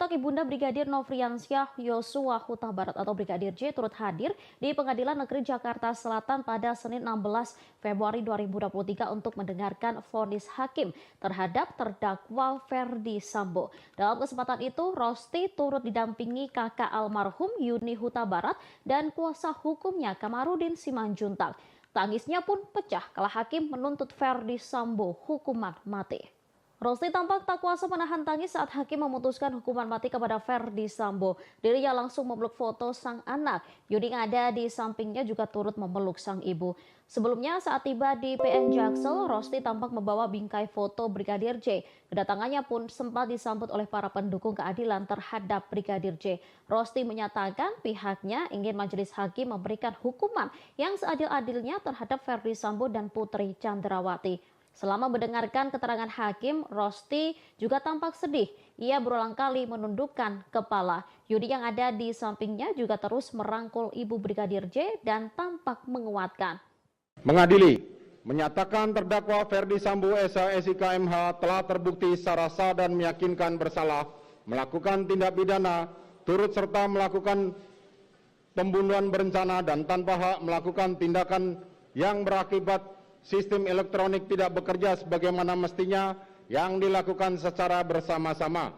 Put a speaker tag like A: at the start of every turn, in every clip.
A: Juntak Ibunda Brigadir Nofriansyah Yosua Huta Barat atau Brigadir J turut hadir di Pengadilan Negeri Jakarta Selatan pada Senin 16 Februari 2023 untuk mendengarkan vonis hakim terhadap terdakwa Ferdi Sambo. Dalam kesempatan itu, Rosti turut didampingi kakak almarhum Yuni Huta Barat dan kuasa hukumnya Kamarudin Simanjuntak. Tangisnya pun pecah kala hakim menuntut Ferdi Sambo hukuman mati. Rosti tampak tak kuasa menahan tangis saat hakim memutuskan hukuman mati kepada Ferdi Sambo. Dirinya langsung memeluk foto sang anak. Yudi yang ada di sampingnya juga turut memeluk sang ibu. Sebelumnya saat tiba di PN Jaksel, Rosti tampak membawa bingkai foto Brigadir J. Kedatangannya pun sempat disambut oleh para pendukung keadilan terhadap Brigadir J. Rosti menyatakan pihaknya ingin majelis hakim memberikan hukuman yang seadil-adilnya terhadap Ferdi Sambo dan Putri Chandrawati. Selama mendengarkan keterangan hakim, Rosti juga tampak sedih. Ia berulang kali menundukkan kepala. Yudi yang ada di sampingnya juga terus merangkul ibu Brigadir J dan tampak menguatkan.
B: Mengadili, menyatakan terdakwa Ferdi Sambo SH SIK MH telah terbukti secara sah dan meyakinkan bersalah melakukan tindak pidana turut serta melakukan pembunuhan berencana dan tanpa hak melakukan tindakan yang berakibat sistem elektronik tidak bekerja sebagaimana mestinya yang dilakukan secara bersama-sama.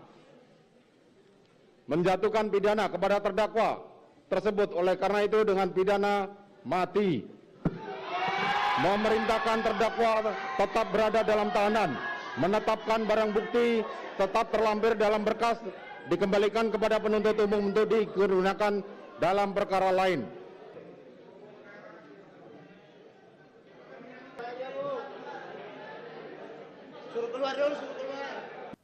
B: Menjatuhkan pidana kepada terdakwa tersebut oleh karena itu dengan pidana mati. Memerintahkan terdakwa tetap berada dalam tahanan. Menetapkan barang bukti tetap terlampir dalam berkas dikembalikan kepada penuntut umum untuk digunakan dalam perkara lain.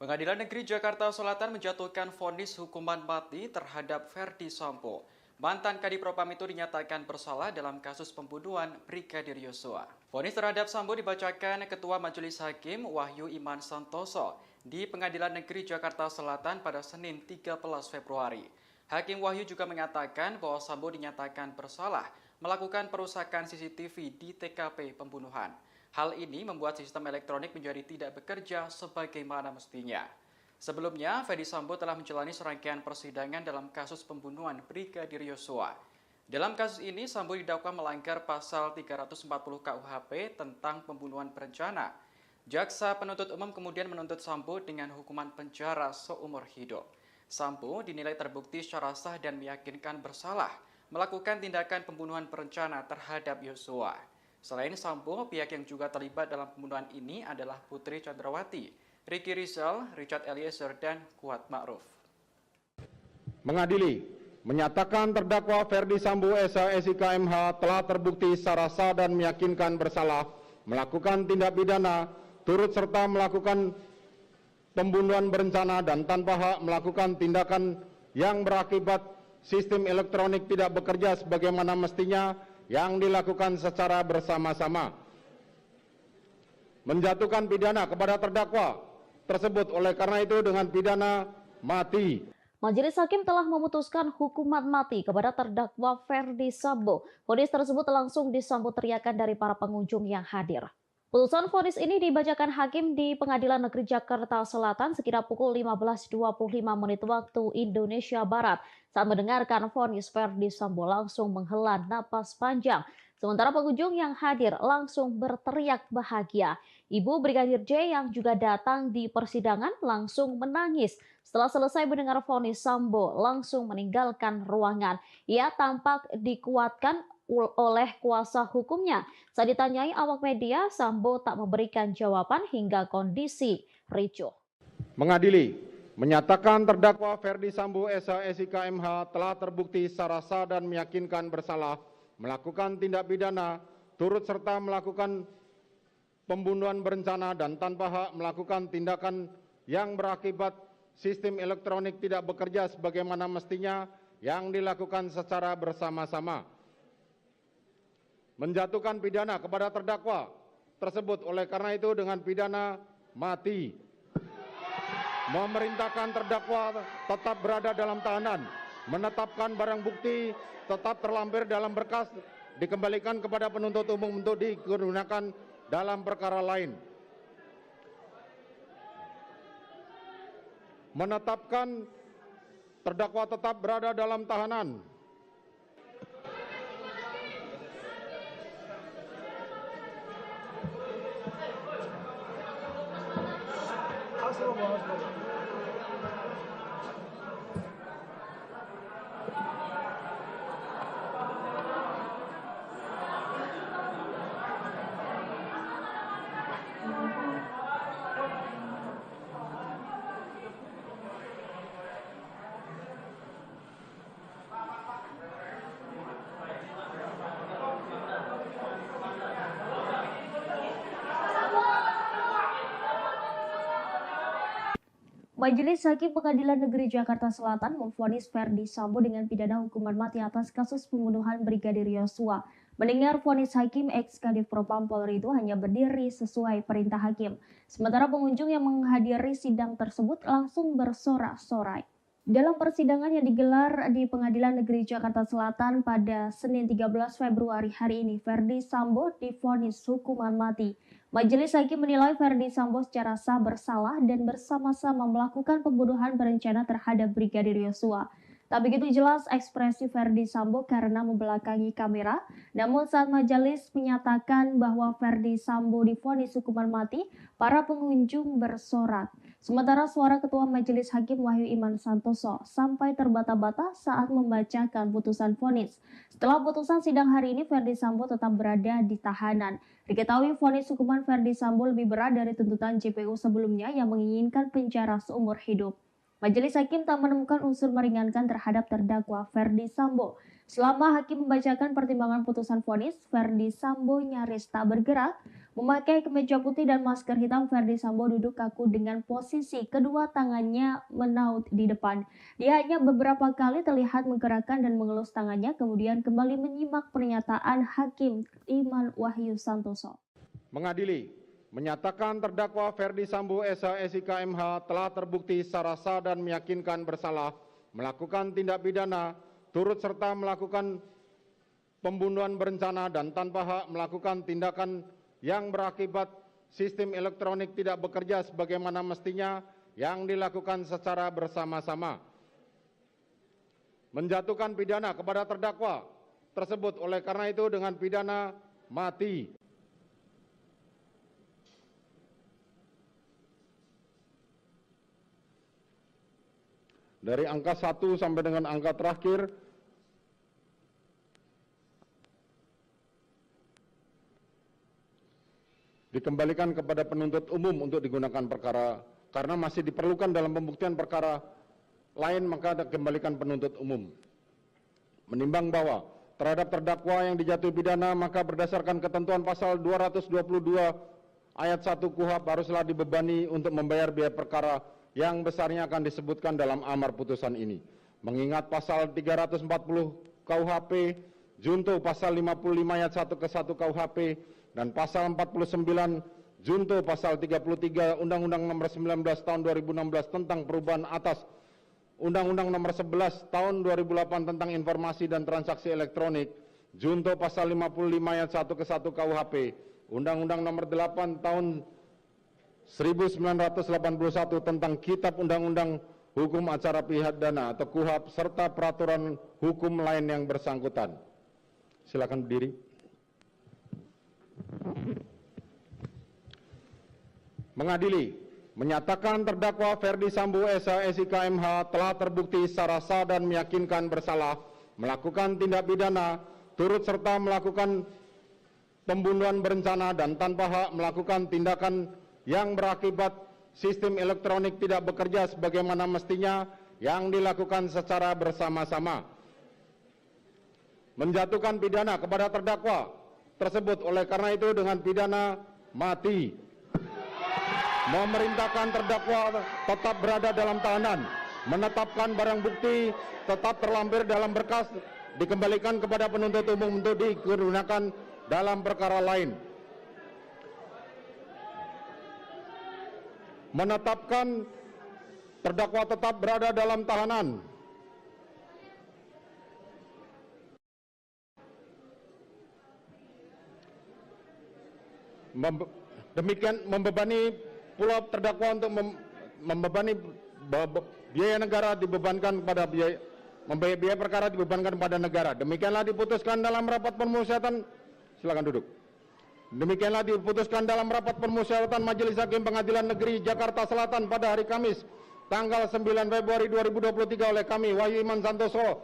C: Pengadilan Negeri Jakarta Selatan menjatuhkan vonis hukuman mati terhadap Ferdi Sambo. Mantan Kadif Propam itu dinyatakan bersalah dalam kasus pembunuhan Brigadir Yosua. Vonis terhadap Sambo dibacakan Ketua Majelis Hakim Wahyu Iman Santoso di Pengadilan Negeri Jakarta Selatan pada Senin 13 Februari. Hakim Wahyu juga mengatakan bahwa Sambo dinyatakan bersalah melakukan perusakan CCTV di TKP pembunuhan. Hal ini membuat sistem elektronik menjadi tidak bekerja sebagaimana mestinya. Sebelumnya, Ferdi Sambo telah menjalani serangkaian persidangan dalam kasus pembunuhan Brigadir Yosua. Dalam kasus ini, Sambo didakwa melanggar pasal 340 KUHP tentang pembunuhan berencana. Jaksa penuntut umum kemudian menuntut Sambo dengan hukuman penjara seumur hidup. Sambo dinilai terbukti secara sah dan meyakinkan bersalah melakukan tindakan pembunuhan berencana terhadap Yosua. Selain Sambo, pihak yang juga terlibat dalam pembunuhan ini adalah Putri Chandrawati, Ricky Rizal, Richard Eliezer, dan Kuat Ma'ruf.
B: Mengadili, menyatakan terdakwa Ferdi Sambo SH SIK MH telah terbukti secara sah dan meyakinkan bersalah melakukan tindak pidana turut serta melakukan pembunuhan berencana dan tanpa hak melakukan tindakan yang berakibat sistem elektronik tidak bekerja sebagaimana mestinya yang dilakukan secara bersama-sama. Menjatuhkan pidana kepada terdakwa tersebut oleh karena itu dengan pidana mati.
A: Majelis Hakim telah memutuskan hukuman mati kepada terdakwa Ferdi Sambo. Vonis tersebut langsung disambut teriakan dari para pengunjung yang hadir. Putusan vonis ini dibacakan hakim di Pengadilan Negeri Jakarta Selatan sekira pukul 15.25 waktu Indonesia Barat. Saat mendengarkan vonis, Ferdi Sambo langsung menghela napas panjang. Sementara pengunjung yang hadir langsung berteriak bahagia. Ibu Brigadir J yang juga datang di persidangan langsung menangis. Setelah selesai mendengar vonis, Sambo langsung meninggalkan ruangan. Ia tampak dikuatkan oleh kuasa hukumnya. Saat ditanyai awak media, Sambo tak memberikan jawaban hingga kondisi ricuh.
B: Mengadili, menyatakan terdakwa Ferdi Sambo SH SIK MH telah terbukti secara sah dan meyakinkan bersalah melakukan tindak pidana turut serta melakukan pembunuhan berencana dan tanpa hak melakukan tindakan yang berakibat sistem elektronik tidak bekerja sebagaimana mestinya yang dilakukan secara bersama-sama. Menjatuhkan pidana kepada terdakwa tersebut oleh karena itu dengan pidana mati. Memerintahkan terdakwa tetap berada dalam tahanan. Menetapkan barang bukti tetap terlampir dalam berkas dikembalikan kepada penuntut umum untuk digunakan dalam perkara lain. Menetapkan terdakwa tetap berada dalam tahanan.
A: Majelis Hakim Pengadilan Negeri Jakarta Selatan memvonis Ferdi Sambo dengan pidana hukuman mati atas kasus pembunuhan Brigadir Yosua. Mendengar vonis hakim, ex-Kadif Propam Polri itu hanya berdiri sesuai perintah hakim. Sementara pengunjung yang menghadiri sidang tersebut langsung bersorak-sorai. Dalam persidangan yang digelar di Pengadilan Negeri Jakarta Selatan pada Senin 13 Februari hari ini, Ferdi Sambo divonis hukuman mati. Majelis Hakim menilai Ferdi Sambo secara sah bersalah dan bersama-sama melakukan pembunuhan berencana terhadap Brigadir Yosua. Tak begitu jelas ekspresi Ferdi Sambo karena membelakangi kamera, namun saat majelis menyatakan bahwa Ferdi Sambo divonis hukuman mati, para pengunjung bersorak. Sementara suara Ketua Majelis Hakim Wahyu Iman Santoso sampai terbata-bata saat membacakan putusan vonis. Setelah putusan sidang hari ini, Ferdi Sambo tetap berada di tahanan. Diketahui vonis hukuman Ferdi Sambo lebih berat dari tuntutan JPU sebelumnya yang menginginkan penjara seumur hidup. Majelis Hakim tak menemukan unsur meringankan terhadap terdakwa Ferdi Sambo. Selama hakim membacakan pertimbangan putusan vonis, Ferdi Sambo nyaris tak bergerak. Memakai kemeja putih dan masker hitam, Ferdi Sambo duduk kaku dengan posisi kedua tangannya menaut di depan. Dia hanya beberapa kali terlihat menggerakkan dan mengelus tangannya, kemudian kembali menyimak pernyataan Hakim Iman Wahyu Santoso.
B: Mengadili, menyatakan terdakwa Ferdi Sambo SH SIK MH telah terbukti secara sah dan meyakinkan bersalah melakukan tindak pidana turut serta melakukan pembunuhan berencana dan tanpa hak melakukan tindakan yang berakibat sistem elektronik tidak bekerja sebagaimana mestinya yang dilakukan secara bersama-sama. Menjatuhkan pidana kepada terdakwa tersebut oleh karena itu dengan pidana mati. Dari angka 1 sampai dengan angka terakhir, dikembalikan kepada penuntut umum untuk digunakan perkara, karena masih diperlukan dalam pembuktian perkara lain, maka dikembalikan penuntut umum. Menimbang bahwa terhadap terdakwa yang dijatuhi pidana, maka berdasarkan ketentuan pasal 222 ayat 1 KUHP haruslah dibebani untuk membayar biaya perkara yang besarnya akan disebutkan dalam amar putusan ini. Mengingat pasal 340 KUHP, junto pasal 55 ayat 1 ke 1 KUHP, dan pasal 49 junto pasal 33 Undang-Undang Nomor 19 Tahun 2016 tentang perubahan atas Undang-Undang Nomor 11 Tahun 2008 tentang informasi dan transaksi elektronik, junto pasal 55 ayat 1 ke 1 KUHP, Undang-Undang Nomor 8 Tahun 1981 tentang Kitab Undang-Undang Hukum Acara Pidana atau KUHP serta peraturan hukum lain yang bersangkutan. Silakan berdiri. Mengadili, menyatakan terdakwa Ferdi Sambo SH SIK MH telah terbukti secara sah dan meyakinkan bersalah melakukan tindak pidana turut serta melakukan pembunuhan berencana dan tanpa hak melakukan tindakan yang berakibat sistem elektronik tidak bekerja sebagaimana mestinya yang dilakukan secara bersama-sama. Menjatuhkan pidana kepada terdakwa tersebut oleh karena itu dengan pidana mati. Memerintahkan terdakwa tetap berada dalam tahanan, menetapkan barang bukti tetap terlampir dalam berkas, dikembalikan kepada penuntut umum untuk digunakan dalam perkara lain. Menetapkan terdakwa tetap berada dalam tahanan. Demikian membebani pula terdakwa untuk membebani biaya negara dibebankan pada biaya perkara dibebankan pada negara. Demikianlah diputuskan dalam rapat permusyawaratan. Silakan duduk. Demikianlah diputuskan dalam rapat permusyawaratan Majelis Hakim Pengadilan Negeri Jakarta Selatan pada hari Kamis tanggal 9 Februari 2023 oleh kami Wahyu Iman Santoso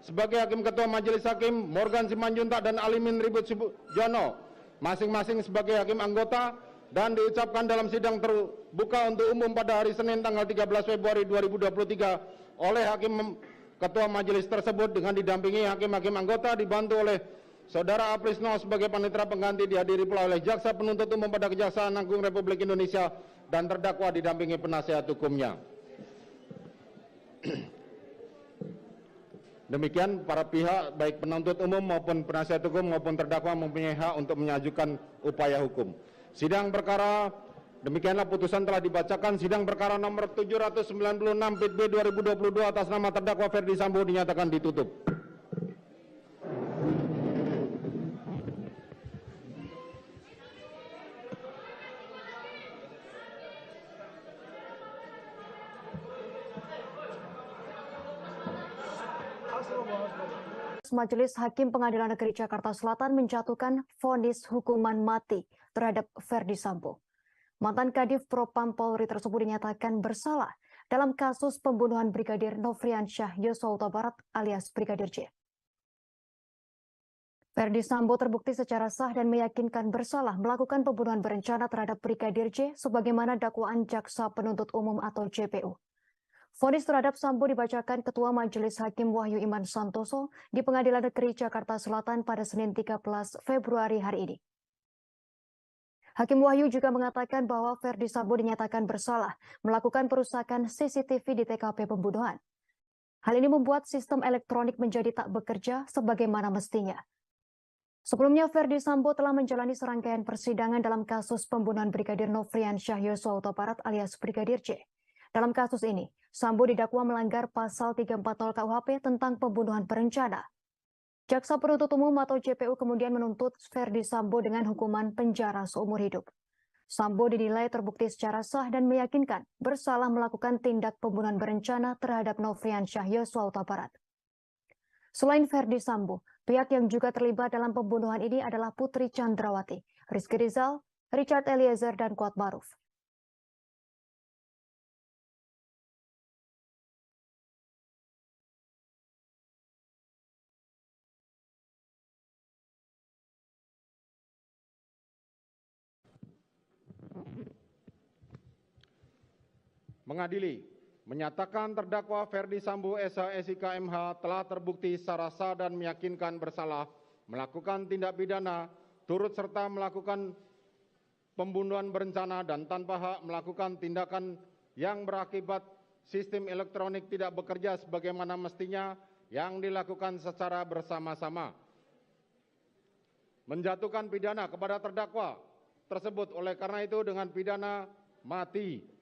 B: sebagai Hakim Ketua Majelis Hakim, Morgan Simanjuntak dan Alimin Ribut Sujono masing-masing sebagai Hakim Anggota, dan diucapkan dalam sidang terbuka untuk umum pada hari Senin tanggal 13 Februari 2023 oleh Hakim Ketua Majelis tersebut dengan didampingi Hakim-Hakim Anggota dibantu oleh Saudara Aprisno sebagai panitera pengganti, dihadiri pula oleh Jaksa Penuntut Umum pada Kejaksaan Agung Republik Indonesia dan terdakwa didampingi penasihat hukumnya. Demikian para pihak baik penuntut umum maupun penasihat hukum maupun terdakwa mempunyai hak untuk mengajukan upaya hukum. Sidang perkara demikianlah putusan telah dibacakan. Sidang perkara nomor 796 PIT B 2022 atas nama terdakwa Ferdi Sambo dinyatakan ditutup.
D: Majelis Hakim Pengadilan Negeri Jakarta Selatan menjatuhkan vonis hukuman mati terhadap Ferdi Sambo. Mantan Kadif Propam Polri tersebut dinyatakan bersalah dalam kasus pembunuhan Brigadir Nofriansyah Yosua Huta Barat alias Brigadir J. Ferdi Sambo terbukti secara sah dan meyakinkan bersalah melakukan pembunuhan berencana terhadap Brigadir J sebagaimana dakwaan Jaksa Penuntut Umum atau JPU. Vonis terhadap Sambo dibacakan Ketua Majelis Hakim Wahyu Iman Santoso di Pengadilan Negeri Jakarta Selatan pada Senin 13 Februari hari ini. Hakim Wahyu juga mengatakan bahwa Ferdi Sambo dinyatakan bersalah melakukan perusakan CCTV di TKP pembunuhan. Hal ini membuat sistem elektronik menjadi tak bekerja sebagaimana mestinya. Sebelumnya, Ferdi Sambo telah menjalani serangkaian persidangan dalam kasus pembunuhan Brigadir Nofriansyah Yosua Huta Barat alias Brigadir J. Dalam kasus ini, Sambo didakwa melanggar pasal 340 KUHP tentang pembunuhan berencana. Jaksa Penuntut Umum atau JPU kemudian menuntut Ferdi Sambo dengan hukuman penjara seumur hidup. Sambo dinilai terbukti secara sah dan meyakinkan bersalah melakukan tindak pembunuhan berencana terhadap Nofriansyah Yosua Huta Barat. Selain Ferdi Sambo, pihak yang juga terlibat dalam pembunuhan ini adalah Putri Chandrawati, Rizky Rizal, Richard Eliezer, dan Kuat Maruf.
B: Mengadili, menyatakan terdakwa Ferdi Sambo SH/SIK MH telah terbukti secara sah dan meyakinkan bersalah melakukan tindak pidana turut serta melakukan pembunuhan berencana dan tanpa hak melakukan tindakan yang berakibat sistem elektronik tidak bekerja sebagaimana mestinya yang dilakukan secara bersama-sama. Menjatuhkan pidana kepada terdakwa tersebut oleh karena itu dengan pidana mati.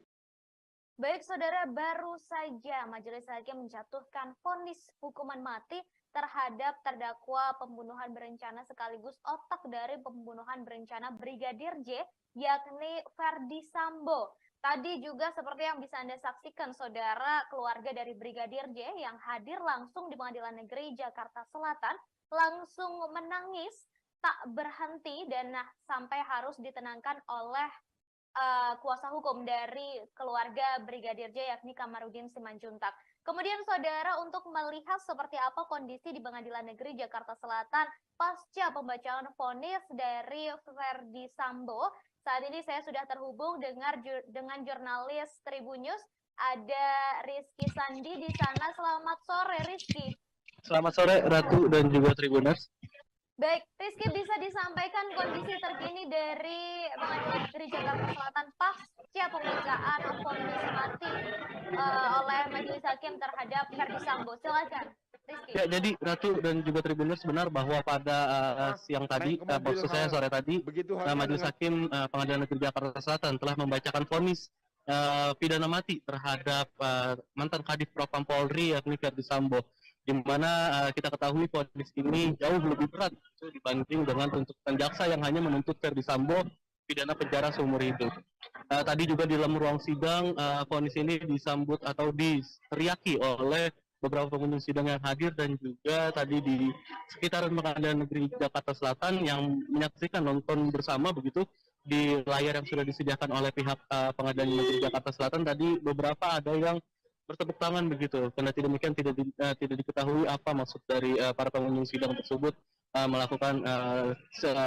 E: Baik saudara, baru saja Majelis Hakim menjatuhkan vonis hukuman mati terhadap terdakwa pembunuhan berencana sekaligus otak dari pembunuhan berencana Brigadir J, yakni Ferdi Sambo. Tadi juga seperti yang bisa Anda saksikan saudara, keluarga dari Brigadir J yang hadir langsung di Pengadilan Negeri Jakarta Selatan langsung menangis tak berhenti dan sampai harus ditenangkan oleh kuasa hukum dari keluarga Brigadir J yakni Kamarudin Simanjuntak. Kemudian saudara, untuk melihat seperti apa kondisi di Pengadilan Negeri Jakarta Selatan pasca pembacaan vonis dari Ferdi Sambo, saat ini saya sudah terhubung dengan jurnalis Tribun News, ada Rizky Sandi di sana. Selamat sore Rizky.
F: Selamat sore Ratu dan juga Tribuners.
E: Baik, Rizky, bisa disampaikan kondisi terkini dari Pengadilan Negeri Jakarta Selatan pasca pembacaan vonis mati oleh Majelis Hakim terhadap Ferdi Sambo. Silakan, Rizky.
F: Ya, jadi Ratu dan juga Tribuners, benar bahwa pada siang tadi, maksud saya sore tadi, Majelis Hakim Pengadilan Negeri Jakarta Selatan telah membacakan vonis pidana mati terhadap mantan Kadif Propam Polri yakni Ferdi Sambo, di mana kita ketahui vonis ini jauh lebih berat dibanding dengan tuntutan jaksa yang hanya menuntut Ferdi Sambo pidana penjara seumur hidup. Tadi juga di dalam ruang sidang, vonis ini disambut atau diteriaki oleh beberapa pengunjung sidang yang hadir dan juga tadi di sekitaran Pengadilan Negeri Jakarta Selatan yang menyaksikan nonton bersama begitu di layar yang sudah disediakan oleh pihak Pengadilan Negeri Jakarta Selatan. Tadi beberapa ada yang bertepuk tangan begitu. Karena demikian tidak diketahui apa maksud dari para pengunjung sidang tersebut melakukan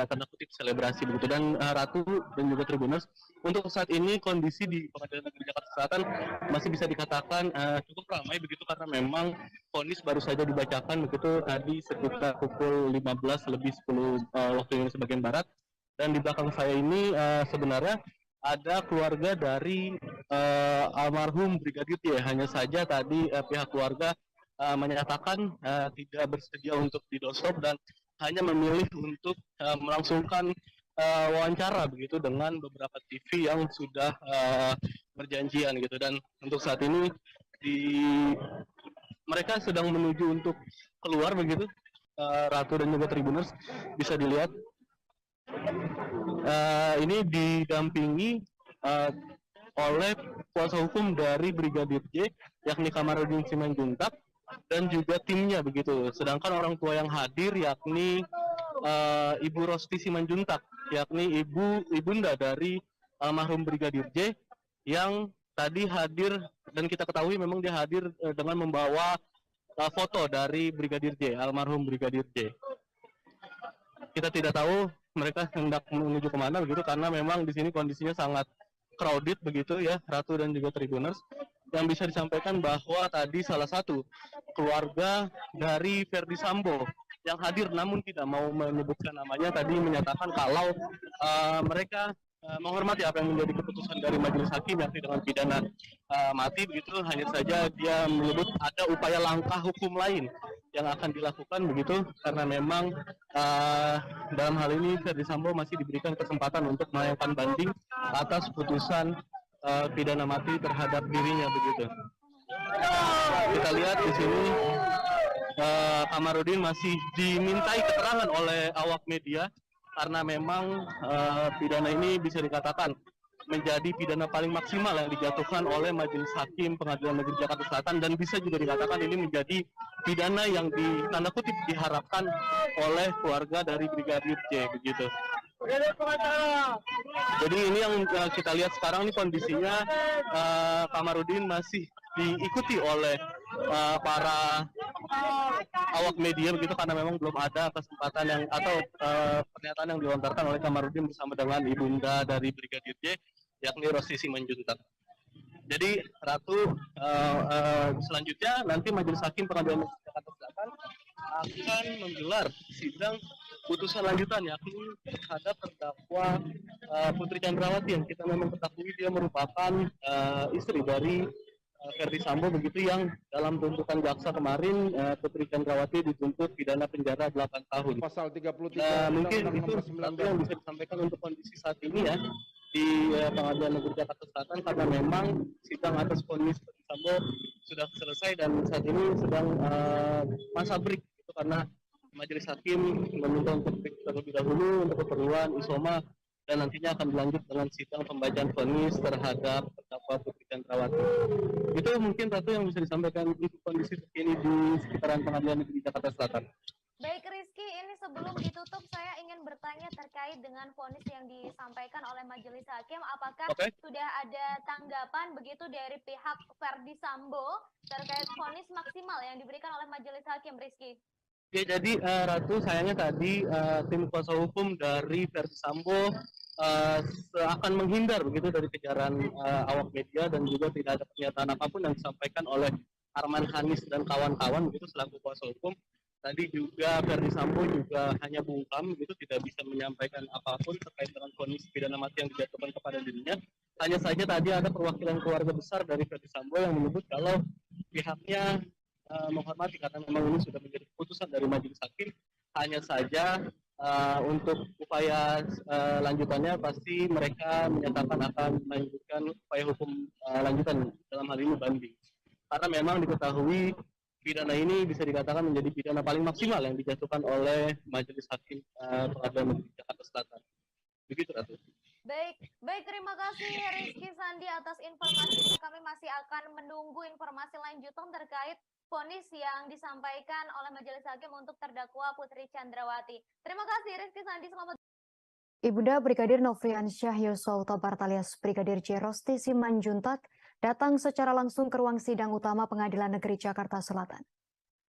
F: tanda kutip selebrasi begitu. Dan Ratu dan juga Tribuners, untuk saat ini kondisi di Pengadilan Negeri Jakarta Selatan masih bisa dikatakan cukup ramai begitu karena memang vonis baru saja dibacakan begitu tadi sekitar pukul 15 lebih 10 waktu Indonesia bagian barat. Dan di belakang saya ini sebenarnya ada keluarga dari almarhum Brigadir J. Hanya saja tadi pihak keluarga menyatakan tidak bersedia untuk didoorstop dan hanya memilih untuk melangsungkan wawancara begitu dengan beberapa TV yang sudah berjanjian gitu. Dan untuk saat ini mereka sedang menuju untuk keluar begitu. Ratu dan juga Tribuners bisa dilihat ini didampingi oleh kuasa hukum dari Brigadir J, yakni Kamarudin Simanjuntak dan juga timnya begitu. Sedangkan orang tua yang hadir yakni Ibu Rosti Simanjuntak, yakni ibunda dari almarhum Brigadir J yang tadi hadir dan kita ketahui memang dia hadir dengan membawa foto dari Brigadir J, almarhum Brigadir J. Kita tidak tahu mereka hendak menuju kemana begitu karena memang di sini kondisinya sangat crowded begitu ya, Ratu dan juga Tribuners. Yang bisa disampaikan bahwa tadi salah satu keluarga dari Ferdi Sambo yang hadir namun tidak mau menyebutkan namanya tadi menyatakan kalau mereka menghormati apa yang menjadi keputusan dari majelis hakim yakni dengan pidana mati begitu. Hanya saja dia menyebut ada upaya langkah hukum lain yang akan dilakukan begitu karena memang dalam hal ini Ferdi Sambo masih diberikan kesempatan untuk melayangkan banding atas putusan pidana mati terhadap dirinya begitu. Kita lihat di sini Kamarudin masih dimintai keterangan oleh awak media karena memang pidana ini bisa dikatakan menjadi pidana paling maksimal yang dijatuhkan oleh Majelis Hakim Pengadilan Negeri Jakarta Selatan dan bisa juga dikatakan ini menjadi pidana yang tanda kutip diharapkan oleh keluarga dari Brigadir J begitu. Jadi ini yang kita lihat sekarang ini kondisinya Kamarudin masih diikuti oleh para awak media begitu karena memang belum ada kesempatan yang atau pernyataan yang dilontarkan oleh Kamarudin bersama dengan ibunda dari Brigadir J yakni Rosti Simanjuntak. Jadi Ratu selanjutnya nanti Majelis Hakim Pengadilan Negeri Jakarta Selatan akan menggelar sidang putusan lanjutan yakni terhadap terdakwa Putri Chandrawati yang kita memang ketahui dia merupakan istri dari Ferdi Sambo begitu yang dalam tuntutan jaksa kemarin Putri Chandrawati dituntut pidana penjara 8 tahun.
B: Pasal 33
F: mungkin itu satu yang bisa disampaikan untuk kondisi saat ini ya di Pengadilan Negeri Jakarta Selatan karena memang sidang atas vonis Ferdi Sambo sudah selesai dan saat ini sedang masa break itu karena Majelis Hakim meminta untuk break terlebih dahulu untuk keperluan isoma dan nantinya akan dilanjut dengan sidang pembacaan vonis terhadap terdakwa Putri Chandrawati. Itu mungkin satu yang bisa disampaikan untuk kondisi terkini di sekitaran Pengadilan Negeri Jakarta Selatan.
E: Baik Rizky, ini sebelum ditutup saya ingin bertanya terkait dengan vonis yang disampaikan oleh Majelis Hakim. Apakah sudah ada tanggapan begitu dari pihak Ferdi Sambo terkait vonis maksimal yang diberikan oleh Majelis Hakim, Rizky?
F: Oke, jadi Ratu sayangnya tadi tim kuasa hukum dari Ferdi Sambo akan menghindar begitu dari kejaran awak media dan juga tidak ada pernyataan apapun yang disampaikan oleh Arman Hanis dan kawan-kawan begitu selaku kuasa hukum. Tadi juga Ferdi Sambo juga hanya bungkam gitu tidak bisa menyampaikan apapun terkait dengan vonis pidana mati yang dijatuhkan kepada dirinya. Hanya saja tadi ada perwakilan keluarga besar dari Ferdi Sambo yang menyebut kalau pihaknya menghormati karena memang ini sudah menjadi keputusan dari Majelis Hakim. Hanya saja untuk upaya lanjutannya pasti mereka menyatakan akan melanjutkan upaya hukum lanjutan dalam hal ini banding. Karena memang diketahui pidana ini bisa dikatakan menjadi pidana paling maksimal yang dijatuhkan oleh Majelis Hakim Pengadilan Negeri Jakarta Selatan. Begitu Ratu.
E: Baik, baik, terima kasih Rizky Sandi atas informasinya. Kami masih akan menunggu informasi lanjutan terkait vonis yang disampaikan oleh Majelis Hakim untuk terdakwa Putri Chandrawati. Terima kasih Rizky Sandi, selamat.
D: Ibunda Brigadir Nofriansyah Yosua Huta Barat alias Brigadir J. Rosti Simanjuntak datang secara langsung ke ruang sidang utama Pengadilan Negeri Jakarta Selatan.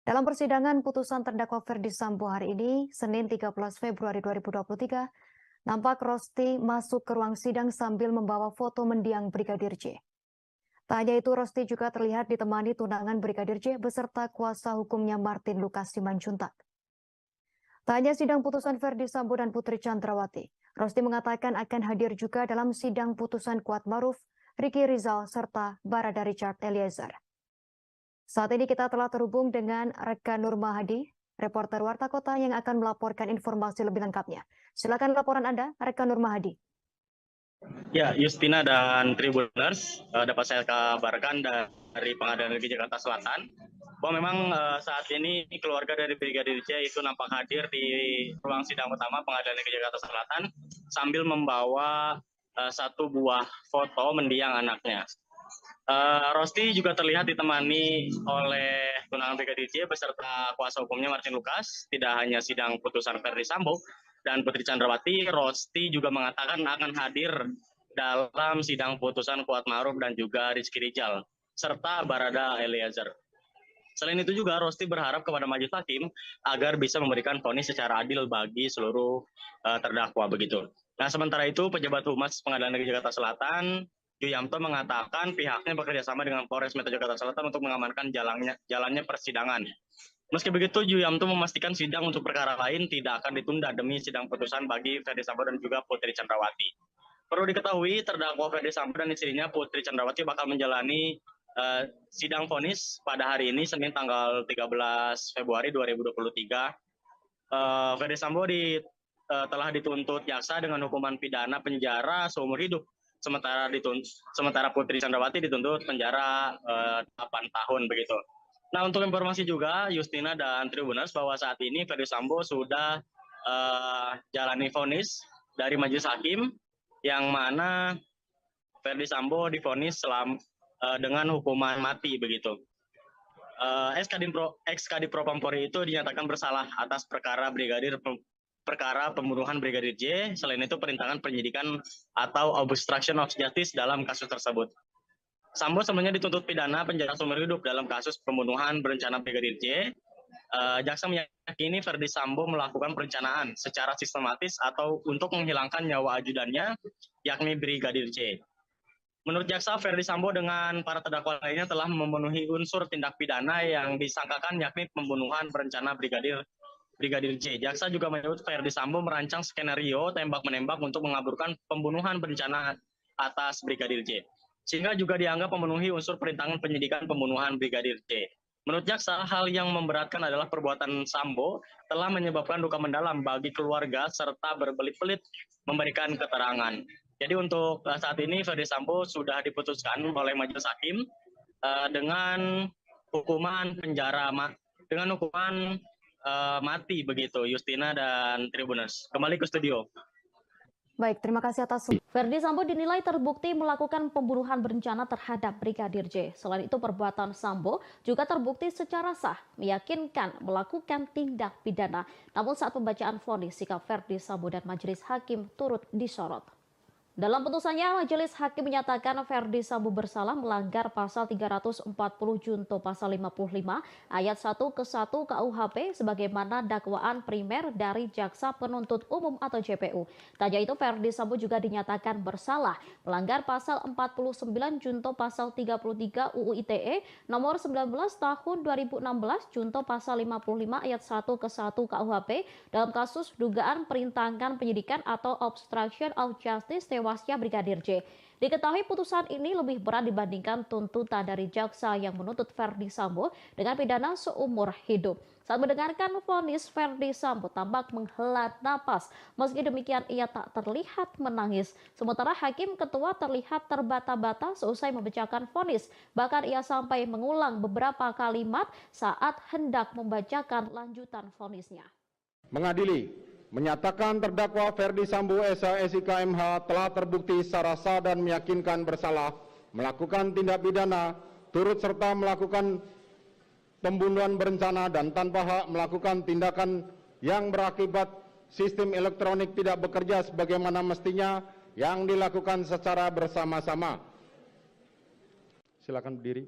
D: Dalam persidangan putusan terdakwa Ferdi Sambo hari ini, Senin 13 Februari 2023, nampak Rosti masuk ke ruang sidang sambil membawa foto mendiang Brigadir J. Tak hanya itu, Rosti juga terlihat ditemani tunangan Brigadir J beserta kuasa hukumnya Martin Lukas Simanjuntak. Tak hanya sidang putusan Ferdi Sambo dan Putri Chandrawati, Rosti mengatakan akan hadir juga dalam sidang putusan Kuat Maruf, Ricky Rizal, serta Barada Richard Eliezer. Saat ini kita telah terhubung dengan rekan Nur Mahadi, reporter Warta Kota yang akan melaporkan informasi lebih lengkapnya. Silakan laporan Anda, rekan Nur Mahadi.
F: Ya, Justina dan Tribuners, dapat saya kabarkan dari Pengadilan Negeri Jakarta Selatan bahwa memang saat ini keluarga dari Brigadir J itu nampak hadir di ruang sidang utama Pengadilan Negeri Jakarta Selatan sambil membawa satu buah foto mendiang anaknya. Rosti juga terlihat ditemani oleh tunangan Brigadir J beserta kuasa hukumnya Martin Lukas. Tidak hanya sidang putusan Ferdi Sambo dan Putri Chandrawati, Rosti juga mengatakan akan hadir dalam sidang putusan Kuat Maruf dan juga Rizky Rizal serta Barada Eliezer. Selain itu juga Rosti berharap kepada majelis hakim agar bisa memberikan vonis secara adil bagi seluruh terdakwa begitu. Nah, sementara itu pejabat humas Pengadilan Negeri Jakarta Selatan Yuyamto mengatakan pihaknya bekerjasama dengan Polres Metro Jakarta Selatan untuk mengamankan jalannya persidangan. Meski begitu, Yuyamto memastikan sidang untuk perkara lain tidak akan ditunda demi sidang putusan bagi Ferdi Sambo dan juga Putri Chandrawati. Perlu diketahui, terdakwa Ferdi Sambo dan istrinya Putri Chandrawati bakal menjalani sidang vonis pada hari ini, Senin tanggal 13 Februari 2023. Ferdi Sambo telah dituntut jaksa dengan hukuman pidana penjara seumur hidup. Sementara Putri Chandrawati dituntut penjara 8 tahun begitu. Nah, untuk informasi juga Justina dan Tribuners bahwa saat ini Ferdi Sambo sudah jalani vonis dari majelis hakim yang mana Ferdi Sambo divonis dengan hukuman mati begitu. Ex-Kadif Propampori itu dinyatakan bersalah atas perkara pembunuhan Brigadir J. Selain itu perintangan penyidikan atau obstruction of justice dalam kasus tersebut. Sambo sebenarnya dituntut pidana penjara seumur hidup dalam kasus pembunuhan berencana Brigadir J. Jaksa meyakini Ferdi Sambo melakukan perencanaan secara sistematis atau untuk menghilangkan nyawa ajudannya, yakni Brigadir J. Menurut jaksa, Ferdi Sambo dengan para terdakwa lainnya telah memenuhi unsur tindak pidana yang disangkakan, yakni pembunuhan berencana Brigadir J. Jaksa juga menyebut Ferdi Sambo merancang skenario tembak-menembak untuk mengaburkan pembunuhan berencana atas Brigadir J, sehingga juga dianggap memenuhi unsur perintangan penyidikan pembunuhan Brigadir J. Menurut jaksa, hal yang memberatkan adalah perbuatan Sambo telah menyebabkan duka mendalam bagi keluarga serta berbelit-belit memberikan keterangan. Jadi untuk saat ini Ferdi Sambo sudah diputuskan oleh majelis hakim dengan hukuman penjara mati begitu, Justina dan Tribuners. Kembali ke studio.
D: Baik, terima kasih atas.
A: Ferdi Sambo dinilai terbukti melakukan pembunuhan berencana terhadap Brigadir J. Selain itu, perbuatan Sambo juga terbukti secara sah, meyakinkan melakukan tindak pidana. Namun saat pembacaan vonis, sikap Ferdi Sambo dan majelis hakim turut disorot. Dalam putusannya, majelis hakim menyatakan Ferdi Sambo bersalah melanggar pasal 340 junto pasal 55 ayat 1 ke 1 KUHP sebagaimana dakwaan primer dari jaksa penuntut umum atau JPU. Tak hanya itu, Ferdi Sambo juga dinyatakan bersalah melanggar pasal 49 junto pasal 33 UU ITE nomor 19 tahun 2016 junto pasal 55 ayat 1 ke 1 KUHP dalam kasus dugaan perintangan penyidikan atau obstruction of justice tewasnya Brigadir J. Diketahui putusan ini lebih berat dibandingkan tuntutan dari jaksa yang menuntut Ferdi Sambo dengan pidana seumur hidup. Saat mendengarkan vonis, Ferdi Sambo tampak menghela napas. Meski demikian, ia tak terlihat menangis. Sementara hakim ketua terlihat terbata-bata seusai membacakan vonis. Bahkan ia sampai mengulang beberapa kalimat saat hendak membacakan lanjutan vonisnya.
B: Mengadili, menyatakan terdakwa Ferdi Sambo SIK MH telah terbukti secara sah dan meyakinkan bersalah melakukan tindak pidana turut serta melakukan pembunuhan berencana dan tanpa hak melakukan tindakan yang berakibat sistem elektronik tidak bekerja sebagaimana mestinya yang dilakukan secara bersama-sama. Silakan berdiri.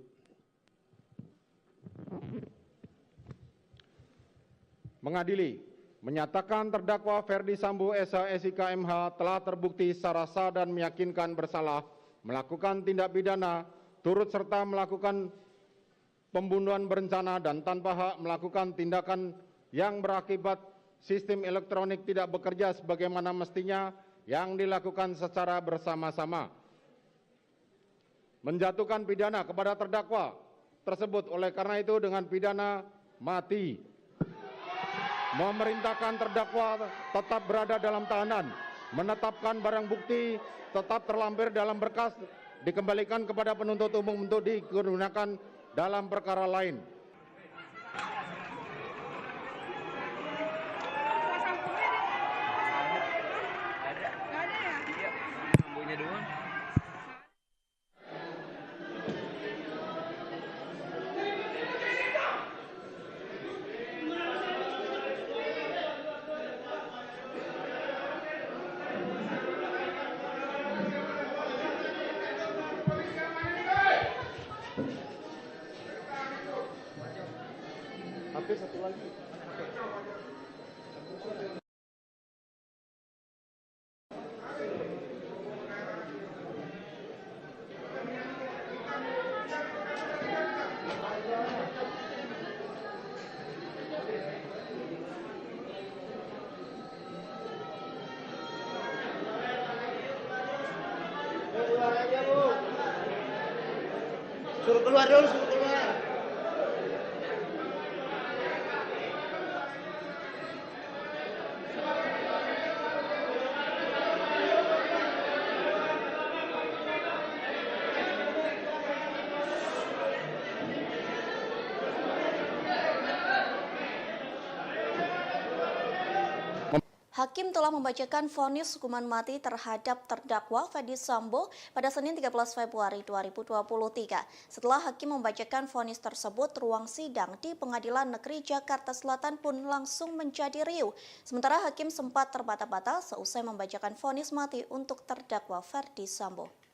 B: Mengadili, menyatakan terdakwa Ferdi Sambo SIK MH telah terbukti secara sah dan meyakinkan bersalah melakukan tindak pidana turut serta melakukan pembunuhan berencana dan tanpa hak melakukan tindakan yang berakibat sistem elektronik tidak bekerja sebagaimana mestinya yang dilakukan secara bersama-sama. Menjatuhkan pidana kepada terdakwa tersebut oleh karena itu dengan pidana mati. Memerintahkan terdakwa tetap berada dalam tahanan, menetapkan barang bukti tetap terlampir dalam berkas, dikembalikan kepada penuntut umum untuk digunakan dalam perkara lain. Satu lagi.
G: Suruh keluar dulu, suruh keluar.
H: Hakim telah membacakan vonis hukuman mati terhadap terdakwa Ferdi Sambo pada Senin 13 Februari 2023. Setelah hakim membacakan vonis tersebut, ruang sidang di Pengadilan Negeri Jakarta Selatan pun langsung menjadi riuh. Sementara hakim sempat terbata-bata seusai membacakan vonis mati untuk terdakwa Ferdi Sambo.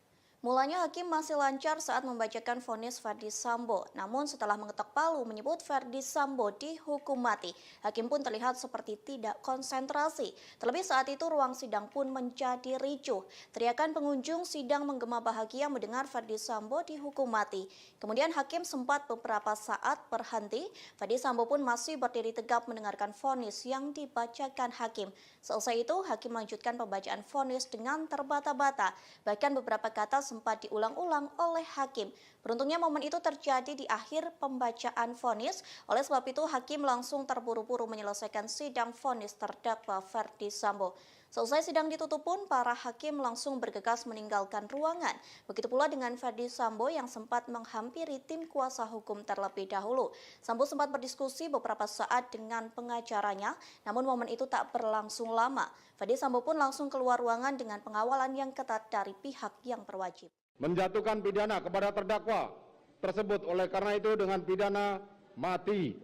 H: Mulanya hakim masih lancar saat membacakan vonis Ferdi Sambo, namun setelah mengetok palu menyebut Ferdi Sambo dihukum mati, hakim pun terlihat seperti tidak konsentrasi. Terlebih saat itu ruang sidang pun menjadi ricuh. Teriakan pengunjung sidang menggema bahagia mendengar Ferdi Sambo dihukum mati. Kemudian hakim sempat beberapa saat berhenti. Ferdi Sambo pun masih berdiri tegap mendengarkan vonis yang dibacakan hakim. Seusai itu hakim melanjutkan pembacaan vonis dengan terbata-bata. Bahkan beberapa kata sempat diulang-ulang oleh hakim. Beruntungnya momen itu terjadi di akhir pembacaan vonis. Oleh sebab itu hakim langsung terburu-buru menyelesaikan sidang vonis terdakwa Ferdi Sambo. Selesai sidang ditutup pun para hakim langsung bergegas meninggalkan ruangan. Begitu pula dengan Ferdi Sambo yang sempat menghampiri tim kuasa hukum terlebih dahulu. Sambo sempat berdiskusi beberapa saat dengan pengacaranya, namun momen itu tak berlangsung lama. Ferdi Sambo pun langsung keluar ruangan dengan pengawalan yang ketat dari pihak yang berwajib.
B: Menjatuhkan pidana kepada terdakwa tersebut oleh karena itu dengan pidana mati.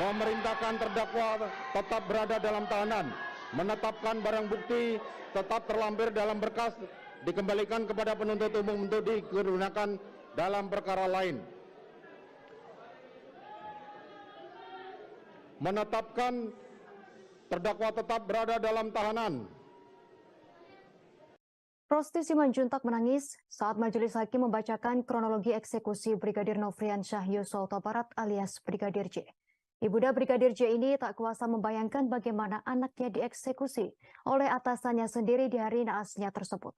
B: Memerintahkan terdakwa tetap berada dalam tahanan, menetapkan barang bukti tetap terlampir dalam berkas, dikembalikan kepada penuntut umum untuk digunakan dalam perkara lain. Menetapkan terdakwa tetap berada dalam tahanan.
D: Rosti Simanjuntak menangis saat majelis hakim membacakan kronologi eksekusi Brigadir Nofriansyah Yosua Huta Barat alias Brigadir J. Ibunda Brigadir J ini tak kuasa membayangkan bagaimana anaknya dieksekusi oleh atasannya sendiri di hari naasnya tersebut.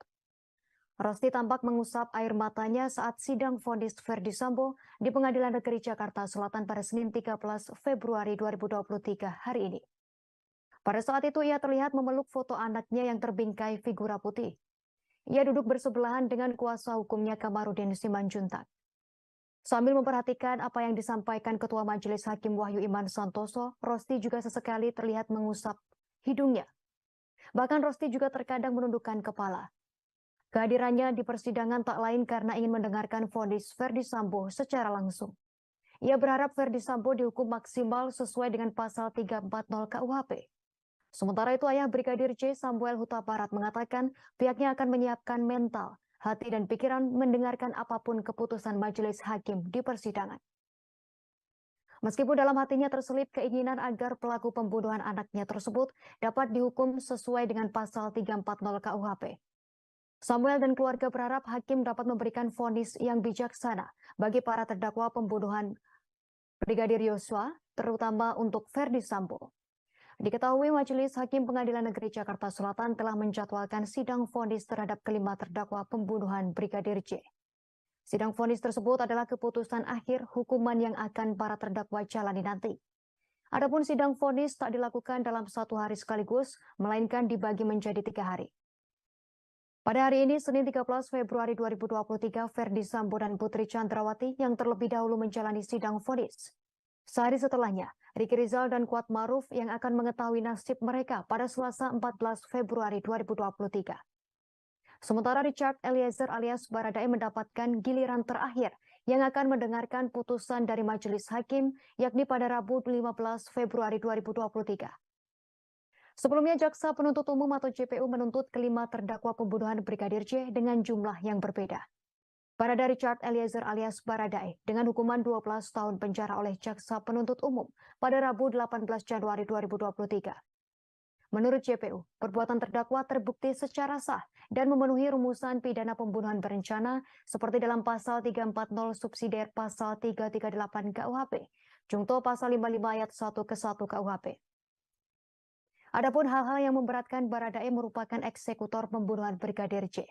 D: Rosti tampak mengusap air matanya saat sidang vonis Ferdi Sambo di Pengadilan Negeri Jakarta Selatan pada Senin 13 Februari 2023 hari ini. Pada saat itu ia terlihat memeluk foto anaknya yang terbingkai figura putih. Ia duduk bersebelahan dengan kuasa hukumnya Kamarudin Simanjuntak. Sambil memperhatikan apa yang disampaikan Ketua Majelis Hakim Wahyu Iman Santoso, Rosti juga sesekali terlihat mengusap hidungnya. Bahkan Rosti juga terkadang menundukkan kepala. Kehadirannya di persidangan tak lain karena ingin mendengarkan vonis Ferdi Sambo secara langsung. Ia berharap Ferdi Sambo dihukum maksimal sesuai dengan pasal 340 KUHP. Sementara itu ayah Brigadir J Samuel Huta Barat mengatakan pihaknya akan menyiapkan mental, hati dan pikiran mendengarkan apapun keputusan majelis hakim di persidangan. Meskipun dalam hatinya terselip keinginan agar pelaku pembunuhan anaknya tersebut dapat dihukum sesuai dengan pasal 340 KUHP. Samuel dan keluarga berharap hakim dapat memberikan vonis yang bijaksana bagi para terdakwa pembunuhan Brigadir Yosua, terutama untuk Ferdi Sambo. Diketahui Majelis Hakim Pengadilan Negeri Jakarta Selatan telah menjadwalkan sidang vonis terhadap kelima terdakwa pembunuhan Brigadir J. Sidang vonis tersebut adalah keputusan akhir hukuman yang akan para terdakwa jalani nanti. Adapun sidang vonis tak dilakukan dalam 1 hari sekaligus, melainkan dibagi menjadi 3 hari. Pada hari ini, Senin 13 Februari 2023, Ferdi Sambo dan Putri Chandrawati yang terlebih dahulu menjalani sidang vonis. Sehari setelahnya, Ricky Rizal dan Kuat Maruf yang akan mengetahui nasib mereka pada Selasa 14 Februari 2023. Sementara Richard Eliezer alias Baradae mendapatkan giliran terakhir yang akan mendengarkan putusan dari majelis hakim yakni pada Rabu 15 Februari 2023. Sebelumnya, Jaksa Penuntut Umum atau JPU menuntut kelima terdakwa pembunuhan Brigadir J dengan jumlah yang berbeda. Barada Richard Eliezer alias Baradae dengan hukuman 12 tahun penjara oleh Jaksa Penuntut Umum pada Rabu 18 Januari 2023. Menurut JPU, perbuatan terdakwa terbukti secara sah dan memenuhi rumusan pidana pembunuhan berencana seperti dalam pasal 340 subsidiar pasal 338 KUHP, Jungto pasal 55 ayat 1 ke 1 KUHP. Adapun hal-hal yang memberatkan Baradae merupakan eksekutor pembunuhan Brigadir J.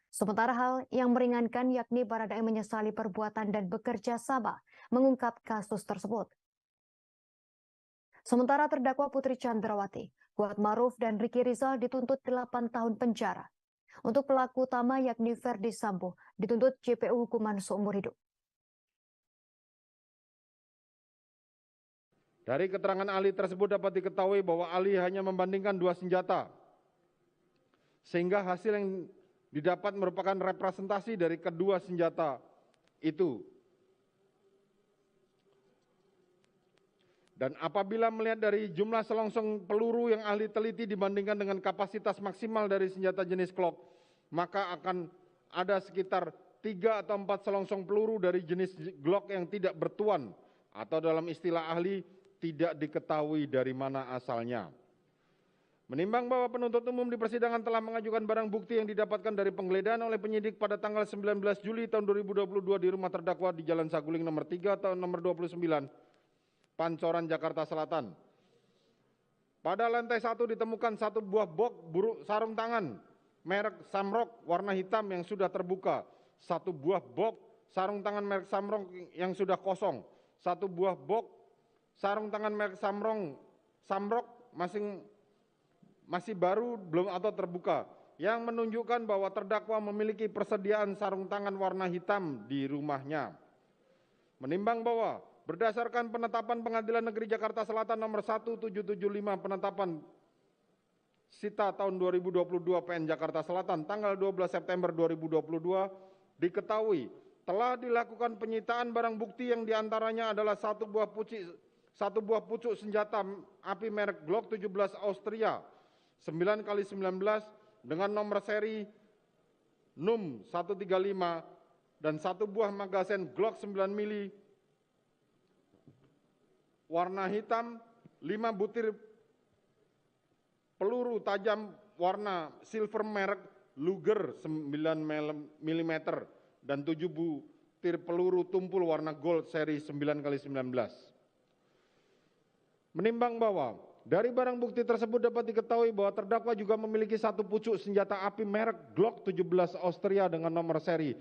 D: Sementara hal yang meringankan yakni Baradae menyesali perbuatan dan bekerja sama mengungkap kasus tersebut. Sementara terdakwa Putri Chandrawati, Kuat Maruf dan Ricky Rizal dituntut 8 tahun penjara. Untuk pelaku utama yakni Ferdi Sambo dituntut JPU hukuman seumur hidup.
B: Dari keterangan ahli tersebut dapat diketahui bahwa ahli hanya membandingkan 2 senjata, sehingga hasil yang didapat merupakan representasi dari kedua senjata itu. Dan apabila melihat dari jumlah selongsong peluru yang ahli teliti dibandingkan dengan kapasitas maksimal dari senjata jenis Glock, maka akan ada sekitar 3 atau 4 selongsong peluru dari jenis Glock yang tidak bertuan, atau dalam istilah ahli, tidak diketahui dari mana asalnya. Menimbang bahwa penuntut umum di persidangan telah mengajukan barang bukti yang didapatkan dari penggeledahan oleh penyidik pada tanggal 19 Juli tahun 2022 di rumah terdakwa di Jalan Saguling nomor 3 tahun nomor 29, Pancoran, Jakarta Selatan. Pada lantai 1 ditemukan 1 buah box sarung tangan merek Samrock warna hitam yang sudah terbuka, 1 buah box sarung tangan merek Samrock yang sudah kosong, 1 buah box sarung tangan merek Samrock masih baru belum atau terbuka, yang menunjukkan bahwa terdakwa memiliki persediaan sarung tangan warna hitam di rumahnya. Menimbang bahwa berdasarkan penetapan Pengadilan Negeri Jakarta Selatan nomor 1775 penetapan Sita tahun 2022 PN Jakarta Selatan tanggal 12 September 2022 diketahui telah dilakukan penyitaan barang bukti yang diantaranya adalah 1 buah pucuk senjata api merek Glock 17 Austria 9x19 dengan nomor seri NUM 135 dan 1 buah magazen Glock 9 mili warna hitam, 5 butir peluru tajam warna silver merek Luger 9 mm dan 7 butir peluru tumpul warna gold seri 9x19. Menimbang bahwa dari barang bukti tersebut dapat diketahui bahwa terdakwa juga memiliki 1 pucuk senjata api merek Glock 17 Austria dengan nomor seri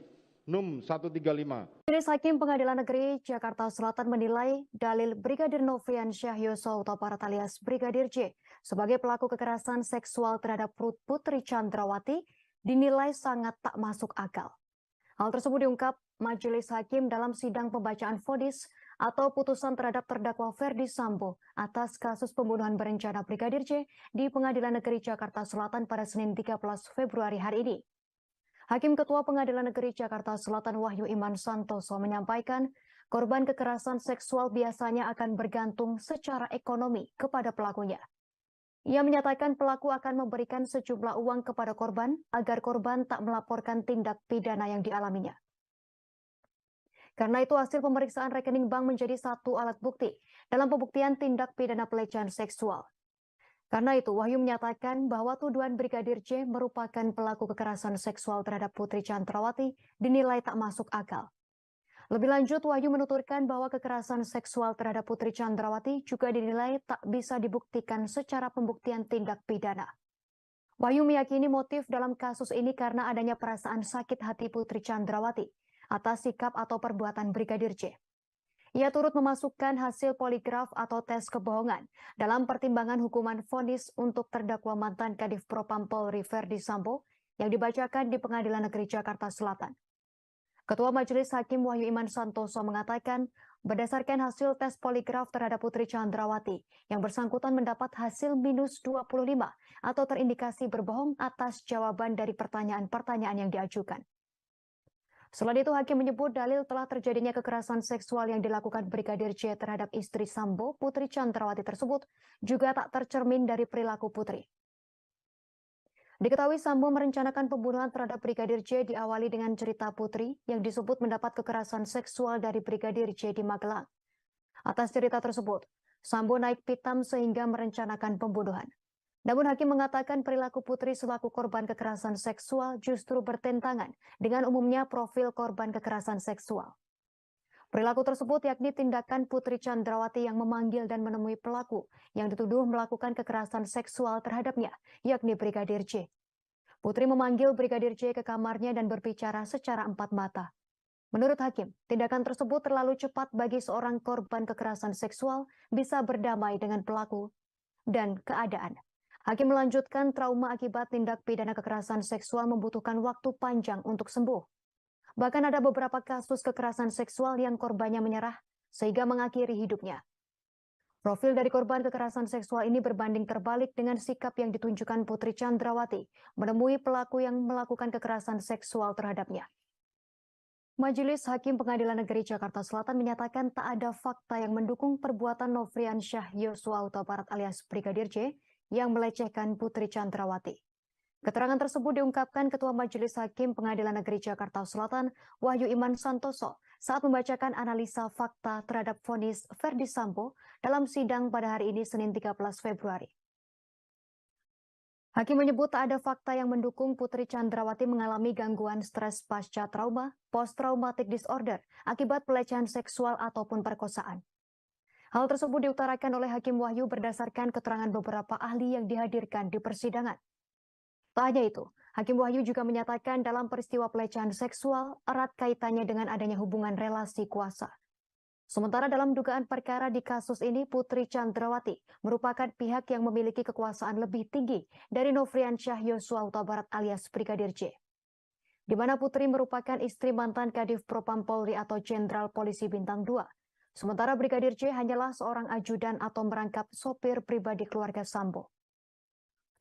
B: NUM 135.
D: Majelis Hakim Pengadilan Negeri Jakarta Selatan menilai dalil Brigadir Nofrian Syah Yosua Huta Barat alias Brigadir J sebagai pelaku kekerasan seksual terhadap Putri Chandrawati dinilai sangat tak masuk akal. Hal tersebut diungkap majelis hakim dalam sidang pembacaan vonis atau putusan terhadap terdakwa Ferdi Sambo atas kasus pembunuhan berencana Brigadir J di Pengadilan Negeri Jakarta Selatan pada Senin 13 Februari hari ini. Hakim Ketua Pengadilan Negeri Jakarta Selatan Wahyu Iman Santoso menyampaikan, korban kekerasan seksual biasanya akan bergantung secara ekonomi kepada pelakunya. Ia menyatakan pelaku akan memberikan sejumlah uang kepada korban agar korban tak melaporkan tindak pidana yang dialaminya. Karena itu hasil pemeriksaan rekening bank menjadi satu alat bukti dalam pembuktian tindak pidana pelecehan seksual. Karena itu Wahyu menyatakan bahwa tuduhan Brigadir J merupakan pelaku kekerasan seksual terhadap Putri Chandrawati dinilai tak masuk akal. Lebih lanjut, Wahyu menuturkan bahwa kekerasan seksual terhadap Putri Chandrawati juga dinilai tak bisa dibuktikan secara pembuktian tindak pidana. Wahyu meyakini motif dalam kasus ini karena adanya perasaan sakit hati Putri Chandrawati atas sikap atau perbuatan Brigadir J. Ia turut memasukkan hasil poligraf atau tes kebohongan dalam pertimbangan hukuman vonis untuk terdakwa mantan Kadif Propam Polri Ferdi Sambo yang dibacakan di Pengadilan Negeri Jakarta Selatan. Ketua Majelis Hakim Wahyu Iman Santoso mengatakan, berdasarkan hasil tes poligraf terhadap Putri Chandrawati, yang bersangkutan mendapat hasil minus 25 atau terindikasi berbohong atas jawaban dari pertanyaan-pertanyaan yang diajukan. Selain itu, Hakim menyebut dalil telah terjadinya kekerasan seksual yang dilakukan Brigadir J terhadap istri Sambo, Putri Chandrawati tersebut, juga tak tercermin dari perilaku Putri. Diketahui Sambo merencanakan pembunuhan terhadap Brigadir J diawali dengan cerita Putri yang disebut mendapat kekerasan seksual dari Brigadir J di Magelang. Atas cerita tersebut, Sambo naik pitam sehingga merencanakan pembunuhan. Namun Hakim mengatakan perilaku Putri selaku korban kekerasan seksual justru bertentangan dengan umumnya profil korban kekerasan seksual. Perilaku tersebut yakni tindakan Putri Chandrawati yang memanggil dan menemui pelaku yang dituduh melakukan kekerasan seksual terhadapnya, yakni Brigadir J. Putri memanggil Brigadir J ke kamarnya dan berbicara secara empat mata. Menurut Hakim, tindakan tersebut terlalu cepat bagi seorang korban kekerasan seksual bisa berdamai dengan pelaku dan keadaan. Hakim melanjutkan trauma akibat tindak pidana kekerasan seksual membutuhkan waktu panjang untuk sembuh. Bahkan ada beberapa kasus kekerasan seksual yang korbannya menyerah sehingga mengakhiri hidupnya. Profil dari korban kekerasan seksual ini berbanding terbalik dengan sikap yang ditunjukkan Putri Chandrawati menemui pelaku yang melakukan kekerasan seksual terhadapnya. Majelis Hakim Pengadilan Negeri Jakarta Selatan menyatakan tak ada fakta yang mendukung perbuatan Nofrian Syah Yosua Huta Barat alias Brigadir J yang melecehkan Putri Chandrawati. Keterangan tersebut diungkapkan Ketua Majelis Hakim Pengadilan Negeri Jakarta Selatan, Wahyu Iman Santoso, saat membacakan analisa fakta terhadap vonis Ferdi Sambo dalam sidang pada hari ini Senin 13 Februari. Hakim menyebut tak ada fakta yang mendukung Putri Chandrawati mengalami gangguan stres pasca trauma, post-traumatic disorder, akibat pelecehan seksual ataupun perkosaan. Hal tersebut diutarakan oleh Hakim Wahyu berdasarkan keterangan beberapa ahli yang dihadirkan di persidangan. Tak hanya itu, Hakim Wahyu juga menyatakan dalam peristiwa pelecehan seksual erat kaitannya dengan adanya hubungan relasi kuasa. Sementara dalam dugaan perkara di kasus ini, Putri Chandrawati merupakan pihak yang memiliki kekuasaan lebih tinggi dari Nofrian Syah Yosua Huta Barat alias Brigadir J. Di mana Putri merupakan istri mantan Kadif Propam Polri atau Jenderal Polisi Bintang 2. Sementara Brigadir J hanyalah seorang ajudan atau merangkap sopir pribadi keluarga Sambo.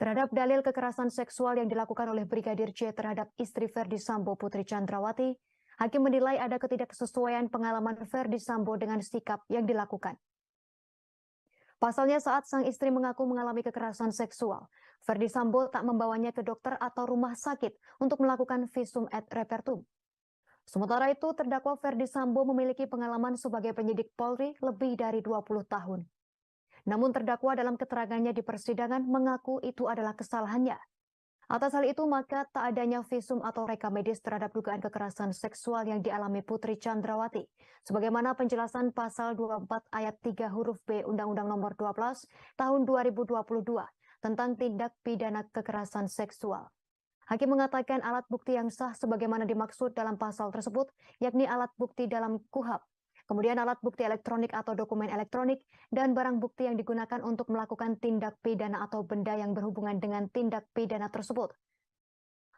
D: Terhadap dalil kekerasan seksual yang dilakukan oleh Brigadir J terhadap istri Ferdi Sambo Putri Chandrawati, Hakim menilai ada ketidaksesuaian pengalaman Ferdi Sambo dengan sikap yang dilakukan. Pasalnya saat sang istri mengaku mengalami kekerasan seksual, Ferdi Sambo tak membawanya ke dokter atau rumah sakit untuk melakukan visum et repertum. Sementara itu, terdakwa Ferdi Sambo memiliki pengalaman sebagai penyidik Polri lebih dari 20 tahun. Namun terdakwa dalam keterangannya di persidangan mengaku itu adalah kesalahannya. Atas hal itu maka tak adanya visum atau reka medis terhadap dugaan kekerasan seksual yang dialami Putri Chandrawati. Sebagaimana penjelasan pasal 24 ayat 3 huruf B Undang-Undang Nomor 12 Tahun 2022 tentang tindak pidana kekerasan seksual. Hakim mengatakan alat bukti yang sah sebagaimana dimaksud dalam pasal tersebut, yakni alat bukti dalam KUHP. Kemudian alat bukti elektronik atau dokumen elektronik, dan barang bukti yang digunakan untuk melakukan tindak pidana atau benda yang berhubungan dengan tindak pidana tersebut.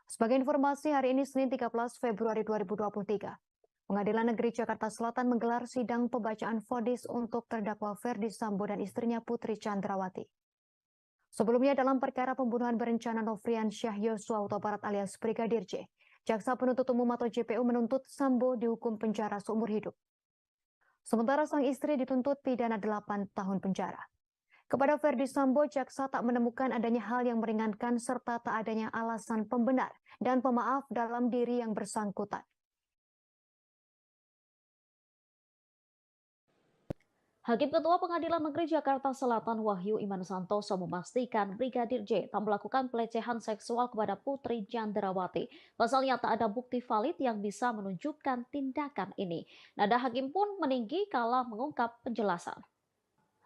D: Sebagai informasi, hari ini Senin 13 Februari 2023, Pengadilan Negeri Jakarta Selatan menggelar sidang pembacaan vonis untuk terdakwa Ferdi Sambo dan istrinya Putri Chandrawati. Sebelumnya dalam perkara pembunuhan berencana Nofriansyah Yosua Huta Barat alias Brigadir J, Jaksa Penuntut Umum atau JPU menuntut Sambo dihukum penjara seumur hidup. Sementara sang istri dituntut pidana 8 tahun penjara. Kepada Ferdi Sambo, jaksa tak menemukan adanya hal yang meringankan serta tak adanya alasan pembenar dan pemaaf dalam diri yang bersangkutan.
A: Hakim Ketua Pengadilan Negeri Jakarta Selatan Wahyu Iman Santoso memastikan Brigadir J tak melakukan pelecehan seksual kepada Putri Chandrawati. Pasalnya tak ada bukti valid yang bisa menunjukkan tindakan ini. Nada hakim pun meninggi kala mengungkap penjelasan.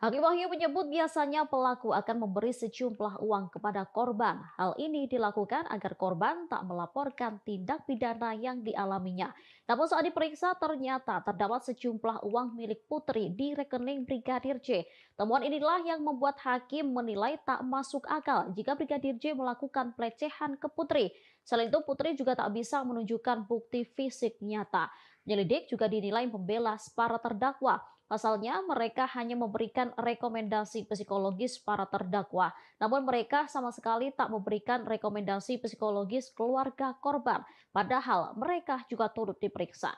A: Hakim Wahyu menyebut biasanya pelaku akan memberi sejumlah uang kepada korban. Hal ini dilakukan agar korban tak melaporkan tindak pidana yang dialaminya. Namun saat diperiksa ternyata terdapat sejumlah uang milik Putri di rekening Brigadir J. Temuan inilah yang membuat hakim menilai tak masuk akal jika Brigadir J melakukan pelecehan ke Putri. Selain itu Putri juga tak bisa menunjukkan bukti fisik nyata. Penyelidik juga dinilai membela para terdakwa. Pasalnya mereka hanya memberikan rekomendasi psikologis para terdakwa, namun mereka sama sekali tak memberikan rekomendasi psikologis keluarga korban, padahal mereka juga turut diperiksa.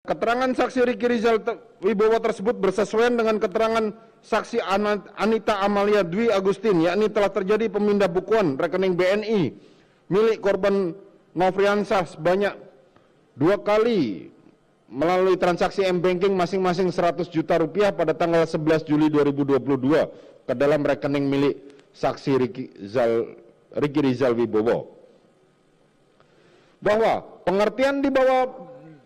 B: Keterangan saksi Riki Rizal Wibowo tersebut bersesuaian dengan keterangan saksi Anita Amalia Dwi Agustin, yakni telah terjadi pemindah bukuan rekening BNI milik korban Nofriansyah sebanyak 2 kali melalui transaksi M-Banking masing-masing 100 juta rupiah pada tanggal 11 Juli 2022 ke dalam rekening milik saksi Riki Rizal Wibowo. Bahwa pengertian di bawah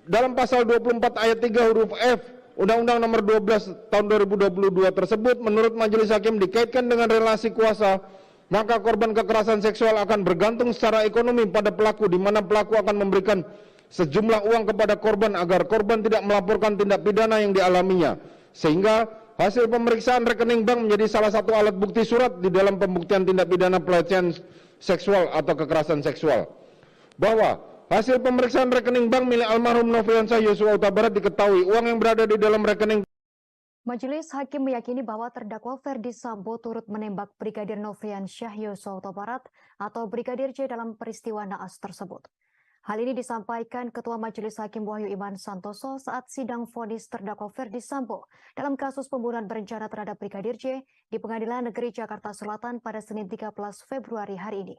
B: dalam pasal 24 ayat 3 huruf F Undang-Undang Nomor 12 Tahun 2022 tersebut menurut Majelis Hakim dikaitkan dengan relasi kuasa, maka korban kekerasan seksual akan bergantung secara ekonomi pada pelaku, di mana pelaku akan memberikan sejumlah uang kepada korban agar korban tidak melaporkan tindak pidana yang dialaminya, sehingga hasil pemeriksaan rekening bank menjadi salah satu alat bukti surat di dalam pembuktian tindak pidana pelecehan seksual atau kekerasan seksual. Bahwa hasil pemeriksaan rekening bank milik almarhum Nofriansyah Yosua Huta Barat diketahui uang yang berada di dalam rekening.
D: Majelis Hakim meyakini bahwa terdakwa Ferdi Sambo turut menembak Brigadir Nofriansyah Yosua Huta Barat atau Brigadir J dalam peristiwa naas tersebut. Hal ini disampaikan Ketua Majelis Hakim Wahyu Iman Santoso saat sidang vonis terdakwa Ferdi Sambo dalam kasus pembunuhan berencana terhadap Brigadir J di Pengadilan Negeri Jakarta Selatan pada Senin 13 Februari hari ini.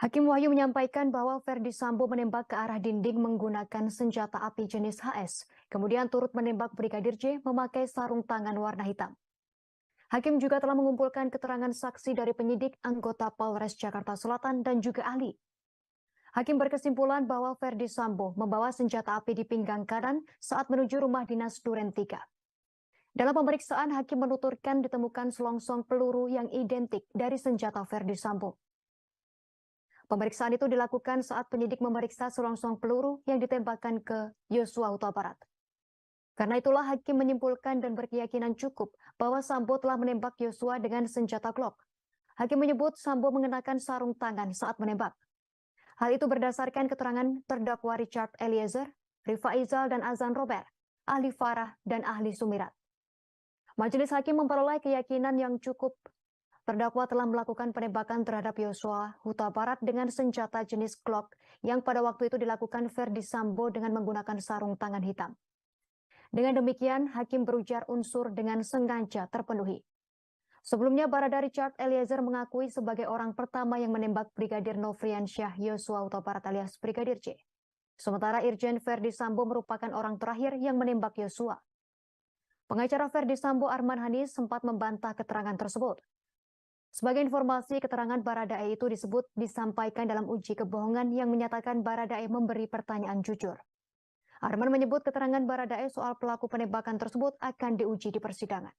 D: Hakim Wahyu menyampaikan bahwa Ferdi Sambo menembak ke arah dinding menggunakan senjata api jenis HS, kemudian turut menembak Brigadir J memakai sarung tangan warna hitam. Hakim juga telah mengumpulkan keterangan saksi dari penyidik, anggota Polres Jakarta Selatan, dan juga ahli. Hakim berkesimpulan bahwa Ferdi Sambo membawa senjata api di pinggang kanan saat menuju rumah dinas Duren 3. Dalam pemeriksaan, Hakim menuturkan ditemukan selongsong peluru yang identik dari senjata Ferdi Sambo. Pemeriksaan itu dilakukan saat penyidik memeriksa selongsong peluru yang ditembakkan ke Yosua Huta Barat. Karena itulah Hakim menyimpulkan dan berkeyakinan cukup bahwa Sambo telah menembak Yosua dengan senjata Glock. Hakim menyebut Sambo mengenakan sarung tangan saat menembak. Hal itu berdasarkan keterangan terdakwa Richard Eliezer, Rifa Izal, dan Azan Robert, ahli Farah, dan ahli Sumirat. Majelis Hakim memperoleh keyakinan yang cukup terdakwa telah melakukan penembakan terhadap Yosua Huta Barat dengan senjata jenis Glock yang pada waktu itu dilakukan Ferdi Sambo dengan menggunakan sarung tangan hitam. Dengan demikian, Hakim berujar unsur dengan sengaja terpenuhi. Sebelumnya, Barada Richard Eliezer mengakui sebagai orang pertama yang menembak Brigadir Nofriansyah Yosua Huta Barat alias Brigadir J. Sementara Irjen Ferdi Sambo merupakan orang terakhir yang menembak Yosua. Pengacara Ferdi Sambo Arman Hanis sempat membantah keterangan tersebut. Sebagai informasi, keterangan Baradae itu disebut disampaikan dalam uji kebohongan yang menyatakan Baradae memberi pertanyaan jujur. Arman menyebut keterangan Baradae soal pelaku penembakan tersebut akan diuji di persidangan.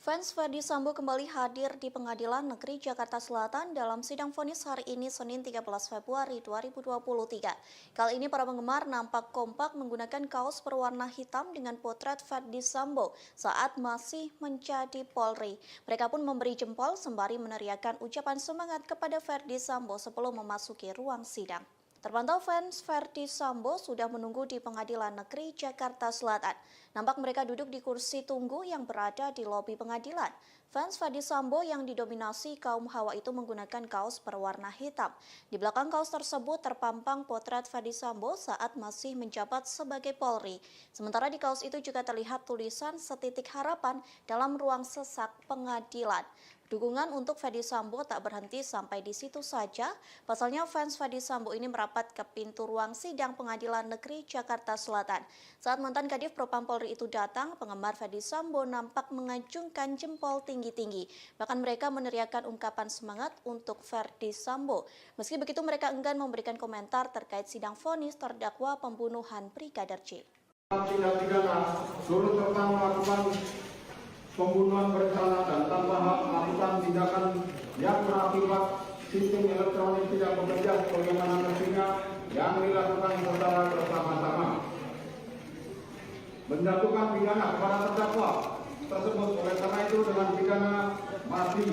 H: Fans Ferdi Sambo kembali hadir di Pengadilan Negeri Jakarta Selatan dalam sidang vonis hari ini Senin 13 Februari 2023. Kali ini para penggemar nampak kompak menggunakan kaos berwarna hitam dengan potret Ferdi Sambo saat masih menjadi Polri. Mereka pun memberi jempol sembari meneriakkan ucapan semangat kepada Ferdi Sambo sebelum memasuki ruang sidang. Terpantau fans Verdi Sambo sudah menunggu di Pengadilan Negeri Jakarta Selatan. Nampak mereka duduk di kursi tunggu yang berada di lobi pengadilan. Fans Verdi Sambo yang didominasi kaum hawa itu menggunakan kaos berwarna hitam. Di belakang kaos tersebut terpampang potret Verdi Sambo saat masih menjabat sebagai Polri. Sementara di kaos itu juga terlihat tulisan setitik harapan dalam ruang sesak pengadilan. Dukungan untuk Verdi Sambo tak berhenti sampai di situ saja. Pasalnya fans Verdi Sambo ini merapat ke pintu ruang sidang Pengadilan Negeri Jakarta Selatan. Saat mantan Kadif Propam Polri itu datang, penggemar Verdi Sambo nampak mengacungkan jempol tinggi-tinggi. Bahkan mereka meneriakkan ungkapan semangat untuk Verdi Sambo. Meski begitu mereka enggan memberikan komentar terkait sidang vonis terdakwa pembunuhan Brigadir J.
B: Tindak pidana turut serta melakukan pembunuhan berencana dan tanpa hak melakukan tindakan yang berakibat sistem elektronik tidak bekerja sebagaimana mestinya yang dilakukan secara bersama-sama. Menjatuhkan pidana kepada terdakwa tersebut oleh karena itu dengan pidana mati.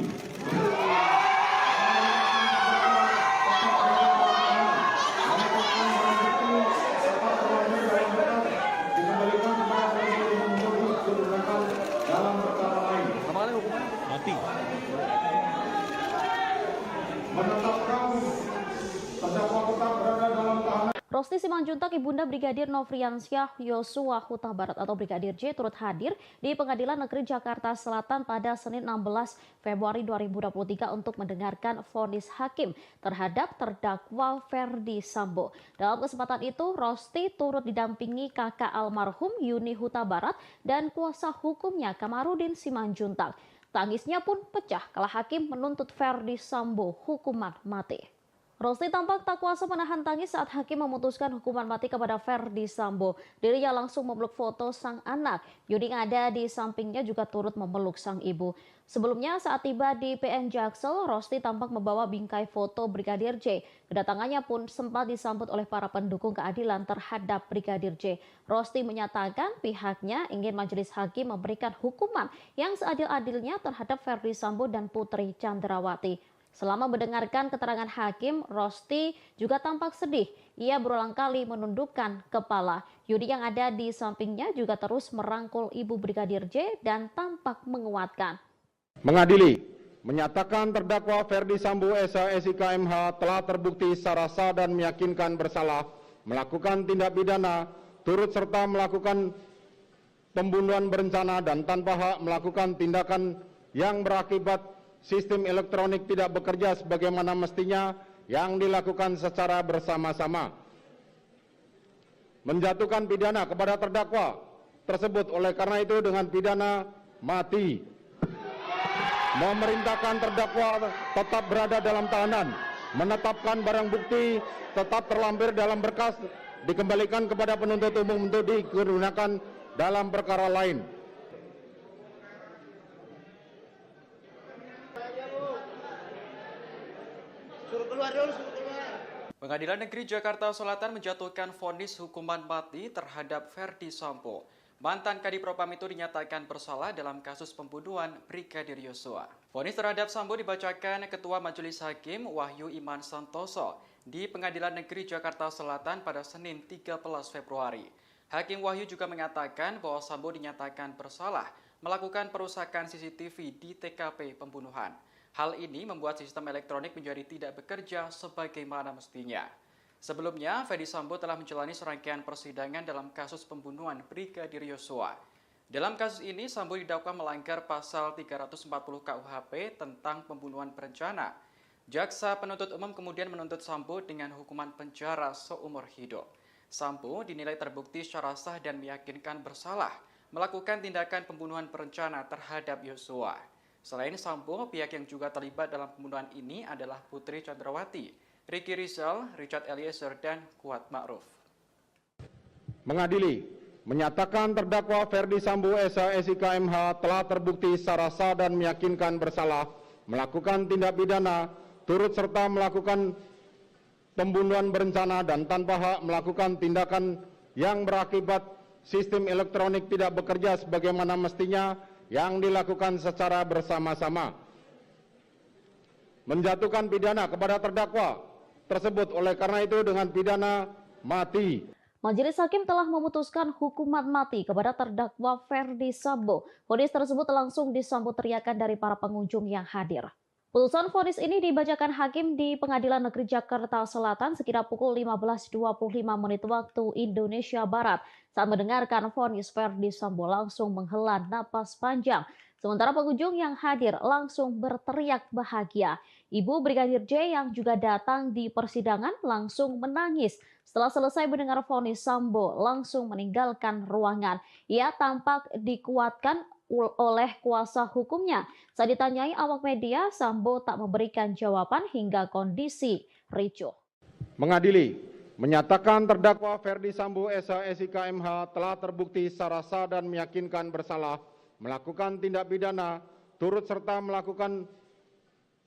A: Rosti Simanjuntak, Ibunda Brigadir Nofriansyah Yosua Huta Barat atau Brigadir J turut hadir di Pengadilan Negeri Jakarta Selatan pada Senin 16 Februari 2023 untuk mendengarkan vonis hakim terhadap terdakwa Verdi Sambo. Dalam kesempatan itu, Rosti turut didampingi kakak almarhum Yuni Huta Barat dan kuasa hukumnya Kamarudin Simanjuntak. Tangisnya pun pecah kala hakim menuntut Verdi Sambo hukuman mati. Rosti tampak tak kuasa menahan tangis saat hakim memutuskan hukuman mati kepada Verdi Sambo. Dirinya langsung memeluk foto sang anak. Yudi yang ada di sampingnya juga turut memeluk sang ibu. Sebelumnya saat tiba di PN Jaksel, Rosti tampak membawa bingkai foto Brigadir J. Kedatangannya pun sempat disambut oleh para pendukung keadilan terhadap Brigadir J. Rosti menyatakan pihaknya ingin majelis hakim memberikan hukuman yang seadil-adilnya terhadap Verdi Sambo dan Putri Chandrawati. Selama mendengarkan keterangan hakim, Rosti juga tampak sedih. Ia berulang kali menundukkan kepala. Yudi yang ada di sampingnya juga terus merangkul ibu Brigadir J dan tampak menguatkan.
B: Mengadili, menyatakan terdakwa Verdi Sambo SH SIK MH telah terbukti secara sah dan meyakinkan bersalah melakukan tindak pidana turut serta melakukan pembunuhan berencana dan tanpa hak melakukan tindakan yang berakibat sistem elektronik tidak bekerja sebagaimana mestinya yang dilakukan secara bersama-sama. Menjatuhkan pidana kepada terdakwa tersebut oleh karena itu dengan pidana mati. Memerintahkan terdakwa tetap berada dalam tahanan. Menetapkan barang bukti tetap terlampir dalam berkas dikembalikan kepada penuntut umum untuk digunakan dalam perkara lain.
C: Pengadilan Negeri Jakarta Selatan menjatuhkan vonis hukuman mati terhadap Verdi Sambo. Mantan Kadif Propam itu dinyatakan bersalah dalam kasus pembunuhan Brigadir Yosua. Vonis terhadap Sambo dibacakan Ketua Majelis Hakim Wahyu Iman Santoso di Pengadilan Negeri Jakarta Selatan pada Senin 13 Februari. Hakim Wahyu juga mengatakan bahwa Sambo dinyatakan bersalah melakukan perusakan CCTV di TKP pembunuhan. Hal ini membuat sistem elektronik menjadi tidak bekerja sebagaimana mestinya. Sebelumnya, Verdi Sambo telah menjalani serangkaian persidangan dalam kasus pembunuhan Brigadir Yosua. Dalam kasus ini, Sambo didakwa melanggar pasal 340 KUHP tentang pembunuhan berencana. Jaksa penuntut umum kemudian menuntut Sambo dengan hukuman penjara seumur hidup. Sambo dinilai terbukti secara sah dan meyakinkan bersalah melakukan tindakan pembunuhan berencana terhadap Yosua. Selain Sambo, pihak yang juga terlibat dalam pembunuhan ini adalah Putri Chandrawati, Ricky Rizal, Richard Eliezer, dan Kuat Ma'ruf.
B: Mengadili, menyatakan terdakwa Verdi Sambo SH SIK MH telah terbukti secara sah dan meyakinkan bersalah melakukan tindak pidana turut serta melakukan pembunuhan berencana dan tanpa hak melakukan tindakan yang berakibat sistem elektronik tidak bekerja sebagaimana mestinya yang dilakukan secara bersama-sama. Menjatuhkan pidana kepada terdakwa tersebut. Oleh karena itu dengan pidana mati.
A: Majelis Hakim telah memutuskan hukuman mati kepada terdakwa Ferdi Sambo. Vonis tersebut langsung disambut teriakan dari para pengunjung yang hadir. Putusan vonis ini dibacakan hakim di Pengadilan Negeri Jakarta Selatan sekira pukul 15.25 menit waktu Indonesia Barat. Saat mendengarkan vonis, Ferdi Sambo langsung menghela napas panjang. Sementara pengunjung yang hadir langsung berteriak bahagia. Ibu Brigadir J yang juga datang di persidangan langsung menangis. Setelah selesai mendengar vonis, Sambo langsung meninggalkan ruangan. Ia tampak dikuatkan oleh kuasa hukumnya. Saat ditanyai awak media, Sambo tak memberikan jawaban hingga kondisi ricuh.
B: Mengadili, menyatakan terdakwa Ferdi Sambo SH SIK MH telah terbukti secara sah dan meyakinkan bersalah melakukan tindak pidana turut serta melakukan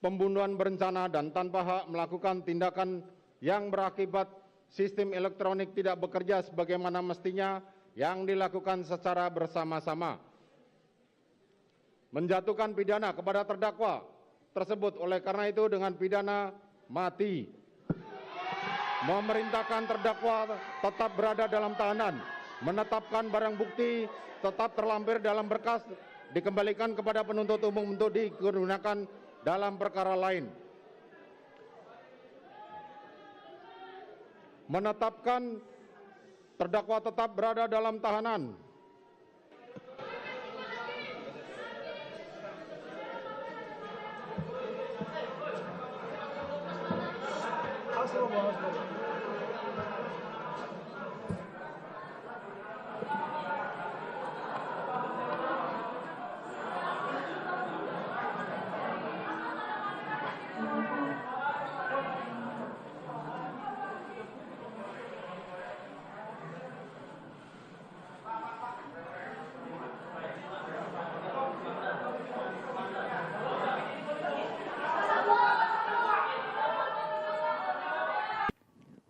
B: pembunuhan berencana dan tanpa hak melakukan tindakan yang berakibat sistem elektronik tidak bekerja sebagaimana mestinya yang dilakukan secara bersama-sama. Menjatuhkan pidana kepada terdakwa tersebut. Oleh karena itu dengan pidana mati. Memerintahkan terdakwa tetap berada dalam tahanan. Menetapkan barang bukti tetap terlampir dalam berkas dikembalikan kepada penuntut umum untuk digunakan dalam perkara lain. Menetapkan terdakwa tetap berada dalam tahanan.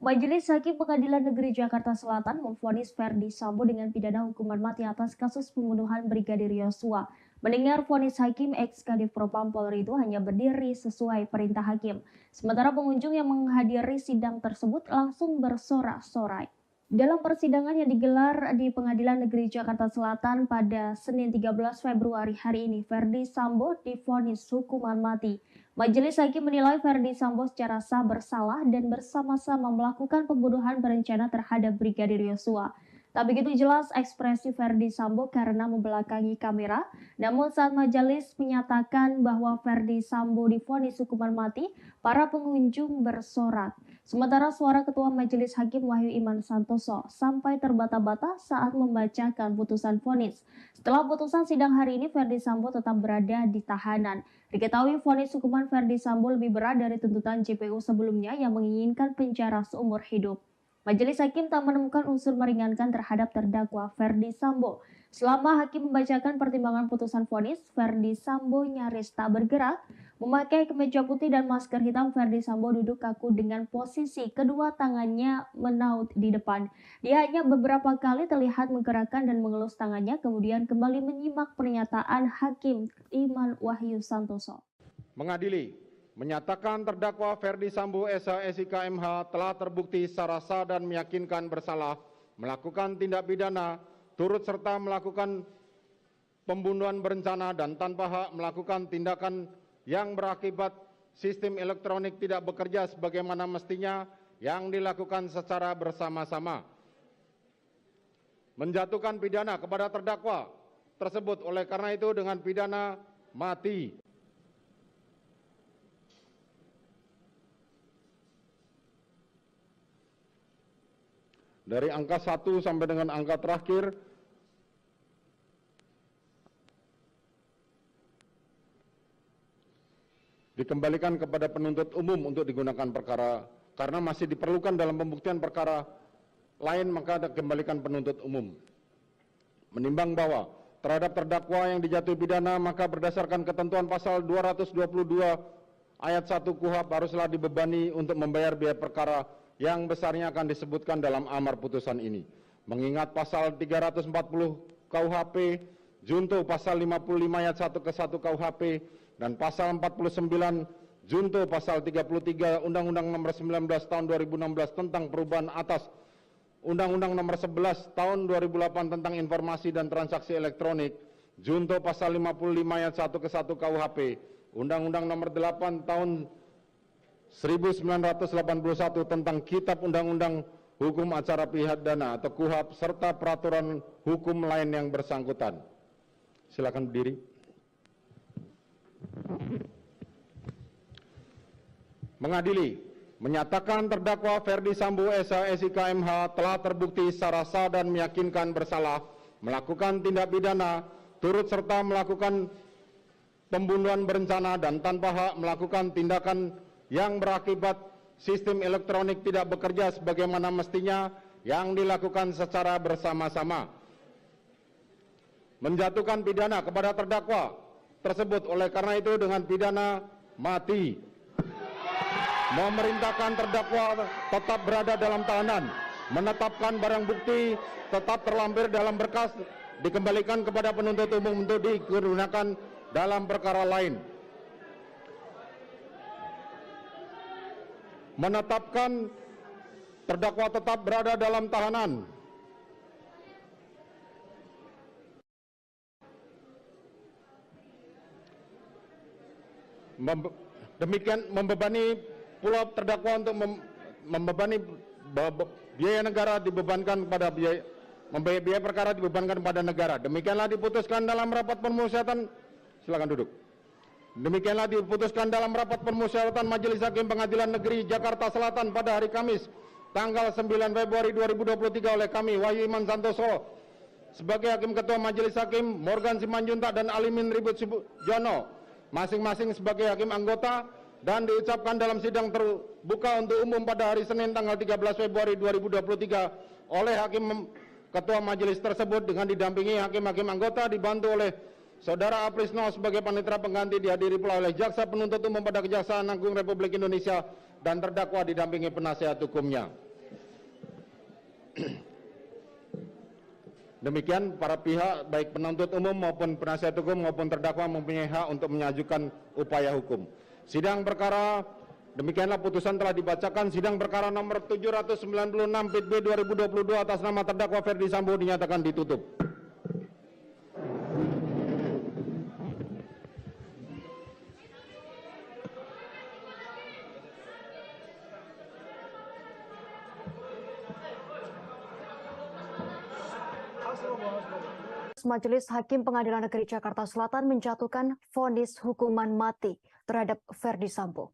A: Majelis Hakim Pengadilan Negeri Jakarta Selatan memvonis Ferdi Sambo dengan pidana hukuman mati atas kasus pembunuhan Brigadir Yosua. Mendengar vonis hakim, ex-Kadif Propam Polri itu hanya berdiri sesuai perintah hakim. Sementara pengunjung yang menghadiri sidang tersebut langsung bersorak-sorai. Dalam persidangan yang digelar di Pengadilan Negeri Jakarta Selatan pada Senin 13 Februari hari ini, Ferdi Sambo divonis hukuman mati. Majelis Hakim menilai Ferdi Sambo secara sah bersalah dan bersama-sama melakukan pembunuhan berencana terhadap Brigadir Yosua. Tak begitu jelas ekspresi Ferdi Sambo karena membelakangi kamera, namun saat majelis menyatakan bahwa Ferdi Sambo divonis hukuman mati, para pengunjung bersorak. Sementara suara Ketua Majelis Hakim Wahyu Iman Santoso sampai terbata-bata saat membacakan putusan vonis. Setelah putusan sidang hari ini, Ferdi Sambo tetap berada di tahanan. Diketahui vonis hukuman Ferdi Sambo lebih berat dari tuntutan JPU sebelumnya yang menginginkan penjara seumur hidup. Majelis Hakim tak menemukan unsur meringankan terhadap terdakwa Ferdi Sambo. Selama hakim membacakan pertimbangan putusan vonis, Ferdi Sambo nyaris tak bergerak. Memakai kemeja putih dan masker hitam, Ferdi Sambo duduk kaku dengan posisi kedua tangannya menaut di depan. Dia hanya beberapa kali terlihat menggerakkan dan mengelus tangannya, kemudian kembali menyimak pernyataan Hakim Iman Wahyu Santoso.
B: Mengadili, menyatakan terdakwa Ferdi Sambo SH SIK MH telah terbukti secara sah dan meyakinkan bersalah melakukan tindak pidana turut serta melakukan pembunuhan berencana dan tanpa hak melakukan tindakan yang berakibat sistem elektronik tidak bekerja sebagaimana mestinya yang dilakukan secara bersama-sama. Menjatuhkan pidana kepada terdakwa tersebut. Oleh karena itu dengan pidana mati. Dari angka 1 sampai dengan angka terakhir, dikembalikan kepada penuntut umum untuk digunakan perkara, karena masih diperlukan dalam pembuktian perkara lain, maka dikembalikan penuntut umum. Menimbang bahwa terhadap terdakwa yang dijatuhi pidana, maka berdasarkan ketentuan pasal 222 ayat 1 KUHP haruslah dibebani untuk membayar biaya perkara yang besarnya akan disebutkan dalam amar putusan ini. Mengingat pasal 340 KUHP, junto pasal 55 ayat 1 ke 1 KUHP, dan pasal 49 junto pasal 33 Undang-Undang Nomor 19 Tahun 2016 tentang perubahan atas Undang-Undang Nomor 11 Tahun 2008 tentang informasi dan transaksi elektronik, junto pasal 55 ayat 1 ke 1 KUHP, Undang-Undang Nomor 8 Tahun 1981 tentang Kitab Undang-Undang Hukum Acara Pidana atau KUHAP serta peraturan hukum lain yang bersangkutan. Silakan berdiri. Mengadili, menyatakan terdakwa Ferdi Sambo SIK MH telah terbukti secara sah dan meyakinkan bersalah melakukan tindak pidana turut serta melakukan pembunuhan berencana dan tanpa hak melakukan tindakan yang berakibat sistem elektronik tidak bekerja sebagaimana mestinya yang dilakukan secara bersama-sama. Menjatuhkan pidana kepada terdakwa tersebut oleh karena itu dengan pidana mati. Memerintahkan terdakwa tetap berada dalam tahanan, menetapkan barang bukti tetap terlampir dalam berkas, dikembalikan kepada penuntut umum untuk digunakan dalam perkara lain. Menetapkan terdakwa tetap berada dalam tahanan. Demikian membebani pula terdakwa untuk membebani biaya negara dibebankan kepada biaya perkara dibebankan kepada negara. Demikianlah diputuskan dalam rapat permusyawaratan. Silakan duduk. Demikianlah diputuskan dalam rapat permusyawaratan Majelis Hakim Pengadilan Negeri Jakarta Selatan pada hari Kamis tanggal 9 Februari 2023 oleh kami Wahyu Iman Santoso sebagai Hakim Ketua Majelis Hakim, Morgan Simanjuntak dan Alimin Ribut Sujono masing-masing sebagai Hakim Anggota, dan diucapkan dalam sidang terbuka untuk umum pada hari Senin tanggal 13 Februari 2023 oleh Hakim Ketua Majelis tersebut dengan didampingi Hakim-Hakim Anggota dibantu oleh Saudara Aprisno sebagai panitera pengganti, dihadiri pula oleh Jaksa Penuntut Umum pada Kejaksaan Agung Republik Indonesia dan terdakwa didampingi penasihat hukumnya. Demikian para pihak baik penuntut umum maupun penasihat hukum maupun terdakwa mempunyai hak untuk mengajukan upaya hukum. Sidang perkara demikianlah putusan telah dibacakan. Sidang perkara nomor 796 PIT B 2022 atas nama terdakwa Ferdi Sambo dinyatakan ditutup.
D: Majelis Hakim Pengadilan Negeri Jakarta Selatan menjatuhkan vonis hukuman mati terhadap Ferdi Sambo.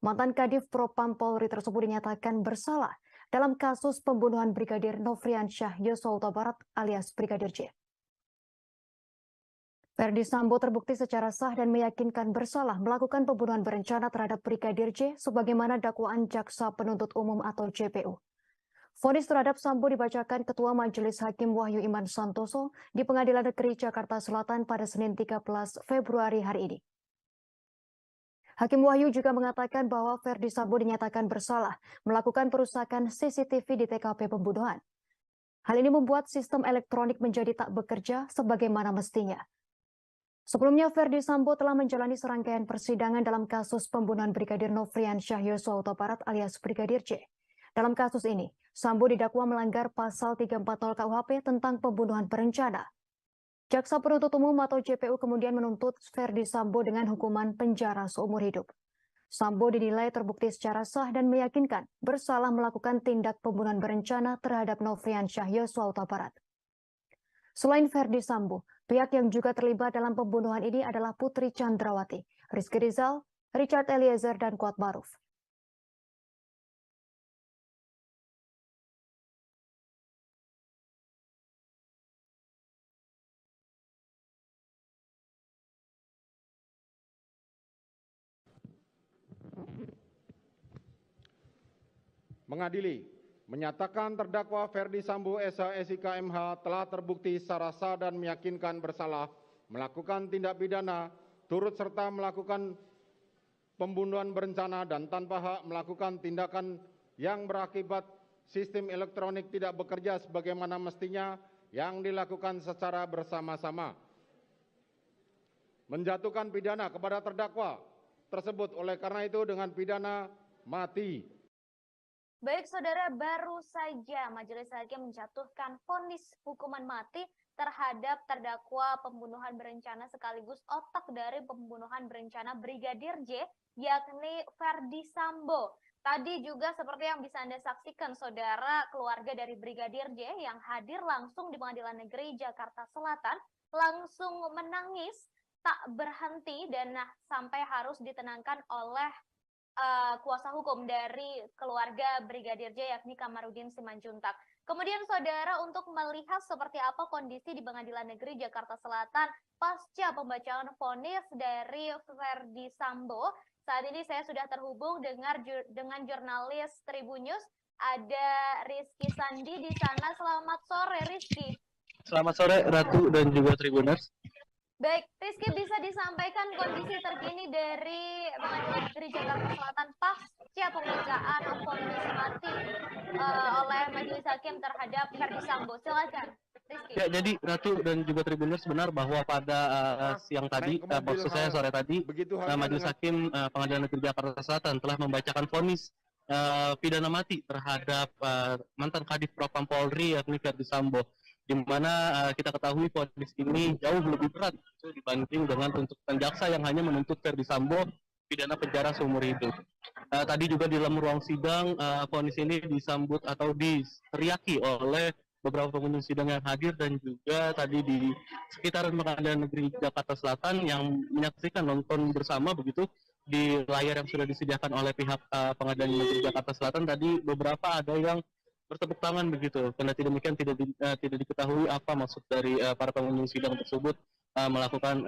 D: Mantan Kadif Propam Polri tersebut dinyatakan bersalah dalam kasus pembunuhan Brigadir Nofriansyah Yosua Huta Barat alias Brigadir J. Ferdi Sambo terbukti secara sah dan meyakinkan bersalah melakukan pembunuhan berencana terhadap Brigadir J sebagaimana dakwaan Jaksa Penuntut Umum atau JPU. Vonis terhadap Sambo dibacakan Ketua Majelis Hakim Wahyu Iman Santoso di Pengadilan Negeri Jakarta Selatan pada Senin 13 Februari hari ini. Hakim Wahyu juga mengatakan bahwa Ferdi Sambo dinyatakan bersalah melakukan perusakan CCTV di TKP pembunuhan. Hal ini membuat sistem elektronik menjadi tak bekerja sebagaimana mestinya. Sebelumnya, Ferdi Sambo telah menjalani serangkaian persidangan dalam kasus pembunuhan Brigadir Nofriansyah Yosua Huta Barat alias Brigadir J. Dalam kasus ini, Sambo didakwa melanggar pasal 340 KUHP tentang pembunuhan berencana. Jaksa Penuntut Umum atau JPU kemudian menuntut Ferdi Sambo dengan hukuman penjara seumur hidup. Sambo dinilai terbukti secara sah dan meyakinkan bersalah melakukan tindak pembunuhan berencana terhadap Nofriansyah Yosua Huta Barat. Selain Ferdi Sambo, pihak yang juga terlibat dalam pembunuhan ini adalah Putri Chandrawati, Rizky Rizal, Richard Eliezer, dan Kuat Maruf.
B: Mengadili, menyatakan terdakwa Ferdi Sambo SIK MH telah terbukti secara sah dan meyakinkan bersalah melakukan tindak pidana turut serta melakukan pembunuhan berencana dan tanpa hak melakukan tindakan yang berakibat sistem elektronik tidak bekerja sebagaimana mestinya yang dilakukan secara bersama-sama. Menjatuhkan pidana kepada terdakwa tersebut. Oleh karena itu dengan pidana mati.
E: Baik saudara, baru saja Majelis Hakim menjatuhkan vonis hukuman mati terhadap terdakwa pembunuhan berencana sekaligus otak dari pembunuhan berencana Brigadir J, yakni Ferdi Sambo. Tadi juga seperti yang bisa Anda saksikan saudara, keluarga dari Brigadir J yang hadir langsung di Pengadilan Negeri Jakarta Selatan langsung menangis tak berhenti dan sampai harus ditenangkan oleh kuasa hukum dari keluarga Brigadir J yakni Kamarudin Simanjuntak. Kemudian saudara, untuk melihat seperti apa kondisi di Pengadilan Negeri Jakarta Selatan pasca pembacaan vonis dari Ferdi Sambo, saat ini saya sudah terhubung dengan jurnalis Tribun News, ada Rizky Sandi di sana. Selamat sore Rizky.
F: Selamat sore Ratu dan juga Tribuners.
E: Baik, Rizky, bisa disampaikan kondisi terkini dari Pengadilan Negeri Jakarta Selatan pasca pembacaan vonis mati oleh Majelis Hakim terhadap Ferdi Sambo. Silakan, Rizky.
F: Ya, jadi Ratu dan juga Tribuners, benar bahwa pada siang tadi, maksud saya sore tadi, Majelis Hakim Pengadilan Negeri Jakarta Selatan telah membacakan vonis pidana mati terhadap mantan Kadif Propam Polri yakni Ferdi Sambo, di mana kita ketahui vonis ini jauh lebih berat dibanding dengan tuntutan jaksa yang hanya menuntut Ferdi Sambo pidana penjara seumur hidup. Tadi juga di dalam ruang sidang, vonis ini disambut atau diteriaki oleh beberapa pengunjung sidang yang hadir dan juga tadi di sekitaran Pengadilan Negeri Jakarta Selatan yang menyaksikan nonton bersama begitu di layar yang sudah disediakan oleh pihak Pengadilan Negeri Jakarta Selatan. Tadi beberapa ada yang bertepuk tangan begitu. Kendati demikian tidak diketahui apa maksud dari para pengunjung sidang tersebut melakukan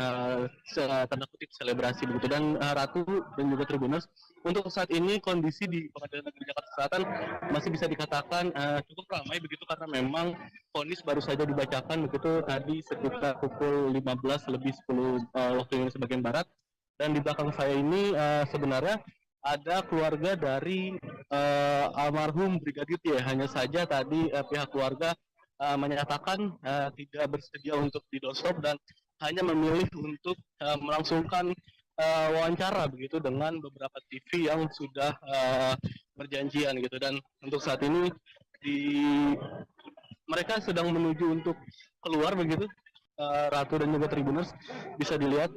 F: tanda kutip selebrasi begitu. Dan Ratu dan juga Tribuners, untuk saat ini kondisi di Pengadilan Negeri Jakarta Selatan masih bisa dikatakan cukup ramai begitu karena memang vonis baru saja dibacakan begitu tadi sekitar pukul 15 lebih 10 waktu Indonesia bagian barat. Dan di belakang saya ini sebenarnya ada keluarga dari almarhum Brigadir J. Hanya saja tadi pihak keluarga menyatakan tidak bersedia untuk didosop dan hanya memilih untuk melangsungkan wawancara begitu dengan beberapa TV yang sudah berjanjian gitu. Dan untuk saat ini mereka sedang menuju untuk keluar begitu. Ratu dan juga Tribuners, bisa dilihat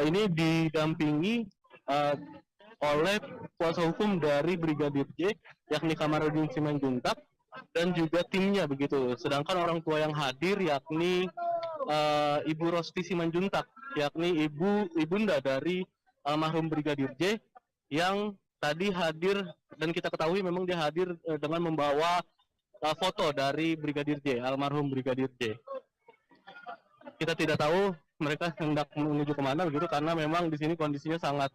F: ini didampingi oleh kuasa hukum dari Brigadir J yakni Kamarudin Simanjuntak dan juga timnya begitu. Sedangkan orang tua yang hadir yakni Ibu Rosti Simanjuntak, yakni ibunda dari almarhum Brigadir J yang tadi hadir, dan kita ketahui memang dia hadir dengan membawa foto dari Brigadir J, almarhum Brigadir J. Kita tidak tahu mereka hendak menuju kemana begitu karena memang di sini kondisinya sangat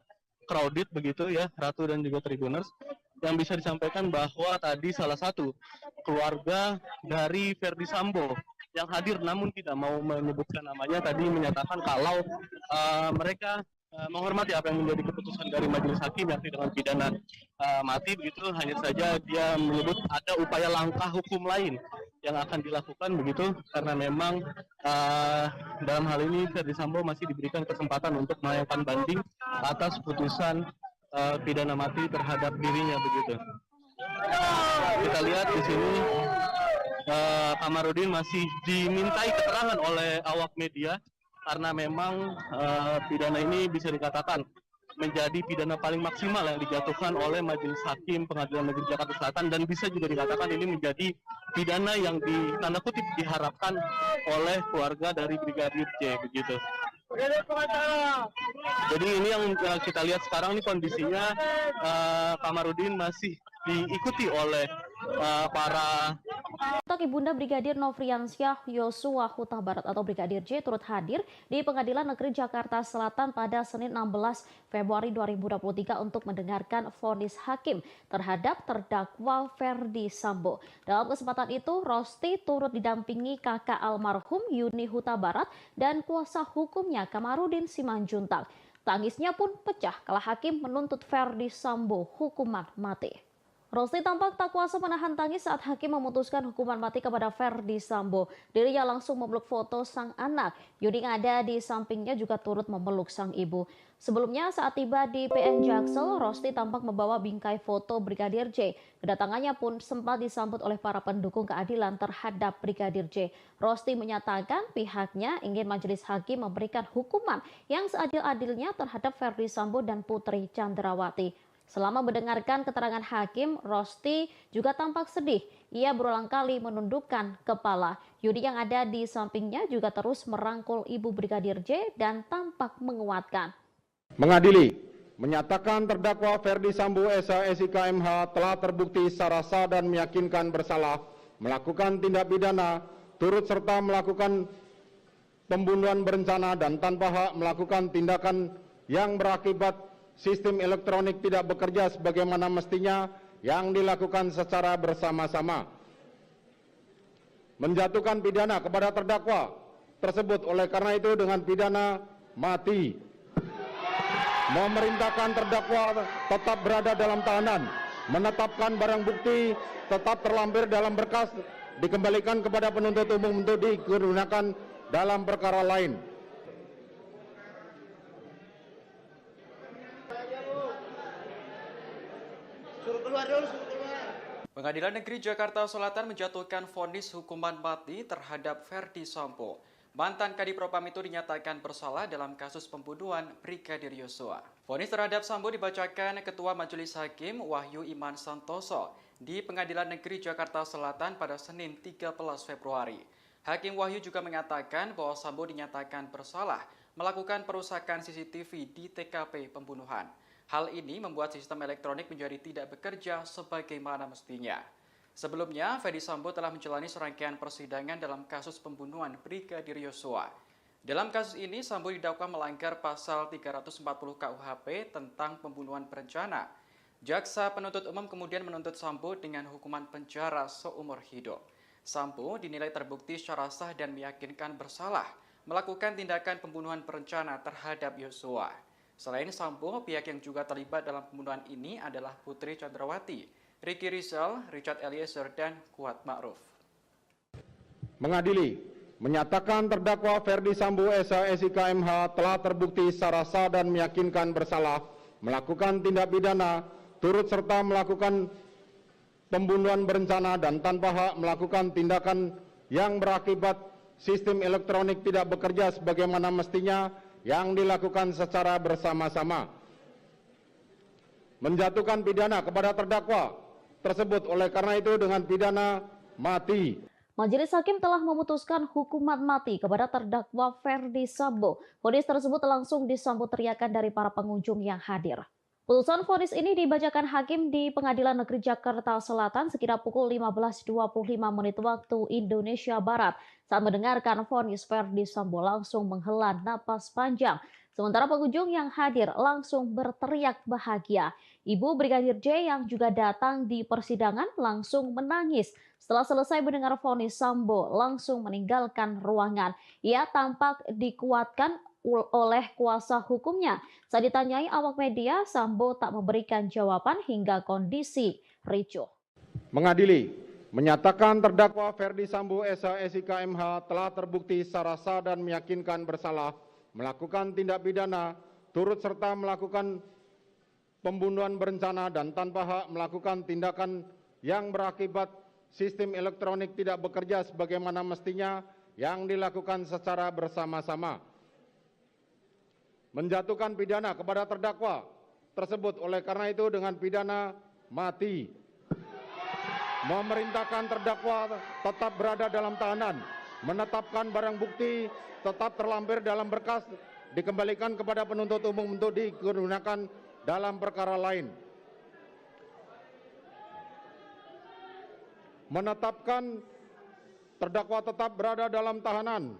F: crowded begitu ya, Ratu dan juga Tribuners. Yang bisa disampaikan bahwa tadi salah satu keluarga dari Ferdi Sambo yang hadir namun tidak mau menyebutkan namanya tadi menyatakan kalau mereka menghormati apa yang menjadi keputusan dari Majelis Hakim yakni dengan pidana mati begitu. Hanya saja dia menyebut ada upaya langkah hukum lain yang akan dilakukan begitu karena memang dalam hal ini Ferdi Sambo masih diberikan kesempatan untuk melayangkan banding atas putusan pidana mati terhadap dirinya begitu. Kita lihat di sini Kamarudin masih dimintai keterangan oleh awak media karena memang pidana ini bisa dikatakan menjadi pidana paling maksimal yang dijatuhkan oleh Majelis Hakim Pengadilan Negeri Jakarta Selatan dan bisa juga dikatakan ini menjadi pidana yang tanda kutip diharapkan oleh keluarga dari Brigadir J begitu. Jadi ini yang kita lihat sekarang ini kondisinya Kamarudin masih diikuti oleh para
A: Ibunda Brigadir Nofriansyah Yosua Huta Barat atau Brigadir J turut hadir di Pengadilan Negeri Jakarta Selatan pada Senin 16 Februari 2023 untuk mendengarkan vonis hakim terhadap terdakwa Ferdi Sambo. Dalam kesempatan itu, Rosti turut didampingi kakak almarhum Yuni Huta Barat dan kuasa hukumnya Kamarudin Simanjuntak. Tangisnya pun pecah kala hakim menuntut Ferdi Sambo hukuman mati. Rosti tampak tak kuasa menahan tangis saat hakim memutuskan hukuman mati kepada Ferdi Sambo. Dirinya langsung memeluk foto sang anak. Yudi yang ada di sampingnya juga turut memeluk sang ibu. Sebelumnya saat tiba di PN Jaksel, Rosti tampak membawa bingkai foto Brigadir J. Kedatangannya pun sempat disambut oleh para pendukung keadilan terhadap Brigadir J. Rosti menyatakan pihaknya ingin majelis hakim memberikan hukuman yang seadil-adilnya terhadap Ferdi Sambo dan Putri Chandrawati. Selama mendengarkan keterangan hakim, Rosti juga tampak sedih. Ia berulang kali menundukkan kepala. Yudi yang ada di sampingnya juga terus merangkul ibu Brigadir J dan tampak menguatkan.
B: Mengadili, menyatakan terdakwa Ferdi Sambo SH MH telah terbukti secara sah dan meyakinkan bersalah melakukan tindak pidana turut serta melakukan pembunuhan berencana dan tanpa hak melakukan tindakan yang berakibat sistem elektronik tidak bekerja sebagaimana mestinya yang dilakukan secara bersama-sama. Menjatuhkan pidana kepada terdakwa tersebut oleh karena itu dengan pidana mati. Memerintahkan terdakwa tetap berada dalam tahanan. Menetapkan barang bukti tetap terlampir dalam berkas dikembalikan kepada penuntut umum untuk digunakan dalam perkara lain.
C: Pengadilan Negeri Jakarta Selatan menjatuhkan vonis hukuman mati terhadap Ferdi Sambo. Mantan Kadif Propam itu dinyatakan bersalah dalam kasus pembunuhan Brigadir Yosua. Vonis terhadap Sambo dibacakan Ketua Majelis Hakim Wahyu Iman Santoso di Pengadilan Negeri Jakarta Selatan pada Senin 13 Februari. Hakim Wahyu juga mengatakan bahwa Sambo dinyatakan bersalah melakukan perusakan CCTV di TKP pembunuhan. Hal ini membuat sistem elektronik menjadi tidak bekerja sebagaimana mestinya. Sebelumnya, Ferdi Sambo telah menjalani serangkaian persidangan dalam kasus pembunuhan Brigadir Yosua. Dalam kasus ini, Sambo didakwa melanggar pasal 340 KUHP tentang pembunuhan berencana. Jaksa penuntut umum kemudian menuntut Sambo dengan hukuman penjara seumur hidup. Sambo dinilai terbukti secara sah dan meyakinkan bersalah melakukan tindakan pembunuhan berencana terhadap Yosua. Selain Sambo, pihak yang juga terlibat dalam pembunuhan ini adalah Putri Chandrawati, Ricky Rizal, Richard Eliezer, dan Kuat Ma'ruf.
B: Mengadili, menyatakan terdakwa Ferdi Sambo SH MH telah terbukti secara sah dan meyakinkan bersalah melakukan tindak pidana turut serta melakukan pembunuhan berencana dan tanpa hak melakukan tindakan yang berakibat sistem elektronik tidak bekerja sebagaimana mestinya yang dilakukan secara bersama-sama. Menjatuhkan pidana kepada terdakwa tersebut oleh karena itu dengan pidana mati.
A: Majelis Hakim telah memutuskan hukuman mati kepada terdakwa Ferdi Sambo. Vonis tersebut langsung disambut teriakan dari para pengunjung yang hadir. Putusan vonis ini dibacakan hakim di Pengadilan Negeri Jakarta Selatan sekitar pukul 15.25 menit waktu Indonesia Barat. Saat mendengarkan vonis, Ferdi Sambo langsung menghela napas panjang. Sementara pengunjung yang hadir langsung berteriak bahagia. Ibu Brigadir J yang juga datang di persidangan langsung menangis. Setelah selesai mendengar vonis, Sambo langsung meninggalkan ruangan. Ia tampak dikuatkan oleh kuasa hukumnya. Saat ditanyai awak media, Sambo tak memberikan jawaban hingga kondisi ricuh.
B: Mengadili, menyatakan terdakwa Ferdi Sambo SH MH telah terbukti secara sah dan meyakinkan bersalah melakukan tindak pidana turut serta melakukan pembunuhan berencana dan tanpa hak melakukan tindakan yang berakibat sistem elektronik tidak bekerja sebagaimana mestinya yang dilakukan secara bersama-sama. Menjatuhkan pidana kepada terdakwa tersebut oleh karena itu dengan pidana mati. Memerintahkan terdakwa tetap berada dalam tahanan. Menetapkan barang bukti tetap terlampir dalam berkas dikembalikan kepada penuntut umum untuk digunakan dalam perkara lain. Menetapkan terdakwa tetap berada dalam tahanan.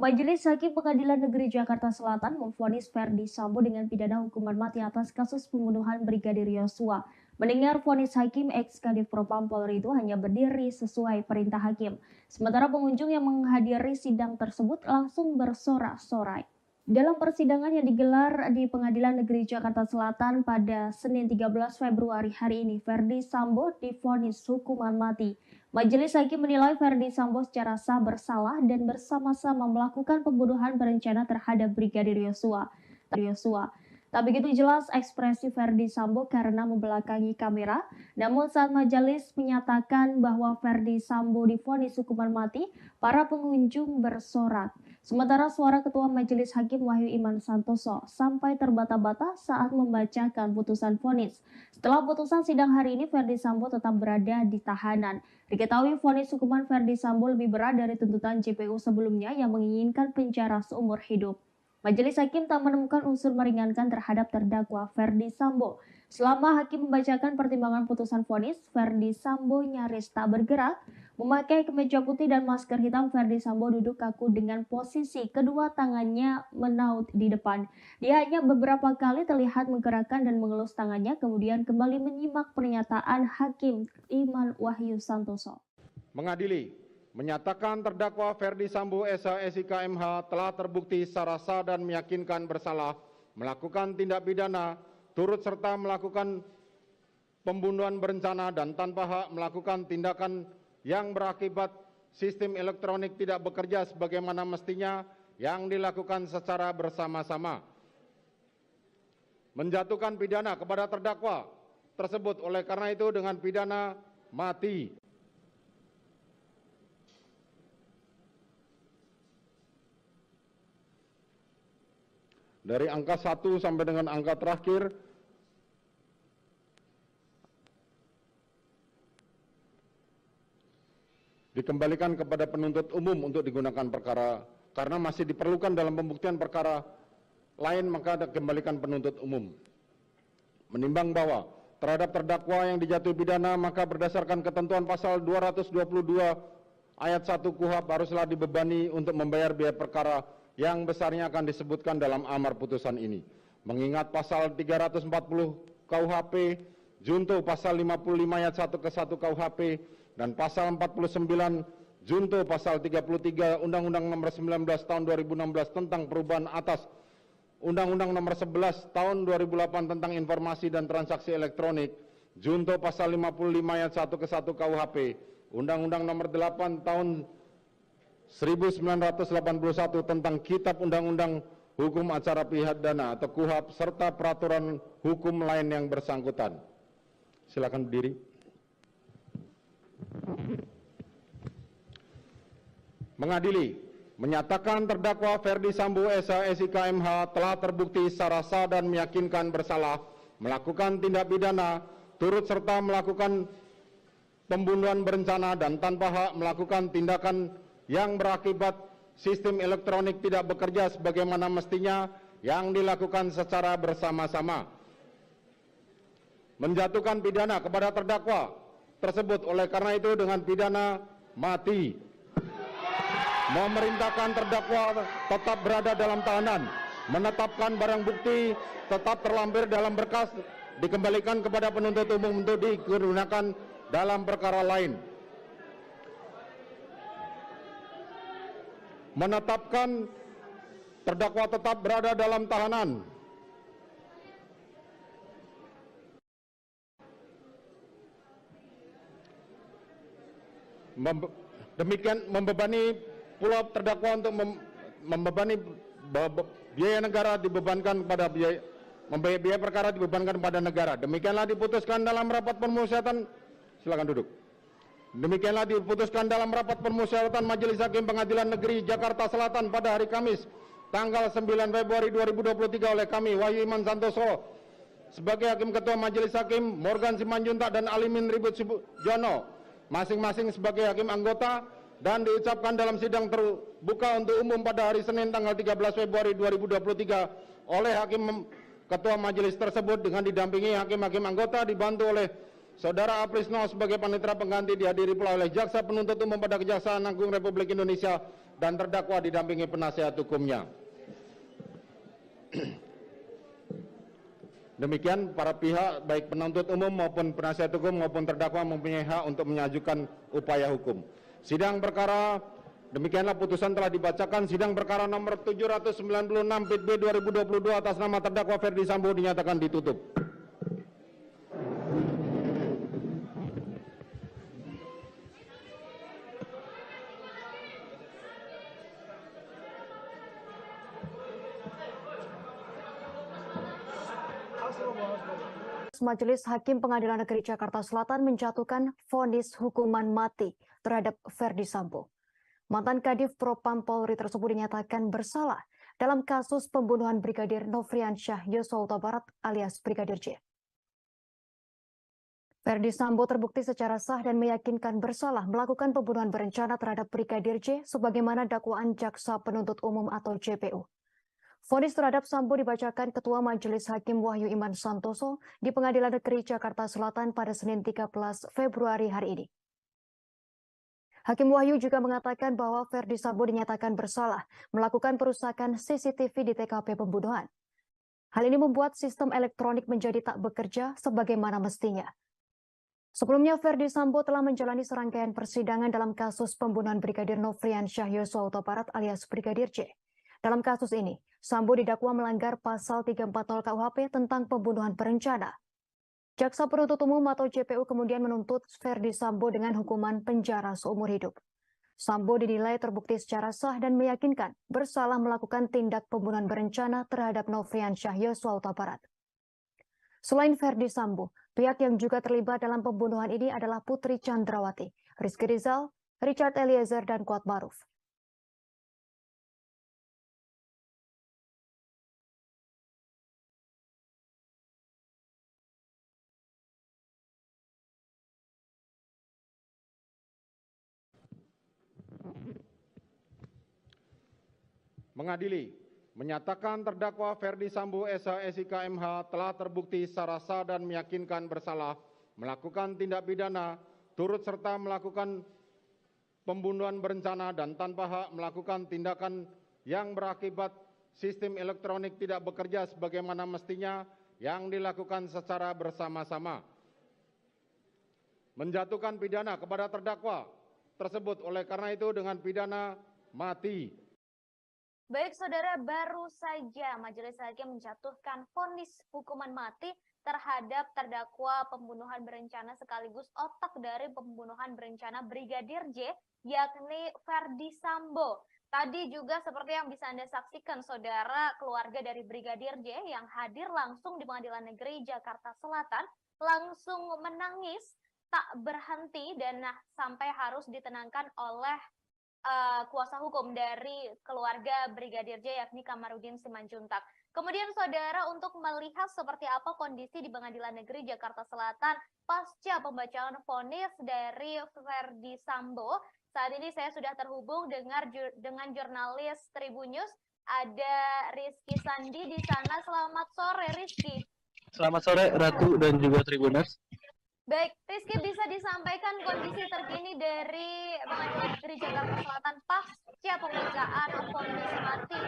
A: Majelis Hakim Pengadilan Negeri Jakarta Selatan memvonis Ferdi Sambo dengan pidana hukuman mati atas kasus pembunuhan Brigadir Yosua. Mendengar vonis hakim, ex-Kadif Propam Polri itu hanya berdiri sesuai perintah hakim. Sementara pengunjung yang menghadiri sidang tersebut langsung bersorak-sorai. Dalam persidangan yang digelar di Pengadilan Negeri Jakarta Selatan pada Senin 13 Februari hari ini, Ferdi Sambo divonis hukuman mati. Majelis hakim menilai Ferdi Sambo secara sah bersalah dan bersama-sama melakukan pembunuhan berencana terhadap Brigadir Yosua. Tak begitu jelas ekspresi Ferdi Sambo karena membelakangi kamera, namun saat majelis menyatakan bahwa Ferdi Sambo divonis hukuman mati, para pengunjung bersorak. Sementara suara Ketua Majelis Hakim Wahyu Iman Santoso sampai terbata-bata saat membacakan putusan vonis. Setelah putusan sidang hari ini, Ferdi Sambo tetap berada di tahanan. Diketahui vonis hukuman Ferdi Sambo lebih berat dari tuntutan JPU sebelumnya yang menginginkan penjara seumur hidup. Majelis hakim tak menemukan unsur meringankan terhadap terdakwa Ferdi Sambo. Selama hakim membacakan pertimbangan putusan vonis, Ferdi Sambo nyaris tak bergerak. Memakai kemeja putih dan masker hitam, Ferdi Sambo duduk kaku dengan posisi kedua tangannya menaut di depan. Dia hanya beberapa kali terlihat menggerakkan dan mengelus tangannya, kemudian kembali menyimak pernyataan Hakim Iman Wahyu Santoso.
B: Mengadili, menyatakan terdakwa Ferdi Sambo SH/SIK MH telah terbukti secara sah dan meyakinkan bersalah melakukan tindak pidana turut serta melakukan pembunuhan berencana dan tanpa hak melakukan tindakan yang berakibat sistem elektronik tidak bekerja sebagaimana mestinya yang dilakukan secara bersama-sama. Menjatuhkan pidana kepada terdakwa tersebut oleh karena itu dengan pidana mati. Dari angka 1 sampai dengan angka terakhir, dikembalikan kepada penuntut umum untuk digunakan perkara, karena masih diperlukan dalam pembuktian perkara lain, maka dikembalikan penuntut umum. Menimbang bahwa terhadap terdakwa yang dijatuhi pidana, maka berdasarkan ketentuan pasal 222 ayat 1 KUHP haruslah dibebani untuk membayar biaya perkara yang besarnya akan disebutkan dalam amar putusan ini. Mengingat pasal 340 KUHP, junto pasal 55 ayat 1 ke 1 KUHP, dan pasal 49 junto pasal 33 Undang-Undang Nomor 19 Tahun 2016 tentang perubahan atas Undang-Undang Nomor 11 Tahun 2008 tentang informasi dan transaksi elektronik, junto pasal 55 ayat 1 ke 1 KUHP, Undang-Undang Nomor 8 Tahun 1981 tentang Kitab Undang-Undang Hukum Acara Pidana atau KUHP serta peraturan hukum lain yang bersangkutan. Silakan berdiri. Mengadili, menyatakan terdakwa Ferdi Sambo SH/SIK MH telah terbukti secara sah dan meyakinkan bersalah melakukan tindak pidana turut serta melakukan pembunuhan berencana dan tanpa hak melakukan tindakan yang berakibat sistem elektronik tidak bekerja sebagaimana mestinya yang dilakukan secara bersama-sama. Menjatuhkan pidana kepada terdakwa tersebut oleh karena itu dengan pidana mati. Memerintahkan terdakwa tetap berada dalam tahanan, menetapkan barang bukti tetap terlampir dalam berkas, dikembalikan kepada penuntut umum untuk digunakan dalam perkara lain. Menetapkan terdakwa tetap berada dalam tahanan. Demikian membebani pula terdakwa untuk membebani biaya negara dibebankan kepada biaya perkara dibebankan kepada negara. Demikianlah diputuskan dalam rapat permusyawaratan. Silakan duduk. Demikianlah diputuskan dalam rapat permusyawaratan Majelis Hakim Pengadilan Negeri Jakarta Selatan pada hari Kamis tanggal 9 Februari 2023 oleh kami Wahyu Iman Santoso sebagai Hakim Ketua Majelis Hakim, Morgan Simanjuntak dan Alimin Ribut Jono masing-masing sebagai hakim anggota, dan diucapkan dalam sidang terbuka untuk umum pada hari Senin tanggal 13 Februari 2023 oleh Hakim Ketua Majelis tersebut dengan didampingi hakim-hakim anggota dibantu oleh Saudara Aprisno sebagai panitera pengganti, dihadiri pula oleh Jaksa Penuntut Umum pada Kejaksaan Agung Republik Indonesia dan terdakwa didampingi penasihat hukumnya. Demikian para pihak baik penuntut umum maupun penasihat hukum maupun terdakwa mempunyai hak untuk mengajukan upaya hukum. Sidang perkara demikianlah putusan telah dibacakan. Sidang perkara nomor 796 PIT B 2022 atas nama terdakwa Ferdi Sambo dinyatakan ditutup.
D: Majelis Hakim Pengadilan Negeri Jakarta Selatan menjatuhkan vonis hukuman mati terhadap Ferdi Sambo. Mantan Kadif Propam Polri tersebut dinyatakan bersalah dalam kasus pembunuhan Brigadir Nofriansyah Yosua Huta Barat alias Brigadir J. Ferdi Sambo terbukti secara sah dan meyakinkan bersalah melakukan pembunuhan berencana terhadap Brigadir J sebagaimana dakwaan Jaksa Penuntut Umum atau JPU. Vonis terhadap Sambo dibacakan Ketua Majelis Hakim Wahyu Iman Santoso di Pengadilan Negeri Jakarta Selatan pada Senin 13 Februari hari ini. Hakim Wahyu juga mengatakan bahwa Ferdi Sambo dinyatakan bersalah melakukan perusakan CCTV di TKP pembunuhan. Hal ini membuat sistem elektronik menjadi tak bekerja sebagaimana mestinya. Sebelumnya, Ferdi Sambo telah menjalani serangkaian persidangan dalam kasus pembunuhan Brigadir Nofriansyah Yosua Huta Barat alias Brigadir J. Dalam kasus ini, Sambo didakwa melanggar pasal 340 KUHP tentang pembunuhan berencana. Jaksa Penuntut Umum atau JPU kemudian menuntut Ferdi Sambo dengan hukuman penjara seumur hidup. Sambo dinilai terbukti secara sah dan meyakinkan bersalah melakukan tindak pembunuhan berencana terhadap Nofriansyah Yosua Huta Barat. Selain Ferdi Sambo, pihak yang juga terlibat dalam pembunuhan ini adalah Putri Chandrawati, Rizky Rizal, Richard Eliezer, dan Kuat Maruf.
B: Mengadili, menyatakan terdakwa Ferdi Sambo SH SIK MH telah terbukti secara sah dan meyakinkan bersalah melakukan tindak pidana turut serta melakukan pembunuhan berencana dan tanpa hak melakukan tindakan yang berakibat sistem elektronik tidak bekerja sebagaimana mestinya yang dilakukan secara bersama-sama. Menjatuhkan pidana kepada terdakwa tersebut oleh karena itu dengan pidana mati.
E: Baik saudara, baru saja Majelis Hakim menjatuhkan vonis hukuman mati terhadap terdakwa pembunuhan berencana sekaligus otak dari pembunuhan berencana Brigadir J, yakni Ferdi Sambo. Tadi juga seperti yang bisa Anda saksikan saudara, keluarga dari Brigadir J yang hadir langsung di Pengadilan Negeri Jakarta Selatan langsung menangis tak berhenti dan sampai harus ditenangkan oleh kuasa hukum dari keluarga Brigadir J yakni Kamarudin Simanjuntak. Kemudian saudara, untuk melihat seperti apa kondisi di Pengadilan Negeri Jakarta Selatan pasca pembacaan vonis dari Ferdi Sambo, saat ini saya sudah terhubung dengan jurnalis Tribun News, ada Rizky Sandi di sana. Selamat sore Rizky.
F: Selamat sore Ratu dan juga Tribuners.
E: Baik, Rizky, bisa disampaikan kondisi terkini dari Pengadilan Negeri Jakarta Selatan pasca pembacaan vonis mati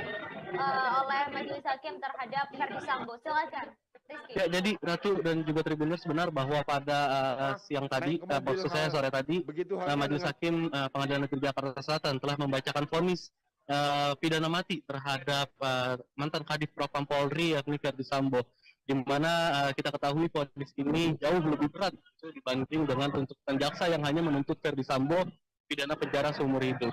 E: oleh Majelis Hakim terhadap Ferdi Sambo. Silakan, Rizky.
F: Ya, jadi Ratu dan juga Tribuners, benar bahwa pada siang tadi, maksud saya sore tadi, Majelis Hakim Pengadilan Negeri Jakarta Selatan telah membacakan vonis pidana mati terhadap mantan Kadif Propam Polri yakni Ferdi Sambo. Di mana kita ketahui vonis ini jauh lebih berat dibanding dengan tuntutan jaksa yang hanya menuntut Ferdi Sambo pidana penjara seumur hidup.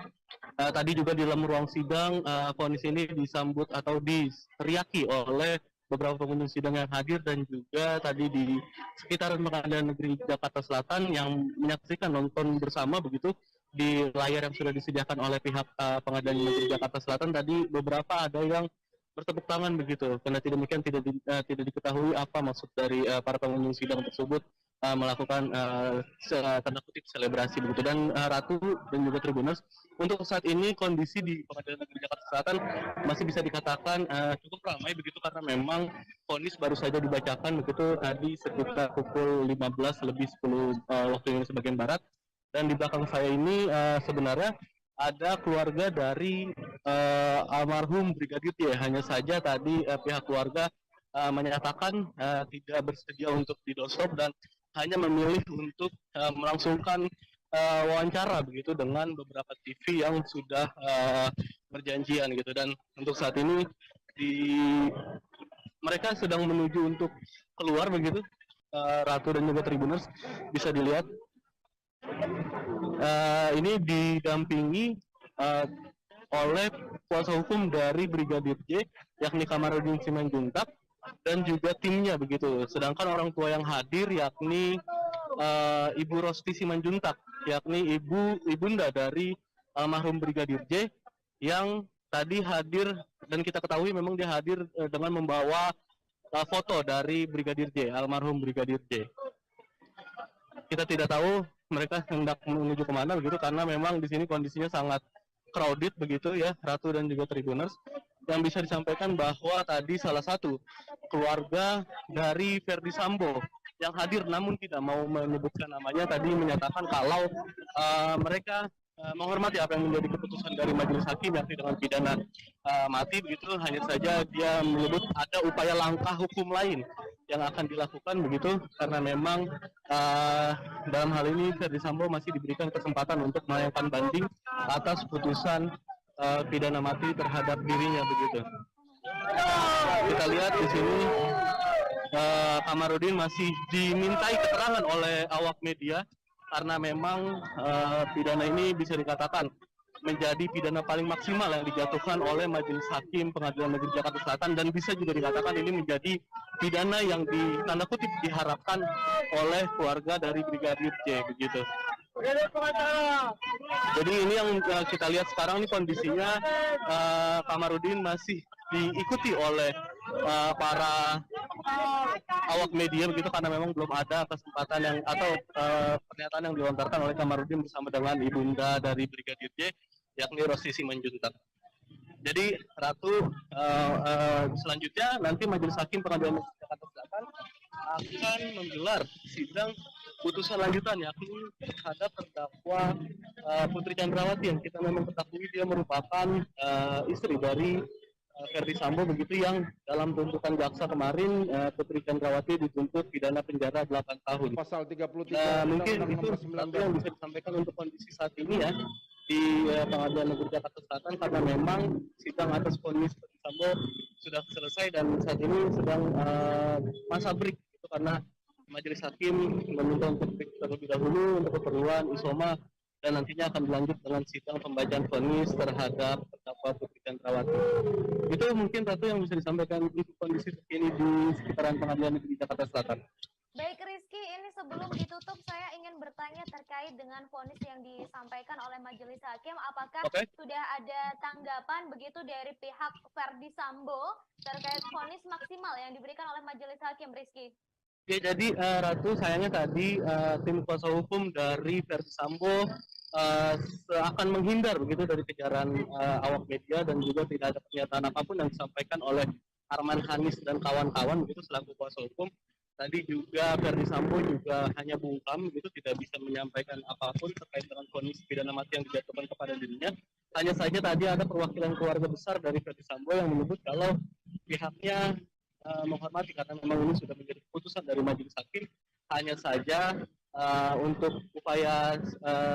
F: Tadi juga di dalam ruang sidang, vonis ini disambut atau diteriaki oleh beberapa pengunjung sidang yang hadir dan juga tadi di sekitaran Pengadilan Negeri Jakarta Selatan yang menyaksikan nonton bersama begitu di layar yang sudah disediakan oleh pihak Pengadilan Negeri Jakarta Selatan. Tadi beberapa ada yang bertepuk tangan begitu, karena demikian tidak diketahui apa maksud dari para pengunjung sidang tersebut melakukan tanda kutip selebrasi begitu. Dan Ratu dan juga Tribuners, untuk saat ini kondisi di Pengadilan Negeri Jakarta Selatan masih bisa dikatakan cukup ramai begitu, karena memang vonis baru saja dibacakan begitu tadi sekitar pukul 15:10 waktu Indonesia bagian barat. Dan di belakang saya ini sebenarnya ada keluarga dari almarhum Brigadir J. Hanya saja tadi pihak keluarga menyatakan tidak bersedia untuk didosop dan hanya memilih untuk melangsungkan wawancara begitu dengan beberapa TV yang sudah berjanjian gitu. Dan untuk saat ini mereka sedang menuju untuk keluar begitu. Ratu dan juga Tribuners bisa dilihat ini didampingi oleh kuasa hukum dari Brigadir J, yakni Kamarudin Simanjuntak, dan juga timnya begitu. Sedangkan orang tua yang hadir yakni Ibu Rosti Simanjuntak, yakni ibunda dari almarhum Brigadir J, yang tadi hadir, dan kita ketahui memang dia hadir dengan membawa foto dari Brigadir J, almarhum Brigadir J. Kita tidak tahu mereka hendak menuju kemana begitu, karena memang di sini kondisinya sangat crowded begitu ya, Ratu dan juga Tribuners. Yang bisa disampaikan bahwa tadi salah satu keluarga dari Ferdi Sambo yang hadir namun tidak mau menyebutkan namanya tadi menyatakan kalau mereka menghormati apa yang menjadi keputusan dari majelis hakim, yakni dengan pidana mati begitu. Hanya saja dia menyebut ada upaya langkah hukum lain yang akan dilakukan begitu, karena memang dalam hal ini Ferdi Sambo masih diberikan kesempatan untuk melayangkan banding atas putusan pidana mati terhadap dirinya begitu. Kita lihat di sini Kamarudin masih dimintai keterangan oleh awak media, karena memang pidana ini bisa dikatakan menjadi pidana paling maksimal yang dijatuhkan oleh Majelis Hakim Pengadilan Negeri Jakarta Selatan, dan bisa juga dikatakan ini menjadi pidana yang tanda kutip diharapkan oleh keluarga dari Brigadir J begitu. Jadi ini yang kita lihat sekarang, ini kondisinya Kamarudin masih diikuti oleh para awak media begitu, karena memang belum ada kesempatan yang atau pernyataan yang dilontarkan oleh Kamarudin bersama dengan ibunda dari Brigadir J, yakni Rosti Simanjuntak. Jadi Ratu, selanjutnya nanti Majelis Hakim Pengadilan Negeri Jakarta Selatan akan menggelar sidang putusan lanjutan, yakni terhadap terdakwa Putri Chandrawati, yang kita memang ketahui dia merupakan istri dari Ferdi Sambo begitu, yang dalam tuntutan jaksa kemarin Putri Chandrawati dituntut pidana penjara 8 tahun.
B: Pasal 33
F: mungkin itu satu yang bisa disampaikan untuk kondisi saat ini ya di Pengadilan Negeri Jakarta Selatan, karena memang sidang atas vonis Ferdi Sambo sudah selesai dan saat ini sedang masa break itu, karena Majelis Hakim meminta untuk break terlebih dahulu untuk keperluan isoma, dan nantinya akan dilanjut dengan sidang pembacaan vonis terhadap terdakwa Putri Chandrawati. Itu mungkin satu yang bisa disampaikan untuk kondisi terkini di sekitaran Pengadilan Negeri Jakarta Selatan.
E: Baik Rizky, ini sebelum ditutup saya ingin bertanya terkait dengan vonis yang disampaikan oleh Majelis Hakim. Apakah sudah ada tanggapan begitu dari pihak Ferdi Sambo terkait vonis maksimal yang diberikan oleh Majelis Hakim, Rizky?
F: Oke, jadi Ratu, sayangnya tadi tim kuasa hukum dari Ferdi Sambo akan menghindar begitu dari kejaran awak media, dan juga tidak ada pernyataan apapun yang disampaikan oleh Arman Hanis dan kawan-kawan begitu selaku kuasa hukum. Tadi juga Ferdi Sambo juga hanya bungkam gitu, tidak bisa menyampaikan apapun terkait dengan vonis pidana mati yang dijatuhkan kepada dirinya. Hanya saja tadi ada perwakilan keluarga besar dari Ferdi Sambo yang menyebut kalau pihaknya menghormati karena memang ini sudah menjadi keputusan dari majelis hakim. Hanya saja untuk upaya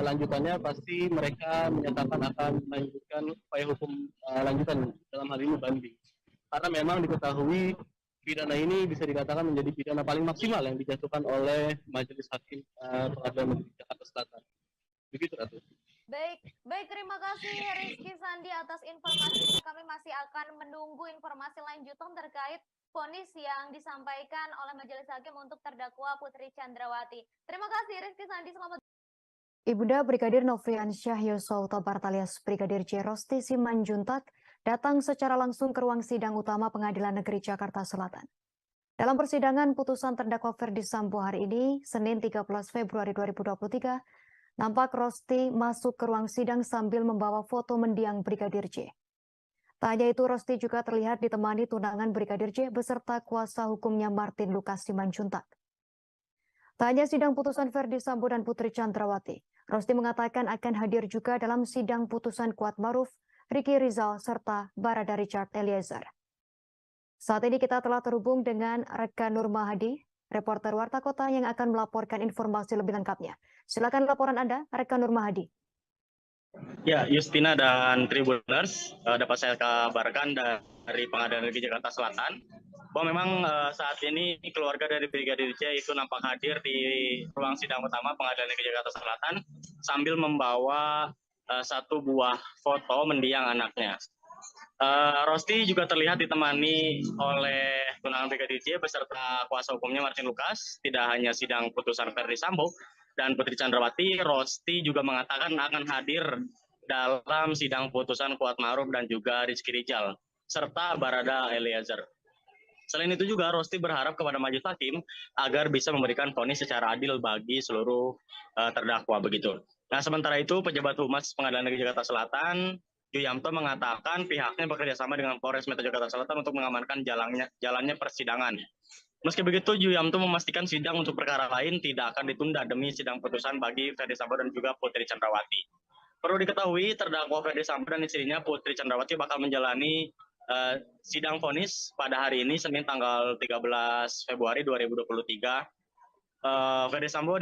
F: lanjutannya pasti mereka menyatakan akan melanjutkan upaya hukum lanjutan, dalam hal ini banding. Karena memang diketahui pidana ini bisa dikatakan menjadi pidana paling maksimal yang dijatuhkan oleh Majelis Hakim Pengadilan Negeri Jakarta Selatan. Begitu, Ratu.
E: Baik, terima kasih Rizky Sandi atas informasinya. Kami masih akan menunggu informasi lanjutan terkait vonis yang disampaikan oleh Majelis Hakim untuk terdakwa Putri Chandrawati. Terima kasih Rizky Sandi, selamat.
D: Ibunda Brigadir Nofriansyah Yosua Huta Barat alias Brigadir J. Rosti Simanjuntak datang secara langsung ke ruang sidang utama Pengadilan Negeri Jakarta Selatan. Dalam persidangan putusan terdakwa Ferdi Sambo hari ini, Senin 13 Februari 2023, nampak Rosti masuk ke ruang sidang sambil membawa foto mendiang Brigadir J. Tak hanya itu, Rosti juga terlihat ditemani tunangan Brigadir J beserta kuasa hukumnya Martin Lukas Simanjuntak. Tak hanya sidang putusan Ferdi Sambo dan Putri Chandrawati, Rosti mengatakan akan hadir juga dalam sidang putusan Kuatmaruf, Ricky Rizal, serta Barada Richard Eliezer. Saat ini kita telah terhubung dengan rekan Nur Mahadi, reporter Warta Kota yang akan melaporkan informasi lebih lengkapnya. Silakan laporan Anda, rekan Nur Mahadi.
F: Ya, Justina dan Tribuners, dapat saya kabarkan dari Pengadilan Negeri Jakarta Selatan bahwa memang saat ini keluarga dari Brigadir J itu nampak hadir di ruang sidang utama Pengadilan Negeri Jakarta Selatan sambil membawa satu buah foto mendiang anaknya. Rosti juga terlihat ditemani oleh tunangan Brigadir J beserta kuasa hukumnya Martin Lucas. Tidak hanya sidang putusan Ferdi Sambo dan Putri Chandrawati, Rosti juga mengatakan akan hadir dalam sidang putusan Kuat Ma'ruf dan juga Rizky Rijal serta Barada Eliezer. Selain itu juga Rosti berharap kepada majelis hakim agar bisa memberikan vonis secara adil bagi seluruh terdakwa begitu. Nah, sementara itu pejabat humas Pengadilan Negeri Jakarta Selatan Yuyamto mengatakan pihaknya bekerjasama dengan Polres Metro Jakarta Selatan untuk mengamankan jalannya persidangan. Meski begitu, Yuyamto memastikan sidang untuk perkara lain tidak akan ditunda demi sidang putusan bagi Ferdi Sambo dan juga Putri Chandrawati. Perlu diketahui, terdakwa Ferdi Sambo dan istrinya Putri Chandrawati bakal menjalani sidang vonis pada hari ini, Senin tanggal 13 Februari 2023. Ferdi Sambo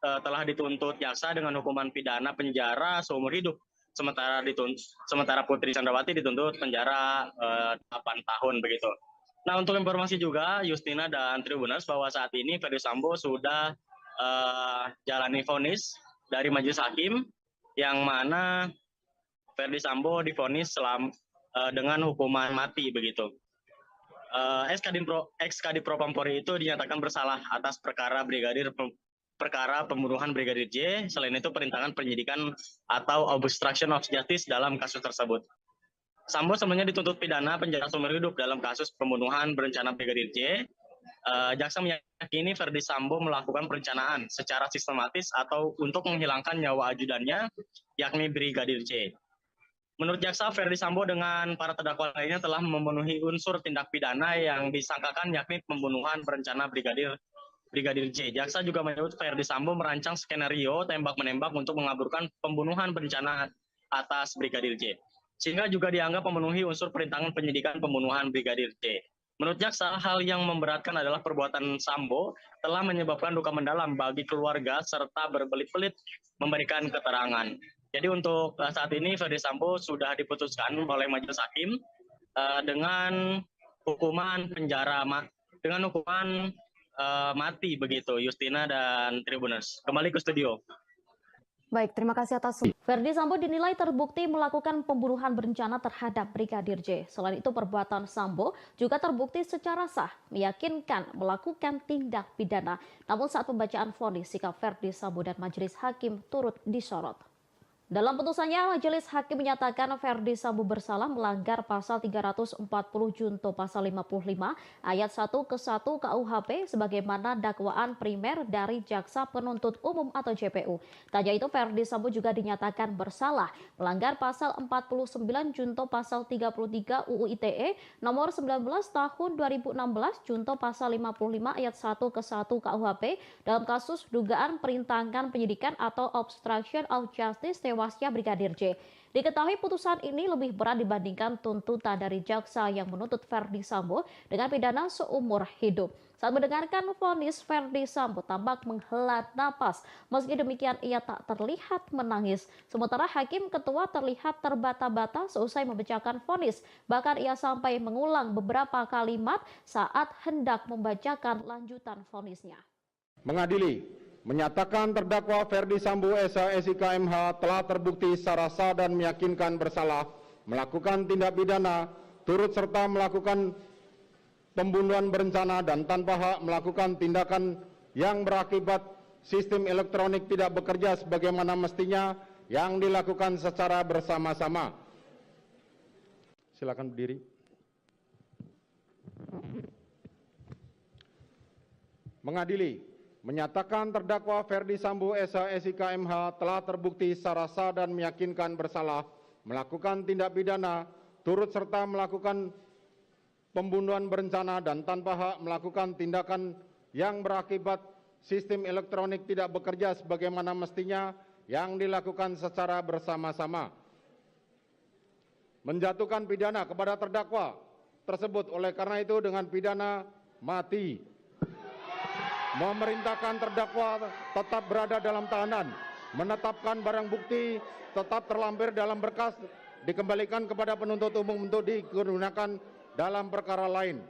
F: telah dituntut jaksa dengan hukuman pidana penjara seumur hidup. Sementara Putri Chandrawati dituntut penjara 8 tahun begitu. Nah, untuk informasi juga Justina dan Tribuners bahwa saat ini Ferdi Sambo sudah jalani vonis dari majelis hakim yang mana Ferdi Sambo divonis dengan hukuman mati begitu. Ex-Kadif Propampori itu dinyatakan bersalah atas perkara pembunuhan Brigadir J. Selain itu perintangan penyidikan atau obstruction of justice dalam kasus tersebut. Sambo sebelumnya dituntut pidana penjara seumur hidup dalam kasus pembunuhan berencana Brigadir J. Jaksa meyakini Ferdi Sambo melakukan perencanaan secara sistematis atau untuk menghilangkan nyawa ajudannya, yakni Brigadir J. Menurut jaksa, Ferdi Sambo dengan para terdakwa lainnya telah memenuhi unsur tindak pidana yang disangkakan, yakni pembunuhan berencana Brigadir J. Jaksa juga menyebut Ferdi Sambo merancang skenario tembak-menembak untuk mengaburkan pembunuhan berencana atas Brigadir J. Sehingga juga dianggap memenuhi unsur perintangan penyidikan pembunuhan Brigadir J. Menurut jaksa, hal yang memberatkan adalah perbuatan Sambo telah menyebabkan duka mendalam bagi keluarga serta berbelit-belit memberikan keterangan. Jadi untuk saat ini Ferdi Sambo sudah diputuskan oleh majelis hakim dengan hukuman mati begitu, Justina dan Tribuners. Kembali ke studio.
D: Baik, terima kasih atas.
A: Ferdi Sambo dinilai terbukti melakukan pembunuhan berencana terhadap Brigadir J. Selain itu, perbuatan Sambo juga terbukti secara sah, meyakinkan melakukan tindak pidana. Namun saat pembacaan vonis, sikap Ferdi Sambo dan majelis hakim turut disorot. Dalam putusannya, majelis hakim menyatakan Ferdi Sambo bersalah melanggar pasal 340 junto pasal 55 ayat 1 ke 1 KUHP sebagaimana dakwaan primer dari jaksa penuntut umum atau JPU. Tak hanya itu, Ferdi Sambo juga dinyatakan bersalah melanggar pasal 49 junto pasal 33 UU ITE nomor 19 tahun 2016 junto pasal 55 ayat 1 ke 1 KUHP dalam kasus dugaan perintangan penyidikan atau obstruction of justice tewasnya Brigadir J. Diketahui putusan ini lebih berat dibandingkan tuntutan dari jaksa yang menuntut Ferdi Sambo dengan pidana seumur hidup. Saat mendengarkan vonis, Ferdi Sambo tampak menghela napas. Meski demikian, ia tak terlihat menangis. Sementara hakim ketua terlihat terbata-bata seusai membacakan vonis. Bahkan ia sampai mengulang beberapa kalimat saat hendak membacakan lanjutan vonisnya.
B: Mengadili, menyatakan terdakwa Ferdi Sambo SIK MH telah terbukti secara sah dan meyakinkan bersalah melakukan tindak pidana turut serta melakukan pembunuhan berencana dan tanpa hak melakukan tindakan yang berakibat sistem elektronik tidak bekerja sebagaimana mestinya yang dilakukan secara bersama-sama. Silakan berdiri. Mengadili, menyatakan terdakwa Ferdi Sambo SIK MH telah terbukti secara sah dan meyakinkan bersalah melakukan tindak pidana turut serta melakukan pembunuhan berencana dan tanpa hak melakukan tindakan yang berakibat sistem elektronik tidak bekerja sebagaimana mestinya yang dilakukan secara bersama-sama. Menjatuhkan pidana kepada terdakwa tersebut. Oleh karena itu dengan pidana mati. Memerintahkan terdakwa tetap berada dalam tahanan, menetapkan barang bukti tetap terlampir dalam berkas, dikembalikan kepada penuntut umum untuk digunakan dalam perkara lain.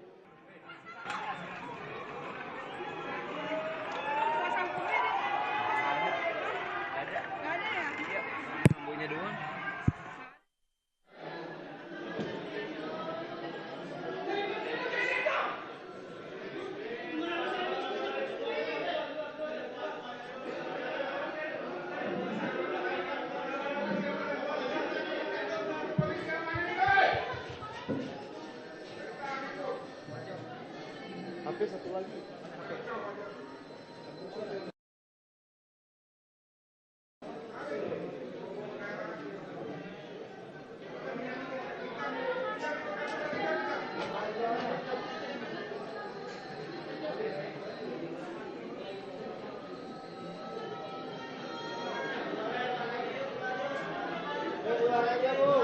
G: Keluar aja lu.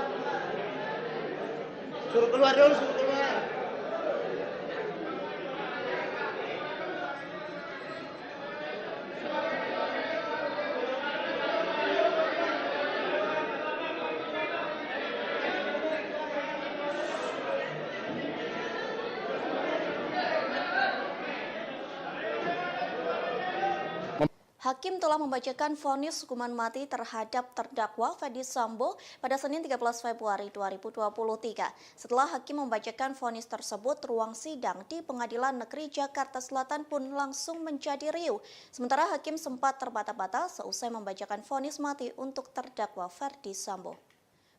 G: Suruh keluar dulu, suruh keluar.
H: Hakim telah membacakan vonis hukuman mati terhadap terdakwa Ferdi Sambo pada Senin 13 Februari 2023. Setelah hakim membacakan vonis tersebut, ruang sidang di Pengadilan Negeri Jakarta Selatan pun langsung menjadi riuh. Sementara hakim sempat terbata-bata seusai membacakan vonis mati untuk terdakwa Ferdi Sambo.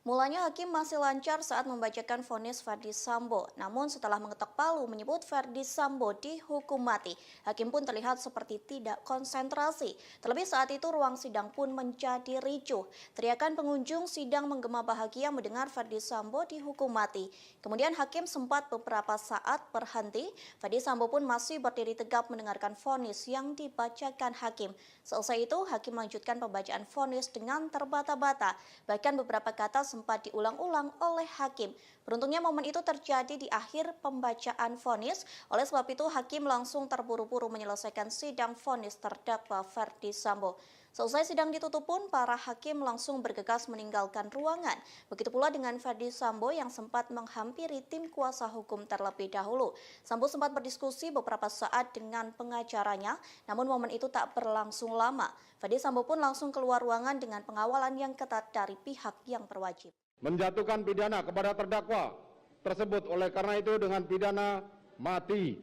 H: Mulanya hakim masih lancar saat membacakan vonis Ferdi Sambo. Namun setelah mengetok palu menyebut Ferdi Sambo dihukum mati, hakim pun terlihat seperti tidak konsentrasi. Terlebih saat itu ruang sidang pun menjadi ricuh. Teriakan pengunjung sidang menggema bahagia mendengar Ferdi Sambo dihukum mati. Kemudian hakim sempat beberapa saat berhenti. Ferdi Sambo pun masih berdiri tegap mendengarkan vonis yang dibacakan hakim. Selesai itu hakim melanjutkan pembacaan vonis dengan terbata-bata. Bahkan beberapa kata sempat diulang-ulang oleh hakim. Beruntungnya momen itu terjadi di akhir pembacaan vonis. Oleh sebab itu hakim langsung terburu-buru menyelesaikan sidang vonis terdakwa Ferdi Sambo. Selesai sidang ditutup pun para hakim langsung bergegas meninggalkan ruangan. Begitu pula dengan Ferdi Sambo yang sempat menghampiri tim kuasa hukum terlebih dahulu. Sambo sempat berdiskusi beberapa saat dengan pengacaranya, namun momen itu tak berlangsung lama. Ferdi Sambo pun langsung keluar ruangan dengan pengawalan yang ketat dari pihak yang berwajib.
B: Menjatuhkan pidana kepada terdakwa tersebut. Oleh karena itu dengan pidana mati.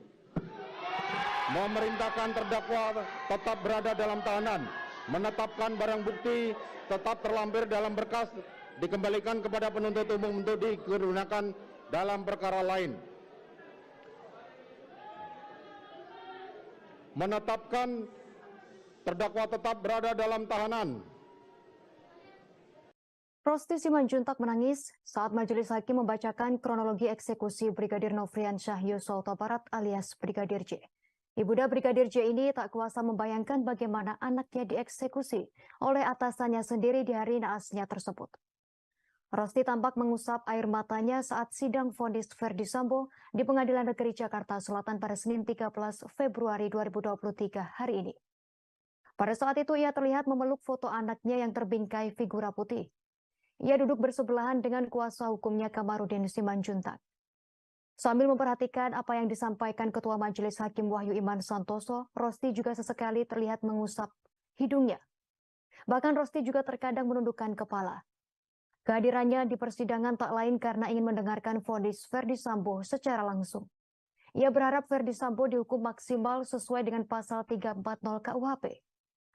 B: Memerintahkan terdakwa tetap berada dalam tahanan, menetapkan barang bukti tetap terlampir dalam berkas, dikembalikan kepada penuntut umum untuk digunakan dalam perkara lain. Menetapkan terdakwa tetap berada dalam tahanan.
D: Rosti Simanjuntak menangis saat majelis hakim membacakan kronologi eksekusi Brigadir Nofriansyah Yosua Huta Barat alias Brigadir J. Ibunda Brigadir J ini tak kuasa membayangkan bagaimana anaknya dieksekusi oleh atasannya sendiri di hari naasnya tersebut. Rosti tampak mengusap air matanya saat sidang vonis Ferdi Sambo di Pengadilan Negeri Jakarta Selatan pada Senin 13 Februari 2023 hari ini. Pada saat itu ia terlihat memeluk foto anaknya yang terbingkai figura putih. Ia duduk bersebelahan dengan kuasa hukumnya Kamarudin Simanjuntak. Sambil memperhatikan apa yang disampaikan Ketua Majelis Hakim Wahyu Iman Santoso, Rosti juga sesekali terlihat mengusap hidungnya. Bahkan Rosti juga terkadang menundukkan kepala. Kehadirannya di persidangan tak lain karena ingin mendengarkan vonis Ferdi Sambo secara langsung. Ia berharap Ferdi Sambo dihukum maksimal sesuai dengan pasal 340 KUHP.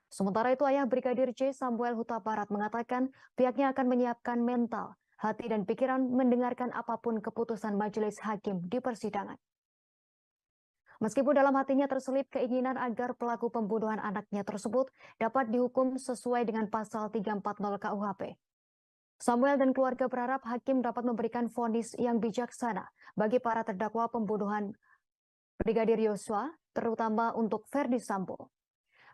D: Sementara itu ayah Brigadir J Samuel Huta Barat mengatakan pihaknya akan menyiapkan mental, hati dan pikiran mendengarkan apapun keputusan majelis hakim di persidangan. Meskipun dalam hatinya terselip keinginan agar pelaku pembunuhan anaknya tersebut dapat dihukum sesuai dengan pasal 340 KUHP. Samuel dan keluarga berharap hakim dapat memberikan vonis yang bijaksana bagi para terdakwa pembunuhan Brigadir Yosua, terutama untuk Ferdi Sambo.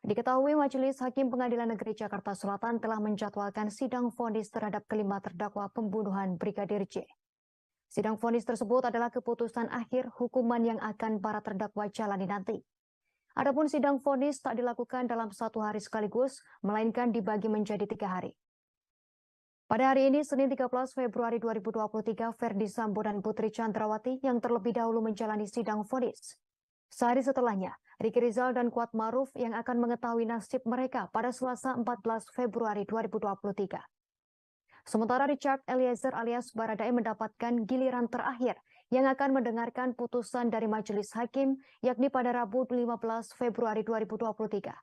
D: Diketahui Majelis Hakim Pengadilan Negeri Jakarta Selatan telah menjadwalkan sidang vonis terhadap kelima terdakwa pembunuhan Brigadir J. Sidang vonis tersebut adalah keputusan akhir hukuman yang akan para terdakwa jalani nanti. Adapun sidang vonis tak dilakukan dalam 1 hari sekaligus, melainkan dibagi menjadi 3 hari. Pada hari ini, Senin 13 Februari 2023, Ferdi Sambo dan Putri Chandrawati yang terlebih dahulu menjalani sidang vonis. Sehari setelahnya, Ricky Rizal dan Kuat Maruf yang akan mengetahui nasib mereka pada Selasa 14 Februari 2023. Sementara Richard Eliezer alias Baradae mendapatkan giliran terakhir yang akan mendengarkan putusan dari majelis hakim, yakni pada Rabu 15 Februari 2023.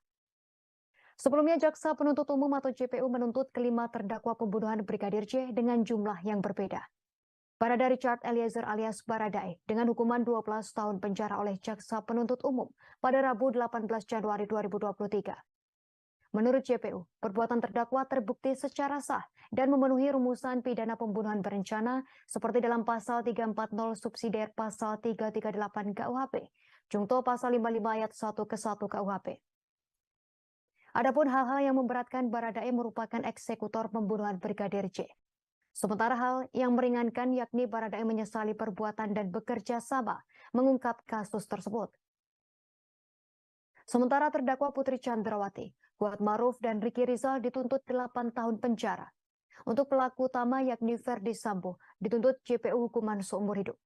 D: Sebelumnya, Jaksa Penuntut Umum atau JPU menuntut kelima terdakwa pembunuhan Brigadir J dengan jumlah yang berbeda. Barada Richard Eliezer alias Baradae dengan hukuman 12 tahun penjara oleh Jaksa Penuntut Umum pada Rabu 18 Januari 2023. Menurut JPU, perbuatan terdakwa terbukti secara sah dan memenuhi rumusan pidana pembunuhan berencana seperti dalam pasal 340 subsidiar pasal 338 KUHP, jungto pasal 55 ayat 1 ke 1 KUHP. Adapun hal-hal yang memberatkan Baradae merupakan eksekutor pembunuhan Brigadir J. Sementara hal yang meringankan yakni Baradae menyesali perbuatan dan bekerja sama mengungkap kasus tersebut. Sementara terdakwa Putri Chandrawati, Kuat Maruf, dan Ricky Rizal dituntut 8 tahun penjara. Untuk pelaku utama yakni Ferdi Sambo dituntut JPU hukuman seumur hidup.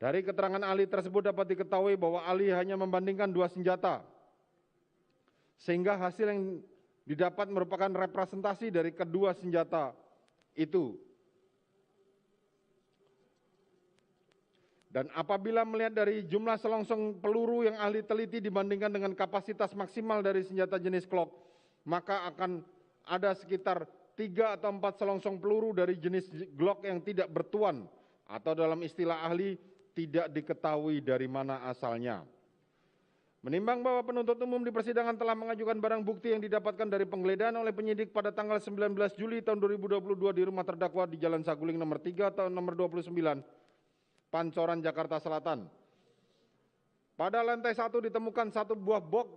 B: Dari keterangan ahli tersebut dapat diketahui bahwa ahli hanya membandingkan 2 senjata, sehingga hasil yang didapat merupakan representasi dari kedua senjata itu. Dan apabila melihat dari jumlah selongsong peluru yang ahli teliti dibandingkan dengan kapasitas maksimal dari senjata jenis Glock, maka akan ada sekitar 3 atau 4 selongsong peluru dari jenis Glock yang tidak bertuan, atau dalam istilah ahli, tidak diketahui dari mana asalnya. Menimbang bahwa penuntut umum di persidangan telah mengajukan barang bukti yang didapatkan dari penggeledahan oleh penyidik pada tanggal 19 Juli tahun 2022 di rumah terdakwa di Jalan Saguling nomor 3 tahun nomor 29, Pancoran, Jakarta Selatan. Pada lantai 1 ditemukan 1 buah box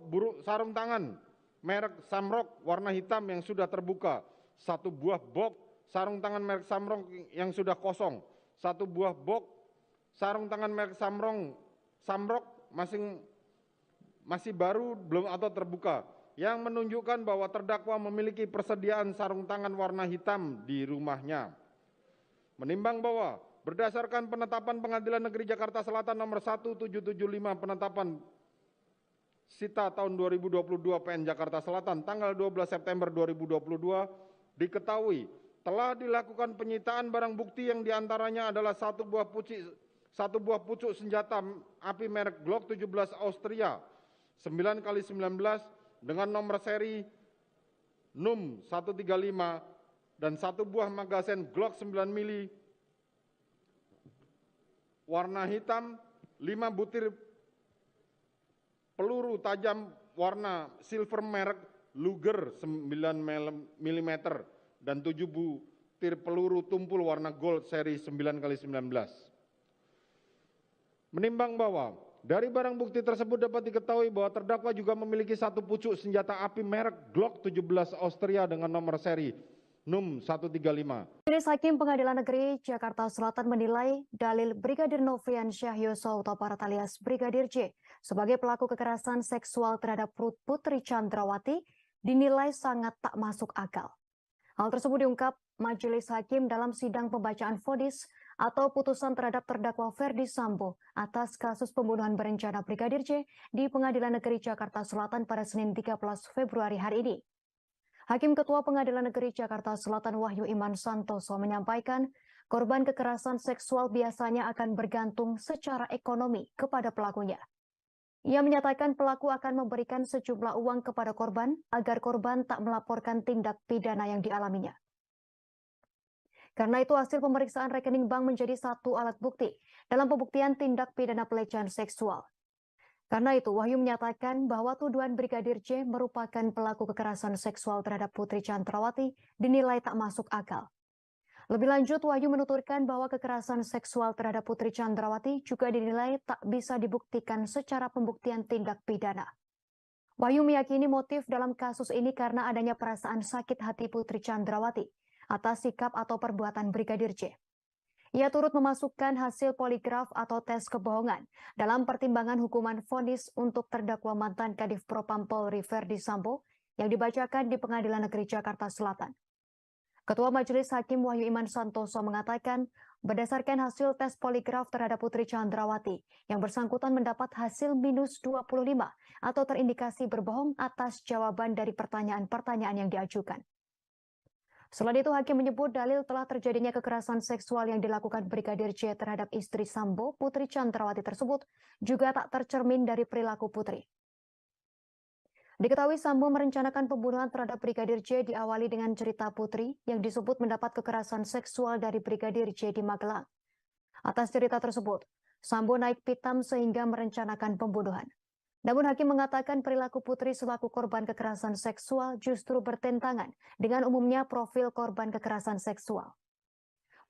B: sarung tangan merek Samrock warna hitam yang sudah terbuka, 1 buah box sarung tangan merek Samrock yang sudah kosong, 1 buah box sarung tangan merek Samrock masih baru belum atau terbuka, yang menunjukkan bahwa terdakwa memiliki persediaan sarung tangan warna hitam di rumahnya. Menimbang bahwa berdasarkan penetapan Pengadilan Negeri Jakarta Selatan nomor 1775 penetapan Sita tahun 2022 PN Jakarta Selatan tanggal 12 September 2022 diketahui telah dilakukan penyitaan barang bukti yang diantaranya adalah 1 buah pucuk senjata api merek Glock 17 Austria 9x19 dengan nomor seri NUM 135 dan 1 buah magazen Glock 9 mili warna hitam, 5 butir peluru tajam warna silver merek Luger 9 mm dan 7 butir peluru tumpul warna gold seri 9x19. Menimbang bahwa dari barang bukti tersebut dapat diketahui bahwa terdakwa juga memiliki 1 pucuk senjata api merek Glock 17 Austria dengan nomor seri NUM 135.
D: Majelis Hakim Pengadilan Negeri Jakarta Selatan menilai dalil Brigadir Nofrian Syah Yosua Huta Barat alias Brigadir J sebagai pelaku kekerasan seksual terhadap Putri Chandrawati dinilai sangat tak masuk akal. Hal tersebut diungkap Majelis Hakim dalam sidang pembacaan vonis atau putusan terhadap terdakwa Ferdi Sambo atas kasus pembunuhan berencana Brigadir J di Pengadilan Negeri Jakarta Selatan pada Senin 13 Februari hari ini. Hakim Ketua Pengadilan Negeri Jakarta Selatan Wahyu Iman Santoso menyampaikan korban kekerasan seksual biasanya akan bergantung secara ekonomi kepada pelakunya. Ia menyatakan pelaku akan memberikan sejumlah uang kepada korban agar korban tak melaporkan tindak pidana yang dialaminya. Karena itu hasil pemeriksaan rekening bank menjadi satu alat bukti dalam pembuktian tindak pidana pelecehan seksual. Karena itu Wahyu menyatakan bahwa tuduhan Brigadir J merupakan pelaku kekerasan seksual terhadap Putri Chandrawati dinilai tak masuk akal. Lebih lanjut Wahyu menuturkan bahwa kekerasan seksual terhadap Putri Chandrawati juga dinilai tak bisa dibuktikan secara pembuktian tindak pidana. Wahyu meyakini motif dalam kasus ini karena adanya perasaan sakit hati Putri Chandrawati atas sikap atau perbuatan Brigadir J. Ia turut memasukkan hasil poligraf atau tes kebohongan dalam pertimbangan hukuman vonis untuk terdakwa mantan Kadif Propam Polri Verdi Sambo yang dibacakan di Pengadilan Negeri Jakarta Selatan. Ketua Majelis Hakim Wahyu Iman Santoso mengatakan, berdasarkan hasil tes poligraf terhadap Putri Chandrawati, yang bersangkutan mendapat hasil minus 25 atau terindikasi berbohong atas jawaban dari pertanyaan-pertanyaan yang diajukan. Selain itu, Hakim menyebut dalil telah terjadinya kekerasan seksual yang dilakukan Brigadir J terhadap istri Sambo, Putri Chandrawati tersebut, juga tak tercermin dari perilaku Putri. Diketahui Sambo merencanakan pembunuhan terhadap Brigadir J diawali dengan cerita Putri yang disebut mendapat kekerasan seksual dari Brigadir J di Magelang. Atas cerita tersebut, Sambo naik pitam sehingga merencanakan pembunuhan. Namun Hakim mengatakan perilaku Putri selaku korban kekerasan seksual justru bertentangan dengan umumnya profil korban kekerasan seksual.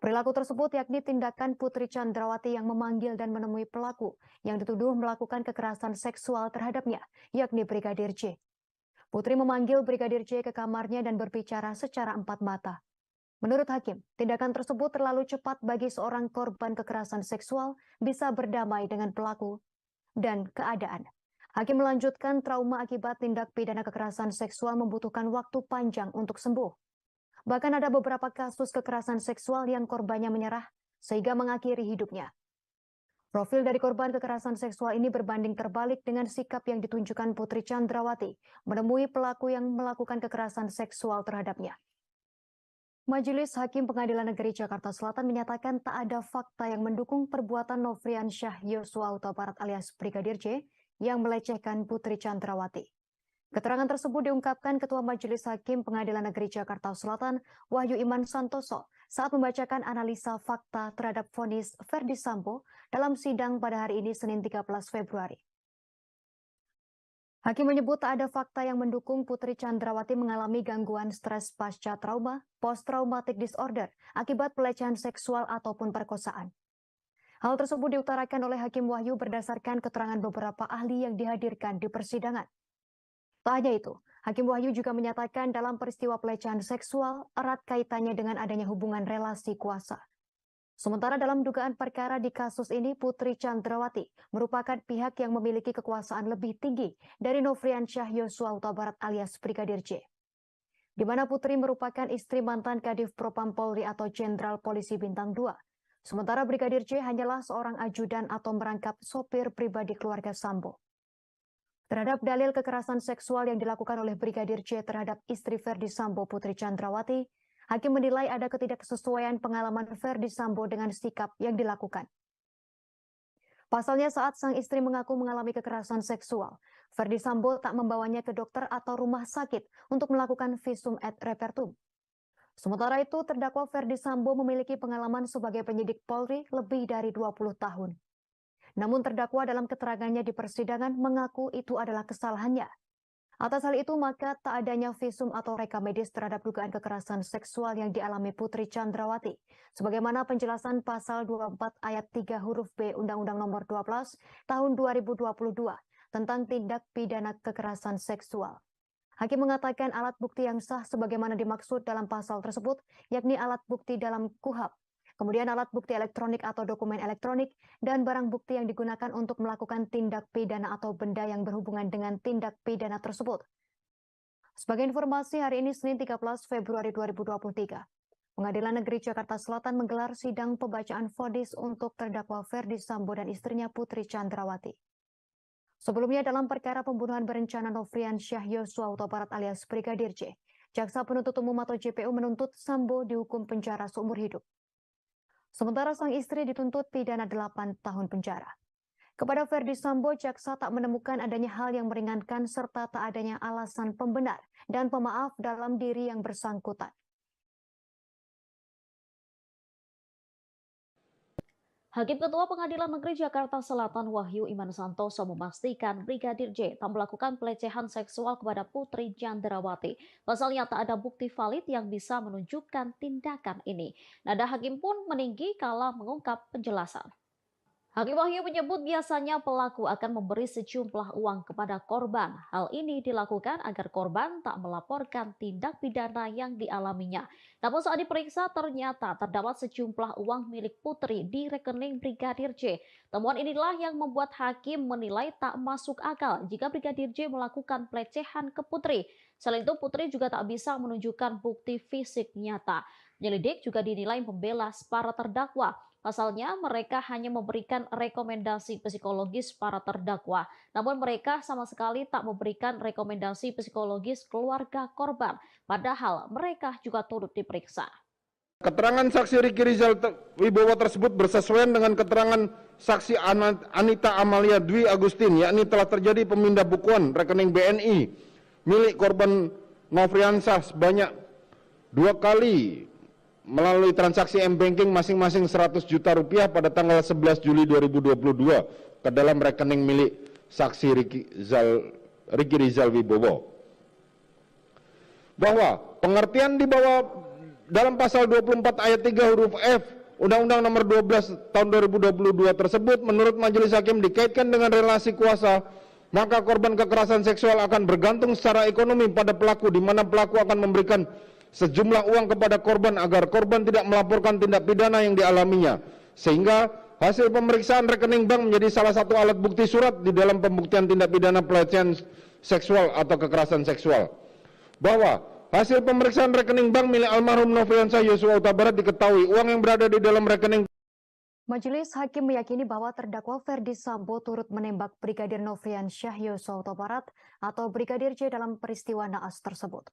D: Perilaku tersebut yakni tindakan Putri Chandrawati yang memanggil dan menemui pelaku yang dituduh melakukan kekerasan seksual terhadapnya, yakni Brigadir J. Putri memanggil Brigadir J ke kamarnya dan berbicara secara empat mata. Menurut Hakim, tindakan tersebut terlalu cepat bagi seorang korban kekerasan seksual bisa berdamai dengan pelaku dan keadaan. Hakim melanjutkan trauma akibat tindak pidana kekerasan seksual membutuhkan waktu panjang untuk sembuh. Bahkan ada beberapa kasus kekerasan seksual yang korbannya menyerah sehingga mengakhiri hidupnya. Profil dari korban kekerasan seksual ini berbanding terbalik dengan sikap yang ditunjukkan Putri Chandrawati menemui pelaku yang melakukan kekerasan seksual terhadapnya. Majelis Hakim Pengadilan Negeri Jakarta Selatan menyatakan tak ada fakta yang mendukung perbuatan Nofrian Syah Yosua Huta Barat alias Brigadir J yang melecehkan Putri Chandrawati. Keterangan tersebut diungkapkan Ketua Majelis Hakim Pengadilan Negeri Jakarta Selatan, Wahyu Iman Santoso, saat membacakan analisa fakta terhadap vonis Verdi Sambo dalam sidang pada hari ini Senin 13 Februari. Hakim menyebut tak ada fakta yang mendukung Putri Chandrawati mengalami gangguan stres pasca trauma, post-traumatic disorder, akibat pelecehan seksual ataupun perkosaan. Hal tersebut diutarakan oleh Hakim Wahyu berdasarkan keterangan beberapa ahli yang dihadirkan di persidangan. Tak hanya itu, Hakim Wahyu juga menyatakan dalam peristiwa pelecehan seksual erat kaitannya dengan adanya hubungan relasi kuasa. Sementara dalam dugaan perkara di kasus ini, Putri Chandrawati merupakan pihak yang memiliki kekuasaan lebih tinggi dari Nofrian Syah Yosua Huta Barat alias Brigadir J. Di mana Putri merupakan istri mantan Kadif Propam Polri atau Jenderal Polisi Bintang 2. Sementara Brigadir J hanyalah seorang ajudan atau merangkap sopir pribadi keluarga Sambo. Terhadap dalil kekerasan seksual yang dilakukan oleh Brigadir J terhadap istri Verdi Sambo Putri Chandrawati, Hakim menilai ada ketidaksesuaian pengalaman Verdi Sambo dengan sikap yang dilakukan. Pasalnya saat sang istri mengaku mengalami kekerasan seksual, Verdi Sambo tak membawanya ke dokter atau rumah sakit untuk melakukan visum et repertum. Sementara itu, terdakwa Verdi Sambo memiliki pengalaman sebagai penyidik Polri lebih dari 20 tahun. Namun terdakwa dalam keterangannya di persidangan mengaku itu adalah kesalahannya. Atas hal itu, maka tak adanya visum atau reka medis terhadap dugaan kekerasan seksual yang dialami Putri Chandrawati, sebagaimana penjelasan pasal 24 ayat 3 huruf B Undang-Undang Nomor 12 Tahun 2022 tentang tindak pidana kekerasan seksual. Hakim mengatakan alat bukti yang sah sebagaimana dimaksud dalam pasal tersebut, yakni alat bukti dalam KUHP, kemudian alat bukti elektronik atau dokumen elektronik, dan barang bukti yang digunakan untuk melakukan tindak pidana atau benda yang berhubungan dengan tindak pidana tersebut. Sebagai informasi, hari ini Senin 13 Februari 2023, Pengadilan Negeri Jakarta Selatan menggelar sidang pembacaan vonis untuk terdakwa Verdi Sambo dan istrinya Putri Chandrawati. Sebelumnya dalam perkara pembunuhan berencana Nofrian Syah Yosua Huta Barat alias Brigadir J, Jaksa Penuntut Umum atau JPU menuntut Sambo dihukum penjara seumur hidup. Sementara sang istri dituntut pidana 8 tahun penjara. Kepada Verdi Sambo, jaksa tak menemukan adanya hal yang meringankan serta tak adanya alasan pembenar dan pemaaf dalam diri yang bersangkutan.
A: Hakim Ketua Pengadilan Negeri Jakarta Selatan Wahyu Iman Santoso memastikan Brigadir J tak melakukan pelecehan seksual kepada Putri Chandrawati. Pasalnya tak ada bukti valid yang bisa menunjukkan tindakan ini. Nada Hakim pun meninggi kala mengungkap penjelasan. Hakim Wahyu menyebut biasanya pelaku akan memberi sejumlah uang kepada korban. Hal ini dilakukan agar korban tak melaporkan tindak pidana yang dialaminya. Namun saat diperiksa ternyata terdapat sejumlah uang milik Putri di rekening Brigadir J. Temuan inilah yang membuat hakim menilai tak masuk akal jika Brigadir J melakukan pelecehan ke Putri. Selain itu Putri juga tak bisa menunjukkan bukti fisik nyata. Penyelidik juga dinilai membela para terdakwa. Pasalnya, mereka hanya memberikan rekomendasi psikologis para terdakwa. Namun mereka sama sekali tak memberikan rekomendasi psikologis keluarga korban. Padahal mereka juga turut diperiksa.
B: Keterangan saksi Riki Rizal Wibowo tersebut bersesuaian dengan keterangan saksi Anita Amalia Dwi Agustin, yakni telah terjadi pemindah bukuan rekening BNI milik korban Nofriansah sebanyak 2 kali melalui transaksi M-Banking masing-masing 100 juta rupiah pada tanggal 11 Juli 2022 ke dalam rekening milik saksi Riki Rizal Wibowo. Bahwa pengertian di bawah dalam pasal 24 ayat 3 huruf F Undang-Undang Nomor 12 Tahun 2022 tersebut menurut majelis hakim dikaitkan dengan relasi kuasa, maka korban kekerasan seksual akan bergantung secara ekonomi pada pelaku, di mana pelaku akan memberikan sejumlah uang kepada korban agar korban tidak melaporkan tindak pidana yang dialaminya, sehingga hasil pemeriksaan rekening bank menjadi salah satu alat bukti surat di dalam pembuktian tindak pidana pelecehan seksual atau kekerasan seksual. Bahwa hasil pemeriksaan rekening bank milik almarhum Nofriansah Yosua Huta Barat diketahui uang yang berada di dalam rekening.
D: Majelis hakim meyakini bahwa terdakwa Ferdi Sambo turut menembak Brigadir Nofriansah Yosua Huta Barat atau Brigadir J dalam peristiwa naas tersebut.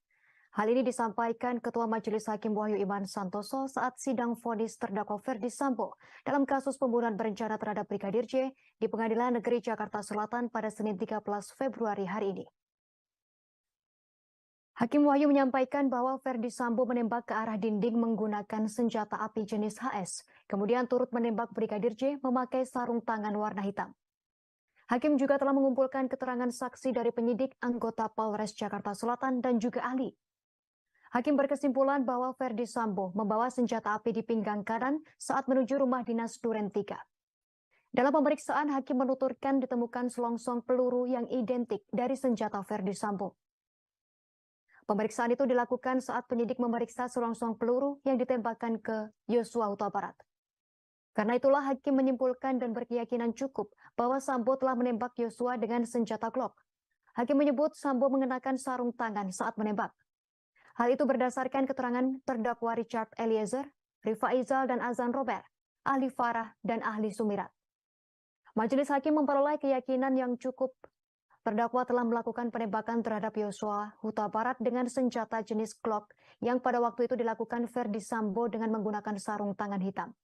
D: Hal ini disampaikan Ketua Majelis Hakim Wahyu Iman Santoso saat sidang vonis terdakwa Ferdi Sambo dalam kasus pembunuhan berencana terhadap Brigadir J di Pengadilan Negeri Jakarta Selatan pada Senin 13 Februari hari ini. Hakim Wahyu menyampaikan bahwa Ferdi Sambo menembak ke arah dinding menggunakan senjata api jenis HS, kemudian turut menembak Brigadir J memakai sarung tangan warna hitam. Hakim juga telah mengumpulkan keterangan saksi dari penyidik, anggota Polres Jakarta Selatan, dan juga ahli. Hakim berkesimpulan bahwa Ferdi Sambo membawa senjata api di pinggang kanan saat menuju rumah dinas Duren 3. Dalam pemeriksaan, hakim menuturkan ditemukan selongsong peluru yang identik dari senjata Ferdi Sambo. Pemeriksaan itu dilakukan saat penyidik memeriksa selongsong peluru yang ditembakkan ke Yosua Huta Barat. Karena itulah hakim menyimpulkan dan berkeyakinan cukup bahwa Sambo telah menembak Yosua dengan senjata Glock. Hakim menyebut Sambo mengenakan sarung tangan saat menembak. Hal itu berdasarkan keterangan terdakwa Richard Eliezer, Rifa Izal dan Azan Robert, ahli Farah dan ahli Sumirat. Majelis hakim memperoleh keyakinan yang cukup terdakwa telah melakukan penembakan terhadap Yosua Huta Barat dengan senjata jenis Glock yang pada waktu itu dilakukan Ferdi Sambo dengan menggunakan sarung tangan hitam.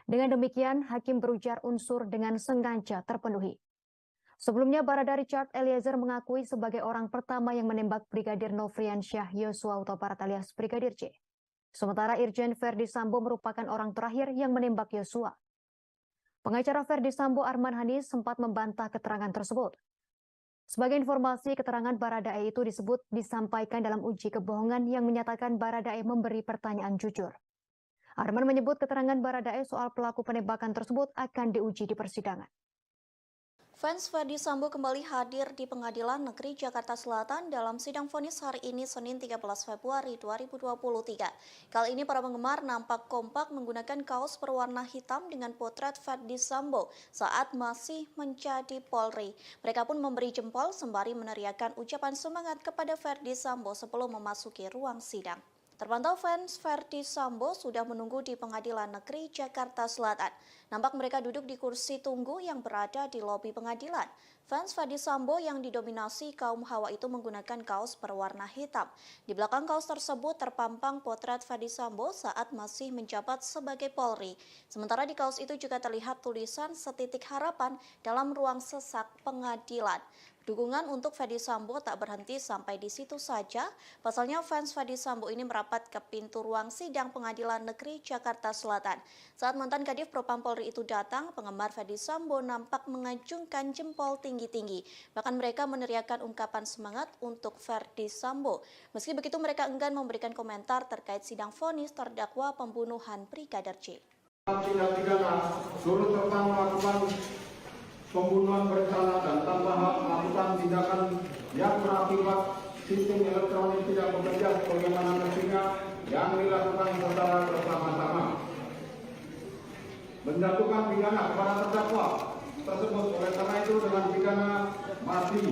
D: Dengan demikian, hakim berujar unsur dengan sengaja terpenuhi. Sebelumnya, Barada Richard Eliezer mengakui sebagai orang pertama yang menembak Brigadir Nofriansah Yosua Huta Barat alias Brigadir J. Sementara Irjen Ferdi Sambo merupakan orang terakhir yang menembak Yosua. Pengacara Ferdi Sambo Arman Hanis sempat membantah keterangan tersebut. Sebagai informasi, keterangan Baradae itu disebut disampaikan dalam uji kebohongan yang menyatakan Baradae memberi pertanyaan jujur. Arman menyebut keterangan Baradae soal pelaku penembakan tersebut akan diuji di persidangan.
H: Fans Ferdi Sambo kembali hadir di Pengadilan Negeri Jakarta Selatan dalam sidang vonis hari ini Senin 13 Februari 2023. Kali ini para penggemar nampak kompak menggunakan kaos berwarna hitam dengan potret Ferdi Sambo saat masih menjadi Polri. Mereka pun memberi jempol sembari meneriakkan ucapan semangat kepada Ferdi Sambo sebelum memasuki ruang sidang. Terpantau fans Ferdi Sambo sudah menunggu di Pengadilan Negeri Jakarta Selatan. Nampak mereka duduk di kursi tunggu yang berada di lobi pengadilan. Fans Ferdi Sambo yang didominasi kaum hawa itu menggunakan kaos berwarna hitam. Di belakang kaos tersebut terpampang potret Ferdi Sambo saat masih menjabat sebagai Polri. Sementara di kaos itu juga terlihat tulisan setitik harapan dalam ruang sesak pengadilan. Dukungan untuk Ferdi Sambo tak berhenti sampai di situ saja. Pasalnya fans Ferdi Sambo ini merapat ke pintu ruang sidang Pengadilan Negeri Jakarta Selatan. Saat mantan Kadif Propam Polri itu datang, penggemar Ferdi Sambo nampak mengacungkan jempol tinggi-tinggi. Bahkan mereka meneriakkan ungkapan semangat untuk Ferdi Sambo. Meski begitu mereka enggan memberikan komentar terkait sidang vonis terdakwa pembunuhan Brigadir J.
B: Tindak pidana turut serta melakukan pembunuhan berencana dan tanpa hak melakukan tindakan yang berakibat sistem elektronik tidak bekerja sebagaimana mestinya yang dilakukan secara bersama-sama. Menjatuhkan pidana kepada terdakwa tersebut oleh karena itu dengan pidana mati.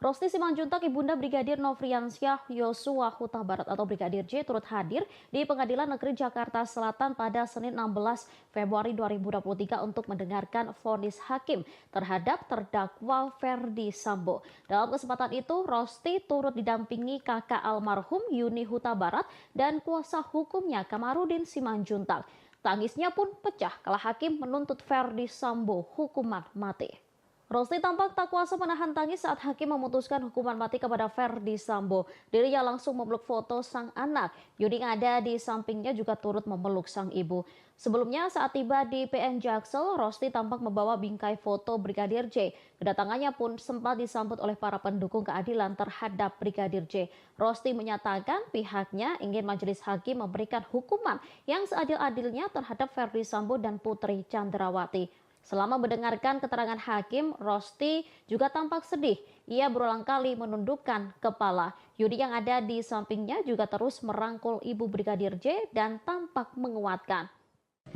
A: Rosti Simanjuntak, Ibunda Brigadir Nofriansyah Yosua Huta Barat atau Brigadir J turut hadir di Pengadilan Negeri Jakarta Selatan pada Senin 16 Februari 2023 untuk mendengarkan vonis hakim terhadap terdakwa Ferdi Sambo. Dalam kesempatan itu, Rosti turut didampingi kakak almarhum Yuni Huta Barat dan kuasa hukumnya Kamarudin Simanjuntak. Tangisnya pun pecah kala hakim menuntut Ferdi Sambo hukuman mati. Rosti tampak tak kuasa menahan tangis saat hakim memutuskan hukuman mati kepada Ferdi Sambo. Dirinya langsung memeluk foto sang anak. Yudi yang ada di sampingnya juga turut memeluk sang ibu. Sebelumnya saat tiba di PN Jaksel, Rosti tampak membawa bingkai foto Brigadir J. Kedatangannya pun sempat disambut oleh para pendukung keadilan terhadap Brigadir J. Rosti menyatakan pihaknya ingin majelis hakim memberikan hukuman yang seadil-adilnya terhadap Ferdi Sambo dan Putri Chandrawati. Selama mendengarkan keterangan hakim, Rosti juga tampak sedih. Ia berulang kali menundukkan kepala. Yudi yang ada di sampingnya juga terus merangkul ibu Brigadir J dan tampak menguatkan.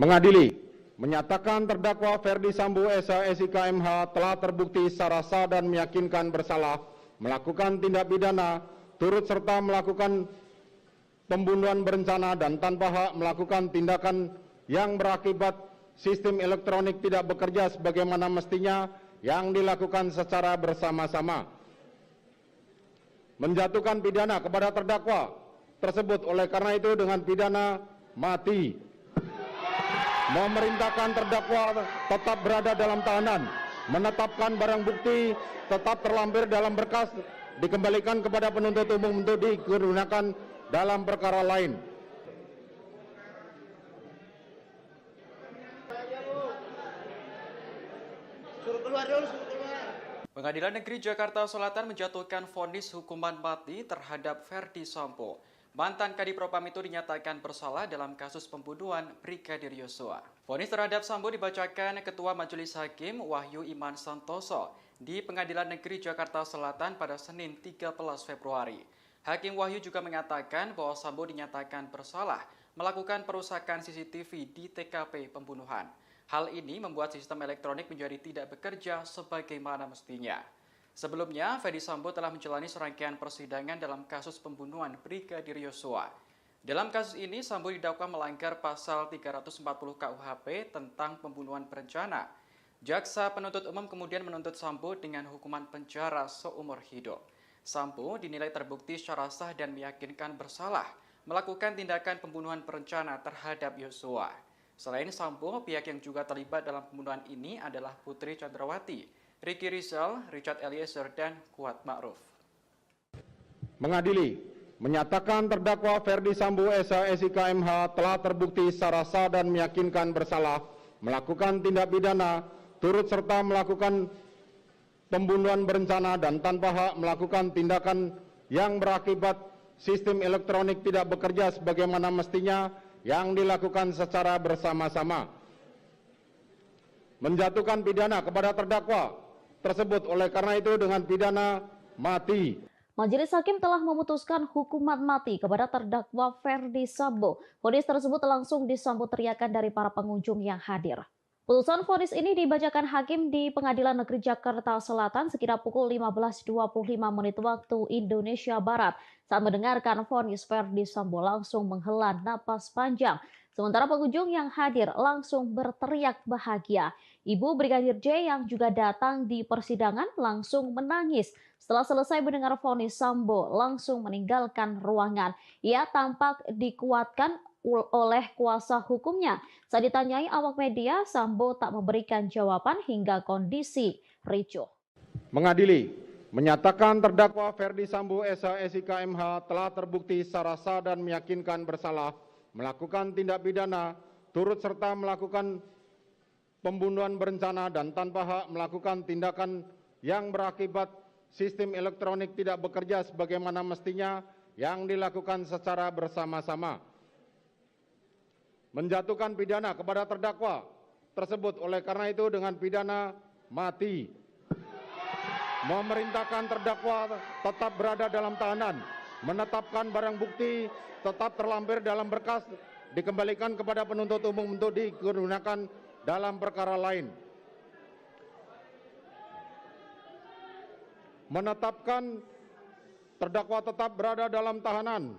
B: Mengadili, menyatakan terdakwa Ferdi Sambo SIK MH telah terbukti secara sah dan meyakinkan bersalah melakukan tindak pidana turut serta melakukan pembunuhan berencana dan tanpa hak melakukan tindakan yang berakibat sistem elektronik tidak bekerja sebagaimana mestinya yang dilakukan secara bersama-sama. Menjatuhkan pidana kepada terdakwa tersebut oleh karena itu dengan pidana mati. Memerintahkan terdakwa tetap berada dalam tahanan. Menetapkan barang bukti tetap terlampir dalam berkas dikembalikan kepada penuntut umum untuk digunakan dalam perkara lain.
C: Pengadilan Negeri Jakarta Selatan menjatuhkan vonis hukuman mati terhadap Ferdi Sambo. Mantan Kadif Propam itu dinyatakan bersalah dalam kasus pembunuhan Brigadir Yosua. Vonis terhadap Sambo dibacakan Ketua Majelis Hakim Wahyu Iman Santoso di Pengadilan Negeri Jakarta Selatan pada Senin 13 Februari. Hakim Wahyu juga mengatakan bahwa Sambo dinyatakan bersalah melakukan perusakan CCTV di TKP pembunuhan. Hal ini membuat sistem elektronik menjadi tidak bekerja sebagaimana mestinya. Sebelumnya, Ferdi Sambo telah menjalani serangkaian persidangan dalam kasus pembunuhan Brigadir Yosua. Dalam kasus ini, Sambo didakwa melanggar pasal 340 KUHP tentang pembunuhan berencana. Jaksa penuntut umum kemudian menuntut Sambo dengan hukuman penjara seumur hidup. Sambo dinilai terbukti secara sah dan meyakinkan bersalah melakukan tindakan pembunuhan berencana terhadap Yosua. Selain Sambo, pihak yang juga terlibat dalam pembunuhan ini adalah Putri Chandrawati, Ricky Rizal, Richard Eliezer, dan Kuat Ma'ruf.
B: Mengadili, menyatakan terdakwa Ferdi Sambo SIK MH telah terbukti secara sah dan meyakinkan bersalah melakukan tindak pidana turut serta melakukan pembunuhan berencana dan tanpa hak melakukan tindakan yang berakibat sistem elektronik tidak bekerja sebagaimana mestinya yang dilakukan secara bersama-sama. Menjatuhkan pidana kepada terdakwa tersebut oleh karena itu dengan pidana mati.
A: Majelis Hakim telah memutuskan hukuman mati kepada terdakwa Ferdi Sambo. Vonis tersebut langsung disambut teriakan dari para pengunjung yang hadir. Putusan vonis ini dibacakan hakim di Pengadilan Negeri Jakarta Selatan sekitar pukul 15.25 menit waktu Indonesia Barat. Saat mendengarkan vonis, Ferdi Sambo langsung menghela napas panjang. Sementara pengunjung yang hadir langsung berteriak bahagia. Ibu Brigadir J yang juga datang di persidangan langsung menangis. Setelah selesai mendengar vonis, Sambo langsung meninggalkan ruangan. Ia tampak dikuatkan oleh kuasa hukumnya. Saat ditanyai awak media, Sambo tak memberikan jawaban hingga kondisi ricuh.
B: Mengadili, menyatakan terdakwa Ferdi Sambo SH SIK MH telah terbukti secara sah dan meyakinkan bersalah melakukan tindak pidana turut serta melakukan pembunuhan berencana dan tanpa hak melakukan tindakan yang berakibat sistem elektronik tidak bekerja sebagaimana mestinya yang dilakukan secara bersama-sama. Menjatuhkan pidana kepada terdakwa tersebut oleh karena itu dengan pidana mati. Memerintahkan terdakwa tetap berada dalam tahanan, menetapkan barang bukti tetap terlampir dalam berkas, dikembalikan kepada penuntut umum untuk digunakan dalam perkara lain. Menetapkan terdakwa tetap berada dalam tahanan.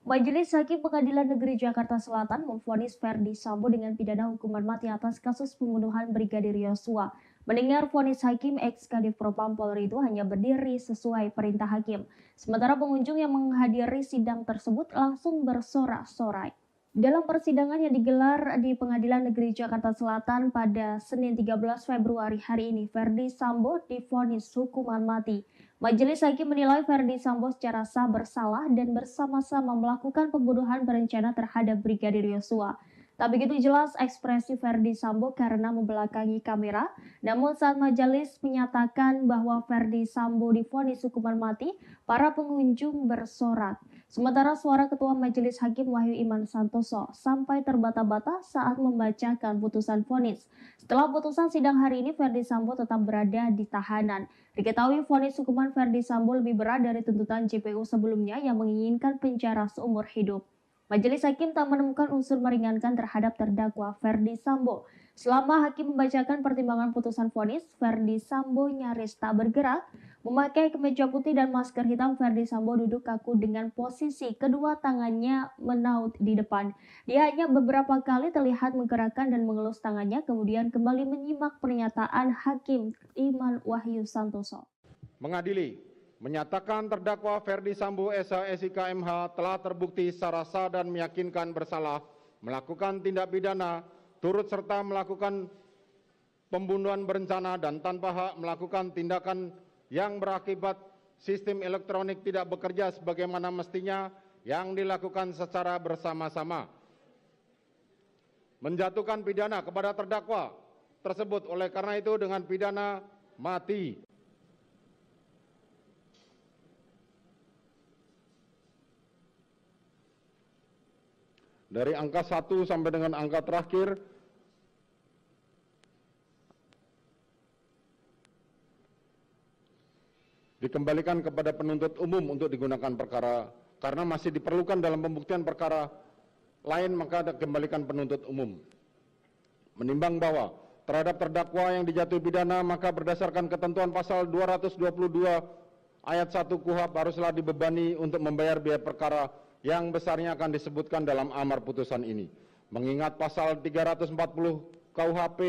A: Majelis Hakim Pengadilan Negeri Jakarta Selatan memvonis Ferdi Sambo dengan pidana hukuman mati atas kasus pembunuhan Brigadir Yosua. Mendengar vonis hakim, ex-Kadif Propam Polri itu hanya berdiri sesuai perintah hakim. Sementara pengunjung yang menghadiri sidang tersebut langsung bersorak-sorai. Dalam persidangan yang digelar di Pengadilan Negeri Jakarta Selatan pada Senin 13 Februari hari ini, Ferdi Sambo divonis hukuman mati. Majelis Hakim menilai Ferdi Sambo secara sah bersalah dan bersama-sama melakukan pembunuhan berencana terhadap Brigadir Yosua. Tak begitu jelas ekspresi Ferdi Sambo karena membelakangi kamera, namun saat majelis menyatakan bahwa Ferdi Sambo divonis hukuman mati, para pengunjung bersorak. Sementara suara Ketua Majelis Hakim Wahyu Iman Santoso sampai terbata-bata saat membacakan putusan vonis. Setelah putusan sidang hari ini, Ferdi Sambo tetap berada di tahanan. Diketahui vonis hukuman Ferdi Sambo lebih berat dari tuntutan JPU sebelumnya yang menginginkan penjara seumur hidup. Majelis Hakim tak menemukan unsur meringankan terhadap terdakwa Ferdi Sambo. Selama hakim membacakan pertimbangan putusan vonis, Ferdi Sambo nyaris tak bergerak. Memakai kemeja putih dan masker hitam, Ferdi Sambo duduk kaku dengan posisi kedua tangannya menaut di depan. Dia hanya beberapa kali terlihat menggerakkan dan mengelus tangannya, kemudian kembali menyimak pernyataan Hakim Iman Wahyu Santoso.
B: Mengadili, menyatakan terdakwa Ferdi Sambo SH SIK MH telah terbukti secara sah dan meyakinkan bersalah melakukan tindak pidana turut serta melakukan pembunuhan berencana dan tanpa hak melakukan tindakan yang berakibat sistem elektronik tidak bekerja sebagaimana mestinya yang dilakukan secara bersama-sama. Menjatuhkan pidana kepada terdakwa tersebut oleh karena itu dengan pidana mati. Dari angka 1 sampai dengan angka terakhir, dikembalikan kepada penuntut umum untuk digunakan perkara, karena masih diperlukan dalam pembuktian perkara lain, maka dikembalikan penuntut umum. Menimbang bahwa terhadap terdakwa yang dijatuhi pidana, maka berdasarkan ketentuan pasal 222 ayat 1 KUHP haruslah dibebani untuk membayar biaya perkara yang besarnya akan disebutkan dalam amar putusan ini. Mengingat pasal 340 KUHP,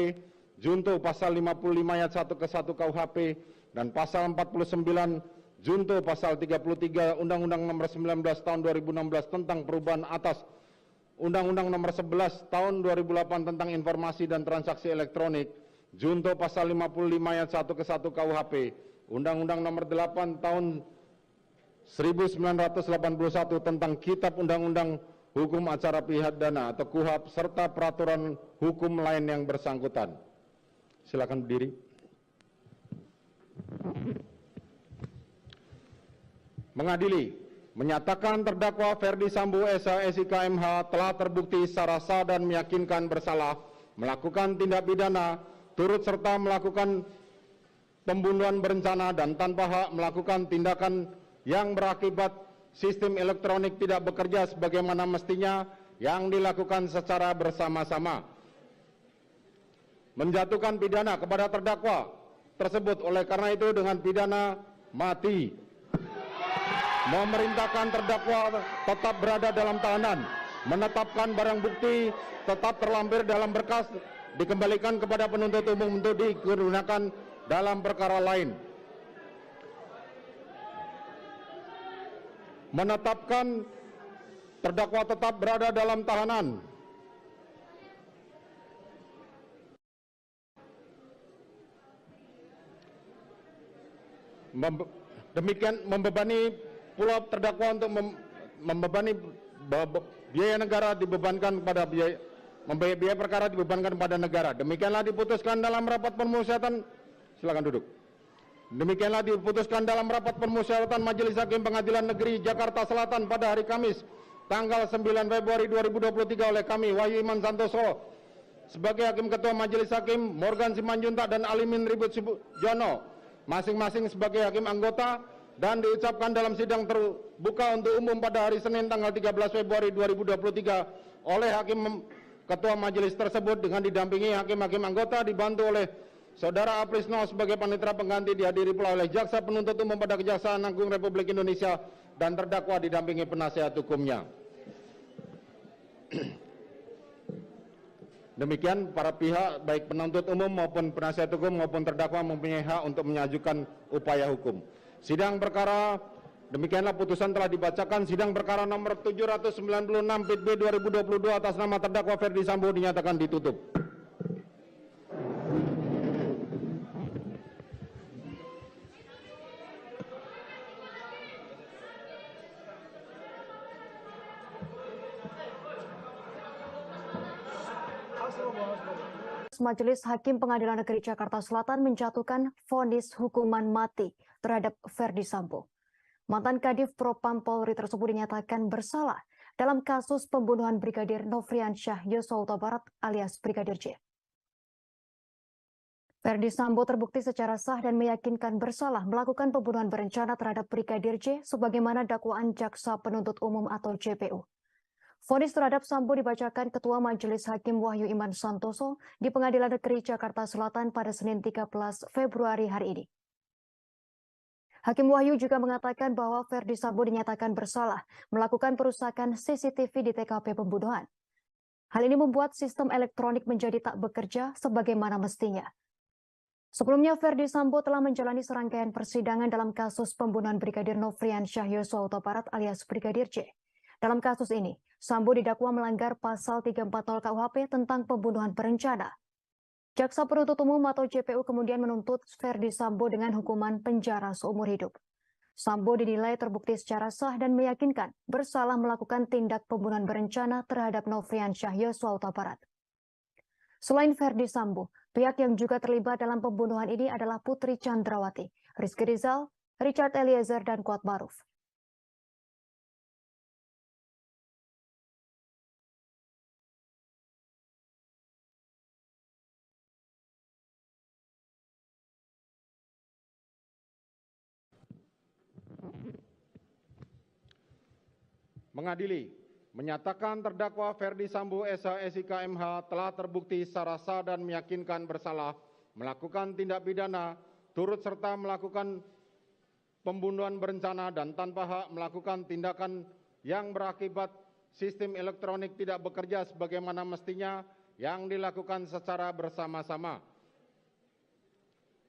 B: junto pasal 55 ayat 1 ke 1 KUHP, dan pasal 49 junto pasal 33 Undang-Undang Nomor 19 Tahun 2016 tentang perubahan atas Undang-Undang Nomor 11 Tahun 2008 tentang informasi dan transaksi elektronik, junto pasal 55 ayat 1 ke 1 KUHP, Undang-Undang Nomor 8 Tahun 1981 tentang Kitab Undang-Undang Hukum Acara Pidana atau KUHP serta peraturan hukum lain yang bersangkutan. Silakan berdiri. Mengadili, menyatakan terdakwa Ferdi Sambo SH SIK MH telah terbukti secara sah dan meyakinkan bersalah melakukan tindak pidana turut serta melakukan pembunuhan berencana dan tanpa hak melakukan tindakan yang berakibat sistem elektronik tidak bekerja sebagaimana mestinya yang dilakukan secara bersama-sama. Menjatuhkan pidana kepada terdakwa tersebut oleh karena itu dengan pidana mati. Memerintahkan terdakwa tetap berada dalam tahanan, menetapkan barang bukti tetap terlampir dalam berkas, dikembalikan kepada penuntut umum untuk digunakan dalam perkara lain. Menetapkan terdakwa tetap berada dalam tahanan. Demikian membebani pula terdakwa untuk membebani biaya negara dibebankan kepada biaya perkara dibebankan kepada negara. Demikianlah diputuskan dalam rapat permusyawaratan. Silakan duduk. Demikianlah diputuskan dalam rapat permusyawaratan Majelis Hakim Pengadilan Negeri Jakarta Selatan pada hari Kamis tanggal 9 Februari 2023 oleh kami Wahyu Iman Santoso sebagai Hakim Ketua Majelis Hakim, Morgan Simanjuntak dan Alimin Ribut Jono masing-masing sebagai hakim anggota, dan diucapkan dalam sidang terbuka untuk umum pada hari Senin tanggal 13 Februari 2023 oleh Hakim Ketua Majelis tersebut dengan didampingi hakim-hakim anggota dibantu oleh Saudara Aprisno sebagai panitera pengganti, dihadiri pula oleh Jaksa Penuntut Umum pada Kejaksaan Agung Republik Indonesia dan terdakwa didampingi penasihat hukumnya. Demikian para pihak baik penuntut umum maupun penasihat hukum maupun terdakwa mempunyai hak untuk mengajukan upaya hukum. Sidang perkara demikianlah putusan telah dibacakan. Sidang perkara nomor 796 PIT B 2022 atas nama terdakwa Ferdi Sambo dinyatakan ditutup.
D: Majelis Hakim Pengadilan Negeri Jakarta Selatan menjatuhkan vonis hukuman mati terhadap Ferdi Sambo. Mantan Kadif Propam Polri tersebut dinyatakan bersalah dalam kasus pembunuhan Brigadir Nofriansyah Yosua Huta Barat alias Brigadir J. Ferdi Sambo terbukti secara sah dan meyakinkan bersalah melakukan pembunuhan berencana terhadap Brigadir J sebagaimana dakwaan Jaksa Penuntut Umum atau JPU. Vonis terhadap Sambo dibacakan Ketua Majelis Hakim Wahyu Iman Santoso di Pengadilan Negeri Jakarta Selatan pada Senin 13 Februari hari ini. Hakim Wahyu juga mengatakan bahwa Ferdi Sambo dinyatakan bersalah melakukan perusakan CCTV di TKP pembunuhan. Hal ini membuat sistem elektronik menjadi tak bekerja sebagaimana mestinya. Sebelumnya, Ferdi Sambo telah menjalani serangkaian persidangan dalam kasus pembunuhan Brigadir Nofriansyah Yosua Huta Barat alias Brigadir J. Dalam kasus ini, Sambo didakwa melanggar pasal 340 KUHP tentang pembunuhan berencana. Jaksa Penuntut Umum atau JPU kemudian menuntut Ferdi Sambo dengan hukuman penjara seumur hidup. Sambo dinilai terbukti secara sah dan meyakinkan bersalah melakukan tindak pembunuhan berencana terhadap Nofriansyah Yosua Huta Barat. Selain Ferdi Sambo, pihak yang juga terlibat dalam pembunuhan ini adalah Putri Chandrawati, Rizky Rizal, Richard Eliezer, dan Kuat Maruf.
B: Mengadili, menyatakan terdakwa Ferdi Sambo SH SIK MH telah terbukti secara sah dan meyakinkan bersalah melakukan tindak pidana turut serta melakukan pembunuhan berencana dan tanpa hak melakukan tindakan yang berakibat sistem elektronik tidak bekerja sebagaimana mestinya yang dilakukan secara bersama-sama.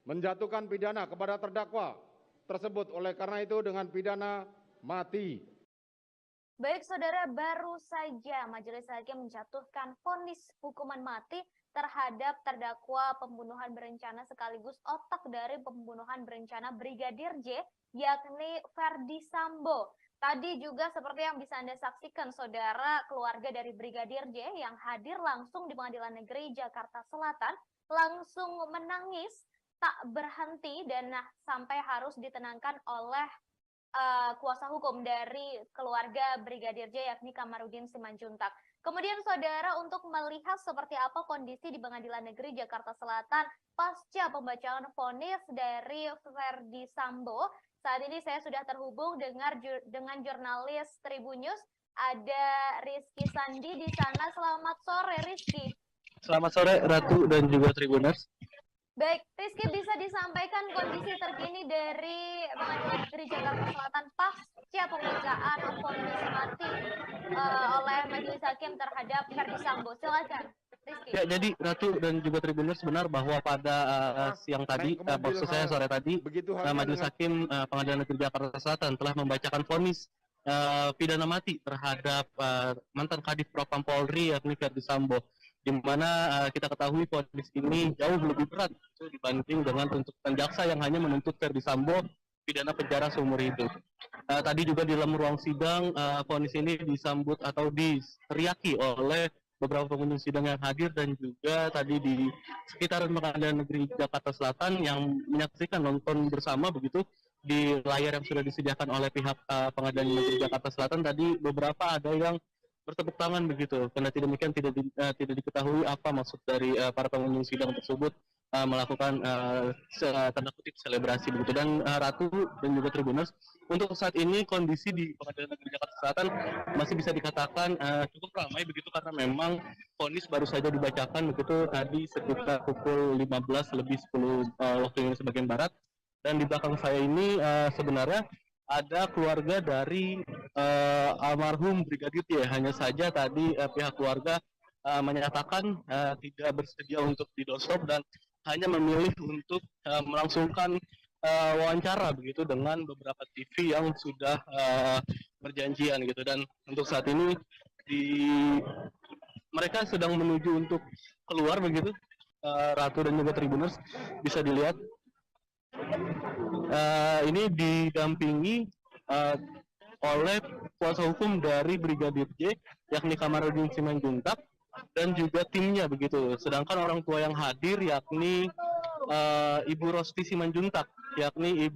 B: Menjatuhkan pidana kepada terdakwa tersebut oleh karena itu dengan pidana mati.
E: Baik saudara, baru saja Majelis Hakim menjatuhkan vonis hukuman mati terhadap terdakwa pembunuhan berencana sekaligus otak dari pembunuhan berencana Brigadir J, yakni Ferdi Sambo. Tadi juga seperti yang bisa Anda saksikan saudara, keluarga dari Brigadir J yang hadir langsung di Pengadilan Negeri Jakarta Selatan langsung menangis tak berhenti dan sampai harus ditenangkan oleh kuasa hukum dari keluarga Brigadir J yakni Kamarudin Simanjuntak. Kemudian saudara, untuk melihat seperti apa kondisi di Pengadilan Negeri Jakarta Selatan pasca pembacaan vonis dari Ferdi Sambo, Saat ini saya sudah terhubung dengan jurnalis Tribun News, ada Rizky Sandi di sana. Selamat sore, Rizky.
F: Selamat sore, Ratu dan juga Tribuners.
E: Baik, Rizky, bisa disampaikan kondisi terkini dari Pengadilan Negeri Jakarta Selatan pasca pembacaan vonis mati oleh Majelis Hakim terhadap Ferdi Sambo. Silakan, Rizky.
F: Ya, jadi Ratu dan juga Tribuners, benar bahwa pada siang tadi, maksud saya sore tadi, Majelis Hakim Pengadilan Negeri Jakarta Selatan telah membacakan vonis pidana mati terhadap mantan Kadif Propam Polri yakni Ferdi Sambo, di mana kita ketahui vonis ini jauh lebih berat dibanding dengan tuntutan jaksa yang hanya menuntut Ferdi Sambo pidana penjara seumur hidup. Tadi juga di dalam ruang sidang, vonis ini disambut atau diteriaki oleh beberapa pengunjung sidang yang hadir, dan juga tadi di sekitaran Pengadilan Negeri Jakarta Selatan yang menyaksikan nonton bersama begitu di layar yang sudah disediakan oleh pihak Pengadilan Negeri Jakarta Selatan. Tadi beberapa ada yang bertepuk tangan begitu, karena tidak demikian tidak diketahui apa maksud dari para pengunjung sidang tersebut melakukan tanda kutip selebrasi begitu. Dan Ratu dan juga Tribuners, untuk saat ini kondisi di Pengadilan Negeri Jakarta Selatan masih bisa dikatakan cukup ramai begitu, karena memang vonis baru saja dibacakan begitu tadi sekitar pukul 15:10 waktu Indonesia bagian barat. Dan di belakang saya ini sebenarnya ada keluarga dari almarhum Brigadir J. Hanya saja tadi pihak keluarga menyatakan tidak bersedia untuk didosop dan hanya memilih untuk melangsungkan wawancara begitu dengan beberapa TV yang sudah berjanjian gitu. Dan untuk saat ini mereka sedang menuju untuk keluar begitu. Ratu dan juga Tribuners, bisa dilihat ini didampingi oleh kuasa hukum dari Brigadir J, yakni Kamarudin Simanjuntak, dan juga timnya begitu. Sedangkan orang tua yang hadir yakni Ibu Rosti Simanjuntak, yakni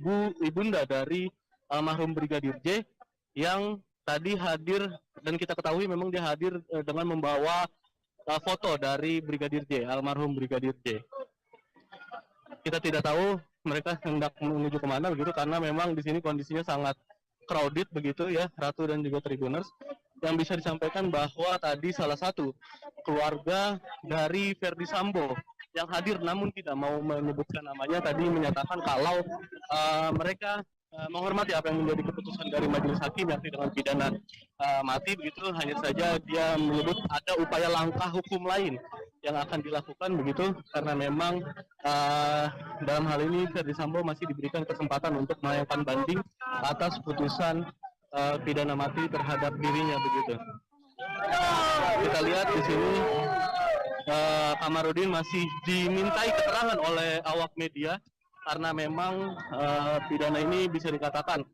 F: ibunda dari almarhum Brigadir J, yang tadi hadir, dan kita ketahui memang dia hadir dengan membawa foto dari Brigadir J, almarhum Brigadir J. Kita tidak tahu mereka hendak menuju kemana begitu, karena memang di sini kondisinya sangat crowded begitu ya, Ratu dan juga Tribuners. Yang bisa disampaikan bahwa tadi salah satu keluarga dari Ferdi Sambo yang hadir namun tidak mau menyebutkan namanya tadi menyatakan kalau mereka menghormati apa yang menjadi keputusan dari Majelis Hakim yakni dengan pidana mati begitu. Hanya saja dia menyebut ada upaya langkah hukum lain yang akan dilakukan begitu, karena memang dalam hal ini Ferdi Sambo masih diberikan kesempatan untuk melayangkan banding atas putusan pidana mati terhadap dirinya begitu. Kita lihat di sini Kamarudin masih dimintai keterangan oleh awak media, karena memang pidana ini bisa dikatakan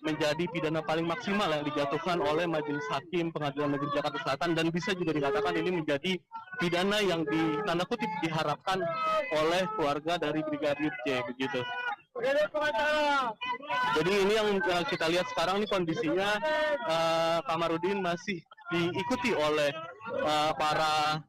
F: menjadi pidana paling maksimal yang dijatuhkan oleh Majelis Hakim Pengadilan Negeri Jakarta Selatan, dan bisa juga dikatakan ini menjadi pidana yang tanda kutip diharapkan oleh keluarga dari Brigadir J begitu. Jadi ini yang kita lihat sekarang ini kondisinya Kamarudin masih diikuti oleh para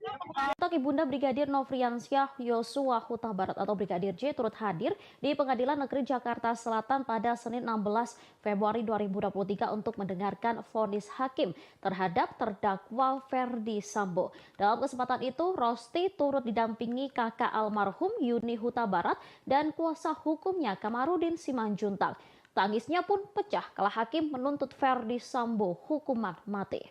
A: Ibunda Brigadir Nofriansyah Yosua Huta Barat atau Brigadir J turut hadir di Pengadilan Negeri Jakarta Selatan pada Senin 16 Februari 2023 untuk mendengarkan vonis hakim terhadap terdakwa Ferdi Sambo. Dalam kesempatan itu, Rosti turut didampingi kakak almarhum Yuni Huta Barat dan kuasa hukumnya Kamarudin Simanjuntak. Tangisnya pun pecah kala hakim menuntut Ferdi Sambo hukuman mati.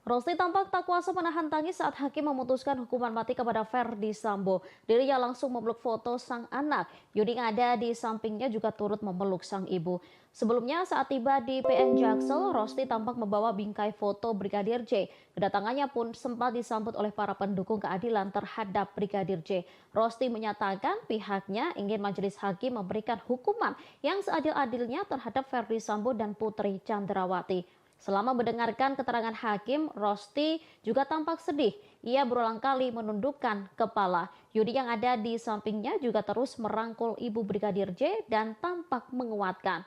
A: Rosti tampak tak kuasa menahan tangis saat hakim memutuskan hukuman mati kepada Ferdi Sambo. Dirinya langsung memeluk foto sang anak. Yuni yang ada di sampingnya juga turut memeluk sang ibu. Sebelumnya saat tiba di PN Jaksel, Rosti tampak membawa bingkai foto Brigadir J. Kedatangannya pun sempat disambut oleh para pendukung keadilan terhadap Brigadir J. Rosti menyatakan pihaknya ingin Majelis Hakim memberikan hukuman yang seadil-adilnya terhadap Ferdi Sambo dan Putri Chandrawati. Selama mendengarkan keterangan hakim, Rosti juga tampak sedih. Ia berulang kali menundukkan kepala. Yudi yang ada di sampingnya juga terus merangkul ibu Brigadir J dan tampak menguatkan.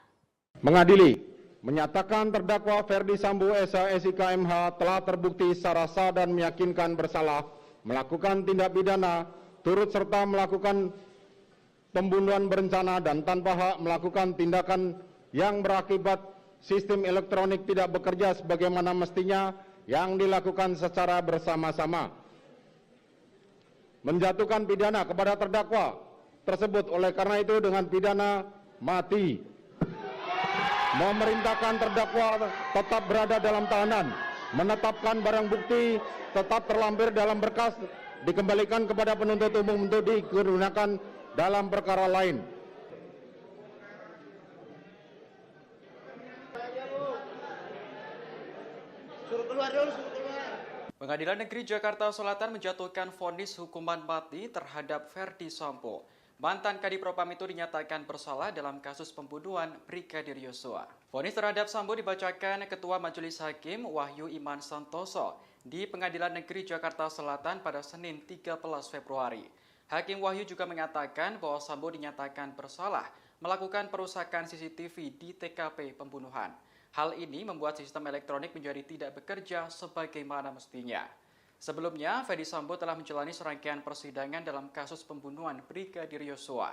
B: Mengadili, menyatakan terdakwa Ferdi Sambo SIK MH telah terbukti secara sah dan meyakinkan bersalah melakukan tindak pidana turut serta melakukan pembunuhan berencana dan tanpa hak melakukan tindakan yang berakibat sistem elektronik tidak bekerja sebagaimana mestinya yang dilakukan secara bersama-sama. Menjatuhkan pidana kepada terdakwa tersebut oleh karena itu dengan pidana mati. Memerintahkan terdakwa tetap berada dalam tahanan, menetapkan barang bukti tetap terlampir dalam berkas, dikembalikan kepada penuntut umum untuk digunakan dalam perkara lain.
G: Suruh keluar dulu, suruh keluar.
C: Pengadilan Negeri Jakarta Selatan menjatuhkan vonis hukuman mati terhadap Ferdi Sambo. Mantan Kadif Propam itu dinyatakan bersalah dalam kasus pembunuhan Brigadir Yosua. Vonis terhadap Sambo dibacakan Ketua Majelis Hakim Wahyu Iman Santoso di Pengadilan Negeri Jakarta Selatan pada Senin 13 Februari. Hakim Wahyu juga mengatakan bahwa Sambo dinyatakan bersalah melakukan perusakan CCTV di TKP pembunuhan. Hal ini membuat sistem elektronik menjadi tidak bekerja sebagaimana mestinya. Sebelumnya, Ferdi Sambo telah menjalani serangkaian persidangan dalam kasus pembunuhan Brigadir Yosua.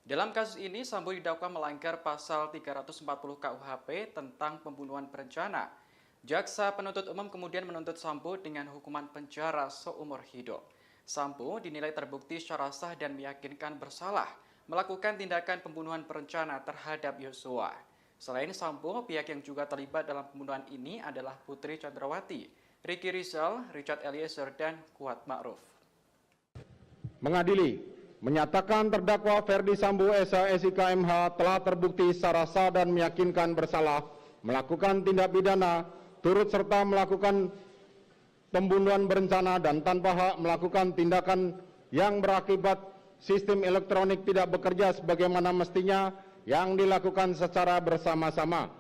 C: Dalam kasus ini, Sambo didakwa melanggar pasal 340 KUHP tentang pembunuhan berencana. Jaksa penuntut umum kemudian menuntut Sambo dengan hukuman penjara seumur hidup. Sambo dinilai terbukti secara sah dan meyakinkan bersalah melakukan tindakan pembunuhan berencana terhadap Yosua. Selain Sambo, pihak yang juga terlibat dalam pembunuhan ini adalah Putri Chandrawati, Ricky Rizal, Richard Eliezer, dan Kuat Ma'ruf.
B: Mengadili, menyatakan terdakwa Ferdi Sambo SIK MH telah terbukti secara sah dan meyakinkan bersalah melakukan tindak pidana turut serta melakukan pembunuhan berencana dan tanpa hak melakukan tindakan yang berakibat sistem elektronik tidak bekerja sebagaimana mestinya yang dilakukan secara bersama-sama.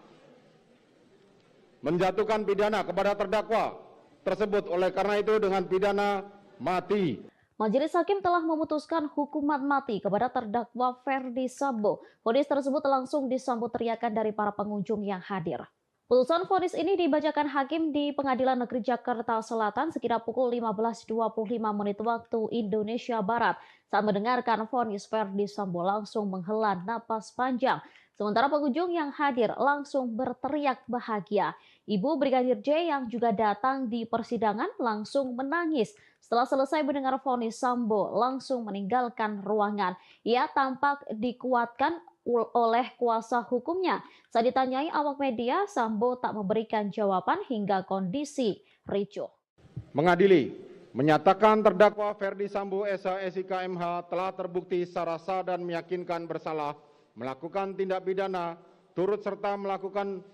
B: Menjatuhkan pidana kepada terdakwa tersebut oleh karena itu dengan pidana mati.
A: Majelis Hakim telah memutuskan hukuman mati kepada terdakwa Ferdi Sambo. Vonis tersebut langsung disambut teriakan dari para pengunjung yang hadir. Putusan vonis ini dibacakan hakim di Pengadilan Negeri Jakarta Selatan sekitar pukul 15.25 menit waktu Indonesia Barat. Saat mendengarkan vonis, Ferdi Sambo langsung menghela napas panjang. Sementara pengunjung yang hadir langsung berteriak bahagia. Ibu Brigadir J yang juga datang di persidangan langsung menangis. Setelah selesai mendengar vonis, Sambo langsung meninggalkan ruangan. Ia tampak dikuatkan oleh kuasa hukumnya. Saat ditanyai awak media, Sambo tak memberikan jawaban hingga kondisi ricuh.
B: Mengadili, menyatakan terdakwa Ferdi Sambo SIK MH telah terbukti secara sah dan meyakinkan bersalah melakukan tindak pidana turut serta melakukan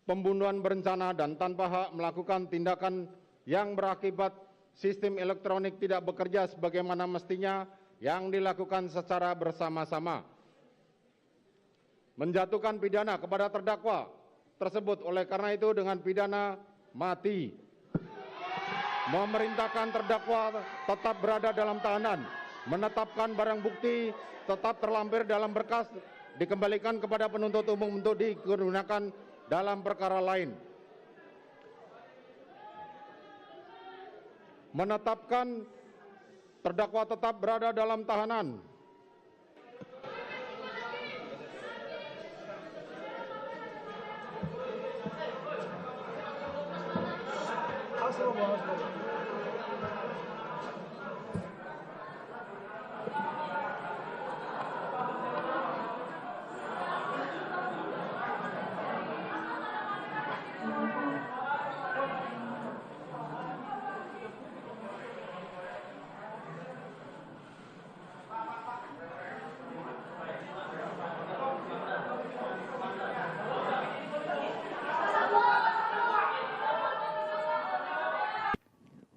B: pembunuhan berencana dan tanpa hak melakukan tindakan yang berakibat sistem elektronik tidak bekerja sebagaimana mestinya yang dilakukan secara bersama-sama. Menjatuhkan pidana kepada terdakwa tersebut oleh karena itu dengan pidana mati. Memerintahkan terdakwa tetap berada dalam tahanan, menetapkan barang bukti tetap terlampir dalam berkas, dikembalikan kepada penuntut umum untuk digunakan dalam perkara lain. Menetapkan terdakwa tetap berada dalam tahanan.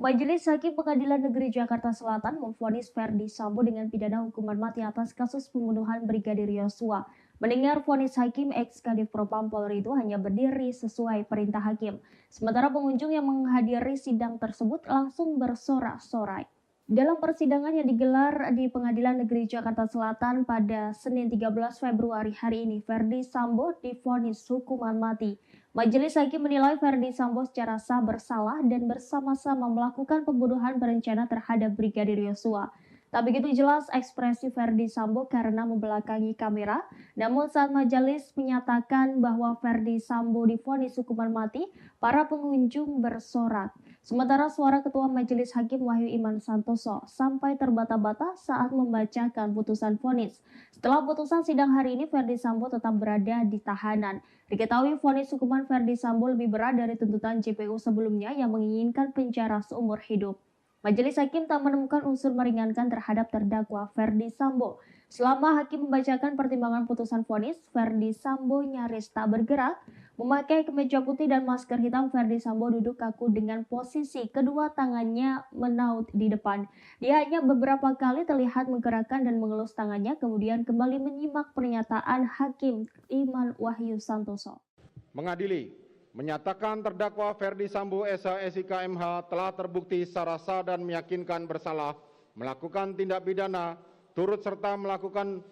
A: Majelis Hakim Pengadilan Negeri Jakarta Selatan memvonis Ferdi Sambo dengan pidana hukuman mati atas kasus pembunuhan Brigadir Yosua. Mendengar vonis hakim, ex-Kadif Propam Polri itu hanya berdiri sesuai perintah hakim. Sementara pengunjung yang menghadiri sidang tersebut langsung bersorak-sorai. Dalam persidangan yang digelar di Pengadilan Negeri Jakarta Selatan pada Senin 13 Februari hari ini, Ferdi Sambo divonis hukuman mati. Majelis Hakim menilai Ferdi Sambo secara sah bersalah dan bersama-sama melakukan pembunuhan berencana terhadap Brigadir Yosua.
I: Tak begitu jelas ekspresi Verdi Sambo karena membelakangi kamera, namun saat majelis menyatakan bahwa Verdi Sambo divonis hukuman mati, para pengunjung bersorak. Sementara suara Ketua Majelis Hakim Wahyu Iman Santoso sampai terbata-bata saat membacakan putusan vonis. Setelah putusan sidang hari ini, Verdi Sambo tetap berada di tahanan. Diketahui vonis hukuman Verdi Sambo lebih berat dari tuntutan JPU sebelumnya yang menginginkan penjara seumur hidup. Majelis Hakim tak menemukan unsur meringankan terhadap terdakwa Verdi Sambo. Selama hakim membacakan pertimbangan putusan vonis, Verdi Sambo nyaris tak bergerak. Memakai kemeja putih dan masker hitam, Verdi Sambo duduk kaku dengan posisi kedua tangannya menaut di depan. Dia hanya beberapa kali terlihat menggerakkan dan mengelus tangannya, kemudian kembali menyimak pernyataan Hakim Iman Wahyu Santoso.
B: Mengadili, menyatakan terdakwa Verdi Sambo SH SIK MH telah terbukti secara sah dan meyakinkan bersalah melakukan tindak pidana turut serta melakukan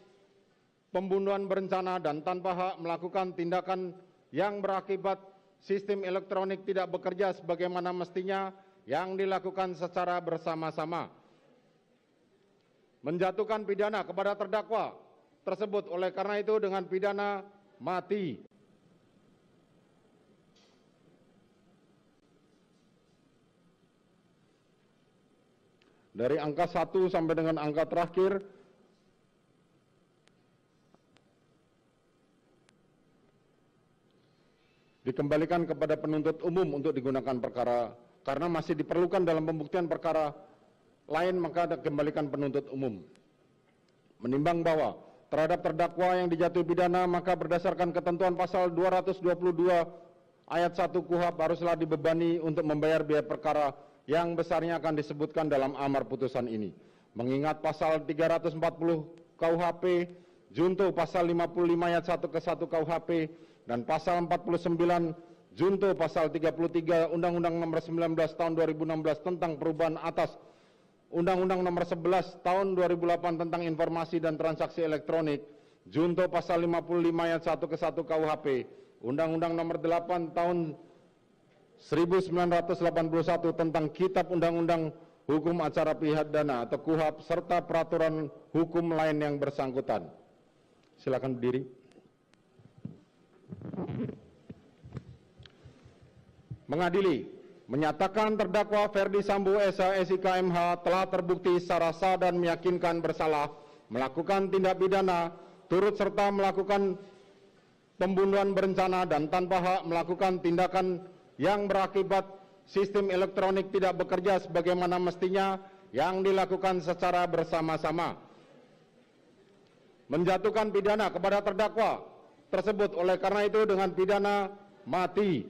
B: pembunuhan berencana dan tanpa hak melakukan tindakan yang berakibat sistem elektronik tidak bekerja sebagaimana mestinya yang dilakukan secara bersama-sama. Menjatuhkan pidana kepada terdakwa tersebut oleh karena itu dengan pidana mati. Dari angka 1 sampai dengan angka terakhir, dikembalikan kepada penuntut umum untuk digunakan perkara, karena masih diperlukan dalam pembuktian perkara lain, maka dikembalikan penuntut umum. Menimbang bahwa terhadap terdakwa yang dijatuhi pidana, maka berdasarkan ketentuan pasal 222 ayat 1 KUHP haruslah dibebani untuk membayar biaya perkara yang besarnya akan disebutkan dalam amar putusan ini. Mengingat pasal 340 KUHP, junto pasal 55 ayat 1 ke 1 KUHP, dan pasal 49 junto pasal 33 Undang-Undang Nomor 19 Tahun 2016 tentang perubahan atas Undang-Undang Nomor 11 Tahun 2008 tentang informasi dan transaksi elektronik, junto pasal 55 ayat 1 ke 1 KUHP, Undang-Undang Nomor 8 Tahun 1981 tentang Kitab Undang-Undang Hukum Acara Pidana atau KUHP serta peraturan hukum lain yang bersangkutan. Silakan berdiri. Mengadili, menyatakan terdakwa Verdi Sambo SH SIK MH telah terbukti secara sah dan meyakinkan bersalah melakukan tindak pidana turut serta melakukan pembunuhan berencana dan tanpa hak melakukan tindakan yang berakibat sistem elektronik tidak bekerja sebagaimana mestinya yang dilakukan secara bersama-sama. Menjatuhkan pidana kepada terdakwa tersebut oleh karena itu dengan pidana mati.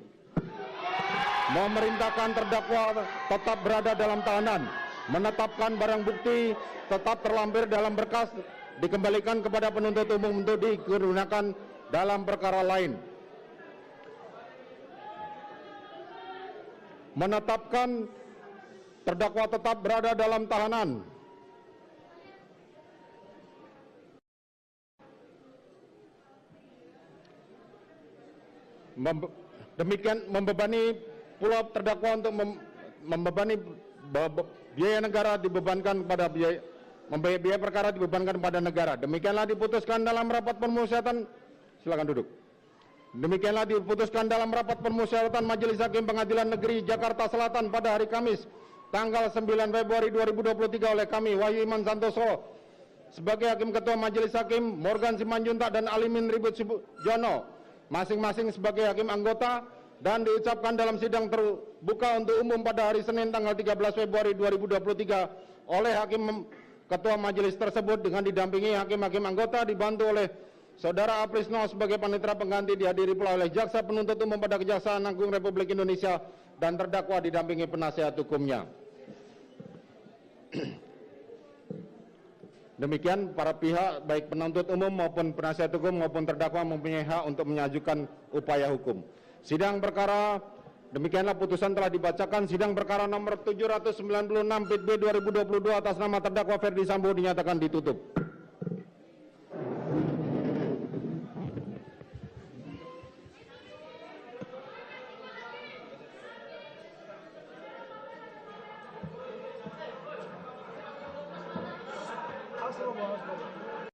B: Memerintahkan terdakwa tetap berada dalam tahanan, menetapkan barang bukti tetap terlampir dalam berkas, dikembalikan kepada penuntut umum untuk digunakan dalam perkara lain. Menetapkan terdakwa tetap berada dalam tahanan. Demikian membebani pula terdakwa untuk membebani biaya negara dibebankan pada biaya perkara dibebankan pada negara. Demikianlah diputuskan dalam rapat permusyawaratan. Silakan duduk. Demikianlah diputuskan dalam rapat permusyawaratan Majelis Hakim Pengadilan Negeri Jakarta Selatan pada hari Kamis tanggal 9 Februari 2023 oleh kami Wahyu Iman Santoso sebagai Hakim Ketua Majelis Hakim, Morgan Simanjuntak dan Alimin Ribut Jono masing-masing sebagai hakim anggota, dan diucapkan dalam sidang terbuka untuk umum pada hari Senin tanggal 13 Februari 2023 oleh Hakim Ketua Majelis tersebut dengan didampingi hakim-hakim anggota dibantu oleh Saudara Aprisno sebagai panitera pengganti, dihadiri pula oleh Jaksa Penuntut Umum pada Kejaksaan Agung Republik Indonesia dan terdakwa didampingi penasihat hukumnya. Demikian para pihak baik penuntut umum maupun penasihat hukum maupun terdakwa mempunyai hak untuk mengajukan upaya hukum. Sidang perkara demikianlah putusan telah dibacakan. Sidang perkara nomor 796 PIT B 2022 atas nama terdakwa Verdi Sambo dinyatakan ditutup.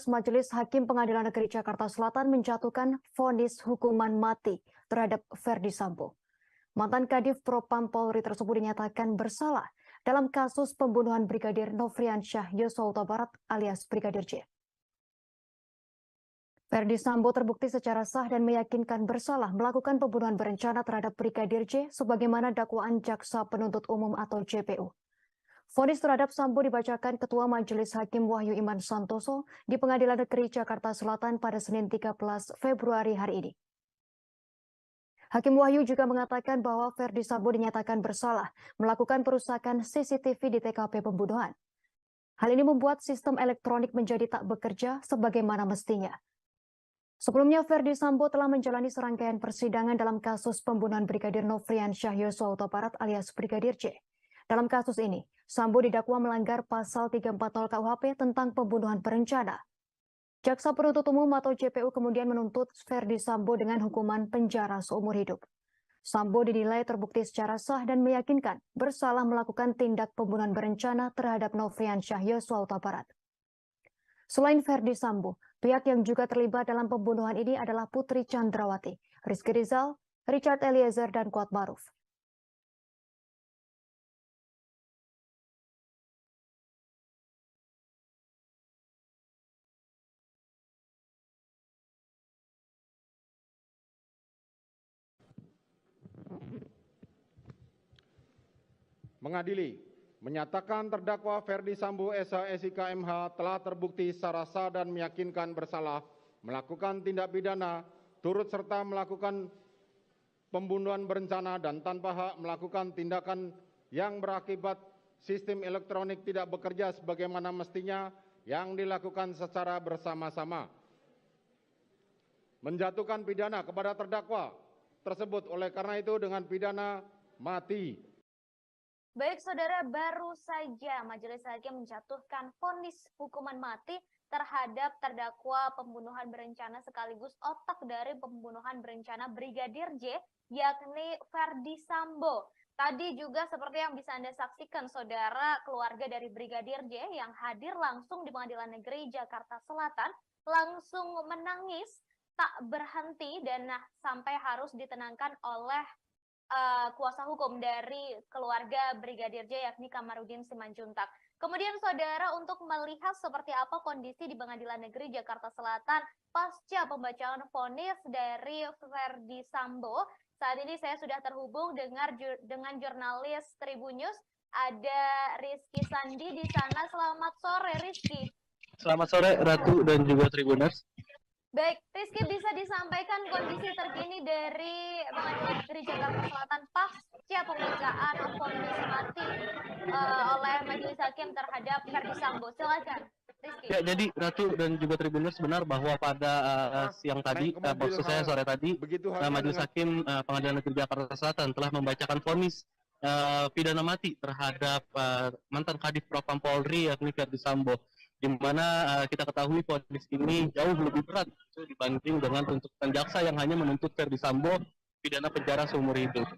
D: Majelis Hakim Pengadilan Negeri Jakarta Selatan menjatuhkan vonis hukuman mati terhadap Ferdi Sambo. Mantan Kadif Propam Polri tersebut dinyatakan bersalah dalam kasus pembunuhan Brigadir Nofriansyah Yosua Huta Barat alias Brigadir J. Ferdi Sambo terbukti secara sah dan meyakinkan bersalah melakukan pembunuhan berencana terhadap Brigadir J sebagaimana dakwaan Jaksa Penuntut Umum atau JPU. Vonis terhadap Sambo dibacakan Ketua Majelis Hakim Wahyu Iman Santoso di Pengadilan Negeri Jakarta Selatan pada Senin 13 Februari hari ini. Hakim Wahyu juga mengatakan bahwa Ferdi Sambo dinyatakan bersalah melakukan perusakan CCTV di TKP pembunuhan. Hal ini membuat sistem elektronik menjadi tak bekerja sebagaimana mestinya. Sebelumnya, Ferdi Sambo telah menjalani serangkaian persidangan dalam kasus pembunuhan Brigadir Nofriansyah Yosua Huta Barat alias Brigadir J. Dalam kasus ini, Sambo didakwa melanggar pasal 340 KUHP tentang pembunuhan berencana. Jaksa Penuntut Umum atau JPU kemudian menuntut Ferdi Sambo dengan hukuman penjara seumur hidup. Sambo dinilai terbukti secara sah dan meyakinkan bersalah melakukan tindak pembunuhan berencana terhadap Nofriansyah Yosua Huta Barat. Selain Ferdi Sambo, pihak yang juga terlibat dalam pembunuhan ini adalah Putri Chandrawati, Rizky Rizal, Richard Eliezer, dan Kuat Maruf.
B: Mengadili, menyatakan terdakwa Ferdi Sambo SH SIK MH telah terbukti secara sah dan meyakinkan bersalah melakukan tindak pidana turut serta melakukan pembunuhan berencana dan tanpa hak melakukan tindakan yang berakibat sistem elektronik tidak bekerja sebagaimana mestinya yang dilakukan secara bersama-sama. Menjatuhkan pidana kepada terdakwa tersebut oleh karena itu dengan pidana mati.
E: Baik saudara, baru saja Majelis Hakim menjatuhkan vonis hukuman mati terhadap terdakwa pembunuhan berencana sekaligus otak dari pembunuhan berencana Brigadir J, yakni Ferdi Sambo. Tadi juga seperti yang bisa Anda saksikan saudara, keluarga dari Brigadir J yang hadir langsung di Pengadilan Negeri Jakarta Selatan langsung menangis tak berhenti dan sampai harus ditenangkan oleh kuasa hukum dari keluarga Brigadir J yakni Kamarudin Simanjuntak. Kemudian saudara, untuk melihat seperti apa kondisi di Pengadilan Negeri Jakarta Selatan pasca pembacaan vonis dari Ferdi Sambo, saat ini saya sudah terhubung dengan jurnalis Tribunnews, ada Rizky Sandi di sana. Selamat sore Rizky.
F: Selamat sore Ratu dan juga Tribuners.
E: Baik, Rizky, bisa disampaikan kondisi terkini dari Pengadilan Negeri Jakarta Selatan pasca pembacaan vonis mati oleh Majelis Hakim terhadap Ferdi Sambo. Silakan, Rizky.
F: Ya, jadi Ratu dan juga Tribuners, benar bahwa pada siang tadi, maksud saya sore tadi, Majelis Hakim Pengadilan Negeri Jakarta Selatan telah membacakan vonis pidana mati terhadap mantan Kadif Propam Polri yakni Ferdi Sambo, di mana kita ketahui vonis ini jauh lebih berat dibanding dengan tuntutan jaksa yang hanya menuntut Ferdi Sambo pidana penjara seumur hidup.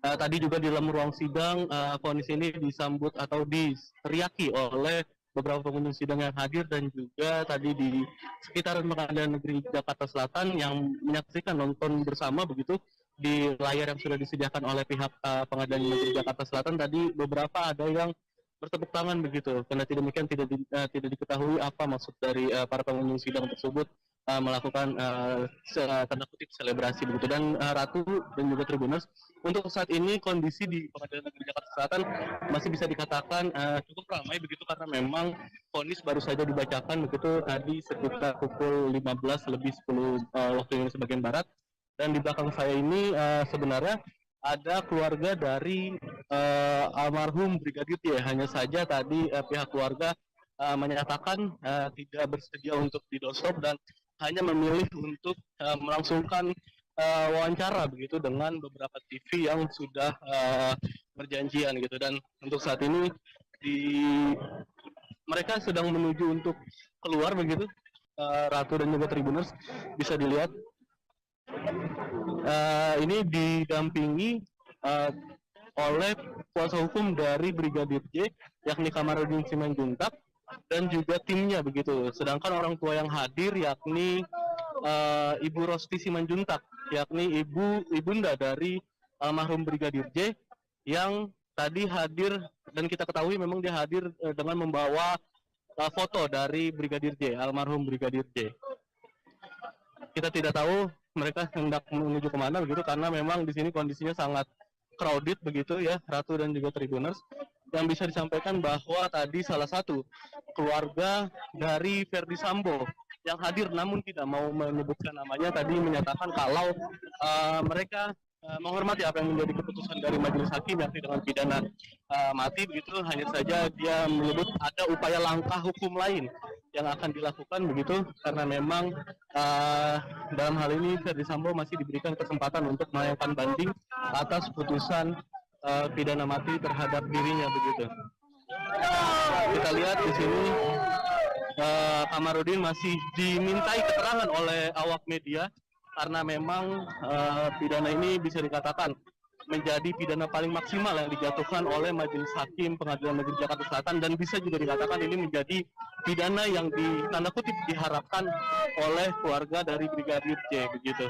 F: Tadi juga di dalam ruang sidang, vonis ini disambut atau diteriaki oleh beberapa pengunjung sidang yang hadir dan juga tadi di sekitaran Pengadilan Negeri Jakarta Selatan yang menyaksikan nonton bersama begitu di layar yang sudah disediakan oleh pihak Pengadilan Negeri Jakarta Selatan. Tadi beberapa ada yang bertepuk tangan begitu, karena demikian tidak diketahui apa maksud dari para pengunjung sidang tersebut melakukan tanda kutip selebrasi begitu. Dan Ratu dan juga Tribuners, untuk saat ini kondisi di Pengadilan Negeri Jakarta Selatan masih bisa dikatakan cukup ramai begitu, karena memang vonis baru saja dibacakan begitu tadi sekitar pukul 15 lebih 10 waktu Indonesia bagian barat. Dan di belakang saya ini sebenarnya ada keluarga dari almarhum Brigadir J. Hanya saja tadi pihak keluarga menyatakan tidak bersedia untuk didosop dan hanya memilih untuk melangsungkan wawancara begitu dengan beberapa TV yang sudah berjanjian gitu. Dan untuk saat ini mereka sedang menuju untuk keluar begitu. Ratu dan juga Tribuners, bisa dilihat ini didampingi oleh kuasa hukum dari Brigadir J yakni Kamarudin Simanjuntak, dan juga timnya begitu. Sedangkan orang tua yang hadir yakni Ibu Rosti Simanjuntak, yakni ibunda dari almarhum Brigadir J yang tadi hadir, dan kita ketahui memang dia hadir dengan membawa foto dari Brigadir J, almarhum Brigadir J. Kita tidak tahu mereka hendak menuju kemana begitu, karena memang di sini kondisinya sangat crowded begitu ya, Ratu dan juga Tribuners. Yang bisa disampaikan bahwa tadi salah satu keluarga dari Ferdi Sambo yang hadir namun tidak mau menyebutkan namanya tadi menyatakan kalau mereka menghormati apa yang menjadi keputusan dari majelis hakim yakni dengan pidana mati begitu. Hanya saja dia menyebut ada upaya langkah hukum lain yang akan dilakukan begitu, karena memang dalam hal ini Ferdi Sambo masih diberikan kesempatan untuk melayangkan banding atas putusan pidana mati terhadap dirinya begitu. Kita lihat di sini Kamarudin masih dimintai keterangan oleh awak media, karena memang pidana ini bisa dikatakan menjadi pidana paling maksimal yang dijatuhkan oleh Majelis Hakim Pengadilan Negeri Jakarta Selatan, dan bisa juga dikatakan ini menjadi pidana yang tanda kutip diharapkan oleh keluarga dari Brigadir J begitu.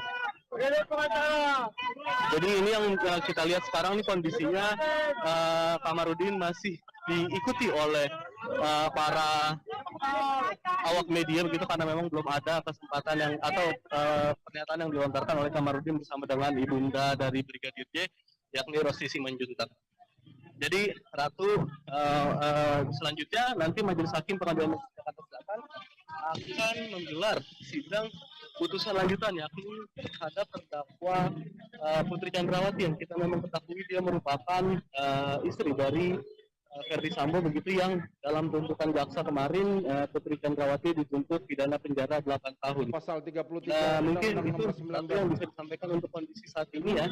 F: Jadi ini yang kita lihat sekarang ini kondisinya Kamarudin masih diikuti oleh para awak media begitu, karena memang belum ada kesempatan yang atau pernyataan yang dilontarkan oleh Kamarudin bersama dengan ibunda dari Brigadir J yakni Rosti Simanjuntak. Jadi Ratu, selanjutnya nanti Majelis Hakim Pengadilan Negeri Jakarta Selatan akan menggelar sidang putusan lanjutan yakni terhadap terdakwa Putri Chandrawati yang kita memang ketahui dia merupakan istri dari Ferdi Sambo begitu, yang dalam tuntutan jaksa kemarin Putri Chandrawati dituntut pidana penjara 8 tahun.
B: Pasal 33
F: mungkin itu sesuatu yang bisa disampaikan untuk kondisi saat ini ya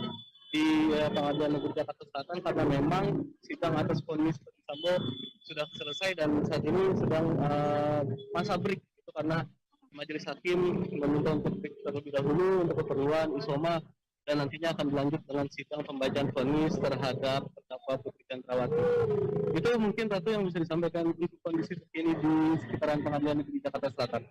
F: di Pengadilan Negeri Jakarta Selatan, karena memang sidang atas vonis Ferdi Sambo sudah selesai dan saat ini sedang masa break itu, karena Majelis Hakim meminta untuk break terlebih dahulu untuk keperluan isoma, dan nantinya akan dilanjut dengan sidang pembacaan vonis terhadap terdakwa Putri Chandrawati. Itu mungkin Ratu yang bisa disampaikan untuk kondisi terkini di sekitaran Pengadilan Negeri Jakarta Selatan.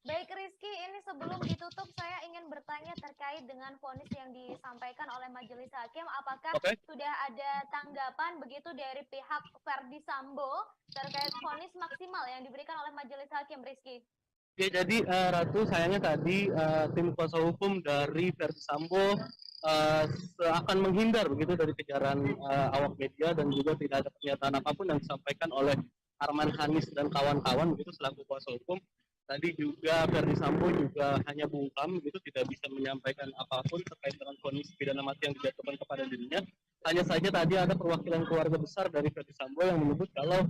E: Baik Rizky, ini sebelum ditutup saya ingin bertanya terkait dengan vonis yang disampaikan oleh Majelis Hakim. Apakah sudah ada tanggapan begitu dari pihak Ferdi Sambo terkait vonis maksimal yang diberikan oleh Majelis Hakim, Rizky?
F: Ya, jadi Ratu, sayangnya tadi tim kuasa hukum dari Ferdi Sambo akan menghindar begitu dari kejaran awak media, dan juga tidak ada pernyataan apapun yang disampaikan oleh Arman Hanis dan kawan-kawan begitu selaku kuasa hukum. Tadi juga Ferdi Sambo juga hanya bungkam begitu, tidak bisa menyampaikan apapun terkait dengan vonis pidana mati yang dijatuhkan kepada dirinya. Hanya saja tadi ada perwakilan keluarga besar dari Ferdi Sambo yang menyebut kalau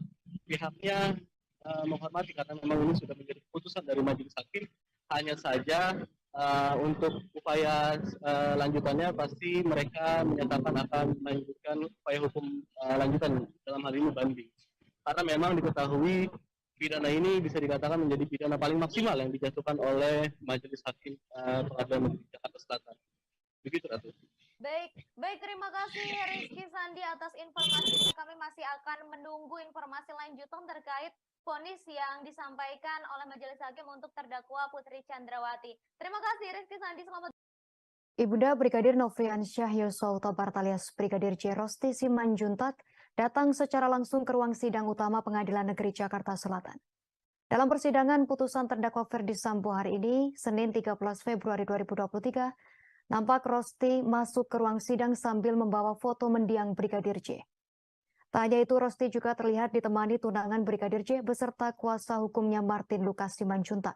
F: pihaknya menghormati karena memang ini sudah menjadi keputusan dari majelis hakim. Hanya saja untuk upaya lanjutannya pasti mereka menyatakan akan melanjutkan upaya hukum lanjutan, dalam hal ini banding. Karena memang diketahui pidana ini bisa dikatakan menjadi pidana paling maksimal yang dijatuhkan oleh Majelis Hakim Pengadilan Negeri Jakarta Selatan. Begitu, Ratu.
E: Baik, terima kasih Rizky Sandi atas informasinya. Kami masih akan menunggu informasi lanjutan terkait vonis yang disampaikan oleh Majelis Hakim untuk terdakwa Putri Chandrawati. Terima kasih Rizky Sandi, selamat.
D: Ibunda Brigadir Nofriansyah Yosua Huta Barat alias Brigadir J. Rosti Simanjuntak datang secara langsung ke ruang sidang utama Pengadilan Negeri Jakarta Selatan. Dalam persidangan putusan terdakwa Ferdi Sambo hari ini, Senin 13 Februari 2023, nampak Rosti masuk ke ruang sidang sambil membawa foto mendiang Brigadir J. Tak hanya itu, Rosti juga terlihat ditemani tunangan Brigadir J beserta kuasa hukumnya Martin Lukas Simanjuntak.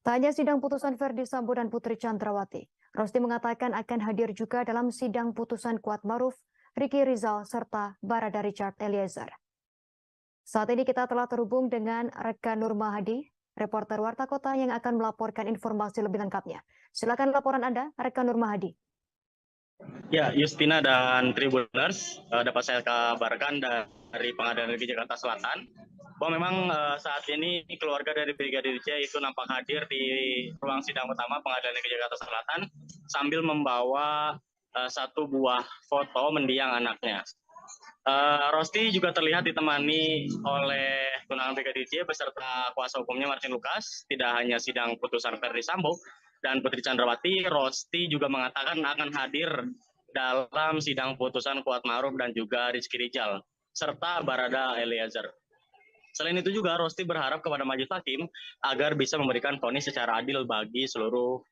D: Tak hanya sidang putusan Ferdi Sambo dan Putri Chandrawati, Rosti mengatakan akan hadir juga dalam sidang putusan Kuatmaruf, Ricky Rizal, serta Barada Richard Eliezer. Saat ini kita telah terhubung dengan rekan Nur Mahadi, reporter Warta Kota yang akan melaporkan informasi lebih lengkapnya. Silakan laporan Anda, rekan Nur Mahadi.
J: Ya, Justina dan Tribuners, dapat saya kabarkan dari Pengadilan Negeri Jakarta Selatan bahwa memang saat ini keluarga dari Brigadir J itu nampak hadir di ruang sidang utama Pengadilan Negeri Jakarta Selatan sambil membawa satu buah foto mendiang anaknya. Rosti juga terlihat ditemani oleh tunangan Brigadir J beserta kuasa hukumnya Martin Lucas. Tidak hanya sidang putusan Ferdi Sambo dan Putri Chandrawati, Rosti juga mengatakan akan hadir dalam sidang putusan Kuat Ma'ruf dan juga Rizky Rijal serta Barada Eliezer. Selain itu juga Rosti berharap kepada majelis hakim agar bisa memberikan vonis secara adil bagi seluruh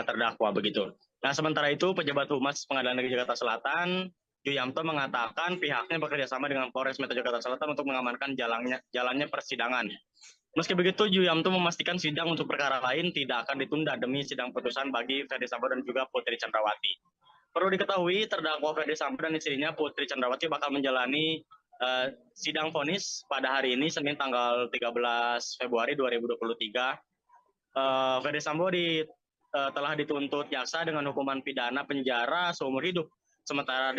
J: terdakwa begitu. Nah, sementara itu pejabat humas Pengadilan Negeri Jakarta Selatan Yuyamto mengatakan pihaknya bekerja sama dengan Polres Metro Jakarta Selatan untuk mengamankan jalannya persidangan. Meski begitu, Yuyamto memastikan sidang untuk perkara lain tidak akan ditunda demi sidang putusan bagi Ferdi Sambo dan juga Putri Chandrawati. Perlu diketahui, terdakwa Ferdi Sambo dan istrinya Putri Chandrawati bakal menjalani sidang vonis pada hari ini, Senin tanggal 13 Februari 2023. Ferdi Sambo telah dituntut jaksa dengan hukuman pidana penjara seumur hidup. Sementara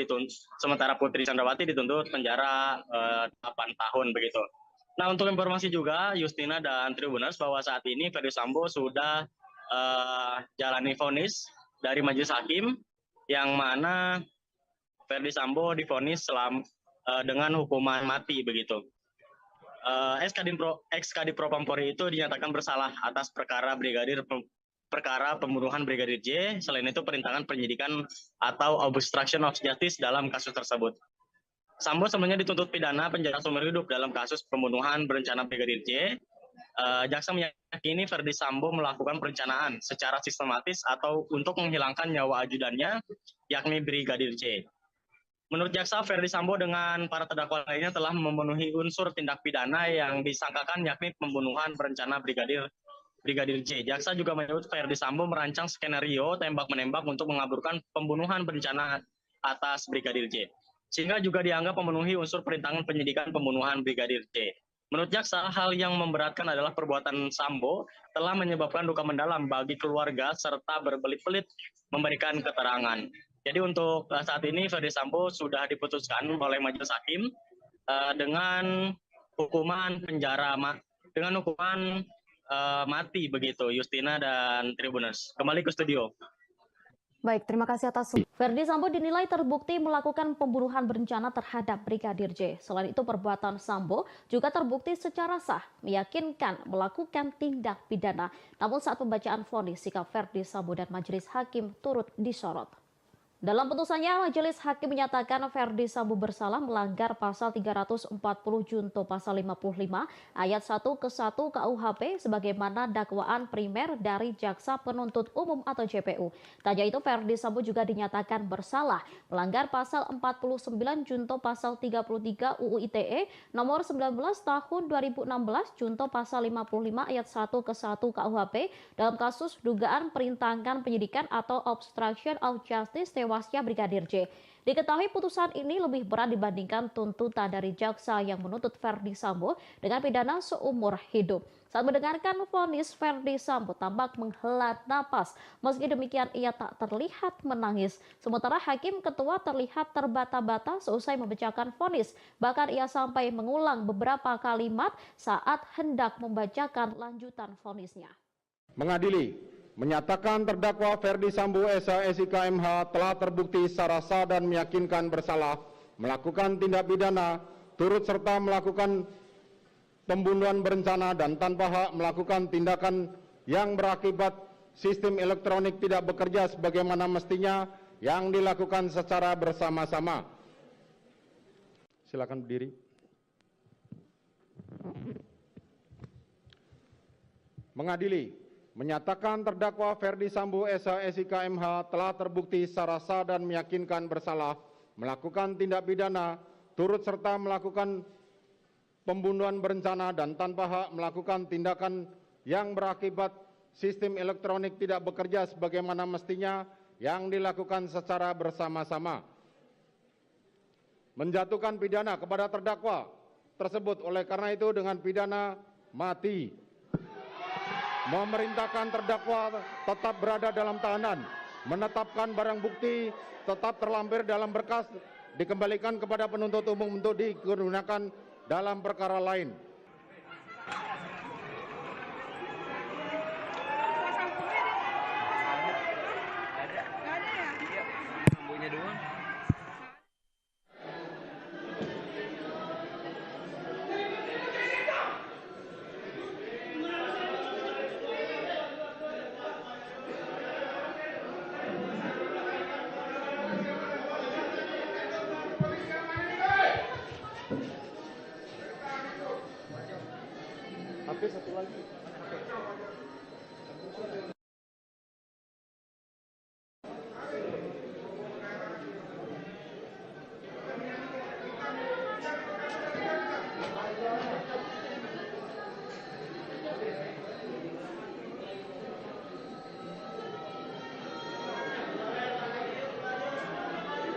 J: Putri Chandrawati dituntut penjara 8 tahun begitu. Nah, untuk informasi juga Justina dan Tribuners bahwa saat ini Ferdi Sambo sudah jalani vonis dari majelis hakim yang mana Ferdi Sambo divonis dengan hukuman mati begitu. Ex-Kadif Propampori itu dinyatakan bersalah atas perkara pembunuhan Brigadir J, selain itu perintangan penyidikan atau obstruction of justice dalam kasus tersebut. Sambo sebenarnya dituntut pidana penjara seumur hidup dalam kasus pembunuhan berencana Brigadir J. Jaksa meyakini Ferdi Sambo melakukan perencanaan secara sistematis atau untuk menghilangkan nyawa ajudannya, yakni Brigadir J. Menurut jaksa, Ferdi Sambo dengan para terdakwa lainnya telah memenuhi unsur tindak pidana yang disangkakan, yakni pembunuhan berencana Brigadir J. Jaksa juga menyebut Ferdi Sambo merancang skenario tembak-menembak untuk mengaburkan pembunuhan berencana atas Brigadir J. Sehingga juga dianggap memenuhi unsur perintangan penyidikan pembunuhan Brigadir J. Menurut jaksa, hal yang memberatkan adalah perbuatan Sambo telah menyebabkan duka mendalam bagi keluarga serta berbelit-belit memberikan keterangan. Jadi untuk saat ini Ferdi Sambo sudah diputuskan oleh majelis hakim dengan hukuman penjara mati begitu, Justina dan Tribuners. Kembali ke studio.
D: Baik, terima kasih atas.
A: Ferdi Sambo dinilai terbukti melakukan pembunuhan berencana terhadap Brigadir J. Selain itu, perbuatan Sambo juga terbukti secara sah, meyakinkan melakukan tindak pidana. Namun saat pembacaan vonis, sikap Ferdi Sambo dan majelis hakim turut disorot. Dalam putusannya, majelis hakim menyatakan Ferdi Sambo bersalah melanggar pasal 340 junto pasal 55 ayat 1 ke 1 KUHP sebagaimana dakwaan primer dari jaksa penuntut umum atau JPU. Tak hanya itu, Ferdi Sambo juga dinyatakan bersalah melanggar pasal 49 junto pasal 33 UU ITE nomor 19 tahun 2016 junto pasal 55 ayat 1 ke 1 KUHP dalam kasus dugaan perintangan penyidikan atau obstruction of justice tewasnya Brigadir J. Diketahui putusan ini lebih berat dibandingkan tuntutan dari jaksa yang menuntut Ferdi Sambo dengan pidana seumur hidup. Saat mendengarkan vonis, Ferdi Sambo tampak menghela napas. Meski demikian, ia tak terlihat menangis. Sementara hakim ketua terlihat terbata-bata seusai membacakan vonis. Bahkan ia sampai mengulang beberapa kalimat saat hendak membacakan lanjutan vonisnya.
B: Mengadili, menyatakan terdakwa Ferdi Sambo SH SIK MH telah terbukti secara sah dan meyakinkan bersalah melakukan tindak pidana turut serta melakukan pembunuhan berencana dan tanpa hak melakukan tindakan yang berakibat sistem elektronik tidak bekerja sebagaimana mestinya yang dilakukan secara bersama-sama. Silakan berdiri. Mengadili, menyatakan terdakwa Ferdi Sambo SH SIK MH telah terbukti secara sah dan meyakinkan bersalah melakukan tindak pidana turut serta melakukan pembunuhan berencana dan tanpa hak melakukan tindakan yang berakibat sistem elektronik tidak bekerja sebagaimana mestinya yang dilakukan secara bersama-sama. Menjatuhkan pidana kepada terdakwa tersebut oleh karena itu dengan pidana mati. Memerintahkan terdakwa tetap berada dalam tahanan, menetapkan barang bukti tetap terlampir dalam berkas, dikembalikan kepada penuntut umum untuk digunakan dalam perkara lain.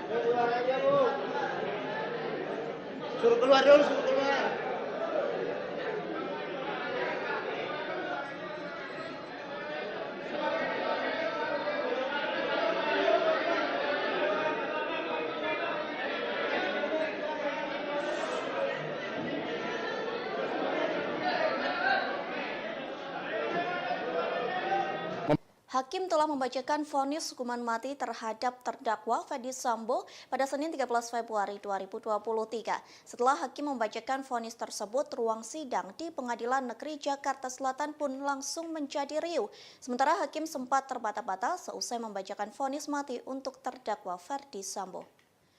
G: Keluar aja, Bu. Suruh keluar dulu, suruh keluar.
H: Hakim telah membacakan vonis hukuman mati terhadap terdakwa Ferdi Sambo pada Senin 13 Februari 2023. Setelah Hakim membacakan vonis tersebut, ruang sidang di Pengadilan Negeri Jakarta Selatan pun langsung menjadi riuh. Sementara Hakim sempat terbata-bata seusai membacakan vonis mati untuk terdakwa Ferdi Sambo.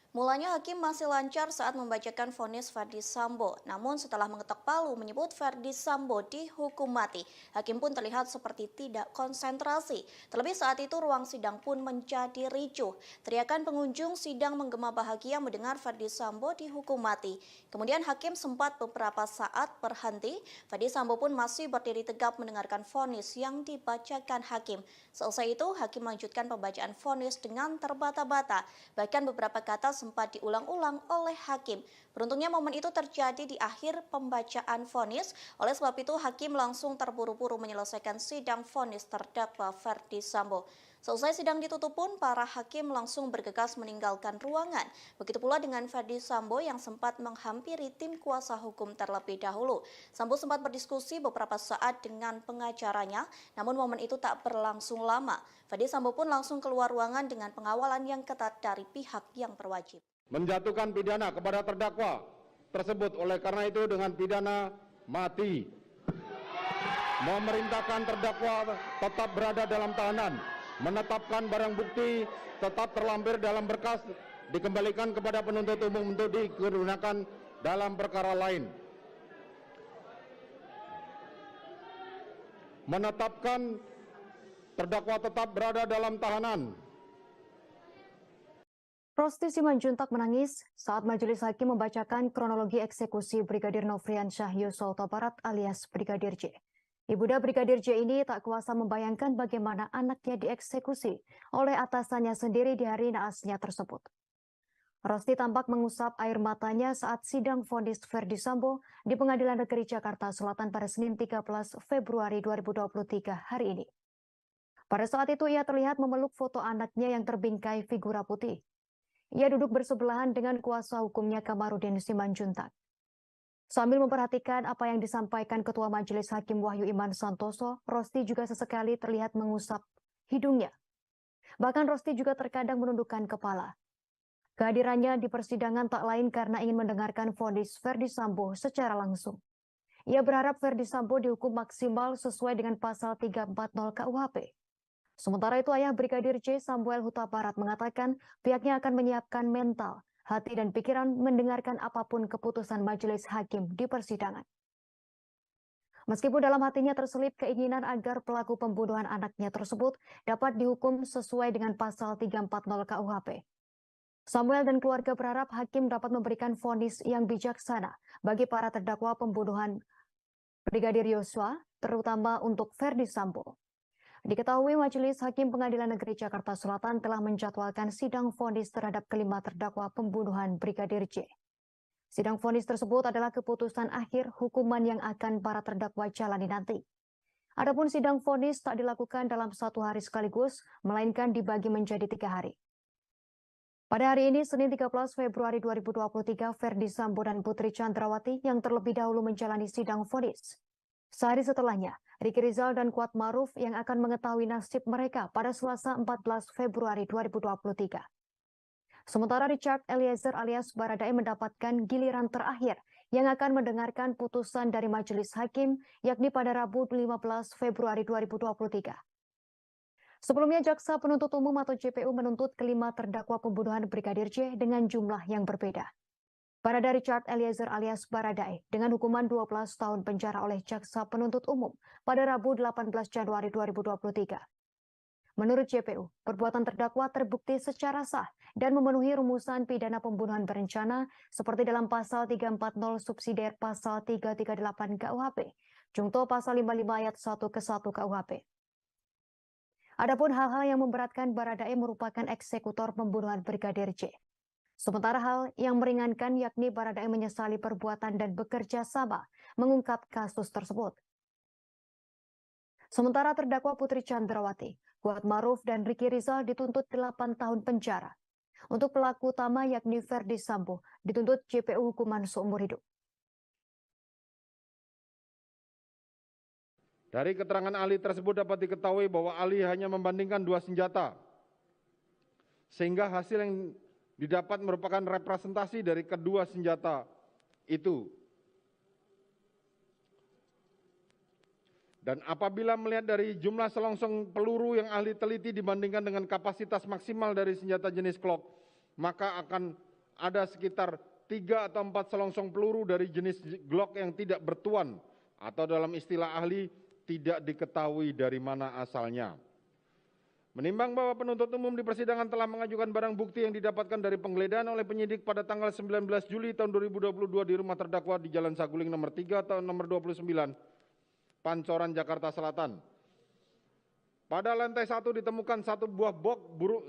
H: Mulanya Hakim masih lancar saat membacakan vonis Ferdi Sambo. Namun setelah mengetok palu menyebut Ferdi Sambo dihukum mati, Hakim pun terlihat seperti tidak konsentrasi. Terlebih saat itu ruang sidang pun menjadi ricuh. Teriakan pengunjung sidang menggema bahagia mendengar Ferdi Sambo dihukum mati. Kemudian Hakim sempat beberapa saat berhenti. Ferdi Sambo pun masih berdiri tegap mendengarkan vonis yang dibacakan Hakim. Selesai itu Hakim melanjutkan pembacaan vonis dengan terbata-bata. Bahkan beberapa kata sempat diulang-ulang oleh Hakim. Beruntungnya momen itu terjadi di akhir pembacaan vonis. Oleh sebab itu Hakim langsung terburu-buru menyelesaikan sidang vonis terdakwa Ferdi Sambo. Selesai sidang ditutup pun para hakim langsung bergegas meninggalkan ruangan. Begitu pula dengan Ferdi Sambo yang sempat menghampiri tim kuasa hukum terlebih dahulu. Sambo sempat berdiskusi beberapa saat dengan pengacaranya, namun momen itu tak berlangsung lama. Ferdi Sambo pun langsung keluar ruangan dengan pengawalan yang ketat dari pihak yang berwajib.
B: Menjatuhkan pidana kepada terdakwa tersebut oleh karena itu dengan pidana mati. Memerintahkan terdakwa tetap berada dalam tahanan. Menetapkan barang bukti tetap terlampir dalam berkas dikembalikan kepada penuntut umum untuk digunakan dalam perkara lain. Menetapkan terdakwa tetap berada dalam tahanan.
D: Rosti Simanjuntak menangis saat majelis hakim membacakan kronologi eksekusi Brigadir Nofriansyah Yosua Huta Barat alias Brigadir J. Ibunda Brigadir J ini tak kuasa membayangkan bagaimana anaknya dieksekusi oleh atasannya sendiri di hari naasnya tersebut. Rosti tampak mengusap air matanya saat sidang vonis Ferdi Sambo di Pengadilan Negeri Jakarta Selatan pada Senin 13 Februari 2023 hari ini. Pada saat itu ia terlihat memeluk foto anaknya yang terbingkai figura putih. Ia duduk bersebelahan dengan kuasa hukumnya Kamarudin Simanjuntak. Sambil memperhatikan apa yang disampaikan Ketua Majelis Hakim Wahyu Iman Santoso, Rosti juga sesekali terlihat mengusap hidungnya. Bahkan Rosti juga terkadang menundukkan kepala. Kehadirannya di persidangan tak lain karena ingin mendengarkan vonis Ferdi Sambo secara langsung. Ia berharap Ferdi Sambo dihukum maksimal sesuai dengan pasal 340 KUHP. Sementara itu ayah Brigadir J Samuel Huta Barat mengatakan pihaknya akan menyiapkan mental, hati dan pikiran mendengarkan apapun keputusan majelis hakim di persidangan. Meskipun dalam hatinya terselip keinginan agar pelaku pembunuhan anaknya tersebut dapat dihukum sesuai dengan pasal 340 KUHP. Samuel dan keluarga berharap hakim dapat memberikan vonis yang bijaksana bagi para terdakwa pembunuhan Brigadir Yosua, terutama untuk Ferdi Sambo. Diketahui Majelis Hakim Pengadilan Negeri Jakarta Selatan telah menjadwalkan sidang vonis terhadap kelima terdakwa pembunuhan Brigadir J. Sidang vonis tersebut adalah keputusan akhir hukuman yang akan para terdakwa jalani nanti. Adapun sidang vonis tak dilakukan dalam satu hari sekaligus, melainkan dibagi menjadi 3 hari. Pada hari ini, Senin 13 Februari 2023, Ferdi Sambo dan Putri Chandrawati yang terlebih dahulu menjalani sidang vonis. Sehari setelahnya, Riki Rizal dan Kuat Maruf yang akan mengetahui nasib mereka pada Selasa 14 Februari 2023. Sementara Richard Eliezer alias Baradae mendapatkan giliran terakhir yang akan mendengarkan putusan dari majelis hakim yakni pada Rabu 15 Februari 2023. Sebelumnya, Jaksa Penuntut Umum atau JPU menuntut kelima terdakwa pembunuhan Brigadir J dengan jumlah yang berbeda. Barada Richard Eliezer alias Baradae dengan hukuman 12 tahun penjara oleh Jaksa Penuntut Umum pada Rabu 18 Januari 2023. Menurut JPU, perbuatan terdakwa terbukti secara sah dan memenuhi rumusan pidana pembunuhan berencana seperti dalam pasal 340 subsidiar pasal 338 KUHP, jungto pasal 55 ayat 1 ke 1 KUHP. Adapun hal-hal yang memberatkan Baradae merupakan eksekutor pembunuhan Brigadir J. Sementara hal yang meringankan yakni Baradae menyesali perbuatan dan bekerja sama mengungkap kasus tersebut. Sementara terdakwa Putri Chandrawati, Kuat Maruf, dan Ricky Rizal dituntut 8 tahun penjara. Untuk pelaku utama yakni Ferdi Sambo dituntut JPU hukuman seumur hidup.
B: Dari keterangan ahli tersebut dapat diketahui bahwa ahli hanya membandingkan 2 senjata, sehingga hasil yang didapat merupakan representasi dari kedua senjata itu. Dan apabila melihat dari jumlah selongsong peluru yang ahli teliti dibandingkan dengan kapasitas maksimal dari senjata jenis Glock, maka akan ada sekitar 3 atau 4 selongsong peluru dari jenis Glock yang tidak bertuan, atau dalam istilah ahli tidak diketahui dari mana asalnya. Menimbang bahwa penuntut umum di persidangan telah mengajukan barang bukti yang didapatkan dari penggeledahan oleh penyidik pada tanggal 19 Juli tahun 2022 di rumah terdakwa di Jalan Saguling nomor 3 tahun nomor 29, Pancoran, Jakarta Selatan. Pada lantai 1 ditemukan 1 buah box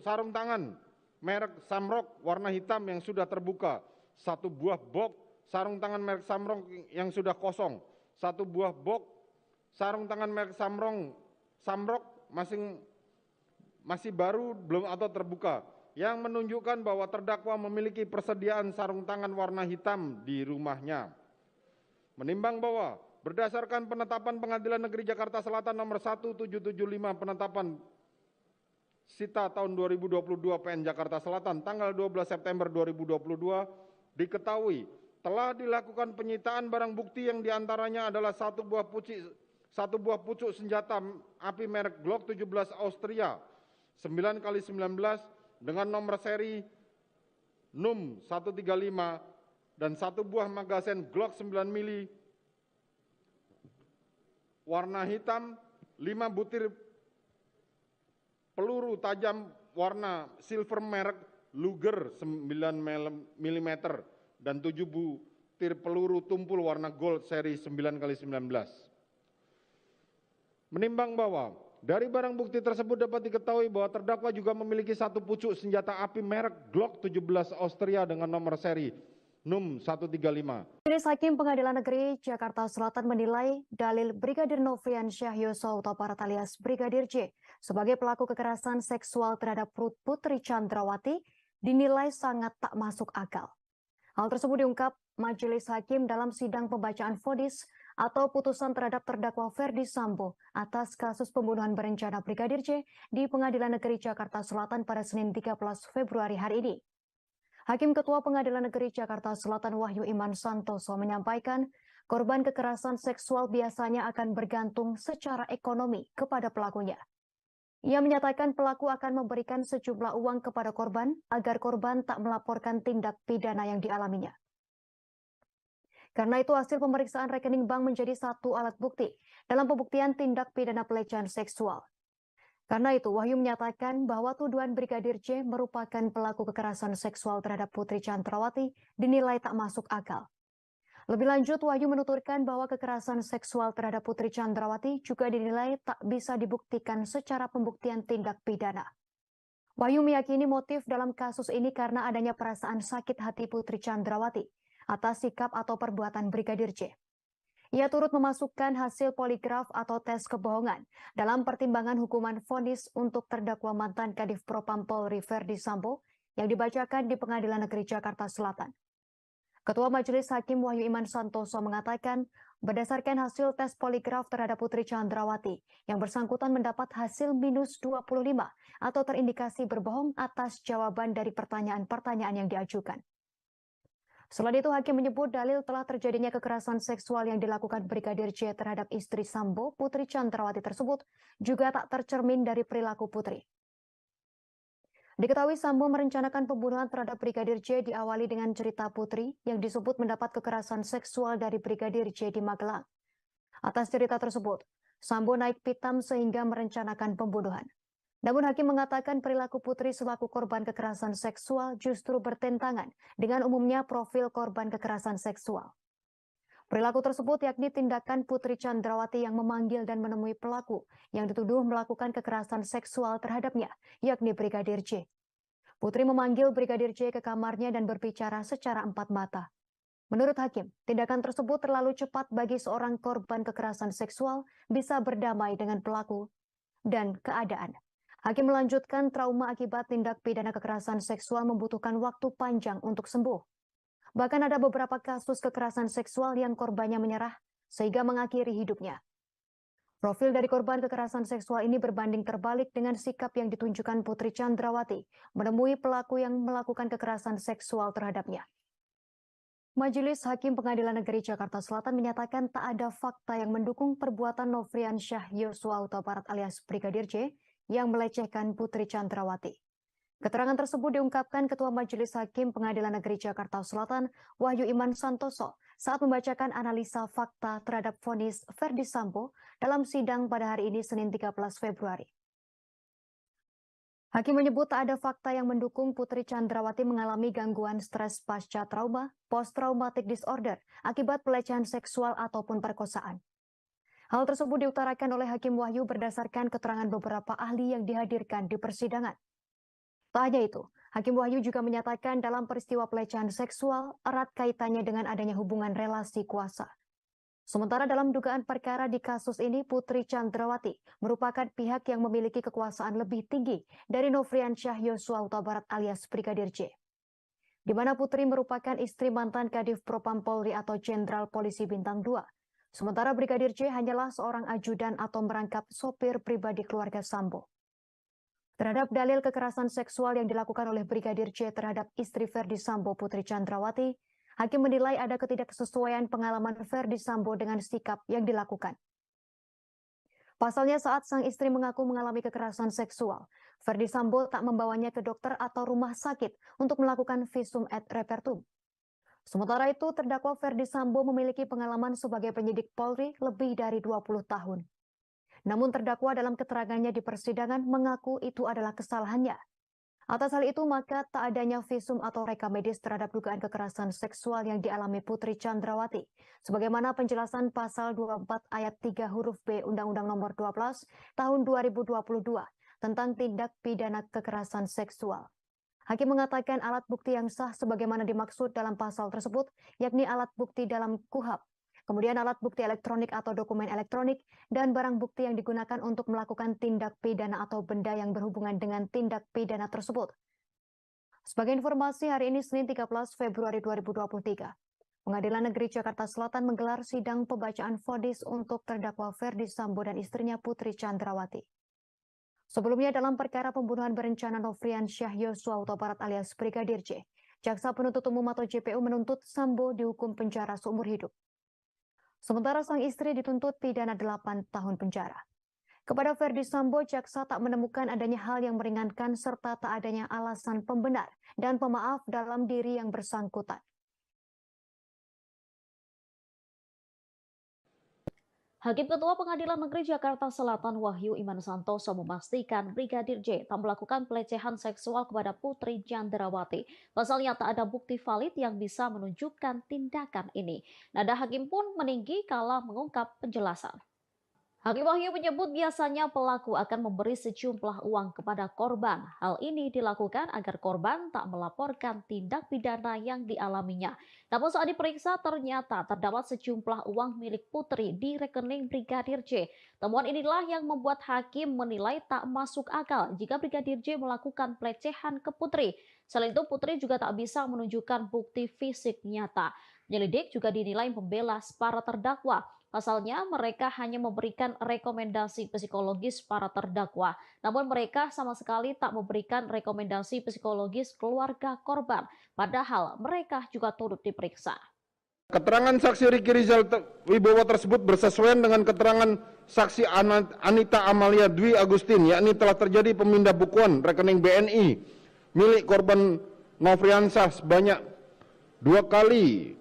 B: sarung tangan merek Samrock warna hitam yang sudah terbuka, 1 buah box sarung tangan merek Samrock yang sudah kosong, 1 buah box sarung tangan merek Samrock masih baru belum atau terbuka, yang menunjukkan bahwa terdakwa memiliki persediaan sarung tangan warna hitam di rumahnya. Menimbang bahwa berdasarkan penetapan Pengadilan Negeri Jakarta Selatan nomor 1775 penetapan Sita tahun 2022 PN Jakarta Selatan tanggal 12 September 2022 diketahui telah dilakukan penyitaan barang bukti yang diantaranya adalah 1 buah pucuk senjata api merek Glock 17 Austria 9x19 dengan nomor seri NUM 135 dan 1 buah magazen Glock 9 mili warna hitam, 5 butir peluru tajam warna silver merek Luger 9 mm dan 7 butir peluru tumpul warna gold seri 9x19. Menimbang bahwa dari barang bukti tersebut dapat diketahui bahwa terdakwa juga memiliki 1 pucuk senjata api merek Glock 17 Austria dengan nomor seri NUM 135.
D: Majelis Hakim Pengadilan Negeri Jakarta Selatan menilai dalil Brigadir Nofriansyah Yosua Huta Barat alias Brigadir J sebagai pelaku kekerasan seksual terhadap Putri Chandrawati dinilai sangat tak masuk akal. Hal tersebut diungkap Majelis Hakim dalam sidang pembacaan vonis atau putusan terhadap terdakwa Ferdi Sambo atas kasus pembunuhan berencana Brigadir J di Pengadilan Negeri Jakarta Selatan pada Senin 13 Februari hari ini. Hakim Ketua Pengadilan Negeri Jakarta Selatan Wahyu Iman Santoso menyampaikan korban kekerasan seksual biasanya akan bergantung secara ekonomi kepada pelakunya. Ia menyatakan pelaku akan memberikan sejumlah uang kepada korban agar korban tak melaporkan tindak pidana yang dialaminya. Karena itu hasil pemeriksaan rekening bank menjadi satu alat bukti dalam pembuktian tindak pidana pelecehan seksual. Karena itu Wahyu menyatakan bahwa tuduhan Brigadir J merupakan pelaku kekerasan seksual terhadap Putri Chandrawati dinilai tak masuk akal. Lebih lanjut, Wahyu menuturkan bahwa kekerasan seksual terhadap Putri Chandrawati juga dinilai tak bisa dibuktikan secara pembuktian tindak pidana. Wahyu meyakini motif dalam kasus ini karena adanya perasaan sakit hati Putri Chandrawati atas sikap atau perbuatan Brigadir J. Ia turut memasukkan hasil poligraf atau tes kebohongan dalam pertimbangan hukuman vonis untuk terdakwa mantan Kadif Propam Polri Ferdi Sambo yang dibacakan di Pengadilan Negeri Jakarta Selatan. Ketua Majelis Hakim Wahyu Iman Santoso mengatakan, berdasarkan hasil tes poligraf terhadap Putri Chandrawati, yang bersangkutan mendapat hasil minus 25 atau terindikasi berbohong atas jawaban dari pertanyaan-pertanyaan yang diajukan. Selain itu, Hakim menyebut dalil telah terjadinya kekerasan seksual yang dilakukan Brigadir J terhadap istri Sambo, Putri Chandrawati tersebut, juga tak tercermin dari perilaku Putri. Diketahui Sambo merencanakan pembunuhan terhadap Brigadir J diawali dengan cerita Putri yang disebut mendapat kekerasan seksual dari Brigadir J di Magelang. Atas cerita tersebut, Sambo naik pitam sehingga merencanakan pembunuhan. Namun hakim mengatakan perilaku Putri selaku korban kekerasan seksual justru bertentangan dengan umumnya profil korban kekerasan seksual. Perilaku tersebut yakni tindakan Putri Chandrawati yang memanggil dan menemui pelaku yang dituduh melakukan kekerasan seksual terhadapnya, yakni Brigadir J. Putri memanggil Brigadir J ke kamarnya dan berbicara secara empat mata. Menurut hakim, tindakan tersebut terlalu cepat bagi seorang korban kekerasan seksual bisa berdamai dengan pelaku dan keadaan. Hakim melanjutkan trauma akibat tindak pidana kekerasan seksual membutuhkan waktu panjang untuk sembuh. Bahkan ada beberapa kasus kekerasan seksual yang korbannya menyerah sehingga mengakhiri hidupnya. Profil dari korban kekerasan seksual ini berbanding terbalik dengan sikap yang ditunjukkan Putri Chandrawati menemui pelaku yang melakukan kekerasan seksual terhadapnya. Majelis Hakim Pengadilan Negeri Jakarta Selatan menyatakan tak ada fakta yang mendukung perbuatan Nofriansyah Yosua Huta Barat alias Brigadir J yang melecehkan Putri Chandrawati. Keterangan tersebut diungkapkan Ketua Majelis Hakim Pengadilan Negeri Jakarta Selatan, Wahyu Iman Santoso, saat membacakan analisa fakta terhadap vonis Ferdi Sambo dalam sidang pada hari ini Senin 13 Februari. Hakim menyebut tak ada fakta yang mendukung Putri Chandrawati mengalami gangguan stres pasca trauma, post-traumatic disorder, akibat pelecehan seksual ataupun perkosaan. Hal tersebut diutarakan oleh Hakim Wahyu berdasarkan keterangan beberapa ahli yang dihadirkan di persidangan. Tak hanya itu, Hakim Wahyu juga menyatakan dalam peristiwa pelecehan seksual erat kaitannya dengan adanya hubungan relasi kuasa. Sementara dalam dugaan perkara di kasus ini, Putri Chandrawati merupakan pihak yang memiliki kekuasaan lebih tinggi dari Nofriansyah Yosua Huta Barat alias Brigadir J. Di mana Putri merupakan istri mantan Kadif Propam Polri atau Jenderal Polisi Bintang 2. Sementara Brigadir J hanyalah seorang ajudan atau merangkap sopir pribadi keluarga Sambo. Terhadap dalil kekerasan seksual yang dilakukan oleh Brigadir J terhadap istri Ferdi Sambo Putri Chandrawati, hakim menilai ada ketidaksesuaian pengalaman Ferdi Sambo dengan sikap yang dilakukan. Pasalnya saat sang istri mengaku mengalami kekerasan seksual, Ferdi Sambo tak membawanya ke dokter atau rumah sakit untuk melakukan visum et repertum. Sementara itu, terdakwa Ferdi Sambo memiliki pengalaman sebagai penyidik Polri lebih dari 20 tahun. Namun terdakwa dalam keterangannya di persidangan mengaku itu adalah kesalahannya. Atas hal itu maka tak adanya visum atau reka medis terhadap dugaan kekerasan seksual yang dialami Putri Chandrawati. Sebagaimana penjelasan pasal 24 ayat 3 huruf B Undang-Undang Nomor 12 Tahun 2022 tentang tindak pidana kekerasan seksual. Hakim mengatakan alat bukti yang sah sebagaimana dimaksud dalam pasal tersebut, yakni alat bukti dalam KUHP. Kemudian alat bukti elektronik atau dokumen elektronik, dan barang bukti yang digunakan untuk melakukan tindak pidana atau benda yang berhubungan dengan tindak pidana tersebut. Sebagai informasi, hari ini Senin 13 Februari 2023, Pengadilan Negeri Jakarta Selatan menggelar sidang pembacaan vonis untuk terdakwa Ferdi Sambo dan istrinya Putri Chandrawati. Sebelumnya dalam perkara pembunuhan berencana Nofriansyah Yosua Huta Barat alias Brigadir J, Jaksa Penuntut Umum atau JPU menuntut Sambo dihukum penjara seumur hidup. Sementara sang istri dituntut pidana 8 tahun penjara. Kepada Ferdi Sambo, jaksa tak menemukan adanya hal yang meringankan serta tak adanya alasan pembenar dan pemaaf dalam diri yang bersangkutan.
A: Hakim Ketua Pengadilan Negeri Jakarta Selatan Wahyu Iman Santoso memastikan Brigadir J tak melakukan pelecehan seksual kepada Putri Chandrawati. Pasalnya tak ada bukti valid yang bisa menunjukkan tindakan ini. Nada hakim pun meninggi kala mengungkap penjelasan. Hakim Wahyu menyebut biasanya pelaku akan memberi sejumlah uang kepada korban. Hal ini dilakukan agar korban tak melaporkan tindak pidana yang dialaminya. Namun saat diperiksa ternyata terdapat sejumlah uang milik Putri di rekening Brigadir J. Temuan inilah yang membuat hakim menilai tak masuk akal jika Brigadir J melakukan pelecehan ke Putri. Selain itu Putri juga tak bisa menunjukkan bukti fisik nyata. Penyelidik juga dinilai membela para terdakwa. Pasalnya mereka hanya memberikan rekomendasi psikologis para terdakwa, namun mereka sama sekali tak memberikan rekomendasi psikologis keluarga korban, padahal mereka juga turut diperiksa.
B: Keterangan saksi Riki Rizal Wibowo tersebut bersesuaian dengan keterangan saksi Anita Amalia Dwi Agustin, yakni telah terjadi pemindah bukuan rekening BNI milik korban Nofriansah sebanyak 2 kali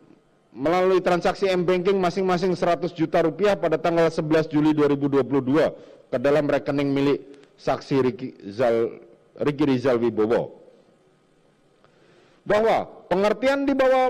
B: melalui transaksi M-Banking masing-masing 100 juta rupiah pada tanggal 11 Juli 2022 ke dalam rekening milik saksi Riki Rizal Wibowo. Bahwa pengertian di bawah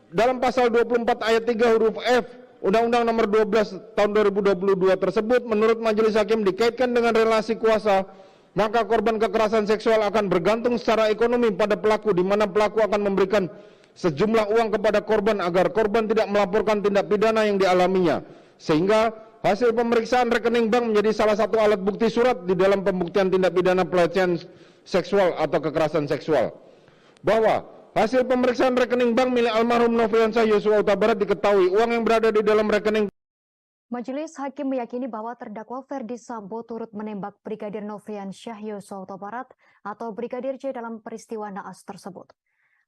B: dalam pasal 24 ayat 3 huruf F Undang-Undang Nomor 12 Tahun 2022 tersebut menurut Majelis Hakim dikaitkan dengan relasi kuasa, maka korban kekerasan seksual akan bergantung secara ekonomi pada pelaku, di mana pelaku akan memberikan sejumlah uang kepada korban agar korban tidak melaporkan tindak pidana yang dialaminya, sehingga hasil pemeriksaan rekening bank menjadi salah satu alat bukti surat di dalam pembuktian tindak pidana pelecehan seksual atau kekerasan seksual. Bahwa hasil pemeriksaan rekening bank milik almarhum Nofriansah Yosua Huta Barat diketahui uang yang berada di dalam rekening.
D: Majelis Hakim meyakini bahwa terdakwa Ferdi Sambo turut menembak Brigadir Nofriansah Yosua Huta Barat atau Brigadir J dalam peristiwa naas tersebut.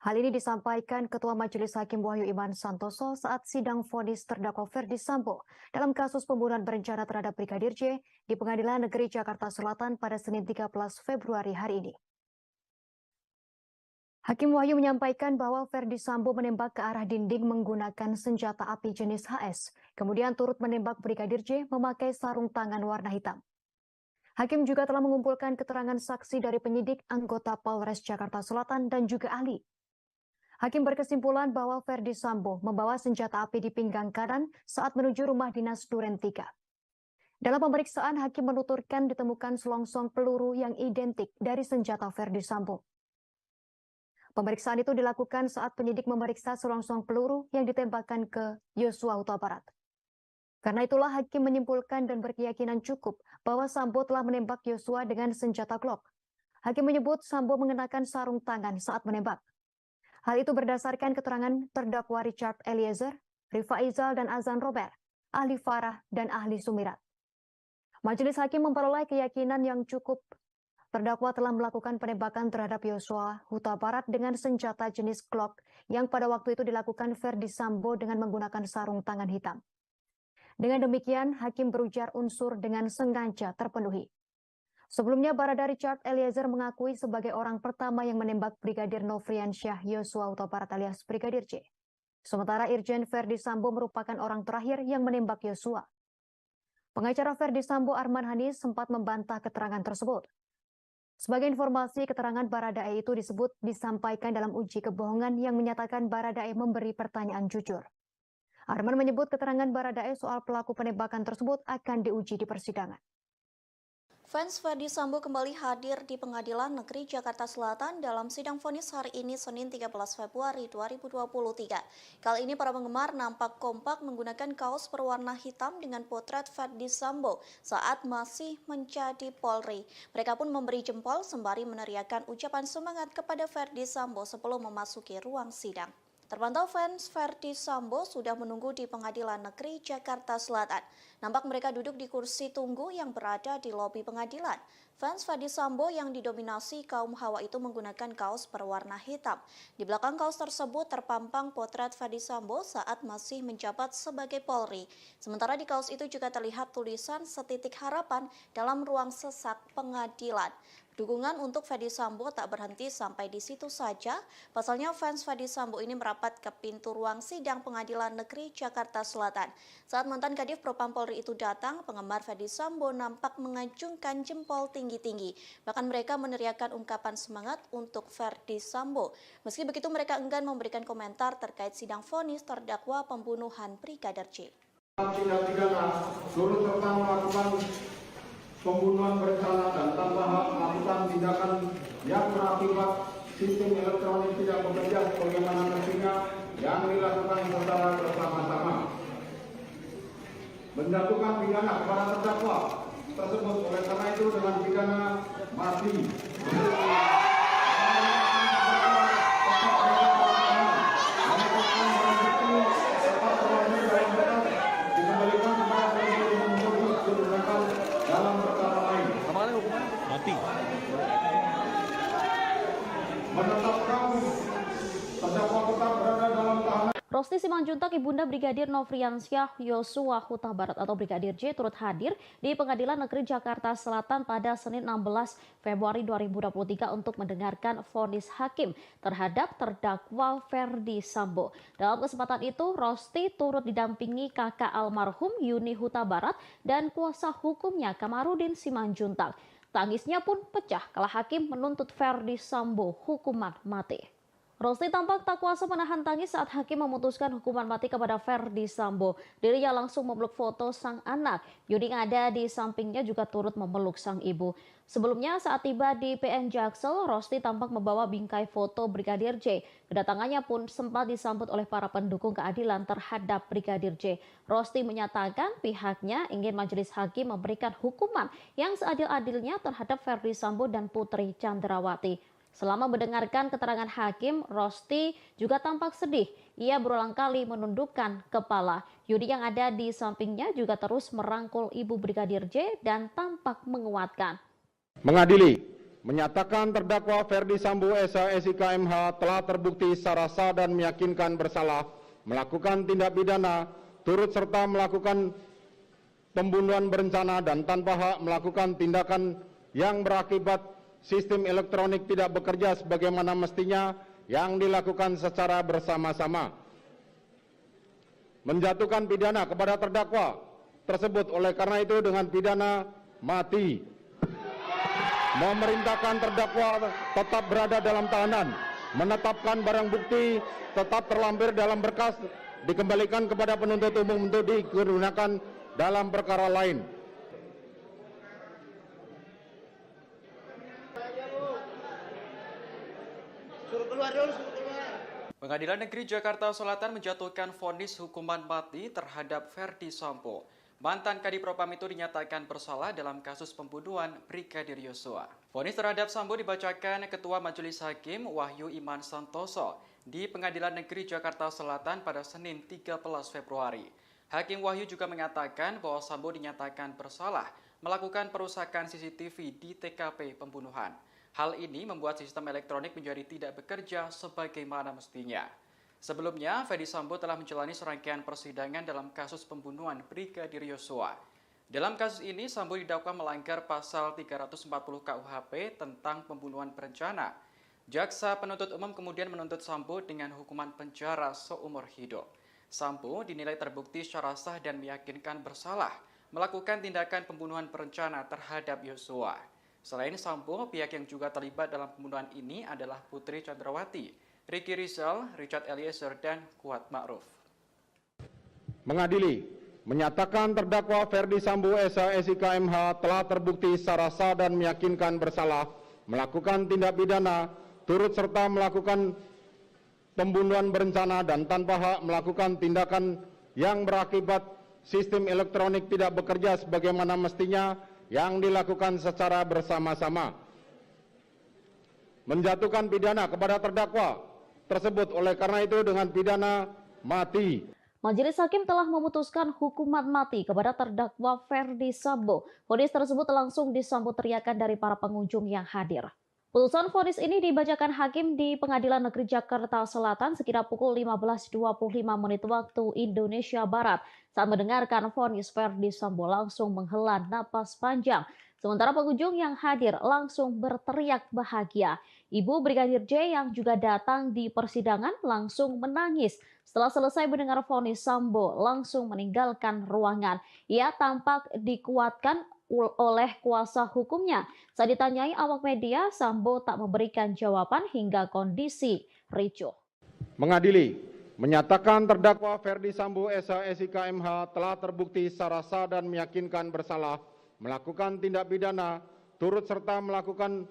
D: Hal ini disampaikan Ketua Majelis Hakim Wahyu Iman Santoso saat sidang vonis terdakwa Ferdi Sambo dalam kasus pembunuhan berencana terhadap Brigadir J di Pengadilan Negeri Jakarta Selatan pada Senin 13 Februari hari ini. Hakim Wahyu menyampaikan bahwa Ferdi Sambo menembak ke arah dinding menggunakan senjata api jenis HS, kemudian turut menembak Brigadir J memakai sarung tangan warna hitam. Hakim juga telah mengumpulkan keterangan saksi dari penyidik, anggota Polres Jakarta Selatan, dan juga ahli. Hakim berkesimpulan bahwa Ferdi Sambo membawa senjata api di pinggang kanan saat menuju rumah dinas Duren 3. Dalam pemeriksaan, Hakim menuturkan ditemukan selongsong peluru yang identik dari senjata Ferdi Sambo. Pemeriksaan itu dilakukan saat penyidik memeriksa selongsong peluru yang ditembakkan ke Yosua Huta Barat. Karena itulah Hakim menyimpulkan dan berkeyakinan cukup bahwa Sambo telah menembak Yosua dengan senjata Glock. Hakim menyebut Sambo mengenakan sarung tangan saat menembak. Hal itu berdasarkan keterangan terdakwa Richard Eliezer, Rifa Izal, dan Azan Robert, ahli Farah, dan ahli Sumirat. Majelis Hakim memperoleh keyakinan yang cukup terdakwa telah melakukan penembakan terhadap Yosua Huta Barat dengan senjata jenis Glock yang pada waktu itu dilakukan Ferdi Sambo dengan menggunakan sarung tangan hitam. Dengan demikian, Hakim berujar unsur dengan sengaja terpenuhi. Sebelumnya, Barada Richard Eliezer mengakui sebagai orang pertama yang menembak Brigadir Nofriansah Yosua Huta Barat alias Brigadir J. Sementara Irjen Ferdi Sambo merupakan orang terakhir yang menembak Yosua. Pengacara Ferdi Sambo Arman Hanis sempat membantah keterangan tersebut. Sebagai informasi, keterangan Baradae itu disebut disampaikan dalam uji kebohongan yang menyatakan Baradae memberi pertanyaan jujur. Arman menyebut keterangan Baradae soal pelaku penembakan tersebut akan diuji di persidangan.
H: Fans Ferdi Sambo kembali hadir di Pengadilan Negeri Jakarta Selatan dalam sidang vonis hari ini Senin 13 Februari 2023. Kali ini para penggemar nampak kompak menggunakan kaos berwarna hitam dengan potret Ferdi Sambo saat masih menjadi Polri. Mereka pun memberi jempol sembari meneriakkan ucapan semangat kepada Ferdi Sambo sebelum memasuki ruang sidang. Terpantau fans Ferdi Sambo sudah menunggu di Pengadilan Negeri Jakarta Selatan. Nampak mereka duduk di kursi tunggu yang berada di lobi pengadilan. Fans Ferdi Sambo yang didominasi kaum hawa itu menggunakan kaos berwarna hitam. Di belakang kaos tersebut terpampang potret Ferdi Sambo saat masih menjabat sebagai Polri. Sementara di kaos itu juga terlihat tulisan setitik harapan dalam ruang sesak pengadilan. Dukungan untuk Ferdi Sambo tak berhenti sampai di situ saja. Pasalnya fans Ferdi Sambo ini merapat ke pintu ruang sidang Pengadilan Negeri Jakarta Selatan. Saat mantan Kadif Propam Polri itu datang, penggemar Ferdi Sambo nampak mengacungkan jempol tinggi-tinggi. Bahkan mereka meneriakkan ungkapan semangat untuk Ferdi Sambo. Meski begitu mereka enggan memberikan komentar terkait sidang vonis terdakwa pembunuhan Brigadir J.
B: Tindak pidana turut serta melakukan pembunuhan berencana dan tanpa hak melakukan tindakan yang berakibat sistem elektronik tidak bekerja sebagaimana mestinya yang dilakukan secara bersama-sama. Menjatuhkan pidana kepada terdakwa tersebut oleh karena itu dengan pidana mati.
A: Rosti Simanjuntak, Ibunda Brigadir Nofriansyah Yosua Huta Barat atau Brigadir J turut hadir di Pengadilan Negeri Jakarta Selatan pada Senin 16 Februari 2023 untuk mendengarkan vonis hakim terhadap terdakwa Ferdi Sambo. Dalam kesempatan itu, Rosti turut didampingi kakak almarhum Yuni Huta Barat dan kuasa hukumnya Kamarudin Simanjuntak. Tangisnya pun pecah kala hakim menuntut Ferdi Sambo hukuman mati. Rosti tampak tak kuasa menahan tangis saat hakim memutuskan hukuman mati kepada Ferdi Sambo. Dirinya langsung memeluk foto sang anak. Yuni yang ada di sampingnya juga turut memeluk sang ibu. Sebelumnya saat tiba di PN Jaksel, Rosti tampak membawa bingkai foto Brigadir J. Kedatangannya pun sempat disambut oleh para pendukung keadilan terhadap Brigadir J. Rosti menyatakan pihaknya ingin majelis hakim memberikan hukuman yang seadil-adilnya terhadap Ferdi Sambo dan Putri Chandrawati. Selama mendengarkan keterangan hakim, Rosti juga tampak sedih. Ia berulang kali menundukkan kepala. Yudi yang ada di sampingnya juga terus merangkul ibu Brigadir J dan tampak menguatkan.
B: Mengadili, menyatakan terdakwa Ferdi Sambo SIK MH telah terbukti secara sah dan meyakinkan bersalah melakukan tindak pidana turut serta melakukan pembunuhan berencana dan tanpa hak melakukan tindakan yang berakibat sistem elektronik tidak bekerja sebagaimana mestinya yang dilakukan secara bersama-sama. Menjatuhkan pidana kepada terdakwa tersebut oleh karena itu dengan pidana mati. Memerintahkan terdakwa tetap berada dalam tahanan. Menetapkan barang bukti tetap terlampir dalam berkas dikembalikan kepada penuntut umum untuk digunakan dalam perkara lain.
C: Pengadilan Negeri Jakarta Selatan menjatuhkan vonis hukuman mati terhadap Ferdi Sambo. Mantan Kadif Propam itu dinyatakan bersalah dalam kasus pembunuhan Brigadir Yosua. Vonis terhadap Sambo dibacakan Ketua Majelis Hakim Wahyu Iman Santoso di Pengadilan Negeri Jakarta Selatan pada Senin 13 Februari. Hakim Wahyu juga mengatakan bahwa Sambo dinyatakan bersalah melakukan perusakan CCTV di TKP pembunuhan. Hal ini membuat sistem elektronik menjadi tidak bekerja sebagaimana mestinya. Sebelumnya, Ferdi Sambo telah menjalani serangkaian persidangan dalam kasus pembunuhan Brigadir Yosua. Dalam kasus ini, Sambo didakwa melanggar pasal 340 KUHP tentang pembunuhan berencana. Jaksa penuntut umum kemudian menuntut Sambo dengan hukuman penjara seumur hidup. Sambo dinilai terbukti secara sah dan meyakinkan bersalah melakukan tindakan pembunuhan berencana terhadap Yosua. Selain Sambo, pihak yang juga terlibat dalam pembunuhan ini adalah Putri Chandrawati, Ricky Rizal, Richard Eliezer, dan Kuat Ma'ruf.
B: Mengadili, menyatakan terdakwa Ferdi Sambo SIK MH telah terbukti secara sah dan meyakinkan bersalah melakukan tindak pidana turut serta melakukan pembunuhan berencana dan tanpa hak melakukan tindakan yang berakibat sistem elektronik tidak bekerja sebagaimana mestinya yang dilakukan secara bersama-sama. Menjatuhkan pidana kepada terdakwa tersebut oleh karena itu dengan pidana mati.
A: Majelis Hakim telah memutuskan hukuman mati kepada terdakwa Ferdi Sambo. Vonis tersebut langsung disambut teriakan dari para pengunjung yang hadir. Putusan vonis ini dibacakan hakim di Pengadilan Negeri Jakarta Selatan sekitar pukul 15.25 menit waktu Indonesia Barat. Saat mendengarkan vonis, Ferdi Sambo langsung menghela napas panjang. Sementara pengunjung yang hadir langsung berteriak bahagia. Ibu Brigadir J yang juga datang di persidangan langsung menangis. Setelah selesai mendengar vonis, Sambo langsung meninggalkan ruangan. Ia tampak dikuatkan oleh kuasa hukumnya. Saat ditanyai awak media, Sambo tak memberikan jawaban hingga kondisi ricuh.
B: Mengadili, menyatakan terdakwa Ferdi Sambo SIK MH telah terbukti secara sah dan meyakinkan bersalah melakukan tindak pidana turut serta melakukan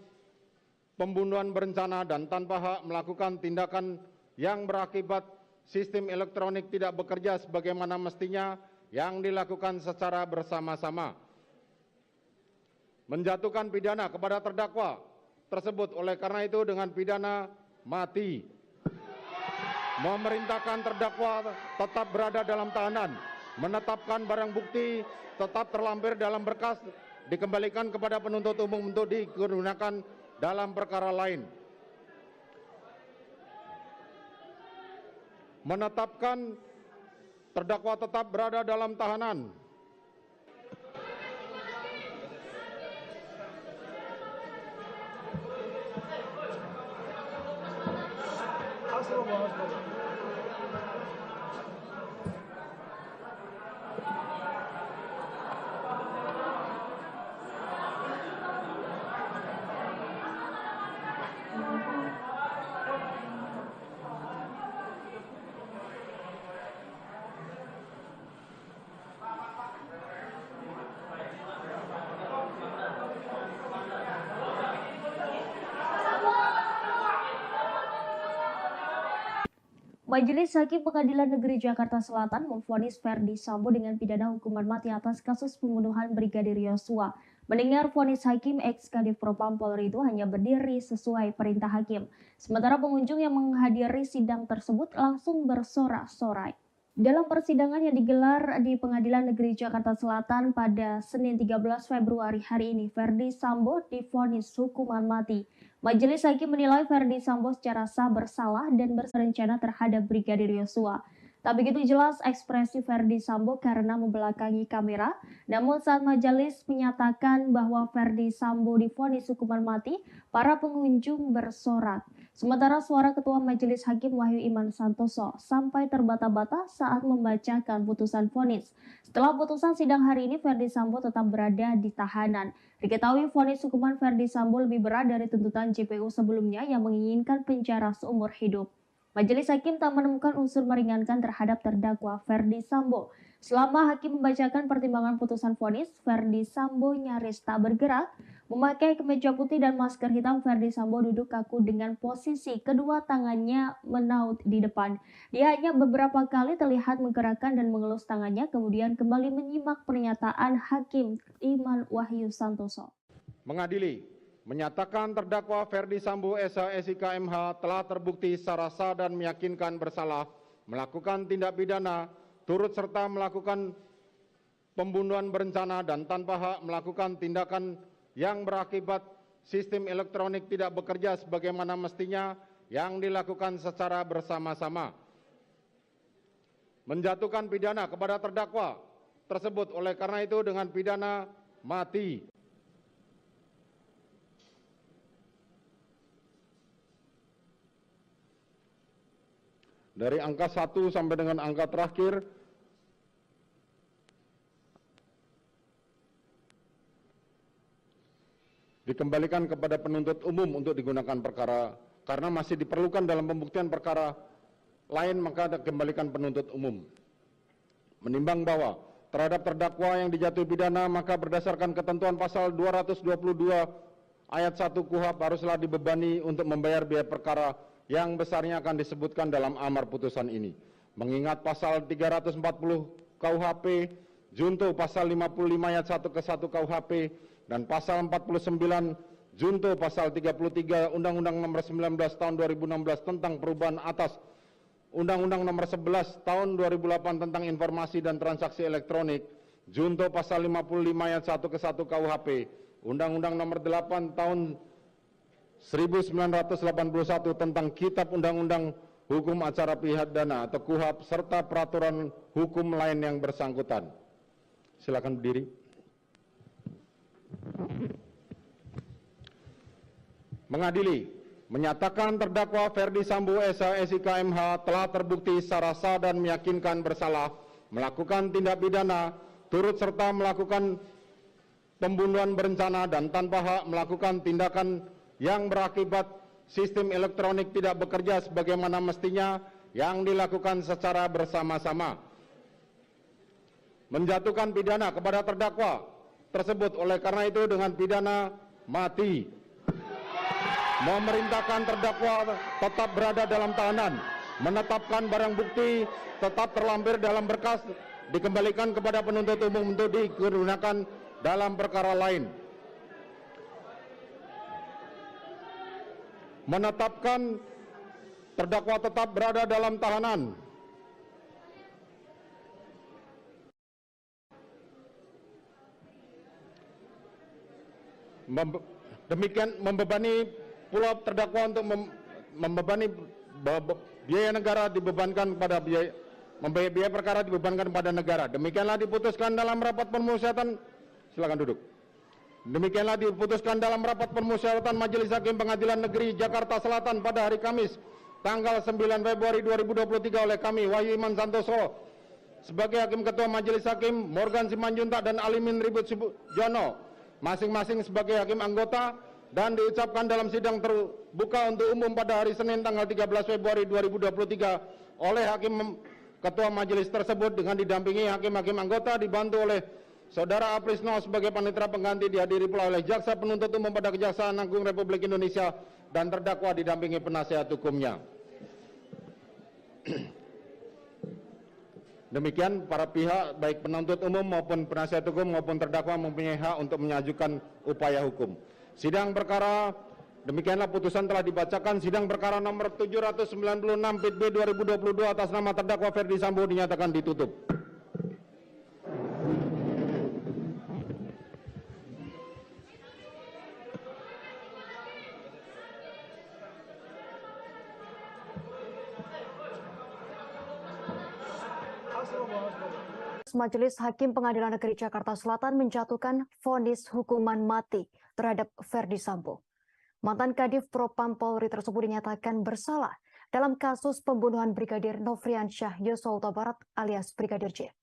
B: pembunuhan berencana dan tanpa hak melakukan tindakan yang berakibat sistem elektronik tidak bekerja sebagaimana mestinya yang dilakukan secara bersama-sama. Menjatuhkan pidana kepada terdakwa tersebut oleh karena itu dengan pidana mati. Memerintahkan terdakwa tetap berada dalam tahanan. Menetapkan barang bukti tetap terlampir dalam berkas dikembalikan kepada penuntut umum untuk digunakan dalam perkara lain. menetapkan terdakwa tetap berada dalam tahanan.
I: Majelis Hakim Pengadilan Negeri Jakarta Selatan memvonis Ferdi Sambo dengan pidana hukuman mati atas kasus pembunuhan Brigadir Yosua. Mendengar vonis hakim, ex-Kadif Propam Polri itu hanya berdiri sesuai perintah hakim. Sementara pengunjung yang menghadiri sidang tersebut langsung bersorak-sorai. Dalam persidangan yang digelar di Pengadilan Negeri Jakarta Selatan pada Senin 13 Februari hari ini, Ferdi Sambo divonis hukuman mati. Majelis Hakim menilai Ferdi Sambo secara sah bersalah dan berencana terhadap Brigadir Yosua. Tak begitu jelas ekspresi Ferdi Sambo karena membelakangi kamera, namun saat majelis menyatakan bahwa Ferdi Sambo divonis hukuman mati, para pengunjung bersorak. Sementara suara Ketua Majelis Hakim Wahyu Iman Santoso sampai terbata-bata saat membacakan putusan vonis. Setelah putusan sidang hari ini, Ferdi Sambo tetap berada di tahanan. Diketahui vonis hukuman Ferdi Sambo lebih berat dari tuntutan JPU sebelumnya yang menginginkan penjara seumur hidup. Majelis Hakim tak menemukan unsur meringankan terhadap terdakwa Ferdi Sambo. Selama hakim membacakan pertimbangan putusan vonis, Ferdi Sambo nyaris tak bergerak. Memakai kemeja putih dan masker hitam, Ferdi Sambo duduk kaku dengan posisi kedua tangannya menaut di depan. Dia hanya beberapa kali terlihat menggerakkan dan mengelus tangannya, kemudian kembali menyimak pernyataan Hakim Iman Wahyu Santoso.
B: Mengadili, menyatakan terdakwa Ferdi Sambo SH SIK MH telah terbukti secara sah dan meyakinkan bersalah melakukan tindak pidana turut serta melakukan pembunuhan berencana dan tanpa hak melakukan tindakan yang berakibat sistem elektronik tidak bekerja sebagaimana mestinya yang dilakukan secara bersama-sama. Menjatuhkan pidana kepada terdakwa tersebut oleh karena itu dengan pidana mati. Dari angka 1 sampai dengan angka terakhir, dikembalikan kepada penuntut umum untuk digunakan perkara, karena masih diperlukan dalam pembuktian perkara lain, maka dikembalikan penuntut umum. Menimbang bahwa terhadap terdakwa yang dijatuhi pidana, maka berdasarkan ketentuan pasal 222 ayat 1 KUHP haruslah dibebani untuk membayar biaya perkara yang besarnya akan disebutkan dalam amar putusan ini. Mengingat pasal 340 KUHP, junto pasal 55 ayat 1 ke 1 KUHP, dan pasal 49 junto pasal 33 Undang-Undang Nomor 19 Tahun 2016 tentang perubahan atas Undang-Undang Nomor 11 Tahun 2008 tentang informasi dan transaksi elektronik, junto pasal 55 ayat 1 ke 1 KUHP, Undang-Undang Nomor 8 Tahun 1981 tentang Kitab Undang-Undang Hukum Acara Pidana atau KUHP serta peraturan hukum lain yang bersangkutan. Silakan berdiri. Mengadili, menyatakan terdakwa Ferdi Sambo SH SIK MH telah terbukti secara sah dan meyakinkan bersalah melakukan tindak pidana turut serta melakukan pembunuhan berencana dan tanpa hak melakukan tindakan yang berakibat sistem elektronik tidak bekerja sebagaimana mestinya yang dilakukan secara bersama-sama. Menjatuhkan pidana kepada terdakwa tersebut oleh karena itu dengan pidana mati. Memerintahkan terdakwa tetap berada dalam tahanan, menetapkan barang bukti tetap terlampir dalam berkas, dikembalikan kepada penuntut umum untuk digunakan dalam perkara lain. Menetapkan terdakwa tetap berada dalam tahanan. Demikian membebani pula terdakwa untuk membebani biaya negara dibebankan pada biaya perkara dibebankan pada negara. Demikianlah diputuskan dalam rapat permusyawaratan. Silakan duduk. Demikianlah diputuskan dalam rapat permusyawaratan Majelis Hakim Pengadilan Negeri Jakarta Selatan pada hari Kamis tanggal 9 Februari 2023 oleh kami Wahyu Iman Santoso sebagai Hakim Ketua Majelis Hakim, Morgan Simanjuntak dan Alimin Ribut Sujono masing-masing sebagai Hakim Anggota, dan diucapkan dalam sidang terbuka untuk umum pada hari Senin tanggal 13 Februari 2023 oleh Hakim Ketua Majelis tersebut dengan didampingi Hakim-Hakim Anggota dibantu oleh Saudara Aprisno sebagai panitera pengganti, dihadiri pula oleh Jaksa Penuntut Umum pada Kejaksaan Agung Republik Indonesia dan terdakwa didampingi penasihat hukumnya. Demikian para pihak baik penuntut umum maupun penasihat hukum maupun terdakwa mempunyai hak untuk mengajukan upaya hukum. Sidang perkara demikianlah putusan telah dibacakan. Sidang perkara nomor 796 PIT B 2022 atas nama terdakwa Ferdi Sambo dinyatakan ditutup.
D: Majelis Hakim Pengadilan Negeri Jakarta Selatan menjatuhkan vonis hukuman mati terhadap Ferdi Sambo. Mantan Kadif Propam Polri tersebut dinyatakan bersalah dalam kasus pembunuhan Brigadir Nofriansyah Yosua Huta Barat alias Brigadir J.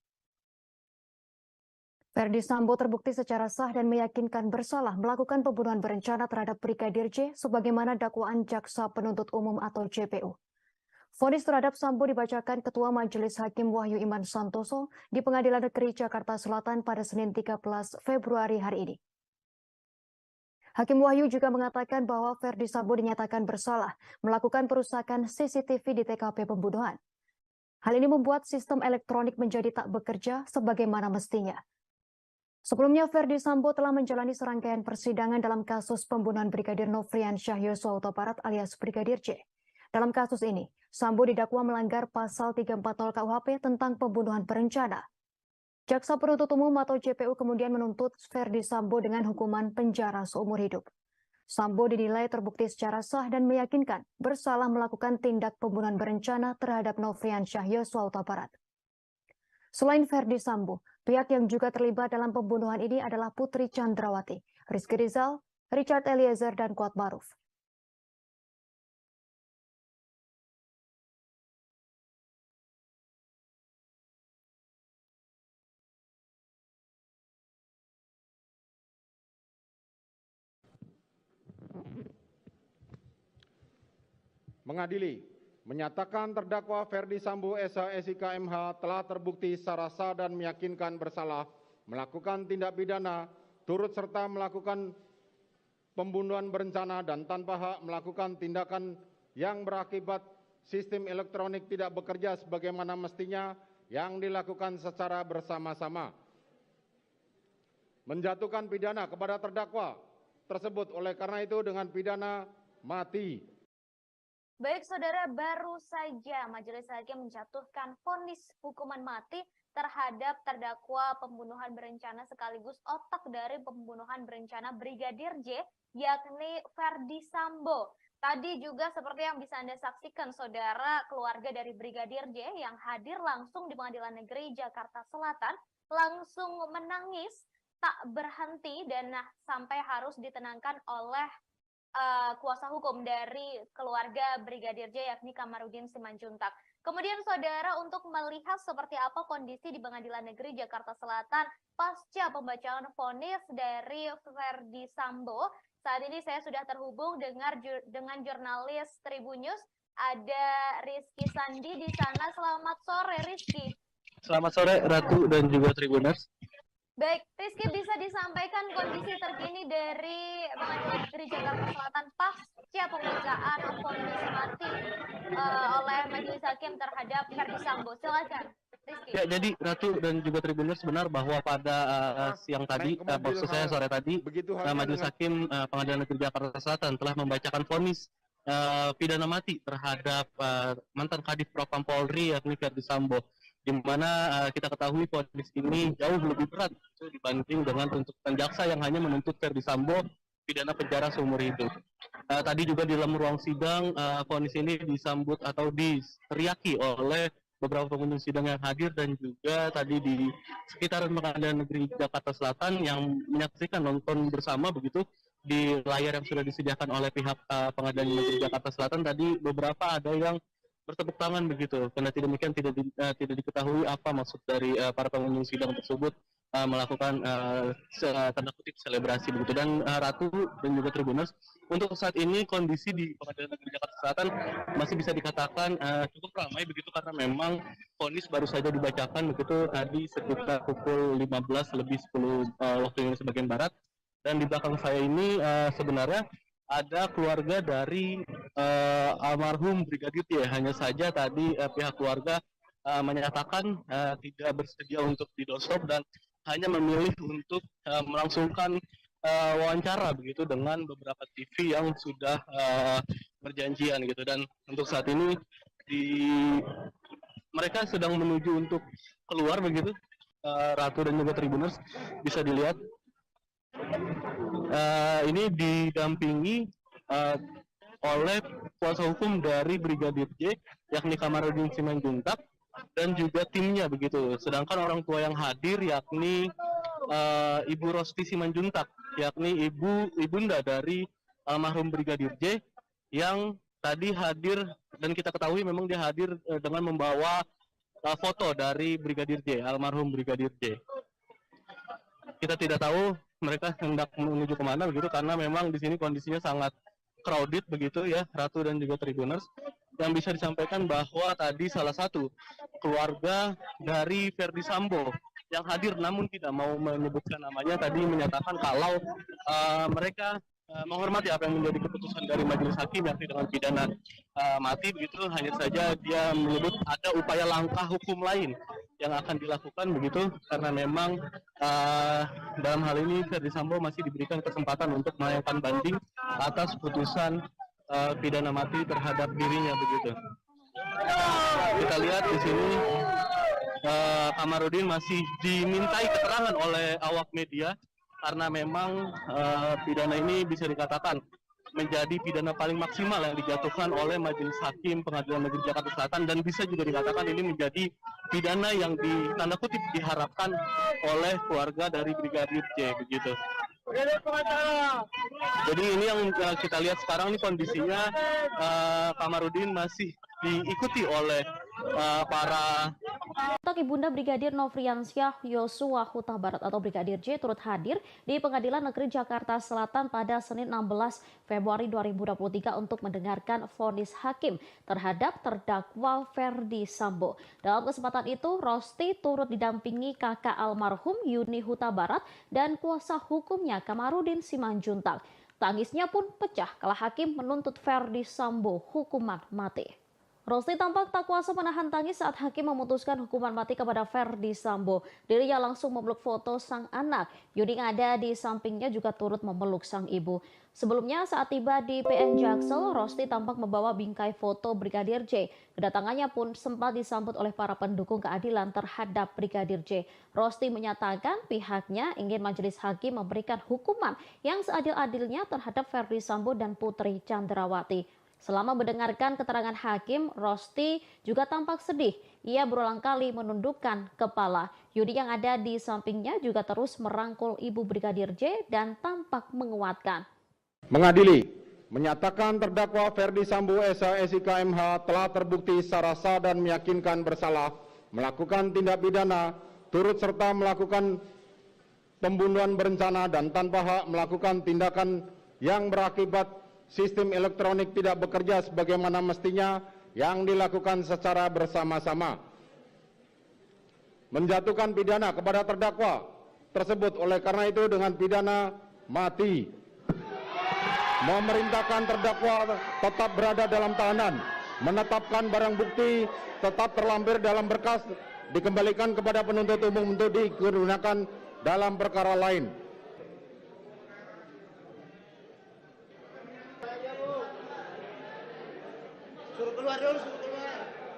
D: Ferdi Sambo terbukti secara sah dan meyakinkan bersalah melakukan pembunuhan berencana terhadap Brigadir J sebagaimana dakwaan Jaksa Penuntut Umum atau JPU. Vonis terhadap Sambo dibacakan Ketua Majelis Hakim Wahyu Iman Santoso di Pengadilan Negeri Jakarta Selatan pada Senin 13 Februari hari ini. Hakim Wahyu juga mengatakan bahwa Ferdi Sambo dinyatakan bersalah melakukan perusakan CCTV di TKP pembunuhan. Hal ini membuat sistem elektronik menjadi tak bekerja sebagaimana mestinya. Sebelumnya, Ferdi Sambo telah menjalani serangkaian persidangan dalam kasus pembunuhan Brigadir Nofriansyah Yosua Huta Barat alias Brigadir J. Dalam kasus ini, Sambo didakwa melanggar pasal 340 KUHP tentang pembunuhan berencana. Jaksa Penuntut Umum atau JPU kemudian menuntut Ferdi Sambo dengan hukuman penjara seumur hidup. Sambo dinilai terbukti secara sah dan meyakinkan bersalah melakukan tindak pembunuhan berencana terhadap Nofriansyah Yosua Huta Barat. Selain Ferdi Sambo, pihak yang juga terlibat dalam pembunuhan ini adalah Putri Chandrawati, Rizky Rizal, Richard Eliezer, dan Kuat Maruf.
B: Mengadili, menyatakan terdakwa Ferdi Sambo SH/SIK MH telah terbukti secara sah dan meyakinkan bersalah melakukan tindak pidana turut serta melakukan pembunuhan berencana dan tanpa hak melakukan tindakan yang berakibat sistem elektronik tidak bekerja sebagaimana mestinya yang dilakukan secara bersama-sama. Menjatuhkan pidana kepada terdakwa tersebut oleh karena itu dengan pidana mati.
E: Baik saudara, baru saja Majelis Hakim menjatuhkan vonis hukuman mati terhadap terdakwa pembunuhan berencana sekaligus otak dari pembunuhan berencana Brigadir J, yakni Ferdi Sambo. Tadi juga seperti yang bisa Anda saksikan saudara, keluarga dari Brigadir J yang hadir langsung di Pengadilan Negeri Jakarta Selatan langsung menangis tak berhenti dan sampai harus ditenangkan oleh kuasa hukum dari keluarga Brigadir J yakni Kamarudin Simanjuntak. Kemudian saudara, untuk melihat seperti apa kondisi di Pengadilan Negeri Jakarta Selatan pasca pembacaan vonis dari Ferdi Sambo, saat ini saya sudah terhubung dengan jurnalis Tribun News, ada Rizky Sandi di sana. Selamat sore Rizky.
F: Selamat sore Ratu dan juga Tribuners.
E: Baik, Rizky, bisa disampaikan kondisi terkini dari Pengadilan Negeri Jakarta Selatan pasca pembacaan vonis mati oleh Majelis Hakim terhadap Ferdi Sambo. Silakan, Rizky.
F: Ya, jadi Ratu dan juga Tribuners, benar bahwa pada siang tadi, maksud saya sore tadi, Majelis Hakim Pengadilan Negeri Jakarta Selatan telah membacakan vonis pidana mati terhadap mantan Kadif Propam Polri yakni Ferdi Sambo, di mana kita ketahui vonis ini jauh lebih berat dibanding dengan tuntutan jaksa yang hanya menuntut Ferdi Sambo pidana penjara seumur hidup. Tadi juga di dalam ruang sidang, vonis ini disambut atau diteriaki oleh beberapa pengunjung sidang yang hadir dan juga tadi di sekitaran Pengadilan Negeri Jakarta Selatan yang menyaksikan nonton bersama begitu di layar yang sudah disediakan oleh pihak Pengadilan Negeri Jakarta Selatan. Tadi beberapa ada yang bertepuk tangan begitu. Karena demikian tidak diketahui apa maksud dari para pengunjung sidang tersebut melakukan tanda kutip selebrasi begitu. Dan Ratu dan juga Tribuners, untuk saat ini kondisi di Pengadilan Negeri Jakarta Selatan masih bisa dikatakan cukup ramai begitu karena memang vonis baru saja dibacakan begitu tadi sekitar pukul 15 lebih 10 waktu Indonesia bagian barat. Dan di belakang saya ini sebenarnya ada keluarga dari almarhum Brigadir J. Hanya saja tadi pihak keluarga menyatakan tidak bersedia untuk di-doorstop dan hanya memilih untuk melangsungkan wawancara begitu dengan beberapa TV yang sudah berjanjian gitu. Dan untuk saat ini mereka sedang menuju untuk keluar begitu. Ratu dan juga Tribuners bisa dilihat. Ini didampingi oleh kuasa hukum dari Brigadir J, yakni Kamarudin Simanjuntak, dan juga timnya begitu. Sedangkan orang tua yang hadir yakni Ibu Rosti Simanjuntak, yakni ibunda dari almarhum Brigadir J, yang tadi hadir dan kita ketahui memang dia hadir dengan membawa foto dari Brigadir J, almarhum Brigadir J. Kita tidak tahu mereka hendak menuju kemana begitu karena memang di sini kondisinya sangat crowded begitu ya, Ratu dan juga Tribuners. Yang bisa disampaikan bahwa tadi salah satu keluarga dari Ferdi Sambo yang hadir namun tidak mau menyebutkan namanya tadi menyatakan kalau mereka menghormati apa yang menjadi keputusan dari majelis hakim yakni dengan pidana mati begitu. Hanya saja dia menyebut ada upaya langkah hukum lain yang akan dilakukan begitu karena memang dalam hal ini Ferdi Sambo masih diberikan kesempatan untuk melayangkan banding atas putusan pidana mati terhadap dirinya begitu. Kita lihat di sini Kamarudin masih dimintai keterangan oleh awak media karena memang pidana ini bisa dikatakan menjadi pidana paling maksimal yang dijatuhkan oleh Majelis Hakim Pengadilan Negeri Jakarta Selatan dan bisa juga dikatakan ini menjadi pidana yang tanda kutip diharapkan oleh keluarga dari Brigadir J begitu. Jadi ini yang kita lihat sekarang ini kondisinya Kamarudin masih diikuti oleh para
A: Ibunda Brigadir Nofriansyah Yosua Huta Barat atau Brigadir J turut hadir di Pengadilan Negeri Jakarta Selatan pada Senin 16 Februari 2023 untuk mendengarkan vonis hakim terhadap terdakwa Ferdi Sambo. Dalam kesempatan itu, Rosti turut didampingi kakak almarhum Yuni Huta Barat dan kuasa hukumnya Kamarudin Simanjuntak. Tangisnya pun pecah kala hakim menuntut Ferdi Sambo hukuman mati. Rosti tampak tak kuasa menahan tangis saat hakim memutuskan hukuman mati kepada Ferdi Sambo. Dirinya langsung memeluk foto sang anak. Yuni yang ada di sampingnya juga turut memeluk sang ibu. Sebelumnya saat tiba di PN Jaksel, Rosti tampak membawa bingkai foto Brigadir J. Kedatangannya pun sempat disambut oleh para pendukung keadilan terhadap Brigadir J. Rosti menyatakan pihaknya ingin majelis hakim memberikan hukuman yang seadil-adilnya terhadap Ferdi Sambo dan Putri Chandrawati. Selama mendengarkan keterangan hakim, Rosti juga tampak sedih. Ia berulang kali menundukkan kepala. Yudi yang ada di sampingnya juga terus merangkul ibu Brigadir J dan tampak menguatkan.
B: Mengadili, menyatakan terdakwa Ferdi Sambo SIK MH telah terbukti secara sah dan meyakinkan bersalah melakukan tindak pidana turut serta melakukan pembunuhan berencana dan tanpa hak melakukan tindakan yang berakibat sistem elektronik tidak bekerja sebagaimana mestinya yang dilakukan secara bersama-sama. Menjatuhkan pidana kepada terdakwa tersebut oleh karena itu dengan pidana mati. Memerintahkan terdakwa tetap berada dalam tahanan. Menetapkan barang bukti tetap terlampir dalam berkas dikembalikan kepada penuntut umum untuk digunakan dalam perkara lain.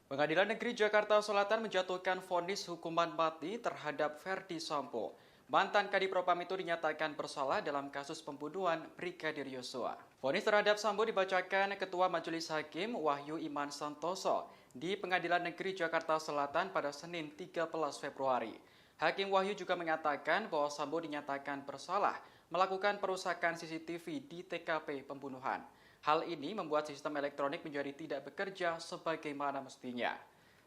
C: Pengadilan Negeri Jakarta Selatan menjatuhkan vonis hukuman mati terhadap Ferdi Sambo. Mantan Kadipropam itu dinyatakan bersalah dalam kasus pembunuhan Brigadir Yosua. Vonis terhadap Sambo dibacakan Ketua Majelis Hakim Wahyu Iman Santoso di Pengadilan Negeri Jakarta Selatan pada Senin 13 Februari. Hakim Wahyu juga mengatakan bahwa Sambo dinyatakan bersalah melakukan perusakan CCTV di TKP pembunuhan. Hal ini membuat sistem elektronik menjadi tidak bekerja sebagaimana mestinya.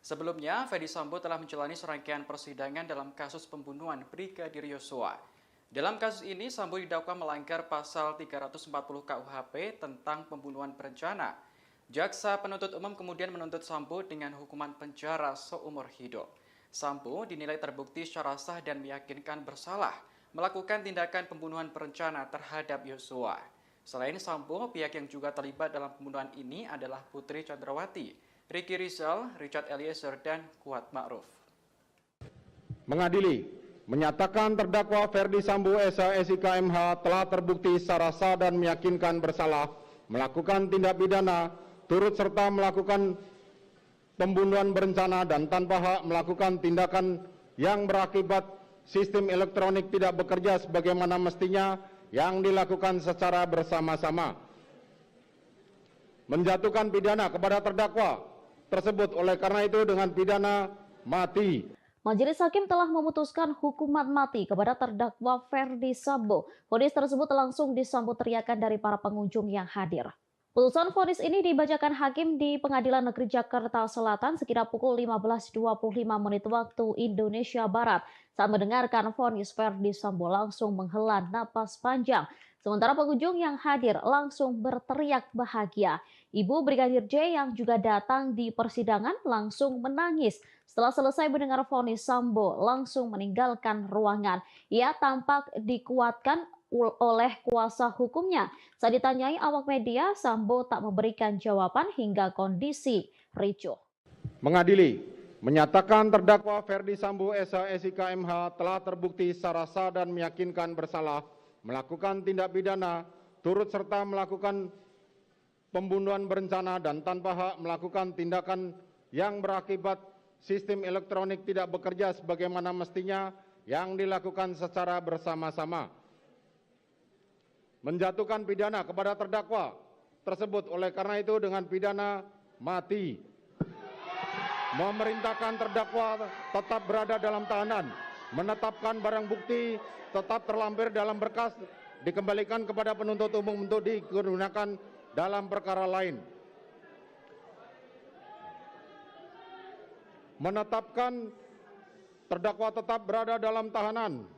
C: Sebelumnya, Ferdi Sambo telah menjalani serangkaian persidangan dalam kasus pembunuhan Brigadir Yosua. Dalam kasus ini, Sambo didakwa melanggar pasal 340 KUHP tentang pembunuhan berencana. Jaksa penuntut umum kemudian menuntut Sambo dengan hukuman penjara seumur hidup. Sambo dinilai terbukti secara sah dan meyakinkan bersalah melakukan tindakan pembunuhan berencana terhadap Yosua. Selain Sambo, pihak yang juga terlibat dalam pembunuhan ini adalah Putri Chandrawati, Ricky Rizal, Richard Eliezer, dan Kuat Ma'ruf.
B: Mengadili, menyatakan terdakwa Ferdi Sambo SH MH telah terbukti secara sah dan meyakinkan bersalah melakukan tindak pidana turut serta melakukan pembunuhan berencana dan tanpa hak melakukan tindakan yang berakibat sistem elektronik tidak bekerja sebagaimana mestinya yang dilakukan secara bersama-sama. Menjatuhkan pidana kepada terdakwa tersebut oleh karena itu dengan pidana mati.
A: Majelis Hakim telah memutuskan hukuman mati kepada terdakwa Ferdi Sambo. Vonis tersebut langsung disambut teriakan dari para pengunjung yang hadir. Putusan vonis ini dibacakan Hakim di Pengadilan Negeri Jakarta Selatan sekitar pukul 15.25 menit waktu Indonesia Barat. Saat mendengarkan vonis, Ferdi Sambo langsung menghela napas panjang. Sementara pengunjung yang hadir langsung berteriak bahagia. Ibu Brigadir J yang juga datang di persidangan langsung menangis. Setelah selesai mendengar vonis, Sambo langsung meninggalkan ruangan. Ia tampak dikuatkan oleh kuasa hukumnya. Saat ditanyai awak media, Sambo tak memberikan jawaban hingga kondisi ricuh.
B: Mengadili, menyatakan terdakwa Ferdi Sambo SH MH telah terbukti secara sah dan meyakinkan bersalah melakukan tindak pidana turut serta melakukan pembunuhan berencana dan tanpa hak melakukan tindakan yang berakibat sistem elektronik tidak bekerja sebagaimana mestinya yang dilakukan secara bersama-sama. Menjatuhkan pidana kepada terdakwa tersebut oleh karena itu dengan pidana mati. Memerintahkan terdakwa tetap berada dalam tahanan, menetapkan barang bukti tetap terlampir dalam berkas, dikembalikan kepada penuntut umum untuk digunakan dalam perkara lain. Menetapkan terdakwa tetap berada dalam tahanan.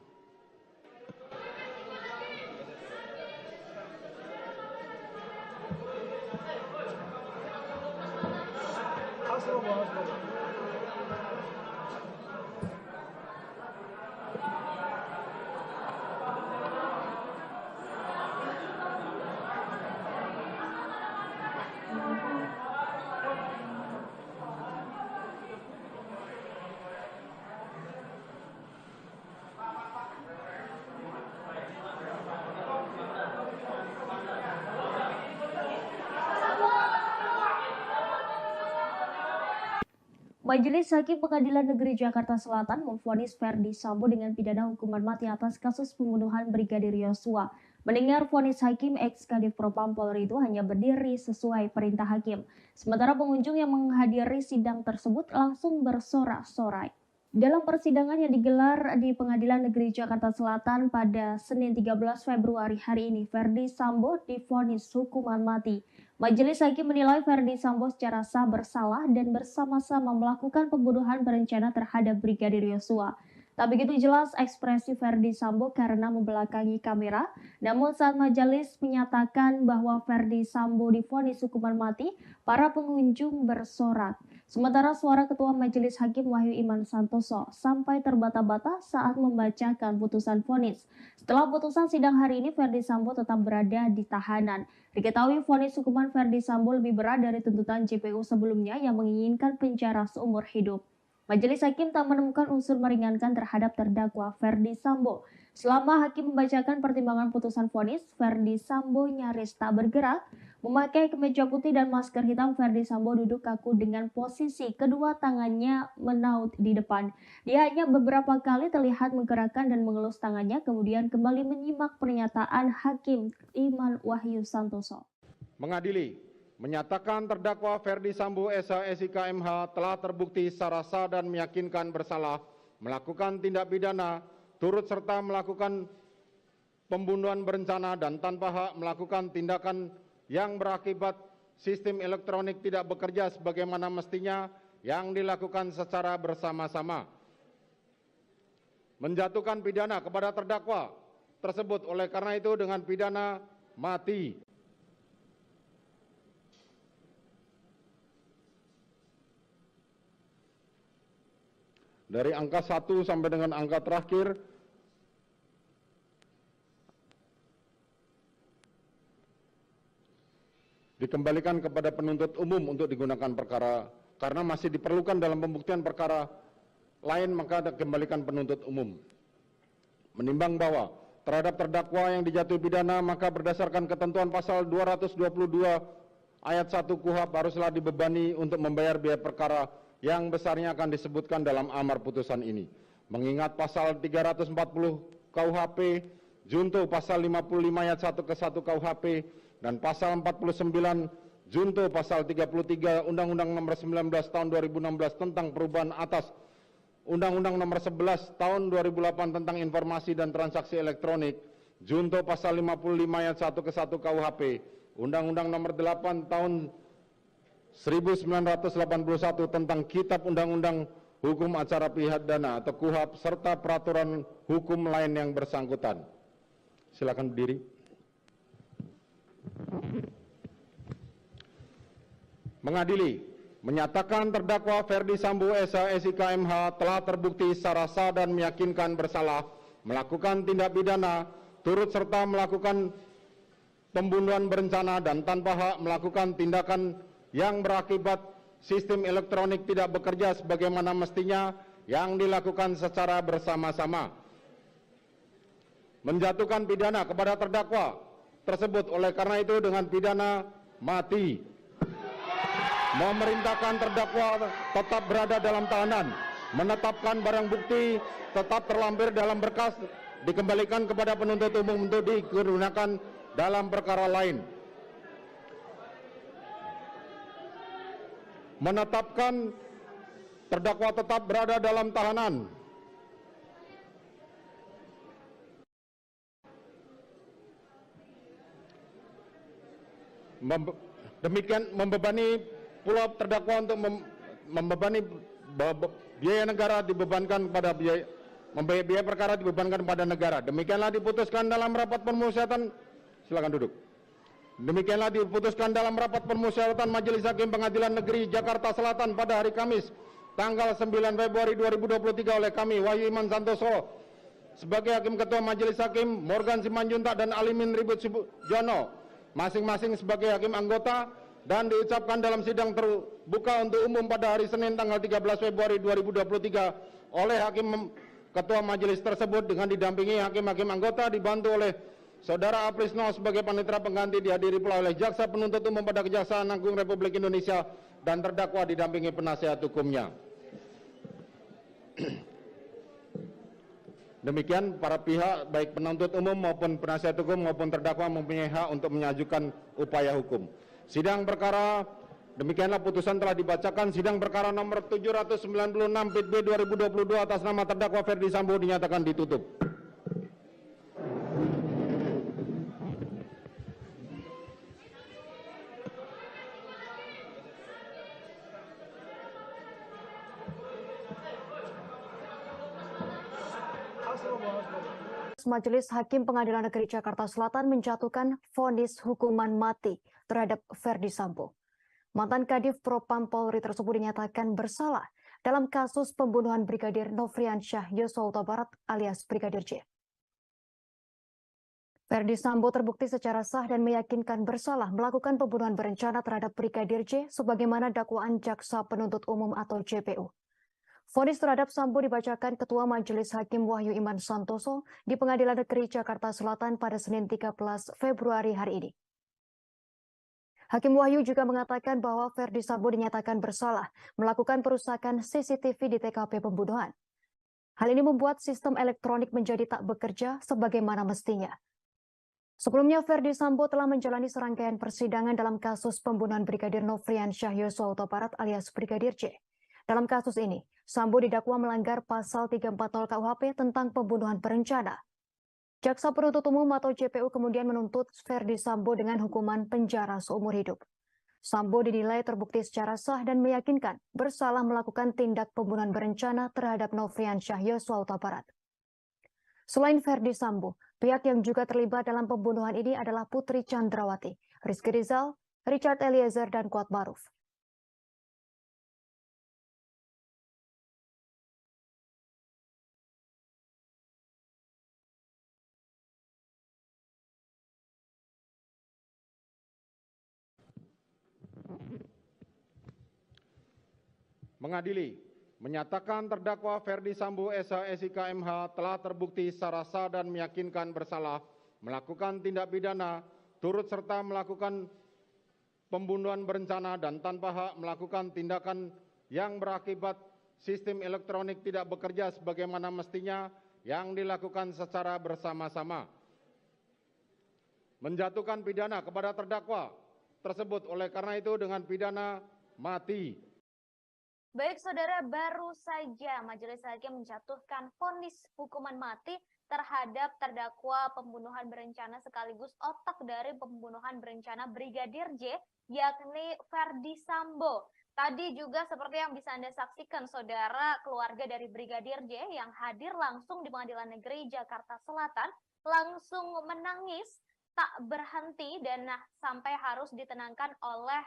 I: Majelis Hakim Pengadilan Negeri Jakarta Selatan memvonis Ferdi Sambo dengan pidana hukuman mati atas kasus pembunuhan Brigadir Yosua. Mendengar vonis Hakim, ex-Kadipropam Polri itu hanya berdiri sesuai perintah Hakim. Sementara pengunjung yang menghadiri sidang tersebut langsung bersorak-sorai. Dalam persidangan yang digelar di Pengadilan Negeri Jakarta Selatan pada Senin 13 Februari hari ini, Ferdi Sambo divonis hukuman mati. Majelis Hakim menilai Ferdi Sambo secara sah bersalah dan bersama-sama melakukan pembunuhan berencana terhadap Brigadir Yosua. Tak begitu jelas ekspresi Ferdi Sambo karena membelakangi kamera, namun saat majelis menyatakan bahwa Ferdi Sambo divonis hukuman mati, para pengunjung bersorak. Sementara suara Ketua Majelis Hakim Wahyu Iman Santoso sampai terbata-bata saat membacakan putusan vonis. Setelah putusan sidang hari ini, Ferdi Sambo tetap berada di tahanan. Diketahui vonis hukuman Ferdi Sambo lebih berat dari tuntutan JPU sebelumnya yang menginginkan penjara seumur hidup. Majelis Hakim tak menemukan unsur meringankan terhadap terdakwa Ferdi Sambo. Selama hakim membacakan pertimbangan putusan vonis, Ferdi Sambo nyaris tak bergerak. Memakai kemeja putih dan masker hitam, Ferdi Sambo duduk kaku dengan posisi kedua tangannya menaut di depan. Dia hanya beberapa kali terlihat menggerakkan dan mengelus tangannya, kemudian kembali menyimak pernyataan Hakim Iman Wahyu Santoso.
B: Mengadili, menyatakan terdakwa Ferdi Sambo SH SIK MH telah terbukti secara sah dan meyakinkan bersalah melakukan tindak pidana turut serta melakukan pembunuhan berencana dan tanpa hak melakukan tindakan yang berakibat sistem elektronik tidak bekerja sebagaimana mestinya yang dilakukan secara bersama-sama. Menjatuhkan pidana kepada terdakwa tersebut oleh karena itu dengan pidana mati. Dari angka 1 sampai dengan angka terakhir dikembalikan kepada penuntut umum untuk digunakan perkara karena masih diperlukan dalam pembuktian perkara lain, maka dikembalikan penuntut umum. Menimbang bahwa terhadap terdakwa yang dijatuhi pidana maka berdasarkan ketentuan pasal 222 ayat 1 KUHP haruslah dibebani untuk membayar biaya perkara yang besarnya akan disebutkan dalam amar putusan ini. Mengingat pasal 340 KUHP junto pasal 55 ayat 1 ke 1 KUHP dan pasal 49 junto pasal 33 Undang-Undang Nomor 19 Tahun 2016 tentang perubahan atas Undang-Undang Nomor 11 Tahun 2008 tentang informasi dan transaksi elektronik, junto pasal 55 ayat 1 ke 1 KUHP, Undang-Undang Nomor 8 Tahun 1981 tentang Kitab Undang-Undang Hukum Acara Pidana atau KUHP serta peraturan hukum lain yang bersangkutan. Silakan berdiri. Mengadili, menyatakan terdakwa Ferdi Sambo SH SIK MH telah terbukti secara sah dan meyakinkan bersalah melakukan tindak pidana turut serta melakukan pembunuhan berencana dan tanpa hak melakukan tindakan yang berakibat sistem elektronik tidak bekerja sebagaimana mestinya yang dilakukan secara bersama-sama. Menjatuhkan pidana kepada terdakwa tersebut oleh karena itu dengan pidana mati. Memerintahkan terdakwa tetap berada dalam tahanan, menetapkan barang bukti tetap terlampir dalam berkas dikembalikan kepada penuntut umum untuk digunakan dalam perkara lain. Menetapkan terdakwa tetap berada dalam tahanan. Demikian membebani pula terdakwa untuk membebani biaya negara dibebankan pada biaya perkara dibebankan pada negara. Demikianlah diputuskan dalam rapat permusyawaratan. Silakan duduk. Demikianlah diputuskan dalam rapat permusyawaratan Majelis Hakim Pengadilan Negeri Jakarta Selatan pada hari Kamis tanggal 9 Februari 2023 oleh kami Wahyu Iman Santoso sebagai Hakim Ketua Majelis Hakim, Morgan Simanjuntak dan Alimin Ribut Sujono masing-masing sebagai hakim anggota, dan diucapkan dalam sidang terbuka untuk umum pada hari Senin tanggal 13 Februari 2023 oleh Hakim Ketua Majelis tersebut dengan didampingi hakim-hakim anggota dibantu oleh Saudara Aprisno sebagai panitera pengganti, dihadiri pula oleh Jaksa Penuntut Umum pada Kejaksaan Agung Republik Indonesia dan terdakwa didampingi penasihat hukumnya. Demikian para pihak baik penuntut umum maupun penasihat hukum maupun terdakwa mempunyai hak untuk mengajukan upaya hukum. Sidang perkara demikianlah putusan telah dibacakan. Sidang perkara nomor 796 PIT B 2022 atas nama terdakwa Ferdi Sambo dinyatakan ditutup.
D: Majelis Hakim Pengadilan Negeri Jakarta Selatan menjatuhkan vonis hukuman mati terhadap Ferdi Sambo. Mantan Kadif Propam Polri tersebut dinyatakan bersalah dalam kasus pembunuhan Brigadir Nofriansyah Yosua Huta Barat alias Brigadir J. Ferdi Sambo terbukti secara sah dan meyakinkan bersalah melakukan pembunuhan berencana terhadap Brigadir J sebagaimana dakwaan Jaksa Penuntut Umum atau JPU. Vonis terhadap Sambo dibacakan Ketua Majelis Hakim Wahyu Iman Santoso di Pengadilan Negeri Jakarta Selatan pada Senin 13 Februari hari ini. Hakim Wahyu juga mengatakan bahwa Ferdi Sambo dinyatakan bersalah melakukan perusakan CCTV di TKP pembunuhan. Hal ini membuat sistem elektronik menjadi tak bekerja sebagaimana mestinya. Sebelumnya, Ferdi Sambo telah menjalani serangkaian persidangan dalam kasus pembunuhan Brigadir Nofriansyah Yosua Huta Barat alias Brigadir J. Dalam kasus ini, Sambo didakwa melanggar pasal 340 KUHP tentang pembunuhan berencana. Jaksa penuntut umum atau JPU kemudian menuntut Ferdi Sambo dengan hukuman penjara seumur hidup. Sambo dinilai terbukti secara sah dan meyakinkan bersalah melakukan tindak pembunuhan berencana terhadap Nofriansyah Yosua Huta Barat. Selain Ferdi Sambo, pihak yang juga terlibat dalam pembunuhan ini adalah Putri Chandrawati, Rizky Rizal, Richard Eliezer, dan Kuat Maruf.
B: Mengadili, menyatakan terdakwa Ferdi Sambo SH SIK MH telah terbukti secara sah dan meyakinkan bersalah melakukan tindak pidana turut serta melakukan pembunuhan berencana dan tanpa hak melakukan tindakan yang berakibat sistem elektronik tidak bekerja sebagaimana mestinya yang dilakukan secara bersama-sama. Menjatuhkan pidana kepada terdakwa tersebut oleh karena itu dengan pidana mati.
E: Baik saudara, baru saja Majelis Hakim menjatuhkan vonis hukuman mati terhadap terdakwa pembunuhan berencana sekaligus otak dari pembunuhan berencana Brigadir J, yakni Ferdi Sambo. Tadi juga seperti yang bisa Anda saksikan saudara, keluarga dari Brigadir J yang hadir langsung di Pengadilan Negeri Jakarta Selatan langsung menangis tak berhenti dan sampai harus ditenangkan oleh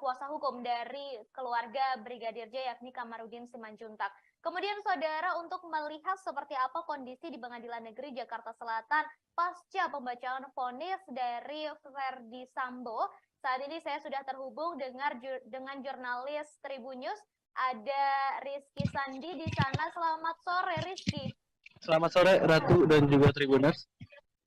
E: kuasa hukum dari keluarga Brigadir J yakni Kamarudin Simanjuntak. Kemudian saudara, untuk melihat seperti apa kondisi di Pengadilan Negeri Jakarta Selatan pasca pembacaan vonis dari Ferdi Sambo, saat ini saya sudah terhubung dengan jurnalis Tribun News, ada Rizky Sandi di sana. Selamat sore Rizky.
F: Selamat sore Ratu dan juga Tribuners.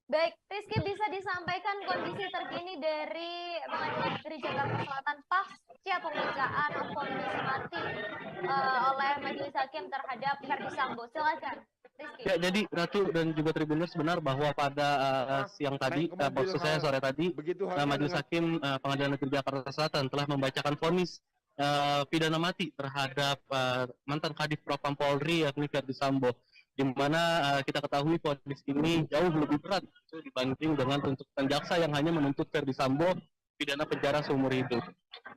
E: Baik, Rizky, bisa disampaikan kondisi terkini dari Pengadilan Negeri Jakarta Selatan pasca pembacaan vonis mati oleh Majelis Hakim terhadap Ferdi Sambo. Silakan, Rizky.
F: Ya, jadi Ratu dan juga Tribuners, benar bahwa pada siang tadi, maksud saya sore tadi, Majelis Hakim Pengadilan Negeri Jakarta Selatan telah membacakan vonis pidana mati terhadap mantan Kadif Propam Polri yakni Ferdi Sambo, di mana kita ketahui vonis ini jauh lebih berat dibanding dengan tuntutan jaksa yang hanya menuntut Ferdi Sambo pidana penjara seumur hidup.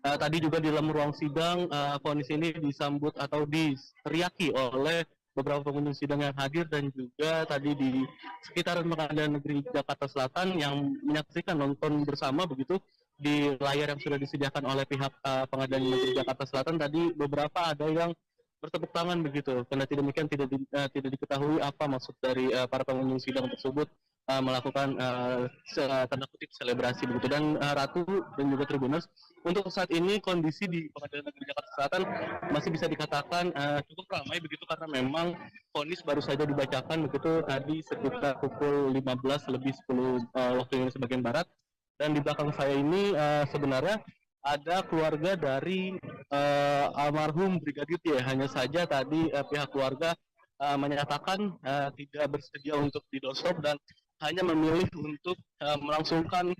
F: Tadi juga di dalam ruang sidang, vonis ini disambut atau diteriaki oleh beberapa pengunjung sidang yang hadir dan juga tadi di sekitaran Pengadilan Negeri Jakarta Selatan yang menyaksikan nonton bersama begitu di layar yang sudah disediakan oleh pihak Pengadilan Negeri Jakarta Selatan. Tadi beberapa ada yang bertepuk tangan begitu, karena demikian tidak diketahui apa maksud dari para pengunjung sidang tersebut melakukan tanda kutip selebrasi begitu. Dan Ratu dan juga Tribuners, untuk saat ini kondisi di Pengadilan Negeri Jakarta Selatan masih bisa dikatakan cukup ramai begitu, karena memang vonis baru saja dibacakan begitu tadi sekitar pukul 15 lebih 10 waktu Indonesia bagian barat. Dan di belakang saya ini sebenarnya ada keluarga dari almarhum Brigadir J. Hanya saja tadi pihak keluarga menyatakan tidak bersedia untuk didosok dan hanya memilih untuk melangsungkan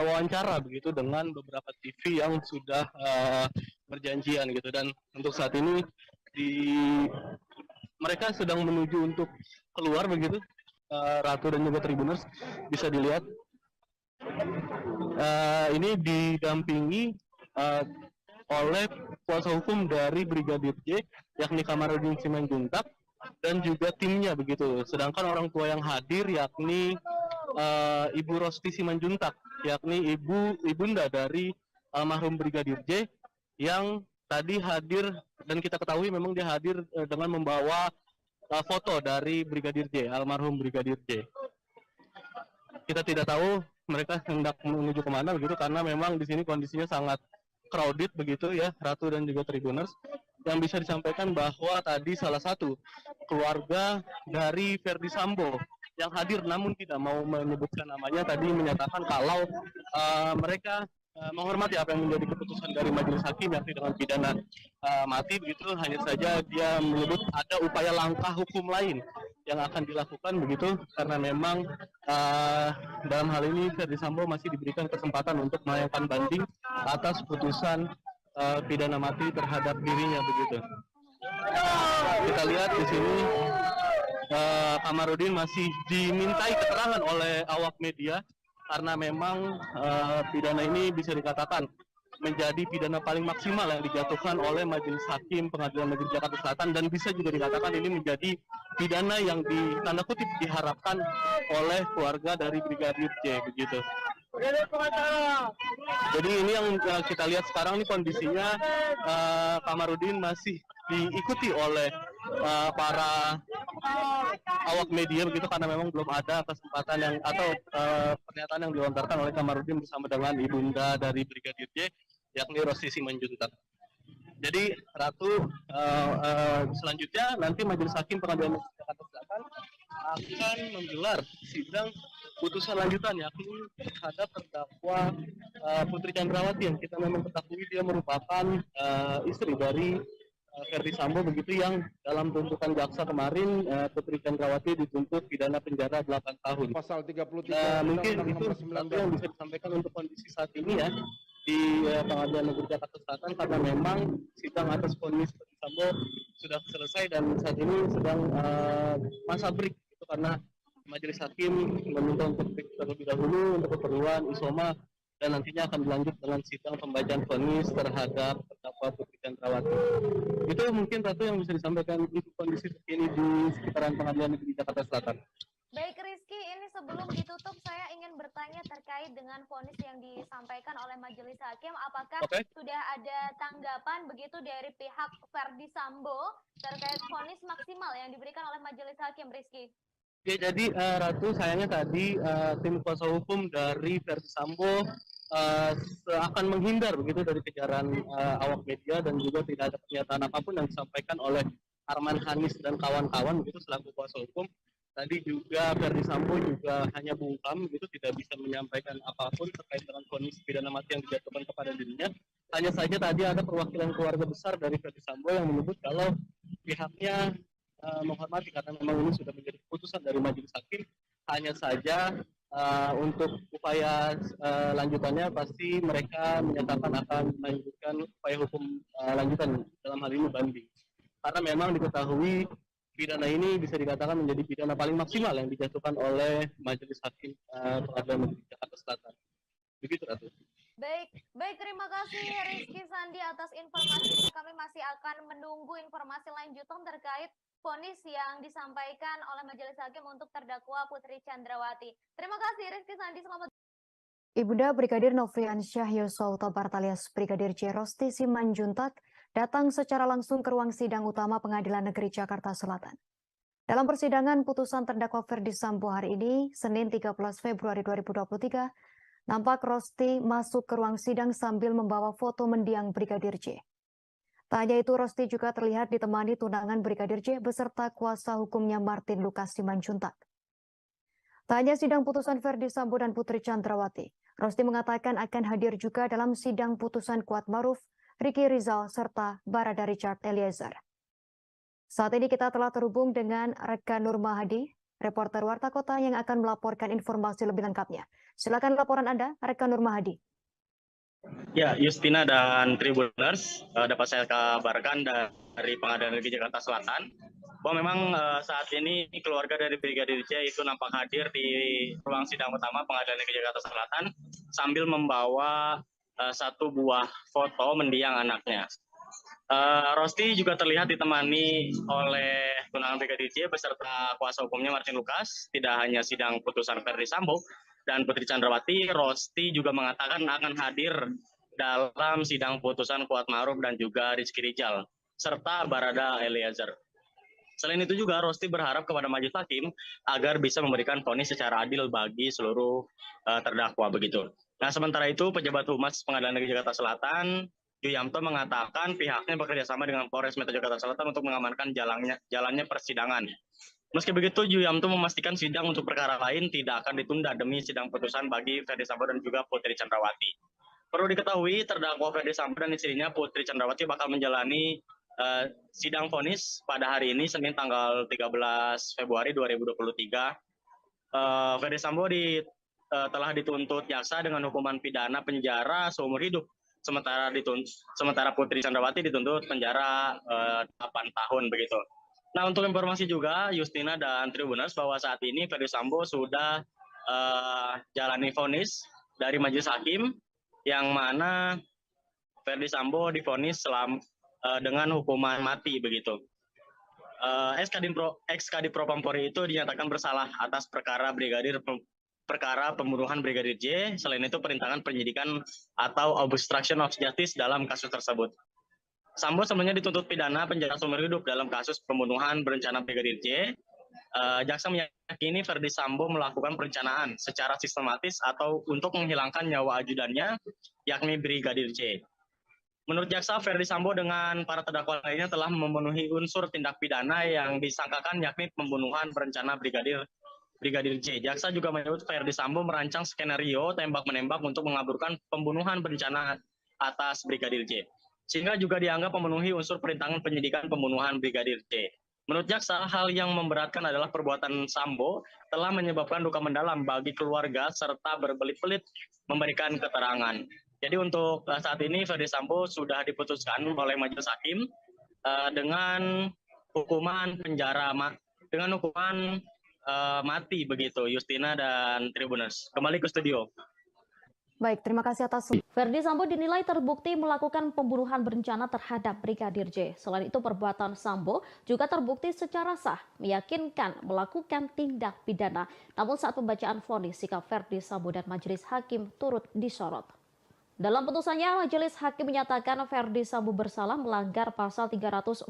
F: wawancara begitu dengan beberapa TV yang sudah berjanjian gitu. Dan untuk saat ini mereka sedang menuju untuk keluar begitu. Ratu dan juga Tribuners, bisa dilihat ini didampingi oleh kuasa hukum dari Brigadir J yakni Kamarudin Simanjuntak dan juga timnya begitu. Sedangkan orang tua yang hadir yakni Ibu Rosti Simanjuntak, yakni ibunda dari almarhum Brigadir J yang tadi hadir, dan kita ketahui memang dia hadir dengan membawa foto dari Brigadir J, almarhum Brigadir J. Kita tidak tahu mereka hendak menuju kemana begitu, karena memang di sini kondisinya sangat crowded begitu ya, Ratu dan juga Tribuners. yang bisa disampaikan bahwa tadi salah satu keluarga dari Ferdi Sambo yang hadir namun tidak mau menyebutkan namanya tadi menyatakan kalau mereka menghormati apa yang menjadi keputusan dari majelis hakim yakni dengan pidana mati begitu. Hanya saja dia menyebut ada upaya langkah hukum lain yang akan dilakukan begitu karena memang dalam hal ini Ferdi Sambo masih diberikan kesempatan untuk melayangkan banding atas putusan pidana mati terhadap dirinya begitu. Kita lihat di sini Kamarudin masih dimintai keterangan oleh awak media karena memang pidana ini bisa dikatakan menjadi pidana paling maksimal yang dijatuhkan oleh Majelis Hakim Pengadilan Negeri Jakarta Selatan dan bisa juga dikatakan ini menjadi pidana yang tanda kutip diharapkan oleh keluarga dari Brigadir J begitu. Jadi ini yang kita lihat sekarang ini kondisinya Kamarudin masih diikuti oleh para awak media begitu karena memang belum ada kesempatan yang atau pernyataan yang dilontarkan oleh Kamarudin bersama dengan ibunda dari Brigadir J yakni Rosti Simanjuntak. Jadi Ratu, selanjutnya nanti Majelis Hakim Pengadilan Negeri Jakarta Selatan akan menggelar sidang putusan lanjutan yakni terhadap terdakwa Putri Chandrawati yang kita memang ketahui dia merupakan istri dari Ferdi Sambo begitu yang dalam tuntutan jaksa kemarin Putri Chandrawati dituntut pidana penjara 8 tahun.
B: Pasal 33
F: mungkin itu sesuatu yang bisa disampaikan untuk kondisi saat ini ya di Pengadilan Negeri Jakarta Selatan karena memang sidang atas vonis Ferdi Sambo sudah selesai dan saat ini sedang masa break itu karena Majelis Hakim meminta untuk break terlebih dahulu untuk keperluan isoma dan nantinya akan dilanjut dengan sidang pembacaan vonis terhadap terdakwa Putri Chandrawati. Itu mungkin Ratu yang bisa disampaikan untuk kondisi terkini di sekitaran Pengadilan Negeri Jakarta Selatan.
E: Baik Rizky, ini sebelum ditutup saya ingin bertanya terkait dengan vonis yang disampaikan oleh Majelis Hakim. Apakah sudah ada tanggapan begitu dari pihak Ferdi Sambo terkait vonis maksimal yang diberikan oleh Majelis Hakim, Rizky?
F: Ya, jadi Ratu sayangnya tadi tim kuasa hukum dari Ferdi Sambo akan menghindar begitu dari kejaran awak media dan juga tidak ada pernyataan apapun yang disampaikan oleh Arman Hanis dan kawan-kawan begitu selaku kuasa hukum. Tadi juga Ferdi Sambo juga hanya bungkam begitu tidak bisa menyampaikan apapun terkait dengan vonis pidana mati yang dijatuhkan kepada dirinya. Hanya saja tadi ada perwakilan keluarga besar dari Ferdi Sambo yang menyebut kalau pihaknya menghormati karena memang ini sudah menjadi keputusan dari Majelis Hakim. Hanya saja untuk upaya lanjutannya pasti mereka menyatakan akan melanjutkan upaya hukum lanjutan dalam hal ini banding. Karena memang diketahui pidana ini bisa dikatakan menjadi pidana paling maksimal yang dijatuhkan oleh Majelis Hakim Pengadilan Negeri Jakarta Selatan. Begitu Ratu.
E: Baik, terima kasih Rizky Sandi atas informasinya. Kami masih akan menunggu informasi lanjutan terkait vonis yang disampaikan oleh Majelis Hakim untuk terdakwa Putri Chandrawati. Terima kasih Rizky Sandi, selamat.
D: Ibunda Brigadir Nofriansyah Yosua Huta Barat alias Brigadir J. Rosti Simanjuntak datang secara langsung ke ruang sidang utama Pengadilan Negeri Jakarta Selatan. Dalam persidangan putusan terdakwa Ferdi Sambo hari ini, Senin 13 Februari 2023, nampak Rosti masuk ke ruang sidang sambil membawa foto mendiang Brigadir J. Tak hanya itu, Rosti juga terlihat ditemani tunangan Brigadir J beserta kuasa hukumnya Martin Lukas Simanjuntak. Tak hanya sidang putusan Ferdi Sambo dan Putri Chandrawati, Rosti mengatakan akan hadir juga dalam sidang putusan Kuatmaruf, Ricky Rizal, serta Barada Richard Eliezer. Saat ini kita telah terhubung dengan rekan Nur Mahadi, reporter Warta Kota yang akan melaporkan informasi lebih lengkapnya. Silakan laporan Anda, rekan Nur Mahadi.
J: Ya, Justina dan Tribuners, dapat saya kabarkan dari Pengadilan Negeri Jakarta Selatan bahwa memang saat ini keluarga dari Brigadir J itu nampak hadir di ruang sidang utama Pengadilan Negeri Jakarta Selatan sambil membawa satu buah foto mendiang anaknya. Rosti juga terlihat ditemani oleh tunangan Brigadir J beserta kuasa hukumnya Martin Lukas. Tidak hanya sidang putusan Ferdi Sambo dan Putri Chandrawati, Rosti juga mengatakan akan hadir dalam sidang putusan Kuatmaruf dan juga Rizky Rizal serta Barada Eliezer. Selain itu juga Rosti berharap kepada Majelis Hakim agar bisa memberikan vonis secara adil bagi seluruh terdakwa begitu. Nah, sementara itu pejabat humas Pengadilan Negeri Jakarta Selatan Yuyamto mengatakan pihaknya bekerja sama dengan Polres Metro Jakarta Selatan untuk mengamankan jalannya persidangan. Meski begitu, Yuyamto memastikan sidang untuk perkara lain tidak akan ditunda demi sidang putusan bagi Ferdi Sambo dan juga Putri Chandrawati. Perlu diketahui, terdakwa Ferdi Sambo dan istrinya Putri Chandrawati bakal menjalani sidang vonis pada hari ini, Senin tanggal 13 Februari 2023. Ferdi Sambo telah dituntut jaksa dengan hukuman pidana penjara seumur hidup. Sementara Putri Chandrawati dituntut penjara 8 tahun begitu. Nah, untuk informasi juga Justina dan Tribuners bahwa saat ini Ferdi Sambo sudah jalani vonis dari majelis hakim yang mana Ferdi Sambo divonis dengan hukuman mati begitu. Ex-Kadif Propampori itu dinyatakan bersalah atas perkara pembunuhan Brigadir J. Selain itu perintangan penyidikan atau obstruction of justice dalam kasus tersebut. Sambo sebelumnya dituntut pidana penjara seumur hidup dalam kasus pembunuhan berencana Brigadir J. Jaksa meyakini Ferdi Sambo melakukan perencanaan secara sistematis atau untuk menghilangkan nyawa ajudannya, yakni Brigadir J. Menurut jaksa, Ferdi Sambo dengan para terdakwa lainnya telah memenuhi unsur tindak pidana yang disangkakan, yakni pembunuhan berencana Brigadir J. Jaksa juga menyebut Ferdi Sambo merancang skenario tembak-menembak untuk mengaburkan pembunuhan berencana atas Brigadir J, sehingga juga dianggap memenuhi unsur perintangan penyidikan pembunuhan Brigadir J. Menurut jaksa, hal yang memberatkan adalah perbuatan Sambo telah menyebabkan duka mendalam bagi keluarga serta berbelit-belit memberikan keterangan. Jadi untuk saat ini Ferdi Sambo sudah diputuskan oleh majelis hakim dengan hukuman penjara mati begitu. Justina dan Tribuners. Kembali ke studio.
D: Baik, terima kasih atas.
A: Ferdi Sambo dinilai terbukti melakukan pembunuhan berencana terhadap Brigadir J. Selain itu, perbuatan Sambo juga terbukti secara sah, meyakinkan melakukan tindak pidana. Namun saat pembacaan vonis, sikap Ferdi Sambo dan majelis hakim turut disorot. Dalam putusannya, majelis hakim menyatakan Ferdi Sambo bersalah melanggar pasal 340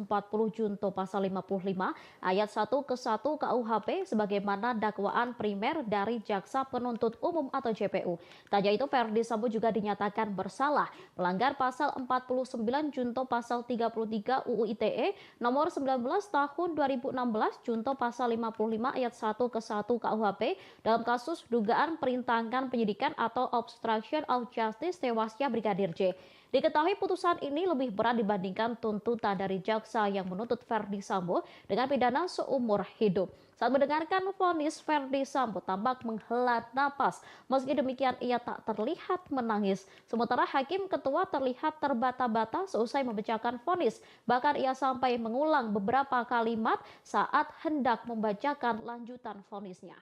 A: junto pasal 55 ayat 1 ke 1 KUHP sebagaimana dakwaan primer dari jaksa penuntut umum atau JPU. Tak hanya itu, Ferdi Sambo juga dinyatakan bersalah melanggar pasal 49 junto pasal 33 UU ITE nomor 19 tahun 2016 junto pasal 55 ayat 1 ke 1 KUHP dalam kasus dugaan perintangan penyidikan atau obstruction of justice tewasnya Brigadir J. Diketahui putusan ini lebih berat dibandingkan tuntutan dari jaksa yang menuntut Ferdi Sambo dengan pidana seumur hidup. Saat mendengarkan vonis, Ferdi Sambo tampak menghela napas. Meski demikian, ia tak terlihat menangis. Sementara hakim ketua terlihat terbata-bata seusai membacakan vonis. Bahkan ia sampai mengulang beberapa kalimat saat hendak membacakan lanjutan vonisnya.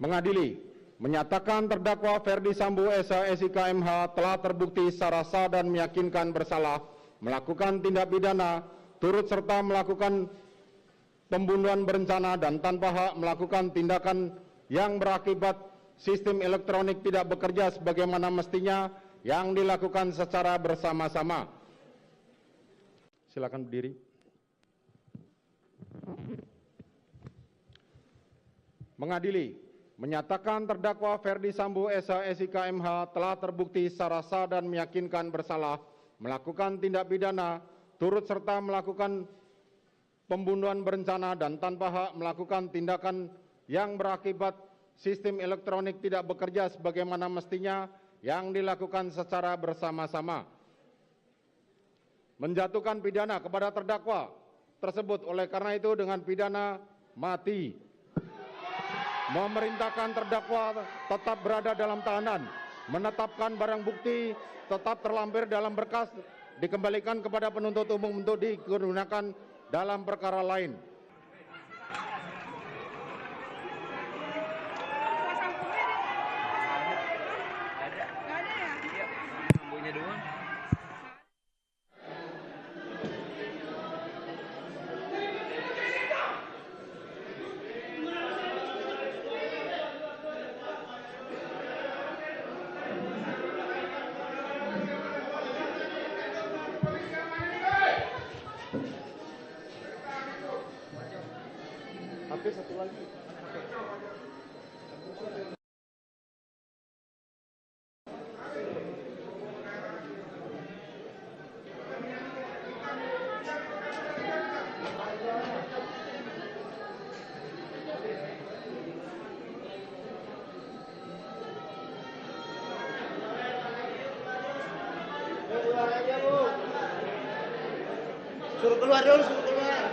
B: Mengadili, menyatakan terdakwa Ferdi Sambo SH/SIK MH telah terbukti secara sah dan meyakinkan bersalah melakukan tindak pidana turut serta melakukan pembunuhan berencana dan tanpa hak melakukan tindakan yang berakibat sistem elektronik tidak bekerja sebagaimana mestinya yang dilakukan secara bersama-sama. Silakan berdiri. Mengadili, menyatakan terdakwa Ferdi Sambo SH/SIK MH telah terbukti secara sah dan meyakinkan bersalah melakukan tindak pidana turut serta melakukan pembunuhan berencana dan tanpa hak melakukan tindakan yang berakibat sistem elektronik tidak bekerja sebagaimana mestinya yang dilakukan secara bersama-sama. Menjatuhkan pidana kepada terdakwa tersebut oleh karena itu dengan pidana mati. Memerintahkan terdakwa tetap berada dalam tahanan, menetapkan barang bukti tetap terlampir dalam berkas, dikembalikan kepada penuntut umum untuk digunakan dalam perkara lain. Satu lagi.
G: Suruh keluar dulu, suruh keluar.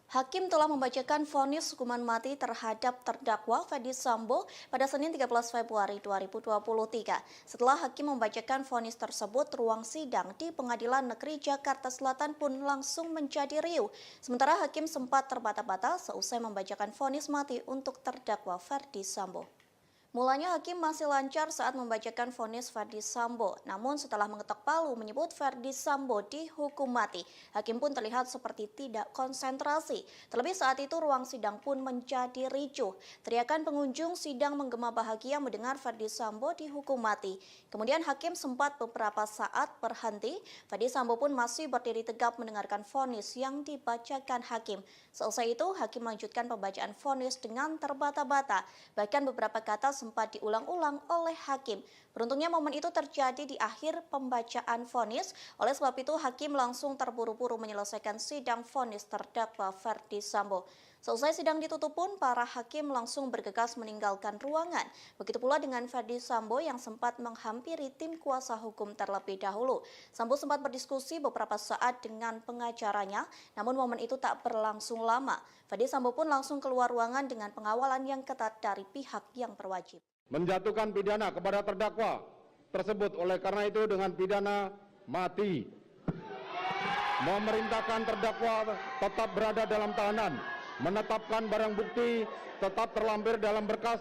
H: Hakim telah membacakan vonis hukuman mati terhadap terdakwa Ferdi Sambo pada Senin 13 Februari 2023. Setelah Hakim membacakan vonis tersebut, ruang sidang di Pengadilan Negeri Jakarta Selatan pun langsung menjadi riuh. Sementara Hakim sempat terbata-bata seusai membacakan vonis mati untuk terdakwa Ferdi Sambo. Mulanya Hakim masih lancar saat membacakan vonis Ferdi Sambo, namun setelah mengetok palu menyebut Ferdi Sambo dihukum mati, Hakim pun terlihat seperti tidak konsentrasi. Terlebih saat itu ruang sidang pun menjadi ricuh. Teriakan pengunjung sidang menggema bahagia mendengar Ferdi Sambo dihukum mati. Kemudian Hakim sempat beberapa saat berhenti. Ferdi Sambo pun masih berdiri tegap mendengarkan vonis yang dibacakan Hakim. Selesai itu, Hakim melanjutkan pembacaan vonis dengan terbata-bata. Bahkan beberapa kata sempat diulang-ulang oleh Hakim. Beruntungnya momen itu terjadi di akhir pembacaan vonis. Oleh sebab itu, Hakim langsung terburu-buru menyelesaikan sidang vonis terdakwa Ferdi Sambo. Selesai sidang ditutup pun, para hakim langsung bergegas meninggalkan ruangan. Begitu pula dengan Ferdi Sambo yang sempat menghampiri tim kuasa hukum terlebih dahulu. Sambo sempat berdiskusi beberapa saat dengan pengacaranya, namun momen itu tak berlangsung lama. Ferdi Sambo pun langsung keluar ruangan dengan pengawalan yang ketat dari pihak yang berwajib.
B: Menjatuhkan pidana kepada terdakwa tersebut oleh karena itu dengan pidana mati. Memerintahkan terdakwa tetap berada dalam tahanan. Menetapkan barang bukti tetap terlampir dalam berkas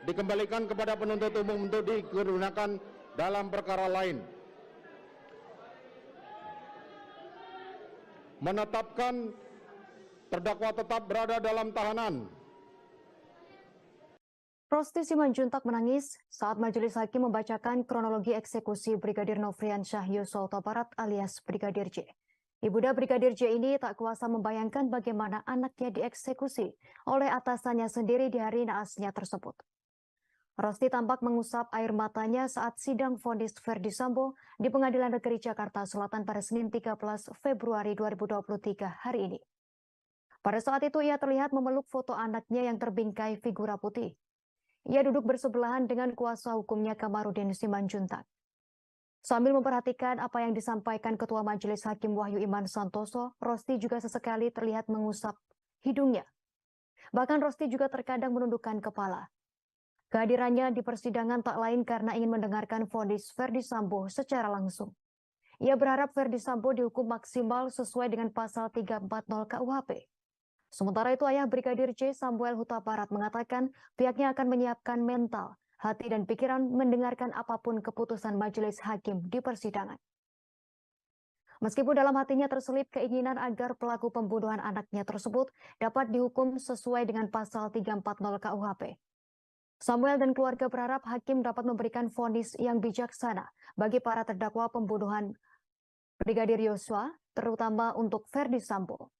B: dikembalikan kepada penuntut umum untuk digunakan dalam perkara lain. Menetapkan terdakwa tetap berada dalam tahanan.
D: Rosti Simanjuntak menangis saat majelis hakim membacakan kronologi eksekusi Brigadir Nofriansyah Yosua Huta Barat alias Brigadir J. Ibunda Brigadir J ini tak kuasa membayangkan bagaimana anaknya dieksekusi oleh atasannya sendiri di hari naasnya tersebut. Rosti tampak mengusap air matanya saat sidang vonis Ferdi Sambo di Pengadilan Negeri Jakarta Selatan pada Senin 13 Februari 2023 hari ini. Pada saat itu ia terlihat memeluk foto anaknya yang terbingkai figura putih. Ia duduk bersebelahan dengan kuasa hukumnya Kamarudin Simanjuntak. Sambil memperhatikan apa yang disampaikan Ketua Majelis Hakim Wahyu Iman Santoso, Rosti juga sesekali terlihat mengusap hidungnya. Bahkan Rosti juga terkadang menundukkan kepala. Kehadirannya di persidangan tak lain karena ingin mendengarkan vonis Ferdi Sambo secara langsung. Ia berharap Ferdi Sambo dihukum maksimal sesuai dengan pasal 340 KUHP. Sementara itu ayah Brigadir J Samuel Huta Barat mengatakan pihaknya akan menyiapkan mental, hati dan pikiran mendengarkan apapun keputusan majelis hakim di persidangan. Meskipun dalam hatinya terselip keinginan agar pelaku pembunuhan anaknya tersebut dapat dihukum sesuai dengan pasal 340 KUHP. Samuel dan keluarga berharap hakim dapat memberikan vonis yang bijaksana bagi para terdakwa pembunuhan Brigadir Yosua, terutama untuk Ferdi Sambo.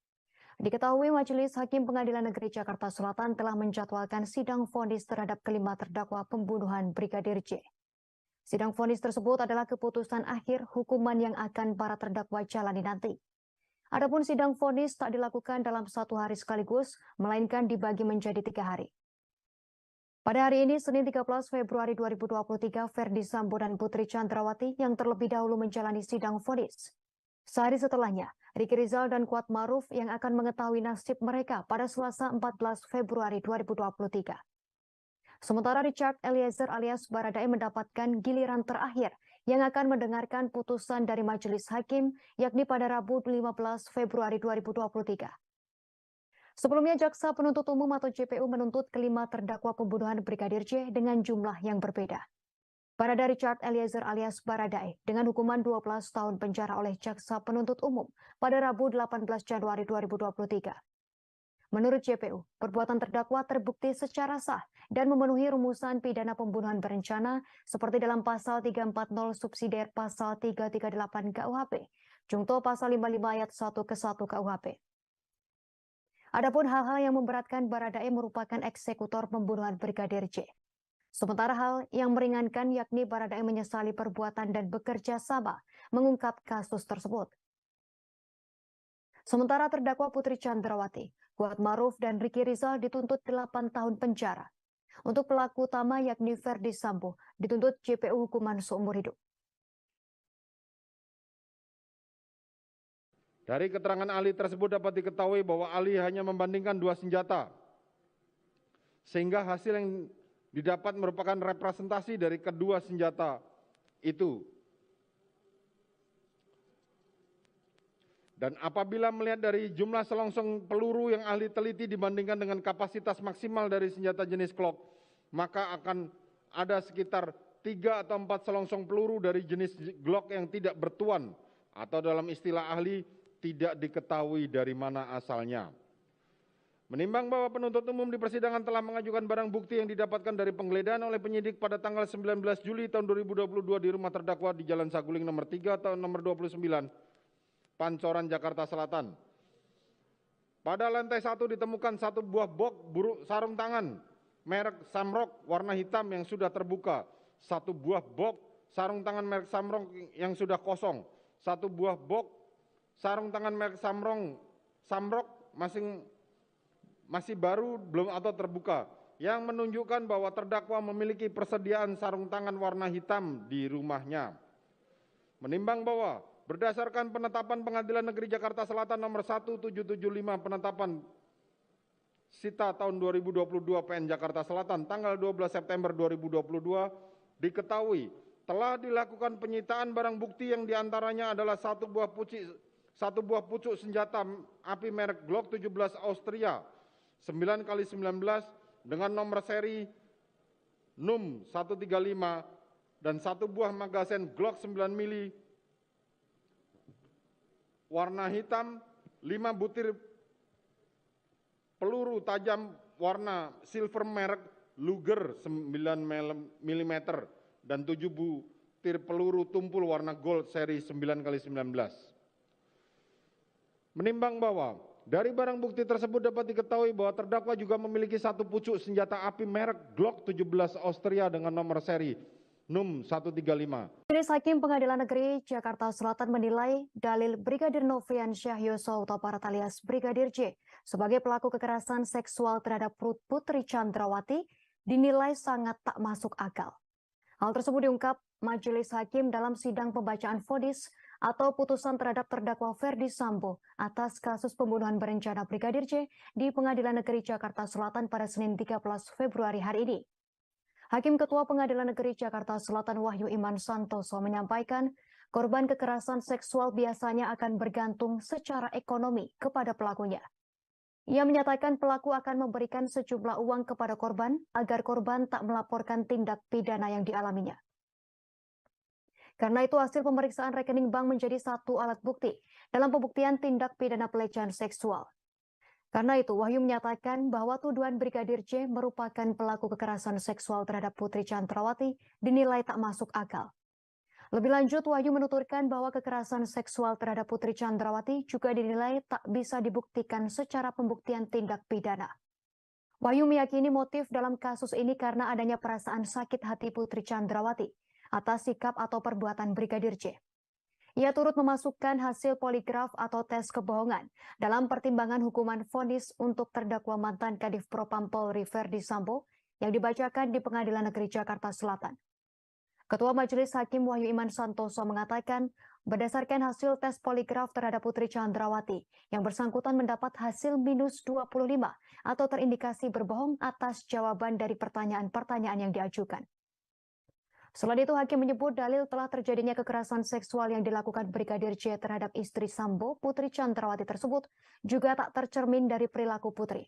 D: Diketahui Majelis Hakim Pengadilan Negeri Jakarta Selatan telah menjadwalkan sidang vonis terhadap kelima terdakwa pembunuhan Brigadir J. Sidang vonis tersebut adalah keputusan akhir hukuman yang akan para terdakwa jalani nanti. Adapun sidang vonis tak dilakukan dalam satu hari sekaligus, melainkan dibagi menjadi 3 hari. Pada hari ini, Senin 13 Februari 2023, Ferdi Sambo dan Putri Chandrawati yang terlebih dahulu menjalani sidang vonis. Sehari setelahnya, Riki Rizal dan Kuat Maruf yang akan mengetahui nasib mereka pada Selasa 14 Februari 2023. Sementara Richard Eliezer alias Baradae mendapatkan giliran terakhir yang akan mendengarkan putusan dari majelis hakim yakni pada Rabu 15 Februari 2023. Sebelumnya, Jaksa Penuntut Umum atau JPU menuntut kelima terdakwa pembunuhan Brigadir J dengan jumlah yang berbeda. Barada Richard Eliezer alias Baradae dengan hukuman 12 tahun penjara oleh Jaksa Penuntut Umum pada Rabu 18 Januari 2023. Menurut JPU, perbuatan terdakwa terbukti secara sah dan memenuhi rumusan pidana pembunuhan berencana seperti dalam pasal 340 subsidiar pasal 338 KUHP, Jungto pasal 55 ayat 1 ke 1 KUHP. Adapun hal-hal yang memberatkan Baradae merupakan eksekutor pembunuhan Brigadir J. Sementara hal yang meringankan yakni Baradae menyesali perbuatan dan bekerja sama mengungkap kasus tersebut. Sementara terdakwa Putri Chandrawati, Kuat Maruf dan Ricky Rizal dituntut 8 tahun penjara. Untuk pelaku utama yakni Ferdi Sambo dituntut JPU hukuman seumur hidup.
B: Dari keterangan ahli tersebut dapat diketahui bahwa ahli hanya membandingkan 2 senjata, sehingga hasil yang didapat merupakan representasi dari kedua senjata itu. Dan apabila melihat dari jumlah selongsong peluru yang ahli teliti dibandingkan dengan kapasitas maksimal dari senjata jenis Glock, maka akan ada sekitar 3 atau 4 selongsong peluru dari jenis Glock yang tidak bertuan, atau dalam istilah ahli tidak diketahui dari mana asalnya. Menimbang bahwa penuntut umum di persidangan telah mengajukan barang bukti yang didapatkan dari penggeledahan oleh penyidik pada tanggal 19 Juli tahun 2022 di rumah terdakwa di Jalan Saguling nomor 3 tahun nomor 29, Pancoran, Jakarta Selatan. Pada lantai 1 ditemukan 1 buah box sarung tangan merek Samrock warna hitam yang sudah terbuka, 1 buah box sarung tangan merek Samrock yang sudah kosong, 1 buah box sarung tangan merek Samrock masih baru belum atau terbuka, yang menunjukkan bahwa terdakwa memiliki persediaan sarung tangan warna hitam di rumahnya. Menimbang bahwa berdasarkan penetapan Pengadilan Negeri Jakarta Selatan nomor 1775 penetapan Sita tahun 2022 PN Jakarta Selatan tanggal 12 September 2022 diketahui telah dilakukan penyitaan barang bukti yang diantaranya adalah 1 buah pucuk senjata api merek Glock 17 Austria 9x19 dengan nomor seri NUM 135 dan 1 buah magazen Glock 9 mili warna hitam, 5 butir peluru tajam warna silver merek Luger 9 mm dan 7 butir peluru tumpul warna gold seri 9x19. Menimbang bahwa dari barang bukti tersebut dapat diketahui bahwa terdakwa juga memiliki 1 pucuk senjata api merek Glock 17 Austria dengan nomor seri NUM 135.
D: Majelis Hakim Pengadilan Negeri Jakarta Selatan menilai dalil Brigadir Nofriansyah Yosua Huta Barat alias Brigadir J sebagai pelaku kekerasan seksual terhadap Putri Chandrawati dinilai sangat tak masuk akal. Hal tersebut diungkap Majelis Hakim dalam sidang pembacaan vonis atau putusan terhadap terdakwa Ferdi Sambo atas kasus pembunuhan berencana Brigadir J di Pengadilan Negeri Jakarta Selatan pada Senin 13 Februari hari ini. Hakim Ketua Pengadilan Negeri Jakarta Selatan Wahyu Iman Santoso menyampaikan korban kekerasan seksual biasanya akan bergantung secara ekonomi kepada pelakunya. Ia menyatakan pelaku akan memberikan sejumlah uang kepada korban agar korban tak melaporkan tindak pidana yang dialaminya. Karena itu hasil pemeriksaan rekening bank menjadi satu alat bukti dalam pembuktian tindak pidana pelecehan seksual. Karena itu Wahyu menyatakan bahwa tuduhan Brigadir J merupakan pelaku kekerasan seksual terhadap Putri Chandrawati dinilai tak masuk akal. Lebih lanjut Wahyu menuturkan bahwa kekerasan seksual terhadap Putri Chandrawati juga dinilai tak bisa dibuktikan secara pembuktian tindak pidana. Wahyu meyakini motif dalam kasus ini karena adanya perasaan sakit hati Putri Chandrawati atas sikap atau perbuatan Brigadir J. Ia turut memasukkan hasil poligraf atau tes kebohongan dalam pertimbangan hukuman vonis untuk terdakwa mantan Kadif Propam Polri Ferdi Sambo yang dibacakan di Pengadilan Negeri Jakarta Selatan. Ketua Majelis Hakim Wahyu Iman Santoso mengatakan, berdasarkan hasil tes poligraf terhadap Putri Chandrawati, yang bersangkutan mendapat hasil minus 25 atau terindikasi berbohong atas jawaban dari pertanyaan-pertanyaan yang diajukan. Selain itu, Hakim menyebut dalil telah terjadinya kekerasan seksual yang dilakukan Brigadir J terhadap istri Sambo, Putri Chandrawati tersebut, juga tak tercermin dari perilaku Putri.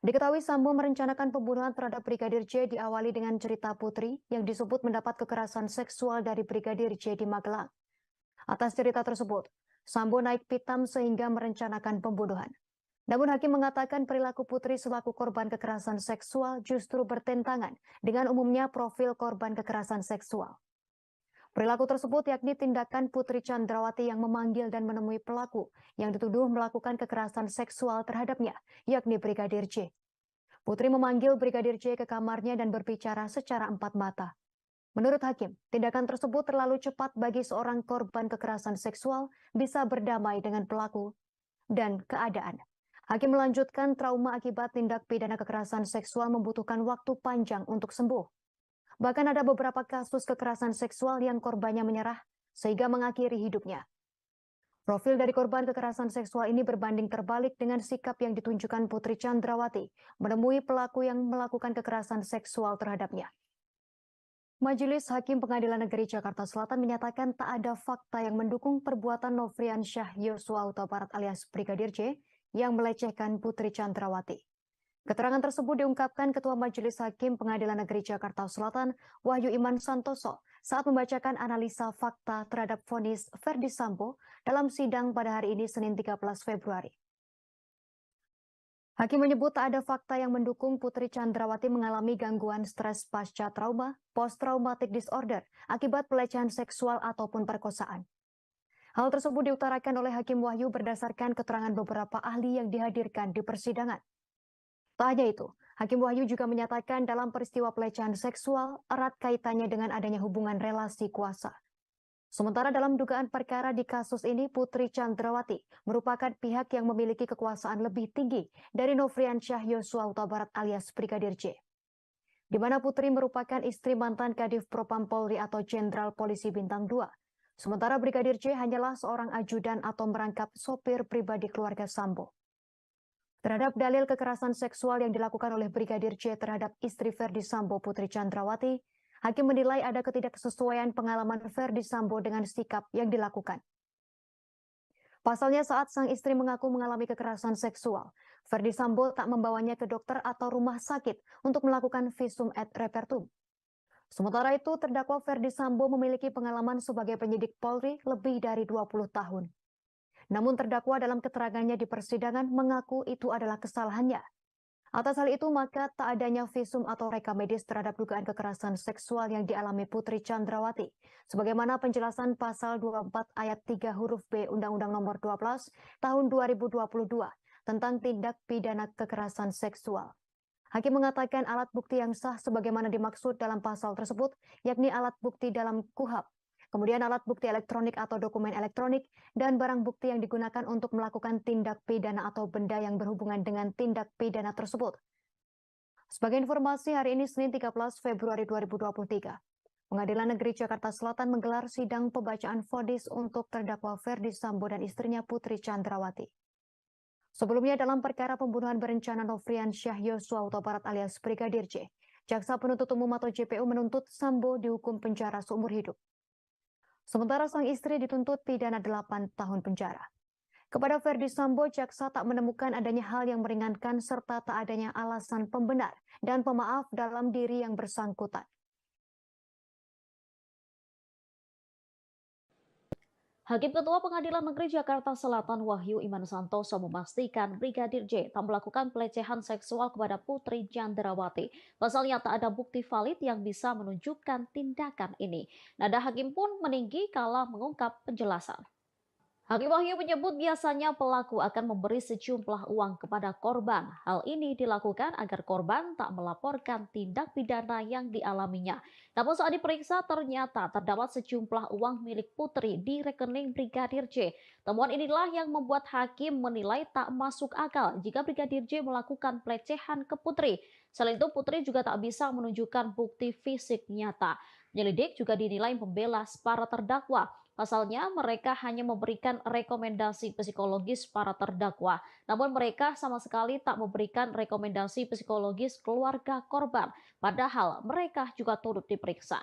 D: Diketahui Sambo merencanakan pembunuhan terhadap Brigadir J diawali dengan cerita Putri yang disebut mendapat kekerasan seksual dari Brigadir J di Magelang. Atas cerita tersebut, Sambo naik pitam sehingga merencanakan pembunuhan. Namun Hakim mengatakan perilaku Putri selaku korban kekerasan seksual justru bertentangan dengan umumnya profil korban kekerasan seksual. Perilaku tersebut yakni tindakan Putri Chandrawati yang memanggil dan menemui pelaku yang dituduh melakukan kekerasan seksual terhadapnya, yakni Brigadir J. Putri memanggil Brigadir J ke kamarnya dan berbicara secara empat mata. Menurut hakim, tindakan tersebut terlalu cepat bagi seorang korban kekerasan seksual bisa berdamai dengan pelaku dan keadaan. Hakim melanjutkan trauma akibat tindak pidana kekerasan seksual membutuhkan waktu panjang untuk sembuh. Bahkan ada beberapa kasus kekerasan seksual yang korbannya menyerah sehingga mengakhiri hidupnya. Profil dari korban kekerasan seksual ini berbanding terbalik dengan sikap yang ditunjukkan Putri Chandrawati menemui pelaku yang melakukan kekerasan seksual terhadapnya. Majelis Hakim Pengadilan Negeri Jakarta Selatan menyatakan tak ada fakta yang mendukung perbuatan Nofriansyah Yosua Huta Barat alias Brigadir J yang melecehkan Putri Chandrawati. Keterangan tersebut diungkapkan Ketua Majelis Hakim Pengadilan Negeri Jakarta Selatan, Wahyu Iman Santoso, saat membacakan analisa fakta terhadap vonis Ferdi Sambo dalam sidang pada hari ini Senin 13 Februari. Hakim menyebut tak ada fakta yang mendukung Putri Chandrawati mengalami gangguan stres pasca trauma, post-traumatic disorder, akibat pelecehan seksual ataupun perkosaan. Hal tersebut diutarakan oleh Hakim Wahyu berdasarkan keterangan beberapa ahli yang dihadirkan di persidangan. Tak hanya itu, Hakim Wahyu juga menyatakan dalam peristiwa pelecehan seksual erat kaitannya dengan adanya hubungan relasi kuasa. Sementara dalam dugaan perkara di kasus ini, Putri Chandrawati merupakan pihak yang memiliki kekuasaan lebih tinggi dari Nofriansyah Yosua Huta Barat alias Brigadir J. Di mana Putri merupakan istri mantan Kadif Propam Polri atau Jenderal Polisi Bintang 2. Sementara Brigadir J hanyalah seorang ajudan atau merangkap sopir pribadi keluarga Sambo. Terhadap dalil kekerasan seksual yang dilakukan oleh Brigadir J terhadap istri Ferdi Sambo Putri Chandrawati, Hakim menilai ada ketidaksesuaian pengalaman Ferdi Sambo dengan sikap yang dilakukan. Pasalnya saat sang istri mengaku mengalami kekerasan seksual, Ferdi Sambo tak membawanya ke dokter atau rumah sakit untuk melakukan visum et repertum. Sementara itu, terdakwa Ferdi Sambo memiliki pengalaman sebagai penyidik Polri lebih dari 20 tahun. Namun terdakwa dalam keterangannya di persidangan mengaku itu adalah kesalahannya. Atas hal itu, maka tak adanya visum atau reka medis terhadap dugaan kekerasan seksual yang dialami Putri Chandrawati, sebagaimana penjelasan pasal 24 ayat 3 huruf B Undang-Undang Nomor 12 Tahun 2022 tentang tindak pidana kekerasan seksual. Hakim mengatakan alat bukti yang sah sebagaimana dimaksud dalam pasal tersebut, yakni alat bukti dalam KUHP, kemudian alat bukti elektronik atau dokumen elektronik, dan barang bukti yang digunakan untuk melakukan tindak pidana atau benda yang berhubungan dengan tindak pidana tersebut. Sebagai informasi, hari ini Senin 13 Februari 2023, Pengadilan Negeri Jakarta Selatan menggelar sidang pembacaan vonis untuk terdakwa Ferdi Sambo dan istrinya Putri Chandrawati. Sebelumnya dalam perkara pembunuhan berencana Nofriansyah Yosua Huta Barat alias Brigadir J, Jaksa Penuntut Umum atau JPU menuntut Sambo dihukum penjara seumur hidup. Sementara sang istri dituntut pidana 8 tahun penjara. Kepada Ferdi Sambo, jaksa tak menemukan adanya hal yang meringankan serta tak adanya alasan pembenar dan pemaaf dalam diri yang bersangkutan.
A: Hakim Ketua Pengadilan Negeri Jakarta Selatan Wahyu Iman Santoso memastikan Brigadir J tak melakukan pelecehan seksual kepada Putri Chandrawati. Pasalnya tak ada bukti valid yang bisa menunjukkan tindakan ini. Nada hakim pun meninggi kala mengungkap penjelasan. Hakim Wahyu menyebut biasanya pelaku akan memberi sejumlah uang kepada korban. Hal ini dilakukan agar korban tak melaporkan tindak pidana yang dialaminya. Namun saat diperiksa ternyata terdapat sejumlah uang milik Putri di rekening Brigadir J. Temuan inilah yang membuat hakim menilai tak masuk akal jika Brigadir J melakukan pelecehan ke Putri. Selain itu, Putri juga tak bisa menunjukkan bukti fisik nyata. Penyelidik juga dinilai membela para terdakwa. Pasalnya, mereka hanya memberikan rekomendasi psikologis para terdakwa. Namun mereka sama sekali tak memberikan rekomendasi psikologis keluarga korban. Padahal mereka juga turut diperiksa.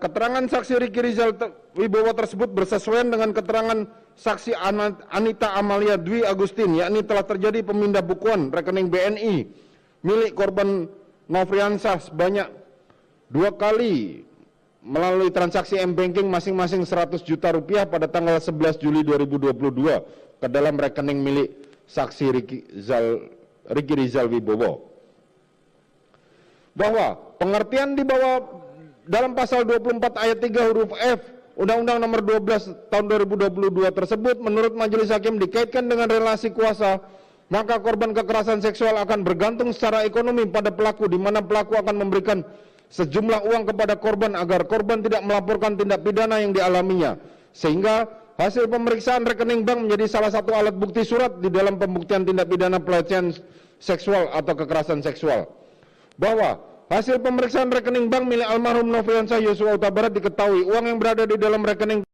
B: Keterangan saksi Riki Rizal Wibowo tersebut bersesuaian dengan keterangan saksi Anita Amalia Dwi Agustin, yakni telah terjadi pemindah bukuan rekening BNI milik korban Nofriansyah sebanyak 2 kali melalui transaksi M-Banking masing-masing 100 juta rupiah pada tanggal 11 Juli 2022 ke dalam rekening milik saksi Riki Rizal Wibowo. Bahwa pengertian di bawah dalam pasal 24 ayat 3 huruf F Undang-Undang Nomor 12 Tahun 2022 tersebut menurut Majelis Hakim dikaitkan dengan relasi kuasa maka korban kekerasan seksual akan bergantung secara ekonomi pada pelaku, di mana pelaku akan memberikan sejumlah uang kepada korban agar korban tidak melaporkan tindak pidana yang dialaminya. Sehingga hasil pemeriksaan rekening bank menjadi salah satu alat bukti surat di dalam pembuktian tindak pidana pelecehan seksual atau kekerasan seksual. Bahwa hasil pemeriksaan rekening bank milik almarhum Nofriansyah Yosua Huta Barat diketahui uang yang berada di dalam rekening.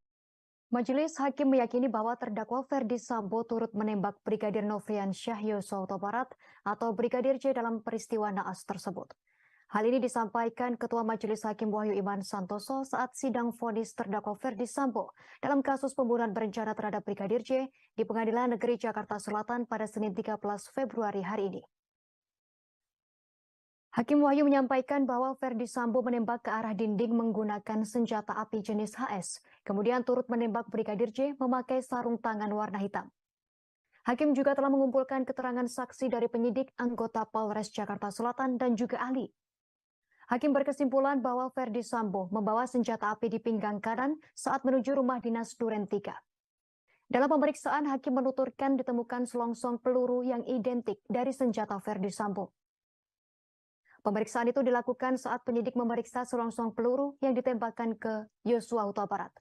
D: Majelis Hakim meyakini bahwa terdakwa Ferdi Sambo turut menembak Brigadir Nofriansyah Yosua Huta Barat atau Brigadir J dalam peristiwa naas tersebut. Hal ini disampaikan Ketua Majelis Hakim Wahyu Iman Santoso saat sidang vonis terdakwa Ferdi Sambo dalam kasus pembunuhan berencana terhadap Brigadir J di Pengadilan Negeri Jakarta Selatan pada Senin 13 Februari hari ini. Hakim Wahyu menyampaikan bahwa Ferdi Sambo menembak ke arah dinding menggunakan senjata api jenis HS, kemudian turut menembak Brigadir J memakai sarung tangan warna hitam. Hakim juga telah mengumpulkan keterangan saksi dari penyidik, anggota Polres Jakarta Selatan, dan juga ahli. Hakim berkesimpulan bahwa Ferdi Sambo membawa senjata api di pinggang kanan saat menuju rumah dinas Duren 3. Dalam pemeriksaan, Hakim menuturkan ditemukan selongsong peluru yang identik dari senjata Ferdi Sambo. Pemeriksaan itu dilakukan saat penyidik memeriksa selongsong peluru yang ditembakkan ke Yosua Huta Barat.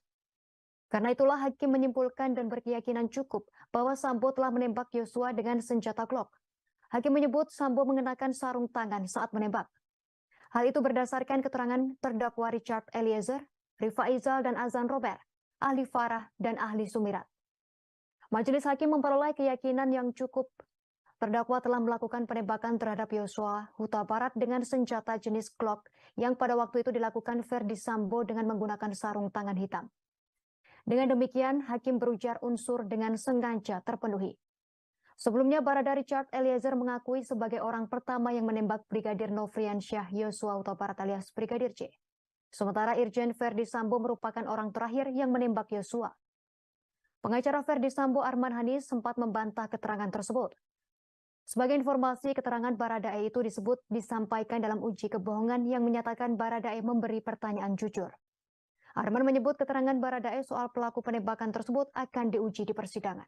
D: Karena itulah Hakim menyimpulkan dan berkeyakinan cukup bahwa Sambo telah menembak Yosua dengan senjata Glock. Hakim menyebut Sambo mengenakan sarung tangan saat menembak. Hal itu berdasarkan keterangan terdakwa Richard Eliezer, Rifa Izal dan Azan Robert, ahli Farah dan ahli Sumirat. Majelis Hakim memperoleh keyakinan yang cukup terdakwa telah melakukan penembakan terhadap Yosua Huta Barat dengan senjata jenis Glock yang pada waktu itu dilakukan Ferdi Sambo dengan menggunakan sarung tangan hitam. Dengan demikian, Hakim berujar unsur dengan sengaja terpenuhi. Sebelumnya, Barada Richard Eliezer mengakui sebagai orang pertama yang menembak Brigadir Nofriansyah Yosua Huta Barat alias Brigadir J. Sementara Irjen Ferdi Sambo merupakan orang terakhir yang menembak Yosua. Pengacara Ferdi Sambo Arman Hanis sempat membantah keterangan tersebut. Sebagai informasi, keterangan Baradae itu disampaikan dalam uji kebohongan yang menyatakan Baradae memberi pertanyaan jujur. Arman menyebut keterangan Baradae soal pelaku penembakan tersebut akan diuji di persidangan.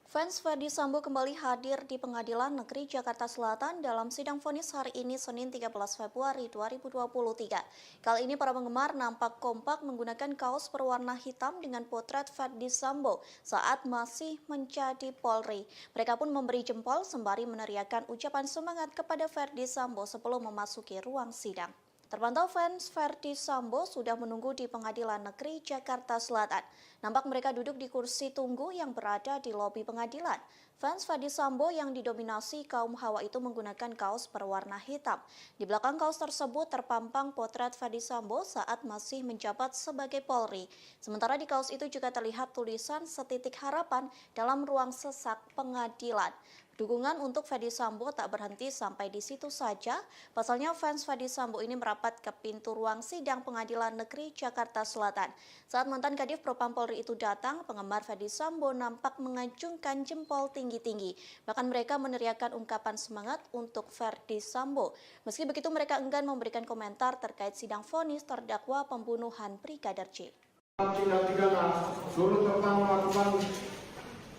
H: Fans Ferdi Sambo kembali hadir di Pengadilan Negeri Jakarta Selatan dalam sidang vonis hari ini Senin 13 Februari 2023. Kali ini para penggemar nampak kompak menggunakan kaos berwarna hitam dengan potret Ferdi Sambo saat masih menjadi Polri. Mereka pun memberi jempol sembari meneriakkan ucapan semangat kepada Ferdi Sambo sebelum memasuki ruang sidang. Terpantau fans Ferdi Sambo sudah menunggu di Pengadilan Negeri Jakarta Selatan. Nampak mereka duduk di kursi tunggu yang berada di lobi pengadilan. Fans Ferdi Sambo yang didominasi kaum hawa itu menggunakan kaos berwarna hitam. Di belakang kaos tersebut terpampang potret Ferdi Sambo saat masih menjabat sebagai Polri. Sementara di kaos itu juga terlihat tulisan setitik harapan dalam ruang sesak pengadilan. Dukungan untuk Ferdi Sambo tak berhenti sampai di situ saja. Pasalnya fans Ferdi Sambo ini merapat ke pintu ruang sidang Pengadilan Negeri Jakarta Selatan. Saat mantan Kadif Propam Polri itu datang, penggemar Ferdi Sambo nampak mengacungkan jempol tinggi-tinggi. Bahkan mereka meneriakkan ungkapan semangat untuk Ferdi Sambo. Meski begitu mereka enggan memberikan komentar terkait sidang vonis terdakwa pembunuhan Brigadir J.
B: Tindak pidana turut serta melakukan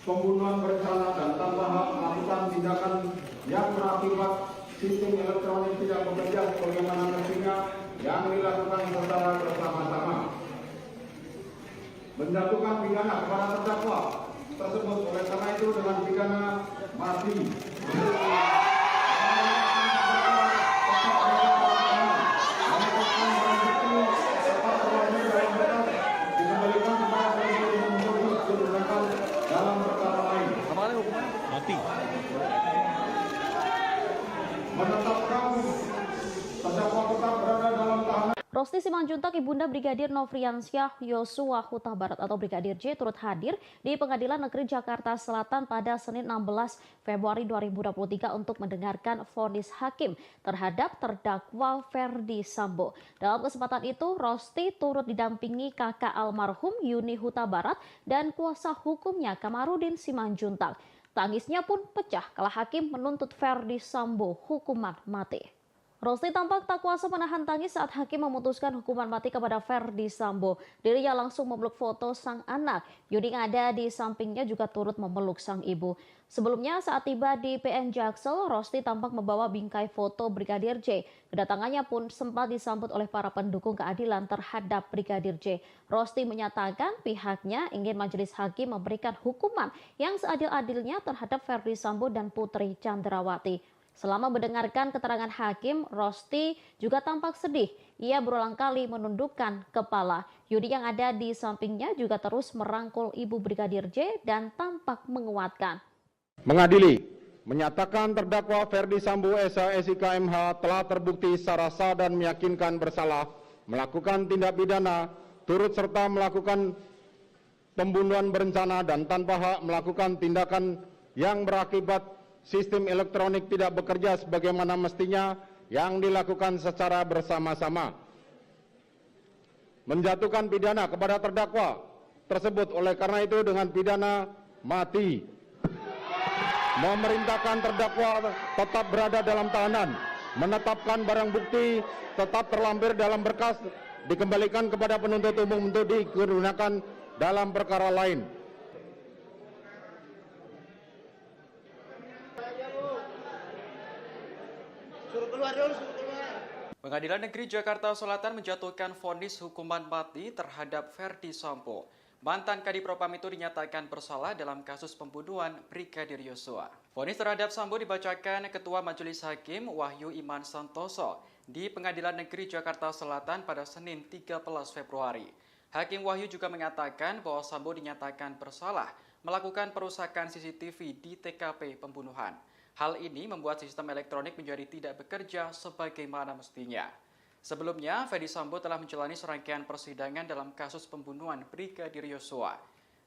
B: pembunuhan berencana dan tanpa hak melakukan tindakan yang berakibat sistem elektronik tidak bekerja sebagaimana mestinya yang dilakukan secara bersama-sama. Menjatuhkan pidana kepada terdakwa tersebut oleh karena itu dengan pidana mati.
A: Rosti Simanjuntak, ibunda Brigadir Nofriansyah Yosua Huta Barat atau Brigadir J turut hadir di Pengadilan Negeri Jakarta Selatan pada Senin 16 Februari 2023 untuk mendengarkan vonis hakim terhadap terdakwa Ferdi Sambo. Dalam kesempatan itu, Rosti turut didampingi kakak almarhum Yuni Huta Barat dan kuasa hukumnya Kamarudin Simanjuntak. Tangisnya pun pecah kala hakim menuntut Ferdi Sambo hukuman mati. Rosti tampak tak kuasa menahan tangis saat hakim memutuskan hukuman mati kepada Ferdi Sambo. Dirinya langsung memeluk foto sang anak. Yudi yang ada di sampingnya juga turut memeluk sang ibu. Sebelumnya saat tiba di PN Jaksel, Rosti tampak membawa bingkai foto Brigadir J. Kedatangannya pun sempat disambut oleh para pendukung keadilan terhadap Brigadir J. Rosti menyatakan pihaknya ingin majelis hakim memberikan hukuman yang seadil-adilnya terhadap Ferdi Sambo dan Putri Chandrawati. Selama mendengarkan keterangan hakim, Rosti juga tampak sedih. Ia berulang kali menundukkan kepala. Yudi yang ada di sampingnya juga terus merangkul ibu Brigadir J dan tampak menguatkan.
B: Mengadili, menyatakan terdakwa Ferdi Sambo SIK MH telah terbukti secara sah dan meyakinkan bersalah melakukan tindak pidana turut serta melakukan pembunuhan berencana dan tanpa hak melakukan tindakan yang berakibat sistem elektronik tidak bekerja sebagaimana mestinya yang dilakukan secara bersama-sama. Menjatuhkan pidana kepada terdakwa tersebut oleh karena itu dengan pidana mati. Memerintahkan terdakwa tetap berada dalam tahanan. Menetapkan barang bukti tetap terlampir dalam berkas dikembalikan kepada penuntut umum untuk digunakan dalam perkara lain.
C: Pengadilan Negeri Jakarta Selatan menjatuhkan vonis hukuman mati terhadap Ferdi Sambo. Mantan Kadif Propam itu dinyatakan bersalah dalam kasus pembunuhan Brigadir Yosua. Vonis terhadap Sambo dibacakan Ketua Majelis Hakim Wahyu Iman Santoso di Pengadilan Negeri Jakarta Selatan pada Senin 13 Februari. Hakim Wahyu juga mengatakan bahwa Sambo dinyatakan bersalah melakukan perusakan CCTV di TKP pembunuhan. Hal ini membuat sistem elektronik menjadi tidak bekerja sebagaimana mestinya. Sebelumnya, Ferdi Sambo telah menjalani serangkaian persidangan dalam kasus pembunuhan Brigadir Yosua.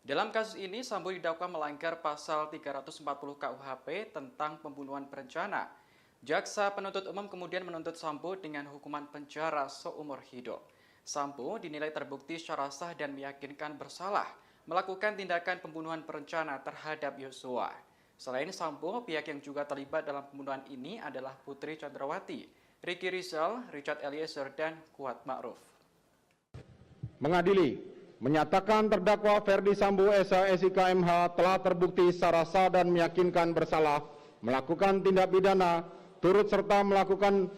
C: Dalam kasus ini, Sambo didakwa melanggar pasal 340 KUHP tentang pembunuhan berencana. Jaksa penuntut umum kemudian menuntut Sambo dengan hukuman penjara seumur hidup. Sambo dinilai terbukti secara sah dan meyakinkan bersalah melakukan tindakan pembunuhan berencana terhadap Yosua. Selain Sambo, pihak yang juga terlibat dalam pembunuhan ini adalah Putri Chandrawati, Ricky Rizal, Richard Eliezer, dan Kuat Ma'ruf.
B: Mengadili, menyatakan terdakwa Ferdi Sambo SIK MH telah terbukti secara sah dan meyakinkan bersalah melakukan tindak pidana turut serta melakukan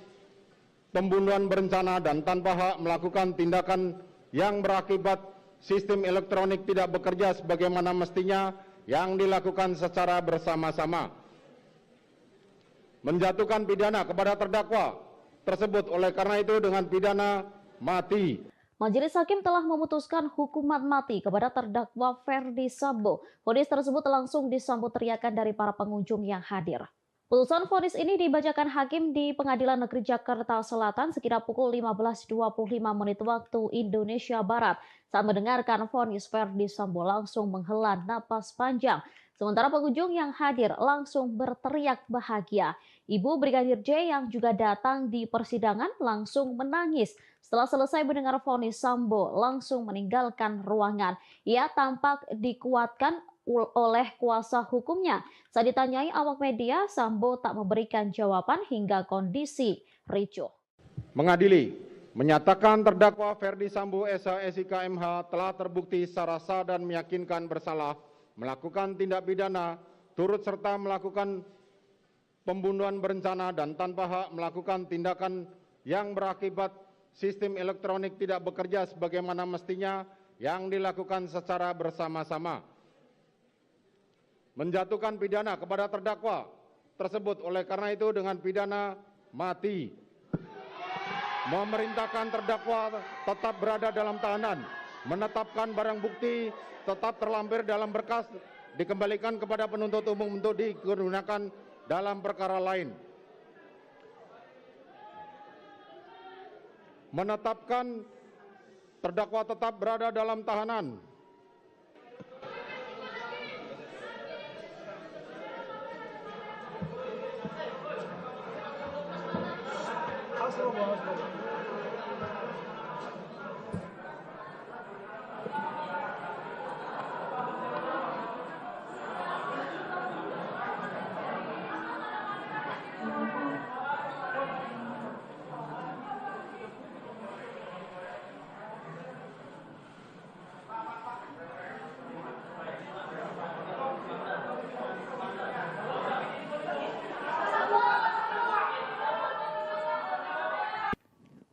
B: pembunuhan berencana dan tanpa hak melakukan tindakan yang berakibat sistem elektronik tidak bekerja sebagaimana mestinya yang dilakukan secara bersama-sama. Menjatuhkan pidana kepada terdakwa tersebut oleh karena itu dengan pidana mati.
A: Majelis Hakim telah memutuskan hukuman mati kepada terdakwa Ferdi Sambo. Vonis tersebut langsung disambut teriakan dari para pengunjung yang hadir. Putusan vonis ini dibacakan hakim di Pengadilan Negeri Jakarta Selatan sekitar pukul 15.25 menit waktu Indonesia Barat. Saat mendengarkan vonis, Ferdi Sambo langsung menghela napas panjang. Sementara pengunjung yang hadir langsung berteriak bahagia. Ibu Brigadir J yang juga datang di persidangan langsung menangis. Setelah selesai mendengar vonis, Sambo langsung meninggalkan ruangan. Ia tampak dikuatkan oleh kuasa hukumnya. Saat ditanyai awak media, Sambo tak memberikan jawaban hingga kondisi ricuh.
B: Mengadili, menyatakan terdakwa Ferdi Sambo SIK MH telah terbukti secara sah dan meyakinkan bersalah melakukan tindak pidana turut serta melakukan pembunuhan berencana dan tanpa hak melakukan tindakan yang berakibat sistem elektronik tidak bekerja sebagaimana mestinya yang dilakukan secara bersama-sama. Menjatuhkan pidana kepada terdakwa tersebut oleh karena itu dengan pidana mati. Memerintahkan terdakwa tetap berada dalam tahanan. Menetapkan barang bukti tetap terlampir dalam berkas dikembalikan kepada penuntut umum untuk digunakan dalam perkara lain. Menetapkan terdakwa tetap berada dalam tahanan.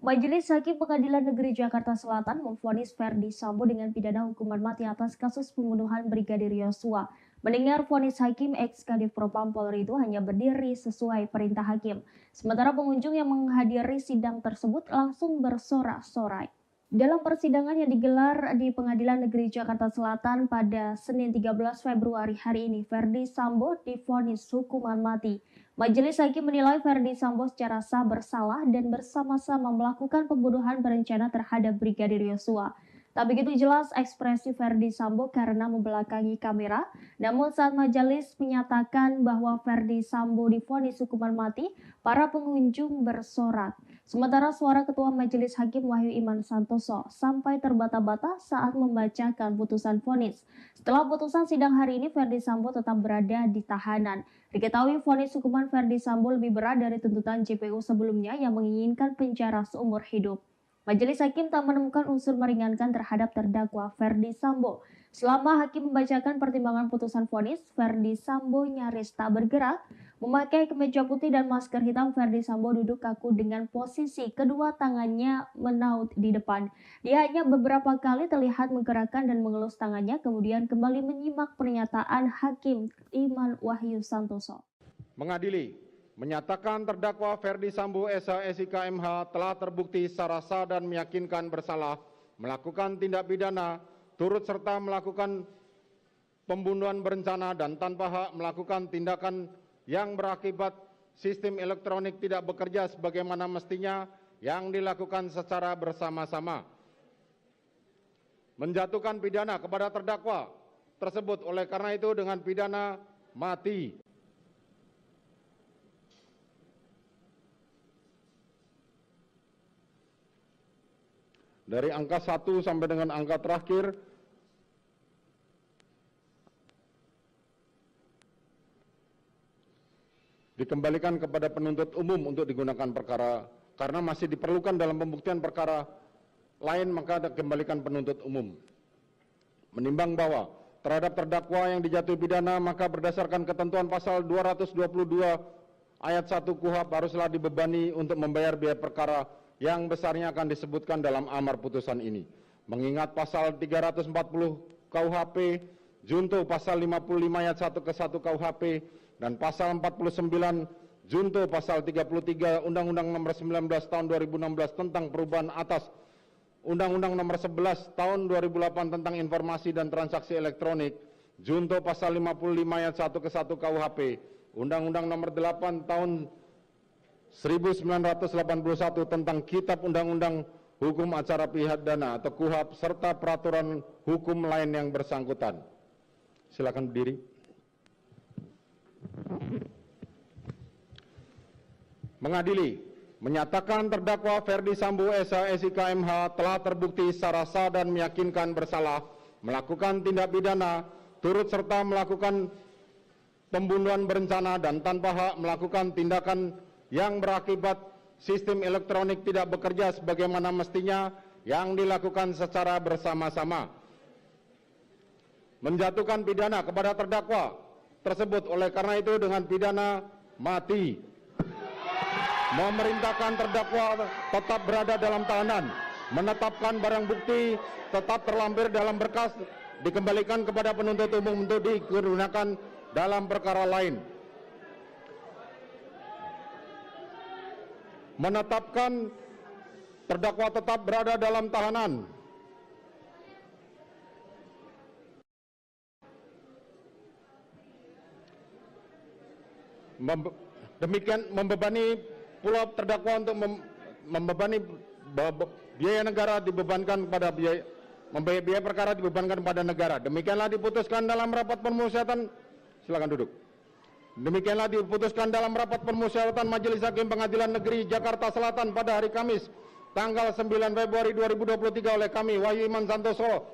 I: Majelis Hakim Pengadilan Negeri Jakarta Selatan memvonis Ferdi Sambo dengan pidana hukuman mati atas kasus pembunuhan Brigadir Yosua. Mendengar vonis hakim, ex-Kadif Propam Polri itu hanya berdiri sesuai perintah hakim. Sementara pengunjung yang menghadiri sidang tersebut langsung bersorak-sorai. Dalam persidangan yang digelar di Pengadilan Negeri Jakarta Selatan pada Senin 13 Februari hari ini, Ferdi Sambo divonis hukuman mati. Majelis Hakim menilai Ferdi Sambo secara sah bersalah dan bersama-sama melakukan pembunuhan berencana terhadap Brigadir Yosua. Tak begitu jelas ekspresi Ferdi Sambo karena membelakangi kamera, namun saat majelis menyatakan bahwa Ferdi Sambo divonis hukuman mati, para pengunjung bersorak. Sementara suara Ketua Majelis Hakim Wahyu Iman Santoso sampai terbata-bata saat membacakan putusan vonis. Setelah putusan sidang hari ini, Ferdi Sambo tetap berada di tahanan. Diketahui vonis hukuman Ferdi Sambo lebih berat dari tuntutan JPU sebelumnya yang menginginkan penjara seumur hidup. Majelis Hakim tak menemukan unsur meringankan terhadap terdakwa Ferdi Sambo. Selama hakim membacakan pertimbangan putusan vonis, Ferdi Sambo nyaris tak bergerak. Memakai kemeja putih dan masker hitam, Ferdi Sambo duduk kaku dengan posisi kedua tangannya menaut di depan. Dia hanya beberapa kali terlihat menggerakkan dan mengelus tangannya, kemudian kembali menyimak pernyataan Hakim Iman Wahyu Santoso.
B: Mengadili, menyatakan terdakwa Ferdi Sambo SH SIK MH telah terbukti secara sah dan meyakinkan bersalah melakukan tindak pidana turut serta melakukan pembunuhan berencana dan tanpa hak melakukan tindakan yang berakibat sistem elektronik tidak bekerja sebagaimana mestinya yang dilakukan secara bersama-sama. Menjatuhkan pidana kepada terdakwa tersebut oleh karena itu dengan pidana mati. Dari angka 1 sampai dengan angka terakhir, dikembalikan kepada penuntut umum untuk digunakan perkara, karena masih diperlukan dalam pembuktian perkara lain, maka dikembalikan penuntut umum. Menimbang bahwa terhadap terdakwa yang dijatuhi pidana, maka berdasarkan ketentuan pasal 222 ayat 1 KUHP haruslah dibebani untuk membayar biaya perkara yang besarnya akan disebutkan dalam amar putusan ini. Mengingat pasal 340 KUHP, junto pasal 55 ayat 1 ke 1 KUHP, dan pasal 49 junto pasal 33 Undang-Undang Nomor 19 Tahun 2016 tentang perubahan atas Undang-Undang Nomor 11 Tahun 2008 tentang informasi dan transaksi elektronik, junto pasal 55 ayat 1 ke 1 KUHP, Undang-Undang Nomor 8 Tahun 1981 tentang Kitab Undang-Undang Hukum Acara Pidana atau KUHP serta peraturan hukum lain yang bersangkutan. Silakan berdiri. Mengadili, menyatakan terdakwa Ferdi Sambo SH SIK MH telah terbukti secara sah dan meyakinkan bersalah melakukan tindak pidana turut serta melakukan pembunuhan berencana dan tanpa hak melakukan tindakan yang berakibat sistem elektronik tidak bekerja sebagaimana mestinya yang dilakukan secara bersama-sama. Menjatuhkan pidana kepada terdakwa tersebut oleh karena itu dengan pidana mati. Memerintahkan terdakwa tetap berada dalam tahanan, menetapkan barang bukti tetap terlampir dalam berkas, dikembalikan kepada penuntut umum untuk digunakan dalam perkara lain. Menetapkan terdakwa tetap berada dalam tahanan. Demikian membebani pula terdakwa untuk membebani biaya negara dibebankan kepada biaya perkara dibebankan kepada negara. Demikianlah diputuskan dalam rapat permusyawaratan. Silakan duduk. Demikianlah diputuskan dalam rapat permusyawaratan Majelis Hakim Pengadilan Negeri Jakarta Selatan pada hari Kamis tanggal 9 Februari 2023 oleh kami Wahyu Iman Santoso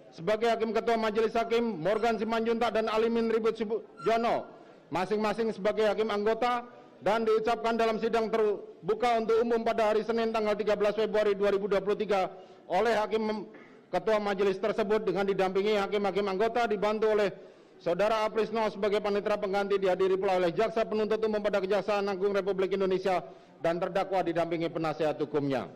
B: sebagai Hakim Ketua Majelis Hakim, Morgan Simanjuntak dan Alimin Ribut Sujono masing-masing sebagai Hakim Anggota, dan diucapkan dalam sidang terbuka untuk umum pada hari Senin tanggal 13 Februari 2023 oleh Hakim Ketua Majelis tersebut dengan didampingi Hakim-Hakim Anggota dibantu oleh Saudara Aprisno sebagai panitera pengganti, dihadiri pula oleh Jaksa Penuntut Umum pada Kejaksaan Agung Republik Indonesia dan terdakwa didampingi penasihat hukumnya.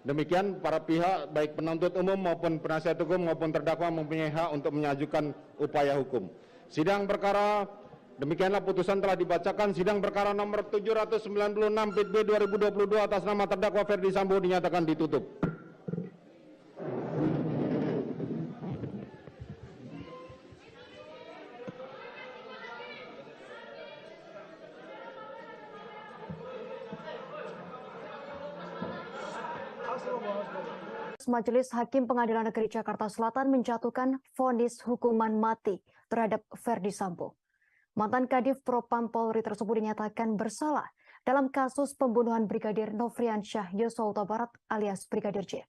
B: Demikian para pihak baik penuntut umum maupun penasihat hukum maupun terdakwa mempunyai hak untuk mengajukan upaya hukum. Sidang perkara demikianlah putusan telah dibacakan. Sidang perkara nomor 796 PIT B 2022 atas nama terdakwa Ferdi Sambo dinyatakan ditutup.
D: Majelis Hakim Pengadilan Negeri Jakarta Selatan menjatuhkan vonis hukuman mati terhadap Ferdi Sambo. Mantan Kadif Propam Polri tersebut dinyatakan bersalah dalam kasus pembunuhan Brigadir Nofriansyah Yosua Huta Barat alias Brigadir J.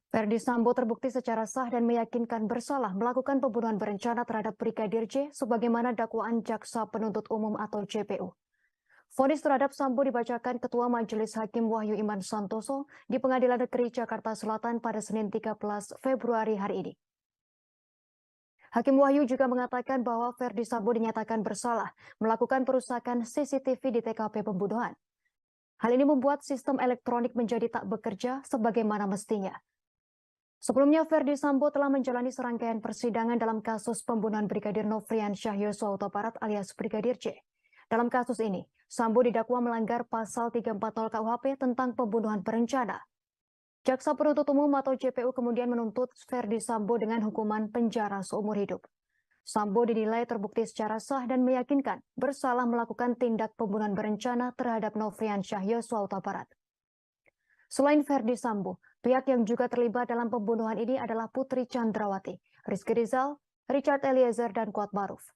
D: Ferdi Sambo terbukti secara sah dan meyakinkan bersalah melakukan pembunuhan berencana terhadap Brigadir J sebagaimana dakwaan Jaksa Penuntut Umum atau JPU. Vonis terhadap Sambo dibacakan Ketua Majelis Hakim Wahyu Iman Santoso di Pengadilan Negeri Jakarta Selatan pada Senin 13 Februari hari ini. Hakim Wahyu juga mengatakan bahwa Ferdi Sambo dinyatakan bersalah melakukan perusakan CCTV di TKP pembunuhan. Hal ini membuat sistem elektronik menjadi tak bekerja sebagaimana mestinya. Sebelumnya, Ferdi Sambo telah menjalani serangkaian persidangan dalam kasus pembunuhan Brigadir Nofriansyah Yosua Huta Barat alias Brigadir J. Dalam kasus ini, Sambo didakwa melanggar pasal 340 KUHP tentang pembunuhan berencana. Jaksa Penuntut Umum atau JPU kemudian menuntut Ferdi Sambo dengan hukuman penjara seumur hidup. Sambo dinilai terbukti secara sah dan meyakinkan bersalah melakukan tindak pembunuhan berencana terhadap Nofriansyah Yosua Huta Barat. Selain Ferdi Sambo, pihak yang juga terlibat dalam pembunuhan ini adalah Putri Chandrawati, Rizky Rizal, Richard Eliezer, dan Kuat Maruf.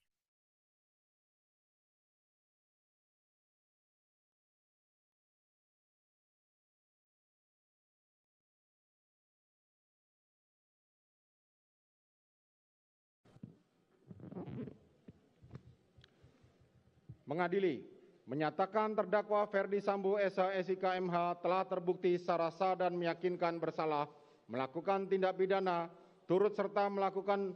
B: Mengadili, menyatakan terdakwa Ferdi Sambo SH SIK MH telah terbukti secara sah dan meyakinkan bersalah melakukan tindak pidana turut serta melakukan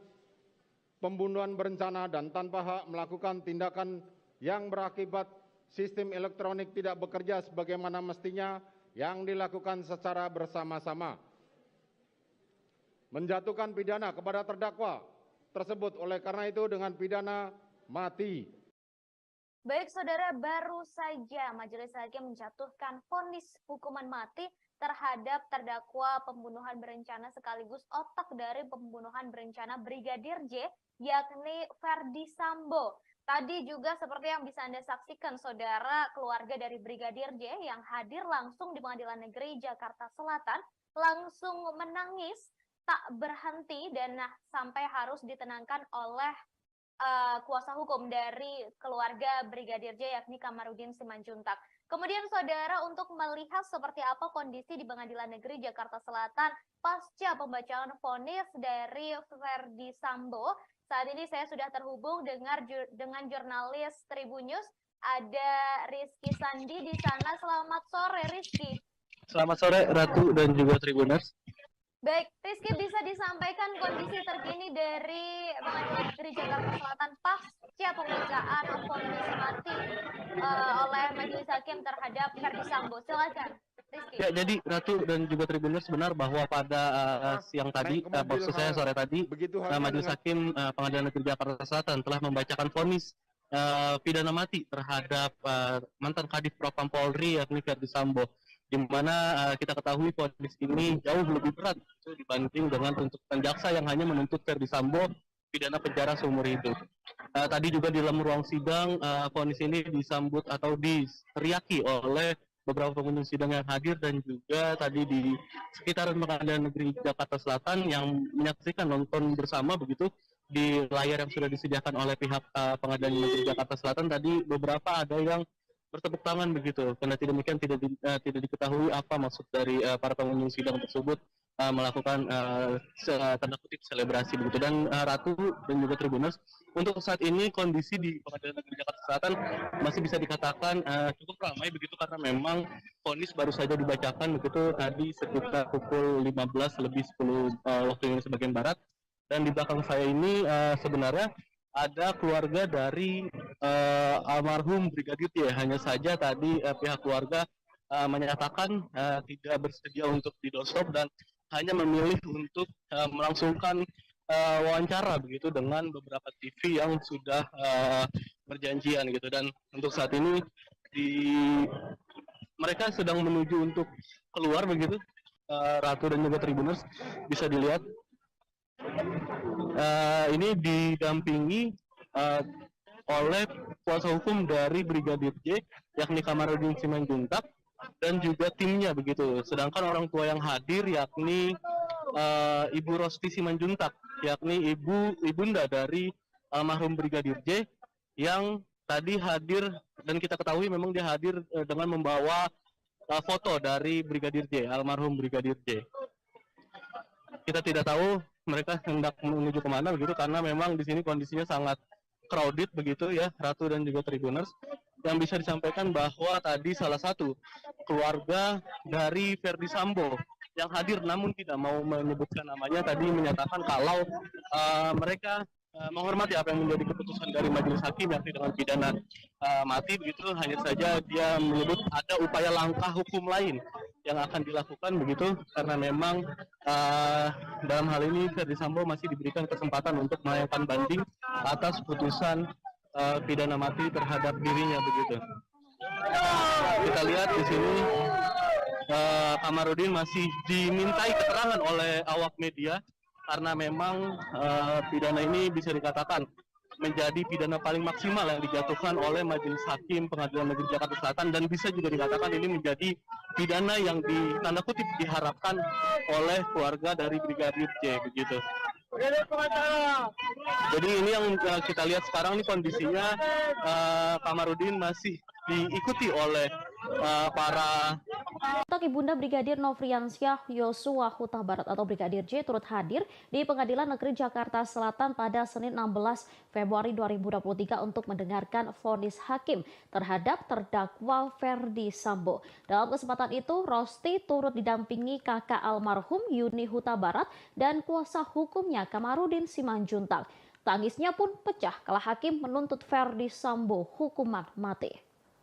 B: pembunuhan berencana dan tanpa hak melakukan tindakan yang berakibat sistem elektronik tidak bekerja sebagaimana mestinya yang dilakukan secara bersama-sama. Menjatuhkan pidana kepada terdakwa tersebut oleh karena itu dengan pidana mati.
E: Baik, saudara, baru saja Majelis Hakim menjatuhkan vonis hukuman mati terhadap terdakwa pembunuhan berencana sekaligus otak dari pembunuhan berencana Brigadir J, yakni Ferdi Sambo. Tadi juga seperti yang bisa Anda saksikan, saudara, keluarga dari Brigadir J yang hadir langsung di Pengadilan Negeri Jakarta Selatan langsung menangis tak berhenti dan sampai harus ditenangkan oleh kuasa hukum dari keluarga Brigadir J yakni Kamarudin Simanjuntak. Kemudian saudara, untuk melihat seperti apa kondisi di Pengadilan Negeri Jakarta Selatan pasca pembacaan vonis dari Ferdi Sambo, saat ini saya sudah terhubung dengan jurnalis Tribun News, ada Rizky Sandi di sana. Selamat sore Rizky.
F: Selamat sore Ratu dan juga Tribuners.
E: Baik, Rizky, bisa disampaikan kondisi terkini dari Pengadilan Negeri Jakarta Selatan pasca pembacaan vonis mati oleh Majelis Hakim terhadap Ferdi Sambo. Silakan, Rizky.
F: Ya, jadi Ratu dan juga Tribuners, benar bahwa pada siang tadi, maksud saya sore tadi, Majelis Hakim Pengadilan Negeri Jakarta Selatan telah membacakan vonis pidana mati terhadap mantan Kadif Propam Polri yakni Ferdi Sambo, di mana kita ketahui vonis ini jauh lebih berat dibanding dengan tuntutan jaksa yang hanya menuntut Ferdi Sambo pidana penjara seumur hidup. Tadi juga di dalam ruang sidang, vonis ini disambut atau diteriaki oleh beberapa pengunjung sidang yang hadir dan juga tadi di sekitaran Pengadilan Negeri Jakarta Selatan yang menyaksikan nonton bersama begitu di layar yang sudah disediakan oleh pihak Pengadilan Negeri Jakarta Selatan. Tadi beberapa ada yang bertepuk tangan begitu, karena demikian tidak diketahui apa maksud dari para pengunjung sidang tersebut melakukan tanda kutip selebrasi begitu. Dan Ratu dan juga Tribuners, untuk saat ini kondisi di Pengadilan Negeri Jakarta Selatan masih bisa dikatakan cukup ramai begitu, karena memang vonis baru saja dibacakan begitu tadi sekitar pukul 15 lebih 10 waktu Indonesia bagian barat. Dan di belakang saya ini sebenarnya ada keluarga dari almarhum Brigadir J. Hanya saja tadi pihak keluarga menyatakan tidak bersedia untuk didosop dan hanya memilih untuk melangsungkan wawancara begitu dengan beberapa TV yang sudah berjanjian gitu. Dan untuk saat ini mereka sedang menuju untuk keluar begitu. Ratu dan juga Tribuners bisa dilihat ini didampingi oleh kuasa hukum dari Brigadir J, yakni Kamarudin Simanjuntak, dan juga timnya begitu. Sedangkan orang tua yang hadir yakni Ibu Rosti Simanjuntak, yakni ibunda dari almarhum Brigadir J, yang tadi hadir dan kita ketahui memang dia hadir dengan membawa foto dari Brigadir J, almarhum Brigadir J. Kita tidak tahu mereka hendak menuju kemana begitu karena memang di sini kondisinya sangat crowded begitu ya, Ratu dan juga Tribuners. Yang bisa disampaikan bahwa tadi salah satu keluarga dari Ferdi Sambo yang hadir namun tidak mau menyebutkan namanya tadi menyatakan kalau mereka menghormati apa yang menjadi keputusan dari majelis hakim yakni dengan pidana mati begitu. Hanya saja dia menyebut ada upaya langkah hukum lain yang akan dilakukan begitu karena memang dalam hal ini Ferdi Sambo masih diberikan kesempatan untuk melayangkan banding atas putusan pidana mati terhadap dirinya begitu. Kita lihat di sini Kamarudin masih dimintai keterangan oleh awak media karena memang pidana ini bisa dikatakan menjadi pidana paling maksimal yang dijatuhkan oleh Majelis Hakim Pengadilan Negeri Jakarta Selatan dan bisa juga dikatakan ini menjadi pidana yang tanda kutip diharapkan oleh keluarga dari Brigadir J begitu. Jadi ini yang kita lihat sekarang ini kondisinya Kamarudin masih diikuti oleh para
A: Ibunda Brigadir Nofriansyah Yosua Huta Barat atau Brigadir J turut hadir di Pengadilan Negeri Jakarta Selatan pada Senin 16 Februari 2023 untuk mendengarkan vonis hakim terhadap terdakwa Ferdi Sambo. Dalam kesempatan itu, Rosti turut didampingi kakak almarhum Yuni Huta Barat dan kuasa hukumnya Kamarudin Simanjuntak. Tangisnya pun pecah kala hakim menuntut Ferdi Sambo hukuman mati.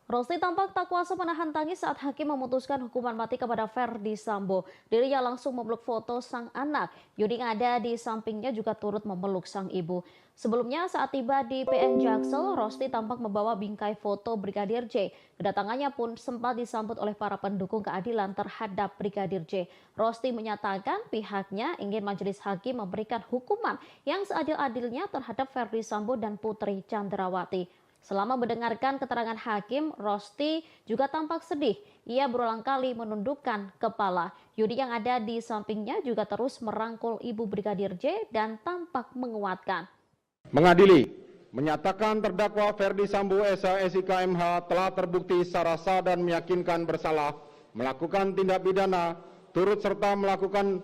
A: Rosti tampak tak kuasa menahan tangis saat hakim memutuskan hukuman mati kepada Ferdi Sambo. Dirinya langsung memeluk foto sang anak. Yudi yang ada di sampingnya juga turut memeluk sang ibu. Sebelumnya saat tiba di PN Jaksel, Rosti tampak membawa bingkai foto Brigadir J. Kedatangannya pun sempat disambut oleh para pendukung keadilan terhadap Brigadir J. Rosti menyatakan pihaknya ingin majelis hakim memberikan hukuman yang seadil-adilnya terhadap Ferdi Sambo dan Putri Chandrawati. Selama mendengarkan keterangan hakim, Rosti juga tampak sedih. Ia berulang kali menundukkan kepala. Yudi yang ada di sampingnya juga terus merangkul ibu Brigadir J dan tampak menguatkan.
B: Mengadili, menyatakan terdakwa Ferdi Sambo SIK MH telah terbukti secara sah dan meyakinkan bersalah melakukan tindak pidana turut serta melakukan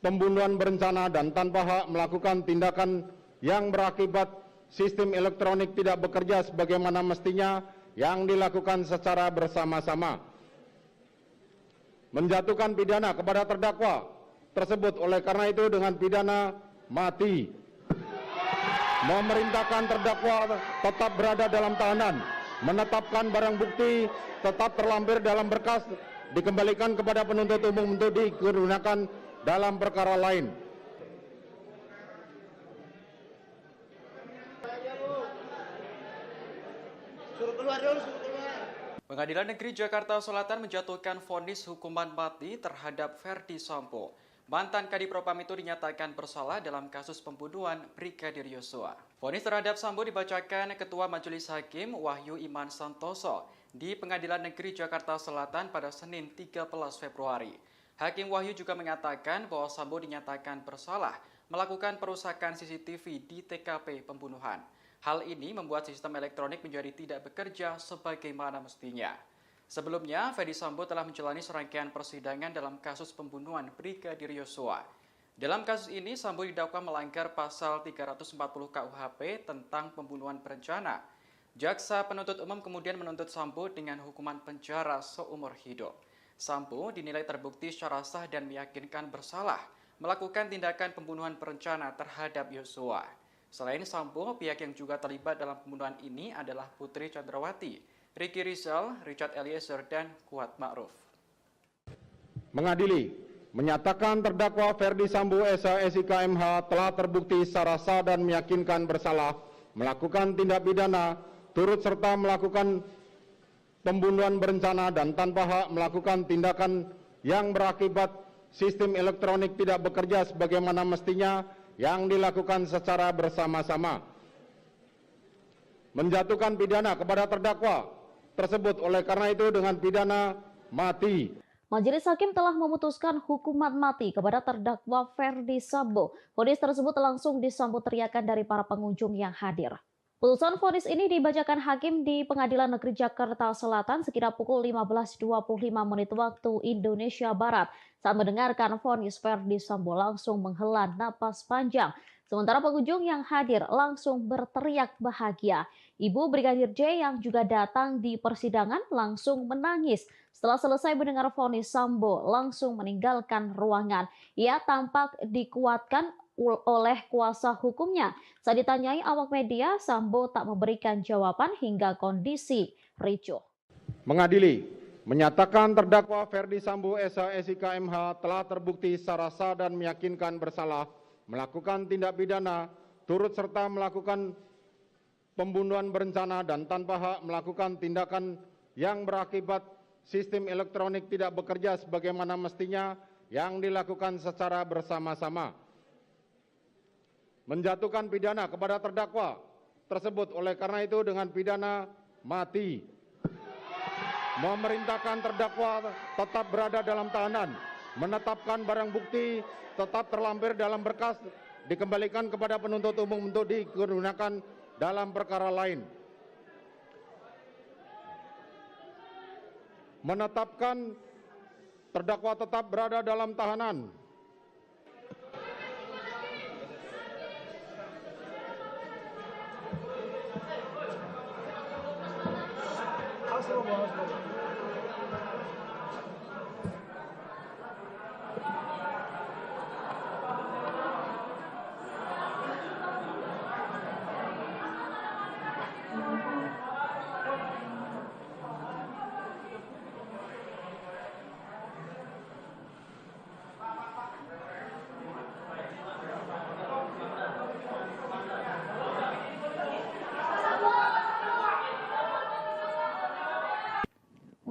B: pembunuhan berencana dan tanpa hak melakukan tindakan yang berakibat sistem elektronik tidak bekerja sebagaimana mestinya yang dilakukan secara bersama-sama. Menjatuhkan pidana kepada terdakwa tersebut oleh karena itu dengan pidana mati. Memerintahkan terdakwa tetap berada dalam tahanan. Menetapkan barang bukti tetap terlampir dalam berkas dikembalikan kepada penuntut umum untuk digunakan dalam perkara lain.
C: Pengadilan Negeri Jakarta Selatan menjatuhkan vonis hukuman mati terhadap Ferdi Sambo. Mantan Kadif Propam itu dinyatakan bersalah dalam kasus pembunuhan Brigadir Yosua. Vonis terhadap Sambo dibacakan Ketua Majelis Hakim Wahyu Iman Santoso di Pengadilan Negeri Jakarta Selatan pada Senin 13 Februari. Hakim Wahyu juga mengatakan bahwa Sambo dinyatakan bersalah melakukan perusakan CCTV di TKP pembunuhan. Hal ini membuat sistem elektronik menjadi tidak bekerja sebagaimana mestinya. Sebelumnya, Ferdi Sambo telah menjalani serangkaian persidangan dalam kasus pembunuhan Brigadir Yosua. Dalam kasus ini, Sambo didakwa melanggar pasal 340 KUHP tentang pembunuhan berencana. Jaksa penuntut umum kemudian menuntut Sambo dengan hukuman penjara seumur hidup. Sambo dinilai terbukti secara sah dan meyakinkan bersalah melakukan tindakan pembunuhan berencana terhadap Yosua. Selain Sambo, pihak yang juga terlibat dalam pembunuhan ini adalah Putri Chandrawati, Ricky Rizal, Richard Eliezer, dan Kuat Ma'ruf.
B: Mengadili, menyatakan terdakwa Ferdi Sambo SIK MH telah terbukti secara sah dan meyakinkan bersalah melakukan tindak pidana turut serta melakukan pembunuhan berencana dan tanpa hak melakukan tindakan yang berakibat sistem elektronik tidak bekerja sebagaimana mestinya yang dilakukan secara bersama-sama. Menjatuhkan pidana kepada terdakwa tersebut oleh karena itu dengan pidana mati.
A: Majelis Hakim telah memutuskan hukuman mati kepada terdakwa Ferdi Sambo. Vonis tersebut langsung disambut teriakan dari para pengunjung yang hadir. Putusan vonis ini dibacakan hakim di Pengadilan Negeri Jakarta Selatan sekitar pukul 15.25 menit waktu Indonesia Barat. Saat mendengarkan vonis, Ferdi Sambo langsung menghela napas panjang. Sementara pengunjung yang hadir langsung berteriak bahagia. Ibu Brigadir J yang juga datang di persidangan langsung menangis. Setelah selesai mendengar vonis, Sambo langsung meninggalkan ruangan. Ia tampak dikuatkan oleh kuasa hukumnya. Saat ditanyai awak media, Sambo tak memberikan jawaban hingga kondisi ricuh.
B: Mengadili, menyatakan terdakwa Ferdi Sambo SIK MH telah terbukti secara sah dan meyakinkan bersalah melakukan tindak pidana turut serta melakukan pembunuhan berencana dan tanpa hak melakukan tindakan yang berakibat sistem elektronik tidak bekerja sebagaimana mestinya yang dilakukan secara bersama-sama. Menjatuhkan pidana kepada terdakwa tersebut oleh karena itu dengan pidana mati. Memerintahkan terdakwa tetap berada dalam tahanan, menetapkan barang bukti tetap terlampir dalam berkas, dikembalikan kepada penuntut umum untuk digunakan dalam perkara lain. Menetapkan terdakwa tetap berada dalam tahanan.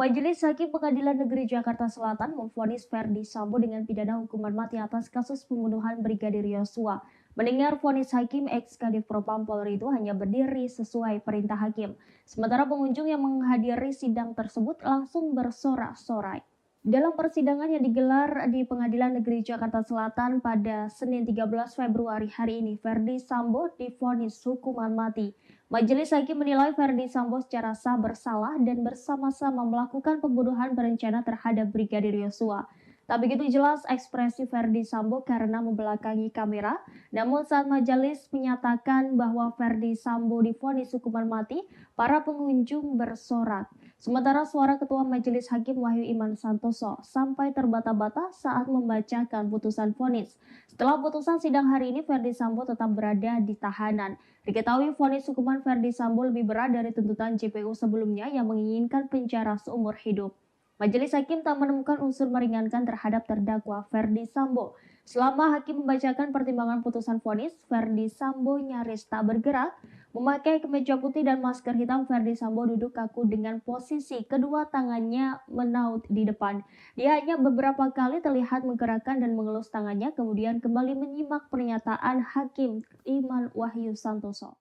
I: Majelis Hakim Pengadilan Negeri Jakarta Selatan memvonis Ferdi Sambo dengan pidana hukuman mati atas kasus pembunuhan Brigadir Yosua. Mendengar vonis hakim, ex-Kadif Propam Polri itu hanya berdiri sesuai perintah hakim. Sementara pengunjung yang menghadiri sidang tersebut langsung bersorak-sorai. Dalam persidangan yang digelar di Pengadilan Negeri Jakarta Selatan pada Senin 13 Februari hari ini, Ferdi Sambo divonis hukuman mati. Majelis Hakim menilai Ferdi Sambo secara sah bersalah dan bersama-sama melakukan pembunuhan berencana terhadap Brigadir Yosua. Tak begitu jelas ekspresi Ferdi Sambo karena membelakangi kamera, namun saat majelis menyatakan bahwa Ferdi Sambo divonis hukuman mati, para pengunjung bersorak. Sementara suara Ketua Majelis Hakim Wahyu Iman Santoso sampai terbata-bata saat membacakan putusan vonis. Setelah putusan sidang hari ini, Ferdi Sambo tetap berada di tahanan. Diketahui vonis hukuman Ferdi Sambo lebih berat dari tuntutan JPU sebelumnya yang menginginkan penjara seumur hidup. Majelis Hakim tak menemukan unsur meringankan terhadap terdakwa Ferdi Sambo. Selama hakim membacakan pertimbangan putusan vonis, Ferdi Sambo nyaris tak bergerak. Memakai kemeja putih dan masker hitam, Ferdi Sambo duduk kaku dengan posisi kedua tangannya menaut di depan. Dia hanya beberapa kali terlihat menggerakkan dan mengelus tangannya, kemudian kembali menyimak pernyataan Hakim Iman Wahyu Santoso.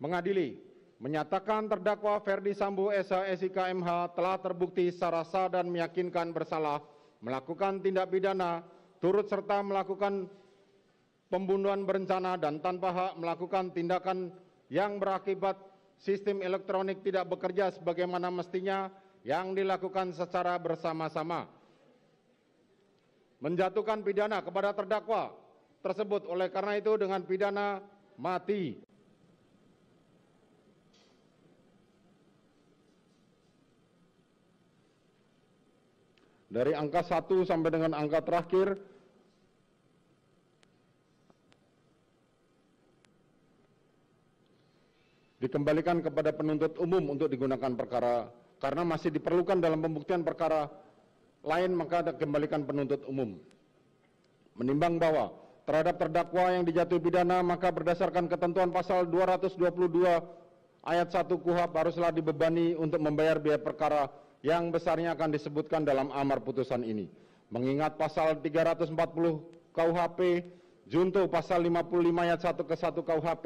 B: Mengadili, menyatakan terdakwa Ferdi Sambo SIK MH telah terbukti secara sah dan meyakinkan bersalah melakukan tindak pidana turut serta melakukan pembunuhan berencana dan tanpa hak melakukan tindakan yang berakibat sistem elektronik tidak bekerja sebagaimana mestinya yang dilakukan secara bersama-sama. Menjatuhkan pidana kepada terdakwa tersebut oleh karena itu dengan pidana mati. Dari angka 1 sampai dengan angka terakhir, dikembalikan kepada penuntut umum untuk digunakan perkara karena masih diperlukan dalam pembuktian perkara lain, maka dikembalikan penuntut umum. Menimbang bahwa terhadap terdakwa yang dijatuhi pidana, maka berdasarkan ketentuan pasal 222 ayat 1 KUHP haruslah dibebani untuk membayar biaya perkara yang besarnya akan disebutkan dalam amar putusan ini. Mengingat pasal 340 KUHP, junto pasal 55 ayat 1 ke 1 KUHP,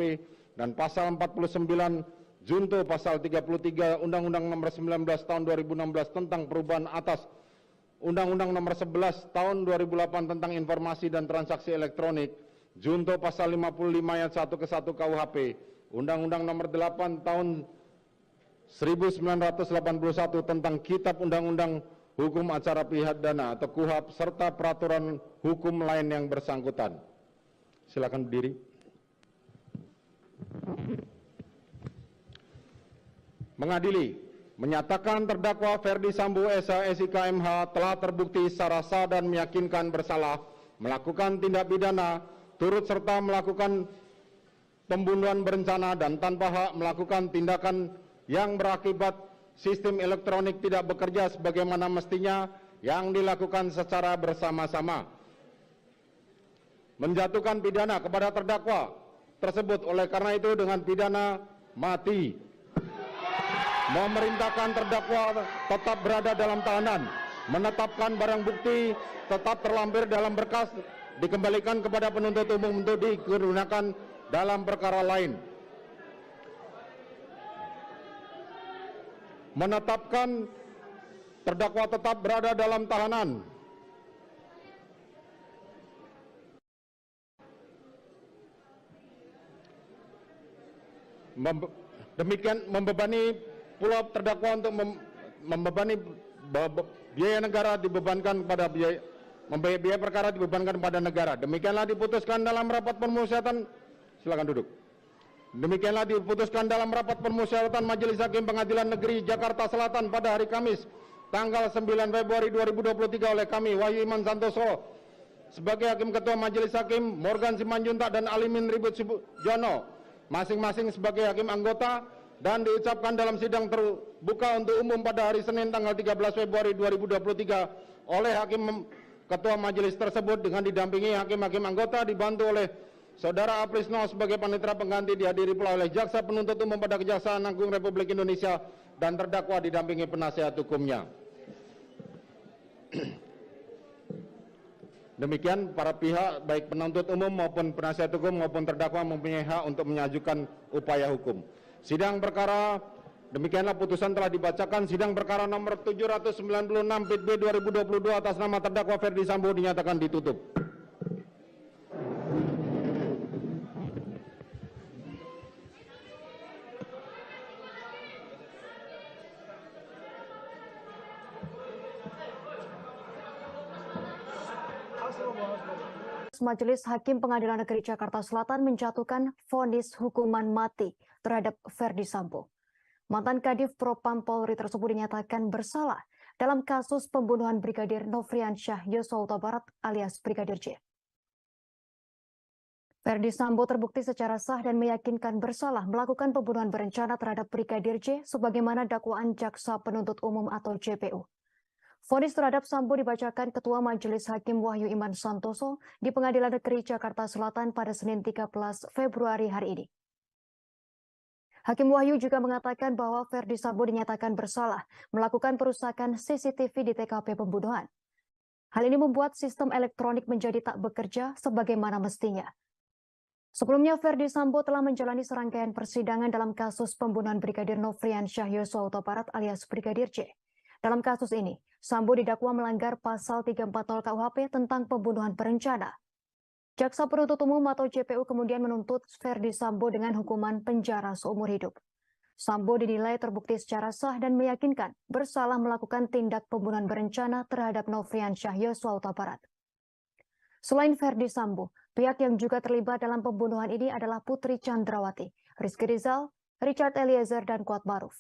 B: dan pasal 49 junto pasal 33 Undang-Undang Nomor 19 Tahun 2016 tentang perubahan atas Undang-Undang Nomor 11 Tahun 2008 tentang informasi dan transaksi elektronik, junto pasal 55 ayat 1 ke 1 KUHP, Undang-Undang Nomor 8 Tahun 1981 tentang Kitab Undang-Undang Hukum Acara Pidana atau KUHP, serta peraturan hukum lain yang bersangkutan. Silakan berdiri. Mengadili, menyatakan terdakwa Ferdi Sambo SH SIK MH telah terbukti secara sah dan meyakinkan bersalah melakukan tindak pidana turut serta melakukan pembunuhan berencana dan tanpa hak melakukan tindakan yang berakibat sistem elektronik tidak bekerja sebagaimana mestinya yang dilakukan secara bersama-sama. Menjatuhkan pidana kepada terdakwa tersebut oleh karena itu dengan pidana mati. Memerintahkan terdakwa tetap berada dalam tahanan, menetapkan barang bukti tetap terlampir dalam berkas, dikembalikan kepada penuntut umum untuk digunakan dalam perkara lain. Menetapkan terdakwa tetap berada dalam tahanan. Demikian membebani pula terdakwa untuk membebani biaya negara dibebankan kepada biaya perkara dibebankan kepada negara. Demikianlah diputuskan dalam rapat permusyawaratan. Silakan duduk. Demikianlah diputuskan dalam rapat permusyawaratan Majelis Hakim Pengadilan Negeri Jakarta Selatan pada hari Kamis tanggal 9 Februari 2023 oleh kami Wahyu Iman Santoso sebagai Hakim Ketua Majelis Hakim, Morgan Simanjuntak dan Alimin Ribut Jono masing-masing sebagai hakim anggota, dan diucapkan dalam sidang terbuka untuk umum pada hari Senin tanggal 13 Februari 2023 oleh Hakim Ketua Majelis tersebut dengan didampingi hakim-hakim anggota dibantu oleh Saudara Aprisno sebagai panitera pengganti, dihadiri pula oleh Jaksa Penuntut Umum pada Kejaksaan Agung Republik Indonesia dan terdakwa didampingi penasihat hukumnya. Demikian para pihak baik penuntut umum maupun penasihat hukum maupun terdakwa mempunyai hak untuk mengajukan upaya hukum. Sidang perkara demikianlah putusan telah dibacakan. Sidang perkara nomor 796 PIT B 2022 atas nama terdakwa Ferdi Sambo dinyatakan ditutup.
D: Majelis Hakim Pengadilan Negeri Jakarta Selatan menjatuhkan vonis hukuman mati terhadap Ferdi Sambo. Mantan Kadif Propam Polri tersebut dinyatakan bersalah dalam kasus pembunuhan Brigadir Nofriansyah Yosua Huta Barat alias Brigadir J. Ferdi Sambo terbukti secara sah dan meyakinkan bersalah melakukan pembunuhan berencana terhadap Brigadir J sebagaimana dakwaan Jaksa Penuntut Umum atau JPU. Vonis terhadap Sambo dibacakan Ketua Majelis Hakim Wahyu Iman Santoso di Pengadilan Negeri Jakarta Selatan pada Senin 13 Februari hari ini. Hakim Wahyu juga mengatakan bahwa Ferdi Sambo dinyatakan bersalah melakukan perusakan CCTV di TKP pembunuhan. Hal ini membuat sistem elektronik menjadi tak bekerja sebagaimana mestinya. Sebelumnya, Ferdi Sambo telah menjalani serangkaian persidangan dalam kasus pembunuhan Brigadir Nofriansyah Yosua Huta Barat alias Brigadir J. Dalam kasus ini, Sambo didakwa melanggar pasal 340 KUHP tentang pembunuhan berencana. Jaksa Penuntut Umum atau JPU kemudian menuntut Ferdi Sambo dengan hukuman penjara seumur hidup. Sambo dinilai terbukti secara sah dan meyakinkan bersalah melakukan tindak pembunuhan berencana terhadap Nofriansyah Yosua Huta Barat. Selain Ferdi Sambo, pihak yang juga terlibat dalam pembunuhan ini adalah Putri Chandrawati, Rizky Rizal, Richard Eliezer, dan Kuat Maruf.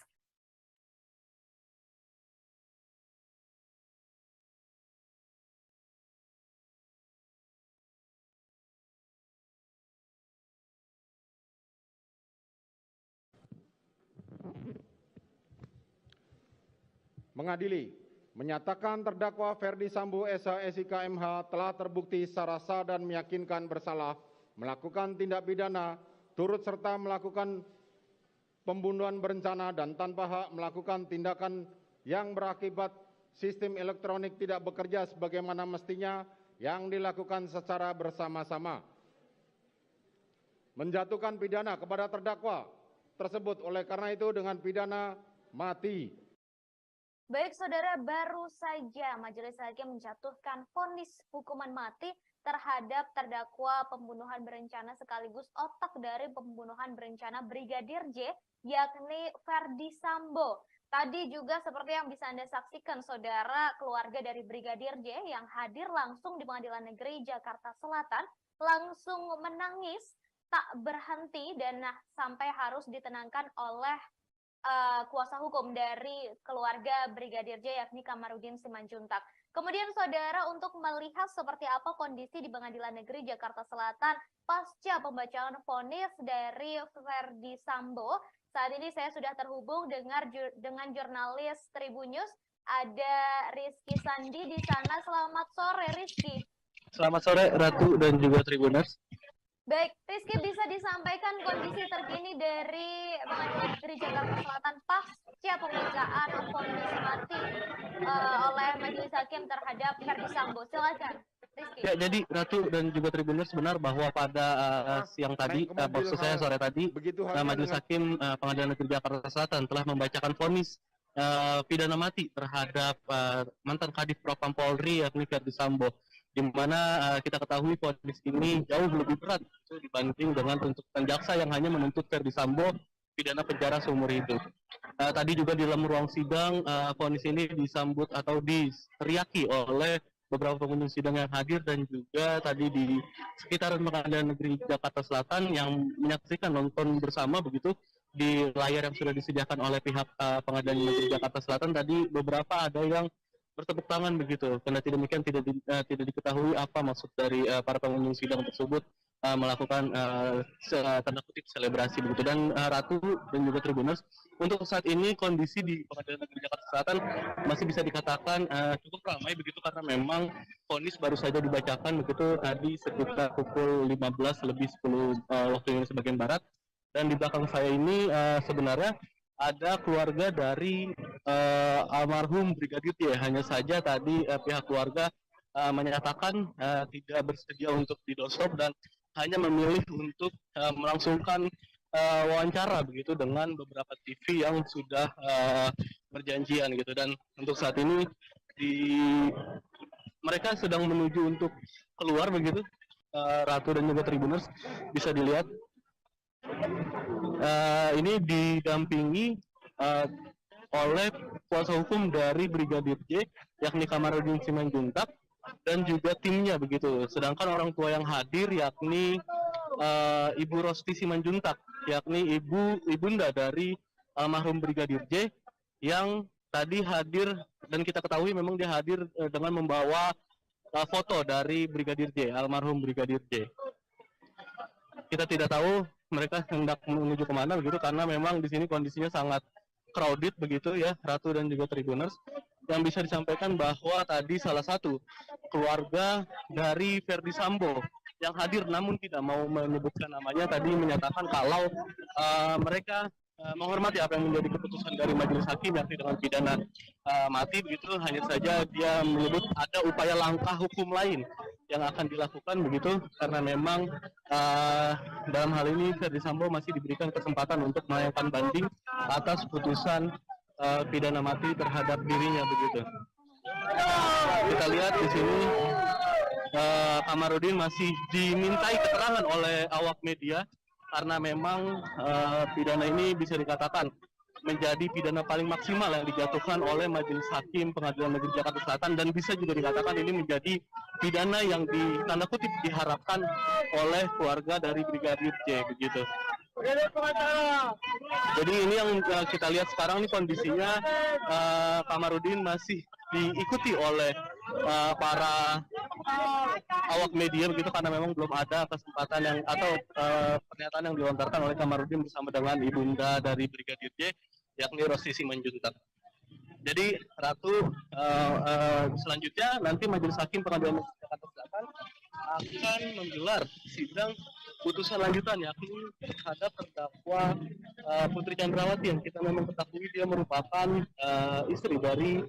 B: mengadili, menyatakan terdakwa Ferdi Sambo SH SIK MH telah terbukti secara sah dan meyakinkan bersalah melakukan tindak pidana turut serta melakukan pembunuhan berencana dan tanpa hak melakukan tindakan yang berakibat sistem elektronik tidak bekerja sebagaimana mestinya yang dilakukan secara bersama-sama. Menjatuhkan pidana kepada terdakwa tersebut oleh karena itu dengan pidana mati.
E: Baik saudara, baru saja Majelis Hakim menjatuhkan vonis hukuman mati terhadap terdakwa pembunuhan berencana sekaligus otak dari pembunuhan berencana Brigadir J, yakni Ferdi Sambo. Tadi juga seperti yang bisa Anda saksikan saudara, keluarga dari Brigadir J yang hadir langsung di Pengadilan Negeri Jakarta Selatan langsung menangis tak berhenti dan sampai harus ditenangkan oleh kuasa hukum dari keluarga Brigadir J yakni Kamarudin Simanjuntak. Kemudian saudara, untuk melihat seperti apa kondisi di Pengadilan Negeri Jakarta Selatan pasca pembacaan vonis dari Ferdi Sambo, saat ini saya sudah terhubung dengan jurnalis Tribun News, ada Rizky Sandi di sana. Selamat sore Rizky.
F: Selamat sore Ratu dan juga Tribuners.
E: Baik, Rizky, bisa disampaikan kondisi terkini dari Pengadilan Negeri Jakarta Selatan pasca pembacaan vonis mati oleh Majelis Hakim terhadap Ferdi Sambo. Silakan, Rizky.
F: Ya, jadi Ratu dan juga Tribuners, benar bahwa pada siang tadi, maksud saya sore tadi, Majelis Hakim Pengadilan Negeri Jakarta Selatan telah membacakan vonis pidana mati terhadap mantan Kadif Propam Polri yakni Ferdi Sambo, di mana kita ketahui vonis ini jauh lebih berat dibanding dengan tuntutan jaksa yang hanya menuntut Ferdi Sambo pidana penjara seumur hidup. Tadi juga di dalam ruang sidang, vonis ini disambut atau diteriaki oleh beberapa pengunjung sidang yang hadir dan juga tadi di sekitaran Pengadilan Negeri Jakarta Selatan yang menyaksikan nonton bersama begitu di layar yang sudah disediakan oleh pihak Pengadilan Negeri Jakarta Selatan. Tadi beberapa ada yang bertepuk tangan begitu, karena demikian tidak diketahui apa maksud dari para pengunjung sidang tersebut melakukan tanda kutip selebrasi begitu. Dan Ratu dan juga Tribuners, untuk saat ini kondisi di Pengadilan Negeri Jakarta Selatan masih bisa dikatakan cukup ramai begitu, karena memang vonis baru saja dibacakan begitu tadi sekitar pukul 15:10 waktu Indonesia bagian barat. Dan di belakang saya ini sebenarnya ada keluarga dari almarhum Brigadir J. Hanya saja tadi pihak keluarga menyatakan tidak bersedia untuk didosop dan hanya memilih untuk melangsungkan wawancara begitu dengan beberapa TV yang sudah berjanjian gitu. Dan untuk saat ini mereka sedang menuju untuk keluar begitu. Ratu dan juga Tribuners, bisa dilihat ini didampingi oleh kuasa hukum dari Brigadir J yakni Kamarudin Simanjuntak dan juga timnya begitu. Sedangkan orang tua yang hadir yakni Ibu Rosti Simanjuntak, yakni ibunda dari almarhum Brigadir J yang tadi hadir, dan kita ketahui memang dia hadir dengan membawa foto dari Brigadir J, almarhum Brigadir J. Kita tidak tahu mereka hendak menuju kemana begitu, karena memang di sini kondisinya sangat crowded begitu ya, Ratu dan juga Tribuners. Yang bisa disampaikan bahwa tadi salah satu keluarga dari Ferdi Sambo yang hadir namun tidak mau menyebutkan namanya tadi menyatakan kalau mereka menghormati apa yang menjadi keputusan dari Majelis Hakim yakni dengan pidana mati begitu. Hanya saja dia menyebut ada upaya langkah hukum lain yang akan dilakukan begitu, karena memang dalam hal ini Ferdi Sambo masih diberikan kesempatan untuk melayangkan banding atas putusan pidana mati terhadap dirinya begitu. Kita lihat di sini Kamarudin masih dimintai keterangan oleh awak media, karena memang pidana ini bisa dikatakan menjadi pidana paling maksimal yang dijatuhkan oleh Majelis Hakim Pengadilan Negeri Jakarta Selatan, dan bisa juga dikatakan ini menjadi pidana yang tanda kutip diharapkan oleh keluarga dari Brigadir J begitu. Jadi ini yang kita lihat sekarang ini kondisinya Kamarudin masih diikuti oleh para awak media begitu, karena memang belum ada kesempatan yang atau pernyataan yang dilontarkan oleh Kamarudin bersama dengan ibunda dari Brigadir J yakni Rosti Simanjuntak. Jadi Ratu, selanjutnya nanti Majelis Hakim Pengadilan Negeri Jakarta Selatan akan menggelar sidang putusan lanjutan yakni terhadap terdakwa Putri Chandrawati yang kita memang ketahui dia merupakan istri dari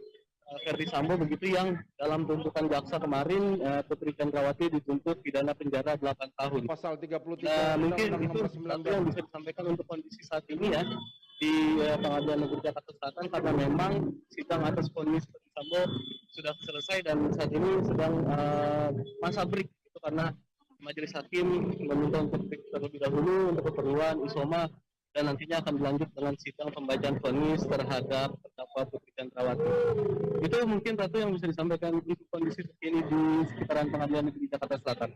F: Ferdi Sambo begitu, yang dalam tuntutan jaksa kemarin Putri Chandrawati dituntut pidana penjara 8 tahun.
B: Pasal 33
F: mungkin
B: Undang-Undang
F: itu
B: Nomor
F: satu
B: 19.
F: yang bisa disampaikan untuk kondisi saat ini ya di Pengadilan Negeri Jakarta Selatan, karena memang sidang atas vonis Ferdi Sambo sudah selesai dan saat ini sedang masa break gitu, karena Majelis Hakim meminta untuk break terlebih dahulu untuk keperluan isoma, dan nantinya akan berlanjut dengan sidang pembacaan vonis terhadap terdakwa Putri Chandrawati. Itu mungkin satu yang bisa disampaikan untuk kondisi terkini di sekitaran Pengadilan Negeri Jakarta Selatan.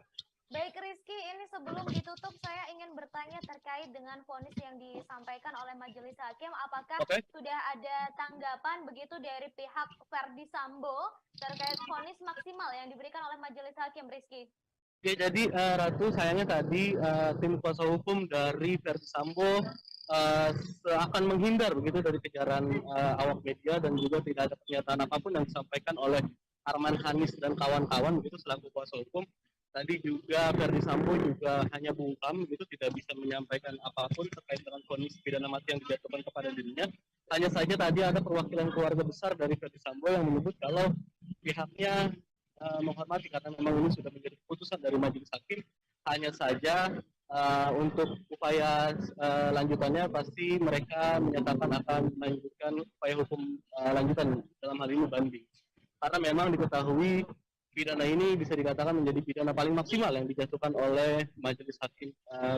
E: Baik Rizky, ini sebelum ditutup saya ingin bertanya terkait dengan vonis yang disampaikan oleh Majelis Hakim. Apakah sudah ada tanggapan begitu dari pihak Ferdi Sambo terkait vonis maksimal yang diberikan oleh Majelis Hakim, Rizky?
F: Oke, jadi Ratu, sayangnya tadi tim kuasa hukum dari Ferdi Sambo akan menghindar begitu dari kejaran awak media, dan juga tidak ada pernyataan apapun yang disampaikan oleh Arman Hanis dan kawan-kawan begitu selaku kuasa hukum. Tadi juga Ferdi Sambo juga hanya bungkam begitu, tidak bisa menyampaikan apapun terkait dengan vonis pidana mati yang dijatuhkan kepada dirinya. Hanya saja tadi ada perwakilan keluarga besar dari Ferdi Sambo yang menyebut kalau pihaknya menghormati karena memang ini sudah menjadi keputusan dari Majelis Hakim. Hanya saja untuk upaya lanjutannya pasti mereka menyatakan akan melanjutkan upaya hukum lanjutan, dalam hal ini banding. Karena memang diketahui pidana ini bisa dikatakan menjadi pidana paling maksimal yang dijatuhkan oleh Majelis Hakim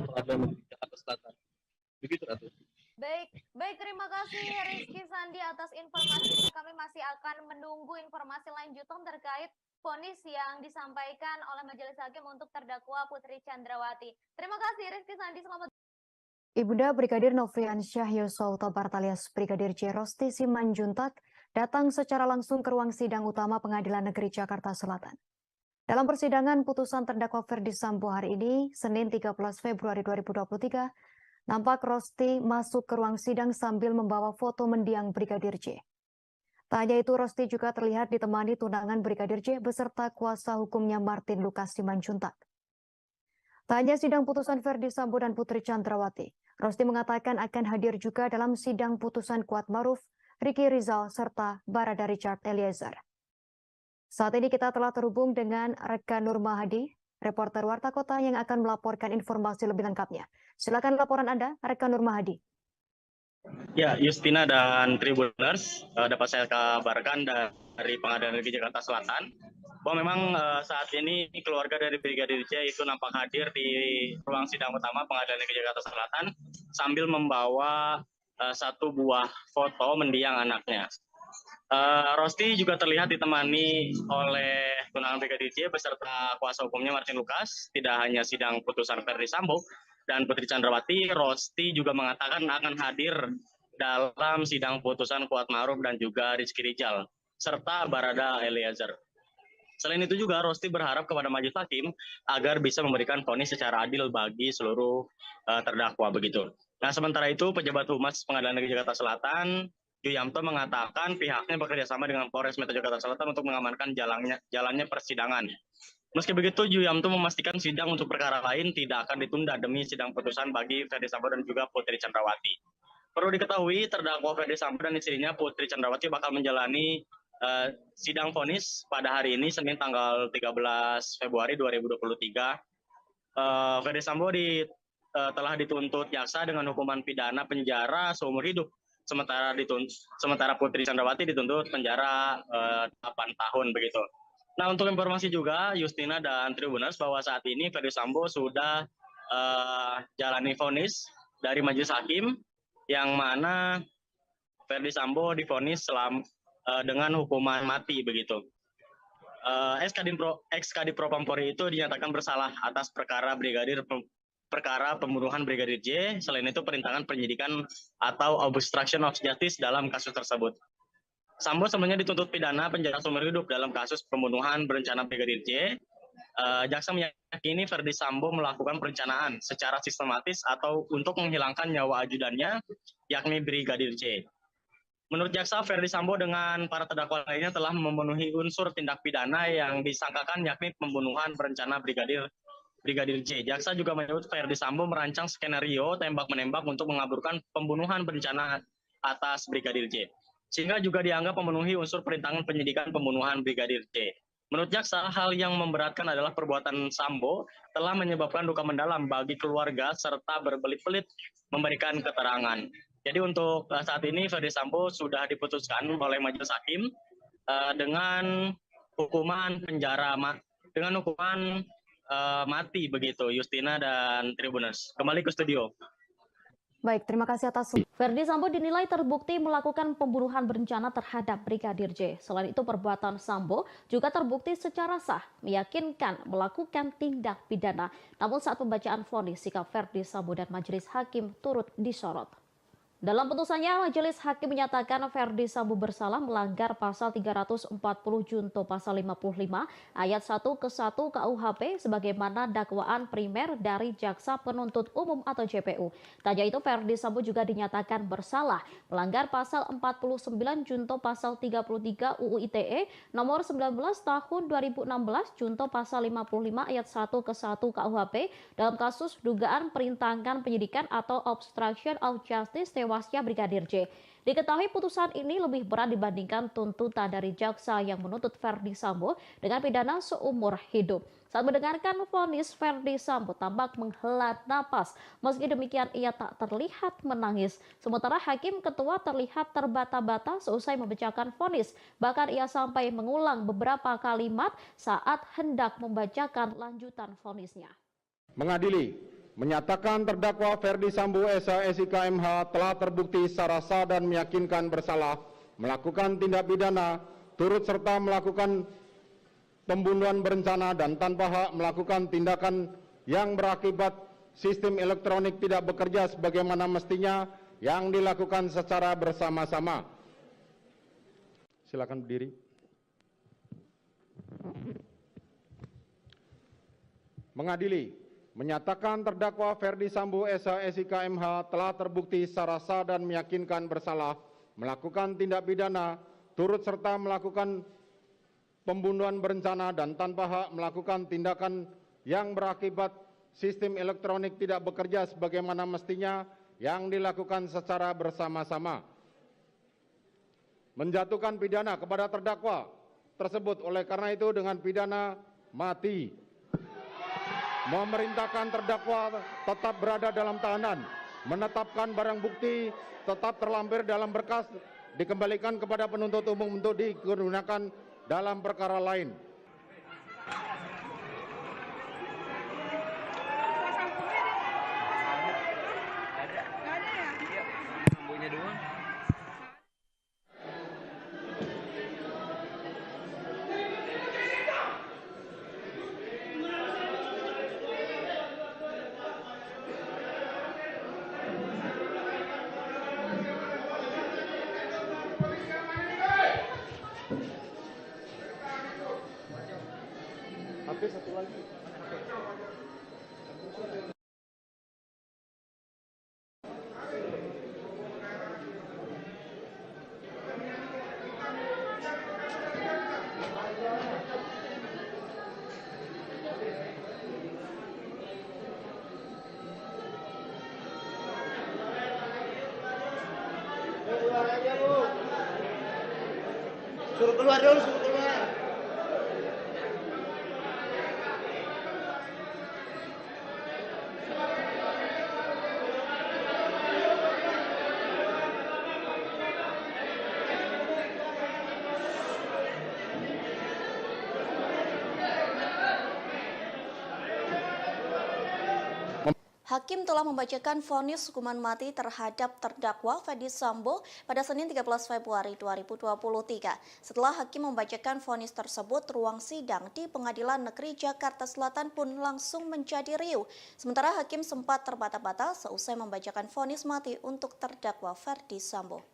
F: Pengadilan Negeri Jakarta Selatan. Begitu, Ratu.
E: Baik, terima kasih Rizky Sandi atas informasinya. Kami masih akan menunggu informasi lanjutan terkait vonis yang disampaikan oleh Majelis Hakim untuk terdakwa Putri Chandrawati. Terima kasih Rizky Sandi, selamat.
D: Ibunda Brigadir Nofriansyah Yosua Huta Barat alias Brigadir J. Rosti Simanjuntak datang secara langsung ke ruang sidang utama Pengadilan Negeri Jakarta Selatan. Dalam persidangan putusan terdakwa Ferdi Sambo hari ini, Senin 13 Februari 2023, nampak Rosti masuk ke ruang sidang sambil membawa foto mendiang Brigadir J. Tak hanya itu, Rosti juga terlihat ditemani tunangan Brigadir J beserta kuasa hukumnya Martin Lukas Simanjuntak. Tak hanya sidang putusan Ferdi Sambo dan Putri Chandrawati, Rosti mengatakan akan hadir juga dalam sidang putusan Kuat Maruf, Ricky Rizal, serta Barada Richard Eliezer. Saat ini kita telah terhubung dengan rekan Nur Mahadi, reporter Warta Kota yang akan melaporkan informasi lebih lengkapnya. Silakan laporan Anda, rekan Nur Mahadi.
J: Ya, Justina dan Tribuners, dapat saya kabarkan dari Pengadilan Negeri Jakarta Selatan bahwa memang saat ini keluarga dari Brigadir J itu nampak hadir di ruang sidang utama Pengadilan Negeri Jakarta Selatan sambil membawa satu buah foto mendiang anaknya. Rosti juga terlihat ditemani oleh tunangan Brigadir J beserta kuasa hukumnya Martin Lukas. Tidak hanya sidang putusan Ferdi Sambo dan Putri Chandrawati, Rosti juga mengatakan akan hadir dalam sidang putusan Kuat Maruf dan juga Rizky Rizal serta Barada Eliezer. Selain itu juga Rosti berharap kepada Majelis Hakim agar bisa memberikan vonis secara adil bagi seluruh terdakwa begitu. Nah, sementara itu pejabat Humas Pengadilan Negeri Jakarta Selatan Yuyamto mengatakan pihaknya bekerjasama dengan Polres Metro Jakarta Selatan untuk mengamankan jalannya persidangan. Meski begitu, Yuyamto memastikan sidang untuk perkara lain tidak akan ditunda demi sidang putusan bagi Ferdi Sambo dan juga Putri Chandrawati. Perlu diketahui, terdakwa Ferdi Sambo dan istrinya Putri Chandrawati bakal menjalani sidang vonis pada hari ini, Senin tanggal 13 Februari 2023. Ferdi Sambo telah dituntut jaksa dengan hukuman pidana penjara seumur hidup. Sementara Putri Chandrawati dituntut penjara 8 tahun begitu. Nah, untuk informasi juga Justina dan Tribuners bahwa saat ini Ferdi Sambo sudah jalani vonis dari Majelis Hakim yang mana Ferdi Sambo divonis dengan hukuman mati begitu. Ex-Kadif Propampori itu dinyatakan bersalah atas perkara pembunuhan Brigadir J, selain itu perintangan penyidikan atau obstruction of justice dalam kasus tersebut. Sambo sebelumnya dituntut pidana penjara seumur hidup dalam kasus pembunuhan berencana Brigadir J. Jaksa meyakini Ferdi Sambo melakukan perencanaan secara sistematis atau untuk menghilangkan nyawa ajudannya, yakni Brigadir J. Menurut jaksa, Ferdi Sambo dengan para terdakwa lainnya telah memenuhi unsur tindak pidana yang disangkakan, yakni pembunuhan berencana Brigadir J. Jaksa juga menyebut Ferdi Sambo merancang skenario tembak-menembak untuk mengaburkan pembunuhan berencana atas Brigadir J, sehingga juga dianggap memenuhi unsur perintangan penyidikan pembunuhan Brigadir J. Menurut jaksa, hal yang memberatkan adalah perbuatan Sambo telah menyebabkan duka mendalam bagi keluarga serta berbelit-belit memberikan keterangan. Jadi untuk saat ini Ferdi Sambo sudah diputuskan oleh majelis hakim dengan hukuman penjara mati begitu, Justina dan Tribuners. Kembali ke studio.
D: Baik, terima kasih atas.
A: Ferdi Sambo dinilai terbukti melakukan pembunuhan berencana terhadap Brigadir J. Selain itu, perbuatan Sambo juga terbukti secara sah, meyakinkan melakukan tindak pidana. Namun saat pembacaan vonis, sikap Ferdi Sambo dan majelis hakim turut disorot. Dalam putusannya, majelis hakim menyatakan Ferdi Sambo bersalah melanggar pasal 340 junto pasal 55 ayat 1 ke 1 KUHP sebagaimana dakwaan primer dari jaksa penuntut umum atau JPU. Tak hanya itu, Ferdi Sambo juga dinyatakan bersalah melanggar pasal 49 junto pasal 33 UU ITE nomor 19 tahun 2016 junto pasal 55 ayat 1 ke 1 KUHP dalam kasus dugaan perintangan penyidikan atau obstruction of justice tewasnya Brigadir J. Diketahui putusan ini lebih berat dibandingkan tuntutan dari jaksa yang menuntut Ferdi Sambo dengan pidana seumur hidup. Saat mendengarkan vonis, Ferdi Sambo tampak menghela napas. Meski demikian, ia tak terlihat menangis. Sementara hakim ketua terlihat terbata-bata seusai membacakan vonis. Bahkan ia sampai mengulang beberapa kalimat saat hendak membacakan lanjutan vonisnya.
B: Mengadili, menyatakan terdakwa Ferdi Sambo SIK MH telah terbukti secara sah dan meyakinkan bersalah melakukan tindak pidana turut serta melakukan pembunuhan berencana dan tanpa hak melakukan tindakan yang berakibat sistem elektronik tidak bekerja sebagaimana mestinya yang dilakukan secara bersama-sama. Silakan berdiri. Mengadili, menyatakan terdakwa Ferdi Sambo SIK MH telah terbukti secara sah dan meyakinkan bersalah melakukan tindak pidana turut serta melakukan pembunuhan berencana dan tanpa hak melakukan tindakan yang berakibat sistem elektronik tidak bekerja sebagaimana mestinya yang dilakukan secara bersama-sama. Menjatuhkan pidana kepada terdakwa tersebut oleh karena itu dengan pidana mati. Memerintahkan terdakwa tetap berada dalam tahanan, menetapkan barang bukti tetap terlampir dalam berkas, dikembalikan kepada penuntut umum untuk digunakan dalam perkara lain. Satu lagi.
G: Keluar aja, Bu. Suruh keluar dulu, suruh keluar.
H: Hakim telah membacakan vonis hukuman mati terhadap terdakwa Ferdi Sambo pada Senin 13 Februari 2023. Setelah hakim membacakan vonis tersebut, ruang sidang di Pengadilan Negeri Jakarta Selatan pun langsung menjadi riuh. Sementara hakim sempat terbata-bata seusai membacakan vonis mati untuk terdakwa Ferdi Sambo.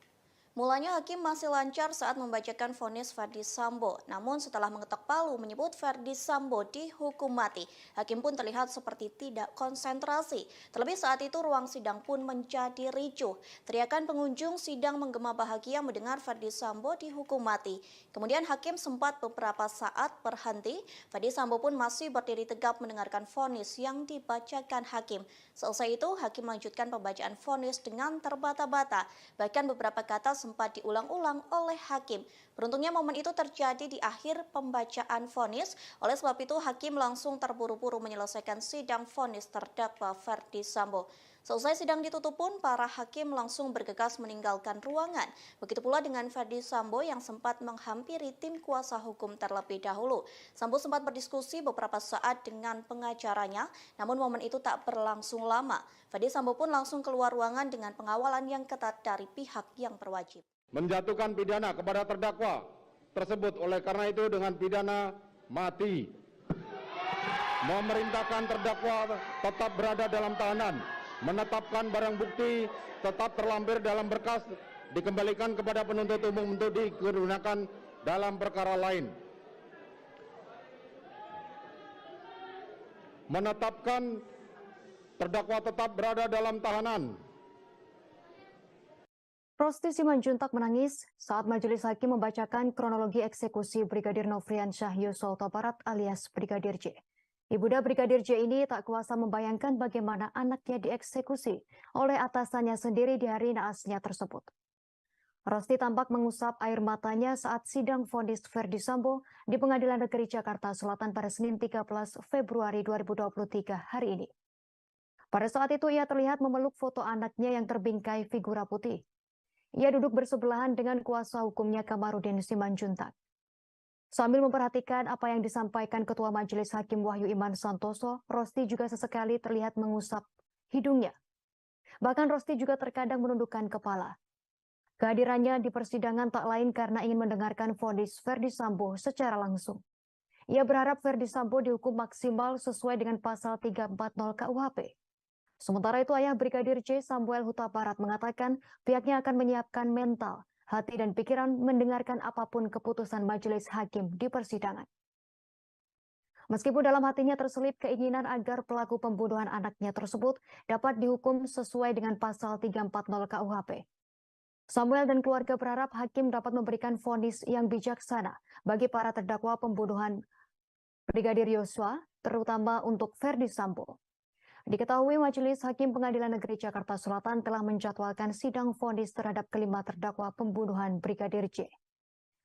H: Mulanya hakim masih lancar saat membacakan vonis Ferdi Sambo. Namun setelah mengetok palu menyebut Ferdi Sambo dihukum mati, hakim pun terlihat seperti tidak konsentrasi. Terlebih saat itu ruang sidang pun menjadi ricuh. Teriakan pengunjung sidang menggema bahagia mendengar Ferdi Sambo dihukum mati. Kemudian hakim sempat beberapa saat berhenti. Ferdi Sambo pun masih berdiri tegap mendengarkan vonis yang dibacakan hakim. Selesai itu hakim melanjutkan pembacaan vonis dengan terbata-bata. Bahkan beberapa kata sempat diulang-ulang oleh hakim. Beruntungnya momen itu terjadi di akhir pembacaan vonis. Oleh sebab itu hakim langsung terburu-buru menyelesaikan sidang vonis terdakwa Ferdi Sambo. Selesai sidang ditutup pun para hakim langsung bergegas meninggalkan ruangan. Begitu pula dengan Ferdi Sambo yang sempat menghampiri tim kuasa hukum terlebih dahulu. Sambo sempat berdiskusi beberapa saat dengan pengacaranya, namun momen itu tak berlangsung lama. Ferdi Sambo pun langsung keluar ruangan dengan pengawalan yang ketat dari pihak yang berwajib.
B: Menjatuhkan pidana kepada terdakwa tersebut oleh karena itu dengan pidana mati. Memerintahkan terdakwa tetap berada dalam tahanan. Menetapkan barang bukti tetap terlampir dalam berkas dikembalikan kepada penuntut umum untuk digunakan dalam perkara lain. Menetapkan terdakwa tetap berada dalam tahanan.
D: Rosti Simanjuntak menangis saat majelis hakim membacakan kronologi eksekusi Brigadir Nofriansyah Yosua Huta Barat alias Brigadir J. Ibunda Brigadir J ini tak kuasa membayangkan bagaimana anaknya dieksekusi oleh atasannya sendiri di hari naasnya tersebut. Rosti tampak mengusap air matanya saat sidang vonis Ferdi Sambo di Pengadilan Negeri Jakarta Selatan pada Senin 13 Februari 2023 hari ini. Pada saat itu ia terlihat memeluk foto anaknya yang terbingkai figura putih. Ia duduk bersebelahan dengan kuasa hukumnya Kamarudin Simanjuntak. Sambil memperhatikan apa yang disampaikan Ketua Majelis Hakim Wahyu Iman Santoso, Rosti juga sesekali terlihat mengusap hidungnya. Bahkan Rosti juga terkadang menundukkan kepala. Kehadirannya di persidangan tak lain karena ingin mendengarkan vonis Ferdi Sambo secara langsung. Ia berharap Ferdi Sambo dihukum maksimal sesuai dengan pasal 340 KUHP. Sementara itu ayah Brigadir J Samuel Huta Barat mengatakan pihaknya akan menyiapkan mental, hati dan pikiran mendengarkan apapun keputusan majelis hakim di persidangan. Meskipun dalam hatinya terselip keinginan agar pelaku pembunuhan anaknya tersebut dapat dihukum sesuai dengan pasal 340 KUHP. Samuel dan keluarga berharap hakim dapat memberikan vonis yang bijaksana bagi para terdakwa pembunuhan Brigadir Yosua, terutama untuk Ferdi Sambo. Diketahui Majelis Hakim Pengadilan Negeri Jakarta Selatan telah menjadwalkan sidang vonis terhadap kelima terdakwa pembunuhan Brigadir J.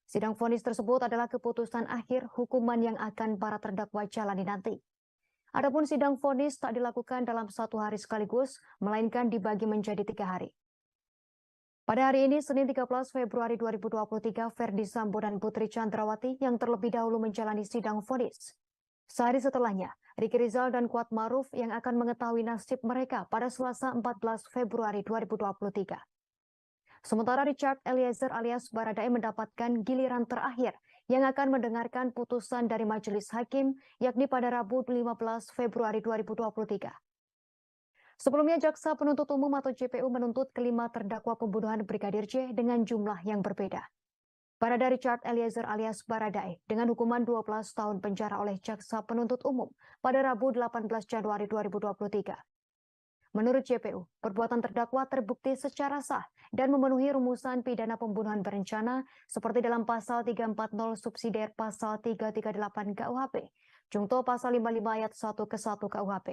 D: Sidang vonis tersebut adalah keputusan akhir hukuman yang akan para terdakwa jalani nanti. Adapun sidang vonis tak dilakukan dalam satu hari sekaligus, melainkan dibagi menjadi 3 hari. Pada hari ini, Senin 13 Februari 2023, Ferdi Sambo dan Putri Chandrawati yang terlebih dahulu menjalani sidang vonis. Sehari setelahnya, Ricky Rizal dan Kuat Maruf yang akan mengetahui nasib mereka pada Selasa 14 Februari 2023. Sementara Richard Eliezer alias Baradae mendapatkan giliran terakhir yang akan mendengarkan putusan dari majelis hakim yakni pada Rabu 15 Februari 2023. Sebelumnya, Jaksa Penuntut Umum atau JPU menuntut kelima terdakwa pembunuhan Brigadir J dengan jumlah yang berbeda. Barada Richard Eliezer alias Baradae dengan hukuman 12 tahun penjara oleh Jaksa Penuntut Umum pada Rabu 18 Januari 2023. Menurut JPU, perbuatan terdakwa terbukti secara sah dan memenuhi rumusan pidana pembunuhan berencana seperti dalam pasal 340 subsidiar pasal 338 KUHP, Jungto pasal 55 ayat 1 ke 1 KUHP.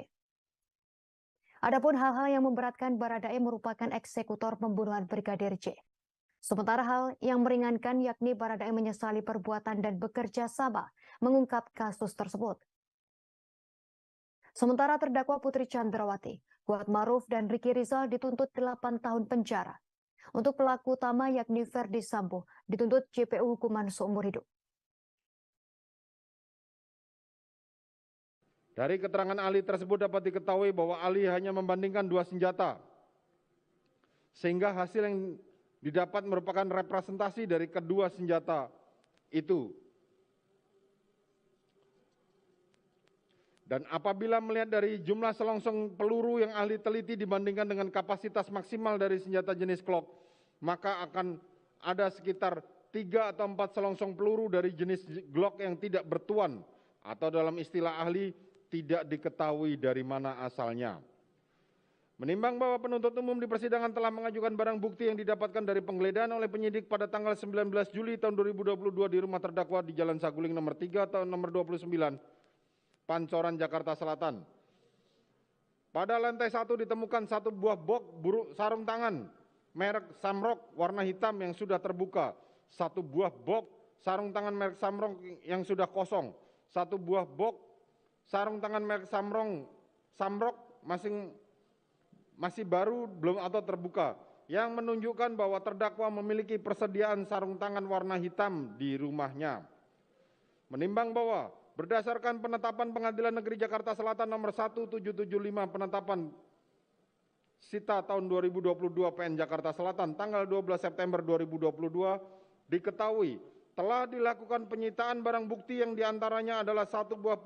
D: Adapun hal-hal yang memberatkan Baradae merupakan eksekutor pembunuhan Brigadir J. Sementara hal yang meringankan yakni Baradae menyesali perbuatan dan bekerja sama mengungkap kasus tersebut. Sementara terdakwa Putri Chandrawati, Kuat Maruf dan Ricky Rizal dituntut 8 tahun penjara. Untuk pelaku utama yakni Ferdi Sambo dituntut JPU hukuman seumur hidup.
B: Dari keterangan ahli tersebut dapat diketahui bahwa ahli hanya membandingkan 2 senjata. Sehingga hasil yang didapat merupakan representasi dari kedua senjata itu. Dan apabila melihat dari jumlah selongsong peluru yang ahli teliti dibandingkan dengan kapasitas maksimal dari senjata jenis Glock, maka akan ada sekitar 3 atau 4 selongsong peluru dari jenis Glock yang tidak bertuan atau dalam istilah ahli tidak diketahui dari mana asalnya. Menimbang bahwa penuntut umum di persidangan telah mengajukan barang bukti yang didapatkan dari penggeledahan oleh penyidik pada tanggal 19 Juli tahun 2022 di rumah terdakwa di Jalan Saguling nomor 3 tahun nomor 29, Pancoran, Jakarta Selatan. Pada lantai 1 ditemukan 1 buah box sarung tangan merek Samrock warna hitam yang sudah terbuka, 1 buah box sarung tangan merek Samrock yang sudah kosong, 1 buah box sarung tangan merek Samrock masih baru belum atau terbuka, yang menunjukkan bahwa terdakwa memiliki persediaan sarung tangan warna hitam di rumahnya. Menimbang bahwa berdasarkan penetapan Pengadilan Negeri Jakarta Selatan nomor 1775 penetapan Sita tahun 2022 PN Jakarta Selatan tanggal 12 September 2022 diketahui telah dilakukan penyitaan barang bukti yang diantaranya adalah 1 buah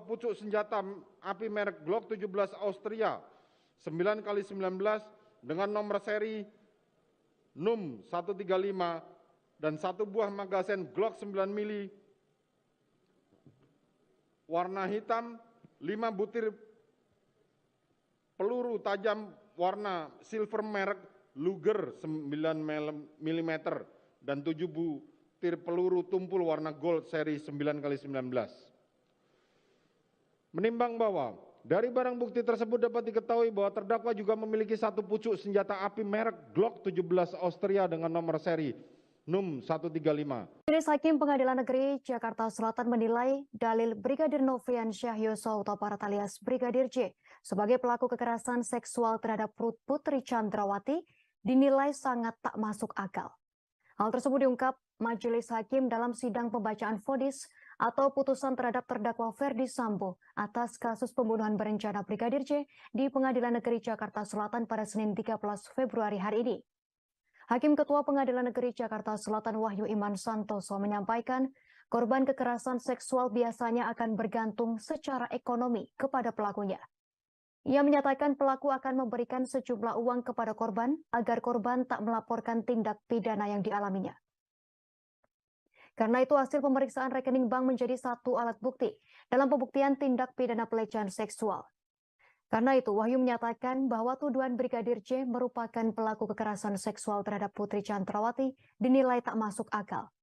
B: pucuk senjata api merek Glock 17 Austria 9x19 dengan nomor seri NUM 135 dan 1 buah magazen Glock 9 mili warna hitam, 5 butir peluru tajam warna silver merek Luger 9 mm dan 7 butir peluru tumpul warna gold seri 9x19. Menimbang bahwa dari barang bukti tersebut dapat diketahui bahwa terdakwa juga memiliki 1 pucuk senjata api merek Glock 17 Austria dengan nomor seri NUM 135.
D: Majelis Hakim Pengadilan Negeri Jakarta Selatan menilai dalil Brigadir Nofriansyah Yosua Huta Barat alias Brigadir J sebagai pelaku kekerasan seksual terhadap Putri Chandrawati dinilai sangat tak masuk akal. Hal tersebut diungkap Majelis Hakim dalam sidang pembacaan vonis atau putusan terhadap terdakwa Ferdi Sambo atas kasus pembunuhan berencana Brigadir J di Pengadilan Negeri Jakarta Selatan pada Senin 13 Februari hari ini. Hakim Ketua Pengadilan Negeri Jakarta Selatan Wahyu Iman Santoso menyampaikan korban kekerasan seksual biasanya akan bergantung secara ekonomi kepada pelakunya. Ia menyatakan pelaku akan memberikan sejumlah uang kepada korban agar korban tak melaporkan tindak pidana yang dialaminya. Karena itu hasil pemeriksaan rekening bank menjadi satu alat bukti dalam pembuktian tindak pidana pelecehan seksual. Karena itu Wahyu menyatakan bahwa tuduhan Brigadir J merupakan pelaku kekerasan seksual terhadap Putri Chandrawati dinilai tak masuk akal.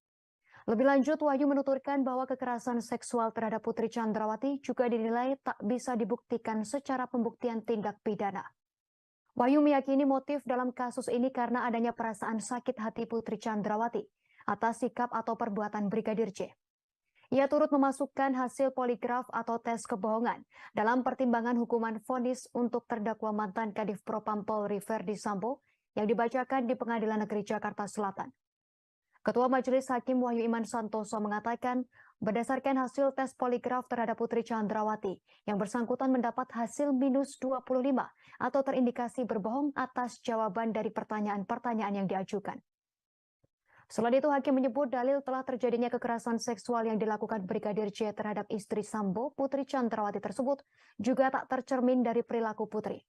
D: Lebih lanjut, Wahyu menuturkan bahwa kekerasan seksual terhadap Putri Chandrawati juga dinilai tak bisa dibuktikan secara pembuktian tindak pidana. Wahyu meyakini motif dalam kasus ini karena adanya perasaan sakit hati Putri Chandrawati atas sikap atau perbuatan Brigadir J. Ia turut memasukkan hasil poligraf atau tes kebohongan dalam pertimbangan hukuman vonis untuk terdakwa mantan Kadif Propam Polri Ferdi Sambo yang dibacakan di Pengadilan Negeri Jakarta Selatan. Ketua Majelis Hakim Wahyu Iman Santoso mengatakan, berdasarkan hasil tes poligraf terhadap Putri Chandrawati, yang bersangkutan mendapat hasil minus 25 atau terindikasi berbohong atas jawaban dari pertanyaan-pertanyaan yang diajukan. Selain itu, Hakim menyebut dalil telah terjadinya kekerasan seksual yang dilakukan Brigadir J terhadap istri Sambo, Putri Chandrawati tersebut, juga tak tercermin dari perilaku Putri.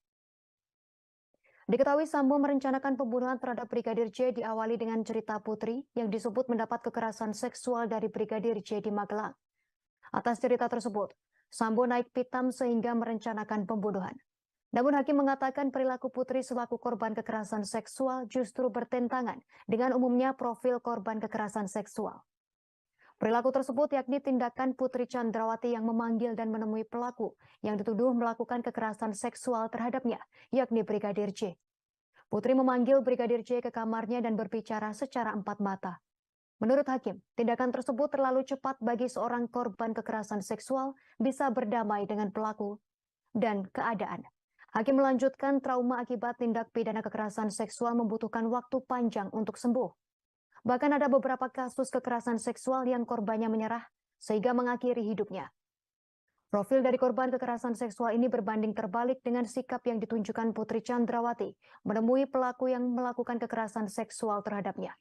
D: Diketahui Sambo merencanakan pembunuhan terhadap Brigadir J diawali dengan cerita Putri yang disebut mendapat kekerasan seksual dari Brigadir J di Magelang. Atas cerita tersebut, Sambo naik pitam sehingga merencanakan pembunuhan. Namun Hakim mengatakan perilaku Putri selaku korban kekerasan seksual justru bertentangan dengan umumnya profil korban kekerasan seksual. Perilaku tersebut yakni tindakan Putri Chandrawati yang memanggil dan menemui pelaku yang dituduh melakukan kekerasan seksual terhadapnya, yakni Brigadir J. Putri memanggil Brigadir J ke kamarnya dan berbicara secara empat mata. Menurut Hakim, tindakan tersebut terlalu cepat bagi seorang korban kekerasan seksual bisa berdamai dengan pelaku dan keadaan. Hakim melanjutkan trauma akibat tindak pidana kekerasan seksual membutuhkan waktu panjang untuk sembuh. Bahkan ada beberapa kasus kekerasan seksual yang korbannya menyerah sehingga mengakhiri hidupnya. Profil dari korban kekerasan seksual ini berbanding terbalik dengan sikap yang ditunjukkan Putri Chandrawati menemui pelaku yang melakukan kekerasan seksual terhadapnya.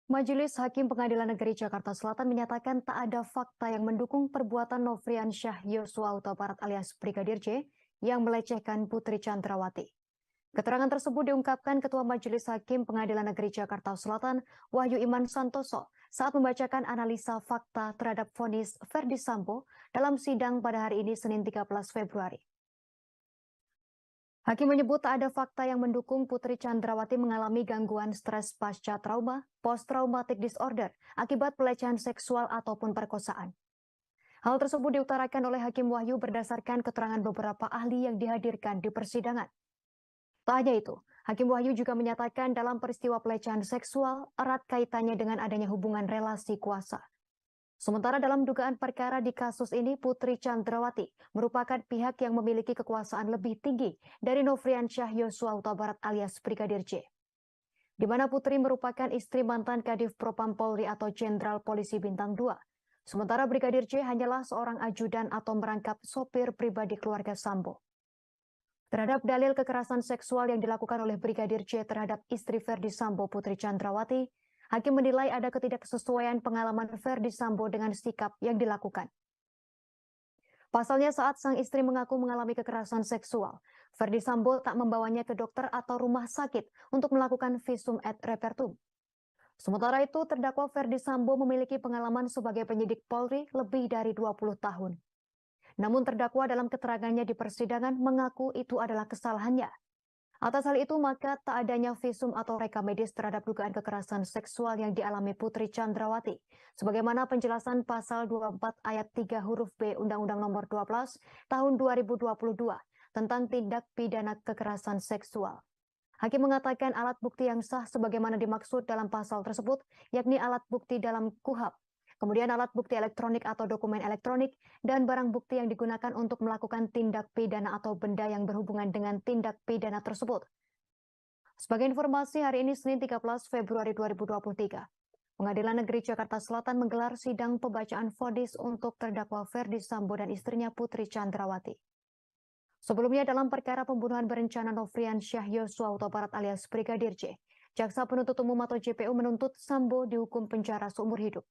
D: Majelis Hakim Pengadilan Negeri Jakarta Selatan menyatakan tak ada fakta yang mendukung perbuatan Nofriansyah Yosua Huta Barat alias Brigadir J yang melecehkan Putri Chandrawati. Keterangan tersebut diungkapkan Ketua Majelis Hakim Pengadilan Negeri Jakarta Selatan, Wahyu Iman Santoso, saat membacakan analisa fakta terhadap vonis Ferdi Sambo dalam sidang pada hari ini Senin 13 Februari. Hakim menyebut tak ada fakta yang mendukung Putri Chandrawati mengalami gangguan stres pasca trauma, post-traumatic disorder, akibat pelecehan seksual ataupun perkosaan. Hal tersebut diutarakan oleh Hakim Wahyu berdasarkan keterangan beberapa ahli yang dihadirkan di persidangan. Tak hanya itu, Hakim Wahyu juga menyatakan dalam peristiwa pelecehan seksual erat kaitannya dengan adanya hubungan relasi kuasa. Sementara dalam dugaan perkara di kasus ini, Putri Chandrawati merupakan pihak yang memiliki kekuasaan lebih tinggi dari Nofriansyah Yosua Huta Barat alias Brigadir J. Di mana Putri merupakan istri mantan Kadif Propam Polri atau Jenderal Polisi Bintang 2. Sementara Brigadir J hanyalah seorang ajudan atau merangkap sopir pribadi keluarga Sambo. Terhadap dalil kekerasan seksual yang dilakukan oleh Brigadir J terhadap istri Ferdi Sambo Putri Chandrawati, Hakim menilai ada ketidaksesuaian pengalaman Ferdi Sambo dengan sikap yang dilakukan. Pasalnya saat sang istri mengaku mengalami kekerasan seksual, Ferdi Sambo tak membawanya ke dokter atau rumah sakit untuk melakukan visum et repertum. Sementara itu, terdakwa Ferdi Sambo memiliki pengalaman sebagai penyidik Polri lebih dari 20 tahun. Namun terdakwa dalam keterangannya di persidangan mengaku itu adalah kesalahannya. Atas hal itu maka tak adanya visum atau rekam medis terhadap dugaan kekerasan seksual yang dialami Putri Chandrawati. Sebagaimana penjelasan pasal 24 ayat 3 huruf B Undang-Undang Nomor 12 Tahun 2022 tentang tindak pidana kekerasan seksual. Hakim mengatakan alat bukti yang sah sebagaimana dimaksud dalam pasal tersebut, yakni alat bukti dalam KUHP. Kemudian alat bukti elektronik atau dokumen elektronik, dan barang bukti yang digunakan untuk melakukan tindak pidana atau benda yang berhubungan dengan tindak pidana tersebut. Sebagai informasi, hari ini Senin 13 Februari 2023, Pengadilan Negeri Jakarta Selatan menggelar sidang pembacaan vonis untuk terdakwa Ferdi Sambo dan istrinya Putri Chandrawati. Sebelumnya dalam perkara pembunuhan berencana Nofriansyah Yosua Huta Barat alias Brigadir J, Jaksa Penuntut Umum atau JPU menuntut Sambo dihukum penjara seumur hidup.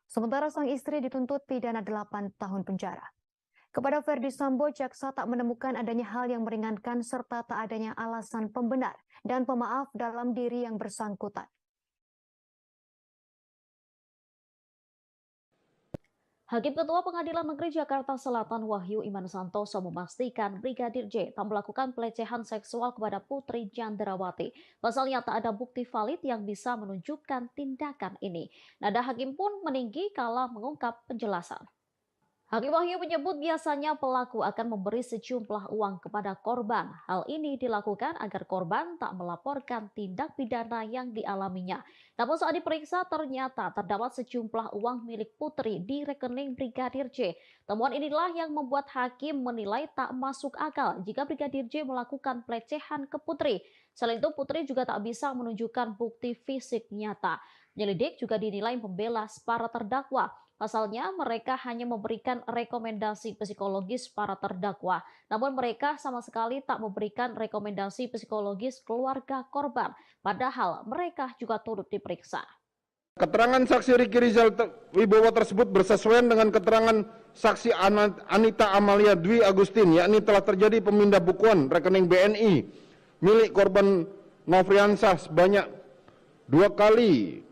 D: Sementara sang istri dituntut pidana 8 tahun penjara. Kepada Ferdi Sambo, jaksa tak menemukan adanya hal yang meringankan serta tak adanya alasan pembenar dan pemaaf dalam diri yang bersangkutan.
A: Hakim Ketua Pengadilan Negeri Jakarta Selatan Wahyu Iman Santoso memastikan Brigadir J tak melakukan pelecehan seksual kepada Putri Chandrawati. Pasalnya tak ada bukti valid yang bisa menunjukkan tindakan ini. Nada hakim pun meninggi kala mengungkap penjelasan. Hakim Wahyu menyebut biasanya pelaku akan memberi sejumlah uang kepada korban. Hal ini dilakukan agar korban tak melaporkan tindak pidana yang dialaminya. Namun saat diperiksa ternyata terdapat sejumlah uang milik Putri di rekening Brigadir J. Temuan inilah yang membuat hakim menilai tak masuk akal jika Brigadir J melakukan pelecehan ke Putri. Selain itu Putri juga tak bisa menunjukkan bukti fisik nyata. Penyelidik juga dinilai membela para terdakwa. Pasalnya mereka hanya memberikan rekomendasi psikologis para terdakwa, namun mereka sama sekali tak memberikan rekomendasi psikologis keluarga korban, padahal mereka juga turut diperiksa.
B: Keterangan saksi Riki Rizal Wibowo tersebut bersesuaian dengan keterangan saksi Anita Amalia Dwi Agustin, yakni telah terjadi pemindah bukuan rekening BNI milik korban Nofriansyah sebanyak 2 kali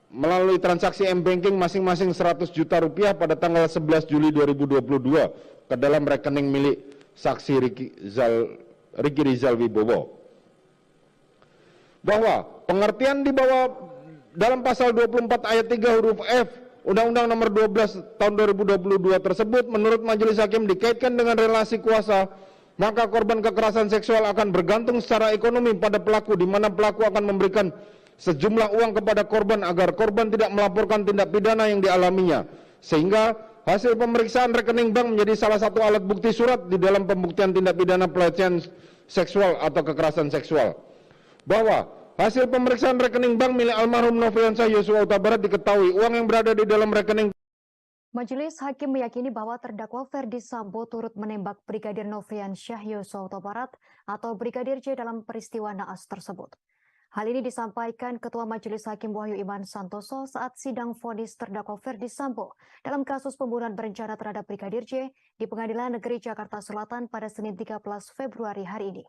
B: melalui transaksi M-Banking masing-masing 100 juta rupiah pada tanggal 11 Juli 2022 ke dalam rekening milik saksi Riki Rizal Wibowo. Bahwa pengertian di bawah dalam pasal 24 ayat 3 huruf F Undang-Undang Nomor 12 Tahun 2022 tersebut menurut Majelis Hakim dikaitkan dengan relasi kuasa, maka korban kekerasan seksual akan bergantung secara ekonomi pada pelaku, di mana pelaku akan memberikan sejumlah uang kepada korban agar korban tidak melaporkan tindak pidana yang dialaminya, sehingga hasil pemeriksaan rekening bank menjadi salah satu alat bukti surat di dalam pembuktian tindak pidana pelecehan seksual atau kekerasan seksual. Bahwa hasil pemeriksaan rekening bank milik almarhum Nofriansyah Yosua Huta Barat diketahui uang yang berada di dalam rekening.
D: Majelis Hakim meyakini bahwa terdakwa Ferdi Sambo turut menembak Brigadir Nofriansyah Yosua Huta Barat atau Brigadir J dalam peristiwa naas tersebut. Hal ini disampaikan Ketua Majelis Hakim Wahyu Iman Santoso saat sidang vonis terdakwa Ferdi Sambo dalam kasus pembunuhan berencana terhadap Brigadir J di Pengadilan Negeri Jakarta Selatan pada Senin 13 Februari hari ini.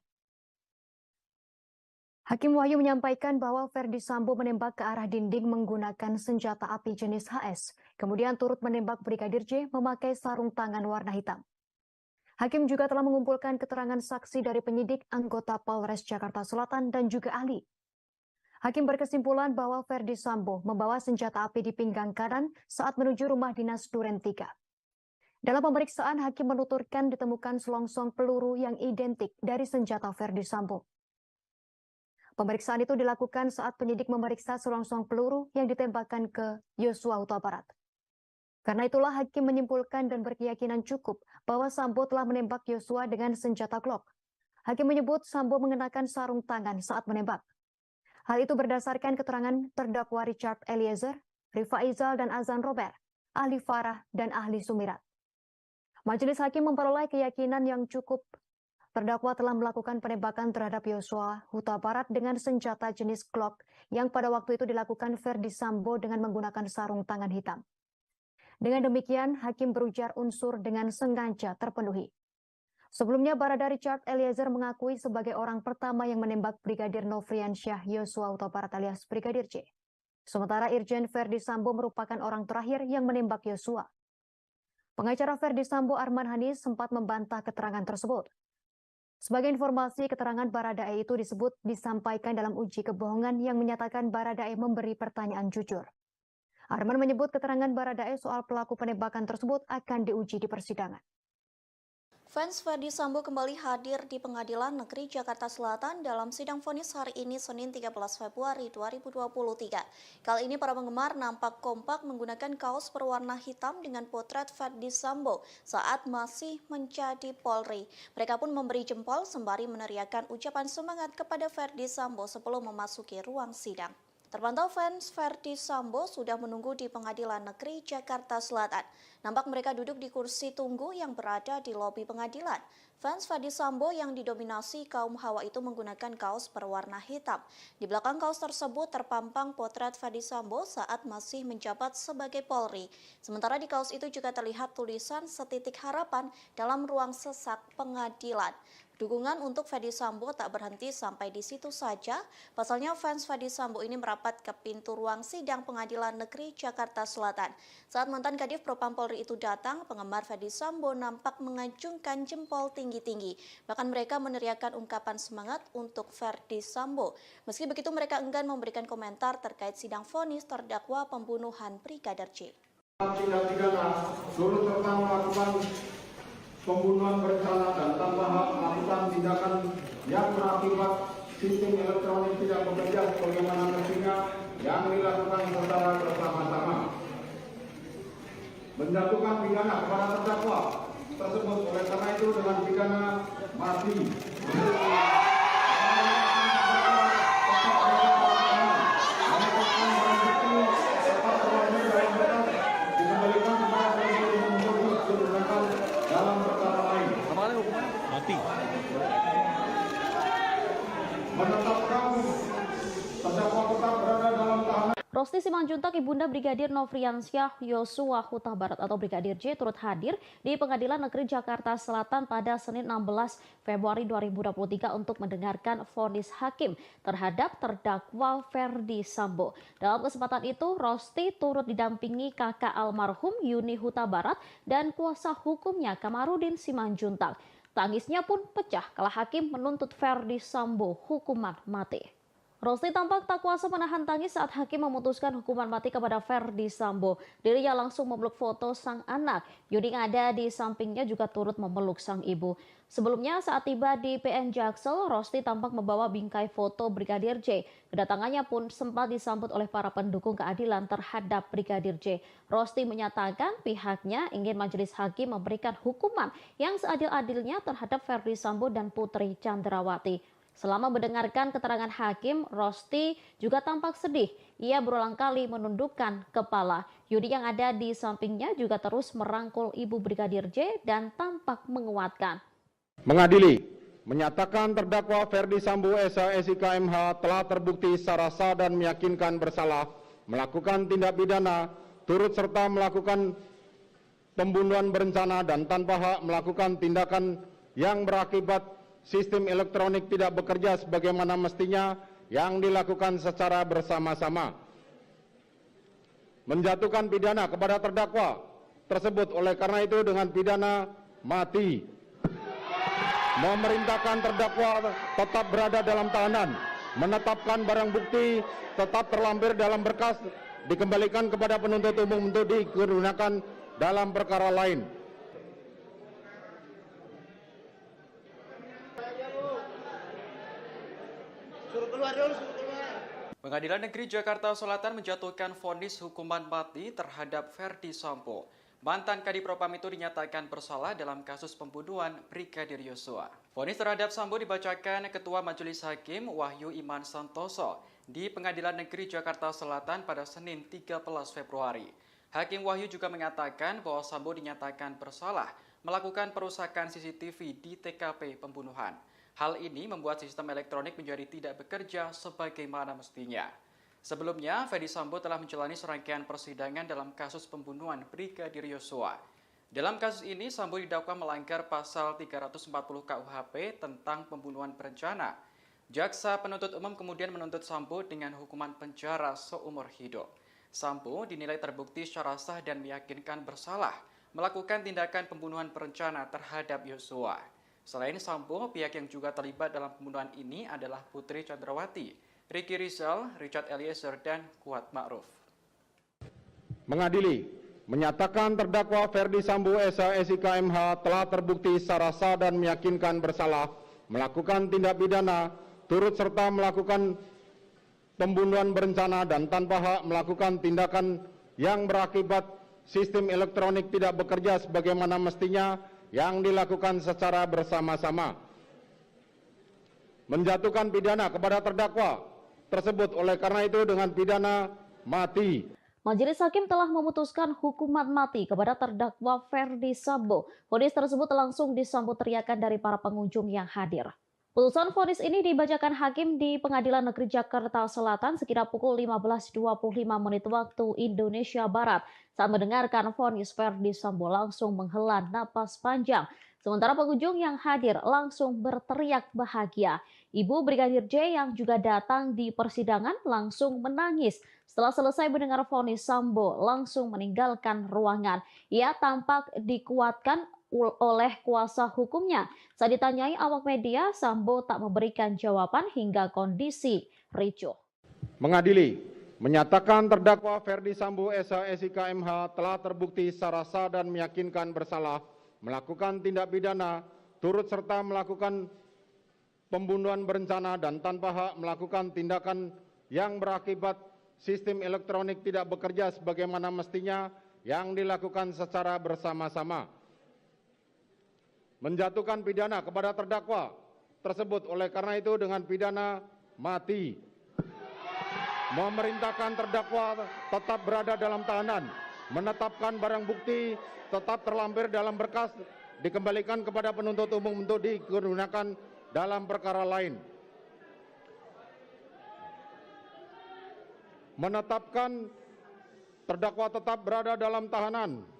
D: Hakim Wahyu menyampaikan bahwa Ferdi Sambo menembak ke arah dinding menggunakan senjata api jenis HS, kemudian turut menembak Brigadir J memakai sarung tangan warna hitam. Hakim juga telah mengumpulkan keterangan saksi dari penyidik, anggota Polres Jakarta Selatan, dan juga ahli. Hakim berkesimpulan bahwa Ferdi Sambo membawa senjata api di pinggang kanan saat menuju rumah dinas Duren 3. Dalam pemeriksaan, Hakim menuturkan ditemukan selongsong peluru yang identik dari senjata Ferdi Sambo. Pemeriksaan itu dilakukan saat penyidik memeriksa selongsong peluru yang ditembakkan ke Yosua Huta Barat. Karena itulah Hakim menyimpulkan dan berkeyakinan cukup bahwa Sambo telah menembak Yosua dengan senjata Glock. Hakim menyebut Sambo mengenakan sarung tangan saat menembak. Hal itu berdasarkan keterangan terdakwa Richard Eliezer, Rifa Izal dan Azan Robert, ahli Farah dan ahli Sumirat. Majelis Hakim memperoleh keyakinan yang cukup terdakwa telah melakukan penembakan terhadap Yosua Huta Barat dengan senjata jenis Glock yang pada waktu itu dilakukan Ferdi Sambo dengan menggunakan sarung tangan hitam. Dengan demikian, Hakim berujar unsur dengan sengaja terpenuhi. Sebelumnya, Barada Richard Eliezer mengakui sebagai orang pertama yang menembak Brigadir Nofriansyah Yosua Huta Barat alias Brigadir J. Sementara Irjen Ferdi Sambo merupakan orang terakhir yang menembak Yosua. Pengacara Ferdi Sambo Arman Hanis sempat membantah keterangan tersebut. Sebagai informasi, keterangan Baradae itu disebut disampaikan dalam uji kebohongan yang menyatakan Baradae memberi pertanyaan jujur. Arman menyebut keterangan Baradae soal pelaku penembakan tersebut akan diuji di persidangan.
H: Fans Ferdi Sambo kembali hadir di Pengadilan Negeri Jakarta Selatan dalam sidang vonis hari ini Senin 13 Februari 2023. Kali ini para penggemar nampak kompak menggunakan kaos berwarna hitam dengan potret Ferdi Sambo saat masih menjadi Polri. Mereka pun memberi jempol sembari meneriakkan ucapan semangat kepada Ferdi Sambo sebelum memasuki ruang sidang. Terpantau fans Ferdi Sambo sudah menunggu di Pengadilan Negeri Jakarta Selatan. Nampak mereka duduk di kursi tunggu yang berada di lobi pengadilan. Fans Ferdi Sambo yang didominasi kaum hawa itu menggunakan kaos berwarna hitam. Di belakang kaos tersebut terpampang potret Ferdi Sambo saat masih menjabat sebagai Polri. Sementara di kaos itu juga terlihat tulisan setitik harapan dalam ruang sesak pengadilan. Dukungan untuk Ferdi Sambo tak berhenti sampai di situ saja. Pasalnya fans Ferdi Sambo ini merapat ke pintu ruang sidang Pengadilan Negeri Jakarta Selatan. Saat mantan Kadif Propam Polri itu datang, penggemar Ferdi Sambo nampak mengacungkan jempol tinggi-tinggi. Bahkan mereka meneriakkan ungkapan semangat untuk Ferdi Sambo. Meski begitu mereka enggan memberikan komentar terkait sidang vonis terdakwa pembunuhan Brigadir J.
B: Tindak pidana turut serta melakukan pembunuhan berencana dan tanpa hak melakukan tindakan yang berakibat sistem elektronik tidak bekerja sebagaimana mestinya yang dilakukan secara bersama-sama. Menjatuhkan pidana kepada terdakwa tersebut oleh karena itu dengan pidana mati.
A: Rosti Simanjuntak, ibunda Brigadir Nofriansyah Yosua Huta Barat atau Brigadir J turut hadir di Pengadilan Negeri Jakarta Selatan pada Senin 16 Februari 2023 untuk mendengarkan vonis hakim terhadap terdakwa Ferdi Sambo. Dalam kesempatan itu, Rosti turut didampingi kakak almarhum Yuni Huta Barat dan kuasa hukumnya Kamarudin Simanjuntak. Tangisnya pun pecah kala hakim menuntut Ferdi Sambo hukuman mati. Rosti tampak tak kuasa menahan tangis saat hakim memutuskan hukuman mati kepada Ferdi Sambo. Dirinya langsung memeluk foto sang anak. Yudi yang ada di sampingnya juga turut memeluk sang ibu. Sebelumnya saat tiba di PN Jaksel, Rosti tampak membawa bingkai foto Brigadir J. Kedatangannya pun sempat disambut oleh para pendukung keadilan terhadap Brigadir J. Rosti menyatakan pihaknya ingin majelis hakim memberikan hukuman yang seadil-adilnya terhadap Ferdi Sambo dan Putri Chandrawati. Selama mendengarkan keterangan hakim, Rosti juga tampak sedih. Ia berulang kali menundukkan kepala. Yudi yang ada di sampingnya juga terus merangkul ibu Brigadir J dan tampak menguatkan.
B: Mengadili, menyatakan terdakwa Ferdi Sambo SIK MH telah terbukti secara sah dan meyakinkan bersalah melakukan tindak pidana turut serta melakukan pembunuhan berencana dan tanpa hak melakukan tindakan yang berakibat sistem elektronik tidak bekerja sebagaimana mestinya yang dilakukan secara bersama-sama. Menjatuhkan pidana kepada terdakwa tersebut oleh karena itu dengan pidana mati. Memerintahkan terdakwa tetap berada dalam tahanan, menetapkan barang bukti tetap terlampir dalam berkas, dikembalikan kepada penuntut umum untuk digunakan dalam perkara lain.
G: Suruh keluar dulu, suruh keluar.
C: Pengadilan Negeri Jakarta Selatan menjatuhkan vonis hukuman mati terhadap Ferdi Sambo. Mantan Kadif Propam itu dinyatakan bersalah dalam kasus pembunuhan Brigadir Yosua. Vonis terhadap Sambo dibacakan Ketua Majelis Hakim Wahyu Iman Santoso di Pengadilan Negeri Jakarta Selatan pada Senin 13 Februari. Hakim Wahyu juga mengatakan bahwa Sambo dinyatakan bersalah melakukan perusakan CCTV di TKP pembunuhan. Hal ini membuat sistem elektronik menjadi tidak bekerja sebagaimana mestinya. Sebelumnya, Ferdi Sambo telah menjalani serangkaian persidangan dalam kasus pembunuhan Brigadir Yosua. Dalam kasus ini, Sambo didakwa melanggar pasal 340 KUHP tentang pembunuhan berencana. Jaksa penuntut umum kemudian menuntut Sambo dengan hukuman penjara seumur hidup. Sambo dinilai terbukti secara sah dan meyakinkan bersalah melakukan tindakan pembunuhan berencana terhadap Yosua. Selain Sambo, pihak yang juga terlibat dalam pembunuhan ini adalah Putri Chandrawati, Ricky Rizal, Richard Eliezer, dan Kuat Ma'ruf.
B: Mengadili, menyatakan terdakwa Ferdi Sambo SH SIK-MH telah terbukti secara sah dan meyakinkan bersalah melakukan tindak pidana turut serta melakukan pembunuhan berencana dan tanpa hak melakukan tindakan yang berakibat sistem elektronik tidak bekerja sebagaimana mestinya yang dilakukan secara bersama-sama. Menjatuhkan pidana kepada terdakwa tersebut oleh karena itu dengan pidana mati.
A: Majelis Hakim telah memutuskan hukuman mati kepada terdakwa Ferdi Sambo. Vonis tersebut langsung disambut teriakan dari para pengunjung yang hadir. Putusan vonis ini dibacakan hakim di Pengadilan Negeri Jakarta Selatan sekitar pukul 15.25 menit waktu Indonesia Barat. Saat mendengarkan vonis, Ferdi Sambo langsung menghela napas panjang. Sementara pengunjung yang hadir langsung berteriak bahagia. Ibu Brigadir J yang juga datang di persidangan langsung menangis. Setelah selesai mendengar vonis, Sambo langsung meninggalkan ruangan. Ia tampak dikuatkan oleh kuasa hukumnya. Saat ditanyai awak media, Sambo tak memberikan jawaban hingga kondisi ricuh.
B: Mengadili, menyatakan terdakwa Ferdi Sambo SH SIK-MH telah terbukti secara sah dan meyakinkan bersalah melakukan tindak pidana turut serta melakukan pembunuhan berencana dan tanpa hak melakukan tindakan yang berakibat sistem elektronik tidak bekerja sebagaimana mestinya yang dilakukan secara bersama-sama. Menjatuhkan pidana kepada terdakwa tersebut oleh karena itu dengan pidana mati. Memerintahkan terdakwa tetap berada dalam tahanan, menetapkan barang bukti tetap terlampir dalam berkas, dikembalikan kepada penuntut umum untuk digunakan dalam perkara lain. Menetapkan terdakwa tetap berada dalam tahanan.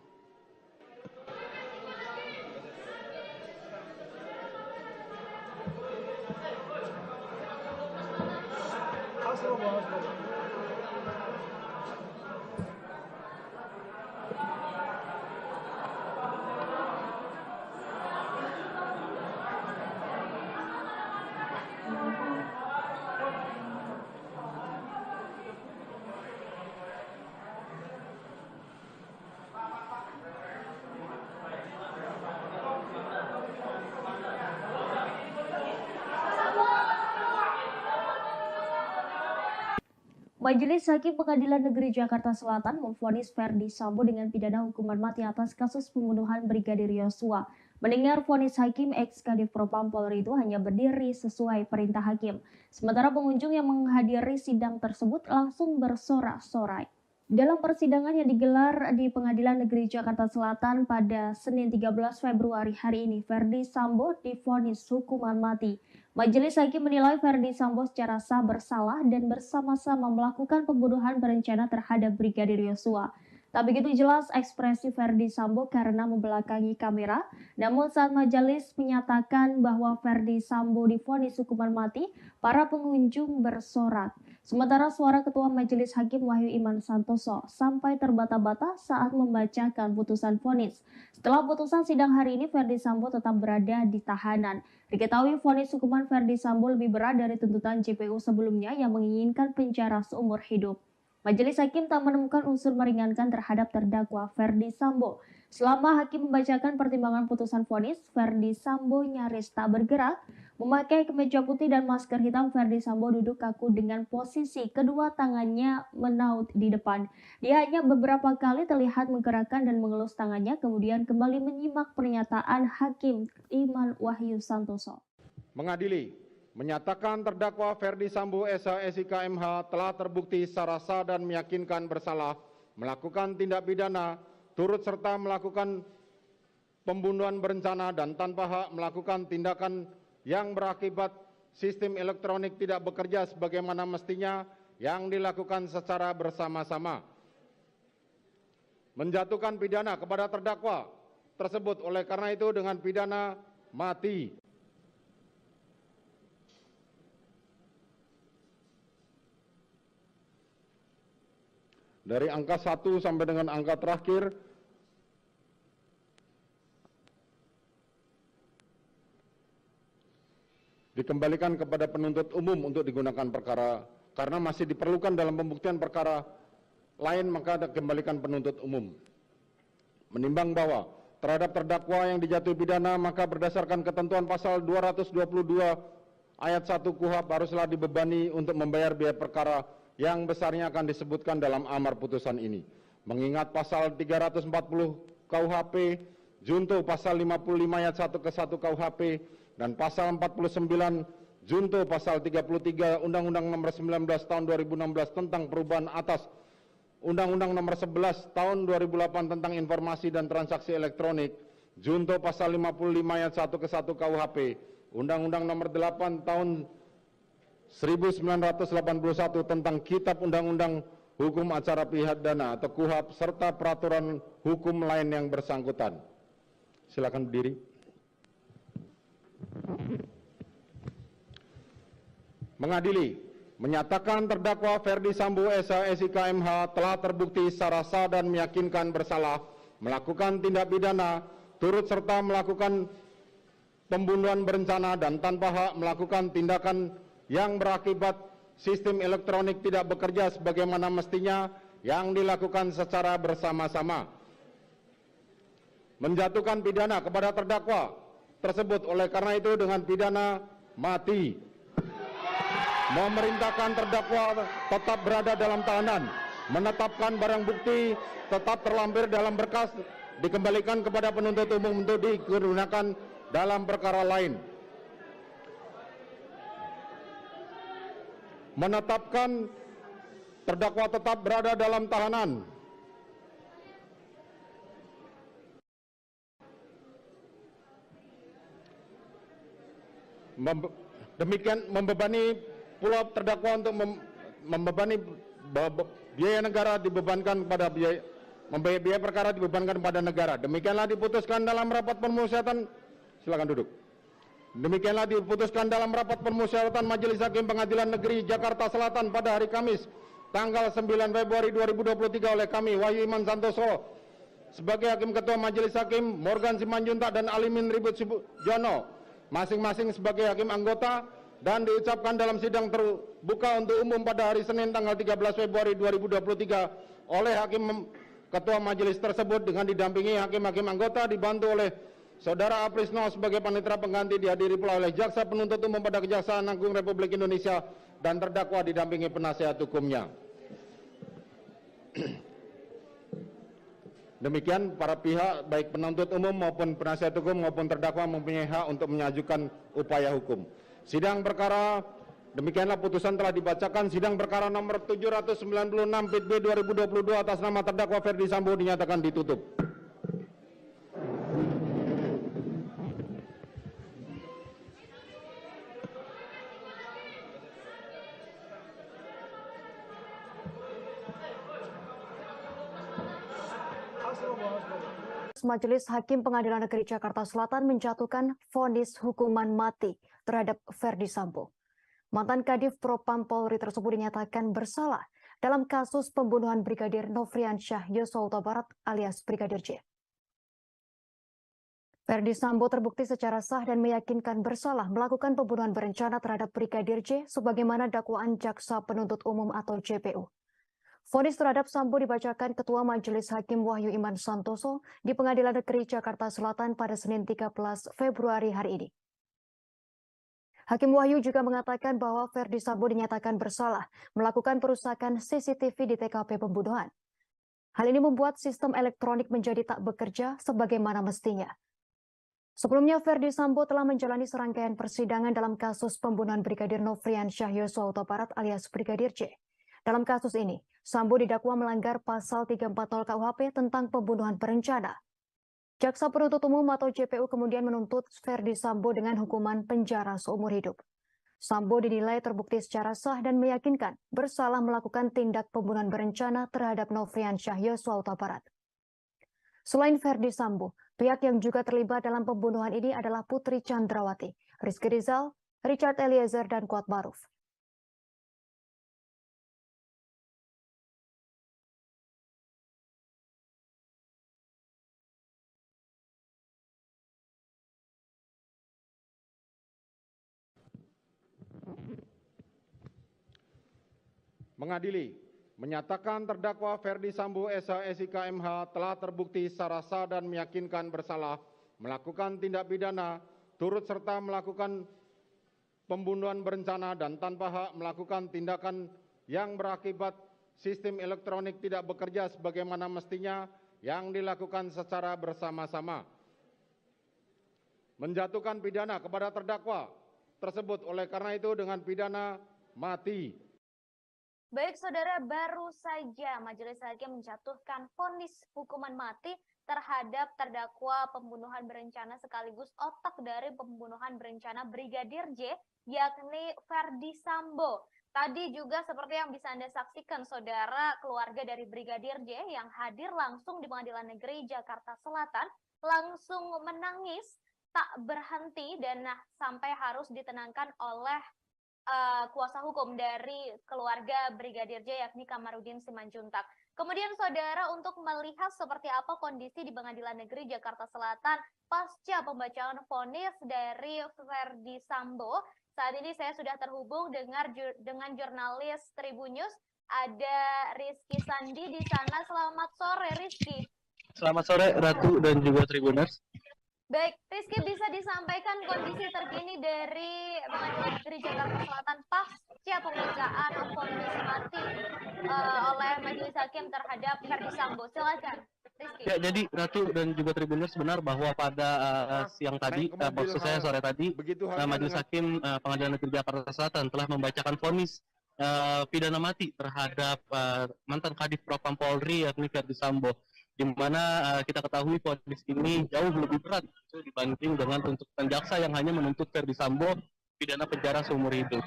I: Majelis Hakim Pengadilan Negeri Jakarta Selatan memvonis Ferdi Sambo dengan pidana hukuman mati atas kasus pembunuhan Brigadir Yosua. Mendengar vonis hakim, ex-Kadif Propam Polri itu hanya berdiri sesuai perintah hakim. Sementara pengunjung yang menghadiri sidang tersebut langsung bersorak-sorai. Dalam persidangan yang digelar di Pengadilan Negeri Jakarta Selatan pada Senin 13 Februari hari ini, Ferdi Sambo divonis hukuman mati. Majelis Hakim menilai Ferdi Sambo secara sah bersalah dan bersama-sama melakukan pembunuhan berencana terhadap Brigadir Yosua. Tak begitu jelas ekspresi Verdi Sambo karena membelakangi kamera, namun saat majelis menyatakan bahwa Verdi Sambo divonis hukuman mati, para pengunjung bersorak. Sementara suara Ketua Majelis Hakim Wahyu Iman Santoso sampai terbata-bata saat membacakan putusan vonis. Setelah putusan sidang hari ini, Verdi Sambo tetap berada di tahanan. Diketahui vonis hukuman Verdi Sambo lebih berat dari tuntutan JPU sebelumnya yang menginginkan penjara seumur hidup. Majelis Hakim tak menemukan unsur meringankan terhadap terdakwa Verdi Sambo. Selama hakim membacakan pertimbangan putusan vonis, Verdi Sambo nyaris tak bergerak. Memakai kemeja putih dan masker hitam, Verdi Sambo duduk kaku dengan posisi kedua tangannya menaut di depan. Dia hanya beberapa kali terlihat menggerakkan dan mengelus tangannya, kemudian kembali menyimak pernyataan Hakim Iman Wahyu Santoso.
B: Mengadili, menyatakan terdakwa Verdi Sambo SH SIK MH telah terbukti secara sah dan meyakinkan bersalah melakukan tindak pidana turut serta melakukan pembunuhan berencana dan tanpa hak melakukan tindakan yang berakibat sistem elektronik tidak bekerja sebagaimana mestinya yang dilakukan secara bersama-sama. Menjatuhkan pidana kepada terdakwa tersebut oleh karena itu dengan pidana mati. Dari angka 1 sampai dengan angka terakhir, dikembalikan kepada penuntut umum untuk digunakan perkara, karena masih diperlukan dalam pembuktian perkara lain, maka dikembalikan penuntut umum. Menimbang bahwa terhadap terdakwa yang dijatuhi pidana, maka berdasarkan ketentuan pasal 222 ayat 1 KUHP haruslah dibebani untuk membayar biaya perkara yang besarnya akan disebutkan dalam amar putusan ini. Mengingat pasal 340 KUHP, junto pasal 55 ayat 1 ke 1 KUHP, dan pasal 49 junto pasal 33 Undang-Undang Nomor 19 Tahun 2016 tentang perubahan atas Undang-Undang Nomor 11 Tahun 2008 tentang informasi dan transaksi elektronik, junto pasal 55 ayat 1 ke 1 KUHP, Undang-Undang Nomor 8 Tahun 1981 tentang Kitab Undang-Undang Hukum Acara Pidana atau KUHP serta peraturan hukum lain yang bersangkutan. Silakan berdiri. Mengadili, menyatakan terdakwa Verdi Sambo SH SIK MH telah terbukti secara sah dan meyakinkan bersalah melakukan tindak pidana turut serta melakukan pembunuhan berencana dan tanpa hak melakukan tindakan yang berakibat sistem elektronik tidak bekerja sebagaimana mestinya yang dilakukan secara bersama-sama. Menjatuhkan pidana kepada terdakwa tersebut oleh karena itu dengan pidana mati. Memerintahkan terdakwa tetap berada dalam tahanan, menetapkan barang bukti tetap terlampir dalam berkas, dikembalikan kepada penuntut umum untuk digunakan dalam perkara lain. Menetapkan terdakwa tetap berada dalam tahanan. Demikian membebani pula terdakwa untuk membebani biaya negara dibebankan kepada biaya perkara dibebankan kepada negara. Demikianlah diputuskan dalam rapat permusyawaratan. Silakan duduk. Demikianlah diputuskan dalam rapat permusyawaratan Majelis Hakim Pengadilan Negeri Jakarta Selatan pada hari Kamis tanggal 9 Februari 2023 oleh kami Wahyu Iman Santoso sebagai Hakim Ketua Majelis Hakim, Morgan Simanjuntak dan Alimin Ribut Sujono masing-masing sebagai hakim anggota, dan diucapkan dalam sidang terbuka untuk umum pada hari Senin tanggal 13 Februari 2023 oleh Hakim Ketua Majelis tersebut dengan didampingi hakim-hakim anggota dibantu oleh Saudara Aprisno sebagai panitera pengganti, dihadiri pula oleh Jaksa Penuntut Umum pada Kejaksaan Agung Republik Indonesia dan terdakwa didampingi penasihat hukumnya. Demikian para pihak baik penuntut umum maupun penasihat hukum maupun terdakwa mempunyai hak untuk mengajukan upaya hukum. Sidang perkara demikianlah putusan telah dibacakan. Sidang perkara nomor 796 PIT B 2022 atas nama terdakwa Verdi Sambo dinyatakan ditutup.
D: Majelis Hakim Pengadilan Negeri Jakarta Selatan menjatuhkan vonis hukuman mati terhadap Ferdi Sambo. Mantan Kadif Propam Polri tersebut dinyatakan bersalah dalam kasus pembunuhan Brigadir Nofriansyah Yosua Huta Barat alias Brigadir J. Ferdi Sambo terbukti secara sah dan meyakinkan bersalah melakukan pembunuhan berencana terhadap Brigadir J sebagaimana dakwaan Jaksa Penuntut Umum atau JPU. Vonis terhadap Sambo dibacakan Ketua Majelis Hakim Wahyu Iman Santoso di Pengadilan Negeri Jakarta Selatan pada Senin 13 Februari hari ini. Hakim Wahyu juga mengatakan bahwa Ferdi Sambo dinyatakan bersalah melakukan perusakan CCTV di TKP pembunuhan. Hal ini membuat sistem elektronik menjadi tak bekerja sebagaimana mestinya. Sebelumnya, Ferdi Sambo telah menjalani serangkaian persidangan dalam kasus pembunuhan Brigadir Nofriansyah Yosua Huta Barat alias Brigadir J. Dalam kasus ini, Sambo didakwa melanggar pasal 340 KUHP tentang pembunuhan berencana. Jaksa Penuntut Umum atau JPU kemudian menuntut Ferdi Sambo dengan hukuman penjara seumur hidup. Sambo dinilai terbukti secara sah dan meyakinkan bersalah melakukan tindak pembunuhan berencana terhadap Nofriansyah Yosua Huta Barat. Selain Ferdi Sambo, pihak yang juga terlibat dalam pembunuhan ini adalah Putri Chandrawati, Rizky Rizal, Richard Eliezer, dan Kuat Maruf.
B: Mengadili, menyatakan terdakwa Ferdi Sambo SH SIK MH telah terbukti secara sah dan meyakinkan bersalah melakukan tindak pidana turut serta melakukan pembunuhan berencana dan tanpa hak melakukan tindakan yang berakibat sistem elektronik tidak bekerja sebagaimana mestinya yang dilakukan secara bersama-sama. Menjatuhkan pidana kepada terdakwa tersebut oleh karena itu dengan pidana mati.
E: Baik saudara, baru saja Majelis Hakim menjatuhkan vonis hukuman mati terhadap terdakwa pembunuhan berencana sekaligus otak dari pembunuhan berencana Brigadir J, yakni Ferdi Sambo. Tadi juga seperti yang bisa Anda saksikan saudara, keluarga dari Brigadir J yang hadir langsung di Pengadilan Negeri Jakarta Selatan langsung menangis tak berhenti dan sampai harus ditenangkan oleh kuasa hukum dari keluarga Brigadir J yakni Kamarudin Simanjuntak. Kemudian saudara, untuk melihat seperti apa kondisi di Pengadilan Negeri Jakarta Selatan pasca pembacaan vonis dari Ferdi Sambo, saat ini saya sudah terhubung dengan jurnalis Tribunnews, ada Rizky Sandi di sana. Selamat sore Rizky.
F: Selamat sore Ratu dan juga Tribuners.
E: Baik, Rizky, bisa disampaikan kondisi terkini dari Pengadilan Negeri Jakarta Selatan pasca pembacaan vonis mati oleh Majelis Hakim terhadap Ferdi Sambo. Silakan, Rizky.
F: Ya, jadi Ratu dan juga Tribuners, benar bahwa pada siang tadi, maksud saya sore tadi, Majelis Hakim Pengadilan Negeri Jakarta Selatan telah membacakan vonis pidana mati terhadap mantan Kadif Propam Polri yakni Ferdi Sambo, di mana kita ketahui vonis ini jauh lebih berat dibanding dengan tuntutan jaksa yang hanya menuntut Ferdi Sambo pidana penjara seumur hidup.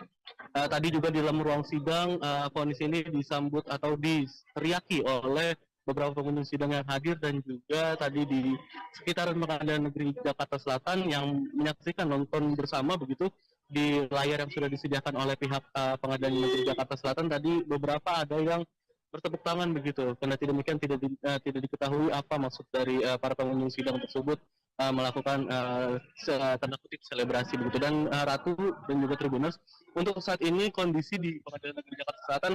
F: Tadi juga di dalam ruang sidang, vonis ini disambut atau diteriaki oleh beberapa pengunjung sidang yang hadir dan juga tadi di sekitaran Pengadilan Negeri Jakarta Selatan yang menyaksikan nonton bersama begitu di layar yang sudah disediakan oleh pihak Pengadilan Negeri Jakarta Selatan. Tadi beberapa ada yang bertepuk tangan begitu, karena demikian tidak diketahui apa maksud dari para pengunjung sidang tersebut melakukan tanda kutip selebrasi begitu. Dan Ratu dan juga Tribuners, untuk saat ini kondisi di Pengadilan Negeri Jakarta Selatan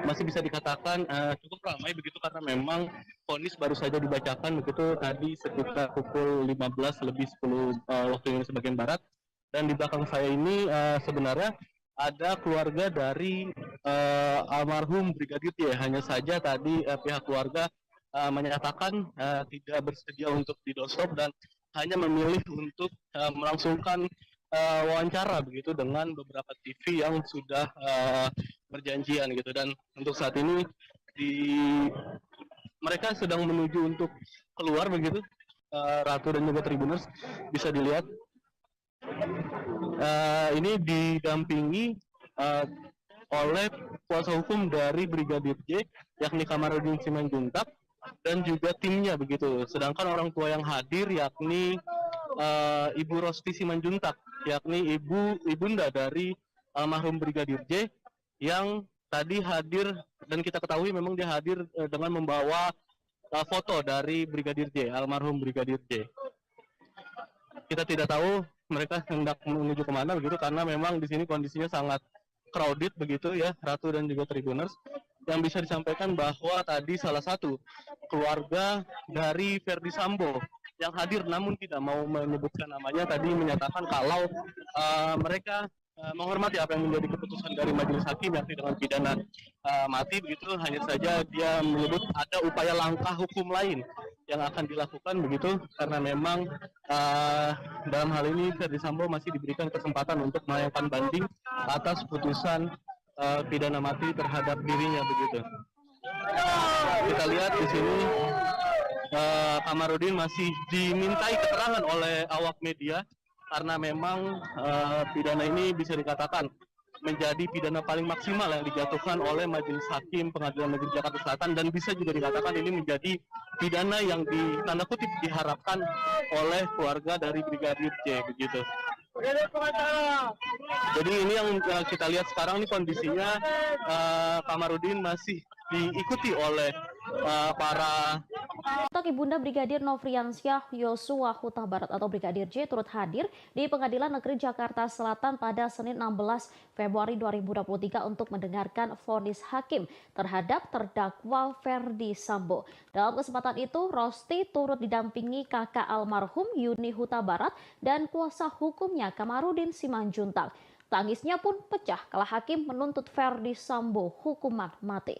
F: masih bisa dikatakan cukup ramai begitu, karena memang vonis baru saja dibacakan begitu tadi sekitar pukul 15 lebih 10 waktu Indonesia bagian barat. Dan di belakang saya ini sebenarnya ada keluarga dari almarhum Brigadir J. Hanya saja tadi pihak keluarga menyatakan tidak bersedia untuk di-doorstop dan hanya memilih untuk melangsungkan wawancara begitu dengan beberapa TV yang sudah berjanjian gitu. Dan untuk saat ini mereka sedang menuju untuk keluar begitu. Ratu dan juga Tribuners, bisa dilihat ini didampingi oleh kuasa hukum dari Brigadir J yakni Kamarudin Simanjuntak. dan juga timnya begitu. Sedangkan orang tua yang hadir yakni Ibu Rosti Simanjuntak, yakni ibunda dari almarhum Brigadir J yang tadi hadir, dan kita ketahui memang dia hadir dengan membawa foto dari Brigadir J, almarhum Brigadir J. Kita tidak tahu mereka hendak menuju kemana begitu, karena memang di sini kondisinya sangat crowded begitu ya, Ratu dan juga Tribuners. Yang bisa disampaikan bahwa tadi salah satu keluarga dari Ferdi Sambo yang hadir namun tidak mau menyebutkan namanya tadi menyatakan kalau mereka menghormati apa yang menjadi keputusan dari majelis hakim yakni dengan pidana mati begitu. Hanya saja dia menyebut ada upaya langkah hukum lain yang akan dilakukan begitu, karena memang dalam hal ini Ferdi Sambo masih diberikan kesempatan untuk melayangkan banding atas putusan pidana mati terhadap dirinya begitu. Kita lihat di sini Kamarudin masih dimintai keterangan oleh awak media, karena memang pidana ini bisa dikatakan menjadi pidana paling maksimal yang dijatuhkan oleh Majelis Hakim Pengadilan Negeri Jakarta Selatan, dan bisa juga dikatakan ini menjadi pidana yang tanda kutip diharapkan oleh keluarga dari Brigadir J begitu. Jadi ini yang kita lihat sekarang ini kondisinya Kamarudin masih diikuti oleh para
A: Ibunda Brigadir Nofriansyah Yosua Huta Barat atau Brigadir J turut hadir di Pengadilan Negeri Jakarta Selatan pada Senin 16 Februari 2023 untuk mendengarkan vonis hakim terhadap terdakwa Ferdi Sambo. Dalam kesempatan itu, Rosti turut didampingi kakak almarhum Yuni Huta Barat dan kuasa hukumnya Kamarudin Simanjuntak. Tangisnya pun pecah kala hakim menuntut Ferdi Sambo hukuman mati.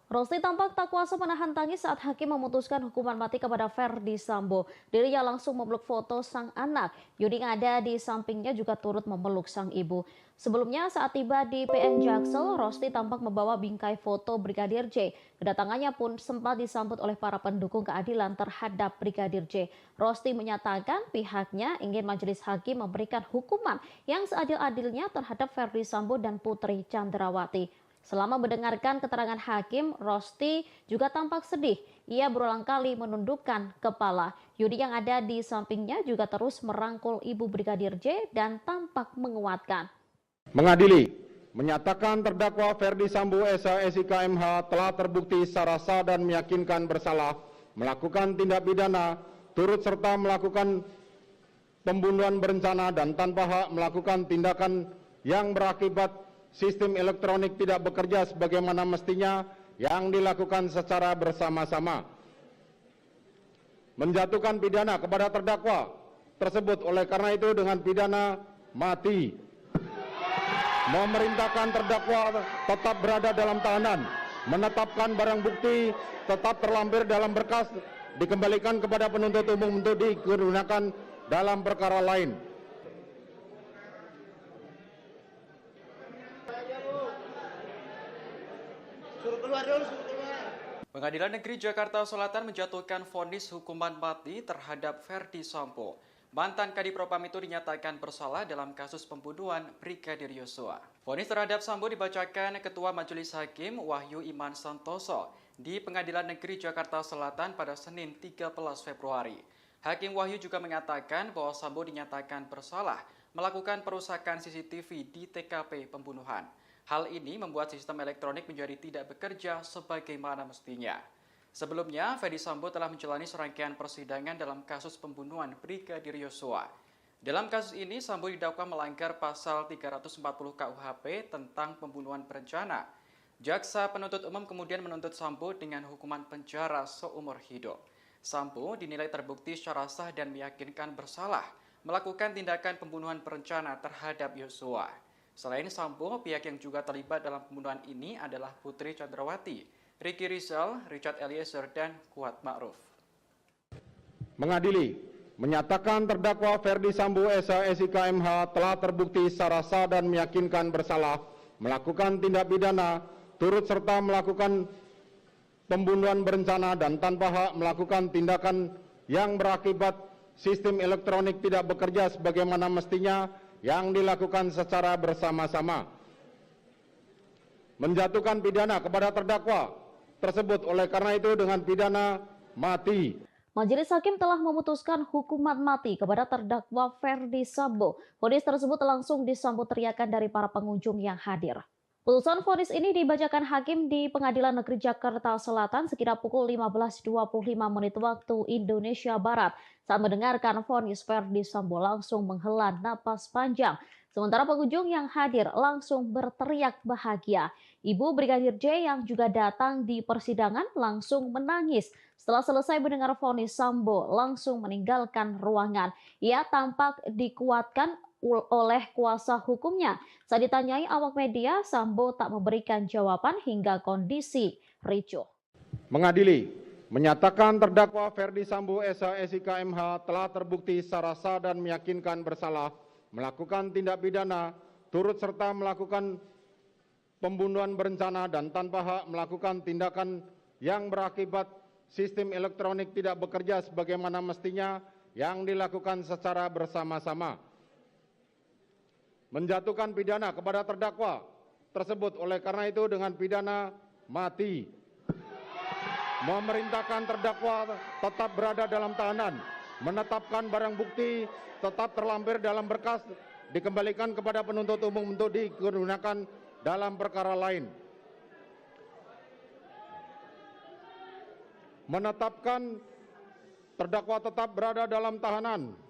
A: Rosti tampak tak kuasa menahan tangis saat hakim memutuskan hukuman mati kepada Ferdi Sambo. Dirinya langsung memeluk foto sang anak. Yudi yang ada di sampingnya juga turut memeluk sang ibu. Sebelumnya saat tiba di PN Jaksel, Rosti tampak membawa bingkai foto Brigadir J. Kedatangannya pun sempat disambut oleh para pendukung keadilan terhadap Brigadir J. Rosti menyatakan pihaknya ingin majelis hakim memberikan hukuman yang seadil-adilnya terhadap Ferdi Sambo dan Putri Chandrawati. Selama mendengarkan keterangan hakim, Rosti juga tampak sedih. Ia berulang kali menundukkan kepala. Yudi yang ada di sampingnya juga terus merangkul ibu Brigadir J dan tampak menguatkan.
B: Mengadili, menyatakan terdakwa Ferdi Sambo SIK MH telah terbukti secara sah dan meyakinkan bersalah melakukan tindak pidana turut serta melakukan pembunuhan berencana dan tanpa hak melakukan tindakan yang berakibat sistem elektronik tidak bekerja sebagaimana mestinya yang dilakukan secara bersama-sama. Menjatuhkan pidana kepada terdakwa tersebut oleh karena itu dengan pidana mati. Memerintahkan terdakwa tetap berada dalam tahanan. Menetapkan barang bukti tetap terlampir dalam berkas dikembalikan kepada penuntut umum untuk digunakan dalam perkara lain.
C: Pengadilan Negeri Jakarta Selatan menjatuhkan vonis hukuman mati terhadap Ferdi Sambo. Mantan Kadif Propam itu dinyatakan bersalah dalam kasus pembunuhan Brigadir Yosua. Vonis terhadap Sambo dibacakan Ketua Majelis Hakim Wahyu Iman Santoso di Pengadilan Negeri Jakarta Selatan pada Senin 13 Februari. Hakim Wahyu juga mengatakan bahwa Sambo dinyatakan bersalah melakukan perusakan CCTV di TKP pembunuhan. Hal ini membuat sistem elektronik menjadi tidak bekerja sebagaimana mestinya. Sebelumnya, Ferdi Sambo telah menjalani serangkaian persidangan dalam kasus pembunuhan Brigadir Yosua. Dalam kasus ini, Sambo didakwa melanggar pasal 340 KUHP tentang pembunuhan berencana. Jaksa penuntut umum kemudian menuntut Sambo dengan hukuman penjara seumur hidup. Sambo dinilai terbukti secara sah dan meyakinkan bersalah melakukan tindakan pembunuhan berencana terhadap Yosua. Selain Sambo, pihak yang juga terlibat dalam pembunuhan ini adalah Putri Chandrawati, Ricky Rizal, Richard Eliezer, dan Kuat Ma'ruf.
B: Mengadili, menyatakan terdakwa Ferdi Sambo SIK MH telah terbukti secara sah dan meyakinkan bersalah melakukan tindak pidana turut serta melakukan pembunuhan berencana dan tanpa hak melakukan tindakan yang berakibat sistem elektronik tidak bekerja sebagaimana mestinya yang dilakukan secara bersama-sama. Menjatuhkan pidana kepada terdakwa tersebut. Oleh karena itu dengan pidana mati.
A: Majelis Hakim telah memutuskan hukuman mati kepada terdakwa Ferdi Sambo. Vonis tersebut langsung disambut teriakan dari para pengunjung yang hadir. Putusan vonis ini dibacakan hakim di Pengadilan Negeri Jakarta Selatan sekitar pukul 15.25 waktu Indonesia Barat. Saat mendengarkan vonis, Ferdi Sambo langsung menghela napas panjang. Sementara pengunjung yang hadir langsung berteriak bahagia. Ibu Brigadir J yang juga datang di persidangan langsung menangis. Setelah selesai mendengar vonis, Sambo langsung meninggalkan ruangan. Ia tampak dikuatkan oleh kuasa hukumnya. Saat ditanyai awak media, Sambo tak memberikan jawaban hingga kondisi ricuh.
B: Mengadili, menyatakan terdakwa Ferdi Sambo SH MH telah terbukti secara sah dan meyakinkan bersalah melakukan tindak pidana turut serta melakukan pembunuhan berencana dan tanpa hak melakukan tindakan yang berakibat sistem elektronik tidak bekerja sebagaimana mestinya yang dilakukan secara bersama-sama. Menjatuhkan pidana kepada terdakwa tersebut. Oleh karena itu dengan pidana mati. Memerintahkan terdakwa tetap berada dalam tahanan. Menetapkan barang bukti tetap terlampir dalam berkas dikembalikan kepada penuntut umum untuk digunakan dalam perkara lain. Menetapkan terdakwa tetap berada dalam tahanan.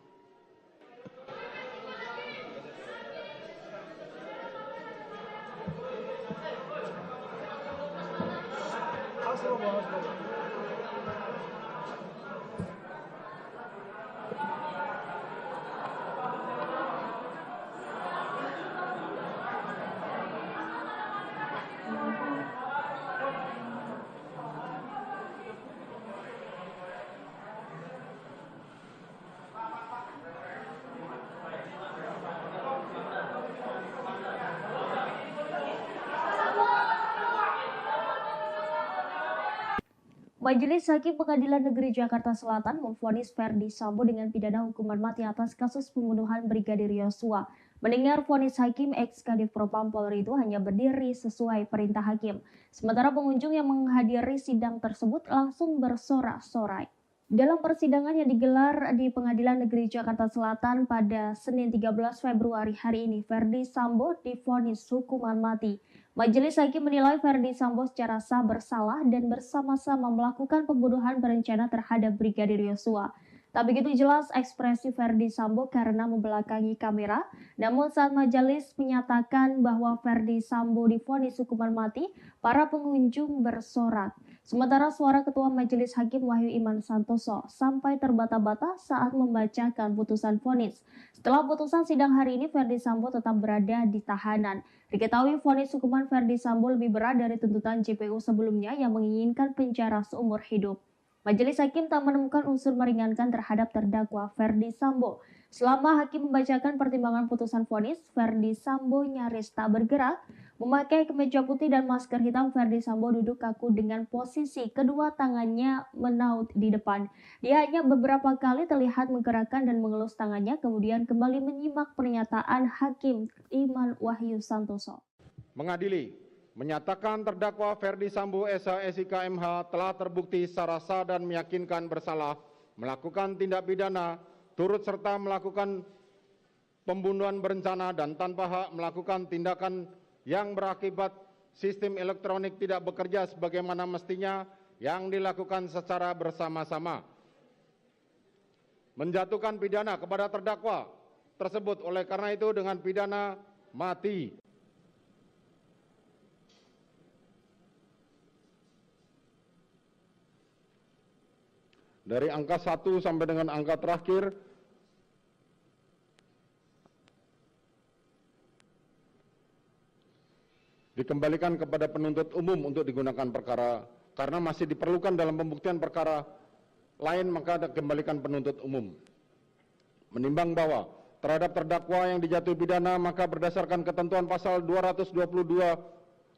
I: Majelis Hakim Pengadilan Negeri Jakarta Selatan memvonis Ferdi Sambo dengan pidana hukuman mati atas kasus pembunuhan Brigadir Yosua. Mendengar vonis hakim, ex-Kadif Propam Polri itu hanya berdiri sesuai perintah hakim. Sementara pengunjung yang menghadiri sidang tersebut langsung bersorak-sorai. Dalam persidangan yang digelar di Pengadilan Negeri Jakarta Selatan pada Senin 13 Februari hari ini, Ferdi Sambo divonis hukuman mati. Majelis Hakim menilai Ferdi Sambo secara sah bersalah dan bersama-sama melakukan pembunuhan berencana terhadap Brigadir Yosua. Tak begitu jelas ekspresi Ferdi Sambo karena membelakangi kamera, namun saat majelis menyatakan bahwa Ferdi Sambo divonis hukuman mati, para pengunjung bersorak. Sementara suara Ketua Majelis Hakim Wahyu Iman Santoso sampai terbata-bata saat membacakan putusan vonis. Setelah putusan sidang hari ini, Ferdi Sambo tetap berada di tahanan. Diketahui vonis hukuman Ferdi Sambo lebih berat dari tuntutan JPU sebelumnya yang menginginkan penjara seumur hidup. Majelis Hakim tak menemukan unsur meringankan terhadap terdakwa Ferdi Sambo. Selama hakim membacakan pertimbangan putusan vonis, Ferdi Sambo nyaris tak bergerak. Memakai kemeja putih dan masker hitam, Ferdi Sambo duduk kaku dengan posisi kedua tangannya menaut di depan. Dia hanya beberapa kali terlihat menggerakkan dan mengelus tangannya, kemudian kembali menyimak pernyataan Hakim Iman Wahyu Santoso.
B: Mengadili, menyatakan terdakwa Ferdi Sambo SH MH telah terbukti secara sah dan meyakinkan bersalah melakukan tindak pidana turut serta melakukan pembunuhan berencana dan tanpa hak melakukan tindakan yang berakibat sistem elektronik tidak bekerja sebagaimana mestinya yang dilakukan secara bersama-sama. Menjatuhkan pidana kepada terdakwa tersebut. Oleh karena itu dengan pidana mati. Dari angka 1 sampai dengan angka terakhir, dikembalikan kepada penuntut umum untuk digunakan perkara, karena masih diperlukan dalam pembuktian perkara lain, maka dikembalikan penuntut umum. Menimbang bahwa terhadap terdakwa yang dijatuhi pidana, maka berdasarkan ketentuan pasal 222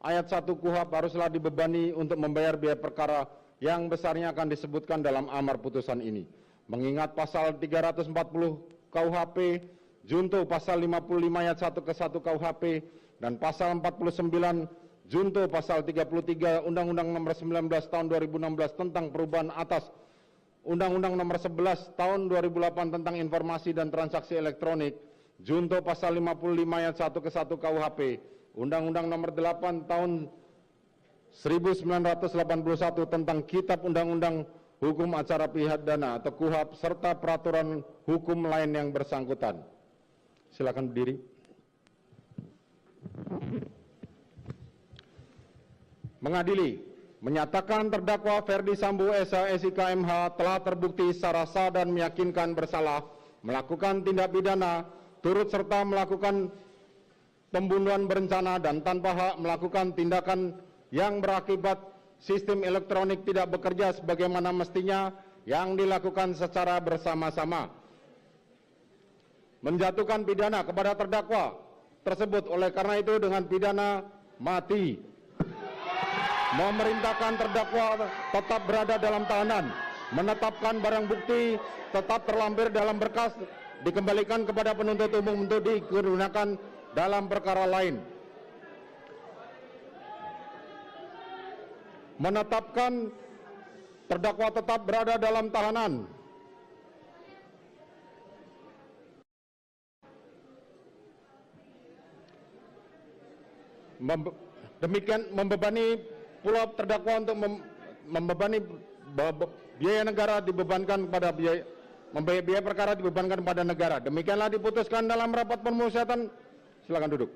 B: ayat 1 KUHP haruslah dibebani untuk membayar biaya perkara yang besarnya akan disebutkan dalam amar putusan ini. Mengingat pasal 340 KUHP, junto pasal 55 ayat 1 ke 1 KUHP, dan pasal 49 junto pasal 33 Undang-Undang Nomor 19 Tahun 2016 tentang perubahan atas Undang-Undang Nomor 11 Tahun 2008 tentang informasi dan transaksi elektronik, junto pasal 55 ayat 1 ke 1 KUHP, Undang-Undang Nomor 8 Tahun 1981 tentang Kitab Undang-Undang Hukum Acara Pidana atau KUHAP serta peraturan hukum lain yang bersangkutan. Silakan berdiri. Mengadili, menyatakan terdakwa Ferdi Sambo SH SIK MH telah terbukti secara sah dan meyakinkan bersalah melakukan tindak pidana turut serta melakukan pembunuhan berencana dan tanpa hak melakukan tindakan yang berakibat sistem elektronik tidak bekerja sebagaimana mestinya yang dilakukan secara bersama-sama. Menjatuhkan pidana kepada terdakwa tersebut oleh karena itu dengan pidana mati. Memerintahkan terdakwa tetap berada dalam tahanan, menetapkan barang bukti tetap terlampir dalam berkas, dikembalikan kepada penuntut umum untuk digunakan dalam perkara lain. Menetapkan terdakwa tetap berada dalam tahanan. Demikian membebani pula terdakwa untuk membebani biaya negara dibebankan kepada biaya perkara dibebankan kepada negara. Demikianlah diputuskan dalam rapat permusyawaratan. Silakan duduk.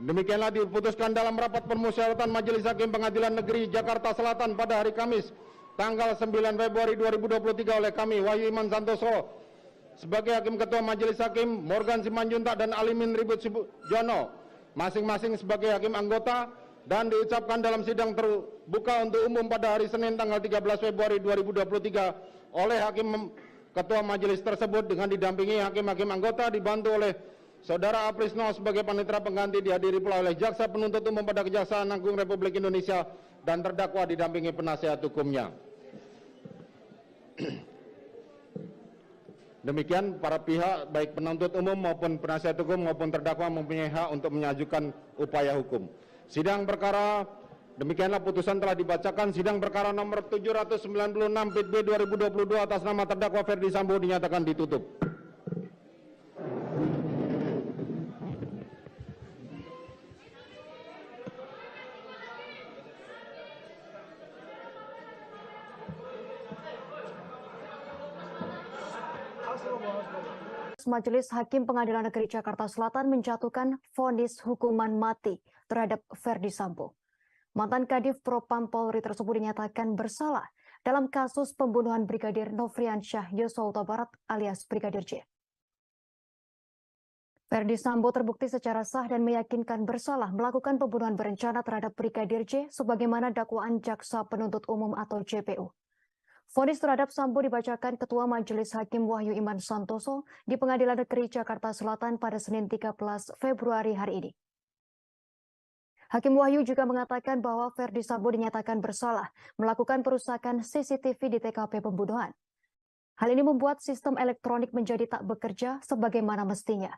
B: Demikianlah diputuskan dalam rapat permusyawaratan Majelis Hakim Pengadilan Negeri Jakarta Selatan pada hari Kamis tanggal 9 Februari 2023 oleh kami Wahyu Iman Santoso sebagai Hakim Ketua Majelis Hakim, Morgan Simanjuntak dan Alimin Ribut Sujono masing-masing sebagai hakim anggota, dan diucapkan dalam sidang terbuka untuk umum pada hari Senin tanggal 13 Februari 2023 oleh Hakim Ketua Majelis tersebut dengan didampingi hakim-hakim anggota dibantu oleh Saudara Aprisno sebagai panitera pengganti, dihadiri pula oleh Jaksa Penuntut Umum pada Kejaksaan Agung Republik Indonesia dan terdakwa didampingi penasihat hukumnya. Demikian para pihak baik penuntut umum maupun penasihat hukum maupun terdakwa mempunyai hak untuk mengajukan upaya hukum. Sidang perkara demikianlah putusan telah dibacakan. Sidang perkara nomor 796 PIT B 2022 atas nama terdakwa Ferdi Sambo dinyatakan ditutup.
D: Majelis Hakim Pengadilan Negeri Jakarta Selatan menjatuhkan vonis hukuman mati terhadap Ferdi Sambo. Mantan Kadif Propam Polri tersebut dinyatakan bersalah dalam kasus pembunuhan Brigadir Nofriansyah Yosua Huta Barat alias Brigadir J. Ferdi Sambo terbukti secara sah dan meyakinkan bersalah melakukan pembunuhan berencana terhadap Brigadir J sebagaimana dakwaan Jaksa Penuntut Umum atau JPU. Vonis terhadap Sambo dibacakan Ketua Majelis Hakim Wahyu Iman Santoso di Pengadilan Negeri Jakarta Selatan pada Senin 13 Februari hari ini. Hakim Wahyu juga mengatakan bahwa Ferdi Sambo dinyatakan bersalah melakukan perusakan CCTV di TKP pembunuhan. Hal ini membuat sistem elektronik menjadi tak bekerja sebagaimana mestinya.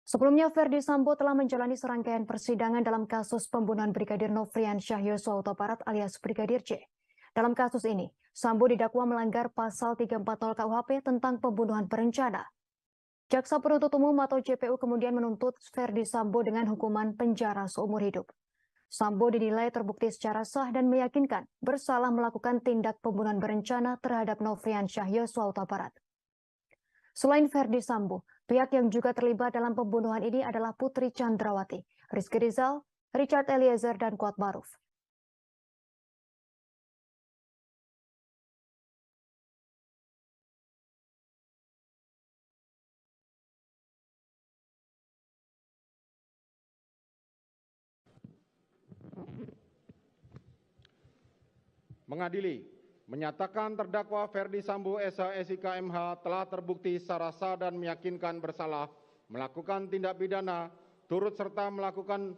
D: Sebelumnya, Ferdi Sambo telah menjalani serangkaian persidangan dalam kasus pembunuhan Brigadir Nofriansyah Yosua Huta Barat alias Brigadir J. Dalam kasus ini, Sambo didakwa melanggar pasal 340 KUHP tentang pembunuhan berencana. Jaksa Penuntut Umum atau JPU kemudian menuntut Ferdi Sambo dengan hukuman penjara seumur hidup. Sambo dinilai terbukti secara sah dan meyakinkan bersalah melakukan tindak pembunuhan berencana terhadap Nofriansyah Yosua Huta Barat. Selain Ferdi Sambo, pihak yang juga terlibat dalam pembunuhan ini adalah Putri Chandrawati, Rizky Rizal, Richard Eliezer, dan Kuat Maruf.
B: Mengadili, menyatakan terdakwa Ferdi Sambo SH SIK MH telah terbukti secara sah dan meyakinkan bersalah melakukan tindak pidana turut serta melakukan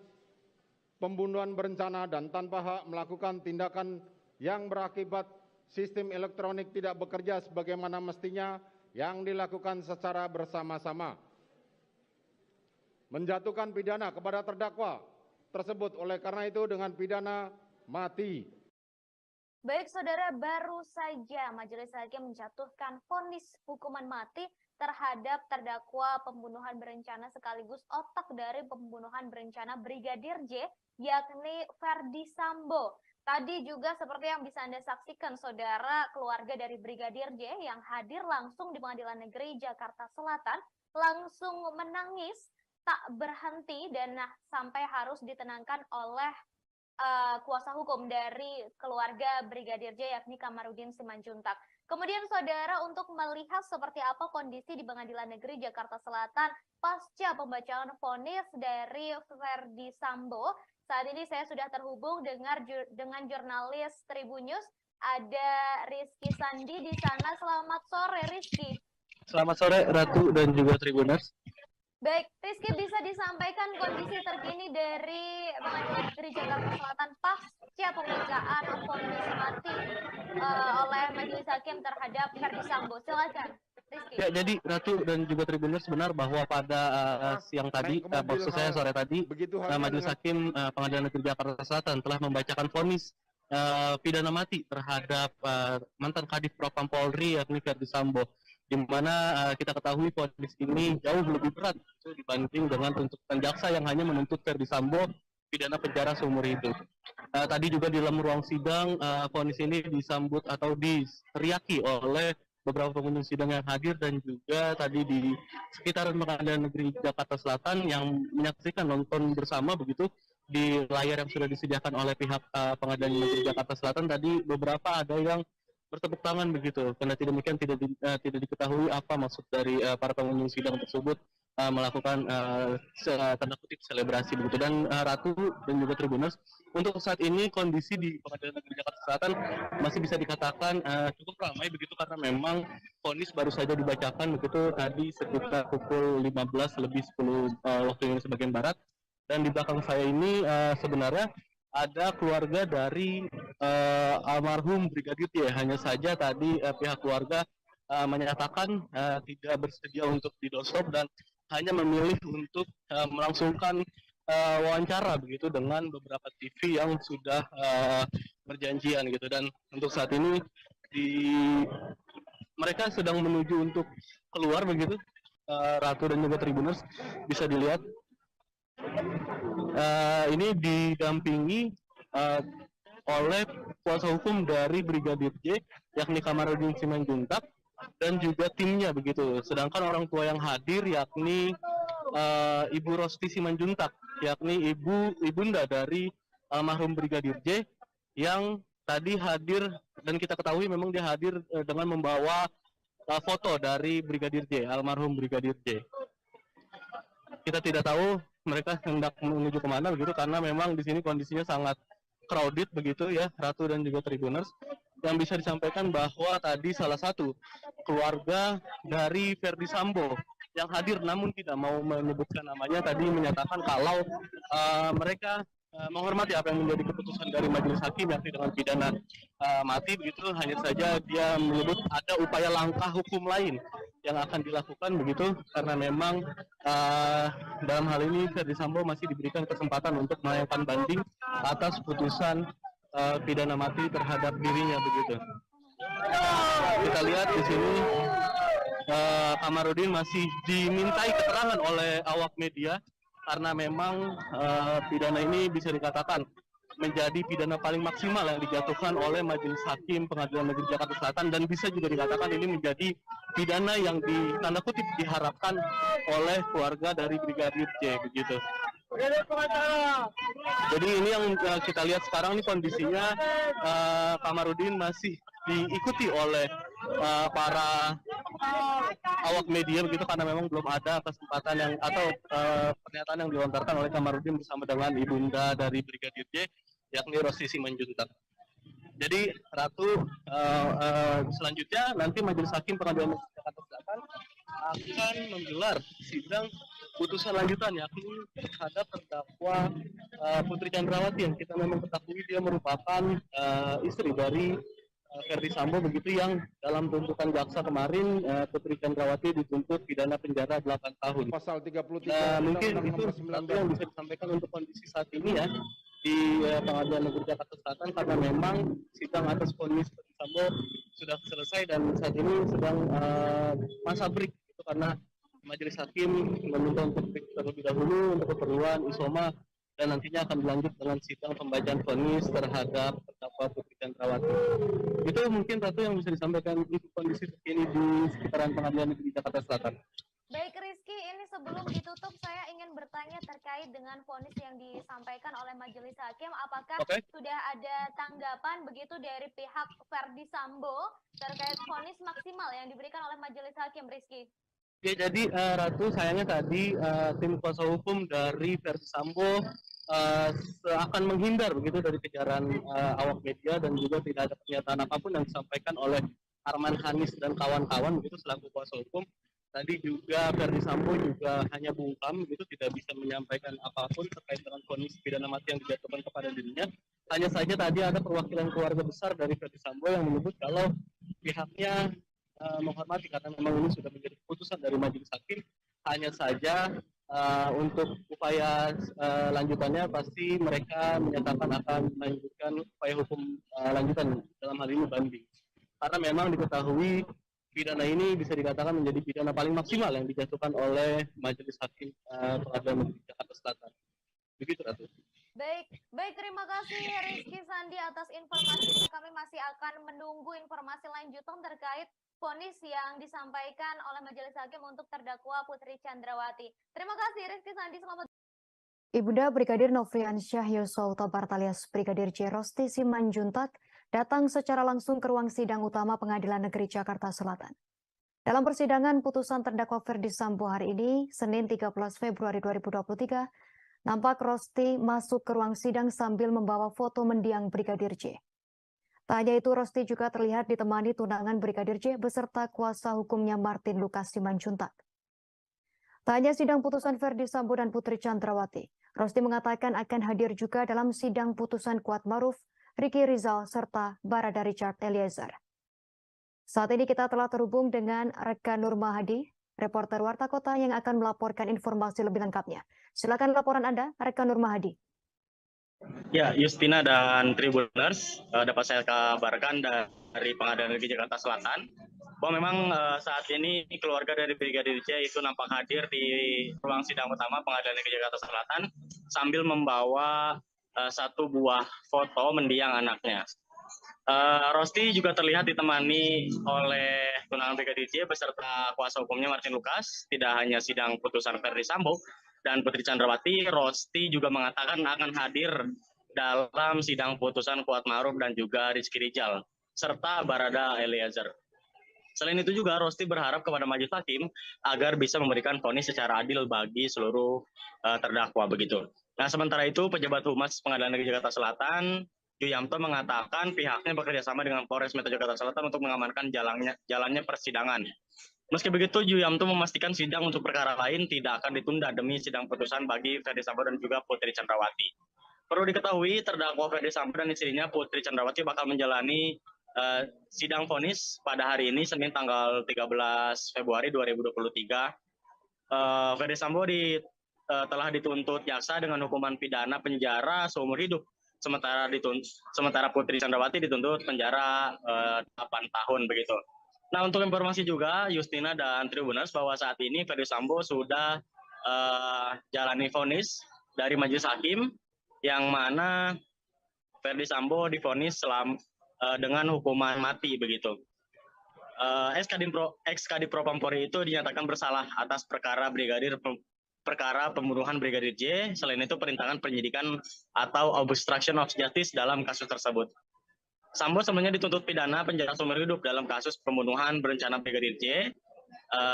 B: pembunuhan berencana dan tanpa hak melakukan tindakan yang berakibat sistem elektronik tidak bekerja sebagaimana mestinya yang dilakukan secara bersama-sama. Menjatuhkan pidana kepada terdakwa tersebut. Oleh karena itu dengan pidana mati.
E: Baik saudara, baru saja Majelis Hakim menjatuhkan vonis hukuman mati terhadap terdakwa pembunuhan berencana sekaligus otak dari pembunuhan berencana Brigadir J, yakni Ferdi Sambo. Tadi juga seperti yang bisa Anda saksikan, saudara, keluarga dari Brigadir J yang hadir langsung di Pengadilan Negeri Jakarta Selatan langsung menangis tak berhenti dan sampai harus ditenangkan oleh kuasa hukum dari keluarga Brigadir J yakni Kamarudin Simanjuntak. Kemudian saudara, untuk melihat seperti apa kondisi di Pengadilan Negeri Jakarta Selatan pasca pembacaan vonis dari Ferdi Sambo, saat ini saya sudah terhubung dengan jurnalis Tribunnews, ada Rizky Sandi di sana. Selamat sore Rizky.
F: Selamat sore Ratu dan juga Tribuners.
E: Baik, Rizky, bisa disampaikan kondisi terkini dari Pengadilan Negeri Jakarta Selatan pasca pembacaan vonis mati oleh Majelis Hakim terhadap Ferdi Sambo. Silakan, Rizky.
F: Ya, jadi Ratu dan juga Tribuners, benar bahwa pada siang tadi, maksud saya sore tadi, Majelis Hakim Pengadilan Negeri Jakarta Selatan telah membacakan vonis pidana mati terhadap mantan Kadif Propam Polri yakni Ferdi Sambo, di mana kita ketahui vonis ini jauh lebih berat dibanding dengan tuntutan jaksa yang hanya menuntut Ferdi Sambo pidana penjara seumur hidup. Tadi juga di dalam ruang sidang, vonis ini disambut atau diteriaki oleh beberapa pengunjung sidang yang hadir dan juga tadi di sekitaran Pengadilan Negeri Jakarta Selatan yang menyaksikan nonton bersama begitu di layar yang sudah disediakan oleh pihak Pengadilan Negeri Jakarta Selatan. Tadi beberapa ada yang bertepuk tangan begitu, karena demikian tidak diketahui apa maksud dari para pengunjung sidang tersebut melakukan tanda kutip selebrasi begitu. Dan Ratu dan juga Tribuners, untuk saat ini kondisi di Pengadilan Negeri Jakarta Selatan masih bisa dikatakan cukup ramai begitu, karena memang vonis baru saja dibacakan begitu tadi sekitar pukul 15:10 waktu Indonesia bagian barat. Dan di belakang saya ini sebenarnya ada keluarga dari almarhum Brigadir J. Hanya saja tadi pihak keluarga menyatakan tidak bersedia untuk di-doorstop dan hanya memilih untuk melangsungkan wawancara begitu dengan beberapa TV yang sudah berjanjian gitu. Dan untuk saat ini mereka sedang menuju untuk keluar begitu. Ratu dan juga Tribuners, bisa dilihat ini didampingi oleh kuasa hukum dari Brigadir J yakni Kamarudin Simanjuntak dan juga timnya begitu. Sedangkan orang tua yang hadir yakni Ibu Rosti Simanjuntak, yakni ibunda dari almarhum Brigadir J yang tadi hadir, dan kita ketahui memang dia hadir dengan membawa foto dari Brigadir J, almarhum Brigadir J. Kita tidak tahu mereka hendak menuju kemana begitu, karena memang di sini kondisinya sangat crowded begitu ya, Ratu dan juga Tribuners. Yang bisa disampaikan bahwa tadi salah satu keluarga dari Ferdi Sambo yang hadir namun tidak mau menyebutkan namanya tadi menyatakan kalau mereka menghormati apa yang menjadi keputusan dari Majelis Hakim yakni dengan pidana mati begitu. Hanya saja dia menyebut ada upaya langkah hukum lain yang akan dilakukan begitu, karena memang dalam hal ini Ferdi Sambo masih diberikan kesempatan untuk melayangkan banding atas putusan pidana mati terhadap dirinya begitu. Kita lihat di sini Kamarudin masih dimintai keterangan oleh awak media, karena memang pidana ini bisa dikatakan menjadi pidana paling maksimal yang dijatuhkan oleh Majelis Hakim Pengadilan Negeri Jakarta Selatan, dan bisa juga dikatakan ini menjadi pidana yang tanda kutip diharapkan oleh keluarga dari Brigadir J begitu. Jadi ini yang kita lihat sekarang ini kondisinya Kamarudin masih diikuti oleh para awak media begitu, karena memang belum ada kesempatan yang atau pernyataan yang dilontarkan oleh Kamarudin bersama dengan ibunda dari Brigadir J yakni Rosti Simanjuntak. Jadi Ratu, selanjutnya nanti Majelis Hakim Pengadilan Negeri Jakarta Selatan akan menggelar sidang putusan lanjutan yakni terhadap terdakwa Putri Chandrawati yang kita memang ketahui dia merupakan istri dari Ferdi Sambo begitu, yang dalam tuntutan jaksa kemarin Putri Chandrawati dituntut pidana penjara 8 tahun.
B: Pasal 33
F: Mungkin
B: Undang-Undang
F: itu
B: Nomor 19
F: yang bisa disampaikan untuk kondisi saat ini ya di Pengadilan Negeri Jakarta Selatan, karena memang sidang atas vonis Ferdi Sambo sudah selesai dan saat ini sedang masa break itu, karena majelis hakim meminta untuk break terlebih dahulu untuk keperluan isoma, dan nantinya akan dilanjut dengan sidang pembacaan vonis terhadap terdakwa Putri Chandrawati. Itu mungkin Ratu yang bisa disampaikan untuk kondisi terkini di sekitaran Pengadilan Negeri Jakarta Selatan.
E: Baik Rizky, ini sebelum ditutup saya ingin bertanya terkait dengan vonis yang disampaikan oleh majelis hakim. Apakah sudah ada tanggapan begitu dari pihak Ferdi Sambo terkait vonis maksimal yang diberikan oleh majelis hakim, Rizky?
F: Ya, jadi Ratu, sayangnya tadi tim kuasa hukum dari Ferdi Sambo seakan menghindar begitu dari kejaran awak media, dan juga tidak ada pernyataan apapun yang disampaikan oleh Arman Hanis dan kawan-kawan begitu selaku kuasa hukum. Tadi juga Ferdi Sambo juga hanya bungkam begitu, tidak bisa menyampaikan apapun terkait dengan vonis pidana mati yang dijatuhkan kepada dirinya. Hanya saja tadi ada perwakilan keluarga besar dari Ferdi Sambo yang menyebut kalau pihaknya menghormati karena memang ini sudah menjadi keputusan dari majelis hakim. Hanya saja untuk upaya lanjutannya pasti mereka menyatakan akan melanjutkan upaya hukum lanjutan, dalam hal ini banding. Karena memang diketahui pidana ini bisa dikatakan menjadi pidana paling maksimal yang dijatuhkan oleh majelis hakim Pengadilan Negeri Jakarta Selatan. Begitu, Ratu.
E: Baik, terima kasih Rizky Sandi atas informasinya. Kami masih akan menunggu informasi lanjutan terkait vonis yang disampaikan oleh majelis hakim untuk terdakwa Putri Chandrawati. Terima kasih Rizky Sandi, selamat.
D: Ibunda Brigadir Nofriansyah Yosua Huta Barat alias Brigadir J. Rosti Simanjuntak datang secara langsung ke ruang sidang utama Pengadilan Negeri Jakarta Selatan. Dalam persidangan putusan terdakwa Ferdi Sambo hari ini, Senin 13 Februari 2023, nampak Rosti masuk ke ruang sidang sambil membawa foto mendiang Brigadir J. Tak hanya itu, Rosti juga terlihat ditemani tunangan Brigadir J beserta kuasa hukumnya Martin Lukas Simanjuntak. Tak hanya sidang putusan Ferdi Sambo dan Putri Chandrawati, Rosti mengatakan akan hadir juga dalam sidang putusan Kuatmaruf, Ricky Rizal, serta Barada Richard Eliezer. Saat ini kita telah terhubung dengan rekan Nur Mahadi, reporter Warta Kota yang akan melaporkan informasi lebih lengkapnya. Silakan laporan Anda, rekan Nur Mahadi.
J: Ya, Justina dan Tribuners, dapat saya kabarkan dari Pengadilan Negeri Jakarta Selatan bahwa memang saat ini keluarga dari Brigadir J itu nampak hadir di ruang sidang utama Pengadilan Negeri Jakarta Selatan sambil membawa satu buah foto mendiang anaknya. Rosti juga terlihat ditemani oleh tunangan Brigadir J beserta kuasa hukumnya Martin Lukas. Tidak hanya sidang putusan Ferdi Sambo dan Putri Chandrawati, Rosti juga mengatakan akan hadir dalam sidang putusan Kuatmaruf dan juga Rizky Rizal serta Barada Eliezer. Selain itu juga Rosti berharap kepada majelis hakim agar bisa memberikan vonis secara adil bagi seluruh terdakwa begitu. Nah, sementara itu pejabat humas Pengadilan Negeri Jakarta Selatan Yuyamto mengatakan pihaknya bekerjasama dengan Polres Metro Jakarta Selatan untuk mengamankan jalannya persidangan. Meski begitu, Yuyamto memastikan sidang untuk perkara lain tidak akan ditunda demi sidang putusan bagi Ferdi Sambo dan juga Putri Chandrawati. Perlu diketahui, terdakwa Ferdi Sambo dan istrinya Putri Chandrawati bakal menjalani sidang vonis pada hari ini, Senin tanggal 13 Februari 2023. Ferdi Sambo telah dituntut jaksa dengan hukuman pidana penjara seumur hidup. Sementara Putri Chandrawati dituntut penjara 8 tahun begitu. Nah, untuk informasi juga Justina dan Tribuners bahwa saat ini Ferdi Sambo sudah jalani vonis dari majelis hakim yang mana Ferdi Sambo divonis dengan hukuman mati begitu. Ex-Kadif Propampori itu dinyatakan bersalah atas perkara pembunuhan Brigadir J, selain itu perintangan penyidikan atau obstruction of justice dalam kasus tersebut. Sambo sebenarnya dituntut pidana penjara seumur hidup dalam kasus pembunuhan berencana Brigadir J.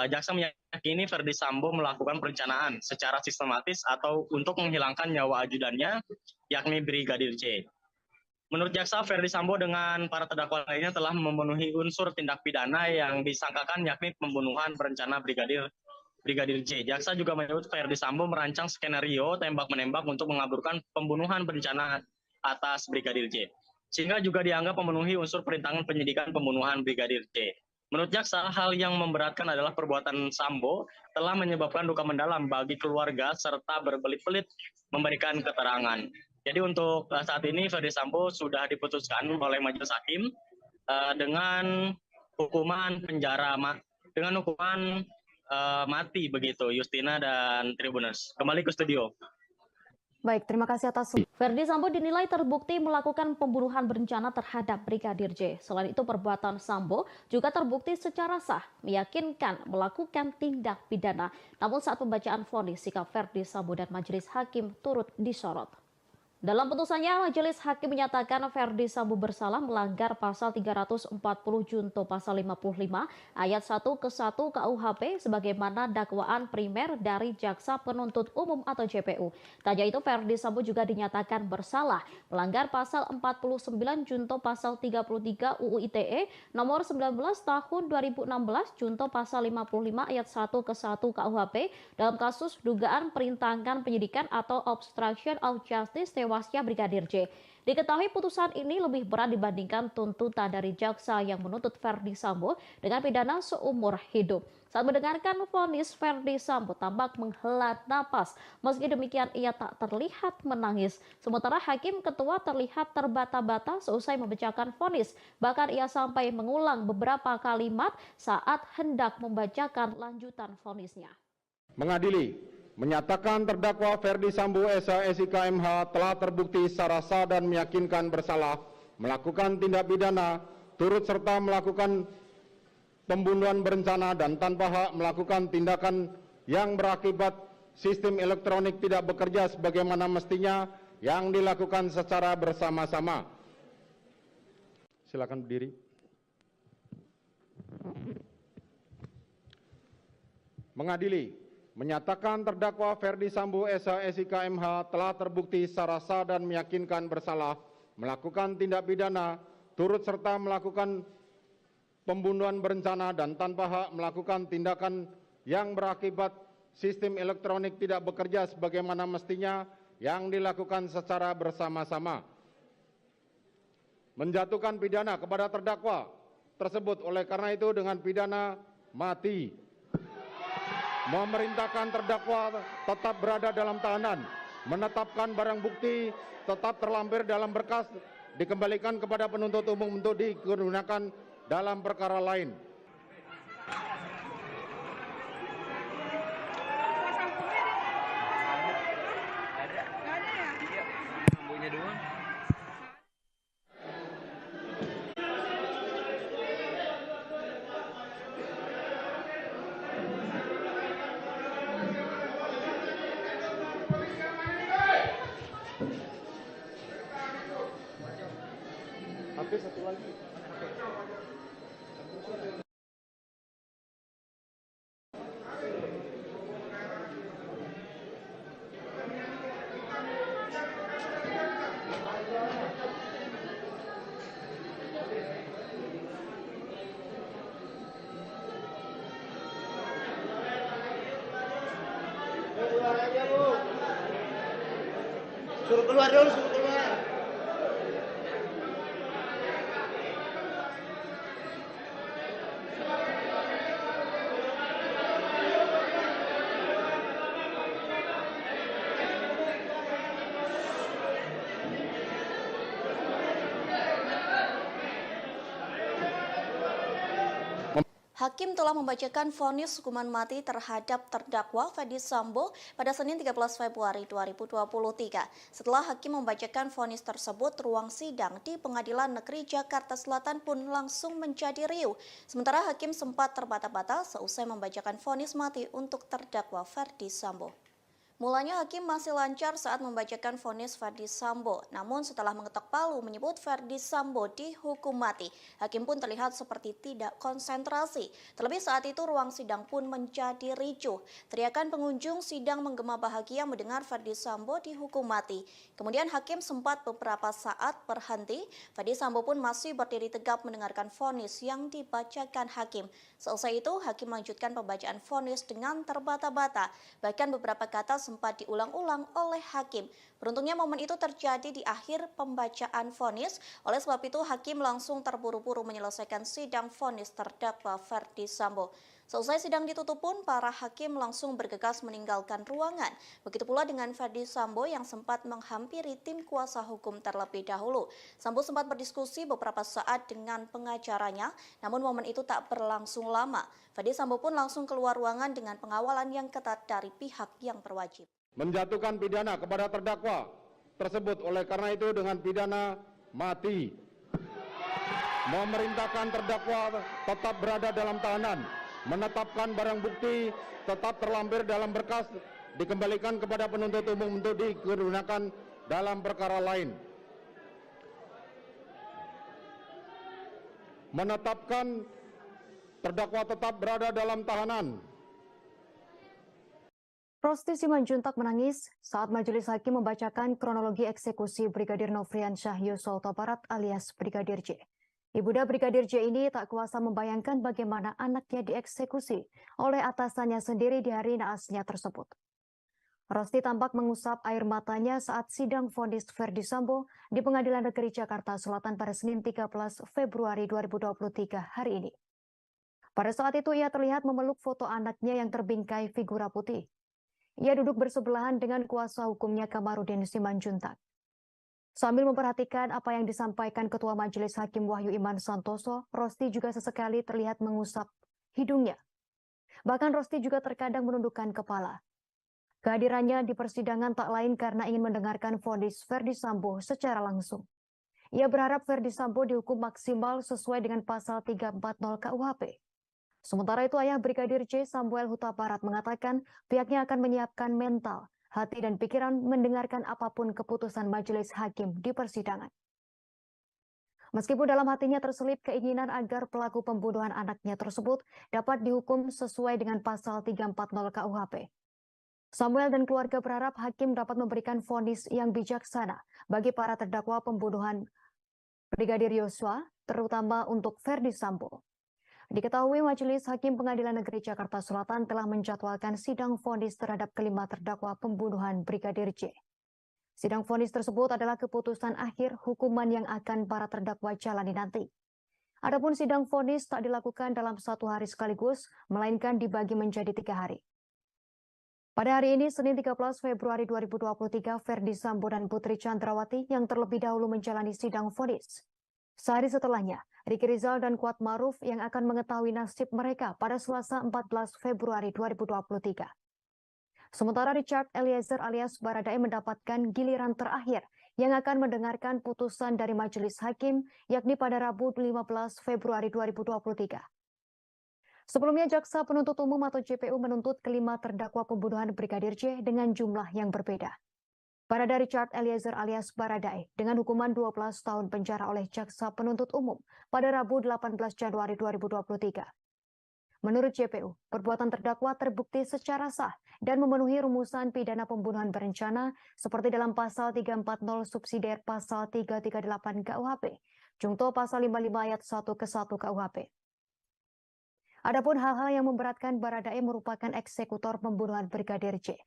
J: Jaksa meyakini Ferdi Sambo melakukan perencanaan secara sistematis atau untuk menghilangkan nyawa ajudannya, yakni Brigadir J. Menurut jaksa, Ferdi Sambo dengan para terdakwa lainnya telah memenuhi unsur tindak pidana yang disangkakan, yakni pembunuhan berencana Brigadir J. Jaksa juga menyebut Ferdi Sambo merancang skenario tembak-menembak untuk mengaburkan pembunuhan berencana atas Brigadir J. sehingga juga dianggap memenuhi unsur perintangan penyidikan pembunuhan Brigadir J. Menurut jaksa, hal yang memberatkan adalah perbuatan Sambo telah menyebabkan duka mendalam bagi keluarga serta berbelit-belit memberikan keterangan. Jadi untuk saat ini Ferdi Sambo sudah diputuskan oleh majelis hakim dengan hukuman penjara, dengan hukuman mati begitu, Justina dan Tribuners. Kembali ke studio.
D: Baik, terima kasih atas.
A: Ferdi Sambo dinilai terbukti melakukan pembunuhan berencana terhadap Brigadir J. Selain itu, perbuatan Sambo juga terbukti secara sah, meyakinkan melakukan tindak pidana. Namun saat pembacaan vonis, sikap Ferdi Sambo dan majelis hakim turut disorot. Dalam putusannya, majelis hakim menyatakan Ferdi Sambo bersalah melanggar pasal 340 junto pasal 55 ayat 1 ke 1 KUHP sebagaimana dakwaan primer dari jaksa penuntut umum atau JPU. Tak hanya itu, Ferdi Sambo juga dinyatakan bersalah melanggar pasal 49 junto pasal 33 UU ITE nomor 19 tahun 2016 junto pasal 55 ayat 1 ke 1 KUHP dalam kasus dugaan perintangan penyidikan atau obstruction of justice tewasnya Brigadir J. Diketahui putusan ini lebih berat dibandingkan tuntutan dari jaksa yang menuntut Ferdi Sambo dengan pidana seumur hidup. Saat mendengarkan vonis, Ferdi Sambo tampak menghela napas. Meski demikian, ia tak terlihat menangis. Sementara hakim ketua terlihat terbata-bata seusai membacakan vonis. Bahkan ia sampai mengulang beberapa kalimat saat hendak membacakan lanjutan vonisnya.
B: Mengadili, menyatakan terdakwa Ferdi Sambo SIK MH telah terbukti secara sah dan meyakinkan bersalah melakukan tindak pidana turut serta melakukan pembunuhan berencana dan tanpa hak melakukan tindakan yang berakibat sistem elektronik tidak bekerja sebagaimana mestinya yang dilakukan secara bersama-sama. Silakan berdiri. Mengadili, menyatakan terdakwa Ferdi Sambo SIK MH telah terbukti secara sah dan meyakinkan bersalah melakukan tindak pidana turut serta melakukan pembunuhan berencana dan tanpa hak melakukan tindakan yang berakibat sistem elektronik tidak bekerja sebagaimana mestinya yang dilakukan secara bersama-sama. Menjatuhkan pidana kepada terdakwa tersebut oleh karena itu dengan pidana mati. Memerintahkan terdakwa tetap berada dalam tahanan, menetapkan barang bukti tetap terlampir dalam berkas, dikembalikan kepada penuntut umum untuk digunakan dalam perkara lain. Satu lagi.
G: Keluar aja lu. Suruh keluar dulu, suruh keluar.
H: Hakim telah membacakan vonis hukuman mati terhadap terdakwa Ferdi Sambo pada Senin 13 Februari 2023. Setelah hakim membacakan vonis tersebut, ruang sidang di Pengadilan Negeri Jakarta Selatan pun langsung menjadi riuh. Sementara hakim sempat terbata-bata seusai membacakan vonis mati untuk terdakwa Ferdi Sambo. Mulanya hakim masih lancar saat membacakan vonis Ferdi Sambo. Namun setelah mengetok palu menyebut Ferdi Sambo dihukum mati, hakim pun terlihat seperti tidak konsentrasi. Terlebih saat itu ruang sidang pun menjadi ricuh. Teriakan pengunjung sidang menggema bahagia mendengar Ferdi Sambo dihukum mati. Kemudian hakim sempat beberapa saat berhenti. Ferdi Sambo pun masih berdiri tegap mendengarkan vonis yang dibacakan hakim. Selesai itu hakim melanjutkan pembacaan vonis dengan terbata-bata. Bahkan beberapa kata sempat diulang-ulang oleh hakim. Beruntungnya momen itu terjadi di akhir pembacaan vonis. Oleh sebab itu hakim langsung terburu-buru menyelesaikan sidang vonis terdakwa Ferdi Sambo. Selesai sidang ditutup pun, para hakim langsung bergegas meninggalkan ruangan. Begitu pula dengan Ferdi Sambo yang sempat menghampiri tim kuasa hukum terlebih dahulu. Sambo sempat berdiskusi beberapa saat dengan pengacaranya, namun momen itu tak berlangsung lama. Ferdi Sambo pun langsung keluar ruangan dengan pengawalan yang ketat dari pihak yang berwajib.
B: Menjatuhkan pidana kepada terdakwa tersebut oleh karena itu dengan pidana mati. Memerintahkan terdakwa tetap berada dalam tahanan. Menetapkan barang bukti tetap terlampir dalam berkas dikembalikan kepada penuntut umum untuk digunakan dalam perkara lain. Menetapkan terdakwa tetap berada dalam tahanan.
D: Rosti Simanjuntak menangis saat majelis hakim membacakan kronologi eksekusi Brigadir Nofriansyah Yosua Huta Barat alias Brigadir J. Ibunda Brigadir J ini tak kuasa membayangkan bagaimana anaknya dieksekusi oleh atasannya sendiri di hari naasnya tersebut. Rosti tampak mengusap air matanya saat sidang vonis Ferdi Sambo di Pengadilan Negeri Jakarta Selatan pada Senin 13 Februari 2023 hari ini. Pada saat itu ia terlihat memeluk foto anaknya yang terbingkai figura putih. Ia duduk bersebelahan dengan kuasa hukumnya Kamarudin Simanjuntak. Sambil memperhatikan apa yang disampaikan Ketua Majelis Hakim Wahyu Iman Santoso, Rosti juga sesekali terlihat mengusap hidungnya. Bahkan Rosti juga terkadang menundukkan kepala. Kehadirannya di persidangan tak lain karena ingin mendengarkan vonis Ferdi Sambo secara langsung. Ia berharap Ferdi Sambo dihukum maksimal sesuai dengan pasal 340 KUHP. Sementara itu ayah Brigadir J Samuel Huta Barat mengatakan pihaknya akan menyiapkan mental, hati dan pikiran mendengarkan apapun keputusan majelis hakim di persidangan. Meskipun dalam hatinya terselip keinginan agar pelaku pembunuhan anaknya tersebut dapat dihukum sesuai dengan pasal 340 KUHP. Samuel dan keluarga berharap hakim dapat memberikan vonis yang bijaksana bagi para terdakwa pembunuhan Brigadir Yosua, terutama untuk Ferdi Sambo. Diketahui Majelis Hakim Pengadilan Negeri Jakarta Selatan telah menjadwalkan sidang vonis terhadap kelima terdakwa pembunuhan Brigadir J. Sidang vonis tersebut adalah keputusan akhir hukuman yang akan para terdakwa jalani nanti. Adapun sidang vonis tak dilakukan dalam satu hari sekaligus, melainkan dibagi menjadi 3 hari. Pada hari ini, Senin 13 Februari 2023, Ferdi Sambo dan Putri Chandrawati yang terlebih dahulu menjalani sidang vonis. Sehari setelahnya, Ricky Rizal dan Kuat Maruf yang akan mengetahui nasib mereka pada Selasa 14 Februari 2023. Sementara Richard Eliezer alias Baradae mendapatkan giliran terakhir yang akan mendengarkan putusan dari majelis hakim yakni pada Rabu 15 Februari 2023. Sebelumnya, Jaksa Penuntut Umum atau JPU menuntut kelima terdakwa pembunuhan Brigadir J dengan jumlah yang berbeda. Barada Richard Eliezer alias Baradae dengan hukuman 12 tahun penjara oleh Jaksa Penuntut Umum pada Rabu 18 Januari 2023. Menurut JPU, perbuatan terdakwa terbukti secara sah dan memenuhi rumusan pidana pembunuhan berencana seperti dalam pasal 340 subsidiar pasal 338 KUHP, Jungto pasal 55 ayat 1 ke 1 KUHP. Adapun hal-hal yang memberatkan Baradae merupakan eksekutor pembunuhan Brigadir J.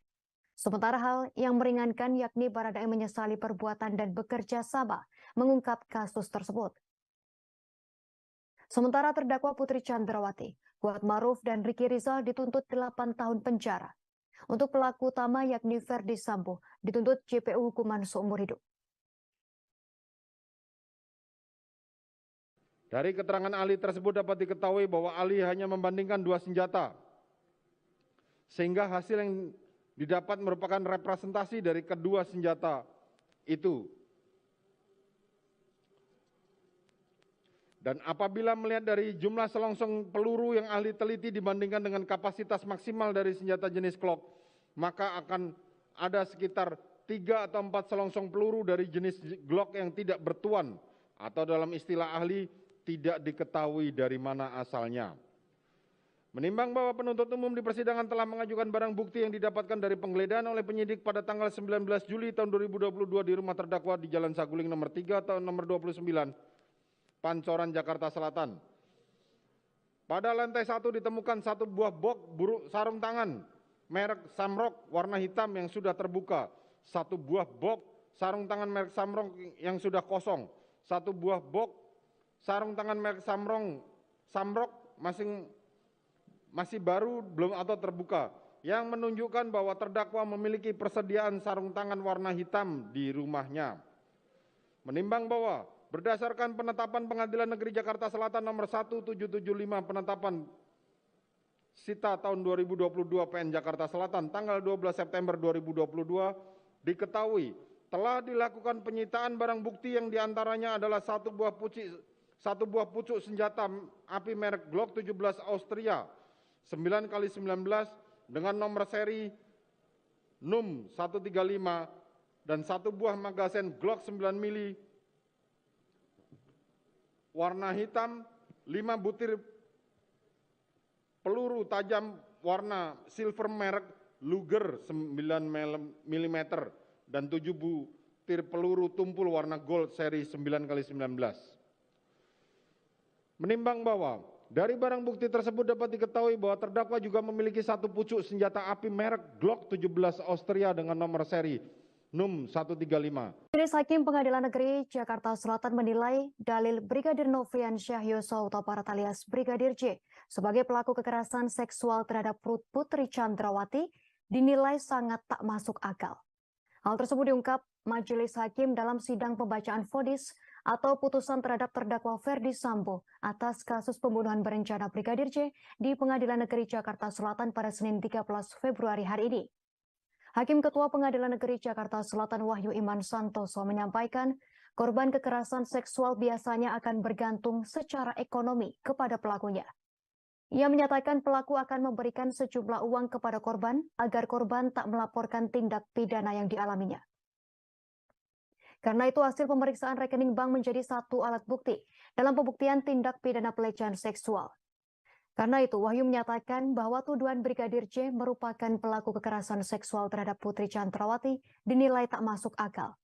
D: Sementara hal yang meringankan yakni Baradae menyesali perbuatan dan bekerja sama mengungkap kasus tersebut. Sementara terdakwa Putri Chandrawati, Kuat Maruf dan Ricky Rizal dituntut 8 tahun penjara. Untuk pelaku utama yakni Ferdi Sambo dituntut JPU hukuman seumur hidup.
B: Dari keterangan ahli tersebut dapat diketahui bahwa ahli hanya membandingkan 2 senjata. Sehingga hasil yang didapat merupakan representasi dari kedua senjata itu. Dan apabila melihat dari jumlah selongsong peluru yang ahli teliti dibandingkan dengan kapasitas maksimal dari senjata jenis Glock, maka akan ada sekitar 3 atau 4 selongsong peluru dari jenis Glock yang tidak bertuan atau dalam istilah ahli tidak diketahui dari mana asalnya. Menimbang bahwa penuntut umum di persidangan telah mengajukan barang bukti yang didapatkan dari penggeledahan oleh penyidik pada tanggal 19 Juli tahun 2022 di rumah terdakwa di Jalan Saguling nomor 3 tahun nomor 29, Pancoran, Jakarta Selatan. Pada lantai 1 ditemukan 1 buah box sarung tangan merek Samrock warna hitam yang sudah terbuka, 1 buah box sarung tangan merek Samrock yang sudah kosong, 1 buah box sarung tangan merek Samrock masih baru belum atau terbuka, yang menunjukkan bahwa terdakwa memiliki persediaan sarung tangan warna hitam di rumahnya. Menimbang bahwa berdasarkan penetapan Pengadilan Negeri Jakarta Selatan nomor 1775 penetapan Sita tahun 2022 PN Jakarta Selatan tanggal 12 September 2022 diketahui telah dilakukan penyitaan barang bukti yang diantaranya adalah 1 buah pucuk senjata api merek Glock 17 Austria 9x19 dengan nomor seri NUM 135 dan 1 buah magazen Glock 9 mili warna hitam, 5 butir peluru tajam warna silver merek Luger 9 mm dan 7 butir peluru tumpul warna gold seri 9x19. Menimbang bahwa dari barang bukti tersebut dapat diketahui bahwa terdakwa juga memiliki 1 pucuk senjata api merek Glock 17 Austria dengan nomor seri NUM 135.
D: Majelis Hakim Pengadilan Negeri Jakarta Selatan menilai dalil Brigadir Nofriansyah Yosua Huta Barat alias Brigadir J sebagai pelaku kekerasan seksual terhadap Putri Chandrawati dinilai sangat tak masuk akal. Hal tersebut diungkap Majelis Hakim dalam sidang pembacaan vonis atau putusan terhadap terdakwa Ferdi Sambo atas kasus pembunuhan berencana Brigadir J di Pengadilan Negeri Jakarta Selatan pada Senin 13 Februari hari ini. Hakim Ketua Pengadilan Negeri Jakarta Selatan Wahyu Iman Santoso menyampaikan korban kekerasan seksual biasanya akan bergantung secara ekonomi kepada pelakunya. Ia menyatakan pelaku akan memberikan sejumlah uang kepada korban agar korban tak melaporkan tindak pidana yang dialaminya. Karena itu hasil pemeriksaan rekening bank menjadi satu alat bukti dalam pembuktian tindak pidana pelecehan seksual. Karena itu, Wahyu menyatakan bahwa tuduhan Brigadir J merupakan pelaku kekerasan seksual terhadap Putri Chandrawati dinilai tak masuk akal.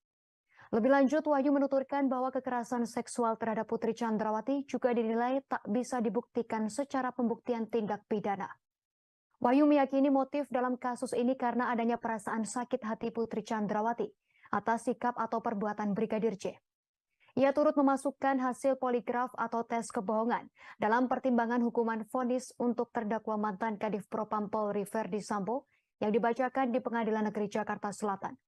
D: Lebih lanjut, Wahyu menuturkan bahwa kekerasan seksual terhadap Putri Chandrawati juga dinilai tak bisa dibuktikan secara pembuktian tindak pidana. Wahyu meyakini motif dalam kasus ini karena adanya perasaan sakit hati Putri Chandrawati atas sikap atau perbuatan Brigadir J. Ia turut memasukkan hasil poligraf atau tes kebohongan dalam pertimbangan hukuman vonis untuk terdakwa mantan Kadif Propam Polri Ferdi Sambo yang dibacakan di Pengadilan Negeri Jakarta Selatan.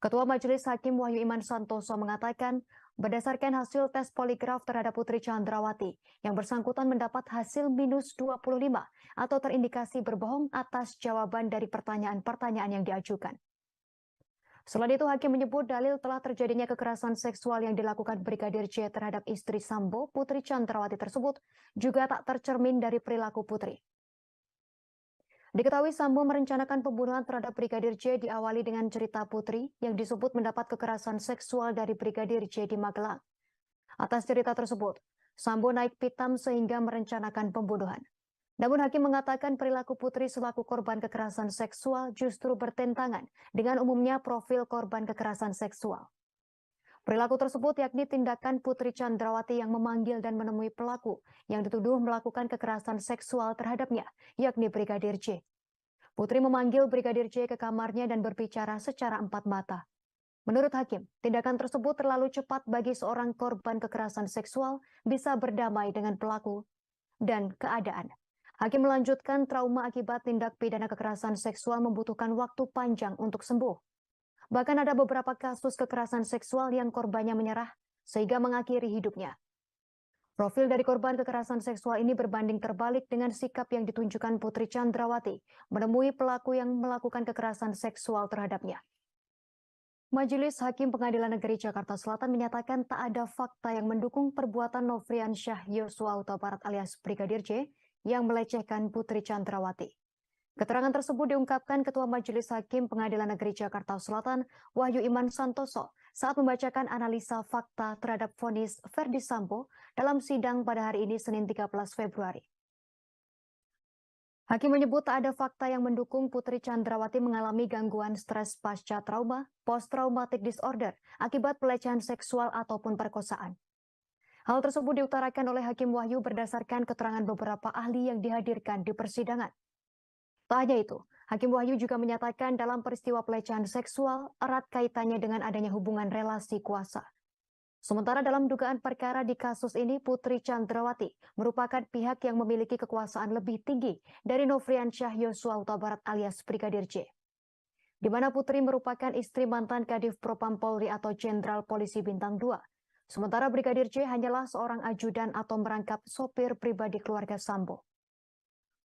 D: Ketua Majelis Hakim Wahyu Iman Santoso mengatakan, berdasarkan hasil tes poligraf terhadap Putri Chandrawati, yang bersangkutan mendapat hasil minus 25 atau terindikasi berbohong atas jawaban dari pertanyaan-pertanyaan yang diajukan. Selain itu, Hakim menyebut dalil telah terjadinya kekerasan seksual yang dilakukan Brigadir J terhadap istri Sambo, Putri Chandrawati tersebut, juga tak tercermin dari perilaku Putri. Diketahui Sambo merencanakan pembunuhan terhadap Brigadir J diawali dengan cerita Putri yang disebut mendapat kekerasan seksual dari Brigadir J di Magelang. Atas cerita tersebut, Sambo naik pitam sehingga merencanakan pembunuhan. Namun Hakim mengatakan perilaku Putri selaku korban kekerasan seksual justru bertentangan dengan umumnya profil korban kekerasan seksual. Perilaku tersebut yakni tindakan Putri Chandrawati yang memanggil dan menemui pelaku yang dituduh melakukan kekerasan seksual terhadapnya, yakni Brigadir J. Putri memanggil Brigadir J ke kamarnya dan berbicara secara empat mata. Menurut Hakim, tindakan tersebut terlalu cepat bagi seorang korban kekerasan seksual bisa berdamai dengan pelaku dan keadaan. Hakim melanjutkan trauma akibat tindak pidana kekerasan seksual membutuhkan waktu panjang untuk sembuh. Bahkan ada beberapa kasus kekerasan seksual yang korbannya menyerah sehingga mengakhiri hidupnya. Profil dari korban kekerasan seksual ini berbanding terbalik dengan sikap yang ditunjukkan Putri Chandrawati menemui pelaku yang melakukan kekerasan seksual terhadapnya. Majelis Hakim Pengadilan Negeri Jakarta Selatan menyatakan tak ada fakta yang mendukung perbuatan Nofriansyah Yosua Huta Barat alias Brigadir J yang melecehkan Putri Chandrawati. Keterangan tersebut diungkapkan Ketua Majelis Hakim Pengadilan Negeri Jakarta Selatan, Wahyu Iman Santoso, saat membacakan analisa fakta terhadap vonis Ferdi Sambo dalam sidang pada hari ini Senin 13 Februari. Hakim menyebut tak ada fakta yang mendukung Putri Chandrawati mengalami gangguan stres pasca trauma, post-traumatic disorder, akibat pelecehan seksual ataupun perkosaan. Hal tersebut diutarakan oleh Hakim Wahyu berdasarkan keterangan beberapa ahli yang dihadirkan di persidangan. Tak hanya itu, Hakim Wahyu juga menyatakan dalam peristiwa pelecehan seksual erat kaitannya dengan adanya hubungan relasi kuasa. Sementara dalam dugaan perkara di kasus ini, Putri Chandrawati merupakan pihak yang memiliki kekuasaan lebih tinggi dari Nofriansyah Yosua Huta Barat alias Brigadir J. Di mana Putri merupakan istri mantan Kadif Propam Polri atau Jenderal Polisi Bintang 2. Sementara Brigadir J hanyalah seorang ajudan atau merangkap sopir pribadi keluarga Sambo.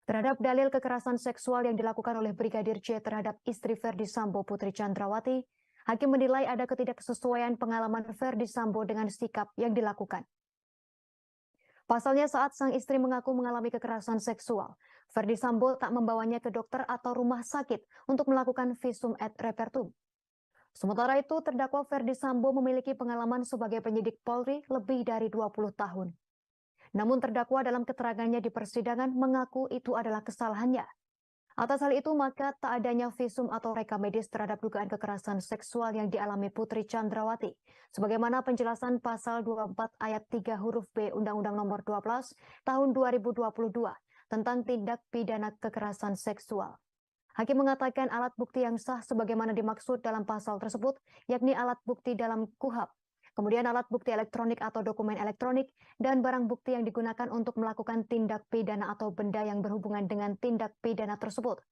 D: Terhadap dalil kekerasan seksual yang dilakukan oleh Brigadir J terhadap istri Ferdi Sambo Putri Chandrawati, hakim menilai ada ketidaksesuaian pengalaman Ferdi Sambo dengan sikap yang dilakukan. Pasalnya saat sang istri mengaku mengalami kekerasan seksual, Ferdi Sambo tak membawanya ke dokter atau rumah sakit untuk melakukan visum et repertum. Sementara itu, terdakwa Ferdi Sambo memiliki pengalaman sebagai penyidik Polri lebih dari 20 tahun. Namun terdakwa dalam keterangannya di persidangan mengaku itu adalah kesalahannya. Atas hal itu, maka tak adanya visum atau reka medis terhadap dugaan kekerasan seksual yang dialami Putri Chandrawati, sebagaimana penjelasan pasal 24 ayat 3 huruf B Undang-Undang Nomor 12 Tahun 2022 tentang tindak pidana kekerasan seksual. Hakim mengatakan alat bukti yang sah sebagaimana dimaksud dalam pasal tersebut, yakni alat bukti dalam KUHP, kemudian alat bukti elektronik atau dokumen elektronik, dan barang bukti yang digunakan untuk melakukan tindak pidana atau benda yang berhubungan dengan tindak pidana tersebut.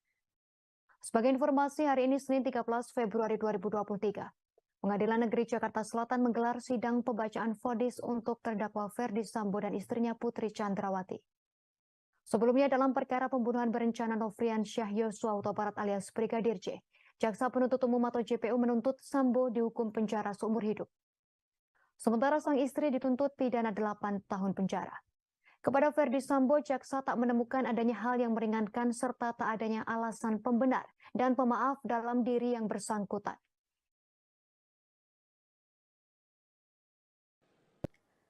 D: Sebagai informasi, hari ini Senin 13 Februari 2023, Pengadilan Negeri Jakarta Selatan menggelar sidang pembacaan vonis untuk terdakwa Ferdi Sambo dan istrinya Putri Chandrawati. Sebelumnya dalam perkara pembunuhan berencana Nofriansyah Yosua Huta Barat alias Brigadir J, Jaksa Penuntut Umum atau JPU menuntut Sambo dihukum penjara seumur hidup. Sementara sang istri dituntut pidana 8 tahun penjara. Kepada Ferdi Sambo, jaksa tak menemukan adanya hal yang meringankan serta tak adanya alasan pembenar dan pemaaf dalam diri yang bersangkutan.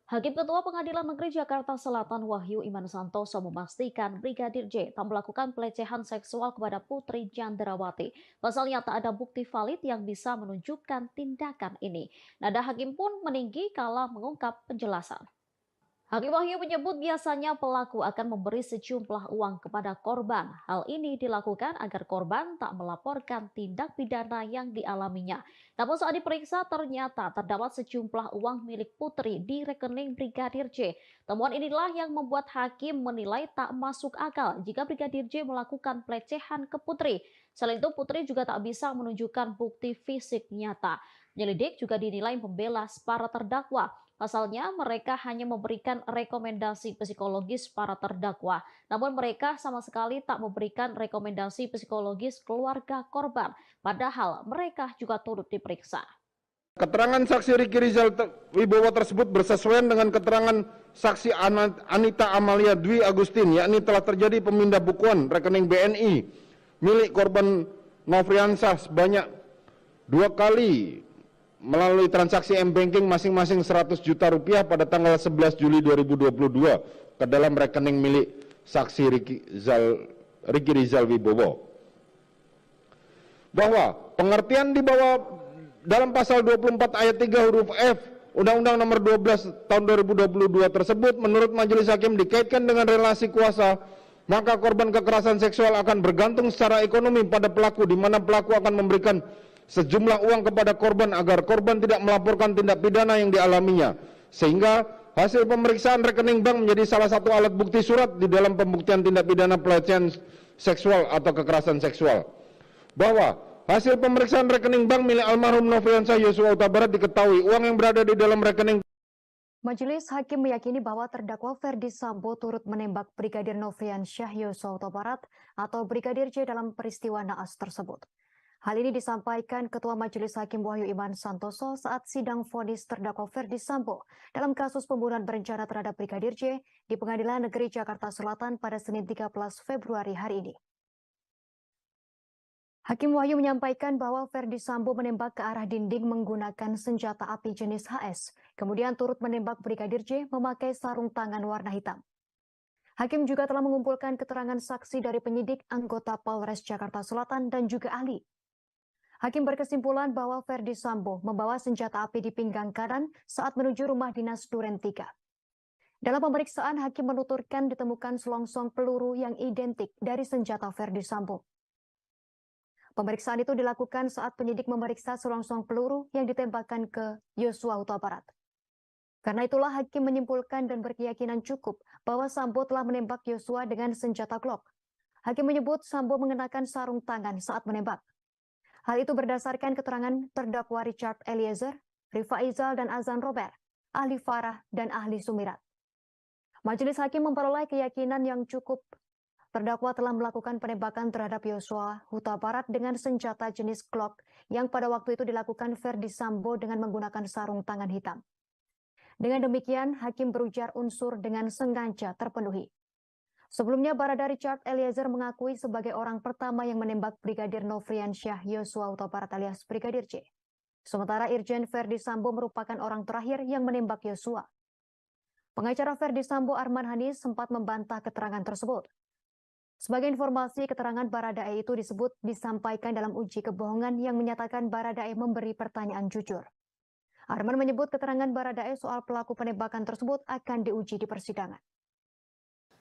A: Hakim Ketua Pengadilan Negeri Jakarta Selatan Wahyu Iman Santoso memastikan Brigadir J tak melakukan pelecehan seksual kepada Putri Chandrawati. Pasalnya tak ada bukti valid yang bisa menunjukkan tindakan ini. Nada hakim pun meninggi kala mengungkap penjelasan. Hakim Wahyu menyebut biasanya pelaku akan memberi sejumlah uang kepada korban. Hal ini dilakukan agar korban tak melaporkan tindak pidana yang dialaminya. Namun saat diperiksa ternyata terdapat sejumlah uang milik Putri di rekening Brigadir J. Temuan inilah yang membuat hakim menilai tak masuk akal jika Brigadir J melakukan pelecehan ke Putri. Selain itu, Putri juga tak bisa menunjukkan bukti fisik nyata. Penyelidik juga dinilai membela para terdakwa. Pasalnya, mereka hanya memberikan rekomendasi psikologis para terdakwa. Namun mereka sama sekali tak memberikan rekomendasi psikologis keluarga korban. Padahal mereka juga turut diperiksa.
B: Keterangan saksi Riki Rizal Wibowo tersebut bersesuaian dengan keterangan saksi Anita Amalia Dwi Agustin, yakni telah terjadi pemindah bukuan rekening BNI milik korban Nofriansyah sebanyak 2 kali melalui transaksi M-Banking masing-masing 100 juta rupiah pada tanggal 11 Juli 2022 ke dalam rekening milik saksi Riki Rizal Wibowo. Bahwa pengertian di bawah dalam pasal 24 ayat 3 huruf F Undang-Undang Nomor 12 Tahun 2022 tersebut menurut majelis hakim dikaitkan dengan relasi kuasa, maka korban kekerasan seksual akan bergantung secara ekonomi pada pelaku, di mana pelaku akan memberikan sejumlah uang kepada korban agar korban tidak melaporkan tindak pidana yang dialaminya. Sehingga hasil pemeriksaan rekening bank menjadi salah satu alat bukti surat di dalam pembuktian tindak pidana pelecehan seksual atau kekerasan seksual. Bahwa hasil pemeriksaan rekening bank milik almarhum Nofriansyah Yosua Huta Barat diketahui uang yang berada di dalam rekening.
D: Majelis hakim meyakini bahwa terdakwa Ferdi Sambo turut menembak Brigadir Nofriansyah Yosua Huta Barat atau Brigadir J dalam peristiwa naas tersebut. Hal ini disampaikan Ketua Majelis Hakim Wahyu Iman Santoso saat sidang vonis terdakwa Ferdi Sambo dalam kasus pembunuhan berencana terhadap Brigadir J di Pengadilan Negeri Jakarta Selatan pada Senin 13 Februari hari ini. Hakim Wahyu menyampaikan bahwa Ferdi Sambo menembak ke arah dinding menggunakan senjata api jenis HS, kemudian turut menembak Brigadir J memakai sarung tangan warna hitam. Hakim juga telah mengumpulkan keterangan saksi dari penyidik, anggota Polres Jakarta Selatan, dan juga ahli. Hakim berkesimpulan bahwa Ferdi Sambo membawa senjata api di pinggang kanan saat menuju rumah dinas Duren 3. Dalam pemeriksaan, hakim menuturkan ditemukan selongsong peluru yang identik dari senjata Ferdi Sambo. Pemeriksaan itu dilakukan saat penyidik memeriksa selongsong peluru yang ditembakkan ke Yosua Huta Barat. Karena itulah hakim menyimpulkan dan berkeyakinan cukup bahwa Sambo telah menembak Yosua dengan senjata Glock. Hakim menyebut Sambo mengenakan sarung tangan saat menembak. Hal itu berdasarkan keterangan terdakwa Richard Eliezer, Rifa Izal dan Azan Robert, ahli Farah dan ahli Sumirat. Majelis hakim memperoleh keyakinan yang cukup terdakwa telah melakukan penembakan terhadap Yosua Huta Barat dengan senjata jenis Glock yang pada waktu itu dilakukan Ferdi Sambo dengan menggunakan sarung tangan hitam. Dengan demikian, hakim berujar unsur dengan sengaja terpenuhi. Sebelumnya, Barada Richard Eliezer mengakui sebagai orang pertama yang menembak Brigadir Nofriansyah Yosua Huta Barat alias Brigadir J. Sementara Irjen Ferdi Sambo merupakan orang terakhir yang menembak Yosua. Pengacara Ferdi Sambo Arman Hanis sempat membantah keterangan tersebut. Sebagai informasi, keterangan Baradae itu disebut disampaikan dalam uji kebohongan yang menyatakan Baradae memberi pertanyaan jujur. Arman menyebut keterangan Baradae soal pelaku penembakan tersebut akan diuji di persidangan.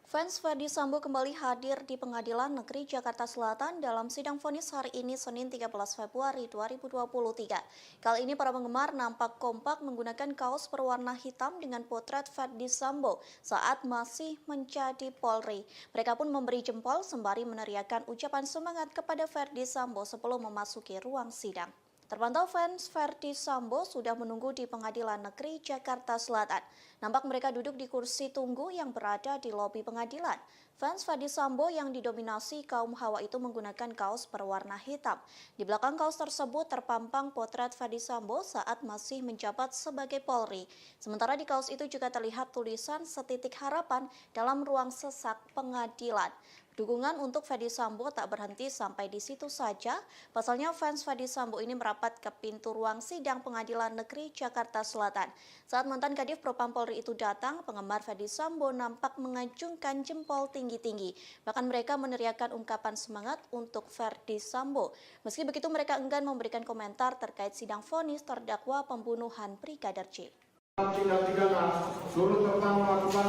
H: Fans Ferdi Sambo kembali hadir di Pengadilan Negeri Jakarta Selatan dalam sidang vonis hari ini Senin 13 Februari 2023. Kali ini para penggemar nampak kompak menggunakan kaos berwarna hitam dengan potret Ferdi Sambo saat masih menjadi Polri. Mereka pun memberi jempol sembari meneriakkan ucapan semangat kepada Ferdi Sambo sebelum memasuki ruang sidang. Terpantau fans Ferdi Sambo sudah menunggu di Pengadilan Negeri Jakarta Selatan. Nampak mereka duduk di kursi tunggu yang berada di lobi pengadilan. Fans Ferdi Sambo yang didominasi kaum hawa itu menggunakan kaos berwarna hitam. Di belakang kaos tersebut terpampang potret Ferdi Sambo saat masih menjabat sebagai Polri. Sementara di kaos itu juga terlihat tulisan setitik harapan dalam ruang sesak pengadilan. Dukungan untuk Ferdi Sambo tak berhenti sampai di situ saja. Pasalnya fans Ferdi Sambo ini merapat ke pintu ruang sidang Pengadilan Negeri Jakarta Selatan. Saat mantan Kadif Propam Polri itu datang, penggemar Ferdi Sambo nampak mengacungkan jempol tinggi-tinggi. Bahkan mereka meneriakkan ungkapan semangat untuk Ferdi Sambo. Meski begitu mereka enggan memberikan komentar terkait sidang vonis terdakwa pembunuhan Brigadir J.
B: Tindak pidana turut serta melakukan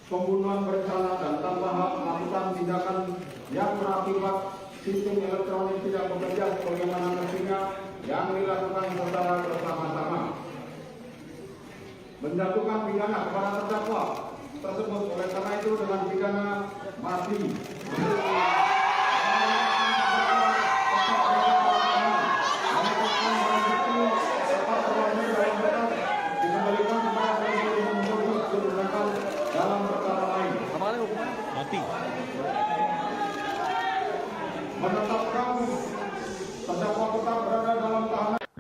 B: pembunuhan berencana dan tanpa hak melakukan tindakan yang berakibat sistem elektronik tidak bekerja sebagaimana mestinya yang dilakukan secara bersama-sama. Menjatuhkan pidana kepada terdakwa tersebut oleh karena itu dengan pidana mati.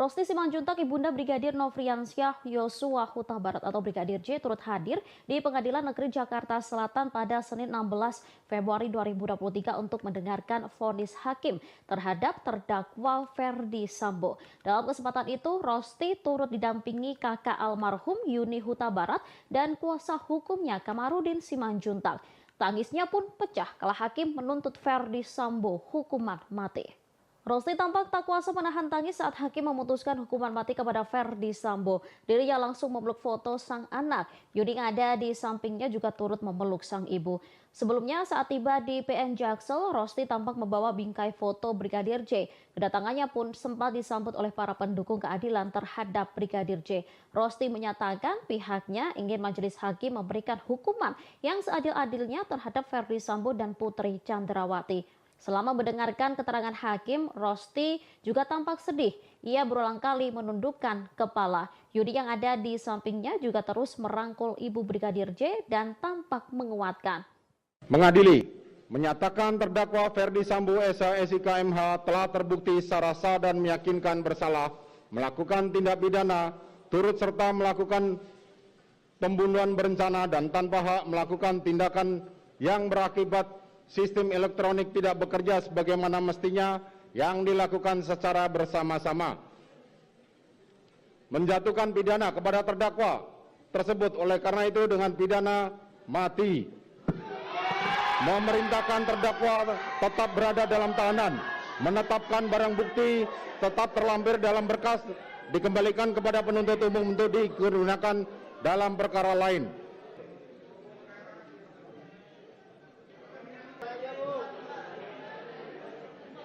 A: Rosti Simanjuntak, ibunda Brigadir Nofriansyah Yosua Huta Barat atau Brigadir J turut hadir di Pengadilan Negeri Jakarta Selatan pada Senin 16 Februari 2023 untuk mendengarkan vonis hakim terhadap terdakwa Ferdi Sambo. Dalam kesempatan itu, Rosti turut didampingi kakak almarhum Yuni Huta Barat dan kuasa hukumnya Kamarudin Simanjuntak. Tangisnya pun pecah kala hakim menuntut Ferdi Sambo hukuman mati. Rosti tampak tak kuasa menahan tangis saat hakim memutuskan hukuman mati kepada Ferdi Sambo. Dirinya langsung memeluk foto sang anak. Yudi yang ada di sampingnya juga turut memeluk sang ibu. Sebelumnya saat tiba di PN Jaksel, Rosti tampak membawa bingkai foto Brigadir J. Kedatangannya pun sempat disambut oleh para pendukung keadilan terhadap Brigadir J. Rosti menyatakan pihaknya ingin majelis hakim memberikan hukuman yang seadil-adilnya terhadap Ferdi Sambo dan Putri Chandrawati. Selama mendengarkan keterangan hakim, Rosti juga tampak sedih. Ia berulang kali menundukkan kepala. Yudi yang ada di sampingnya juga terus merangkul ibu Brigadir J dan tampak menguatkan.
B: Mengadili, menyatakan terdakwa Ferdi Sambo SIK MH telah terbukti secara sah dan meyakinkan bersalah melakukan tindak pidana turut serta melakukan pembunuhan berencana dan tanpa hak melakukan tindakan yang berakibat sistem elektronik tidak bekerja sebagaimana mestinya yang dilakukan secara bersama-sama. Menjatuhkan pidana kepada terdakwa tersebut oleh karena itu dengan pidana mati. Memerintahkan terdakwa tetap berada dalam tahanan. Menetapkan barang bukti tetap terlampir dalam berkas dikembalikan kepada penuntut umum untuk digunakan dalam perkara lain.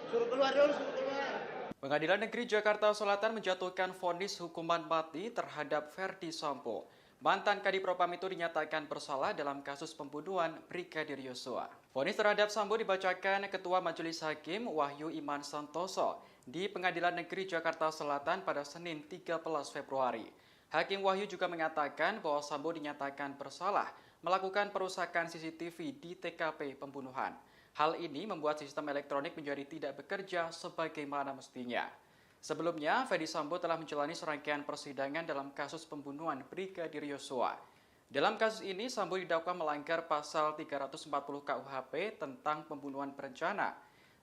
G: Suruh keluar dulu.
C: Pengadilan Negeri Jakarta Selatan menjatuhkan vonis hukuman mati terhadap Ferdi Sambo. Mantan Kadif Propam itu dinyatakan bersalah dalam kasus pembunuhan Brigadir Yosua. Vonis terhadap Sambo dibacakan Ketua Majelis Hakim Wahyu Iman Santoso di Pengadilan Negeri Jakarta Selatan pada Senin 13 Februari. Hakim Wahyu juga mengatakan bahwa Sambo dinyatakan bersalah melakukan perusakan CCTV di TKP pembunuhan. Hal ini membuat sistem elektronik menjadi tidak bekerja sebagaimana mestinya. Sebelumnya, Ferdi Sambo telah menjalani serangkaian persidangan dalam kasus pembunuhan Brigadir Yosua. Dalam kasus ini, Sambo didakwa melanggar pasal 340 KUHP tentang pembunuhan berencana.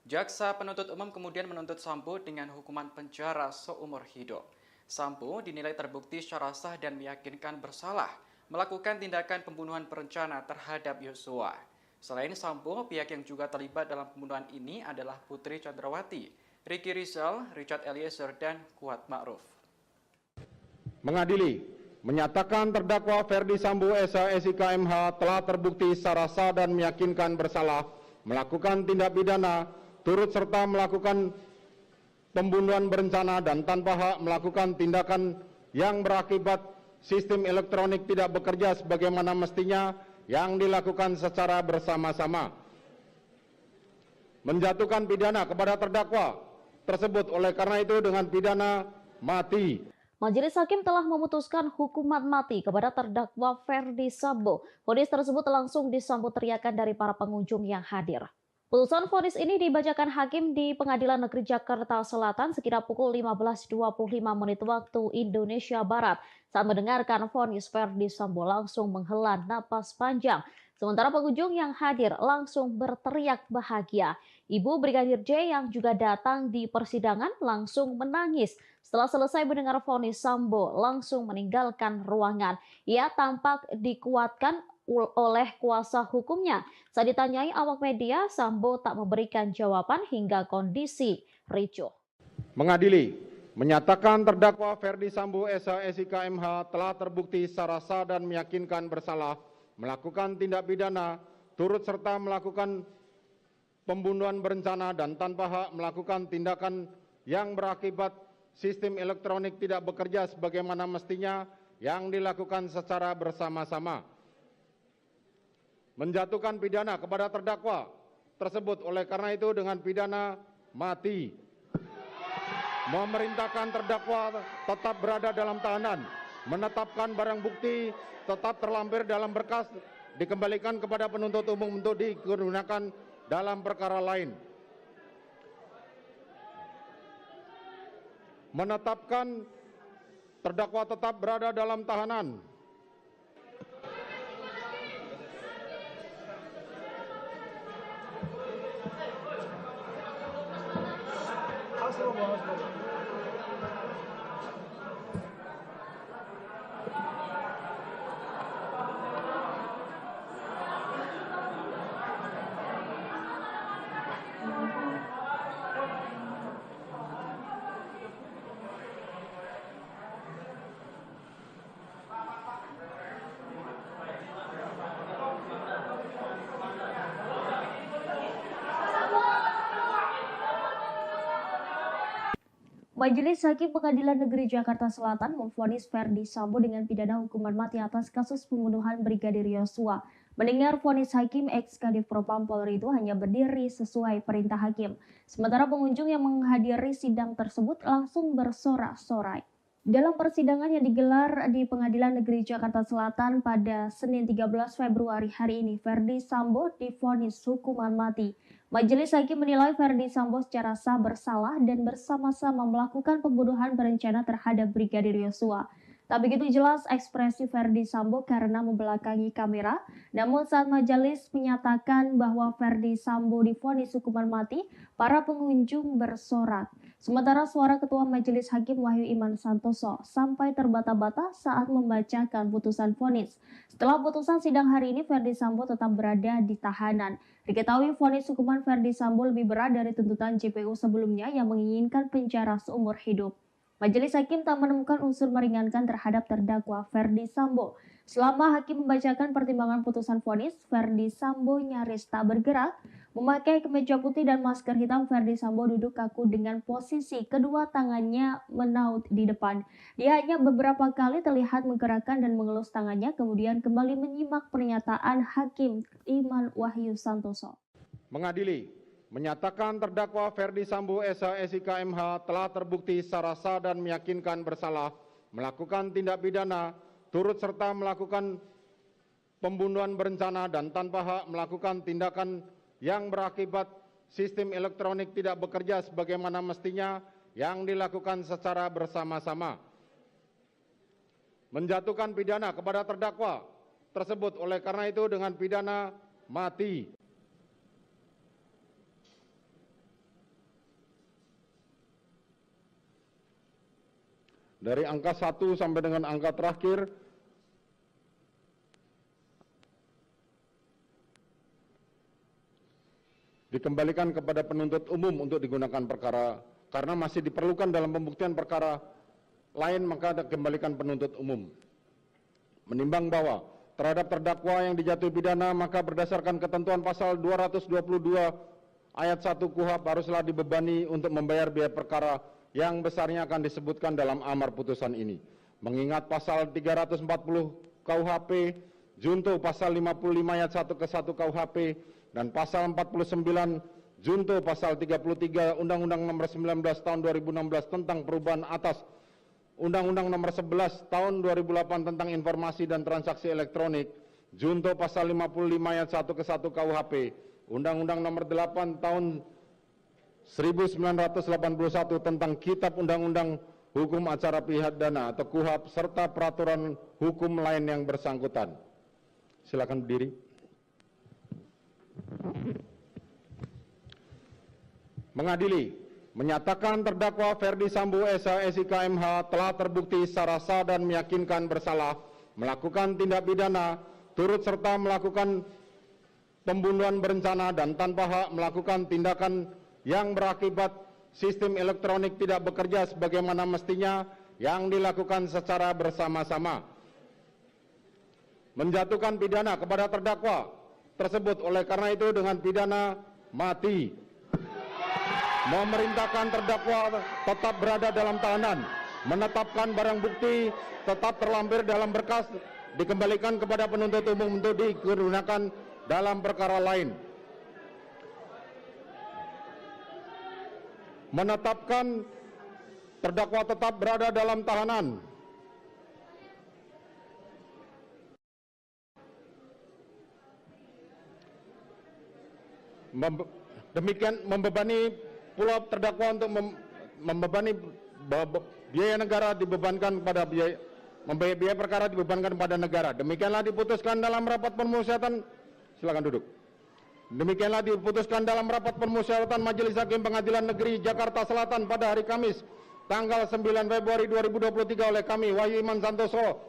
C: Jaksa penuntut umum kemudian menuntut Sambo dengan hukuman penjara seumur hidup. Sambo dinilai terbukti secara sah dan meyakinkan bersalah melakukan tindakan pembunuhan berencana terhadap Yosua. Selain Sambo, pihak yang juga terlibat dalam pembunuhan ini adalah Putri Chandrawati, Ricky Rizal, Richard Eliezer, dan Kuat Ma'ruf.
B: Mengadili, menyatakan terdakwa Ferdi Sambo SH MH telah terbukti secara sah dan meyakinkan bersalah melakukan tindak pidana turut serta melakukan pembunuhan berencana dan tanpa hak melakukan tindakan yang berakibat sistem elektronik tidak bekerja sebagaimana mestinya yang dilakukan secara bersama-sama. Menjatuhkan pidana kepada terdakwa tersebut oleh karena itu dengan pidana mati.
A: Majelis Hakim telah memutuskan hukuman mati kepada terdakwa Ferdi Sambo. Vonis tersebut langsung disambut teriakan dari para pengunjung yang hadir. Putusan vonis ini dibacakan Hakim di Pengadilan Negeri Jakarta Selatan sekitar pukul 15.25 menit waktu Indonesia Barat. Saat mendengarkan vonis, Ferdi Sambo langsung menghela napas panjang. Sementara pengunjung yang hadir langsung berteriak bahagia. Ibu Brigadir J yang juga datang di persidangan langsung menangis. Setelah selesai mendengar vonis, Sambo langsung meninggalkan ruangan. Ia tampak dikuatkan oleh kuasa hukumnya. Saat ditanyai awak media, Sambo tak memberikan jawaban hingga kondisi ricuh.
B: Mengadili, menyatakan terdakwa Ferdi Sambo SH MH telah terbukti secara sah dan meyakinkan bersalah melakukan tindak pidana turut serta melakukan pembunuhan berencana dan tanpa hak melakukan tindakan yang berakibat sistem elektronik tidak bekerja sebagaimana mestinya yang dilakukan secara bersama-sama. Menjatuhkan pidana kepada terdakwa tersebut oleh karena itu dengan pidana mati. Memerintahkan terdakwa tetap berada dalam tahanan, menetapkan barang bukti tetap terlampir dalam berkas dikembalikan kepada penuntut umum untuk digunakan dalam perkara lain. Menetapkan terdakwa tetap berada dalam tahanan.
I: Majelis Hakim Pengadilan Negeri Jakarta Selatan memvonis Ferdi Sambo dengan pidana hukuman mati atas kasus pembunuhan Brigadir Yosua. Mendengar vonis Hakim, ex-Kadif Propam Polri itu hanya berdiri sesuai perintah Hakim. Sementara pengunjung yang menghadiri sidang tersebut langsung bersorak-sorai. Dalam persidangan yang digelar di Pengadilan Negeri Jakarta Selatan pada Senin 13 Februari hari ini, Ferdi Sambo divonis hukuman mati. Majelis Hakim menilai Ferdi Sambo secara sah bersalah dan bersama-sama melakukan pembunuhan berencana terhadap Brigadir Yosua. Tak begitu jelas ekspresi Ferdi Sambo karena membelakangi kamera, namun saat majelis menyatakan bahwa Ferdi Sambo divonis hukuman mati, para pengunjung bersorak. Sementara suara Ketua Majelis Hakim Wahyu Iman Santoso sampai terbata-bata saat membacakan putusan vonis. Setelah putusan sidang hari ini, Ferdi Sambo tetap berada di tahanan. Diketahui vonis hukuman Ferdi Sambo lebih berat dari tuntutan JPU sebelumnya yang menginginkan penjara seumur hidup. Majelis Hakim tak menemukan unsur meringankan terhadap terdakwa Ferdi Sambo. Selama hakim membacakan pertimbangan putusan vonis, Ferdi Sambo nyaris tak bergerak. Memakai kemeja putih dan masker hitam, Ferdi Sambo duduk kaku dengan posisi kedua tangannya menaut di depan. Dia hanya beberapa kali terlihat menggerakkan dan mengelus tangannya, kemudian kembali menyimak pernyataan Hakim Iman Wahyu Santoso.
B: Mengadili, menyatakan terdakwa Ferdi Sambo SH MH telah terbukti secara sah dan meyakinkan bersalah melakukan tindak pidana turut serta melakukan pembunuhan berencana dan tanpa hak melakukan tindakan yang berakibat sistem elektronik tidak bekerja sebagaimana mestinya yang dilakukan secara bersama-sama. Menjatuhkan pidana kepada terdakwa tersebut oleh karena itu dengan pidana mati. Dari angka 1 sampai dengan angka terakhir, dikembalikan kepada penuntut umum untuk digunakan perkara, karena masih diperlukan dalam pembuktian perkara lain, maka dikembalikan penuntut umum. Menimbang bahwa terhadap terdakwa yang dijatuhi pidana, maka berdasarkan ketentuan pasal 222 ayat 1 KUHP haruslah dibebani untuk membayar biaya perkara yang besarnya akan disebutkan dalam amar putusan ini. Mengingat pasal 340 KUHP, junto pasal 55 ayat 1 ke 1 KUHP, dan pasal 49 junto pasal 33 Undang-Undang Nomor 19 Tahun 2016 tentang perubahan atas Undang-Undang Nomor 11 Tahun 2008 tentang informasi dan transaksi elektronik, junto pasal 55 ayat 1 ke 1 KUHP, Undang-Undang Nomor 8 Tahun 1981 tentang Kitab Undang-Undang Hukum Acara Pidana atau KUHP serta peraturan hukum lain yang bersangkutan. Silakan berdiri. Mengadili, menyatakan terdakwa Ferdi Sambo SH MH telah terbukti secara sah dan meyakinkan bersalah melakukan tindak pidana turut serta melakukan pembunuhan berencana dan tanpa hak melakukan tindakan yang berakibat sistem elektronik tidak bekerja sebagaimana mestinya yang dilakukan secara bersama-sama. Menjatuhkan pidana kepada terdakwa tersebut oleh karena itu dengan pidana mati. Memerintahkan terdakwa tetap berada dalam tahanan, menetapkan barang bukti tetap terlampir dalam berkas, dikembalikan kepada penuntut umum untuk digunakan dalam perkara lain. Menetapkan terdakwa tetap berada dalam tahanan. Demikian membebani pula terdakwa untuk membebani biaya negara dibebankan kepada biaya perkara dibebankan kepada negara. Demikianlah diputuskan dalam rapat permusyawaratan. Silakan duduk. Demikianlah diputuskan dalam rapat permusyawaratan Majelis Hakim Pengadilan Negeri Jakarta Selatan pada hari Kamis tanggal 9 Februari 2023 oleh kami Wahyu Iman Santoso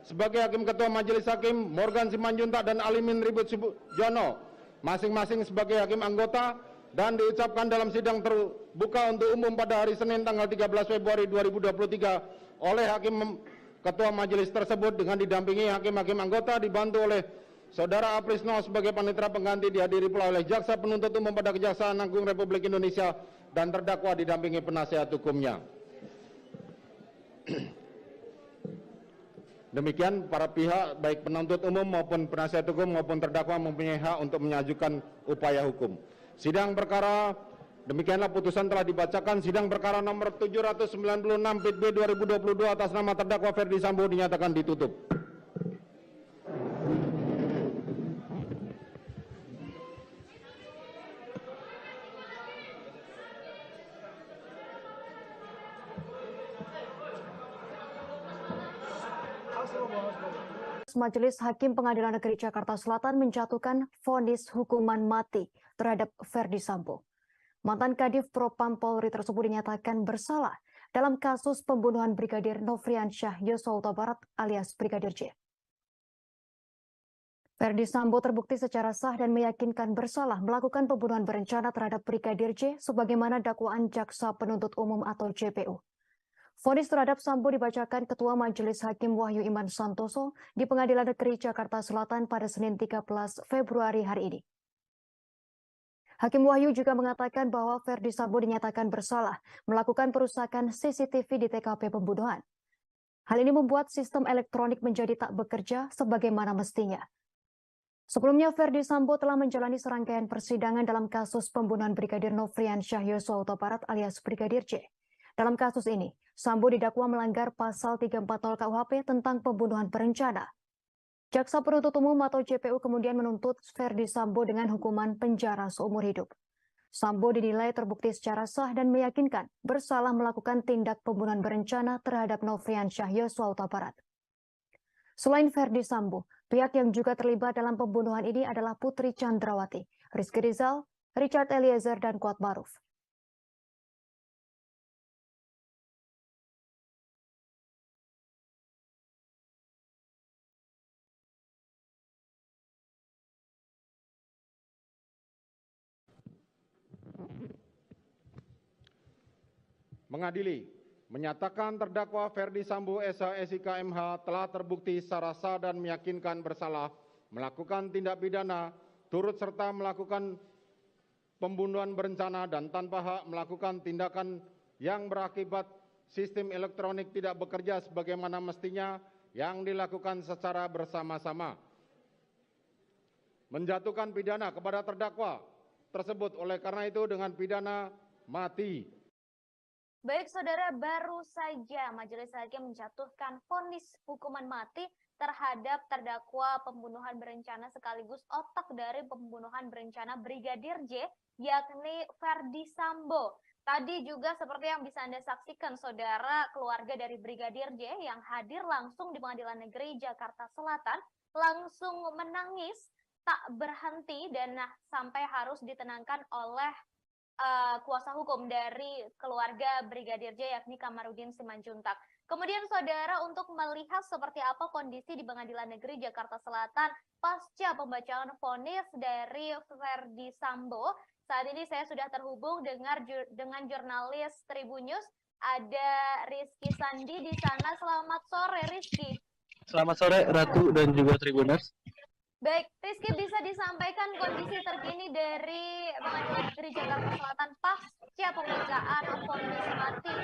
B: sebagai Hakim Ketua Majelis Hakim, Morgan Simanjuntak dan Alimin Ribut Sujono masing-masing sebagai hakim anggota, dan diucapkan dalam sidang terbuka untuk umum pada hari Senin tanggal 13 Februari 2023 oleh Hakim Ketua Majelis tersebut dengan didampingi hakim-hakim anggota dibantu oleh Saudara Aprisno sebagai panitera pengganti, dihadiri pula oleh Jaksa Penuntut Umum pada Kejaksaan Agung Republik Indonesia dan terdakwa didampingi penasihat hukumnya. Demikian para pihak baik penuntut umum maupun penasihat hukum maupun terdakwa mempunyai hak untuk mengajukan upaya hukum. Sidang perkara demikianlah putusan telah dibacakan. Sidang perkara nomor 796 PIT B 2022 atas nama terdakwa Ferdi Sambo dinyatakan ditutup.
D: Majelis Hakim Pengadilan Negeri Jakarta Selatan menjatuhkan vonis hukuman mati terhadap Ferdi Sambo. Mantan Kadif Propam Polri tersebut dinyatakan bersalah dalam kasus pembunuhan Brigadir Nofriansyah Yosua Huta Barat alias Brigadir J. Ferdi Sambo terbukti secara sah dan meyakinkan bersalah melakukan pembunuhan berencana terhadap Brigadir J sebagaimana dakwaan Jaksa Penuntut Umum atau JPU. Vonis terhadap Sambo dibacakan Ketua Majelis Hakim Wahyu Iman Santoso di Pengadilan Negeri Jakarta Selatan pada Senin 13 Februari hari ini. Hakim Wahyu juga mengatakan bahwa Ferdi Sambo dinyatakan bersalah melakukan perusakan CCTV di TKP pembunuhan. Hal ini membuat sistem elektronik menjadi tak bekerja sebagaimana mestinya. Sebelumnya, Ferdi Sambo telah menjalani serangkaian persidangan dalam kasus pembunuhan Brigadir Nofriansyah Yosua Huta Barat alias Brigadir J. Dalam kasus ini, Sambo didakwa melanggar pasal 340 KUHP tentang pembunuhan berencana. Jaksa penuntut umum atau JPU kemudian menuntut Ferdi Sambo dengan hukuman penjara seumur hidup. Sambo dinilai terbukti secara sah dan meyakinkan bersalah melakukan tindak pembunuhan berencana terhadap Nofriansyah Yosua Huta Barat. Selain Ferdi Sambo, pihak yang juga terlibat dalam pembunuhan ini adalah Putri Chandrawati, Rizky Rizal, Richard Eliezer, dan Kuat Maruf.
B: Mengadili, menyatakan terdakwa Ferdi Sambo SH SIK MH telah terbukti secara sah dan meyakinkan bersalah melakukan tindak pidana turut serta melakukan pembunuhan berencana dan tanpa hak melakukan tindakan yang berakibat sistem elektronik tidak bekerja sebagaimana mestinya yang dilakukan secara bersama-sama. Menjatuhkan pidana kepada terdakwa tersebut oleh karena itu dengan pidana mati.
E: Baik saudara, baru saja Majelis Hakim menjatuhkan vonis hukuman mati terhadap terdakwa pembunuhan berencana sekaligus otak dari pembunuhan berencana Brigadir J, yakni Ferdi Sambo. Tadi juga seperti yang bisa Anda saksikan saudara, keluarga dari Brigadir J yang hadir langsung di Pengadilan Negeri Jakarta Selatan langsung menangis tak berhenti dan sampai harus ditenangkan oleh kuasa hukum dari keluarga Brigadir J yakni Kamarudin Simanjuntak. Kemudian saudara, untuk melihat seperti apa kondisi di Pengadilan Negeri Jakarta Selatan pasca pembacaan vonis dari Ferdi Sambo, saat ini saya sudah terhubung dengan jurnalis Tribun News, ada Rizky Sandi di sana. Selamat sore Rizky.
F: Selamat sore Ratu dan juga Tribuners.
E: Baik, Rizky, bisa disampaikan kondisi terkini dari Pengadilan Negeri Jakarta Selatan pasca pembacaan vonis mati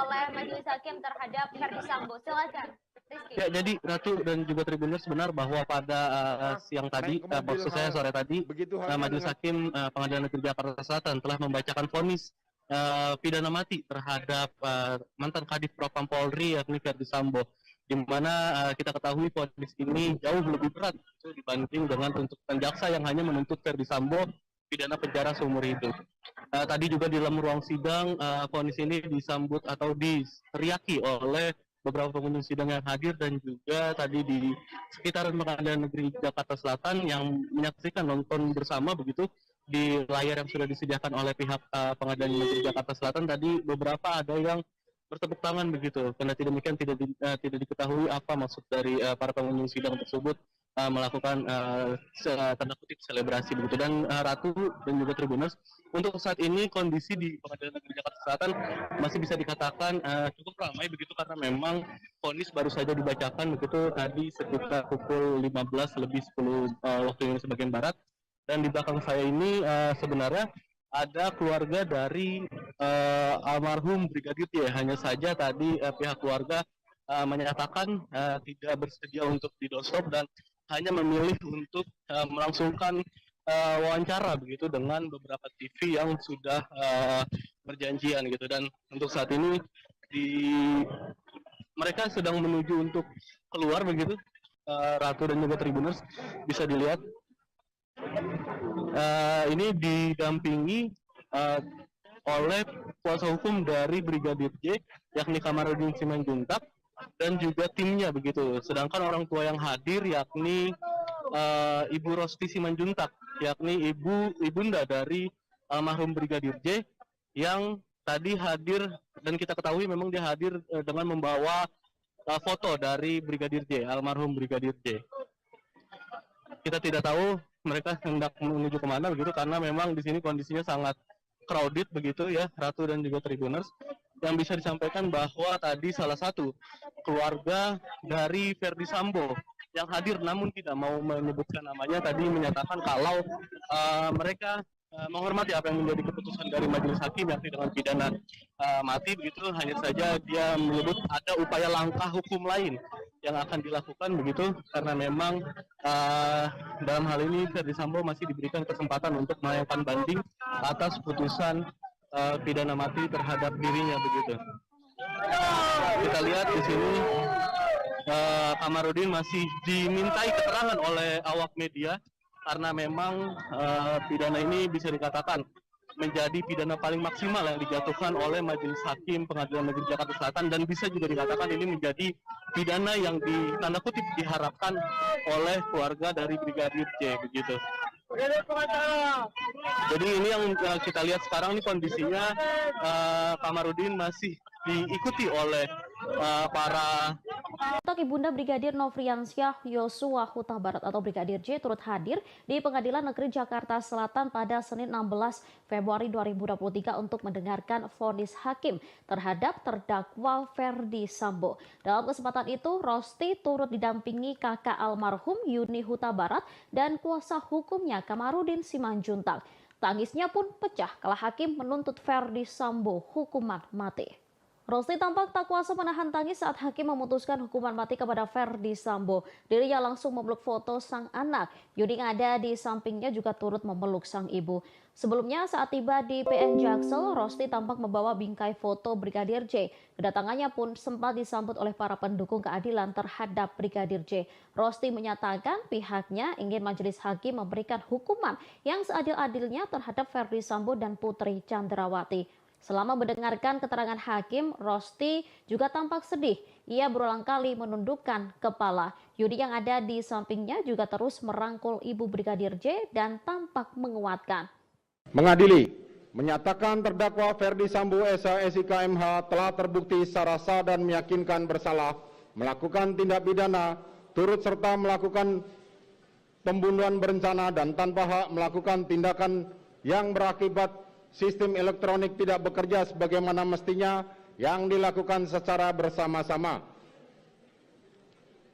E: oleh Majelis Hakim terhadap Ferdi Sambo. Silakan, Rizky.
F: Ya, jadi Ratu dan juga Tribuners, benar bahwa pada siang tadi, maksud saya sore tadi, Majelis Hakim Pengadilan Negeri Jakarta Selatan telah membacakan vonis pidana mati terhadap mantan Kadif Propam Polri yakni Ferdi Sambo, di mana kita ketahui vonis ini jauh lebih berat dibanding dengan tuntutan jaksa yang hanya menuntut Ferdi Sambo pidana penjara seumur hidup. Tadi juga di dalam ruang sidang, vonis ini disambut atau diteriaki oleh beberapa pengunjung sidang yang hadir dan juga tadi di sekitaran Pengadilan Negeri Jakarta Selatan yang menyaksikan nonton bersama begitu di layar yang sudah disediakan oleh pihak Pengadilan Negeri Jakarta Selatan. Tadi beberapa ada yang bertepuk tangan begitu, karena demikian tidak diketahui apa maksud dari para pengunjung sidang tersebut melakukan tanda kutip selebrasi begitu. Dan Ratu dan juga Tribuners, untuk saat ini kondisi di Pengadilan Negeri Jakarta Selatan masih bisa dikatakan cukup ramai begitu, karena memang vonis baru saja dibacakan begitu tadi sekitar pukul 15:10 waktu Indonesia bagian barat. Dan di belakang saya ini sebenarnya ada keluarga dari almarhum Brigadir J. Hanya saja tadi pihak keluarga menyatakan tidak bersedia untuk didosop dan hanya memilih untuk melangsungkan wawancara begitu dengan beberapa TV yang sudah berjanjian gitu. Dan untuk saat ini mereka sedang menuju untuk keluar begitu. Ratu dan juga Tribuners, bisa dilihat ini didampingi oleh kuasa hukum dari Brigadir J yakni Kamarudin Simanjuntak dan juga timnya begitu. Sedangkan orang tua yang hadir yakni Ibu Rosti Simanjuntak, yakni ibunda dari almarhum Brigadir J yang tadi hadir, dan kita ketahui memang dia hadir dengan membawa foto dari Brigadir J, almarhum Brigadir J. Kita tidak tahu mereka hendak menuju kemana begitu, karena memang di sini kondisinya sangat crowded begitu ya, Ratu dan juga Tribuners. yang bisa disampaikan bahwa tadi salah satu keluarga dari Ferdi Sambo yang hadir namun tidak mau menyebutkan namanya tadi menyatakan kalau mereka menghormati apa yang menjadi keputusan dari majelis hakim yakni dengan pidana mati begitu, hanya saja dia menyebut ada upaya langkah hukum lain yang akan dilakukan begitu karena memang dalam hal ini Ferdi Sambo masih diberikan kesempatan untuk melayangkan banding atas putusan pidana mati terhadap dirinya begitu. Kita lihat di sini Kamarudin masih dimintai keterangan oleh awak media karena memang pidana ini bisa dikatakan menjadi pidana paling maksimal yang dijatuhkan oleh Majelis Hakim Pengadilan Negeri Jakarta Selatan dan bisa juga dikatakan ini menjadi pidana yang tanda kutip diharapkan oleh keluarga dari Brigadir J begitu. Jadi ini yang kita lihat sekarang ini kondisinya Kamarudin masih diikuti oleh para
A: Ibunda Brigadir Nofriansyah Yosua Huta Barat atau Brigadir J turut hadir di Pengadilan Negeri Jakarta Selatan pada Senin 16 Februari 2023 untuk mendengarkan vonis hakim terhadap terdakwa Ferdi Sambo. Dalam kesempatan itu, Rosti turut didampingi kakak almarhum Yuni Huta Barat dan kuasa hukumnya Kamarudin Simanjuntak. Tangisnya pun pecah kala hakim menuntut Ferdi Sambo hukuman mati. Rosti tampak tak kuasa menahan tangis saat hakim memutuskan hukuman mati kepada Ferdi Sambo. Dirinya langsung memeluk foto sang anak. Yuni yang ada di sampingnya juga turut memeluk sang ibu. Sebelumnya saat tiba di PN Jaksel, Rosti tampak membawa bingkai foto Brigadir J. Kedatangannya pun sempat disambut oleh para pendukung keadilan terhadap Brigadir J. Rosti menyatakan pihaknya ingin majelis hakim memberikan hukuman yang seadil-adilnya terhadap Ferdi Sambo dan Putri Chandrawati. Selama mendengarkan keterangan hakim, Rosti juga tampak sedih. Ia berulang kali menundukkan kepala. Yudi yang ada di sampingnya juga terus merangkul ibu Brigadir J dan tampak menguatkan.
B: Mengadili, menyatakan terdakwa Ferdi Sambo SH SIK MH telah terbukti secara sah dan meyakinkan bersalah melakukan tindak pidana turut serta melakukan pembunuhan berencana dan tanpa hak melakukan tindakan yang berakibat sistem elektronik tidak bekerja sebagaimana mestinya yang dilakukan secara bersama-sama.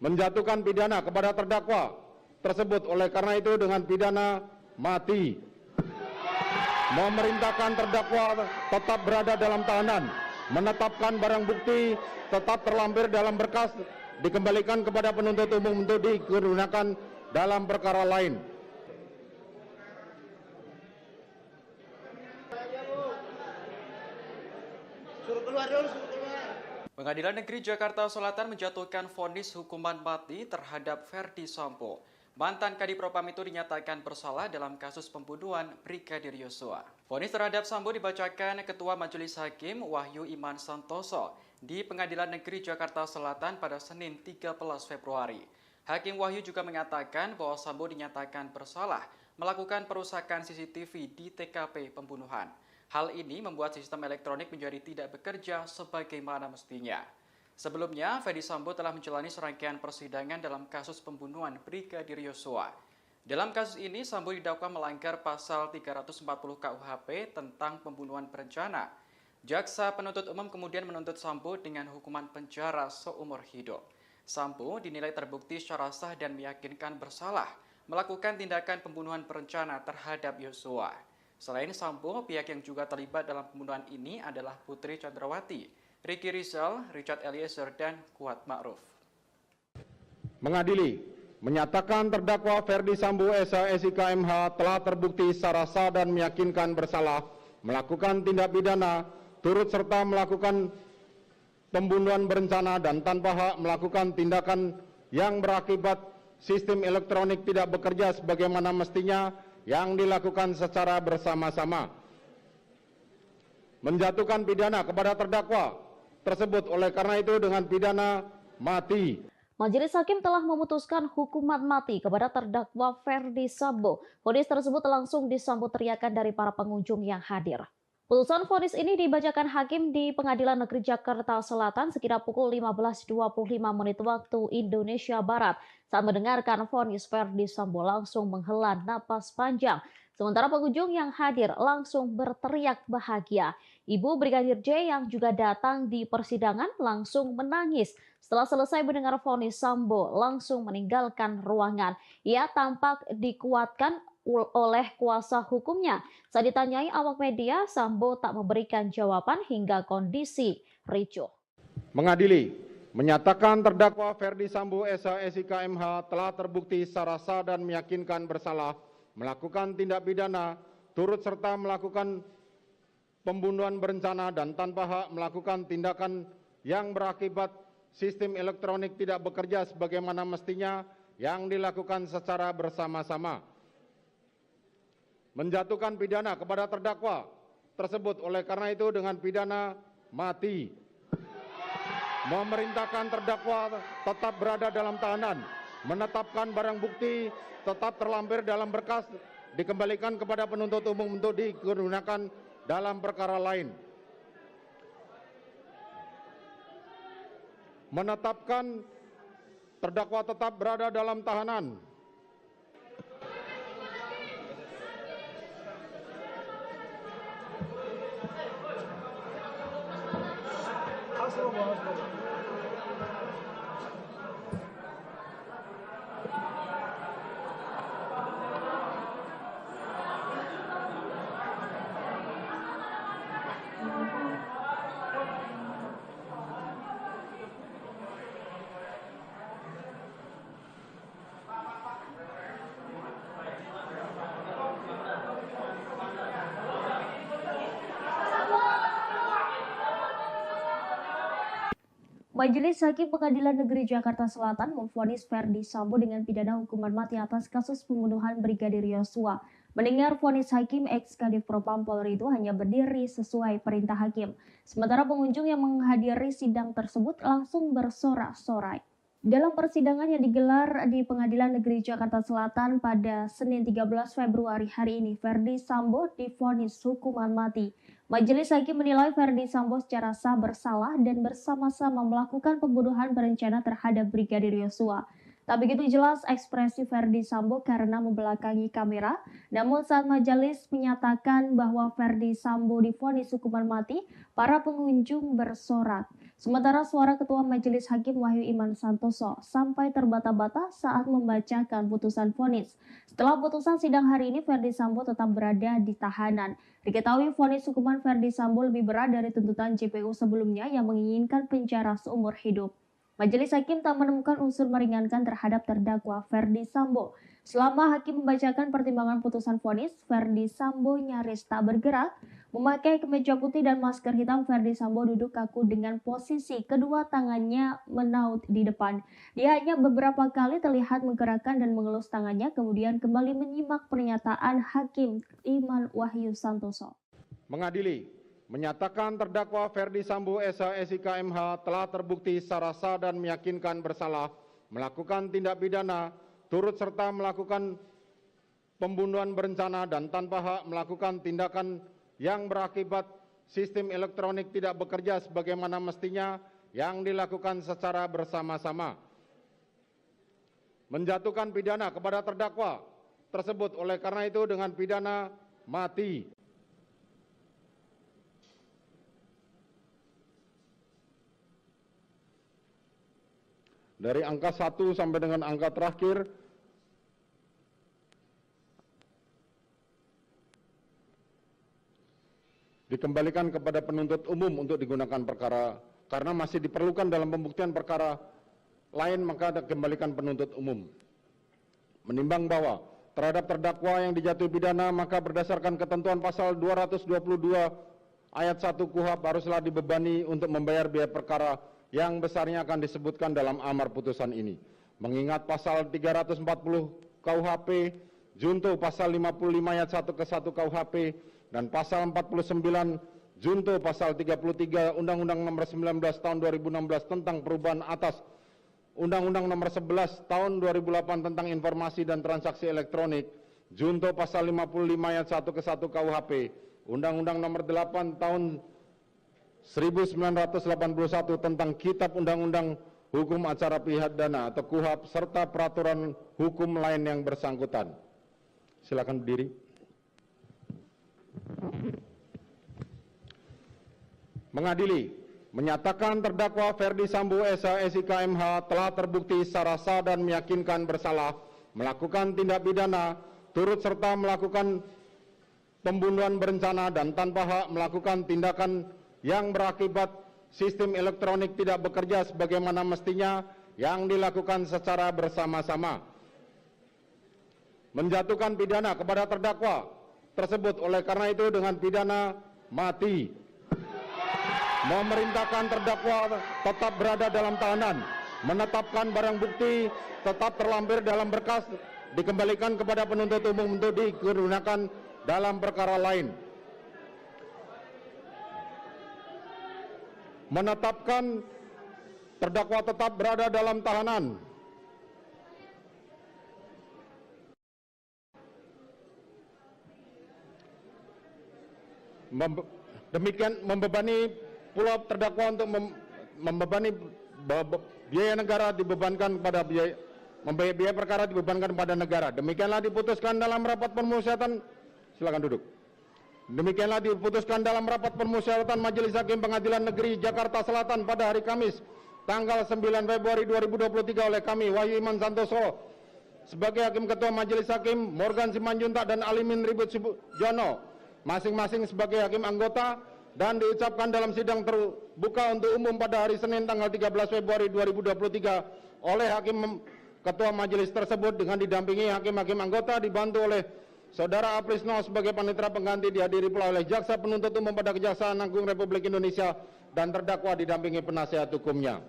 B: Menjatuhkan pidana kepada terdakwa tersebut oleh karena itu dengan pidana mati. Memerintahkan terdakwa tetap berada dalam tahanan. Menetapkan barang bukti tetap terlampir dalam berkas dikembalikan kepada penuntut umum untuk digunakan dalam perkara lain.
C: Pengadilan Negeri Jakarta Selatan menjatuhkan vonis hukuman mati terhadap Ferdi Sambo. Mantan Kadif Propam itu dinyatakan bersalah dalam kasus pembunuhan Brigadir Yosua. Vonis terhadap Sambo dibacakan Ketua Majelis Hakim Wahyu Iman Santoso di Pengadilan Negeri Jakarta Selatan pada Senin 13 Februari. Hakim Wahyu juga mengatakan bahwa Sambo dinyatakan bersalah melakukan perusakan CCTV di TKP pembunuhan. Hal ini membuat sistem elektronik menjadi tidak bekerja sebagaimana mestinya. Sebelumnya, Ferdi Sambo telah menjalani serangkaian persidangan dalam kasus pembunuhan Brigadir Yosua. Dalam kasus ini, Sambo didakwa melanggar pasal 340 KUHP tentang pembunuhan berencana. Jaksa penuntut umum kemudian menuntut Sambo dengan hukuman penjara seumur hidup. Sambo dinilai terbukti secara sah dan meyakinkan bersalah melakukan tindakan pembunuhan berencana terhadap Yosua. Selain Sambo, pihak yang juga terlibat dalam pembunuhan ini adalah Putri Chandrawati, Ricky Rizal, Richard Eliezer, dan Kuat Ma'ruf.
B: Mengadili, menyatakan terdakwa Ferdi Sambo SH SIK MH telah terbukti secara sah dan meyakinkan bersalah melakukan tindak pidana turut serta melakukan pembunuhan berencana dan tanpa hak melakukan tindakan yang berakibat sistem elektronik tidak bekerja sebagaimana mestinya yang dilakukan secara bersama-sama. Menjatuhkan pidana kepada terdakwa tersebut oleh karena itu dengan pidana mati.
A: Majelis Hakim telah memutuskan hukuman mati kepada terdakwa Ferdi Sambo. Vonis tersebut langsung disambut teriakan dari para pengunjung yang hadir. Putusan vonis ini dibacakan hakim di Pengadilan Negeri Jakarta Selatan sekira pukul 15.25 waktu Indonesia Barat. Saat mendengarkan vonis, Ferdi Sambo langsung menghela napas panjang. Sementara pengunjung yang hadir langsung berteriak bahagia. Ibu Brigadir J yang juga datang di persidangan langsung menangis. Setelah selesai mendengar vonis, Sambo langsung meninggalkan ruangan. Ia tampak dikuatkan oleh kuasa hukumnya. Saat ditanyai awak media, Sambo tak memberikan jawaban hingga kondisi ricuh.
B: Mengadili, menyatakan terdakwa Ferdi Sambo SH SIK MH telah terbukti secara sah dan meyakinkan bersalah melakukan tindak pidana turut serta melakukan pembunuhan berencana dan tanpa hak melakukan tindakan yang berakibat sistem elektronik tidak bekerja sebagaimana mestinya yang dilakukan secara bersama-sama. Menjatuhkan pidana kepada terdakwa tersebut oleh karena itu dengan pidana mati. Memerintahkan terdakwa tetap berada dalam tahanan, menetapkan barang bukti tetap terlampir dalam berkas, dikembalikan kepada penuntut umum untuk digunakan dalam perkara lain. Menetapkan terdakwa tetap berada dalam tahanan.
I: Majelis Hakim Pengadilan Negeri Jakarta Selatan memvonis Ferdi Sambo dengan pidana hukuman mati atas kasus pembunuhan Brigadir Yosua. Mendengar vonis hakim, ex-Kadif Propam Polri itu hanya berdiri sesuai perintah hakim. Sementara pengunjung yang menghadiri sidang tersebut langsung bersorak-sorai. Dalam persidangan yang digelar di Pengadilan Negeri Jakarta Selatan pada Senin 13 Februari hari ini, Ferdi Sambo divonis hukuman mati. Majelis Hakim menilai Ferdi Sambo secara sah bersalah dan bersama-sama melakukan pembunuhan berencana terhadap Brigadir Yosua. Tak begitu jelas ekspresi Ferdi Sambo karena membelakangi kamera, namun saat majelis menyatakan bahwa Ferdi Sambo divonis hukuman mati, para pengunjung bersorak. Sementara suara Ketua Majelis Hakim Wahyu Iman Santoso sampai terbata-bata saat membacakan putusan vonis. Setelah putusan sidang hari ini, Ferdi Sambo tetap berada di tahanan. Diketahui vonis hukuman Ferdi Sambo lebih berat dari tuntutan JPU sebelumnya yang menginginkan penjara seumur hidup. Majelis Hakim tak menemukan unsur meringankan terhadap terdakwa Ferdi Sambo. Selama hakim membacakan pertimbangan putusan vonis, Ferdi Sambo nyaris tak bergerak. Memakai kemeja putih dan masker hitam, Ferdi Sambo duduk kaku dengan posisi kedua tangannya menaut di depan. Dia hanya beberapa kali terlihat menggerakkan dan mengelus tangannya, kemudian kembali menyimak pernyataan Hakim Iman Wahyu Santoso.
B: Mengadili, menyatakan terdakwa Ferdi Sambo SH SIK MH telah terbukti secara sah dan meyakinkan bersalah melakukan tindak pidana turut serta melakukan pembunuhan berencana dan tanpa hak melakukan tindakan yang berakibat sistem elektronik tidak bekerja sebagaimana mestinya yang dilakukan secara bersama-sama. Menjatuhkan pidana kepada terdakwa tersebut oleh karena itu dengan pidana mati. Dari angka 1 sampai dengan angka terakhir, dikembalikan kepada penuntut umum untuk digunakan perkara, karena masih diperlukan dalam pembuktian perkara lain, maka dikembalikan penuntut umum. Menimbang bahwa terhadap terdakwa yang dijatuhi pidana, maka berdasarkan ketentuan pasal 222 ayat 1 KUHP haruslah dibebani untuk membayar biaya perkara yang besarnya akan disebutkan dalam amar putusan ini. Mengingat pasal 340 KUHP, junto pasal 55 ayat 1 ke 1 KUHP, dan pasal 49 junto pasal 33 Undang-Undang Nomor 19 Tahun 2016 tentang perubahan atas Undang-Undang Nomor 11 Tahun 2008 tentang informasi dan transaksi elektronik, junto pasal 55 ayat 1 ke 1 KUHP, Undang-Undang Nomor 8 Tahun 1981 tentang Kitab Undang-Undang Hukum Acara Pidana atau KUHP serta peraturan hukum lain yang bersangkutan. Silakan berdiri. Mengadili, menyatakan terdakwa Ferdi Sambo SIK MH telah terbukti secara sah dan meyakinkan bersalah melakukan tindak pidana turut serta melakukan pembunuhan berencana dan tanpa hak melakukan tindakan yang berakibat sistem elektronik tidak bekerja sebagaimana mestinya yang dilakukan secara bersama-sama. Menjatuhkan pidana kepada terdakwa tersebut oleh karena itu dengan pidana mati. Memerintahkan terdakwa tetap berada dalam tahanan, menetapkan barang bukti tetap terlampir dalam berkas, dikembalikan kepada penuntut umum untuk digunakan dalam perkara lain. Menetapkan terdakwa tetap berada dalam tahanan. Demikian membebani pula terdakwa untuk membebani biaya negara dibebankan kepada biaya perkara dibebankan kepada negara. Demikianlah diputuskan dalam rapat permusyawaratan. Silakan duduk. Demikianlah diputuskan dalam rapat permusyawaratan Majelis Hakim Pengadilan Negeri Jakarta Selatan pada hari Kamis tanggal 9 Februari 2023 oleh kami Wahyu Iman Santoso sebagai Hakim Ketua Majelis Hakim, Morgan Simanjuntak dan Alimin Ribut Jono masing-masing sebagai hakim anggota, dan diucapkan dalam sidang terbuka untuk umum pada hari Senin tanggal 13 Februari 2023 oleh Hakim Ketua Majelis tersebut dengan didampingi hakim-hakim anggota dibantu oleh Saudara Aprisno sebagai panitera pengganti, dihadiri pula oleh Jaksa Penuntut Umum pada Kejaksaan Agung Republik Indonesia dan terdakwa didampingi penasihat hukumnya.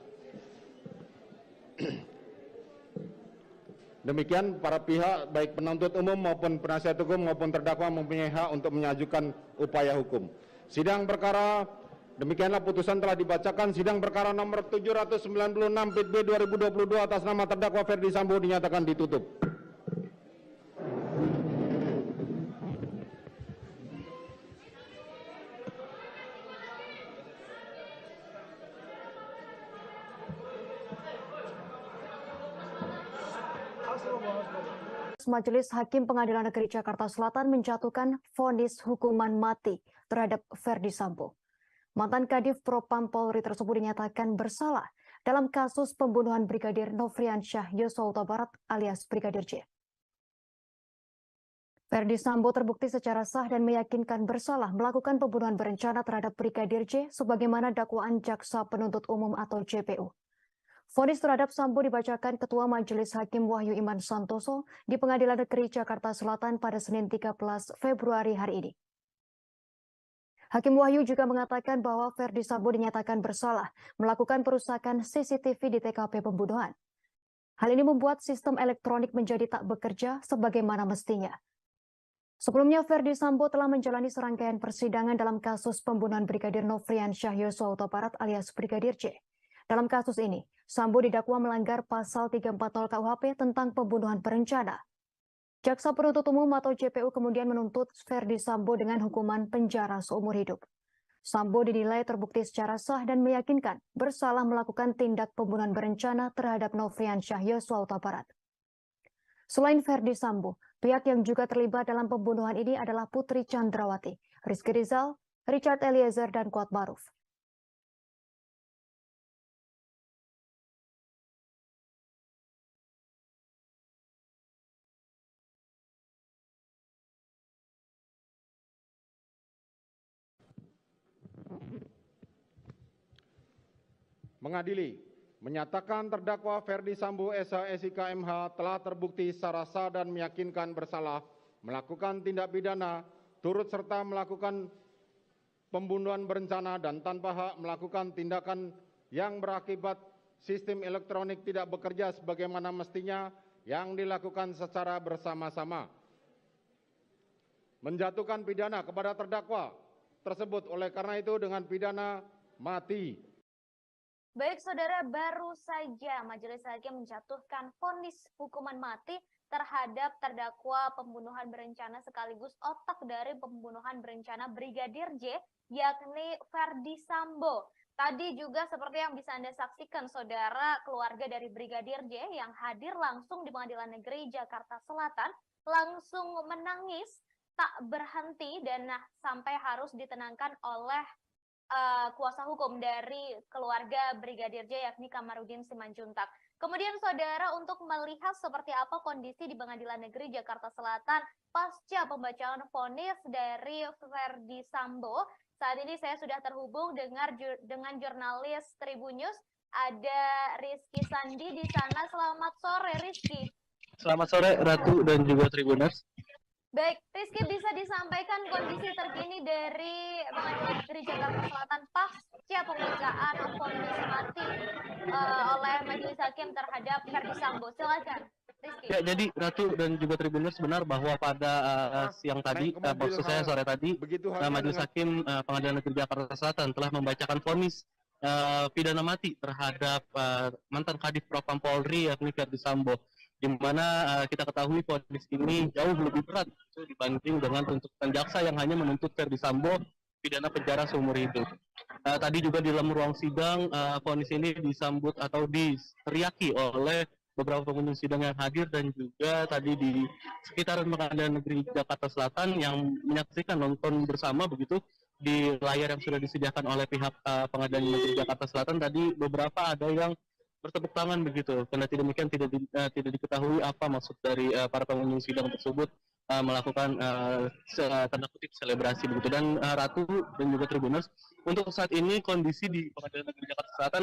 B: Demikian para pihak baik penuntut umum maupun penasihat hukum maupun terdakwa mempunyai hak untuk mengajukan upaya hukum. Sidang perkara demikianlah putusan telah dibacakan. Sidang perkara nomor 796 PIT B 2022 atas nama terdakwa Ferdi Sambo dinyatakan ditutup.
D: Majelis Hakim Pengadilan Negeri Jakarta Selatan menjatuhkan vonis hukuman mati terhadap Ferdi Sambo. Mantan Kadif Propam Polri tersebut dinyatakan bersalah dalam kasus pembunuhan Brigadir Nofriansyah Yosua Huta Barat alias Brigadir J. Ferdi Sambo terbukti secara sah dan meyakinkan bersalah melakukan pembunuhan berencana terhadap Brigadir J sebagaimana dakwaan Jaksa Penuntut Umum atau JPU. Vonis terhadap Sambo dibacakan Ketua Majelis Hakim Wahyu Iman Santoso di Pengadilan Negeri Jakarta Selatan pada Senin 13 Februari hari ini. Hakim Wahyu juga mengatakan bahwa Ferdi Sambo dinyatakan bersalah melakukan perusakan CCTV di TKP pembunuhan. Hal ini membuat sistem elektronik menjadi tak bekerja sebagaimana mestinya. Sebelumnya, Ferdi Sambo telah menjalani serangkaian persidangan dalam kasus pembunuhan Brigadir Nofriansyah Yosua Huta Barat alias Brigadir J. Dalam kasus ini, Sambo didakwa melanggar pasal 340 KUHP tentang pembunuhan berencana. Jaksa Penuntut Umum atau JPU kemudian menuntut Ferdi Sambo dengan hukuman penjara seumur hidup. Sambo dinilai terbukti secara sah dan meyakinkan bersalah melakukan tindak pembunuhan berencana terhadap Nofriansyah Yosua Huta Barat. Selain Ferdi Sambo, pihak yang juga terlibat dalam pembunuhan ini adalah Putri Chandrawati, Rizky Rizal, Richard Eliezer, dan Kuat Maruf.
B: Mengadili, menyatakan terdakwa Ferdi Sambo SIK MH telah terbukti secara sah dan meyakinkan bersalah melakukan tindak pidana turut serta melakukan pembunuhan berencana dan tanpa hak melakukan tindakan yang berakibat sistem elektronik tidak bekerja sebagaimana mestinya yang dilakukan secara bersama-sama. Menjatuhkan pidana kepada terdakwa tersebut oleh karena itu dengan pidana mati.
E: Baik saudara, baru saja Majelis Hakim menjatuhkan vonis hukuman mati terhadap terdakwa pembunuhan berencana sekaligus otak dari pembunuhan berencana Brigadir J, yakni Ferdi Sambo. Tadi juga seperti yang bisa Anda saksikan saudara, keluarga dari Brigadir J yang hadir langsung di Pengadilan Negeri Jakarta Selatan langsung menangis tak berhenti dan sampai harus ditenangkan oleh kuasa hukum dari keluarga Brigadir J yakni Kamarudin Simanjuntak. Kemudian saudara, untuk melihat seperti apa kondisi di Pengadilan Negeri Jakarta Selatan pasca pembacaan vonis dari Verdi Sambo, saat ini saya sudah terhubung dengan jurnalis Tribun News, ada Rizky Sandi di sana. Selamat sore Rizky.
F: Selamat sore Ratu dan juga Tribuners.
E: Baik, Rizky, bisa disampaikan kondisi terkini dari Pengadilan Negeri Jakarta Selatan pasca pembacaan vonis mati oleh Majelis Hakim terhadap Verdi Sambo. Silakan, Rizky.
F: Ya, jadi Ratu dan juga Tribuners, benar bahwa pada siang tadi, maksud saya sore tadi, Majelis Hakim Pengadilan Negeri Jakarta Selatan telah membacakan vonis pidana mati terhadap mantan Kadif Propam Polri yakni Verdi Sambo, di mana kita ketahui vonis ini jauh lebih berat dibanding dengan tuntutan jaksa yang hanya menuntut Verdi Sambo pidana penjara seumur hidup. Tadi juga di dalam ruang sidang, vonis ini disambut atau diteriaki oleh beberapa pengunjung sidang yang hadir dan juga tadi di sekitaran Pengadilan Negeri Jakarta Selatan yang menyaksikan nonton bersama begitu di layar yang sudah disediakan oleh pihak Pengadilan Negeri Jakarta Selatan. Tadi beberapa ada yang bertepuk tangan begitu. Karena demikian tidak diketahui apa maksud dari para pengunjung sidang tersebut melakukan tanda kutip selebrasi begitu. Dan Ratu dan juga Tribuners, untuk saat ini kondisi di Pengadilan Negeri Jakarta Selatan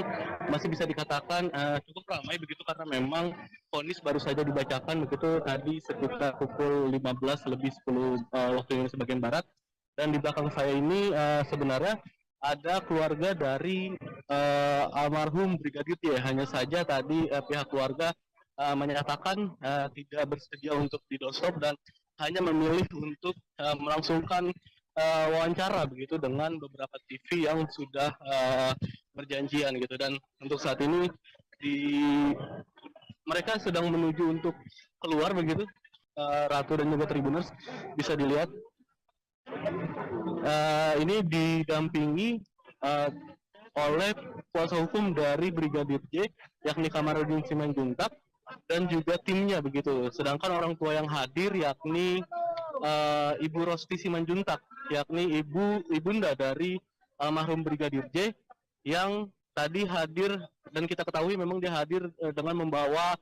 F: masih bisa dikatakan cukup ramai begitu, karena memang vonis baru saja dibacakan begitu tadi sekitar pukul 15 lebih 10 waktu Indonesia bagian barat. Dan di belakang saya ini sebenarnya ada keluarga dari almarhum Brigadir J. Hanya saja tadi pihak keluarga menyatakan tidak bersedia untuk didoorstop dan hanya memilih untuk melangsungkan wawancara begitu dengan beberapa TV yang sudah berjanjian gitu. Dan untuk saat ini mereka sedang menuju untuk keluar begitu. Ratu dan juga Tribuners, bisa dilihat ini didampingi oleh kuasa hukum dari Brigadir J yakni Kamarudin Simanjuntak dan juga timnya begitu. Sedangkan orang tua yang hadir yakni Ibu Rosti Simanjuntak, yakni ibunda dari almarhum Brigadir J yang tadi hadir, dan kita ketahui memang dia hadir dengan membawa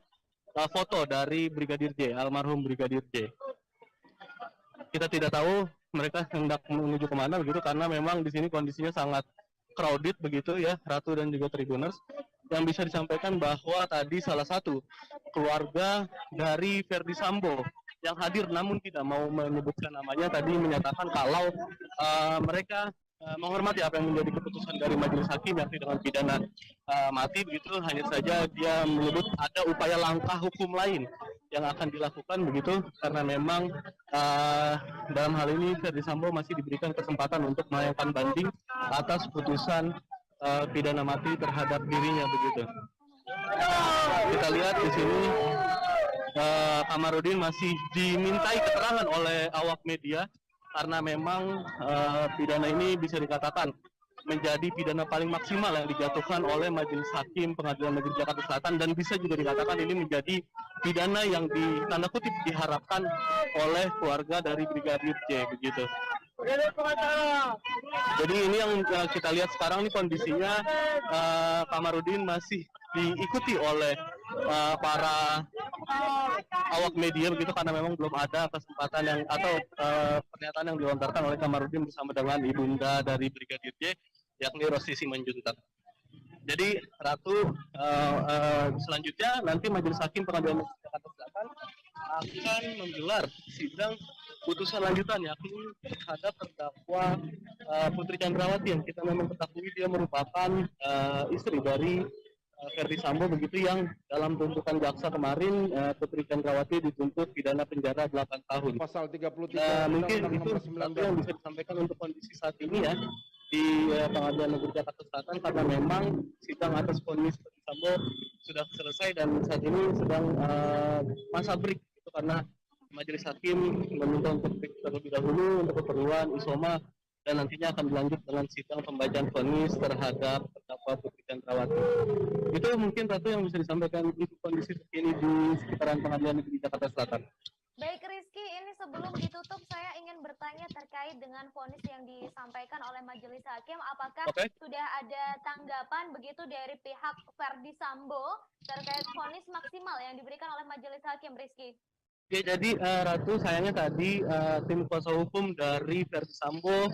F: foto dari Brigadir J, almarhum Brigadir J. Kita tidak tahu mereka hendak menuju kemana begitu, karena memang di sini kondisinya sangat crowded begitu ya, Ratu dan juga Tribuners. Yang bisa disampaikan bahwa tadi salah satu keluarga dari Verdi Sambo yang hadir namun tidak mau menyebutkan namanya tadi menyatakan kalau mereka menghormati apa yang menjadi keputusan dari Majelis Hakim yakni dengan pidana mati begitu. Hanya saja dia menyebut ada upaya langkah hukum lain yang akan dilakukan begitu, karena memang dalam hal ini Verdi Sambo masih diberikan kesempatan untuk melayangkan banding atas putusan pidana mati terhadap dirinya begitu. Kita lihat di sini Kamarudin masih dimintai keterangan oleh awak media, karena memang pidana ini bisa dikatakan menjadi pidana paling maksimal yang dijatuhkan oleh Majelis Hakim Pengadilan Negeri Jakarta Selatan, dan bisa juga dikatakan ini menjadi pidana yang tanda kutip diharapkan oleh keluarga dari Brigadir J begitu. Jadi ini yang kita lihat sekarang ini kondisinya Kamarudin masih diikuti oleh para awak media begitu, karena memang belum ada kesempatan yang atau pernyataan yang dilontarkan oleh Kamarudin bersama dengan ibunda dari Brigadir J yakni Rosti Simanjuntak. Jadi Ratu, selanjutnya nanti Majelis Hakim Pengadilan Negeri Jakarta Selatan akan menggelar sidang putusan lanjutan yakni terhadap terdakwa Putri Chandrawati yang kita memang ketahui dia merupakan istri dari Verdi Sambo begitu, yang dalam tuntutan jaksa kemarin Putri Chandrawati dituntut pidana penjara 8 tahun.
B: Pasal 33
F: mungkin itu satu yang bisa disampaikan untuk kondisi saat ini ya di Pengadilan Negeri Jakarta Selatan, karena memang sidang atas vonis Verdi Sambo sudah selesai dan saat ini sedang masa break itu, karena Majelis Hakim meminta untuk break terlebih dahulu untuk keperluan isoma, dan nantinya akan dilanjut dengan sidang pembacaan vonis terhadap terdakwa Putri Chandrawati. Itu mungkin satu yang bisa disampaikan itu kondisi terkini di sekitaran Pengadilan Negeri Jakarta Selatan.
E: Baik Rizky, ini sebelum ditutup saya ingin bertanya terkait dengan vonis yang disampaikan oleh Majelis Hakim. Apakah sudah ada tanggapan begitu dari pihak Verdi Sambo terkait vonis maksimal yang diberikan oleh Majelis Hakim, Rizky?
F: Oke, jadi Ratu, sayangnya tadi tim kuasa hukum dari Verdi Sambo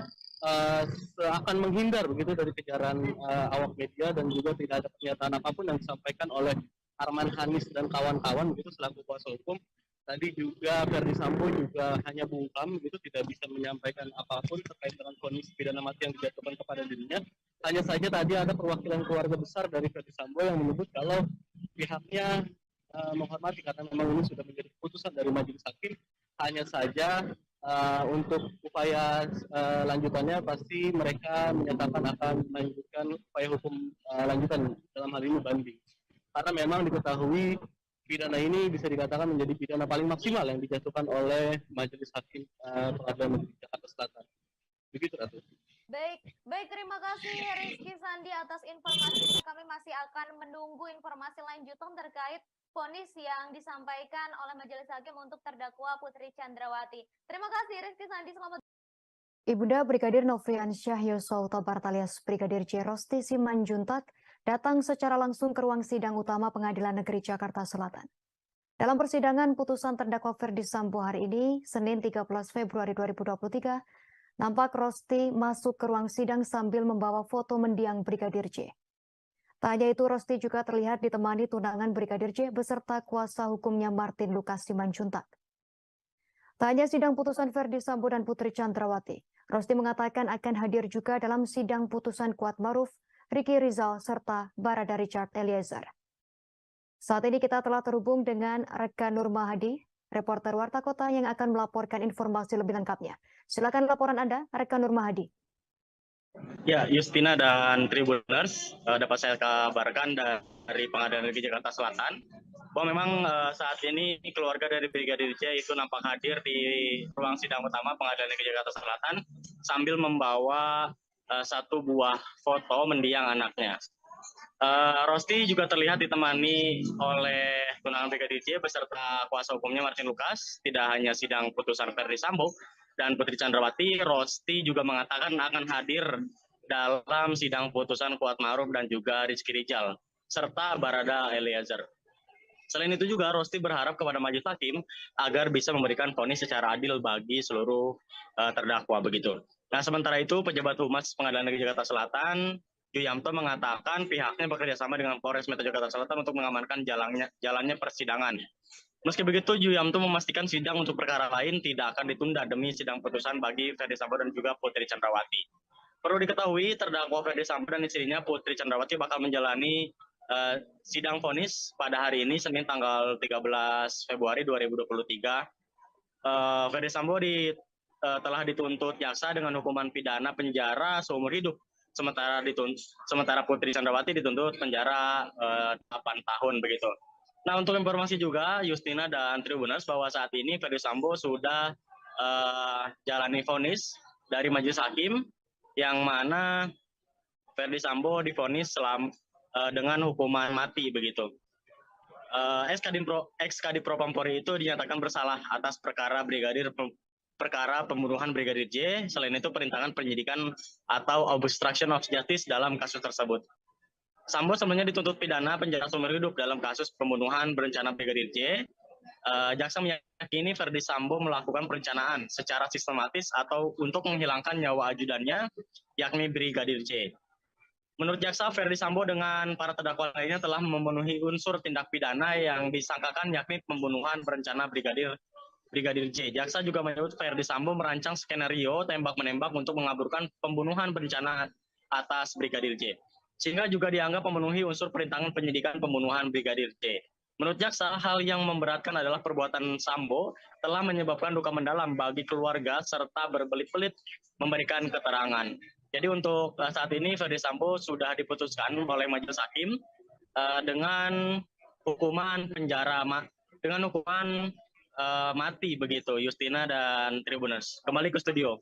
F: akan menghindar begitu dari kejaran awak media dan juga tidak ada pernyataan apapun yang disampaikan oleh Arman Hanis dan kawan-kawan begitu selaku kuasa hukum. Tadi juga Verdi Sambo juga hanya bungkam gitu, tidak bisa menyampaikan apapun terkait dengan vonis pidana mati yang dijatuhkan kepada dirinya. Hanya saja tadi ada perwakilan keluarga besar dari Verdi Sambo yang menyebut kalau pihaknya menghormati karena memang ini sudah menjadi keputusan dari majelis hakim. Hanya saja untuk upaya lanjutannya pasti mereka menyatakan akan melanjutkan upaya hukum lanjutan, dalam hal ini banding. Karena memang diketahui pidana ini bisa dikatakan menjadi pidana paling maksimal yang dijatuhkan oleh Majelis Hakim Pengadilan Negeri Jakarta Selatan. Begitu, Ratu.
E: Baik, terima kasih Rizky Sandi atas informasinya. Kami masih akan menunggu informasi lanjutan terkait vonis yang disampaikan oleh Majelis Hakim untuk terdakwa Putri Chandrawati. Terima kasih Rizky Sandi, selamat.
D: Ibunda Brigadir Nofriansyah Yosua Huta Barat alias Brigadir J. Rosti Simanjuntak datang secara langsung ke ruang sidang utama Pengadilan Negeri Jakarta Selatan. Dalam persidangan putusan terdakwa Verdi Sambo hari ini, Senin 13 Februari 2023, nampak Rosti masuk ke ruang sidang sambil membawa foto mendiang Brigadir J. Tak hanya itu, Rosti juga terlihat ditemani tunangan Brigadir J beserta kuasa hukumnya Martin Lukas Simanjuntak. Tak hanya sidang putusan Verdi Sambo dan Putri Chandrawati, Rosti mengatakan akan hadir juga dalam sidang putusan Kuatmaruf, Ricky Rizal, serta Barada Richard Eliezer. Saat ini kita telah terhubung dengan rekan Nur Mahadi, reporter Warta Kota yang akan melaporkan informasi lebih lengkapnya. Silakan laporan Anda, rekan Nur Mahadi.
J: Ya, Justina dan Tribuners, dapat saya kabarkan dari Pengadilan Negeri Jakarta Selatan bahwa memang saat ini keluarga dari Brigadir J itu nampak hadir di ruang sidang utama Pengadilan Negeri Jakarta Selatan sambil membawa satu buah foto mendiang anaknya. Rosti juga terlihat ditemani oleh tunangan Brigadir J beserta kuasa hukumnya Martin Lukas. Tidak hanya sidang putusan Verdi Sambo dan Putri Chandrawati, Rosti juga mengatakan akan hadir dalam sidang putusan Kuatmaruf dan juga Rizky Rizal serta Barada Eliezer. Selain itu juga Rosti berharap kepada majelis hakim agar bisa memberikan vonis secara adil bagi seluruh terdakwa begitu. Nah, sementara itu pejabat humas Pengadilan Negeri Jakarta Selatan Yuyamto mengatakan pihaknya bekerjasama dengan Polres Metro Jakarta Selatan untuk mengamankan jalannya persidangan. Meski begitu, Yuyamto memastikan sidang untuk perkara lain tidak akan ditunda demi sidang putusan bagi Verdi Sambo dan juga Putri Chandrawati. Perlu diketahui, terdakwa Verdi Sambo dan istrinya Putri Chandrawati bakal menjalani sidang vonis pada hari ini, Senin tanggal 13 Februari 2023. Verdi Sambo telah dituntut jaksa dengan hukuman pidana penjara seumur hidup. Sementara Putri Chandrawati dituntut penjara 8 tahun begitu. Nah, untuk informasi juga Justina dan Tribuners bahwa saat ini Verdi Sambo sudah jalani vonis dari majelis hakim yang mana Verdi Sambo divonis dengan hukuman mati begitu. Ex-Kadif Propampori itu dinyatakan bersalah atas perkara pembunuhan Brigadir J, selain itu perintangan penyidikan atau obstruction of justice dalam kasus tersebut. Sambo sebelumnya dituntut pidana penjara seumur hidup dalam kasus pembunuhan berencana Brigadir J. Jaksa meyakini Verdi Sambo melakukan perencanaan secara sistematis atau untuk menghilangkan nyawa ajudannya, yakni Brigadir J. Menurut jaksa, Verdi Sambo dengan para terdakwa lainnya telah memenuhi unsur tindak pidana yang disangkakan, yakni pembunuhan berencana Brigadir J. Jaksa juga menyebut Verdi Sambo merancang skenario tembak-menembak untuk mengaburkan pembunuhan berencana atas Brigadir J. Sehingga juga dianggap memenuhi unsur perintangan penyidikan pembunuhan Brigadir J. Menurut jaksa, hal yang memberatkan adalah perbuatan Sambo telah menyebabkan duka mendalam bagi keluarga serta berbelit-belit memberikan keterangan. Jadi untuk saat ini Verdi Sambo sudah diputuskan oleh majelis hakim dengan hukuman penjara mati begitu, Justina dan Tribuners. Kembali ke studio.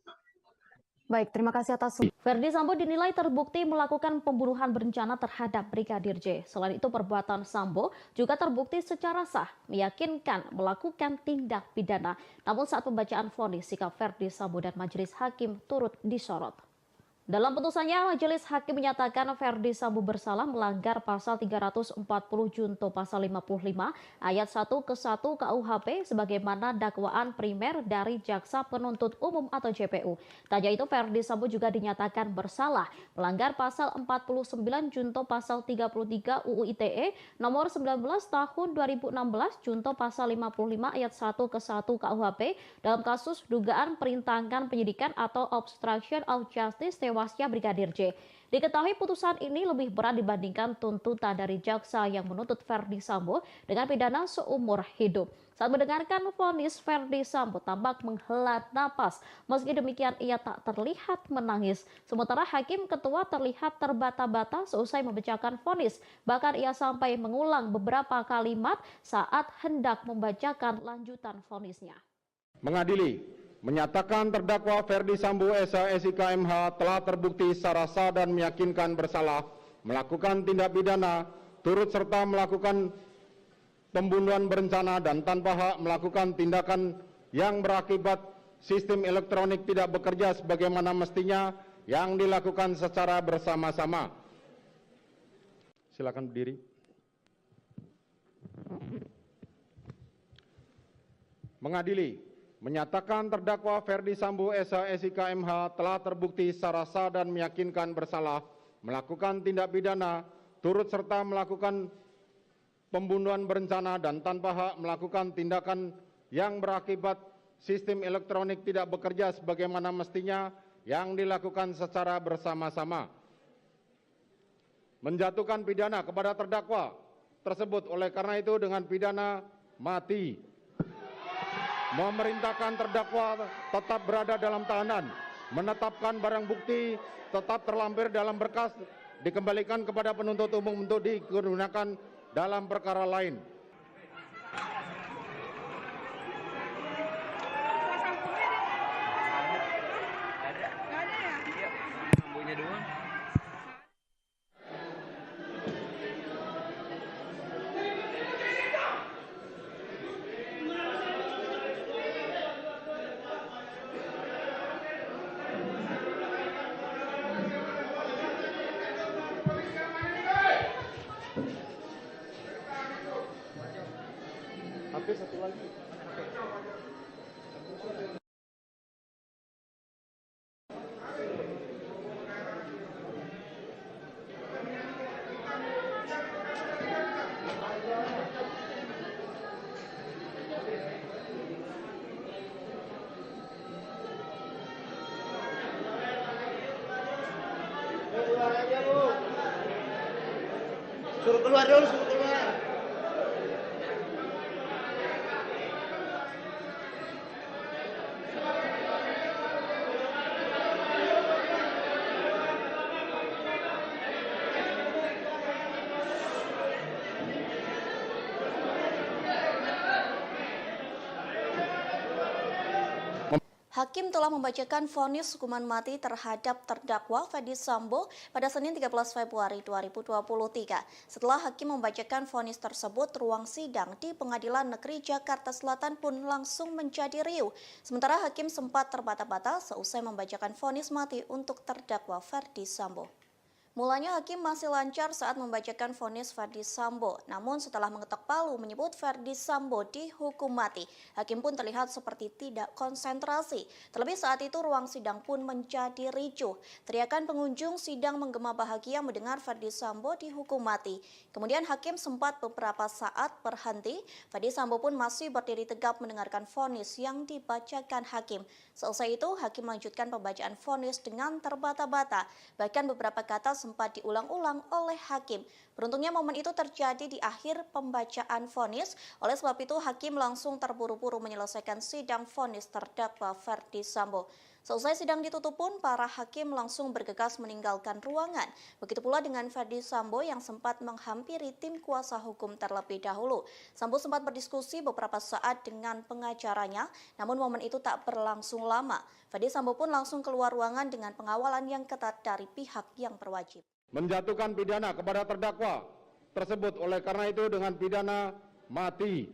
D: Baik, terima kasih atas.
A: Ferdi Sambo dinilai terbukti melakukan pembunuhan berencana terhadap Brigadir J. Selain itu, perbuatan Sambo juga terbukti secara sah, meyakinkan melakukan tindak pidana. Namun saat pembacaan vonis, sikap Ferdi Sambo dan majelis hakim turut disorot. Dalam putusannya, majelis hakim menyatakan Ferdi Sambo bersalah melanggar pasal 340 junto pasal 55 ayat 1 ke 1 KUHP sebagaimana dakwaan primer dari jaksa penuntut umum atau JPU. Tak hanya itu, Ferdi Sambo juga dinyatakan bersalah melanggar pasal 49 junto pasal 33 UU ITE nomor 19 tahun 2016 junto pasal 55 ayat 1 ke 1 KUHP dalam kasus dugaan perintangan penyidikan atau obstruction of justice tewasnya Brigadir J. Diketahui putusan ini lebih berat dibandingkan tuntutan dari jaksa yang menuntut Ferdi Sambo dengan pidana seumur hidup. Saat mendengarkan vonis, Ferdi Sambo tampak menghela napas. Meski demikian, ia tak terlihat menangis. Sementara hakim ketua terlihat terbata-bata seusai membacakan vonis. Bahkan ia sampai mengulang beberapa kalimat saat hendak membacakan lanjutan vonisnya.
B: Mengadili, menyatakan terdakwa Ferdi Sambo SH SIK MH telah terbukti secara sah dan meyakinkan bersalah melakukan tindak pidana turut serta melakukan pembunuhan berencana dan tanpa hak melakukan tindakan yang berakibat sistem elektronik tidak bekerja sebagaimana mestinya yang dilakukan secara bersama-sama. Silakan berdiri. Mengadili, menyatakan terdakwa Ferdi Sambo SH SIK MH telah terbukti secara sah dan meyakinkan bersalah melakukan tindak pidana turut serta melakukan pembunuhan berencana dan tanpa hak melakukan tindakan yang berakibat sistem elektronik tidak bekerja sebagaimana mestinya yang dilakukan secara bersama-sama. Menjatuhkan pidana kepada terdakwa tersebut oleh karena itu dengan pidana mati. Memerintahkan terdakwa tetap berada dalam tahanan, menetapkan barang bukti tetap terlampir dalam berkas, dikembalikan kepada penuntut umum untuk digunakan dalam perkara lain. Satu lagi.
G: Keluar aja, Bu. Suruh keluar dulu, suruh keluar.
H: Hakim telah membacakan vonis hukuman mati terhadap terdakwa Ferdi Sambo pada Senin 13 Februari 2023. Setelah hakim membacakan vonis tersebut, ruang sidang di Pengadilan Negeri Jakarta Selatan pun langsung menjadi riuh. Sementara hakim sempat terbata-bata seusai membacakan vonis mati untuk terdakwa Ferdi Sambo. Mulanya hakim masih lancar saat membacakan vonis Ferdi Sambo, namun setelah mengetok palu menyebut Ferdi Sambo dihukum mati, hakim pun terlihat seperti tidak konsentrasi. Terlebih saat itu ruang sidang pun menjadi ricuh. Teriakan pengunjung sidang menggema bahagia mendengar Ferdi Sambo dihukum mati. Kemudian hakim sempat beberapa saat berhenti. Ferdi Sambo pun masih berdiri tegap mendengarkan vonis yang dibacakan hakim. Selesai itu, hakim melanjutkan pembacaan vonis dengan terbata-bata. Bahkan beberapa kata sempat diulang-ulang oleh hakim. Beruntungnya momen itu terjadi di akhir pembacaan vonis. Oleh sebab itu, hakim langsung terburu-buru menyelesaikan sidang vonis terdakwa Ferdi Sambo. Selesai sidang ditutup pun, para hakim langsung bergegas meninggalkan ruangan. Begitu pula dengan Ferdi Sambo yang sempat menghampiri tim kuasa hukum terlebih dahulu. Sambo sempat berdiskusi beberapa saat dengan pengacaranya, namun momen itu tak berlangsung lama. Ferdi Sambo pun langsung keluar ruangan dengan pengawalan yang ketat dari pihak yang berwajib.
B: Menjatuhkan pidana kepada terdakwa tersebut oleh karena itu dengan pidana mati.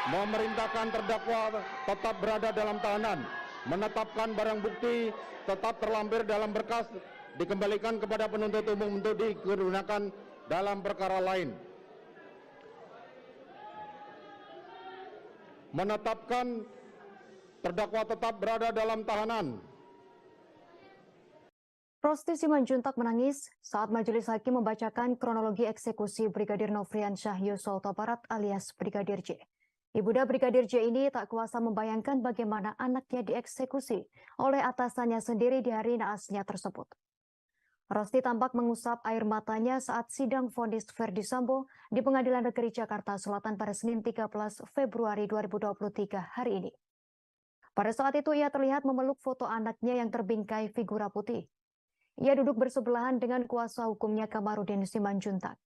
B: Memerintahkan terdakwa tetap berada dalam tahanan. Menetapkan barang bukti tetap terlampir dalam berkas dikembalikan kepada penuntut umum untuk digunakan dalam perkara lain. Menetapkan terdakwa tetap berada dalam tahanan.
D: Rosti Simanjuntak menangis saat majelis hakim membacakan kronologi eksekusi Brigadir Nofriansyah Yosua Huta Barat alias Brigadir J. Ibunda Brigadir J ini tak kuasa membayangkan bagaimana anaknya dieksekusi oleh atasannya sendiri di hari naasnya tersebut. Rosti tampak mengusap air matanya saat sidang vonis Ferdi Sambo di Pengadilan Negeri Jakarta Selatan pada Senin 13 Februari 2023 hari ini. Pada saat itu ia terlihat memeluk foto anaknya yang terbingkai figura putih. Ia duduk bersebelahan dengan kuasa hukumnya Kamarudin Simanjuntak.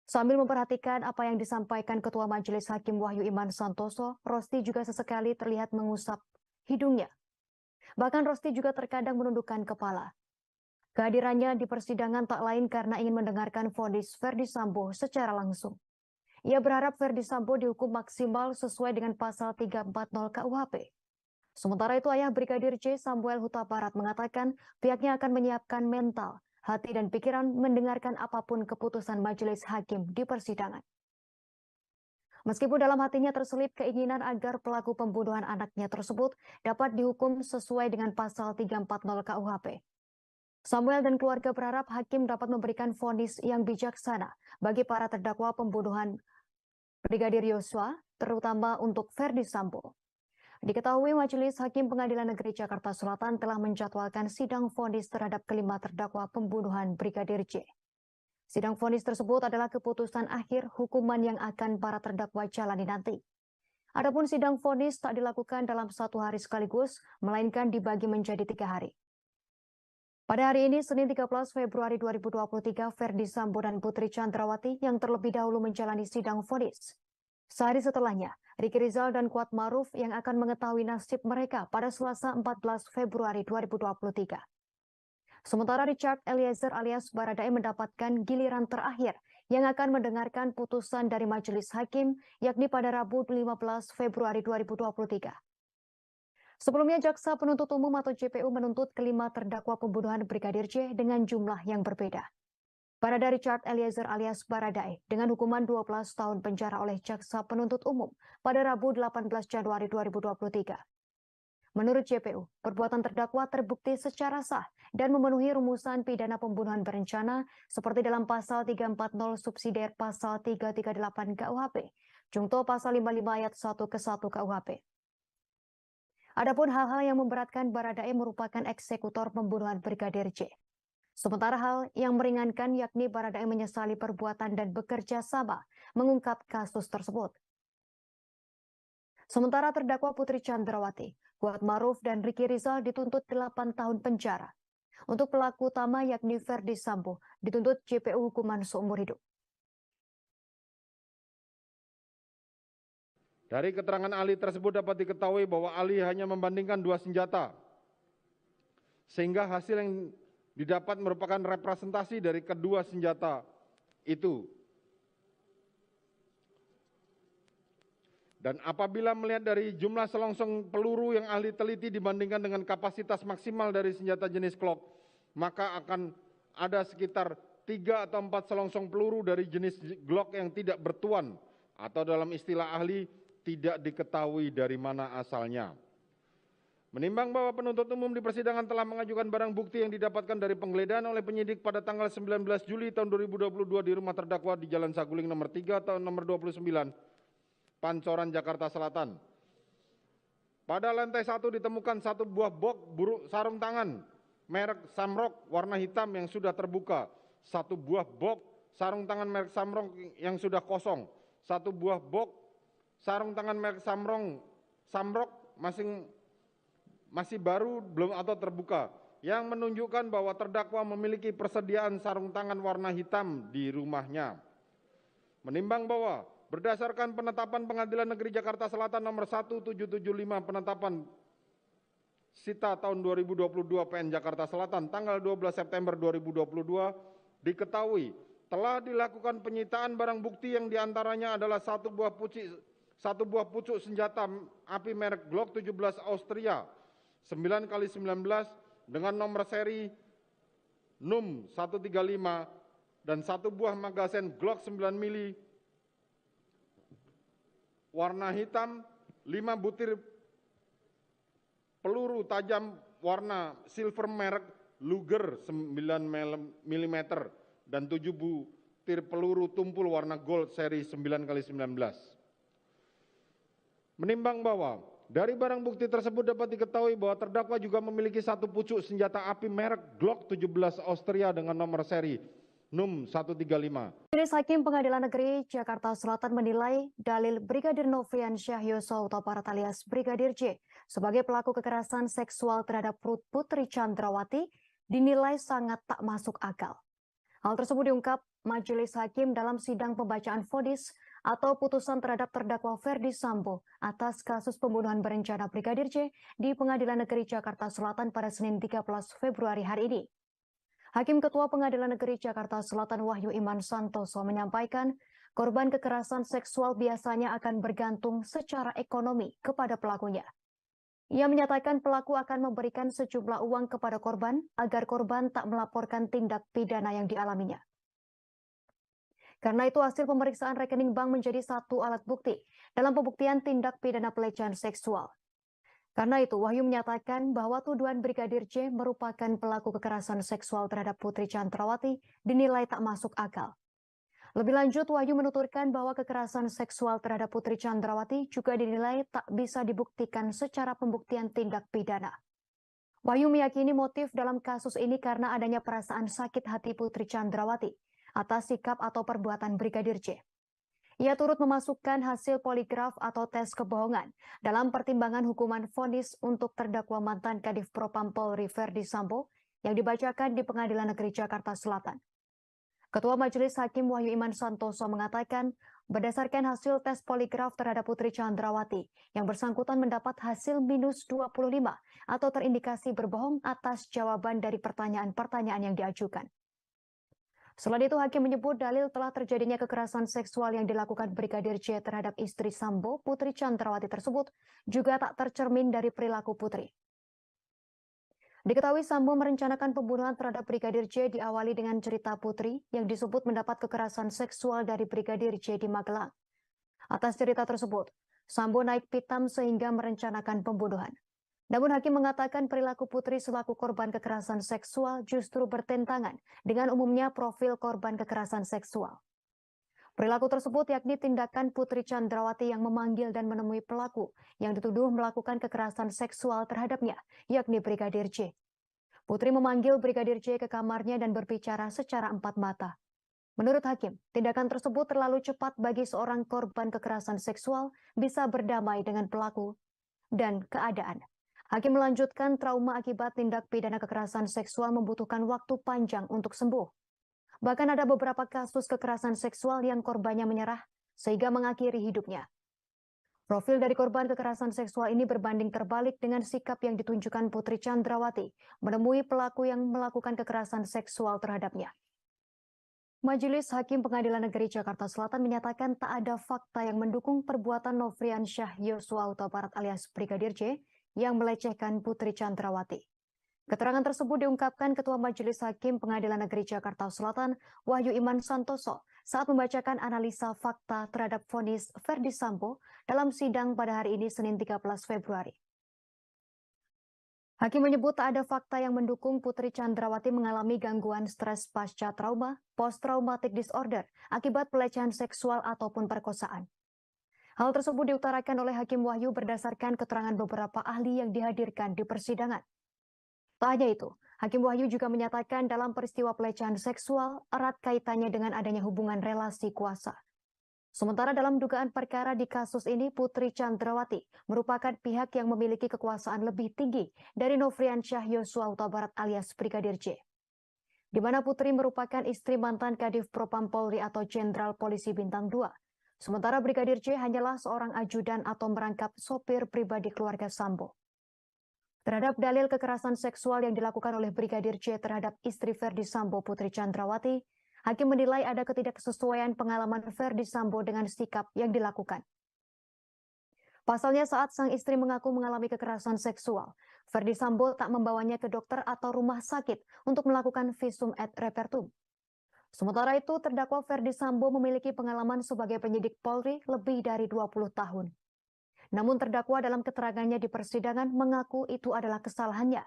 D: Sambil memperhatikan apa yang disampaikan Ketua Majelis Hakim Wahyu Iman Santoso, Rosti juga sesekali terlihat mengusap hidungnya. Bahkan Rosti juga terkadang menundukkan kepala. Kehadirannya di persidangan tak lain karena ingin mendengarkan vonis Ferdi Sambo secara langsung. Ia berharap Ferdi Sambo dihukum maksimal sesuai dengan pasal 340 KUHP. Sementara itu ayah Brigadir J Samuel Huta Barat mengatakan pihaknya akan menyiapkan mental, hati dan pikiran mendengarkan apapun keputusan majelis hakim di persidangan. Meskipun dalam hatinya terselip keinginan agar pelaku pembunuhan anaknya tersebut dapat dihukum sesuai dengan pasal 340 KUHP. Samuel dan keluarga berharap hakim dapat memberikan vonis yang bijaksana bagi para terdakwa pembunuhan Brigadir Yosua, terutama untuk Ferdi Sambo. Diketahui Majelis Hakim Pengadilan Negeri Jakarta Selatan telah menjadwalkan sidang vonis terhadap kelima terdakwa pembunuhan Brigadir J. Sidang vonis tersebut adalah keputusan akhir hukuman yang akan para terdakwa jalani nanti. Adapun sidang vonis tak dilakukan dalam satu hari sekaligus, melainkan dibagi menjadi 3 hari. Pada hari ini, Senin 13 Februari 2023, Ferdi Sambo dan Putri Chandrawati yang terlebih dahulu menjalani sidang vonis. Sehari setelahnya, Riki Rizal dan Kuat Maruf yang akan mengetahui nasib mereka pada Selasa 14 Februari 2023. Sementara Richard Eliezer alias Baradae mendapatkan giliran terakhir yang akan mendengarkan putusan dari majelis hakim yakni pada Rabu 15 Februari 2023. Sebelumnya, Jaksa Penuntut Umum atau JPU menuntut kelima terdakwa pembunuhan Brigadir J dengan jumlah yang berbeda. Barada Richard Eliezer alias Baradae dengan hukuman 12 tahun penjara oleh Jaksa Penuntut Umum pada Rabu 18 Januari 2023. Menurut JPU, perbuatan terdakwa terbukti secara sah dan memenuhi rumusan pidana pembunuhan berencana seperti dalam pasal 340 subsidiar pasal 338 KUHP, Jungto pasal 55 ayat 1 ke 1 KUHP. Adapun hal-hal yang memberatkan Baradae merupakan eksekutor pembunuhan Brigadir J. Sementara hal yang meringankan yakni Baradae menyesali perbuatan dan bekerja sama mengungkap kasus tersebut. Sementara terdakwa Putri Chandrawati, Kuat Maruf dan Riki Rizal dituntut 8 tahun penjara. Untuk pelaku utama yakni Ferdi Sambo dituntut JPU hukuman seumur hidup.
B: Dari keterangan ahli tersebut dapat diketahui bahwa ahli hanya membandingkan 2 senjata. Sehingga hasil yang didapat merupakan representasi dari kedua senjata itu. Dan apabila melihat dari jumlah selongsong peluru yang ahli teliti dibandingkan dengan kapasitas maksimal dari senjata jenis Glock, maka akan ada sekitar 3 atau 4 selongsong peluru dari jenis Glock yang tidak bertuan atau dalam istilah ahli tidak diketahui dari mana asalnya. Menimbang bahwa penuntut umum di persidangan telah mengajukan barang bukti yang didapatkan dari penggeledahan oleh penyidik pada tanggal 19 Juli tahun 2022 di rumah terdakwa di Jalan Saguling nomor 3 tahun nomor 29, Pancoran, Jakarta Selatan. Pada lantai 1 ditemukan 1 buah box sarung tangan merek Samrock warna hitam yang sudah terbuka, 1 buah box sarung tangan merek Samrock yang sudah kosong, 1 buah box sarung tangan merek Samrock masih baru belum atau terbuka yang menunjukkan bahwa terdakwa memiliki persediaan sarung tangan warna hitam di rumahnya. Menimbang bahwa berdasarkan penetapan Pengadilan Negeri Jakarta Selatan nomor 1775 penetapan Sita tahun 2022 PN Jakarta Selatan tanggal 12 September 2022 diketahui telah dilakukan penyitaan barang bukti yang diantaranya adalah satu buah pucuk senjata api merek Glock 17 Austria 9x19 dengan nomor seri NUM 135 dan satu buah magazen Glock 9 mili warna hitam, 5 butir peluru tajam warna silver merek Luger 9 mm dan 7 butir peluru tumpul warna gold seri 9x19. Menimbang bahwa dari barang bukti tersebut dapat diketahui bahwa terdakwa juga memiliki satu pucuk senjata api merek Glock 17 Austria dengan nomor seri NUM 135.
D: Majelis Hakim Pengadilan Negeri Jakarta Selatan menilai dalil Brigadir Nofriansyah Yosua Huta Barat alias Brigadir J sebagai pelaku kekerasan seksual terhadap Putri Chandrawati dinilai sangat tak masuk akal. Hal tersebut diungkap Majelis Hakim dalam sidang pembacaan vonis atau putusan terhadap terdakwa Ferdi Sambo atas kasus pembunuhan berencana Brigadir J di Pengadilan Negeri Jakarta Selatan pada Senin 13 Februari hari ini. Hakim Ketua Pengadilan Negeri Jakarta Selatan Wahyu Iman Santoso menyampaikan korban kekerasan seksual biasanya akan bergantung secara ekonomi kepada pelakunya. Ia menyatakan pelaku akan memberikan sejumlah uang kepada korban agar korban tak melaporkan tindak pidana yang dialaminya. Karena itu hasil pemeriksaan rekening bank menjadi satu alat bukti dalam pembuktian tindak pidana pelecehan seksual. Karena itu Wahyu menyatakan bahwa tuduhan Brigadir J merupakan pelaku kekerasan seksual terhadap Putri Chandrawati dinilai tak masuk akal. Lebih lanjut Wahyu menuturkan bahwa kekerasan seksual terhadap Putri Chandrawati juga dinilai tak bisa dibuktikan secara pembuktian tindak pidana. Wahyu meyakini motif dalam kasus ini karena adanya perasaan sakit hati Putri Chandrawati atas sikap atau perbuatan Brigadir J. Ia turut memasukkan hasil poligraf atau tes kebohongan dalam pertimbangan hukuman vonis untuk terdakwa mantan Kadif Propam Polri Ferdi Sambo yang dibacakan di Pengadilan Negeri Jakarta Selatan. Ketua Majelis Hakim Wahyu Iman Santoso mengatakan, berdasarkan hasil tes poligraf terhadap Putri Chandrawati, yang bersangkutan mendapat hasil minus 25 atau terindikasi berbohong atas jawaban dari pertanyaan-pertanyaan yang diajukan. Selain itu, Hakim menyebut dalil telah terjadinya kekerasan seksual yang dilakukan Brigadir J terhadap istri Sambo, Putri Chandrawati tersebut, juga tak tercermin dari perilaku Putri. Diketahui Sambo merencanakan pembunuhan terhadap Brigadir J diawali dengan cerita Putri yang disebut mendapat kekerasan seksual dari Brigadir J di Magelang. Atas cerita tersebut, Sambo naik pitam sehingga merencanakan pembunuhan. Namun Hakim mengatakan perilaku Putri selaku korban kekerasan seksual justru bertentangan dengan umumnya profil korban kekerasan seksual. Perilaku tersebut yakni tindakan Putri Chandrawati yang memanggil dan menemui pelaku yang dituduh melakukan kekerasan seksual terhadapnya, yakni Brigadir J. Putri memanggil Brigadir J ke kamarnya dan berbicara secara empat mata. Menurut Hakim, tindakan tersebut terlalu cepat bagi seorang korban kekerasan seksual bisa berdamai dengan pelaku dan keadaan. Hakim melanjutkan trauma akibat tindak pidana kekerasan seksual membutuhkan waktu panjang untuk sembuh. Bahkan ada beberapa kasus kekerasan seksual yang korbannya menyerah sehingga mengakhiri hidupnya. Profil dari korban kekerasan seksual ini berbanding terbalik dengan sikap yang ditunjukkan Putri Chandrawati menemui pelaku yang melakukan kekerasan seksual terhadapnya. Majelis Hakim Pengadilan Negeri Jakarta Selatan menyatakan tak ada fakta yang mendukung perbuatan Nofriansyah Yosua Huta Barat alias Brigadir J yang melecehkan Putri Chandrawati. Keterangan tersebut diungkapkan Ketua Majelis Hakim Pengadilan Negeri Jakarta Selatan, Wahyu Iman Santoso, saat membacakan analisa fakta terhadap vonis Ferdi Sambo dalam sidang pada hari ini Senin 13 Februari. Hakim menyebut tak ada fakta yang mendukung Putri Chandrawati mengalami gangguan stres pasca trauma, post-traumatic disorder, akibat pelecehan seksual ataupun perkosaan. Hal tersebut diutarakan oleh Hakim Wahyu berdasarkan keterangan beberapa ahli yang dihadirkan di persidangan. Tak hanya itu, Hakim Wahyu juga menyatakan dalam peristiwa pelecehan seksual erat kaitannya dengan adanya hubungan relasi kuasa. Sementara dalam dugaan perkara di kasus ini, Putri Chandrawati merupakan pihak yang memiliki kekuasaan lebih tinggi dari Nofriansyah Yosua Huta Barat alias Brigadir J. Di mana Putri merupakan istri mantan Kadif Propam Polri atau Jenderal Polisi Bintang 2. Sementara Brigadir J hanyalah seorang ajudan atau merangkap sopir pribadi keluarga Sambo. Terhadap dalil kekerasan seksual yang dilakukan oleh Brigadir J terhadap istri Verdi Sambo, Putri Chandrawati, Hakim menilai ada ketidaksesuaian pengalaman Verdi Sambo dengan sikap yang dilakukan. Pasalnya saat sang istri mengaku mengalami kekerasan seksual, Verdi Sambo tak membawanya ke dokter atau rumah sakit untuk melakukan visum et repertum. Sementara itu, terdakwa Verdi Sambo memiliki pengalaman sebagai penyidik Polri lebih dari 20 tahun. Namun terdakwa dalam keterangannya di persidangan mengaku itu adalah kesalahannya.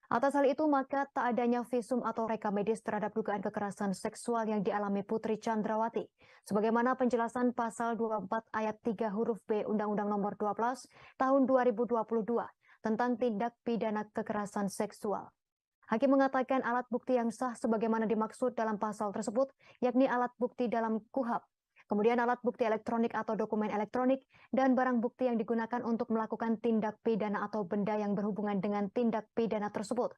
D: Atas hal itu, maka tak adanya visum atau reka medis terhadap dugaan kekerasan seksual yang dialami Putri Chandrawati, sebagaimana penjelasan pasal 24 ayat 3 huruf B Undang-Undang Nomor 12 Tahun 2022 tentang tindak pidana kekerasan seksual. Hakim mengatakan alat bukti yang sah sebagaimana dimaksud dalam pasal tersebut, yakni alat bukti dalam KUHP, kemudian alat bukti elektronik atau dokumen elektronik, dan barang bukti yang digunakan untuk melakukan tindak pidana atau benda yang berhubungan dengan tindak pidana tersebut.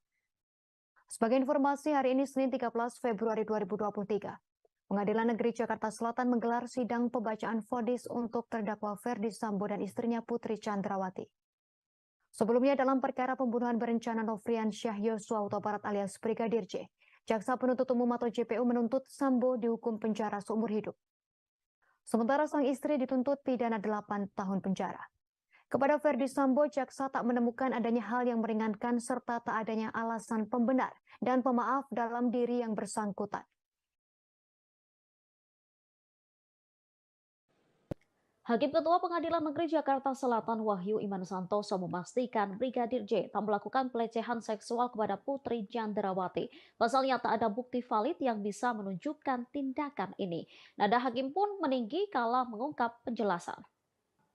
D: Sebagai informasi, hari ini Senin 13 Februari 2023, Pengadilan Negeri Jakarta Selatan menggelar sidang pembacaan vonis untuk terdakwa Verdi Sambo dan istrinya Putri Chandrawati. Sebelumnya dalam perkara pembunuhan berencana Nofriansyah Yosua Huta Barat alias Brigadir J, Jaksa Penuntut Umum atau JPU menuntut Sambo dihukum penjara seumur hidup. Sementara sang istri dituntut pidana 8 tahun penjara. Kepada Verdi Sambo, jaksa tak menemukan adanya hal yang meringankan serta tak adanya alasan pembenar dan pemaaf dalam diri yang bersangkutan.
A: Hakim Ketua Pengadilan Negeri Jakarta Selatan Wahyu Iman Santoso memastikan Brigadir J tak melakukan pelecehan seksual kepada Putri Chandrawati. Pasalnya tak ada bukti valid yang bisa menunjukkan tindakan ini. Nada hakim pun meninggi kala mengungkap penjelasan.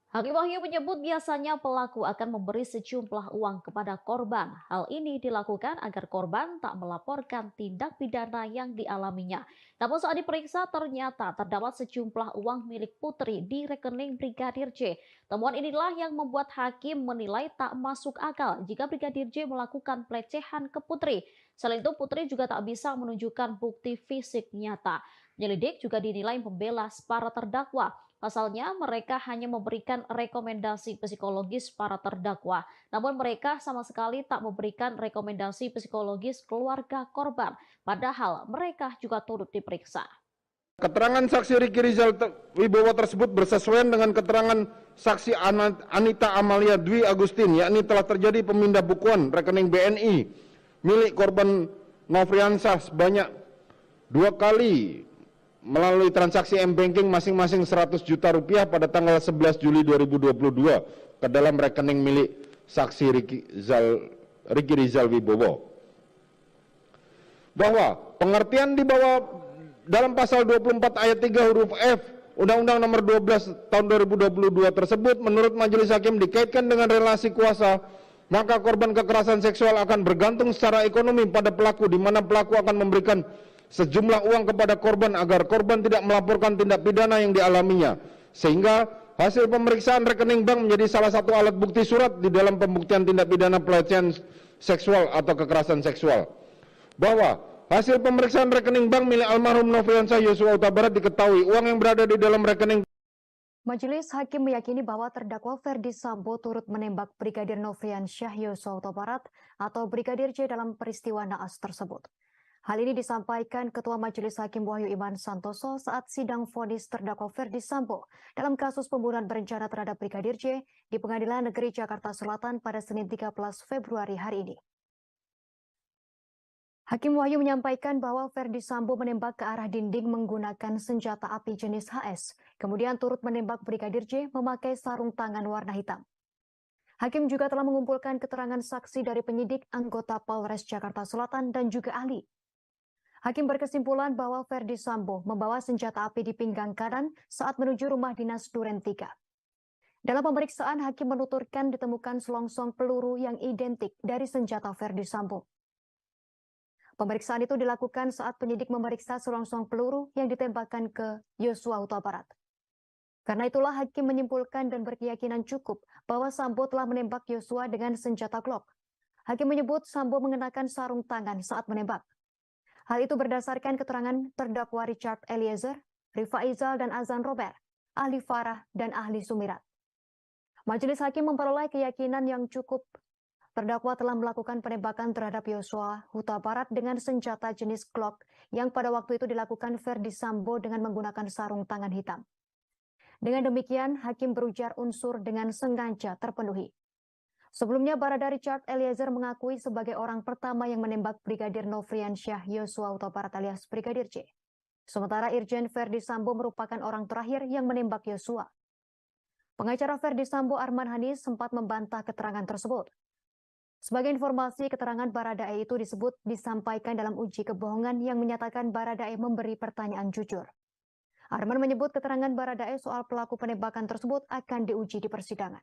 A: Hakim Wahyu menyebut biasanya pelaku akan memberi sejumlah uang kepada korban. Hal ini dilakukan agar korban tak melaporkan tindak pidana yang dialaminya. Namun saat diperiksa ternyata terdapat sejumlah uang milik Putri di rekening Brigadir J. Temuan inilah yang membuat hakim menilai tak masuk akal jika Brigadir J melakukan pelecehan ke Putri. Selain itu, Putri juga tak bisa menunjukkan bukti fisik nyata. Penyelidik juga dinilai membela para terdakwa. Pasalnya, mereka hanya memberikan rekomendasi psikologis para terdakwa. Namun mereka sama sekali tak memberikan rekomendasi psikologis keluarga korban. Padahal mereka juga turut diperiksa.
B: Keterangan saksi Riki Rizal Wibowo tersebut bersesuaian dengan keterangan saksi Anita Amalia Dwi Agustin, yakni telah terjadi pemindah bukuan rekening BNI milik korban Nofriansyah sebanyak 2 kali melalui transaksi M-Banking masing-masing 100 juta rupiah pada tanggal 11 Juli 2022 ke dalam rekening milik saksi Riki Rizal Wibowo. Bahwa pengertian di bawah dalam pasal 24 ayat 3 huruf F Undang-Undang Nomor 12 Tahun 2022 tersebut menurut majelis hakim dikaitkan dengan relasi kuasa, maka korban kekerasan seksual akan bergantung secara ekonomi pada pelaku, di mana pelaku akan memberikan sejumlah uang kepada korban agar korban tidak melaporkan tindak pidana yang dialaminya, sehingga hasil pemeriksaan rekening bank menjadi salah satu alat bukti surat di dalam pembuktian tindak pidana pelecehan seksual atau kekerasan seksual. Bahwa hasil pemeriksaan rekening bank milik almarhum Nofriansyah Yosua Huta Barat diketahui uang yang berada di dalam rekening.
D: Majelis hakim meyakini bahwa terdakwa Verdi Sambo turut menembak Brigadir Nofriansyah Yosua Huta Barat atau Brigadir J dalam peristiwa naas tersebut. Hal ini disampaikan Ketua Majelis Hakim Wahyu Iman Santoso saat sidang vonis terdakwa Verdi Sambo dalam kasus pembunuhan berencana terhadap Brigadir J di Pengadilan Negeri Jakarta Selatan pada Senin 13 Februari hari ini. Hakim Wahyu menyampaikan bahwa Verdi Sambo menembak ke arah dinding menggunakan senjata api jenis HS, kemudian turut menembak Brigadir J memakai sarung tangan warna hitam. Hakim juga telah mengumpulkan keterangan saksi dari penyidik, anggota Polres Jakarta Selatan, dan juga ahli. Hakim berkesimpulan bahwa Verdi Sambo membawa senjata api di pinggang kanan saat menuju rumah dinas Duren 3. Dalam pemeriksaan, hakim menuturkan ditemukan selongsong peluru yang identik dari senjata Verdi Sambo. Pemeriksaan itu dilakukan saat penyidik memeriksa selongsong peluru yang ditembakkan ke Yosua Huta Barat. Karena itulah hakim menyimpulkan dan berkeyakinan cukup bahwa Sambo telah menembak Yosua dengan senjata Glock. Hakim menyebut Sambo mengenakan sarung tangan saat menembak. Hal itu berdasarkan keterangan terdakwa Richard Eliezer, Rifa Izal dan Azan Robert, ahli Farah dan ahli Sumirat. Majelis hakim memperoleh keyakinan yang cukup terdakwa telah melakukan penembakan terhadap Yosua Huta Barat dengan senjata jenis Glock yang pada waktu itu dilakukan Ferdi Sambo dengan menggunakan sarung tangan hitam. Dengan demikian, hakim berujar unsur dengan sengaja terpenuhi. Sebelumnya, Barada Richard Eliezer mengakui sebagai orang pertama yang menembak Brigadir Nofriansyah Yosua Huta Barat alias Brigadir J. Sementara Irjen Ferdi Sambo merupakan orang terakhir yang menembak Yosua. Pengacara Ferdi Sambo Arman Hanis sempat membantah keterangan tersebut. Sebagai informasi, keterangan Baradae itu disebut disampaikan dalam uji kebohongan yang menyatakan Baradae memberi pertanyaan jujur. Arman menyebut keterangan Baradae soal pelaku penembakan tersebut akan diuji di persidangan.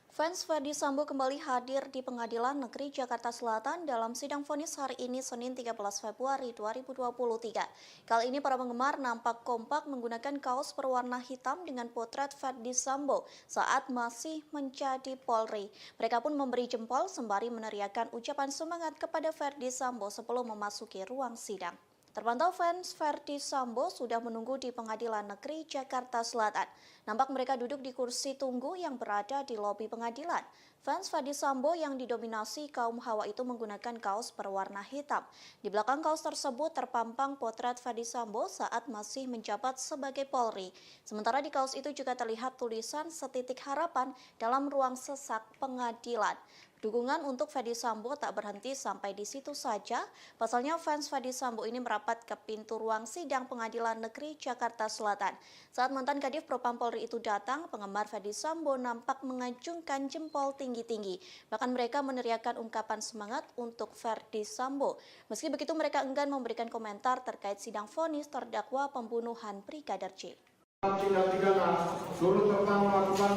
H: Fans Ferdi Sambo kembali hadir di Pengadilan Negeri Jakarta Selatan dalam sidang vonis hari ini Senin 13 Februari 2023. Kali ini para penggemar nampak kompak menggunakan kaos berwarna hitam dengan potret Ferdi Sambo saat masih menjadi Polri. Mereka pun memberi jempol sembari meneriakkan ucapan semangat kepada Ferdi Sambo sebelum memasuki ruang sidang. Terpantau fans Ferdi Sambo sudah menunggu di Pengadilan Negeri Jakarta Selatan. Nampak mereka duduk di kursi tunggu yang berada di lobi pengadilan. Fans Ferdi Sambo yang didominasi kaum hawa itu menggunakan kaos berwarna hitam. Di belakang kaos tersebut terpampang potret Ferdi Sambo saat masih menjabat sebagai Polri. Sementara di kaos itu juga terlihat tulisan setitik harapan dalam ruang sesak pengadilan. Dukungan untuk Ferdi Sambo tak berhenti sampai di situ saja. Pasalnya fans Ferdi Sambo ini merapat ke pintu ruang sidang Pengadilan Negeri Jakarta Selatan. Saat mantan Kadif Propam Polri itu datang, penggemar Ferdi Sambo nampak mengacungkan jempol tinggi-tinggi. Bahkan mereka meneriakkan ungkapan semangat untuk Ferdi Sambo. Meski begitu mereka enggan memberikan komentar terkait sidang vonis terdakwa pembunuhan Brigadir J.
B: Tindak pidana turut serta melakukan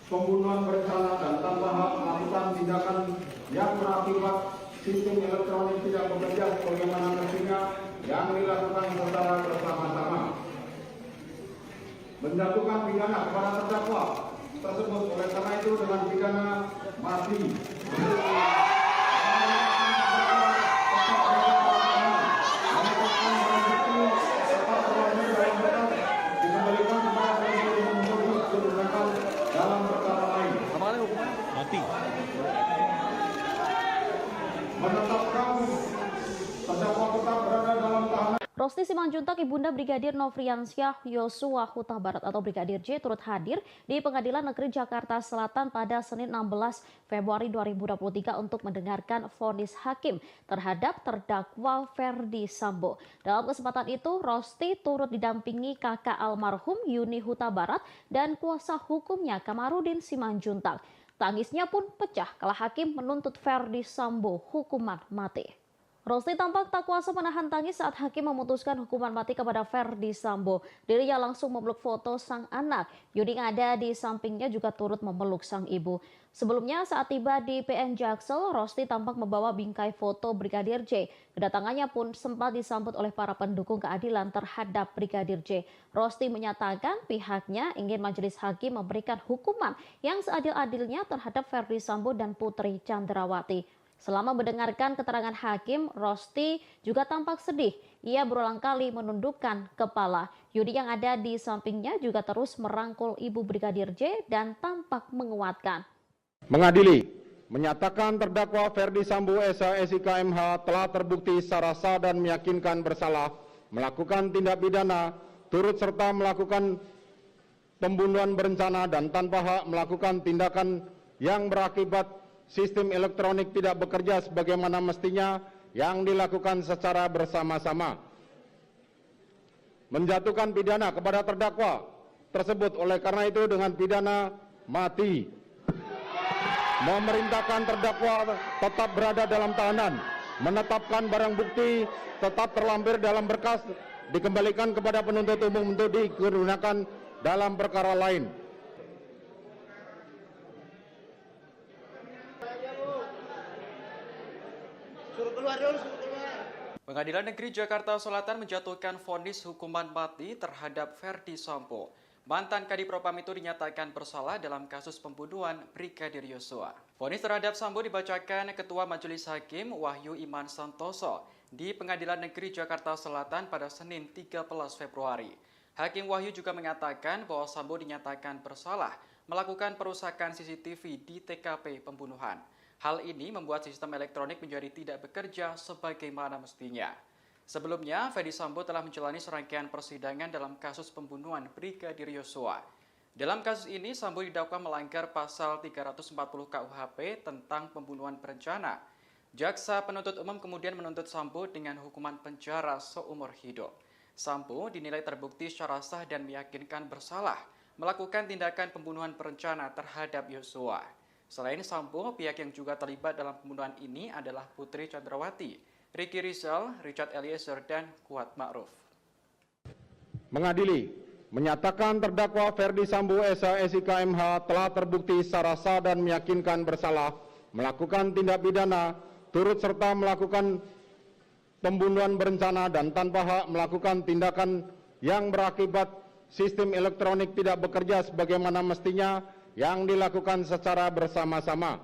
B: pembunuhan berencana dan tanpa hak melakukan tindakan yang berakibat sistem elektronik tidak bekerja sebagaimana mestinya yang dilakukan secara bersama-sama. Menjatuhkan pidana kepada terdakwa tersebut oleh karena itu dengan pidana mati.
A: Rosti Simanjuntak, Ibunda Brigadir Nofriansyah Yosua Huta Barat atau Brigadir J turut hadir di Pengadilan Negeri Jakarta Selatan pada Senin 16 Februari 2023 untuk mendengarkan vonis hakim terhadap terdakwa Ferdi Sambo. Dalam kesempatan itu, Rosti turut didampingi kakak almarhum Yuni Huta Barat dan kuasa hukumnya Kamarudin Simanjuntak. Tangisnya pun pecah kala hakim menuntut Ferdi Sambo hukuman mati. Rosti tampak tak kuasa menahan tangis saat hakim memutuskan hukuman mati kepada Ferdi Sambo. Dirinya langsung memeluk foto sang anak. Yuni yang ada di sampingnya juga turut memeluk sang ibu. Sebelumnya saat tiba di PN Jaksel, Rosti tampak membawa bingkai foto Brigadir J. Kedatangannya pun sempat disambut oleh para pendukung keadilan terhadap Brigadir J. Rosti menyatakan pihaknya ingin majelis hakim memberikan hukuman yang seadil-adilnya terhadap Ferdi Sambo dan Putri Chandrawati. Selama mendengarkan keterangan hakim, Rosti juga tampak sedih. Ia berulang kali menundukkan kepala. Yudi yang ada di sampingnya juga terus merangkul ibu Brigadir J dan tampak menguatkan.
B: Mengadili, menyatakan terdakwa Ferdi Sambo SIK MH telah terbukti secara sah dan meyakinkan bersalah melakukan tindak pidana turut serta melakukan pembunuhan berencana dan tanpa hak melakukan tindakan yang berakibat sistem elektronik tidak bekerja sebagaimana mestinya yang dilakukan secara bersama-sama. Menjatuhkan pidana kepada terdakwa tersebut oleh karena itu dengan pidana mati. Memerintahkan terdakwa tetap berada dalam tahanan. Menetapkan barang bukti tetap terlampir dalam berkas dikembalikan kepada penuntut umum untuk digunakan dalam perkara lain.
C: Pengadilan Negeri Jakarta Selatan menjatuhkan vonis hukuman mati terhadap Ferdi Sambo. Mantan Kadif Propam itu dinyatakan bersalah dalam kasus pembunuhan Brigadir Yosua. Vonis terhadap Sambo dibacakan Ketua Majelis Hakim Wahyu Iman Santoso di Pengadilan Negeri Jakarta Selatan pada Senin 13 Februari. Hakim Wahyu juga mengatakan bahwa Sambo dinyatakan bersalah melakukan perusakan CCTV di TKP pembunuhan. Hal ini membuat sistem elektronik menjadi tidak bekerja sebagaimana mestinya. Sebelumnya, Ferdi Sambo telah menjalani serangkaian persidangan dalam kasus pembunuhan Brigadir Yosua. Dalam kasus ini, Sambo didakwa melanggar pasal 340 KUHP tentang pembunuhan berencana. Jaksa penuntut umum kemudian menuntut Sambo dengan hukuman penjara seumur hidup. Sambo dinilai terbukti secara sah dan meyakinkan bersalah melakukan tindakan pembunuhan berencana terhadap Yosua. Selain Sambo, pihak yang juga terlibat dalam pembunuhan ini adalah Putri Chandrawati, Ricky Rizal, Richard Eliezer, dan Kuat Ma'ruf.
B: Mengadili, menyatakan terdakwa Ferdi Sambo SH SIK MH telah terbukti secara sah dan meyakinkan bersalah melakukan tindak pidana turut serta melakukan pembunuhan berencana dan tanpa hak melakukan tindakan yang berakibat sistem elektronik tidak bekerja sebagaimana mestinya yang dilakukan secara bersama-sama.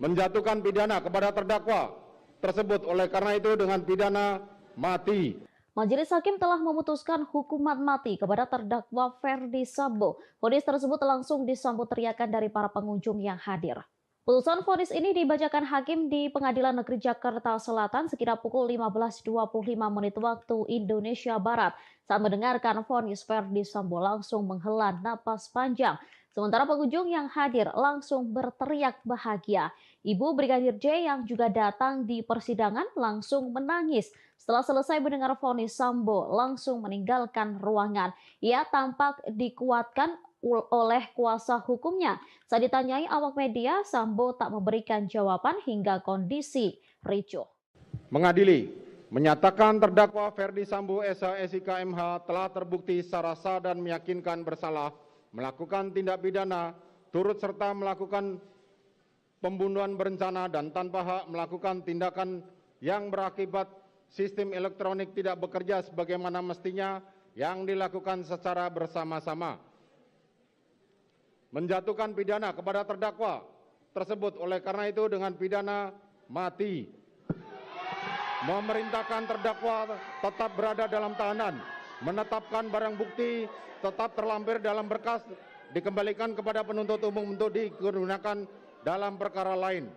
B: Menjatuhkan pidana kepada terdakwa tersebut oleh karena itu dengan pidana mati.
A: Majelis Hakim telah memutuskan hukuman mati kepada terdakwa Ferdi Sambo. Vonis tersebut langsung disambut teriakan dari para pengunjung yang hadir. Putusan vonis ini dibacakan hakim di Pengadilan Negeri Jakarta Selatan sekira pukul 15.25 menit waktu Indonesia Barat. Saat mendengarkan vonis, Ferdi Sambo langsung menghela napas panjang. Sementara pengunjung yang hadir langsung berteriak bahagia. Ibu Brigadir J yang juga datang di persidangan langsung menangis. Setelah selesai mendengar vonis, Sambo langsung meninggalkan ruangan. Ia tampak dikuatkan oleh kuasa hukumnya. Saat ditanyai awak media, Sambo tak memberikan jawaban hingga kondisi ricuh.
B: Mengadili, menyatakan terdakwa Ferdi Sambo SH SIK MH telah terbukti secara sah dan meyakinkan bersalah melakukan tindak pidana turut serta melakukan pembunuhan berencana dan tanpa hak melakukan tindakan yang berakibat sistem elektronik tidak bekerja sebagaimana mestinya yang dilakukan secara bersama-sama. Menjatuhkan pidana kepada terdakwa tersebut oleh karena itu dengan pidana mati. Memerintahkan terdakwa tetap berada dalam tahanan, menetapkan barang bukti tetap terlampir dalam berkas, dikembalikan kepada penuntut umum untuk digunakan dalam perkara lain.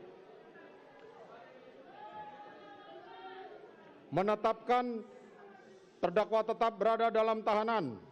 B: Menetapkan terdakwa tetap berada dalam tahanan.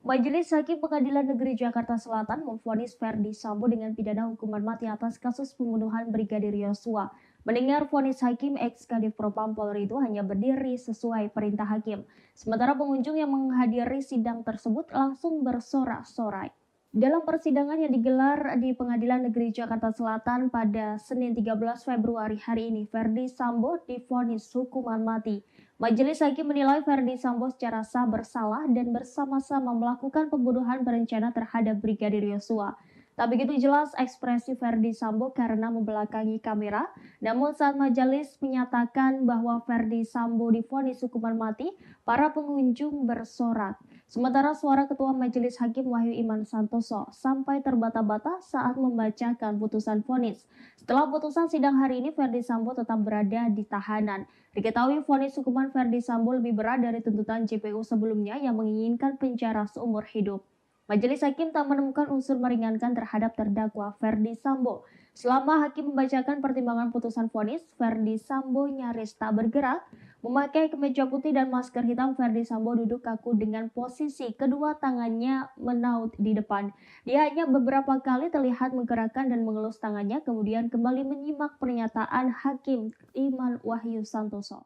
I: Majelis Hakim Pengadilan Negeri Jakarta Selatan memvonis Ferdi Sambo dengan pidana hukuman mati atas kasus pembunuhan Brigadir Yosua. Mendengar vonis hakim, ex-Kadif Propam Polri itu hanya berdiri sesuai perintah hakim. Sementara pengunjung yang menghadiri sidang tersebut langsung bersorak-sorai. Dalam persidangan yang digelar di Pengadilan Negeri Jakarta Selatan pada Senin 13 Februari hari ini, Ferdi Sambo divonis hukuman mati. Majelis Hakim menilai Ferdi Sambo secara sah bersalah dan bersama-sama melakukan pembunuhan berencana terhadap Brigadir Yosua. Tak begitu jelas ekspresi Ferdi Sambo karena membelakangi kamera, namun saat majelis menyatakan bahwa Ferdi Sambo divonis hukuman mati, para pengunjung bersorak. Sementara suara Ketua Majelis Hakim Wahyu Iman Santoso sampai terbata-bata saat membacakan putusan vonis. Setelah putusan sidang hari ini, Ferdi Sambo tetap berada di tahanan. Diketahui vonis hukuman Ferdi Sambo lebih berat dari tuntutan JPU sebelumnya yang menginginkan penjara seumur hidup. Majelis Hakim tak menemukan unsur meringankan terhadap terdakwa Ferdi Sambo. Selama hakim membacakan pertimbangan putusan vonis, Ferdi Sambo nyaris tak bergerak. Memakai kemeja putih dan masker hitam, Ferdi Sambo duduk kaku dengan posisi kedua tangannya menaut di depan. Dia hanya beberapa kali terlihat menggerakkan dan mengelus tangannya, kemudian kembali menyimak pernyataan Hakim Iman Wahyu Santoso.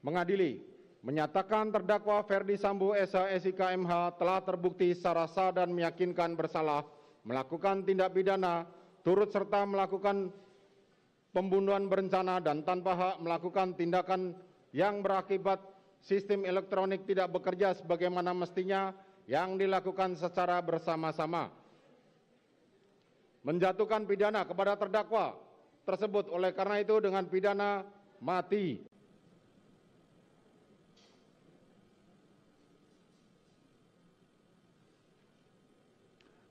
B: Mengadili, menyatakan terdakwa Ferdi Sambo SH SIK MH telah terbukti secara sah dan meyakinkan bersalah melakukan tindak pidana turut serta melakukan pembunuhan berencana dan tanpa hak melakukan tindakan yang berakibat sistem elektronik tidak bekerja sebagaimana mestinya yang dilakukan secara bersama-sama. Menjatuhkan pidana kepada terdakwa tersebut oleh karena itu dengan pidana mati.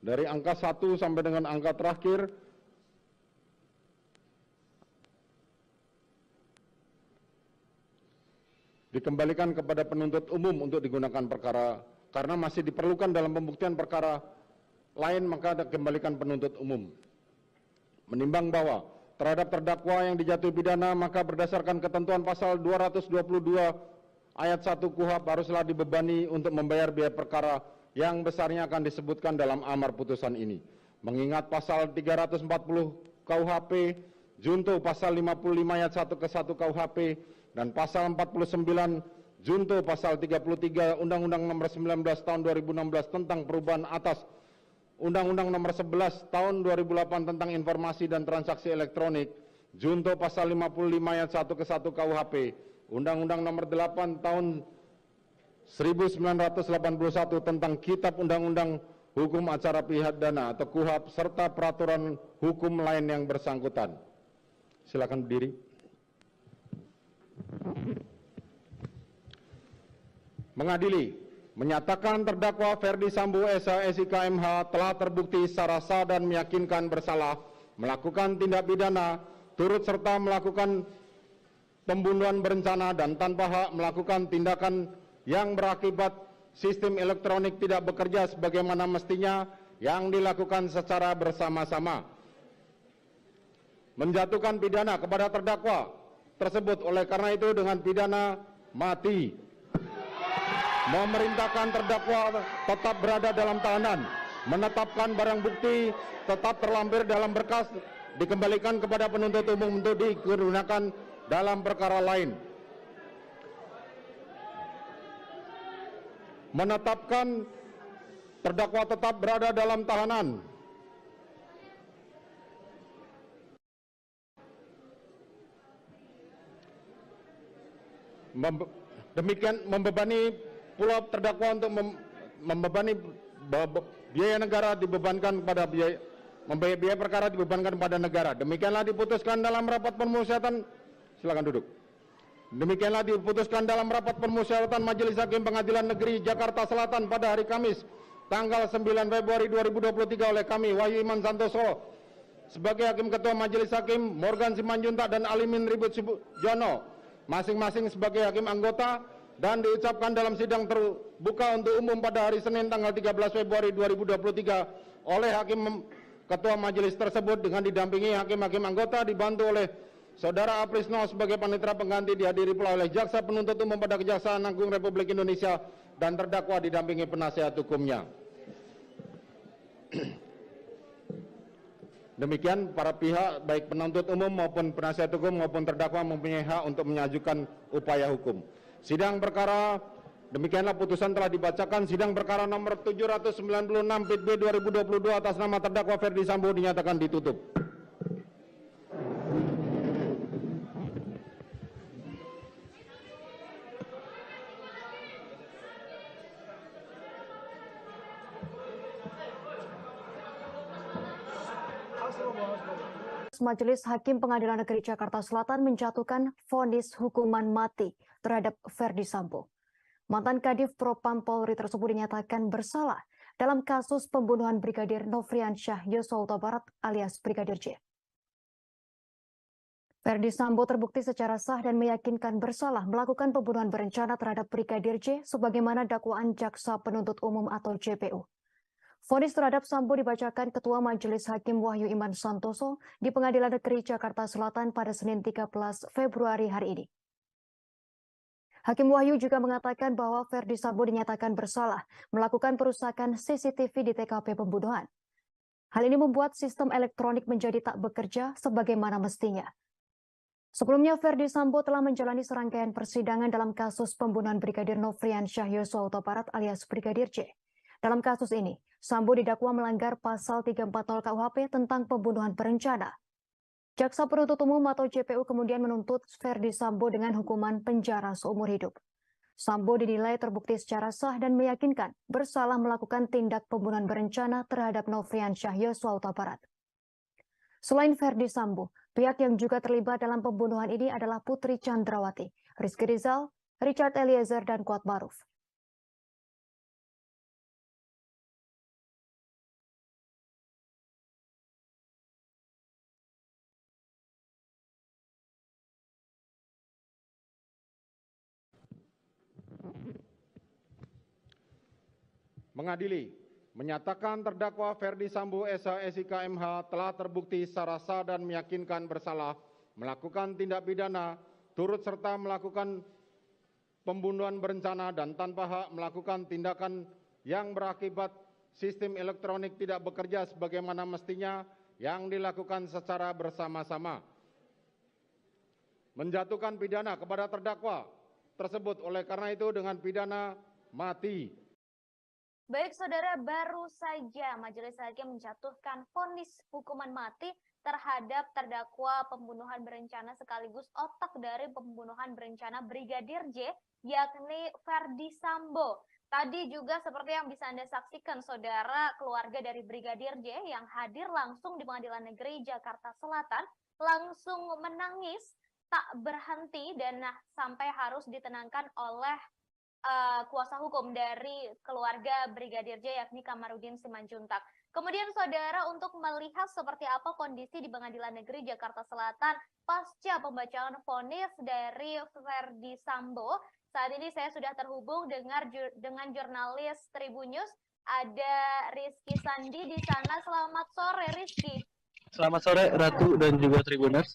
B: Dari angka 1 sampai dengan angka terakhir dikembalikan kepada penuntut umum untuk digunakan perkara karena masih diperlukan dalam pembuktian perkara lain, maka dikembalikan penuntut umum. Menimbang bahwa terhadap terdakwa yang dijatuhi pidana maka berdasarkan ketentuan pasal 222 ayat 1 KUHP haruslah dibebani untuk membayar biaya perkara yang besarnya akan disebutkan dalam amar putusan ini. Mengingat pasal 340 KUHP junto pasal 55 ayat 1 ke 1 KUHP dan pasal 49 junto pasal 33 Undang-Undang Nomor 19 Tahun 2016 tentang perubahan atas Undang-Undang Nomor 11 Tahun 2008 tentang informasi dan transaksi elektronik, junto pasal 55 ayat 1 ke 1 KUHP, Undang-Undang Nomor 8 Tahun 1981 tentang Kitab Undang-Undang Hukum Acara Pidana atau KUHP serta peraturan hukum lain yang bersangkutan. Silakan berdiri. Mengadili, menyatakan terdakwa Ferdi Sambo SH SIK MH telah terbukti secara sah dan meyakinkan bersalah melakukan tindak pidana turut serta melakukan pembunuhan berencana dan tanpa hak melakukan tindakan yang berakibat sistem elektronik tidak bekerja sebagaimana mestinya yang dilakukan secara bersama-sama. Menjatuhkan pidana kepada terdakwa tersebut oleh karena itu dengan pidana mati. Memerintahkan terdakwa tetap berada dalam tahanan, menetapkan barang bukti tetap terlampir dalam berkas dikembalikan kepada penuntut umum untuk digunakan dalam perkara lain. Menetapkan terdakwa tetap berada dalam tahanan. Demikian membebani pula terdakwa untuk membebani biaya negara dibebankan pada biaya perkara dibebankan pada negara. Demikianlah diputuskan dalam rapat permusyawaratan. Silakan duduk. Demikianlah diputuskan dalam rapat permusyawaratan Majelis Hakim Pengadilan Negeri Jakarta Selatan pada hari Kamis tanggal 9 Februari 2023 oleh kami Wahyu Iman Santoso sebagai Hakim Ketua Majelis Hakim, Morgan Simanjuntak dan Alimin Ribut Sujono masing-masing sebagai hakim anggota, dan diucapkan dalam sidang terbuka untuk umum pada hari Senin tanggal 13 Februari 2023 oleh Hakim Ketua Majelis tersebut dengan didampingi hakim-hakim anggota dibantu oleh Saudara Aprisno sebagai panitera pengganti, dihadiri pula oleh Jaksa Penuntut Umum pada Kejaksaan Agung Republik Indonesia dan terdakwa didampingi penasihat hukumnya. Demikian para pihak baik penuntut umum maupun penasihat hukum maupun terdakwa mempunyai hak untuk mengajukan upaya hukum. Sidang perkara demikianlah putusan telah dibacakan. Sidang perkara nomor 796 PIT B 2022 atas nama terdakwa Ferdi Sambo dinyatakan ditutup.
D: Majelis Hakim Pengadilan Negeri Jakarta Selatan menjatuhkan vonis hukuman mati terhadap Ferdi Sambo. Mantan Kadif Propam Polri tersebut dinyatakan bersalah dalam kasus pembunuhan Brigadir Nofriansyah Yosua Huta Barat alias Brigadir J. Ferdi Sambo terbukti secara sah dan meyakinkan bersalah melakukan pembunuhan berencana terhadap Brigadir J sebagaimana dakwaan Jaksa Penuntut Umum atau JPU. Vonis terhadap Sambo dibacakan Ketua Majelis Hakim Wahyu Iman Santoso di Pengadilan Negeri Jakarta Selatan pada Senin 13 Februari hari ini. Hakim Wahyu juga mengatakan bahwa Ferdi Sambo dinyatakan bersalah melakukan perusakan CCTV di TKP pembunuhan. Hal ini membuat sistem elektronik menjadi tak bekerja sebagaimana mestinya. Sebelumnya, Ferdi Sambo telah menjalani serangkaian persidangan dalam kasus pembunuhan Brigadir Nofriansyah Yosua Huta Barat alias Brigadir J. Dalam kasus ini, Sambo didakwa melanggar pasal 340 KUHP tentang pembunuhan berencana. Jaksa Penuntut Umum atau JPU kemudian menuntut Ferdi Sambo dengan hukuman penjara seumur hidup. Sambo dinilai terbukti secara sah dan meyakinkan bersalah melakukan tindak pembunuhan berencana terhadap Nofriansyah Yosua Huta Barat. Selain Ferdi Sambo, pihak yang juga terlibat dalam pembunuhan ini adalah Putri Chandrawati, Rizky Rizal, Richard Eliezer, dan Kuat Maruf.
B: Mengadili, menyatakan terdakwa Ferdi Sambo SH SIK MH telah terbukti secara sah dan meyakinkan bersalah melakukan tindak pidana turut serta melakukan pembunuhan berencana dan tanpa hak melakukan tindakan yang berakibat sistem elektronik tidak bekerja sebagaimana mestinya yang dilakukan secara bersama-sama. Menjatuhkan pidana kepada terdakwa tersebut oleh karena itu dengan pidana mati.
E: Baik saudara, baru saja Majelis Hakim menjatuhkan vonis hukuman mati terhadap terdakwa pembunuhan berencana sekaligus otak dari pembunuhan berencana Brigadir J, yakni Ferdi Sambo. Tadi juga seperti yang bisa Anda saksikan saudara, keluarga dari Brigadir J yang hadir langsung di Pengadilan Negeri Jakarta Selatan langsung menangis tak berhenti dan sampai harus ditenangkan oleh kuasa hukum dari keluarga Brigadir J yakni Kamarudin Simanjuntak. Kemudian saudara, untuk melihat seperti apa kondisi di Pengadilan Negeri Jakarta Selatan pasca pembacaan vonis dari Ferdi Sambo, saat ini saya sudah terhubung dengan jurnalis Tribun News, ada Rizky Sandi di sana. Selamat sore Rizky.
F: Selamat sore Ratu dan juga Tribuners.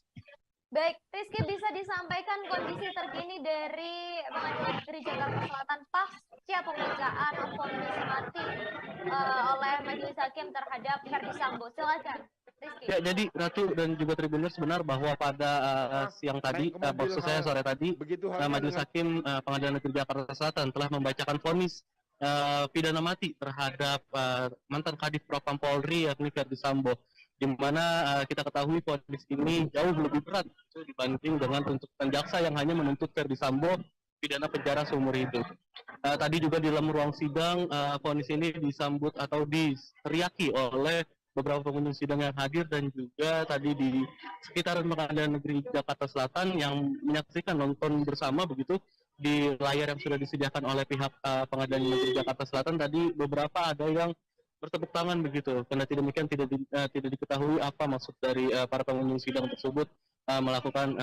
E: Baik, Rizky, bisa disampaikan kondisi terkini dari Pengadilan Negeri Jakarta Selatan pasca pembacaan vonis mati oleh Majelis Hakim terhadap Ferdi Sambo. Silakan, Rizky.
F: Ya, jadi Ratu dan juga Tribuners, benar bahwa pada siang tadi, maksud saya sore tadi, Majelis Hakim Pengadilan Negeri Jakarta Selatan telah membacakan vonis pidana mati terhadap mantan Kadif Propam Polri yakni Ferdi Sambo, di mana kita ketahui vonis ini jauh lebih berat dibanding dengan tuntutan jaksa yang hanya menuntut Ferdi Sambo pidana penjara seumur hidup. Tadi juga di dalam ruang sidang, vonis ini disambut atau diteriaki oleh beberapa pengunjung sidang yang hadir dan juga tadi di sekitaran Pengadilan Negeri Jakarta Selatan yang menyaksikan nonton bersama begitu di layar yang sudah disediakan oleh pihak Pengadilan Negeri Jakarta Selatan. Tadi beberapa ada yang bertepuk tangan begitu. Karena demikian tidak diketahui apa maksud dari para pengunjung sidang tersebut melakukan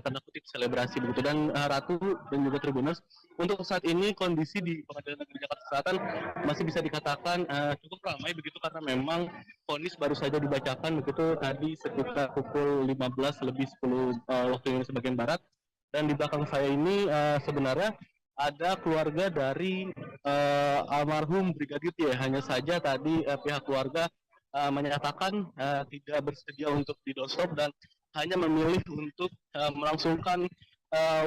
F: tanda kutip selebrasi begitu. Dan Ratu dan juga Tribuners, untuk saat ini kondisi di Pengadilan Negeri Jakarta Selatan masih bisa dikatakan cukup ramai begitu karena memang vonis baru saja dibacakan begitu tadi sekitar pukul 15 lebih 10 waktu Indonesia bagian barat. Dan di belakang saya ini sebenarnya ada keluarga dari almarhum Brigadir J. Hanya saja tadi pihak keluarga menyatakan tidak bersedia untuk didosop dan hanya memilih untuk melangsungkan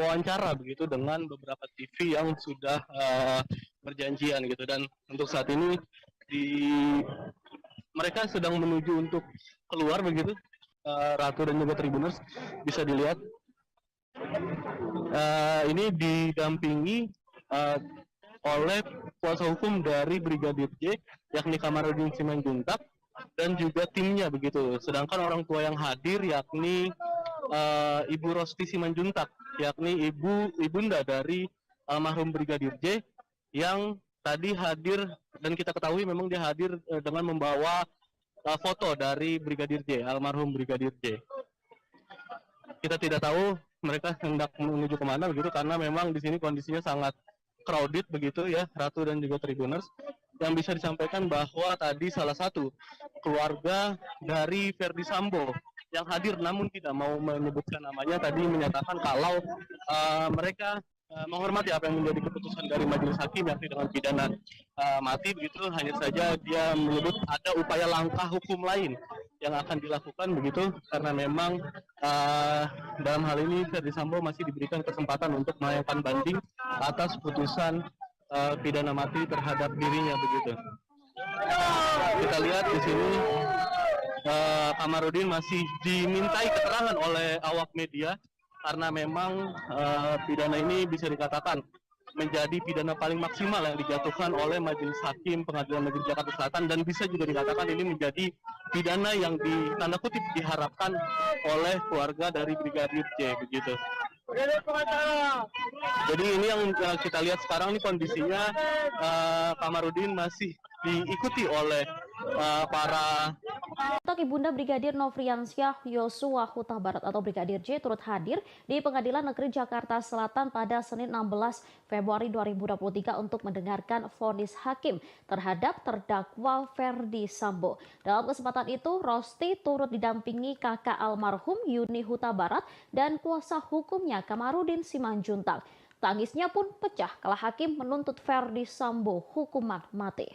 F: wawancara begitu dengan beberapa TV yang sudah berjanjian gitu. Dan untuk saat ini mereka sedang menuju untuk keluar begitu. Ratu dan juga Tribuners bisa dilihat. Ini didampingi oleh kuasa hukum dari Brigadir J yakni Kamarudin Simanjuntak dan juga timnya begitu. Sedangkan orang tua yang hadir yakni Ibu Rosti Simanjuntak yakni ibunda dari almarhum Brigadir J yang tadi hadir dan kita ketahui memang dia hadir dengan membawa foto dari Brigadir J, almarhum Brigadir J. Kita tidak tahu mereka hendak menuju kemana begitu karena memang di sini kondisinya sangat crowded begitu ya, Ratu dan juga Tribuners. yang bisa disampaikan bahwa tadi salah satu keluarga dari Ferdi Sambo yang hadir namun tidak mau menyebutkan namanya tadi menyatakan kalau mereka menghormati apa yang menjadi keputusan dari majelis hakim yakni dengan pidana mati begitu. Hanya saja dia menyebut ada upaya langkah hukum lain yang akan dilakukan begitu karena memang dalam hal ini Ferdi Sambo masih diberikan kesempatan untuk melayangkan banding atas putusan pidana mati terhadap dirinya begitu. Kita lihat di sini Kamarudin masih dimintai keterangan oleh awak media karena memang pidana ini bisa dikatakan menjadi pidana paling maksimal yang dijatuhkan oleh Majelis Hakim Pengadilan Negeri Jakarta Selatan dan bisa juga dikatakan ini menjadi pidana yang tanda kutip diharapkan oleh keluarga dari Brigadir J begitu. Jadi ini yang kita lihat sekarang ini kondisinya Kamarudin masih diikuti oleh para
A: Ibunda Brigadir Nofriansyah Yosua Huta Barat atau Brigadir J turut hadir di Pengadilan Negeri Jakarta Selatan pada Senin 16 Februari 2023 untuk mendengarkan vonis hakim terhadap terdakwa Ferdi Sambo. Dalam kesempatan itu, Rosti turut didampingi kakak almarhum Yuni Huta Barat dan kuasa hukumnya Kamarudin Simanjuntak. Tangisnya pun pecah kala hakim menuntut Ferdi Sambo hukuman mati.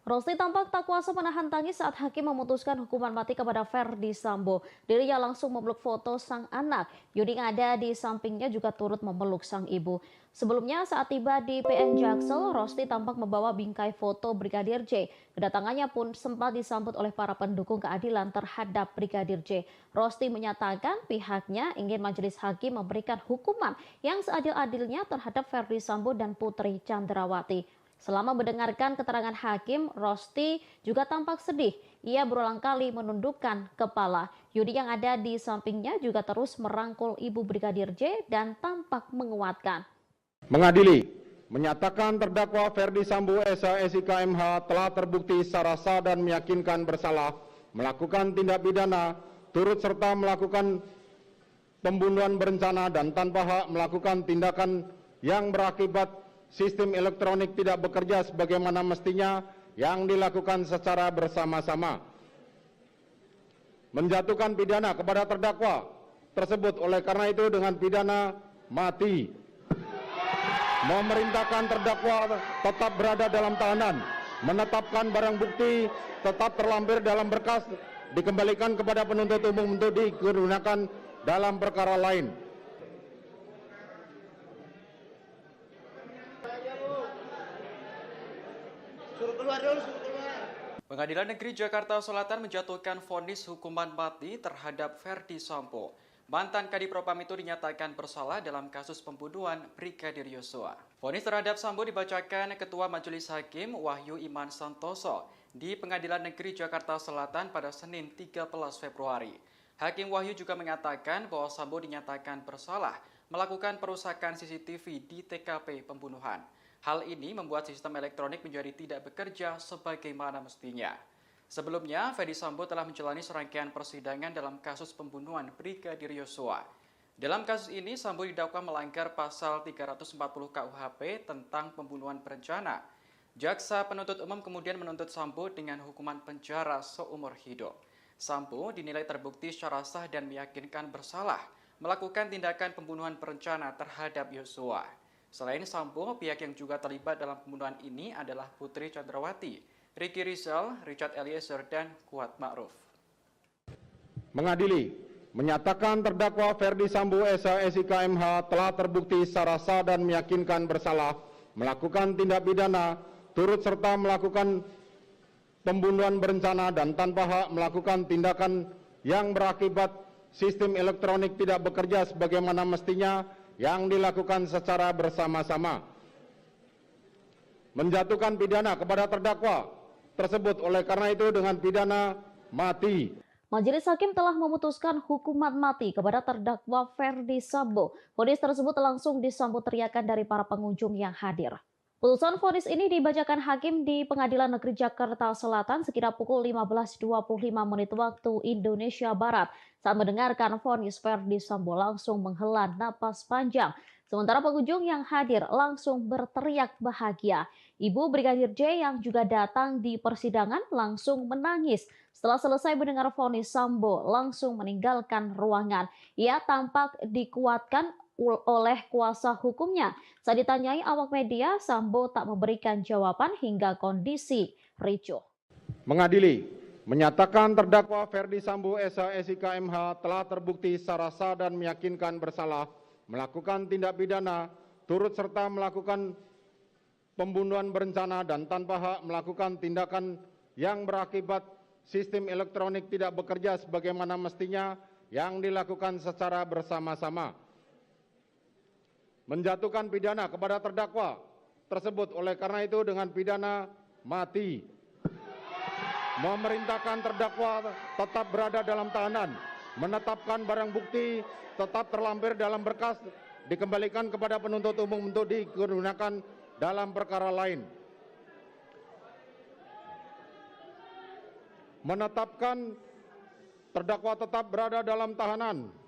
A: Rosti tampak tak kuasa menahan tangis saat hakim memutuskan hukuman mati kepada Ferdi Sambo. Dirinya langsung memeluk foto sang anak. Yuni yang ada di sampingnya juga turut memeluk sang ibu. Sebelumnya saat tiba di PN Jaksel, Rosti tampak membawa bingkai foto Brigadir J. Kedatangannya pun sempat disambut oleh para pendukung keadilan terhadap Brigadir J. Rosti menyatakan pihaknya ingin majelis hakim memberikan hukuman yang seadil-adilnya terhadap Ferdi Sambo dan Putri Chandrawati. Selama mendengarkan keterangan hakim, Rosti juga tampak sedih. Ia berulang kali menundukkan kepala. Yudi yang ada di sampingnya juga terus merangkul ibu Brigadir J dan tampak menguatkan.
B: Mengadili, menyatakan terdakwa Ferdi Sambo SIK MH telah terbukti secara sah dan meyakinkan bersalah melakukan tindak pidana turut serta melakukan pembunuhan berencana dan tanpa hak melakukan tindakan yang berakibat sistem elektronik tidak bekerja sebagaimana mestinya yang dilakukan secara bersama-sama. Menjatuhkan pidana kepada terdakwa tersebut oleh karena itu dengan pidana mati. Memerintahkan terdakwa tetap berada dalam tahanan. Menetapkan barang bukti tetap terlampir dalam berkas dikembalikan kepada penuntut umum untuk digunakan dalam perkara lain.
C: Pengadilan Negeri Jakarta Selatan menjatuhkan vonis hukuman mati terhadap Ferdi Sambo. Mantan Kadif Propam itu dinyatakan bersalah dalam kasus pembunuhan Brigadir Yosua. Vonis terhadap Sambo dibacakan Ketua Majelis Hakim Wahyu Iman Santoso di Pengadilan Negeri Jakarta Selatan pada Senin 13 Februari. Hakim Wahyu juga mengatakan bahwa Sambo dinyatakan bersalah melakukan perusakan CCTV di TKP pembunuhan. Hal ini membuat sistem elektronik menjadi tidak bekerja sebagaimana mestinya. Sebelumnya, Ferdi Sambo telah menjalani serangkaian persidangan dalam kasus pembunuhan Brigadir Yosua. Dalam kasus ini, Sambo didakwa melanggar pasal 340 KUHP tentang pembunuhan berencana. Jaksa penuntut umum kemudian menuntut Sambo dengan hukuman penjara seumur hidup. Sambo dinilai terbukti secara sah dan meyakinkan bersalah melakukan tindakan pembunuhan berencana terhadap Yosua. Selain Sambo, pihak yang juga terlibat dalam pembunuhan ini adalah Putri Chandrawati, Ricky Rizal, Richard Eliezer, dan Kuat Ma'ruf.
B: Mengadili, menyatakan terdakwa Ferdi Sambo SIK MH telah terbukti secara sah dan meyakinkan bersalah melakukan tindak pidana turut serta melakukan pembunuhan berencana dan tanpa hak melakukan tindakan yang berakibat sistem elektronik tidak bekerja sebagaimana mestinya yang dilakukan secara bersama-sama. Menjatuhkan pidana kepada terdakwa tersebut oleh karena itu dengan pidana mati.
A: Majelis Hakim telah memutuskan hukuman mati kepada terdakwa Ferdi Sambo. Vonis tersebut langsung disambut teriakan dari para pengunjung yang hadir. Putusan vonis ini dibacakan hakim di Pengadilan Negeri Jakarta Selatan sekitar pukul 15.25 menit waktu Indonesia Barat. Saat mendengarkan vonis, Ferdi Sambo langsung menghela napas panjang. Sementara pengunjung yang hadir langsung berteriak bahagia. Ibu Brigadir J yang juga datang di persidangan langsung menangis. Setelah selesai mendengar vonis, Sambo langsung meninggalkan ruangan. Ia tampak dikuatkan oleh kuasa hukumnya. Saat ditanyai awak media, Sambo tak memberikan jawaban hingga kondisi ricuh.
B: Mengadili, menyatakan terdakwa Ferdi Sambo SH MH telah terbukti secara sah dan meyakinkan bersalah melakukan tindak pidana turut serta melakukan pembunuhan berencana dan tanpa hak melakukan tindakan yang berakibat sistem elektronik tidak bekerja sebagaimana mestinya yang dilakukan secara bersama-sama. Menjatuhkan pidana kepada terdakwa tersebut oleh karena itu dengan pidana mati. Memerintahkan terdakwa tetap berada dalam tahanan, menetapkan barang bukti tetap terlampir dalam berkas, dikembalikan kepada penuntut umum untuk digunakan dalam perkara lain. Menetapkan terdakwa tetap berada dalam tahanan.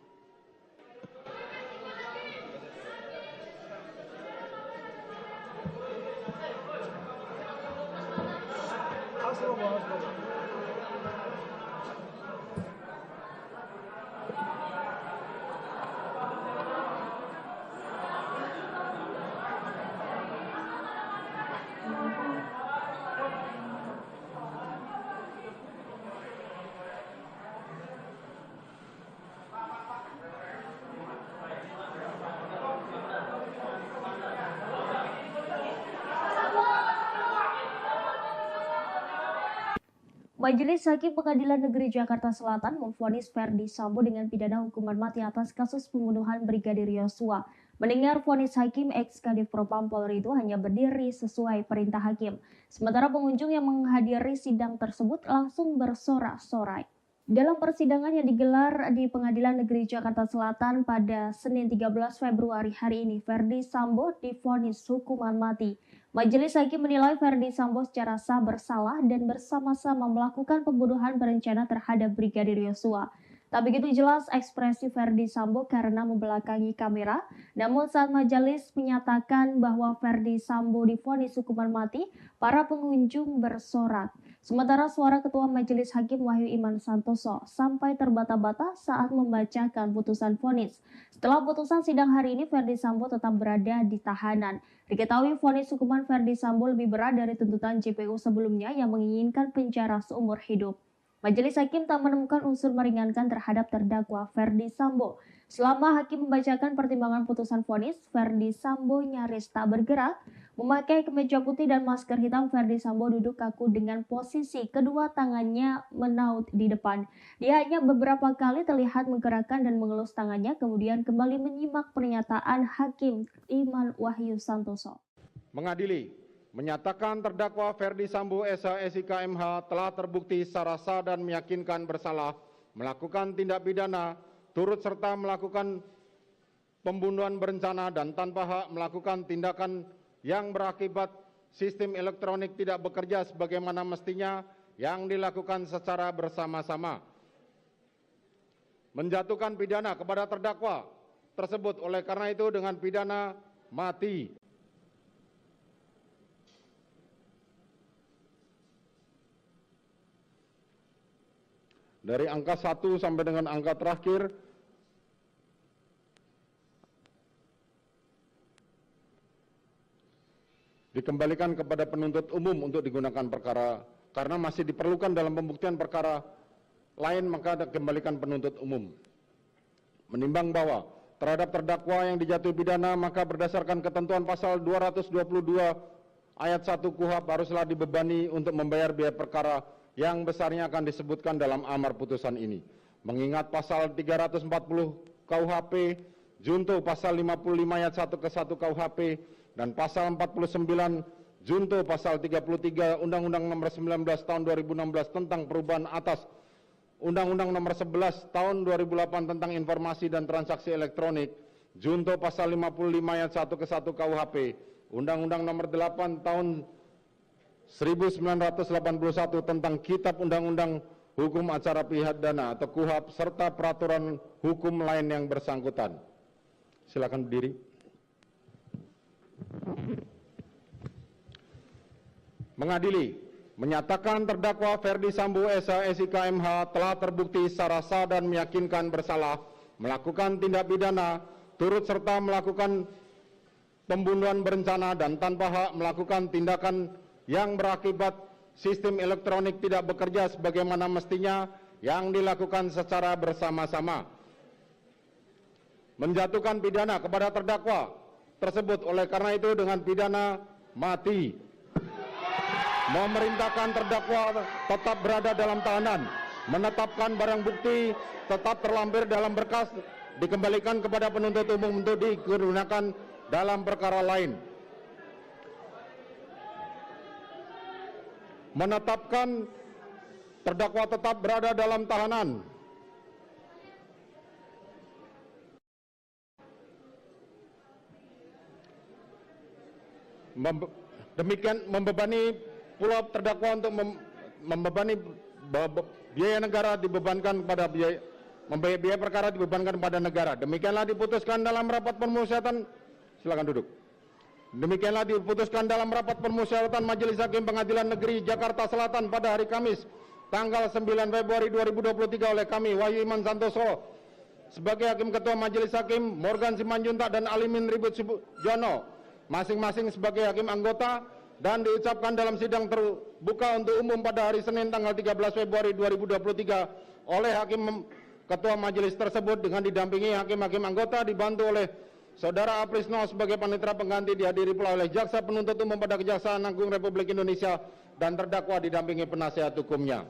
I: Majelis Hakim Pengadilan Negeri Jakarta Selatan memvonis Ferdi Sambo dengan pidana hukuman mati atas kasus pembunuhan Brigadir Yosua. Mendengar vonis hakim, ex-Kadif Propam Polri itu hanya berdiri sesuai perintah hakim. Sementara pengunjung yang menghadiri sidang tersebut langsung bersorak-sorai. Dalam persidangan yang digelar di Pengadilan Negeri Jakarta Selatan pada Senin 13 Februari hari ini, Ferdi Sambo divonis hukuman mati. Majelis Hakim menilai Ferdi Sambo secara sah bersalah dan bersama-sama melakukan pembunuhan berencana terhadap Brigadir Yosua. Tak begitu jelas ekspresi Ferdi Sambo karena membelakangi kamera, namun saat majelis menyatakan bahwa Ferdi Sambo divonis hukuman mati, para pengunjung bersorak. Sementara suara Ketua Majelis Hakim Wahyu Iman Santoso sampai terbata-bata saat membacakan putusan vonis. Setelah putusan sidang hari ini, Ferdi Sambo tetap berada di tahanan. Diketahui vonis hukuman Ferdi Sambo lebih berat dari tuntutan JPU sebelumnya yang menginginkan penjara seumur hidup. Majelis Hakim tak menemukan unsur meringankan terhadap terdakwa Ferdi Sambo. Selama hakim membacakan pertimbangan putusan vonis, Ferdi Sambo nyaris tak bergerak. Memakai kemeja putih dan masker hitam, Ferdi Sambo duduk kaku dengan posisi kedua tangannya menaut di depan. Dia hanya beberapa kali terlihat menggerakkan dan mengelus tangannya, kemudian kembali menyimak pernyataan Hakim Iman Wahyu Santoso.
B: Mengadili, menyatakan terdakwa Ferdi Sambo SH MH telah terbukti secara sah dan meyakinkan bersalah melakukan tindak pidana turut serta melakukan pembunuhan berencana dan tanpa hak melakukan tindakan yang berakibat sistem elektronik tidak bekerja sebagaimana mestinya yang dilakukan secara bersama-sama. Menjatuhkan pidana kepada terdakwa tersebut oleh karena itu dengan pidana mati. Dari angka 1 sampai dengan angka terakhir, dikembalikan kepada penuntut umum untuk digunakan perkara, karena masih diperlukan dalam pembuktian perkara lain, maka dikembalikan penuntut umum. Menimbang bahwa terhadap terdakwa yang dijatuhi pidana, maka berdasarkan ketentuan pasal 222 ayat 1 KUHP haruslah dibebani untuk membayar biaya perkara yang besarnya akan disebutkan dalam amar putusan ini. Mengingat pasal 340 KUHP, junto pasal 55 ayat 1 ke 1 KUHP, dan pasal 49 junto pasal 33 Undang-Undang Nomor 19 Tahun 2016 tentang perubahan atas Undang-Undang Nomor 11 Tahun 2008 tentang informasi dan transaksi elektronik, junto pasal 55 ayat 1 ke 1 KUHP, Undang-Undang Nomor 8 Tahun 1981 tentang Kitab Undang-Undang Hukum Acara Pidana atau KUHP serta peraturan hukum lain yang bersangkutan. Silakan berdiri. Mengadili, menyatakan terdakwa Ferdi Sambo SH MH telah terbukti secara sah dan meyakinkan bersalah melakukan tindak pidana turut serta melakukan pembunuhan berencana dan tanpa hak melakukan tindakan yang berakibat sistem elektronik tidak bekerja sebagaimana mestinya yang dilakukan secara bersama-sama. Menjatuhkan pidana kepada terdakwa tersebut oleh karena itu dengan pidana mati. Memerintahkan terdakwa tetap berada dalam tahanan, menetapkan barang bukti tetap terlampir dalam berkas, dikembalikan kepada penuntut umum untuk digunakan dalam perkara lain. Menetapkan terdakwa tetap berada dalam tahanan. Demikian membebani pula terdakwa untuk membebani biaya negara dibebankan pada biaya perkara dibebankan pada negara. Demikianlah diputuskan dalam rapat permusyawaratan. Silakan duduk. Demikianlah diputuskan dalam rapat permusyawaratan Majelis Hakim Pengadilan Negeri Jakarta Selatan pada hari Kamis tanggal 9 Februari 2023 oleh kami Wahyu Iman Santoso sebagai Hakim Ketua Majelis Hakim, Morgan Simanjuntak dan Alimin Ribut Sujono masing-masing sebagai hakim anggota, dan diucapkan dalam sidang terbuka untuk umum pada hari Senin tanggal 13 Februari 2023 oleh Hakim Ketua Majelis tersebut dengan didampingi hakim-hakim anggota dibantu oleh Saudara Aprisno sebagai panitera pengganti, dihadiri pula oleh Jaksa Penuntut Umum pada Kejaksaan Agung Republik Indonesia dan terdakwa didampingi penasihat hukumnya.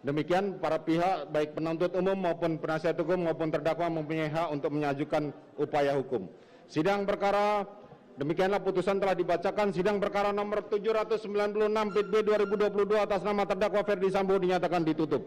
B: Demikian para pihak baik penuntut umum maupun penasihat hukum maupun terdakwa mempunyai hak untuk mengajukan upaya hukum. Sidang perkara demikianlah putusan telah dibacakan. Sidang perkara nomor 796 PIT B 2022 atas nama terdakwa Ferdi Sambo dinyatakan ditutup.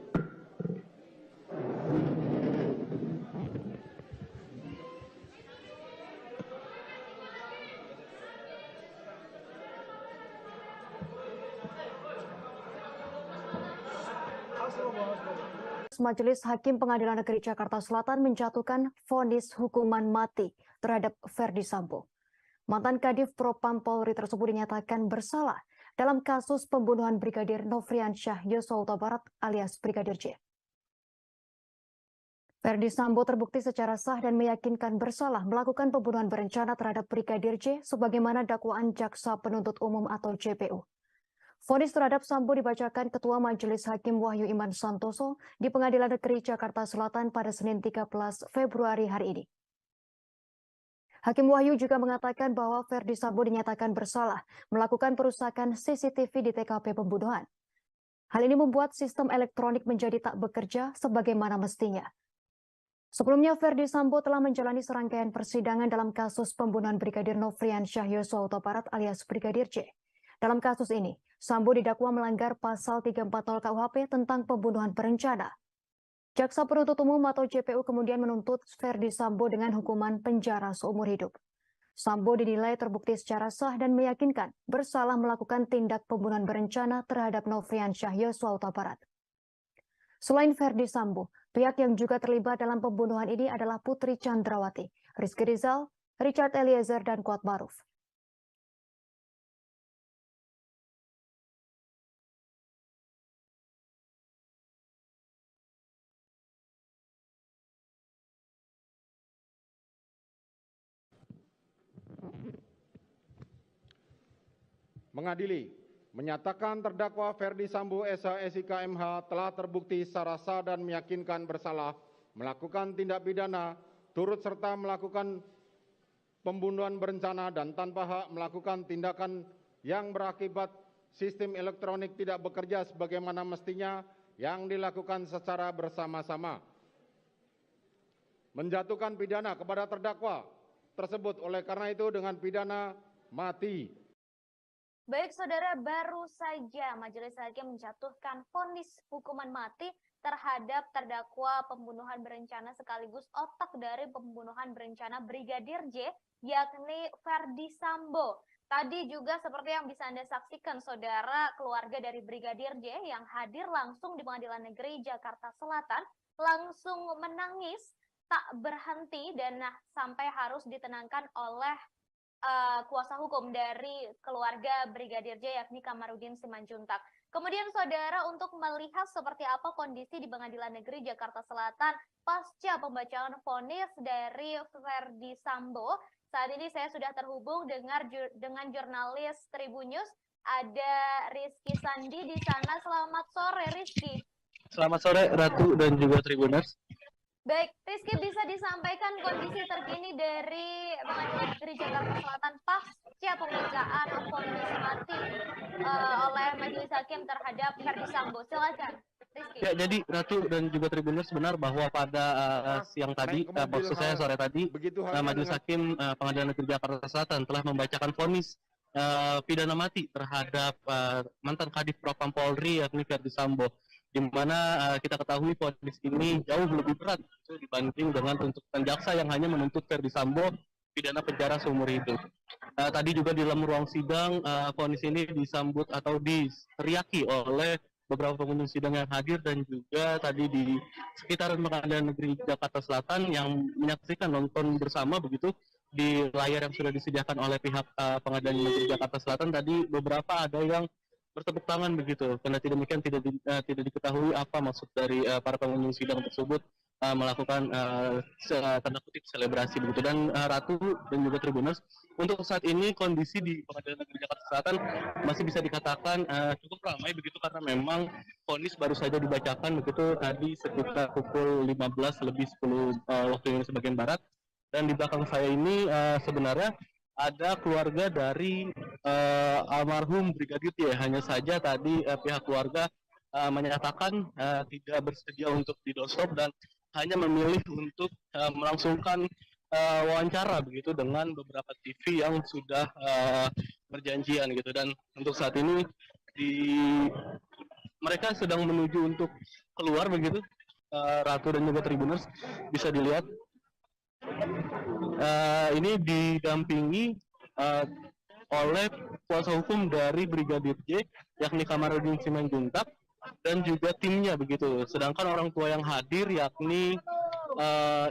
D: Majelis Hakim Pengadilan Negeri Jakarta Selatan menjatuhkan vonis hukuman mati terhadap Ferdi Sambo. Mantan Kadif Propam Polri tersebut dinyatakan bersalah dalam kasus pembunuhan Brigadir Nofriansyah Yosua Huta Barat alias Brigadir J. Ferdi Sambo terbukti secara sah dan meyakinkan bersalah melakukan pembunuhan berencana terhadap Brigadir J sebagaimana dakwaan Jaksa Penuntut Umum atau JPU. Vonis terhadap Sambo dibacakan Ketua Majelis Hakim Wahyu Iman Santoso di Pengadilan Negeri Jakarta Selatan pada Senin 13 Februari hari ini. Hakim Wahyu juga mengatakan bahwa Ferdi Sambo dinyatakan bersalah melakukan perusakan CCTV di TKP pembunuhan. Hal ini membuat sistem elektronik menjadi tak bekerja sebagaimana mestinya. Sebelumnya, Ferdi Sambo telah menjalani serangkaian persidangan dalam kasus pembunuhan Brigadir Nofriansyah Yosua Huta Barat alias Brigadir J. Dalam kasus ini, Sambo didakwa melanggar pasal 340 KUHP tentang pembunuhan berencana. Jaksa Penuntut Umum atau JPU kemudian menuntut Ferdi Sambo dengan hukuman penjara seumur hidup. Sambo dinilai terbukti secara sah dan meyakinkan bersalah melakukan tindak pembunuhan berencana terhadap Nofriansyah Yosua Huta Barat. Selain Ferdi Sambo, pihak yang juga terlibat dalam pembunuhan ini adalah Putri Chandrawati, Rizky Rizal, Richard Eliezer, dan Kuat Maruf.
B: Mengadili, menyatakan terdakwa Ferdi Sambo SH MH telah terbukti secara sah dan meyakinkan bersalah melakukan tindak pidana turut serta melakukan pembunuhan berencana dan tanpa hak melakukan tindakan yang berakibat sistem elektronik tidak bekerja sebagaimana mestinya yang dilakukan secara bersama-sama. Menjatuhkan pidana kepada terdakwa tersebut oleh karena itu dengan pidana mati.
E: Baik saudara, baru saja Majelis Hakim menjatuhkan vonis hukuman mati terhadap terdakwa pembunuhan berencana sekaligus otak dari pembunuhan berencana Brigadir J, yakni Ferdi Sambo. Tadi juga seperti yang bisa Anda saksikan saudara, keluarga dari Brigadir J yang hadir langsung di Pengadilan Negeri Jakarta Selatan langsung menangis tak berhenti dan sampai harus ditenangkan oleh kuasa hukum dari keluarga Brigadir J yakni Kamarudin Simanjuntak. Kemudian saudara, untuk melihat seperti apa kondisi di Pengadilan Negeri Jakarta Selatan pasca pembacaan vonis dari Verdi Sambo, saat ini saya sudah terhubung dengan jurnalis Tribun News, ada Rizky Sandi di sana. Selamat sore Rizky.
F: Selamat sore Ratu dan juga Tribuners.
E: Baik, Rizky, bisa disampaikan kondisi terkini dari Pengadilan Negeri Jakarta Selatan pasca pembacaan vonis mati oleh Majelis Hakim terhadap Verdi Sambo. Silakan, Rizky.
F: Ya, jadi Ratu dan juga Tribuners, benar bahwa pada siang tadi, maksud saya sore tadi, Majelis Hakim Pengadilan Negeri Jakarta Selatan telah membacakan vonis pidana mati terhadap mantan Kadif Propam Polri yakni Verdi Sambo, di mana kita ketahui vonis ini jauh lebih berat dibanding dengan tuntutan jaksa yang hanya menuntut Verdi Sambo pidana penjara seumur hidup. Tadi juga di dalam ruang sidang, vonis ini disambut atau diteriaki oleh beberapa pengunjung sidang yang hadir dan juga tadi di sekitaran Pengadilan Negeri Jakarta Selatan yang menyaksikan nonton bersama begitu di layar yang sudah disediakan oleh pihak Pengadilan Negeri Jakarta Selatan. Tadi beberapa ada yang bertepuk tangan begitu, karena demikian tidak diketahui apa maksud dari para pengunjung sidang tersebut melakukan tanda kutip selebrasi begitu. Dan Ratu dan juga Tribuners, untuk saat ini kondisi di Pengadilan Negeri Jakarta Selatan masih bisa dikatakan cukup ramai begitu, karena memang vonis baru saja dibacakan begitu tadi sekitar pukul 15 lebih 10 waktu Indonesia bagian barat. Dan di belakang saya ini sebenarnya ada keluarga dari almarhum Brigadir J. Hanya saja tadi pihak keluarga menyatakan tidak bersedia untuk didosop dan hanya memilih untuk melangsungkan wawancara begitu dengan beberapa TV yang sudah berjanjian gitu. Dan untuk saat ini mereka sedang menuju untuk keluar begitu. Ratu dan juga Tribuners, bisa dilihat ini didampingi oleh kuasa hukum dari Brigadir J yakni Kamarudin Simanjuntak dan juga timnya begitu. Sedangkan orang tua yang hadir yakni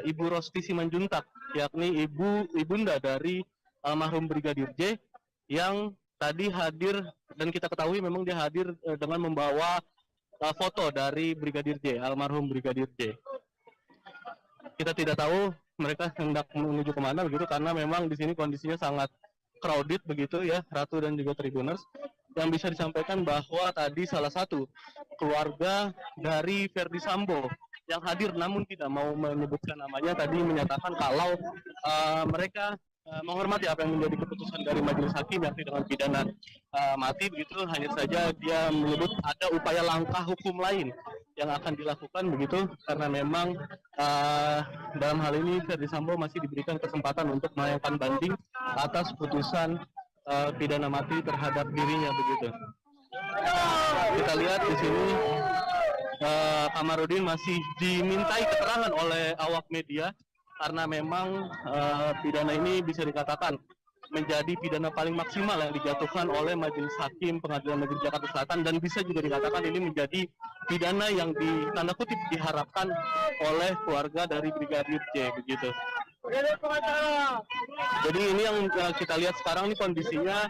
F: Ibu Rosti Simanjuntak, yakni ibunda dari almarhum Brigadir J yang tadi hadir, dan kita ketahui memang dia hadir dengan membawa foto dari Brigadir J, almarhum Brigadir J. Kita tidak tahu mereka hendak menuju kemana begitu, karena memang di sini kondisinya sangat crowded begitu ya, Ratu dan juga Tribuners. Yang bisa disampaikan bahwa tadi salah satu keluarga dari Verdi Sambo yang hadir namun tidak mau menyebutkan namanya tadi menyatakan kalau mereka menghormati apa yang menjadi keputusan dari Majelis Hakim yakni dengan pidana mati begitu. Hanya saja dia menyebut ada upaya langkah hukum lain yang akan dilakukan begitu, karena memang dalam hal ini Verdi Sambo masih diberikan kesempatan untuk melayangkan banding atas putusan pidana mati terhadap dirinya begitu. Kita lihat di sini Kamarudin masih dimintai keterangan oleh awak media, karena memang pidana ini bisa dikatakan menjadi pidana paling maksimal yang dijatuhkan oleh Majelis Hakim Pengadilan Negeri Jakarta Selatan, dan bisa juga dikatakan ini menjadi pidana yang tanda kutip diharapkan oleh keluarga dari Brigadir J begitu. Jadi ini yang kita lihat sekarang ini kondisinya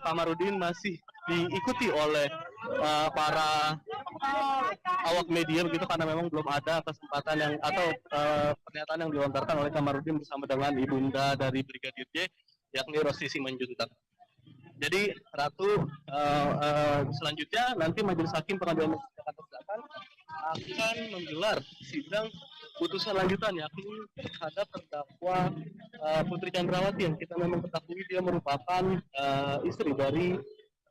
F: Kamarudin masih diikuti oleh para awak media begitu, karena memang belum ada kesempatan yang atau pernyataan yang dilontarkan oleh Kamarudin bersama dengan ibunda dari Brigadir J yakni Rosti Simanjuntak. Jadi Ratu, selanjutnya nanti Majelis Hakim Pengadilan Negeri Jakarta Selatan akan menggelar sidang putusan lanjutan yakni terhadap terdakwa Putri Chandrawati yang kita memang ketahui dia merupakan istri dari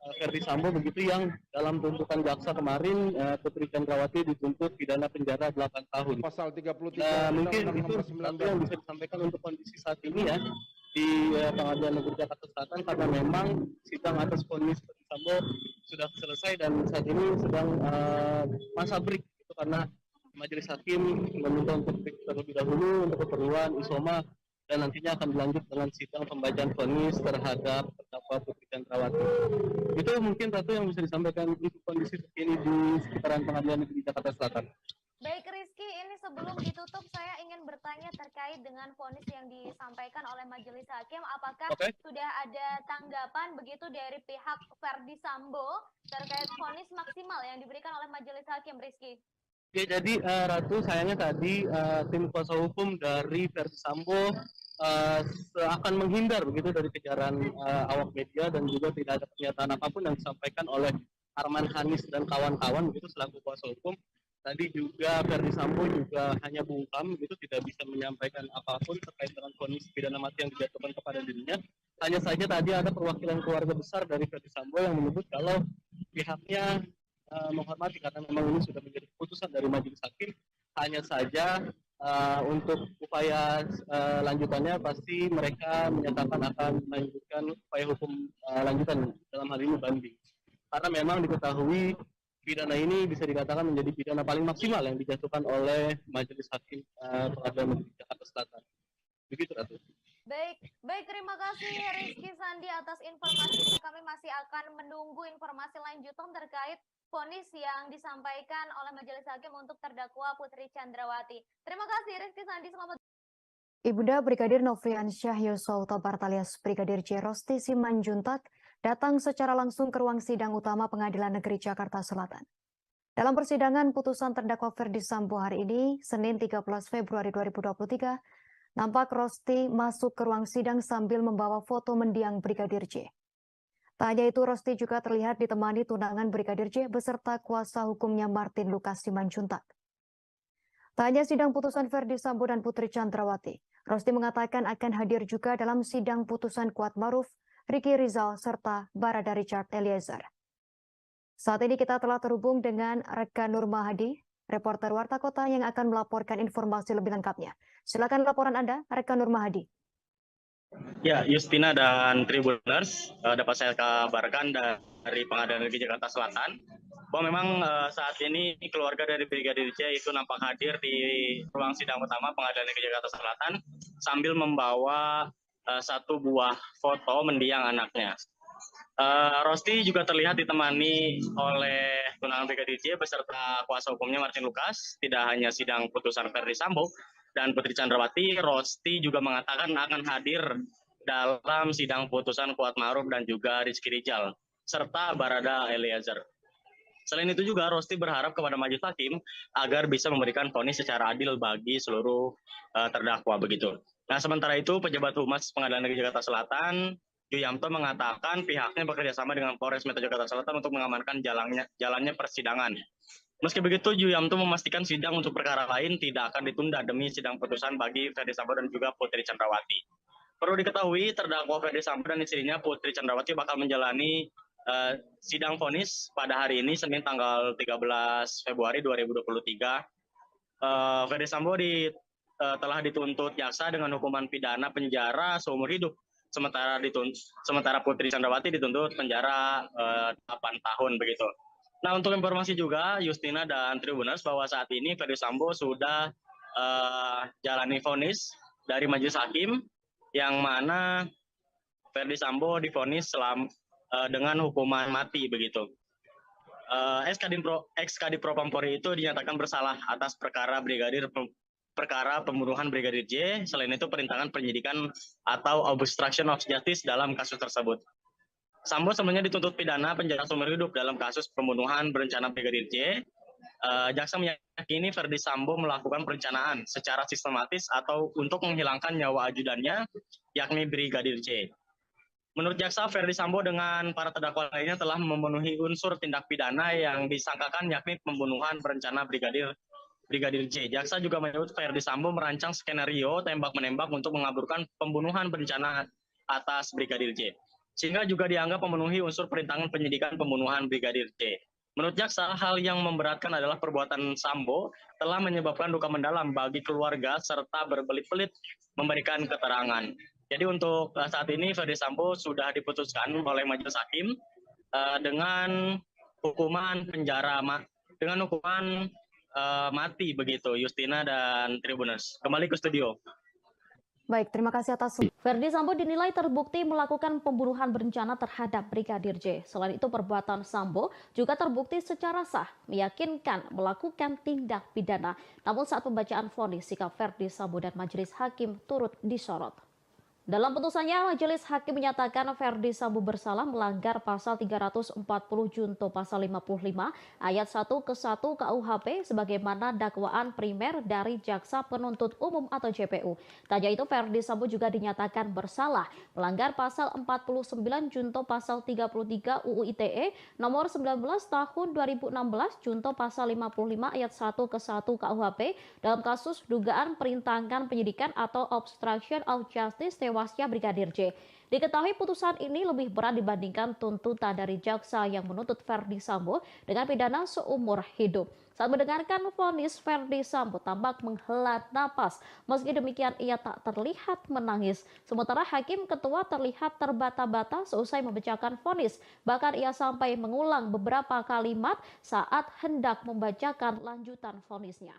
F: Verdi Sambo begitu, yang dalam tuntutan jaksa kemarin Putri Chandrawati dituntut pidana penjara 8 tahun.
B: Pasal 33
F: mungkin itu sesuatu yang bisa disampaikan untuk kondisi saat ini ya di Pengadilan Negeri Jakarta Selatan, karena memang sidang atas vonis Verdi Sambo sudah selesai dan saat ini sedang masa break itu, karena Majelis Hakim meminta untuk break terlebih dahulu untuk keperluan isoma, dan nantinya akan dilanjut dengan sidang pembacaan vonis terhadap terdakwa Putri Chandrawati. Itu mungkin Ratu yang bisa disampaikan untuk kondisi terkini di sekitaran Pengadilan Negeri Jakarta Selatan.
E: Baik Rizky, ini sebelum ditutup saya ingin terkait dengan vonis yang disampaikan oleh Majelis Hakim. Apakah
F: Oke.
E: sudah ada tanggapan begitu dari pihak Verdi Sambo terkait vonis maksimal yang diberikan oleh Majelis Hakim, Rizky?
F: Oke, jadi Ratu, sayangnya tadi tim kuasa hukum dari Verdi Sambo seakan menghindar begitu dari kejaran awak media, dan juga tidak ada pernyataan apapun yang disampaikan oleh Arman Hanis dan kawan-kawan begitu selaku kuasa hukum. Tadi juga Verdi Sambo juga hanya bungkam begitu, tidak bisa menyampaikan apapun terkait dengan vonis pidana mati yang dijatuhkan kepada dirinya. Hanya saja tadi ada perwakilan keluarga besar dari Verdi Sambo yang menyebut kalau pihaknya menghormati karena memang ini sudah menjadi keputusan dari majelis hakim. Hanya saja untuk upaya lanjutannya pasti mereka menyatakan akan melanjutkan upaya hukum lanjutan, dalam hal ini banding. Karena memang diketahui pidana ini bisa dikatakan menjadi pidana paling maksimal yang dijatuhkan oleh majelis hakim pengadilan negeri Jakarta Selatan. Begitu, Ratu.
E: Baik, terima kasih Rizky Sandi atas informasinya. Kami masih akan menunggu informasi lanjutan terkait vonis yang disampaikan oleh Majelis Hakim untuk terdakwa Putri Chandrawati. Terima kasih Rizky Sandi, selamat.
D: Ibunda Brigadir Nofriansyah Yosua Huta Barat alias Brigadir J. Rosti Simanjuntak datang secara langsung ke ruang sidang utama Pengadilan Negeri Jakarta Selatan. Dalam persidangan putusan terdakwa Verdi Sambo hari ini, Senin 13 Februari 2023, nampak Rosti masuk ke ruang sidang sambil membawa foto mendiang Brigadir J. Tak hanya itu, Rosti juga terlihat ditemani tunangan Brigadir J beserta kuasa hukumnya Martin Lukas Simanjuntak. Tak hanya sidang putusan Verdi Sambo dan Putri Chandrawati, Rosti mengatakan akan hadir juga dalam sidang putusan Kuatmaruf, Ricky Rizal, serta Barada Richard Eliezer. Saat ini kita telah terhubung dengan rekan Nur Mahadi, reporter Warta Kota yang akan melaporkan informasi lebih lengkapnya. Silakan laporan Anda, rekan Nur Mahadi.
J: Ya, Justina dan Tribuners, dapat saya kabarkan dari Pengadilan Negeri Jakarta Selatan bahwa memang saat ini keluarga dari Brigadir J itu nampak hadir di ruang sidang utama Pengadilan Negeri Jakarta Selatan sambil membawa satu buah foto mendiang anaknya. Rosti juga terlihat ditemani oleh tunangan Brigadir J beserta kuasa hukumnya Martin Lukas. Tidak hanya sidang putusan Verdi Sambo dan Putri Chandrawati, Rosti juga mengatakan akan hadir dalam sidang putusan Kuatmaruf dan juga Rizky Rizal serta Barada Eliezer. Selain itu juga Rosti berharap kepada majelis hakim agar bisa memberikan vonis secara adil bagi seluruh terdakwa begitu. Nah, sementara itu pejabat humas Pengadilan Negeri Jakarta Selatan Yuyamto mengatakan pihaknya bekerja sama dengan Polres Metro Jakarta Selatan untuk mengamankan jalannya persidangan. Meski begitu, Yuyamto memastikan sidang untuk perkara lain tidak akan ditunda demi sidang putusan bagi Verdi Sambo dan juga Putri Chandrawati. Perlu diketahui, terdakwa Verdi Sambo dan istrinya Putri Chandrawati bakal menjalani sidang vonis pada hari ini, Senin tanggal 13 Februari 2023. Verdi Sambo telah dituntut jaksa dengan hukuman pidana penjara seumur hidup. Sementara Putri Chandrawati dituntut penjara 8 tahun begitu. Nah, untuk informasi juga Justina dan Tribuners bahwa saat ini Verdi Sambo sudah jalani vonis dari majelis hakim yang mana Verdi Sambo divonis dengan hukuman mati begitu. Ex-Kadif Propampori itu dinyatakan bersalah atas perkara pembunuhan Brigadir J. Selain itu perintangan penyidikan atau obstruction of justice dalam kasus tersebut. Sambo sebenarnya dituntut pidana penjara seumur hidup dalam kasus pembunuhan berencana Brigadir J. Jaksa meyakini Verdi Sambo melakukan perencanaan secara sistematis atau untuk menghilangkan nyawa ajudannya, yakni Brigadir J. Menurut jaksa, Verdi Sambo dengan para terdakwa lainnya telah memenuhi unsur tindak pidana yang disangkakan, yakni pembunuhan berencana Brigadir J. Jaksa juga menyebut Verdi Sambo merancang skenario tembak-menembak untuk mengaburkan pembunuhan berencana atas Brigadir J. Sehingga juga dianggap memenuhi unsur perintangan penyidikan pembunuhan Brigadir J. Menurut jaksa, hal yang memberatkan adalah perbuatan Sambo telah menyebabkan duka mendalam bagi keluarga serta berbelit-belit memberikan keterangan. Jadi untuk saat ini Verdi Sambo sudah diputuskan oleh majelis hakim dengan hukuman penjara mati begitu, Justina dan Tribuners. Kembali ke studio.
D: Baik, terima kasih atas
A: Ferdi Sambo dinilai terbukti melakukan pembunuhan berencana terhadap Brigadir J. Selain itu, perbuatan Sambo juga terbukti secara sah, meyakinkan melakukan tindak pidana. Namun saat pembacaan vonis, sikap Ferdi Sambo dan majelis hakim turut disorot. Dalam putusannya, majelis hakim menyatakan Ferdi Sambo bersalah melanggar pasal 340 junto pasal 55 ayat 1 ke 1 KUHP sebagaimana dakwaan primer dari jaksa penuntut umum atau JPU. Tak hanya itu, Ferdi Sambo juga dinyatakan bersalah melanggar pasal 49 junto pasal 33 UU ITE nomor 19 tahun 2016 junto pasal 55 ayat 1 ke 1 KUHP dalam kasus dugaan perintangan penyidikan atau obstruction of justice tewasnya Brigadir J. Diketahui putusan ini lebih berat dibandingkan tuntutan dari jaksa yang menuntut Ferdi Sambo dengan pidana seumur hidup. Saat mendengarkan vonis, Ferdi Sambo tampak menghela napas. Meski demikian, ia tak terlihat menangis. Sementara hakim ketua terlihat terbata-bata seusai membacakan vonis. Bahkan ia sampai mengulang beberapa kalimat saat hendak membacakan lanjutan vonisnya.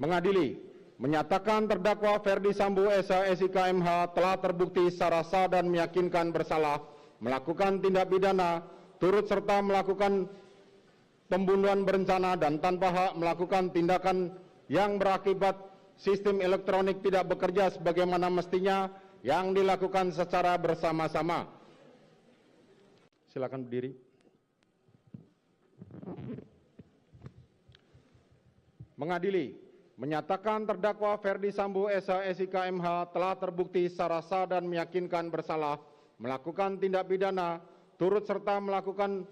B: Mengadili, menyatakan terdakwa Ferdi Sambo SIK MH telah terbukti secara sah dan meyakinkan bersalah melakukan tindak pidana turut serta melakukan pembunuhan berencana dan tanpa hak melakukan tindakan yang berakibat sistem elektronik tidak bekerja sebagaimana mestinya yang dilakukan secara bersama-sama. Silakan berdiri. Mengadili, menyatakan terdakwa Ferdi Sambo SIK MH telah terbukti secara sah dan meyakinkan bersalah melakukan tindak pidana turut serta melakukan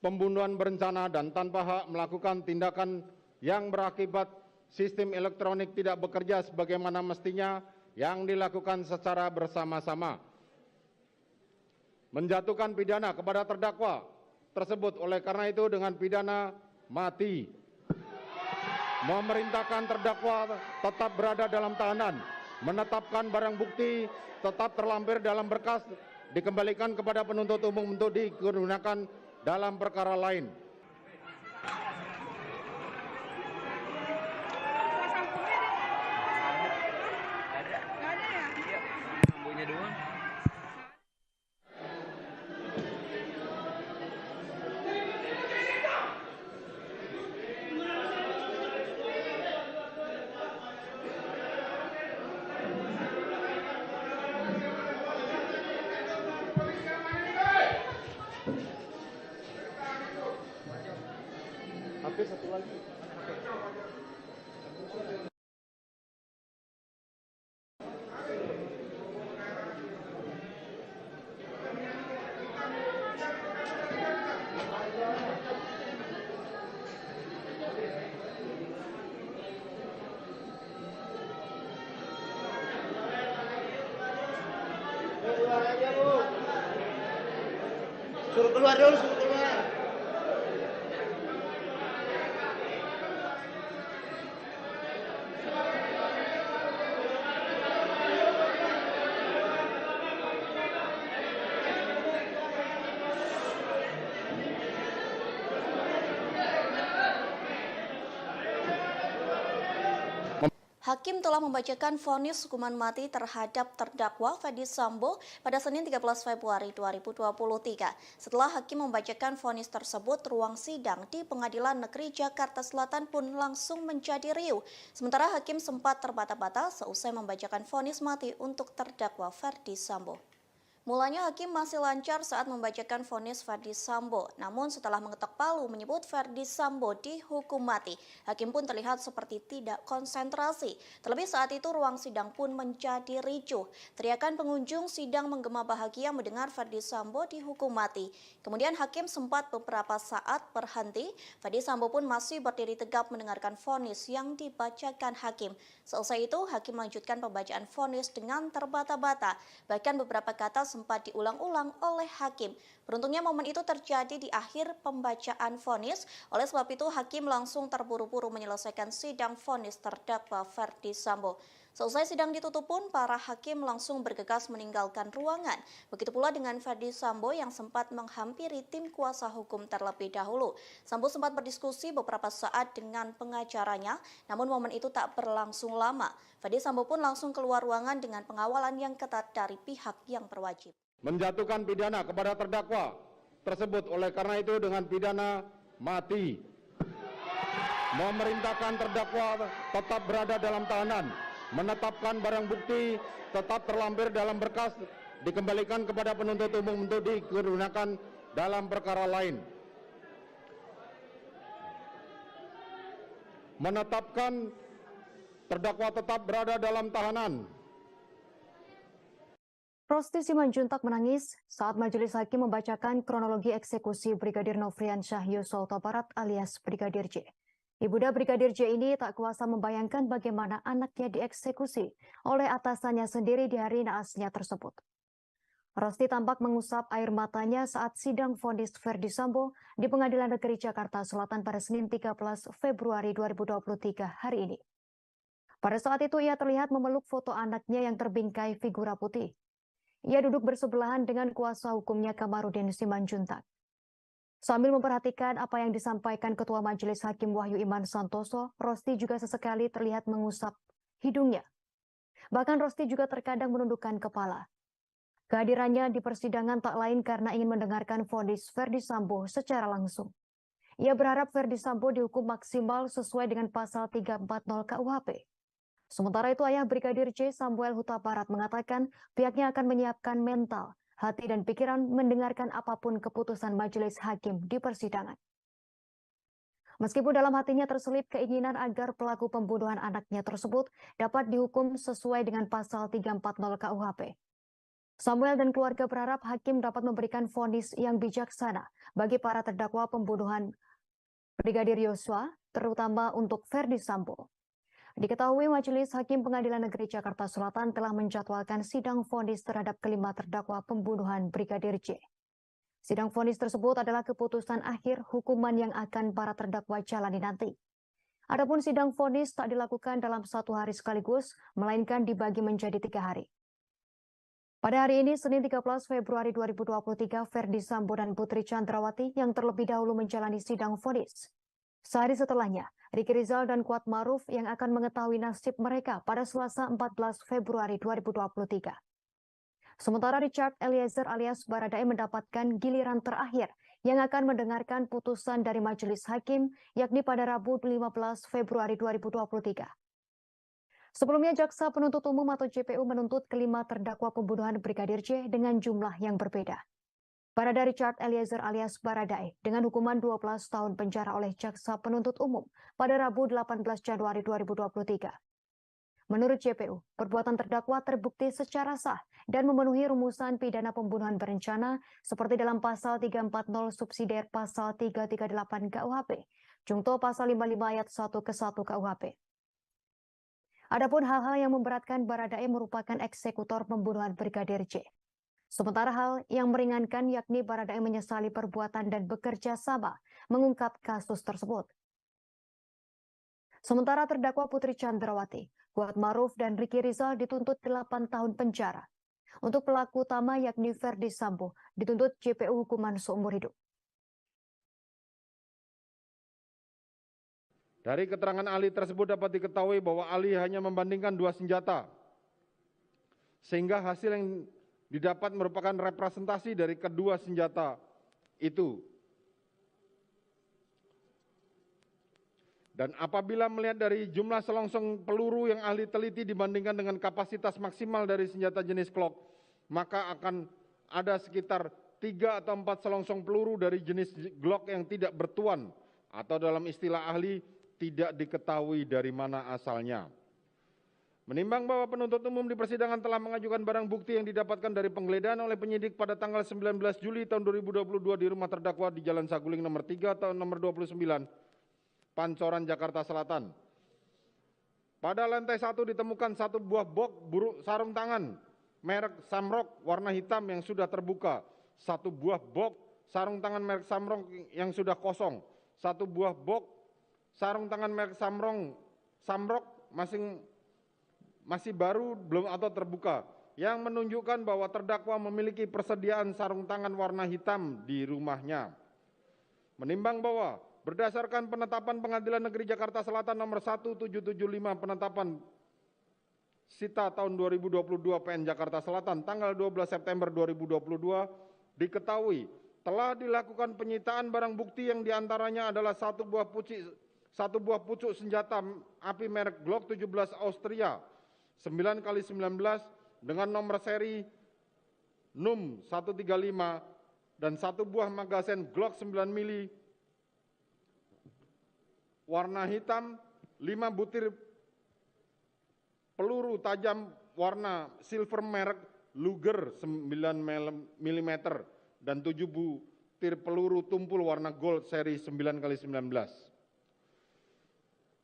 B: pembunuhan berencana dan tanpa hak melakukan tindakan yang berakibat sistem elektronik tidak bekerja sebagaimana mestinya yang dilakukan secara bersama-sama. Menjatuhkan pidana kepada terdakwa tersebut oleh karena itu dengan pidana mati. Memerintahkan terdakwa tetap berada dalam tahanan, menetapkan barang bukti tetap terlampir dalam berkas, dikembalikan kepada penuntut umum untuk digunakan dalam perkara lain. Satu lagi.
G: Keluar aja, Bu. Suruh keluar dulu, suruh keluar.
H: Hakim telah membacakan vonis hukuman mati terhadap terdakwa Ferdi Sambo pada Senin 13 Februari 2023. Setelah hakim membacakan vonis tersebut, ruang sidang di Pengadilan Negeri Jakarta Selatan pun langsung menjadi riuh. Sementara hakim sempat terbata-bata seusai membacakan vonis mati untuk terdakwa Ferdi Sambo. Mulanya hakim masih lancar saat membacakan vonis Ferdi Sambo, namun setelah mengetok palu menyebut Ferdi Sambo dihukum mati, hakim pun terlihat seperti tidak konsentrasi. Terlebih saat itu ruang sidang pun menjadi ricuh. Teriakan pengunjung sidang menggema bahagia mendengar Ferdi Sambo dihukum mati. Kemudian hakim sempat beberapa saat berhenti. Ferdi Sambo pun masih berdiri tegap mendengarkan vonis yang dibacakan hakim. Selesai itu, hakim melanjutkan pembacaan vonis dengan terbata-bata. Bahkan beberapa kata sempat diulang-ulang oleh hakim. Beruntungnya momen itu terjadi di akhir pembacaan vonis. Oleh sebab itu, hakim langsung terburu-buru menyelesaikan sidang vonis terdakwa Ferdi Sambo. Selesai sidang ditutup pun, para hakim langsung bergegas meninggalkan ruangan. Begitu pula dengan Ferdi Sambo yang sempat menghampiri tim kuasa hukum terlebih dahulu. Sambo sempat berdiskusi beberapa saat dengan pengacaranya, namun momen itu tak berlangsung lama. Ferdi Sambo pun langsung keluar ruangan dengan pengawalan yang ketat dari pihak yang berwajib.
B: Menjatuhkan pidana kepada terdakwa tersebut, oleh karena itu dengan pidana mati. Memerintahkan terdakwa tetap berada dalam tahanan. Menetapkan barang bukti tetap terlampir dalam berkas, dikembalikan kepada penuntut umum untuk digunakan dalam perkara lain. Menetapkan terdakwa tetap berada dalam tahanan.
D: Rosti Simanjuntak menangis saat majelis hakim membacakan kronologi eksekusi Brigadir Nofriansyah Yosua Huta Barat alias Brigadir J. Ibunda Brigadir J ini tak kuasa membayangkan bagaimana anaknya dieksekusi oleh atasannya sendiri di hari naasnya tersebut. Rosti tampak mengusap air matanya saat sidang vonis Ferdi Sambo di Pengadilan Negeri Jakarta Selatan pada Senin 13 Februari 2023 hari ini. Pada saat itu ia terlihat memeluk foto anaknya yang terbingkai figura putih. Ia duduk bersebelahan dengan kuasa hukumnya Kamarudin Simanjuntak. Sambil memperhatikan apa yang disampaikan Ketua Majelis Hakim Wahyu Iman Santoso, Rosti juga sesekali terlihat mengusap hidungnya. Bahkan Rosti juga terkadang menundukkan kepala. Kehadirannya di persidangan tak lain karena ingin mendengarkan vonis Ferdi Sambo secara langsung. Ia berharap Ferdi Sambo dihukum maksimal sesuai dengan pasal 340 KUHP. Sementara itu ayah Brigadir J Samuel Huta Barat mengatakan pihaknya akan menyiapkan mental, hati dan pikiran mendengarkan apapun keputusan majelis hakim di persidangan. Meskipun dalam hatinya terselip keinginan agar pelaku pembunuhan anaknya tersebut dapat dihukum sesuai dengan pasal 340 KUHP. Samuel dan keluarga berharap hakim dapat memberikan vonis yang bijaksana bagi para terdakwa pembunuhan Brigadir Yosua, terutama untuk Ferdi Sambo. Diketahui Majelis Hakim Pengadilan Negeri Jakarta Selatan telah menjadwalkan sidang vonis terhadap kelima terdakwa pembunuhan Brigadir J. Sidang vonis tersebut adalah keputusan akhir hukuman yang akan para terdakwa jalani nanti. Adapun sidang vonis tak dilakukan dalam satu hari sekaligus, melainkan dibagi menjadi 3 hari. Pada hari ini, Senin 13 Februari 2023, Ferdi Sambo dan Putri Chandrawati yang terlebih dahulu menjalani sidang vonis. Sehari setelahnya, Riki Rizal dan Kuat Maruf yang akan mengetahui nasib mereka pada Selasa 14 Februari 2023. Sementara Richard Eliezer alias Baradae mendapatkan giliran terakhir yang akan mendengarkan putusan dari majelis hakim yakni pada Rabu 15 Februari 2023. Sebelumnya, Jaksa Penuntut Umum atau JPU menuntut kelima terdakwa pembunuhan Brigadir J dengan jumlah yang berbeda. Barada Richard Eliezer alias Baradae dengan hukuman 12 tahun penjara oleh Jaksa Penuntut Umum pada Rabu 18 Januari 2023. Menurut JPU, perbuatan terdakwa terbukti secara sah dan memenuhi rumusan pidana pembunuhan berencana seperti dalam pasal 340 subsidiar pasal 338 KUHP, Jungto pasal 55 ayat 1 ke 1 KUHP. Adapun hal-hal yang memberatkan Baradae merupakan eksekutor pembunuhan Brigadir J. Sementara hal yang meringankan yakni Baradae menyesali perbuatan dan bekerja sama mengungkap kasus tersebut. Sementara terdakwa Putri Chandrawati, Kuat Maruf dan Riki Rizal dituntut 8 tahun penjara. Untuk pelaku utama yakni Ferdi Sambo dituntut JPU hukuman seumur hidup.
B: Dari keterangan ahli tersebut dapat diketahui bahwa ahli hanya membandingkan 2 senjata. Sehingga hasil yang didapat merupakan representasi dari kedua senjata itu. Dan apabila melihat dari jumlah selongsong peluru yang ahli teliti dibandingkan dengan kapasitas maksimal dari senjata jenis Glock, maka akan ada sekitar 3 atau 4 selongsong peluru dari jenis Glock yang tidak bertuan atau dalam istilah ahli tidak diketahui dari mana asalnya. Menimbang bahwa penuntut umum di persidangan telah mengajukan barang bukti yang didapatkan dari penggeledahan oleh penyidik pada tanggal 19 Juli tahun 2022 di rumah terdakwa di Jalan Saguling nomor 3 tahun nomor 29, Pancoran, Jakarta Selatan. Pada lantai 1 ditemukan 1 buah box sarung tangan merek Samrock warna hitam yang sudah terbuka, 1 buah box sarung tangan merek Samrock yang sudah kosong, 1 buah box sarung tangan merek Samrock masih baru, belum atau terbuka, yang menunjukkan bahwa terdakwa memiliki persediaan sarung tangan warna hitam di rumahnya. Menimbang bahwa berdasarkan penetapan Pengadilan Negeri Jakarta Selatan nomor 1775 penetapan Sita tahun 2022 PN Jakarta Selatan tanggal 12 September 2022 diketahui telah dilakukan penyitaan barang bukti yang diantaranya adalah satu buah pucuk senjata api merek Glock 17 Austria 9x19 dengan nomor seri NUM 135 dan satu buah magazen Glock 9 mili warna hitam, 5 butir peluru tajam warna silver merek Luger 9 mm dan 7 butir peluru tumpul warna gold seri 9x19.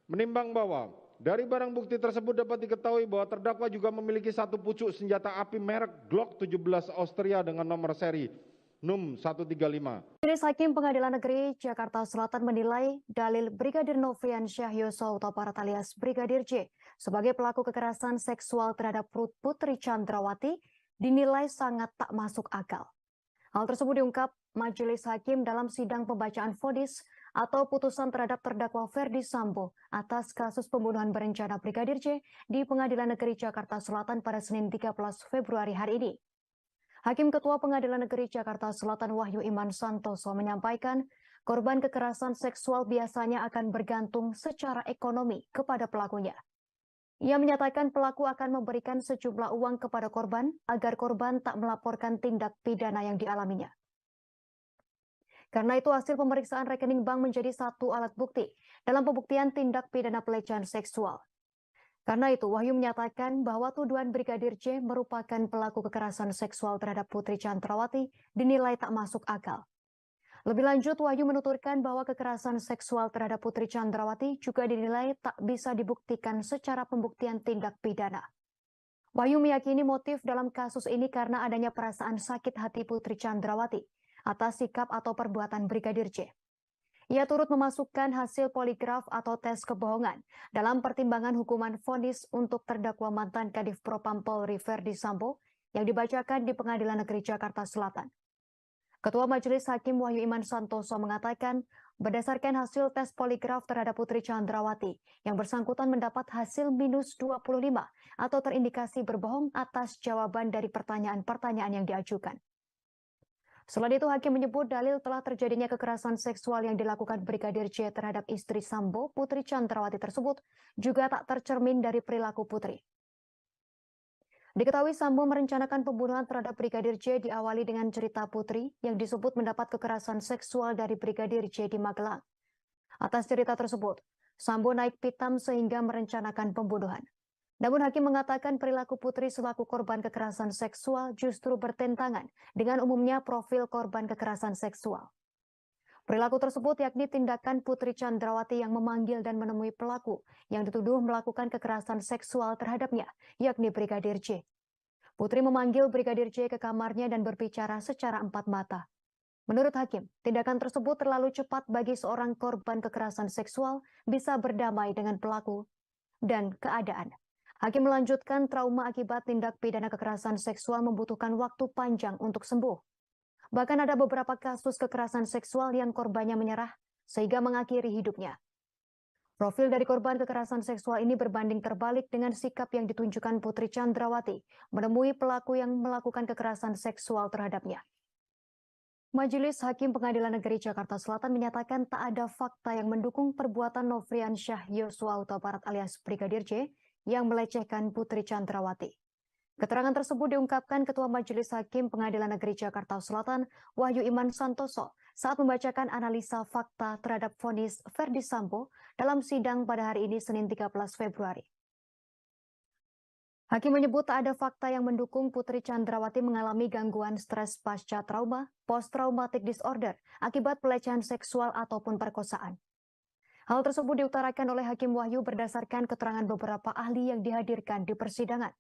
B: Menimbang bahwa dari barang bukti tersebut dapat diketahui bahwa terdakwa juga memiliki satu pucuk senjata api merek Glock 17 Austria dengan nomor seri NUM 135.
D: Majelis Hakim Pengadilan Negeri Jakarta Selatan menilai dalil Brigadir Nofriansyah Yosua Huta Barat alias Brigadir J sebagai pelaku kekerasan seksual terhadap Putri Chandrawati dinilai sangat tak masuk akal. Hal tersebut diungkap Majelis Hakim dalam sidang pembacaan vonis atau putusan terhadap terdakwa Ferdi Sambo atas kasus pembunuhan berencana Brigadir J di Pengadilan Negeri Jakarta Selatan pada Senin 13 Februari hari ini. Hakim Ketua Pengadilan Negeri Jakarta Selatan Wahyu Iman Santoso menyampaikan korban kekerasan seksual biasanya akan bergantung secara ekonomi kepada pelakunya. Ia menyatakan pelaku akan memberikan sejumlah uang kepada korban agar korban tak melaporkan tindak pidana yang dialaminya. Karena itu hasil pemeriksaan rekening bank menjadi satu alat bukti dalam pembuktian tindak pidana pelecehan seksual. Karena itu, Wahyu menyatakan bahwa tuduhan Brigadir J merupakan pelaku kekerasan seksual terhadap Putri Chandrawati dinilai tak masuk akal. Lebih lanjut, Wahyu menuturkan bahwa kekerasan seksual terhadap Putri Chandrawati juga dinilai tak bisa dibuktikan secara pembuktian tindak pidana. Wahyu meyakini motif dalam kasus ini karena adanya perasaan sakit hati Putri Chandrawati atas sikap atau perbuatan Brigadir J. Ia turut memasukkan hasil poligraf atau tes kebohongan dalam pertimbangan hukuman vonis untuk terdakwa mantan Kadif Propam Polri Ferdi Sambo yang dibacakan di Pengadilan Negeri Jakarta Selatan. Ketua Majelis Hakim Wahyu Iman Santoso mengatakan, berdasarkan hasil tes poligraf terhadap Putri Chandrawati, yang bersangkutan mendapat hasil minus 25 atau terindikasi berbohong atas jawaban dari pertanyaan-pertanyaan yang diajukan. Selain itu, Hakim menyebut dalil telah terjadinya kekerasan seksual yang dilakukan Brigadir J terhadap istri Sambo, Putri Chandrawati tersebut, juga tak tercermin dari perilaku Putri. Diketahui Sambo merencanakan pembunuhan terhadap Brigadir J diawali dengan cerita Putri yang disebut mendapat kekerasan seksual dari Brigadir J di Magelang. Atas cerita tersebut, Sambo naik pitam sehingga merencanakan pembunuhan. Namun Hakim mengatakan perilaku Putri selaku korban kekerasan seksual justru bertentangan dengan umumnya profil korban kekerasan seksual. Perilaku tersebut yakni tindakan Putri Chandrawati yang memanggil dan menemui pelaku yang dituduh melakukan kekerasan seksual terhadapnya, yakni Brigadir J. Putri memanggil Brigadir J ke kamarnya dan berbicara secara empat mata. Menurut Hakim, tindakan tersebut terlalu cepat bagi seorang korban kekerasan seksual bisa berdamai dengan pelaku dan keadaan. Hakim melanjutkan trauma akibat tindak pidana kekerasan seksual membutuhkan waktu panjang untuk sembuh. Bahkan ada beberapa kasus kekerasan seksual yang korbannya menyerah sehingga mengakhiri hidupnya. Profil dari korban kekerasan seksual ini berbanding terbalik dengan sikap yang ditunjukkan Putri Chandrawati menemui pelaku yang melakukan kekerasan seksual terhadapnya. Majelis Hakim Pengadilan Negeri Jakarta Selatan menyatakan tak ada fakta yang mendukung perbuatan Nofriansyah Yosua Huta Barat alias Brigadir J yang melecehkan Putri Chandrawati. Keterangan tersebut diungkapkan Ketua Majelis Hakim Pengadilan Negeri Jakarta Selatan, Wahyu Iman Santoso, saat membacakan analisa fakta terhadap vonis Ferdi Sambo dalam sidang pada hari ini Senin 13 Februari. Hakim menyebut tak ada fakta yang mendukung Putri Chandrawati mengalami gangguan stres pasca trauma, post-traumatic disorder, akibat pelecehan seksual ataupun perkosaan. Hal tersebut diutarakan oleh Hakim Wahyu berdasarkan keterangan beberapa ahli yang dihadirkan di persidangan.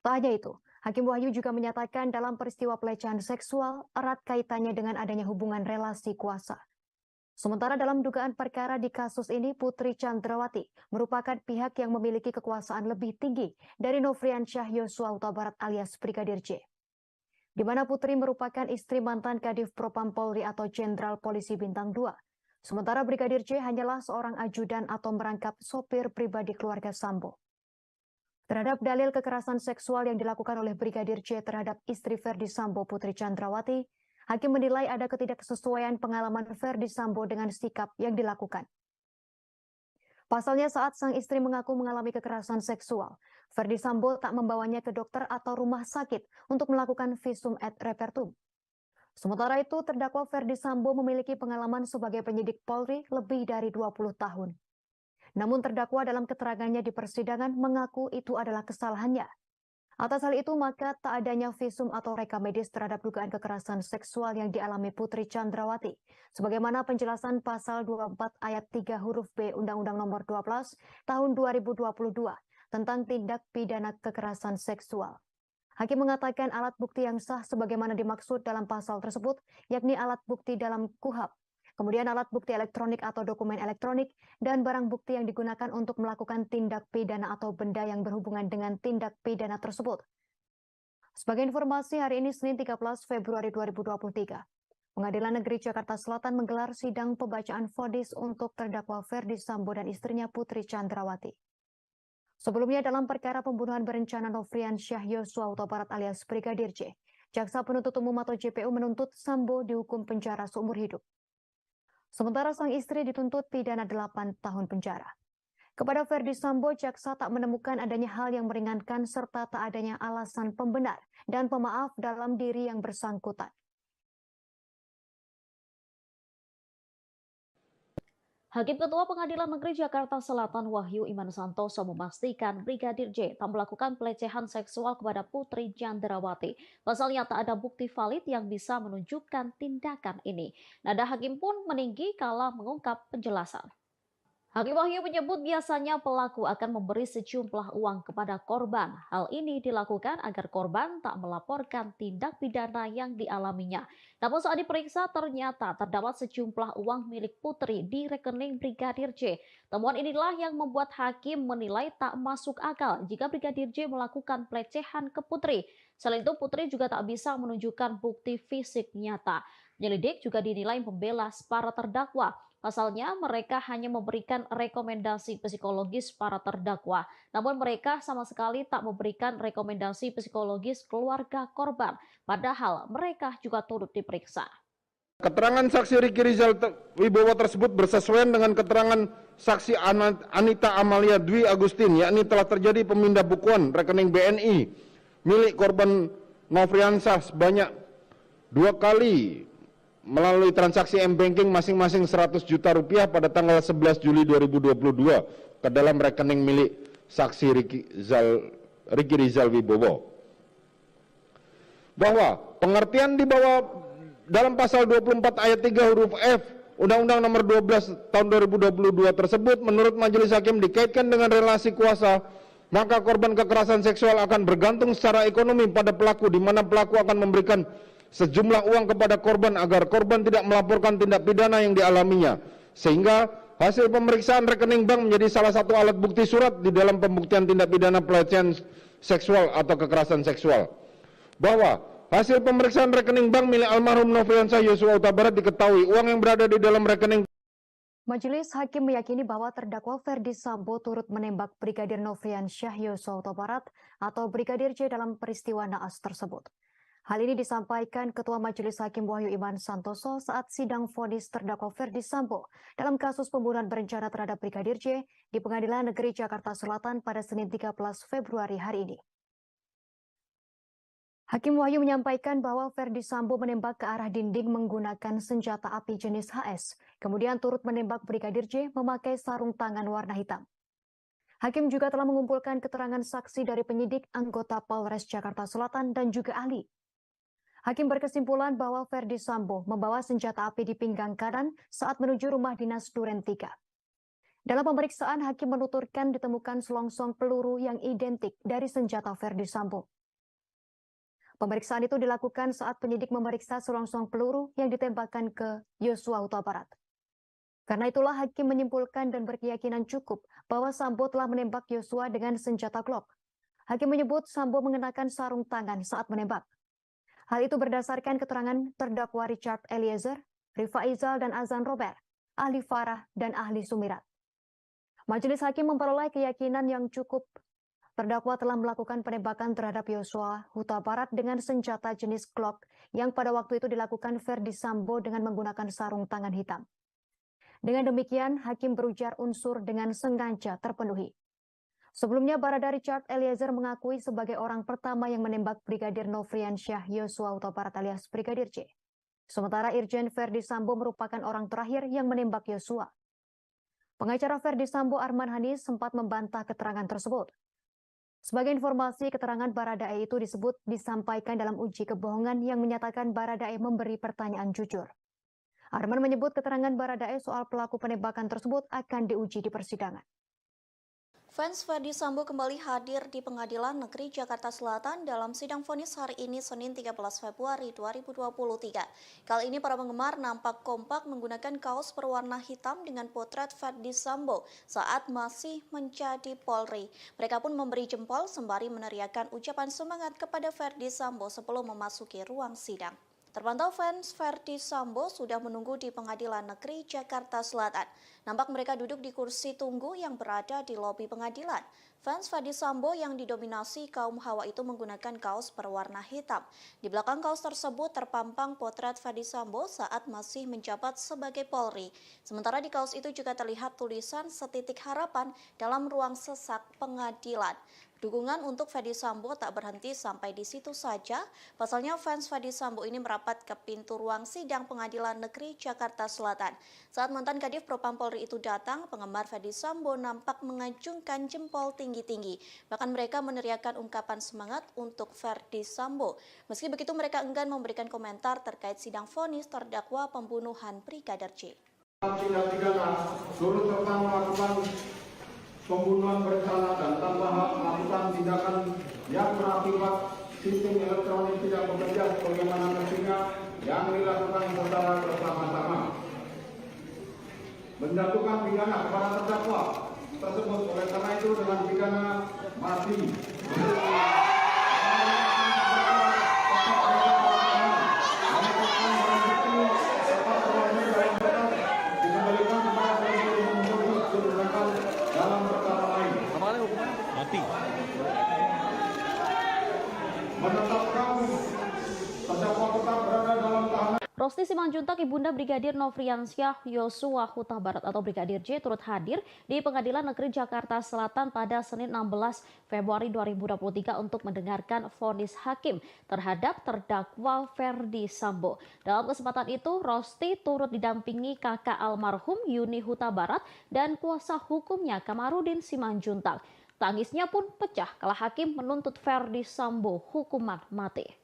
D: Tak hanya itu, Hakim Wahyu juga menyatakan dalam peristiwa pelecehan seksual erat kaitannya dengan adanya hubungan relasi kuasa. Sementara dalam dugaan perkara di kasus ini, Putri Chandrawati merupakan pihak yang memiliki kekuasaan lebih tinggi dari Nofriansyah Yosua Huta Barat alias Brigadir J. Di mana Putri merupakan istri mantan Kadif Propam Polri atau Jenderal Polisi Bintang 2. Sementara Brigadir J hanyalah seorang ajudan atau merangkap sopir pribadi keluarga Sambo. Terhadap dalil kekerasan seksual yang dilakukan oleh Brigadir J terhadap istri Ferdi Sambo, Putri Chandrawati, hakim menilai ada ketidaksesuaian pengalaman Ferdi Sambo dengan sikap yang dilakukan. Pasalnya saat sang istri mengaku mengalami kekerasan seksual, Ferdi Sambo tak membawanya ke dokter atau rumah sakit untuk melakukan visum et repertum. Sementara itu, terdakwa Ferdi Sambo memiliki pengalaman sebagai penyidik Polri lebih dari 20 tahun. Namun terdakwa dalam keterangannya di persidangan mengaku itu adalah kesalahannya. Atas hal itu, maka tak adanya visum atau reka medis terhadap dugaan kekerasan seksual yang dialami Putri Chandrawati, sebagaimana penjelasan pasal 24 ayat 3 huruf B Undang-Undang Nomor 12 Tahun 2022 tentang tindak pidana kekerasan seksual. Hakim mengatakan alat bukti yang sah sebagaimana dimaksud dalam pasal tersebut, yakni alat bukti dalam KUHP, kemudian alat bukti elektronik atau dokumen elektronik, dan barang bukti yang digunakan untuk melakukan tindak pidana atau benda yang berhubungan dengan tindak pidana tersebut. Sebagai informasi, hari ini Senin 13 Februari 2023, Pengadilan Negeri Jakarta Selatan menggelar sidang pembacaan vonis untuk terdakwa Ferdi Sambo dan istrinya Putri Chandrawati. Sebelumnya dalam perkara pembunuhan berencana Nofriansyah Yosua Huta Barat alias Brigadir J, Jaksa Penuntut Umum atau JPU menuntut Sambo dihukum penjara seumur hidup. Sementara sang istri dituntut pidana 8 tahun penjara. Kepada Ferdi Sambo, jaksa tak menemukan adanya hal yang meringankan serta tak adanya alasan pembenar dan pemaaf dalam diri yang bersangkutan.
A: Hakim Ketua Pengadilan Negeri Jakarta Selatan Wahyu Iman Santoso memastikan Brigadir J tak melakukan pelecehan seksual kepada Putri Chandrawati. Pasalnya tak ada bukti valid yang bisa menunjukkan tindakan ini. Nada hakim pun meninggi kala mengungkap penjelasan. Hakim Wahyu menyebut biasanya pelaku akan memberi sejumlah uang kepada korban. Hal ini dilakukan agar korban tak melaporkan tindak pidana yang dialaminya. Namun saat diperiksa ternyata terdapat sejumlah uang milik Putri di rekening Brigadir J. Temuan inilah yang membuat hakim menilai tak masuk akal jika Brigadir J melakukan pelecehan ke Putri. Selain itu, Putri juga tak bisa menunjukkan bukti fisik nyata. Penyelidik juga dinilai membela para terdakwa. Pasalnya, mereka hanya memberikan rekomendasi psikologis para terdakwa. Namun mereka sama sekali tak memberikan rekomendasi psikologis keluarga korban. Padahal mereka juga turut diperiksa.
B: Keterangan saksi Riki Rizal Wibowo tersebut bersesuaian dengan keterangan saksi Anita Amalia Dwi Agustin, yakni telah terjadi pemindah bukuan rekening BNI milik korban Nofriansyah sebanyak 2 kali melalui transaksi M-Banking masing-masing 100 juta rupiah pada tanggal 11 Juli 2022 ke dalam rekening milik saksi Riki Rizal Wibowo. Bahwa pengertian di bawah dalam pasal 24 ayat 3 huruf F Undang-Undang Nomor 12 Tahun 2022 tersebut menurut majelis hakim dikaitkan dengan relasi kuasa, maka korban kekerasan seksual akan bergantung secara ekonomi pada pelaku, di mana pelaku akan memberikan sejumlah uang kepada korban agar korban tidak melaporkan tindak pidana yang dialaminya, sehingga hasil pemeriksaan rekening bank menjadi salah satu alat bukti surat di dalam pembuktian tindak pidana pelecehan seksual atau kekerasan seksual. Bahwa hasil pemeriksaan rekening bank milik almarhum Nofriansyah Yosua Huta Barat diketahui uang yang berada di dalam rekening.
D: Majelis hakim meyakini bahwa terdakwa Ferdi Sambo turut menembak Brigadir Nofriansyah Yosua Huta Barat atau Brigadir J dalam peristiwa naas tersebut. Hal ini disampaikan Ketua Majelis Hakim Wahyu Iman Santoso saat sidang vonis terdakwa Ferdi Sambo dalam kasus pembunuhan berencana terhadap Brigadir J di Pengadilan Negeri Jakarta Selatan pada Senin 13 Februari hari ini. Hakim Wahyu menyampaikan bahwa Ferdi Sambo menembak ke arah dinding menggunakan senjata api jenis HS, kemudian turut menembak Brigadir J memakai sarung tangan warna hitam. Hakim juga telah mengumpulkan keterangan saksi dari penyidik, anggota Polres Jakarta Selatan, dan juga ahli. Hakim berkesimpulan bahwa Ferdi Sambo membawa senjata api di pinggang kanan saat menuju rumah dinas Duren 3. Dalam pemeriksaan, hakim menuturkan ditemukan selongsong peluru yang identik dari senjata Ferdi Sambo. Pemeriksaan itu dilakukan saat penyidik memeriksa selongsong peluru yang ditembakkan ke Yosua Huta Barat. Karena itulah hakim menyimpulkan dan berkeyakinan cukup bahwa Sambo telah menembak Yosua dengan senjata Glock. Hakim menyebut Sambo mengenakan sarung tangan saat menembak. Hal itu berdasarkan keterangan terdakwa Richard Eliezer, Rifa Izal dan Azan Robert, ahli Farah dan ahli Sumirat. Majelis hakim memperoleh keyakinan yang cukup terdakwa telah melakukan penembakan terhadap Yosua Huta Barat dengan senjata jenis Glock yang pada waktu itu dilakukan Ferdi Sambo dengan menggunakan sarung tangan hitam. Dengan demikian, hakim berujar unsur dengan sengaja terpenuhi. Sebelumnya, Barada Richard Eliezer mengakui sebagai orang pertama yang menembak Brigadir Nofriansyah Yosua Huta Barat alias Brigadir J. Sementara Irjen Ferdi Sambo merupakan orang terakhir yang menembak Yosua. Pengacara Ferdi Sambo Arman Hanis sempat membantah keterangan tersebut. Sebagai informasi, keterangan Baradae itu disebut disampaikan dalam uji kebohongan yang menyatakan Baradae memberi pertanyaan jujur. Arman menyebut keterangan Baradae soal pelaku penembakan tersebut akan diuji di persidangan.
H: Fans Ferdi Sambo kembali hadir di Pengadilan Negeri Jakarta Selatan dalam sidang vonis hari ini Senin 13 Februari 2023. Kali ini para penggemar nampak kompak menggunakan kaos berwarna hitam dengan potret Ferdi Sambo saat masih menjadi Polri. Mereka pun memberi jempol sembari meneriakkan ucapan semangat kepada Ferdi Sambo sebelum memasuki ruang sidang. Terpantau fans Ferdi Sambo sudah menunggu di Pengadilan Negeri Jakarta Selatan. Nampak mereka duduk di kursi tunggu yang berada di lobi pengadilan. Fans Ferdi Sambo yang didominasi kaum hawa itu menggunakan kaos berwarna hitam. Di belakang kaos tersebut terpampang potret Ferdi Sambo saat masih menjabat sebagai Polri. Sementara di kaos itu juga terlihat tulisan setitik harapan dalam ruang sesak pengadilan. Dukungan untuk Ferdi Sambo tak berhenti sampai di situ saja. Pasalnya fans Ferdi Sambo ini merapat ke pintu ruang sidang Pengadilan Negeri Jakarta Selatan. Saat mantan Kadif Propam Polri itu datang, penggemar Ferdi Sambo nampak mengacungkan jempol tinggi-tinggi. Bahkan mereka meneriakkan ungkapan semangat untuk Ferdi Sambo. Meski begitu mereka enggan memberikan komentar terkait sidang vonis terdakwa pembunuhan Brigadir J.
B: Tindak pidana turut serta melakukan pembunuhan berencana dan tanpa hak melakukan tindakan yang berakibat sistem elektronik tidak bekerja sebagaimana mestinya yang dilakukan secara bersama-sama. Menjatuhkan pidana kepada terdakwa tersebut oleh karena itu dengan pidana mati.
A: Rosti Simanjuntak, Ibunda Brigadir Nofriansyah Yosua Huta Barat atau Brigadir J turut hadir di Pengadilan Negeri Jakarta Selatan pada Senin 16 Februari 2023 untuk mendengarkan vonis hakim terhadap terdakwa Ferdi Sambo. Dalam kesempatan itu, Rosti turut didampingi kakak almarhum Yuni Huta Barat dan kuasa hukumnya Kamarudin Simanjuntak. Tangisnya pun pecah kala hakim menuntut Ferdi Sambo hukuman mati.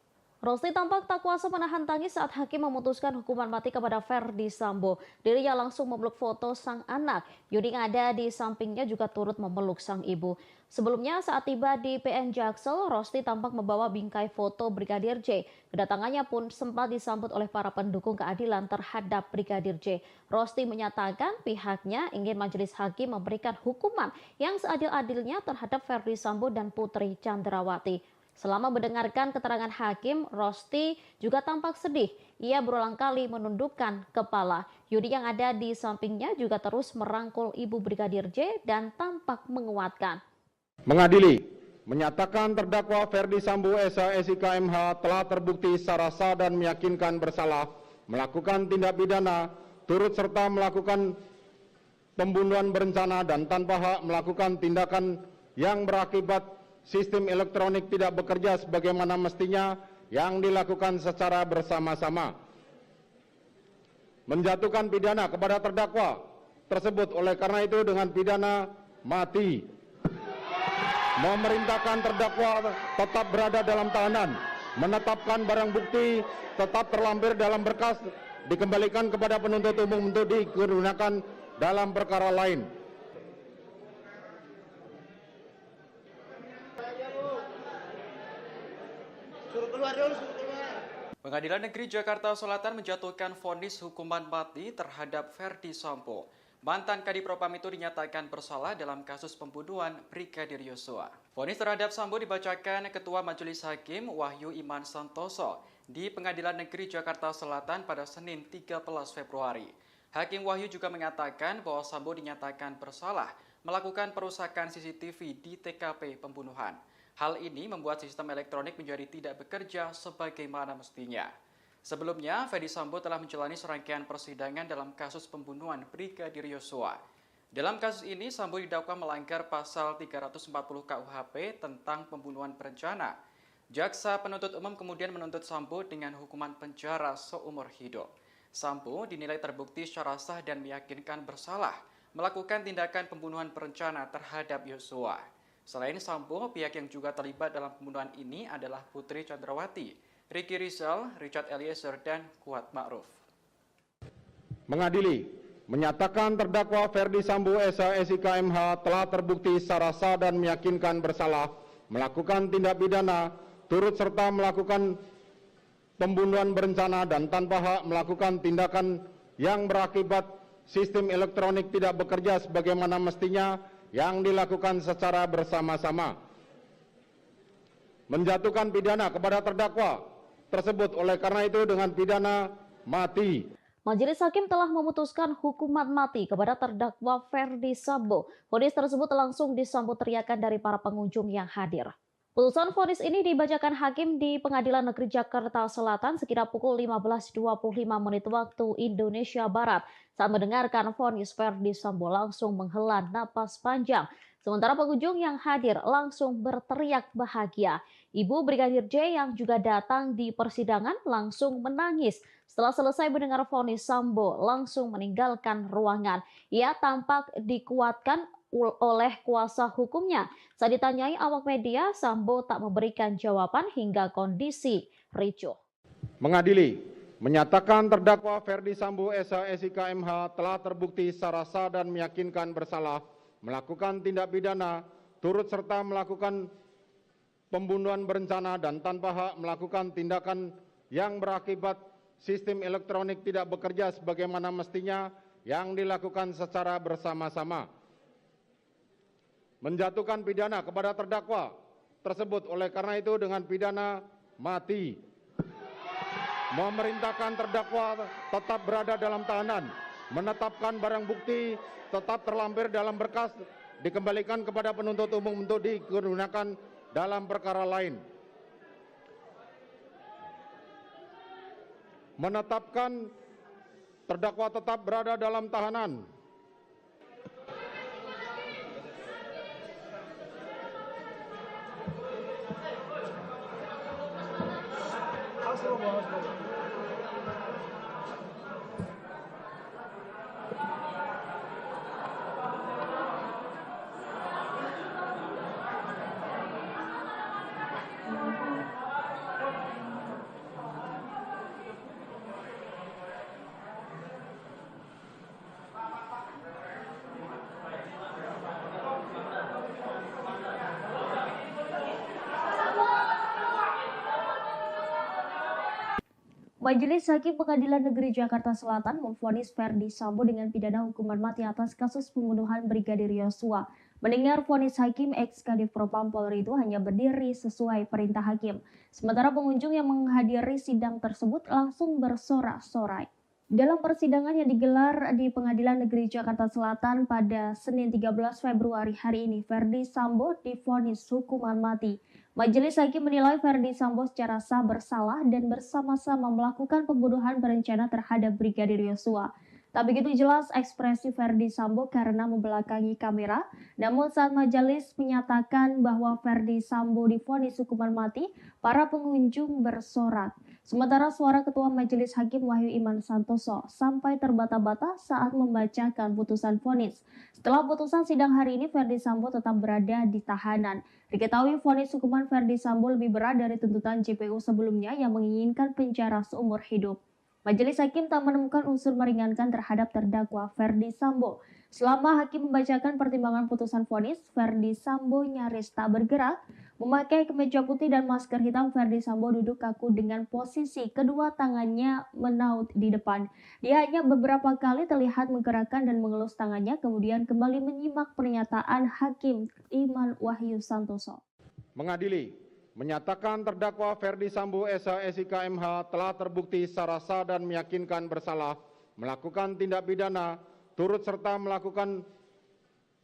A: Rosti tampak tak kuasa menahan tangis saat hakim memutuskan hukuman mati kepada Ferdi Sambo. Dirinya langsung memeluk foto sang anak. Yuni yang ada di sampingnya juga turut memeluk sang ibu. Sebelumnya saat tiba di PN Jaksel, Rosti tampak membawa bingkai foto Brigadir J. Kedatangannya pun sempat disambut oleh para pendukung keadilan terhadap Brigadir J. Rosti menyatakan pihaknya ingin majelis hakim memberikan hukuman yang seadil-adilnya terhadap Ferdi Sambo dan Putri Chandrawati. Selama mendengarkan keterangan hakim, Rosti juga tampak sedih. Ia berulang kali menundukkan kepala. Yudi yang ada di sampingnya juga terus merangkul ibu Brigadir J dan tampak menguatkan.
B: Mengadili, menyatakan terdakwa Ferdi Sambo SH SIK MH telah terbukti secara sah dan meyakinkan bersalah melakukan tindak pidana turut serta melakukan pembunuhan berencana dan tanpa hak melakukan tindakan yang berakibat sistem elektronik tidak bekerja sebagaimana mestinya yang dilakukan secara bersama-sama. Menjatuhkan pidana kepada terdakwa tersebut oleh karena itu dengan pidana mati. Memerintahkan terdakwa tetap berada dalam tahanan. Menetapkan barang bukti tetap terlampir dalam berkas dikembalikan kepada penuntut umum untuk digunakan dalam perkara lain.
C: Pengadilan Negeri Jakarta Selatan menjatuhkan vonis hukuman mati terhadap Ferdi Sambo. Mantan Kadif Propam itu dinyatakan bersalah dalam kasus pembunuhan Brigadir Yosua. Vonis terhadap Sambo dibacakan Ketua Majelis Hakim Wahyu Iman Santoso di Pengadilan Negeri Jakarta Selatan pada Senin 13 Februari. Hakim Wahyu juga mengatakan bahwa Sambo dinyatakan bersalah melakukan perusakan CCTV di TKP pembunuhan. Hal ini membuat sistem elektronik menjadi tidak bekerja sebagaimana mestinya. Sebelumnya, Ferdi Sambo telah menjalani serangkaian persidangan dalam kasus pembunuhan Brigadir Yosua. Dalam kasus ini, Sambo didakwa melanggar pasal 340 KUHP tentang pembunuhan berencana. Jaksa penuntut umum kemudian menuntut Sambo dengan hukuman penjara seumur hidup. Sambo dinilai terbukti secara sah dan meyakinkan bersalah melakukan tindakan pembunuhan berencana terhadap Yosua. Selain Sambo, pihak yang juga terlibat dalam pembunuhan ini adalah Putri Chandrawati, Ricky Rizal, Richard Eliezer, dan Kuat Ma'ruf.
B: Mengadili, menyatakan terdakwa Ferdi Sambo SH SIK MH telah terbukti secara sah dan meyakinkan bersalah melakukan tindak pidana turut serta melakukan pembunuhan berencana dan tanpa hak melakukan tindakan yang berakibat sistem elektronik tidak bekerja sebagaimana mestinya yang dilakukan secara bersama-sama. Menjatuhkan pidana kepada terdakwa tersebut oleh karena itu dengan pidana mati.
A: Majelis Hakim telah memutuskan hukuman mati kepada terdakwa Ferdi Sambo. Vonis tersebut langsung disambut teriakan dari para pengunjung yang hadir. Putusan vonis ini dibacakan hakim di Pengadilan Negeri Jakarta Selatan sekitar pukul 15.25 menit waktu Indonesia Barat. Saat mendengarkan vonis, Ferdi Sambo langsung menghela napas panjang. Sementara pengunjung yang hadir langsung berteriak bahagia. Ibu Brigadir J yang juga datang di persidangan langsung menangis. Setelah selesai mendengar vonis, Sambo langsung meninggalkan ruangan. Ia tampak dikuatkan oleh kuasa hukumnya. Saat ditanyai awak media, Sambo tak memberikan jawaban hingga kondisi ricuh.
B: Mengadili, menyatakan terdakwa Ferdi Sambo SH SIK MH telah terbukti secara sah dan meyakinkan bersalah melakukan tindak pidana turut serta melakukan pembunuhan berencana dan tanpa hak melakukan tindakan yang berakibat sistem elektronik tidak bekerja sebagaimana mestinya yang dilakukan secara bersama-sama. Menjatuhkan pidana kepada terdakwa tersebut oleh karena itu dengan pidana mati. Memerintahkan terdakwa tetap berada dalam tahanan, menetapkan barang bukti tetap terlampir dalam berkas, dikembalikan kepada penuntut umum untuk digunakan dalam perkara lain. Menetapkan terdakwa tetap berada dalam tahanan.
I: Majelis Hakim Pengadilan Negeri Jakarta Selatan memvonis Ferdi Sambo dengan pidana hukuman mati atas kasus pembunuhan Brigadir Yosua. Mendengar vonis hakim, ex-Kadif Propam Polri itu hanya berdiri sesuai perintah hakim. Sementara pengunjung yang menghadiri sidang tersebut langsung bersorak-sorai. Dalam persidangan yang digelar di Pengadilan Negeri Jakarta Selatan pada Senin 13 Februari hari ini, Ferdi Sambo divonis hukuman mati. Majelis Hakim menilai Ferdi Sambo secara sah bersalah dan bersama-sama melakukan pembunuhan berencana terhadap Brigadir Yosua. Tak begitu jelas ekspresi Ferdi Sambo karena membelakangi kamera, namun saat majelis menyatakan bahwa Ferdi Sambo divonis hukuman mati, para pengunjung bersorak. Sementara suara Ketua Majelis Hakim Wahyu Iman Santoso sampai terbata-bata saat membacakan putusan vonis. Setelah putusan sidang hari ini, Ferdi Sambo tetap berada di tahanan. Diketahui vonis hukuman Ferdi Sambo lebih berat dari tuntutan JPU sebelumnya yang menginginkan penjara seumur hidup. Majelis Hakim tak menemukan unsur meringankan terhadap terdakwa Ferdi Sambo. Selama hakim membacakan pertimbangan putusan vonis, Ferdi Sambo nyaris tak bergerak. Memakai kemeja putih dan masker hitam, Ferdi Sambo duduk kaku dengan posisi kedua tangannya menaut di depan. Dia hanya beberapa kali terlihat menggerakkan dan mengelus tangannya, kemudian kembali menyimak pernyataan Hakim Iman Wahyu Santoso.
B: Mengadili, menyatakan terdakwa Ferdi Sambo SH SIK MH telah terbukti secara sah dan meyakinkan bersalah melakukan tindak pidana turut serta melakukan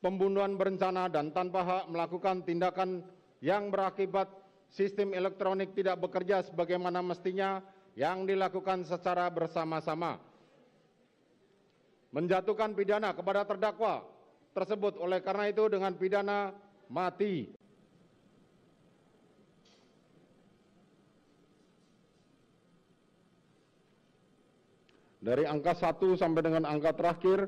B: pembunuhan berencana dan tanpa hak melakukan tindakan yang berakibat sistem elektronik tidak bekerja sebagaimana mestinya yang dilakukan secara bersama-sama. Menjatuhkan pidana kepada terdakwa tersebut oleh karena itu dengan pidana mati. Dari angka 1 sampai dengan angka terakhir,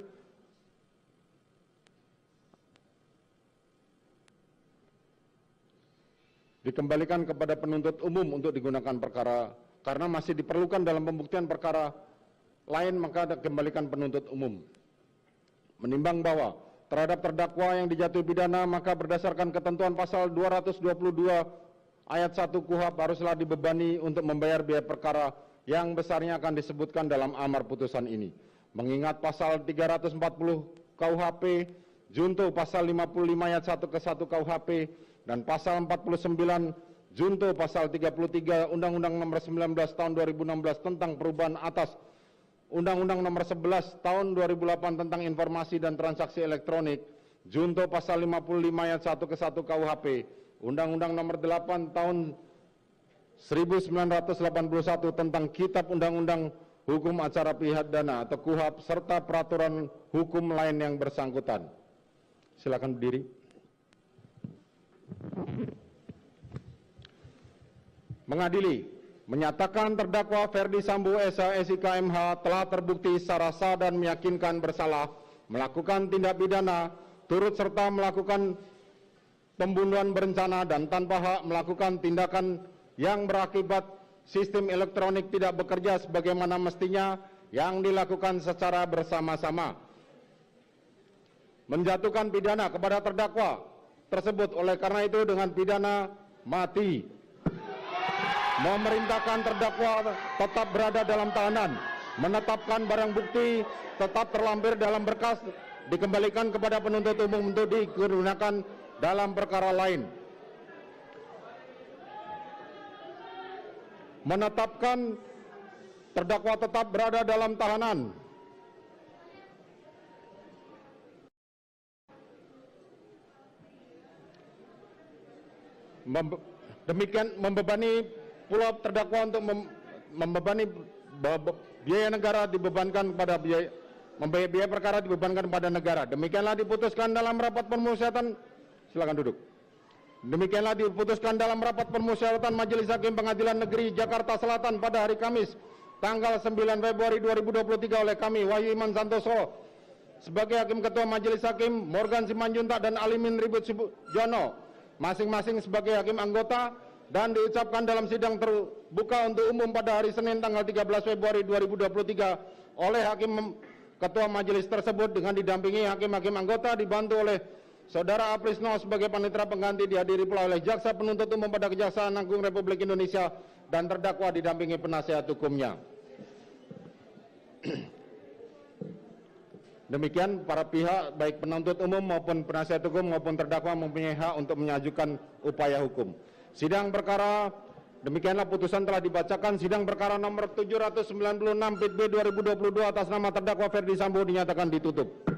B: dikembalikan kepada penuntut umum untuk digunakan perkara, karena masih diperlukan dalam pembuktian perkara lain, maka dikembalikan penuntut umum. Menimbang bahwa terhadap terdakwa yang dijatuhi pidana, maka berdasarkan ketentuan pasal 222 ayat 1 KUHP haruslah dibebani untuk membayar biaya perkara yang besarnya akan disebutkan dalam amar putusan ini. Mengingat pasal 340 KUHP, junto pasal 55 ayat 1 ke 1 KUHP, dan pasal 49 junto pasal 33 Undang-Undang Nomor 19 Tahun 2016 tentang perubahan atas Undang-Undang Nomor 11 Tahun 2008 tentang informasi dan transaksi elektronik, junto pasal 55 ayat 1 ke 1 KUHP, Undang-Undang Nomor 8 Tahun 1981 tentang Kitab Undang-Undang Hukum Acara Pidana atau KUHP serta peraturan hukum lain yang bersangkutan. Silakan berdiri. Mengadili, menyatakan terdakwa Ferdi Sambo SH SIK MH telah terbukti secara sah dan meyakinkan bersalah melakukan tindak pidana turut serta melakukan pembunuhan berencana dan tanpa hak melakukan tindakan yang berakibat sistem elektronik tidak bekerja sebagaimana mestinya yang dilakukan secara bersama-sama. Menjatuhkan pidana kepada terdakwa tersebut oleh karena itu dengan pidana mati. Memerintahkan terdakwa tetap berada dalam tahanan, menetapkan barang bukti tetap terlampir dalam berkas dikembalikan kepada penuntut umum untuk digunakan dalam perkara lain. Menetapkan terdakwa tetap berada dalam tahanan. Demikian membebani pula terdakwa untuk membebani biaya negara dibebankan pada biaya perkara dibebankan pada negara. Demikianlah diputuskan dalam rapat permusyawaratan. Silakan duduk. Demikianlah diputuskan dalam rapat permusyawaratan Majelis Hakim Pengadilan Negeri Jakarta Selatan pada hari Kamis tanggal 9 Februari 2023 oleh kami Wahyu Iman Santoso sebagai Hakim Ketua Majelis Hakim, Morgan Simanjuntak dan Alimin Ribut Sujono masing-masing sebagai Hakim Anggota, dan diucapkan dalam sidang terbuka untuk umum pada hari Senin tanggal 13 Februari 2023 oleh Hakim Ketua Majelis tersebut dengan didampingi Hakim-Hakim Anggota dibantu oleh Saudara Aprisno sebagai panitera pengganti, dihadiri pula oleh Jaksa Penuntut Umum pada Kejaksaan Agung Republik Indonesia dan terdakwa didampingi penasihat hukumnya. Demikian para pihak baik penuntut umum maupun penasihat hukum maupun terdakwa mempunyai hak untuk mengajukan upaya hukum. Sidang perkara demikianlah putusan telah dibacakan. Sidang perkara nomor 796 PIT B 2022 atas nama terdakwa Ferdi Sambo dinyatakan ditutup.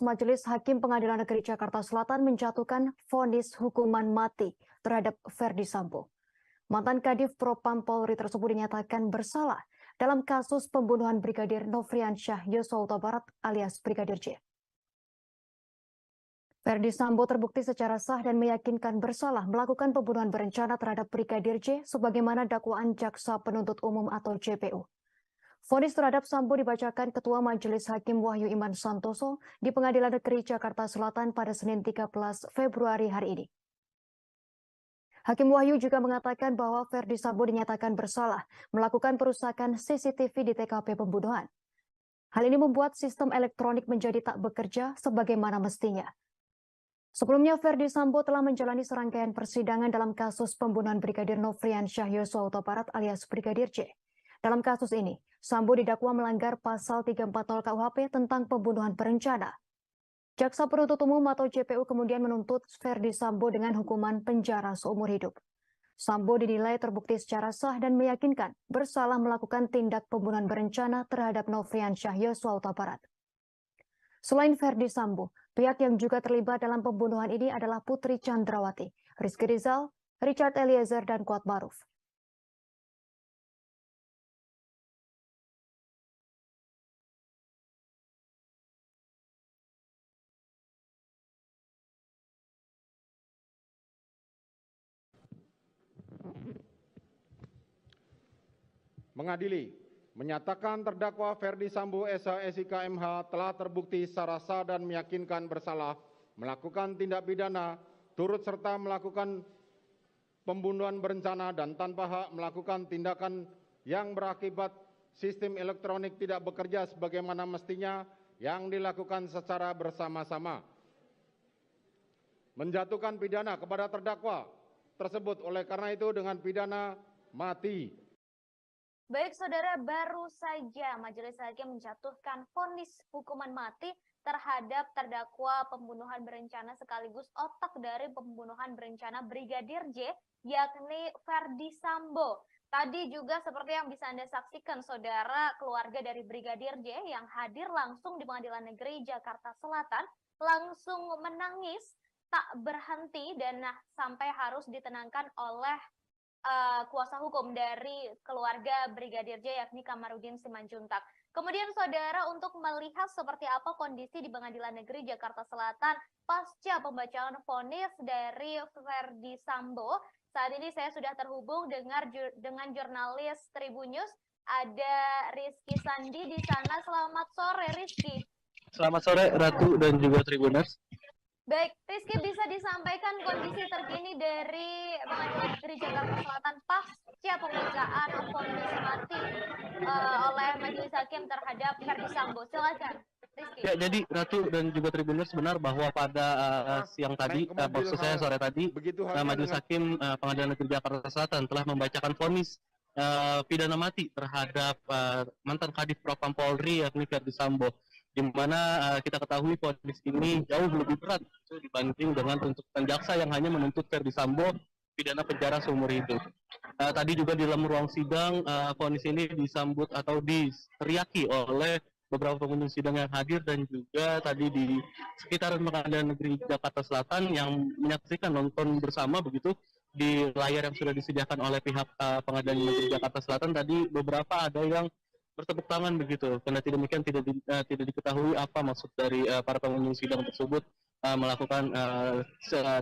D: Majelis Hakim Pengadilan Negeri Jakarta Selatan menjatuhkan vonis hukuman mati terhadap Ferdi Sambo. Mantan Kadif Propam Polri tersebut dinyatakan bersalah dalam kasus pembunuhan Brigadir Nofriansyah Yosua Huta Barat alias Brigadir J. Ferdi Sambo terbukti secara sah dan meyakinkan bersalah melakukan pembunuhan berencana terhadap Brigadir J sebagaimana dakwaan Jaksa Penuntut Umum atau JPU. Vonis terhadap Sambo dibacakan Ketua Majelis Hakim Wahyu Iman Santoso di Pengadilan Negeri Jakarta Selatan pada Senin 13 Februari hari ini. Hakim Wahyu juga mengatakan bahwa Ferdi Sambo dinyatakan bersalah melakukan perusakan CCTV di TKP pembunuhan. Hal ini membuat sistem elektronik menjadi tak bekerja sebagaimana mestinya. Sebelumnya, Ferdi Sambo telah menjalani serangkaian persidangan dalam kasus pembunuhan Brigadir Nofriansyah Yosua Huta Barat alias Brigadir J. Dalam kasus ini, Sambo didakwa melanggar pasal 340 KUHP tentang pembunuhan berencana. Jaksa penuntut umum atau JPU kemudian menuntut Ferdi Sambo dengan hukuman penjara seumur hidup. Sambo dinilai terbukti secara sah dan meyakinkan bersalah melakukan tindak pembunuhan berencana terhadap Nofriansyah Yosua Huta Barat. Selain Ferdi Sambo, pihak yang juga terlibat dalam pembunuhan ini adalah Putri Chandrawati, Rizky Rizal, Richard Eliezer, dan Kuat Maruf.
B: Mengadili, menyatakan terdakwa Ferdi Sambo SH MH telah terbukti secara sah dan meyakinkan bersalah melakukan tindak pidana turut serta melakukan pembunuhan berencana dan tanpa hak melakukan tindakan yang berakibat sistem elektronik tidak bekerja sebagaimana mestinya yang dilakukan secara bersama-sama. Menjatuhkan pidana kepada terdakwa tersebut oleh karena itu dengan pidana mati.
E: Baik saudara, baru saja Majelis Hakim menjatuhkan vonis hukuman mati terhadap terdakwa pembunuhan berencana sekaligus otak dari pembunuhan berencana Brigadir J, yakni Ferdi Sambo. Tadi juga seperti yang bisa Anda saksikan saudara, keluarga dari Brigadir J yang hadir langsung di Pengadilan Negeri Jakarta Selatan langsung menangis tak berhenti dan sampai harus ditenangkan oleh kuasa hukum dari keluarga Brigadir J yakni Kamarudin Simanjuntak. Kemudian saudara, untuk melihat seperti apa kondisi di Pengadilan Negeri Jakarta Selatan pasca pembacaan vonis dari Ferdi Sambo, saat ini saya sudah terhubung dengan jurnalis Tribun News, ada Rizky Sandi di sana. Selamat sore Rizky.
F: Selamat sore Ratu dan juga Tribuners.
E: Baik, Rizky, bisa disampaikan kondisi terkini dari Pengadilan Negeri Jakarta Selatan pasca pembacaan vonis mati oleh Majelis Hakim terhadap Ferdi Sambo. Silakan, Rizky.
F: Ya, jadi Ratu dan juga Tribuners, benar bahwa pada siang tadi, maksud saya sore tadi, Majelis Hakim Pengadilan Negeri Jakarta Selatan telah membacakan vonis pidana mati terhadap mantan Kadif Propam Polri yakni Ferdi Sambo, di mana kita ketahui vonis ini jauh lebih berat dibanding dengan tuntutan jaksa yang hanya menuntut Ferdi Sambo pidana penjara seumur hidup. Tadi juga di dalam ruang sidang, vonis ini disambut atau diteriaki oleh beberapa pengunjung sidang yang hadir dan juga tadi di sekitaran Pengadilan Negeri Jakarta Selatan yang menyaksikan nonton bersama begitu di layar yang sudah disediakan oleh pihak Pengadilan Negeri Jakarta Selatan. Tadi beberapa ada yang bertepuk tangan begitu. Karena demikian tidak diketahui apa maksud dari para pengunjung sidang tersebut melakukan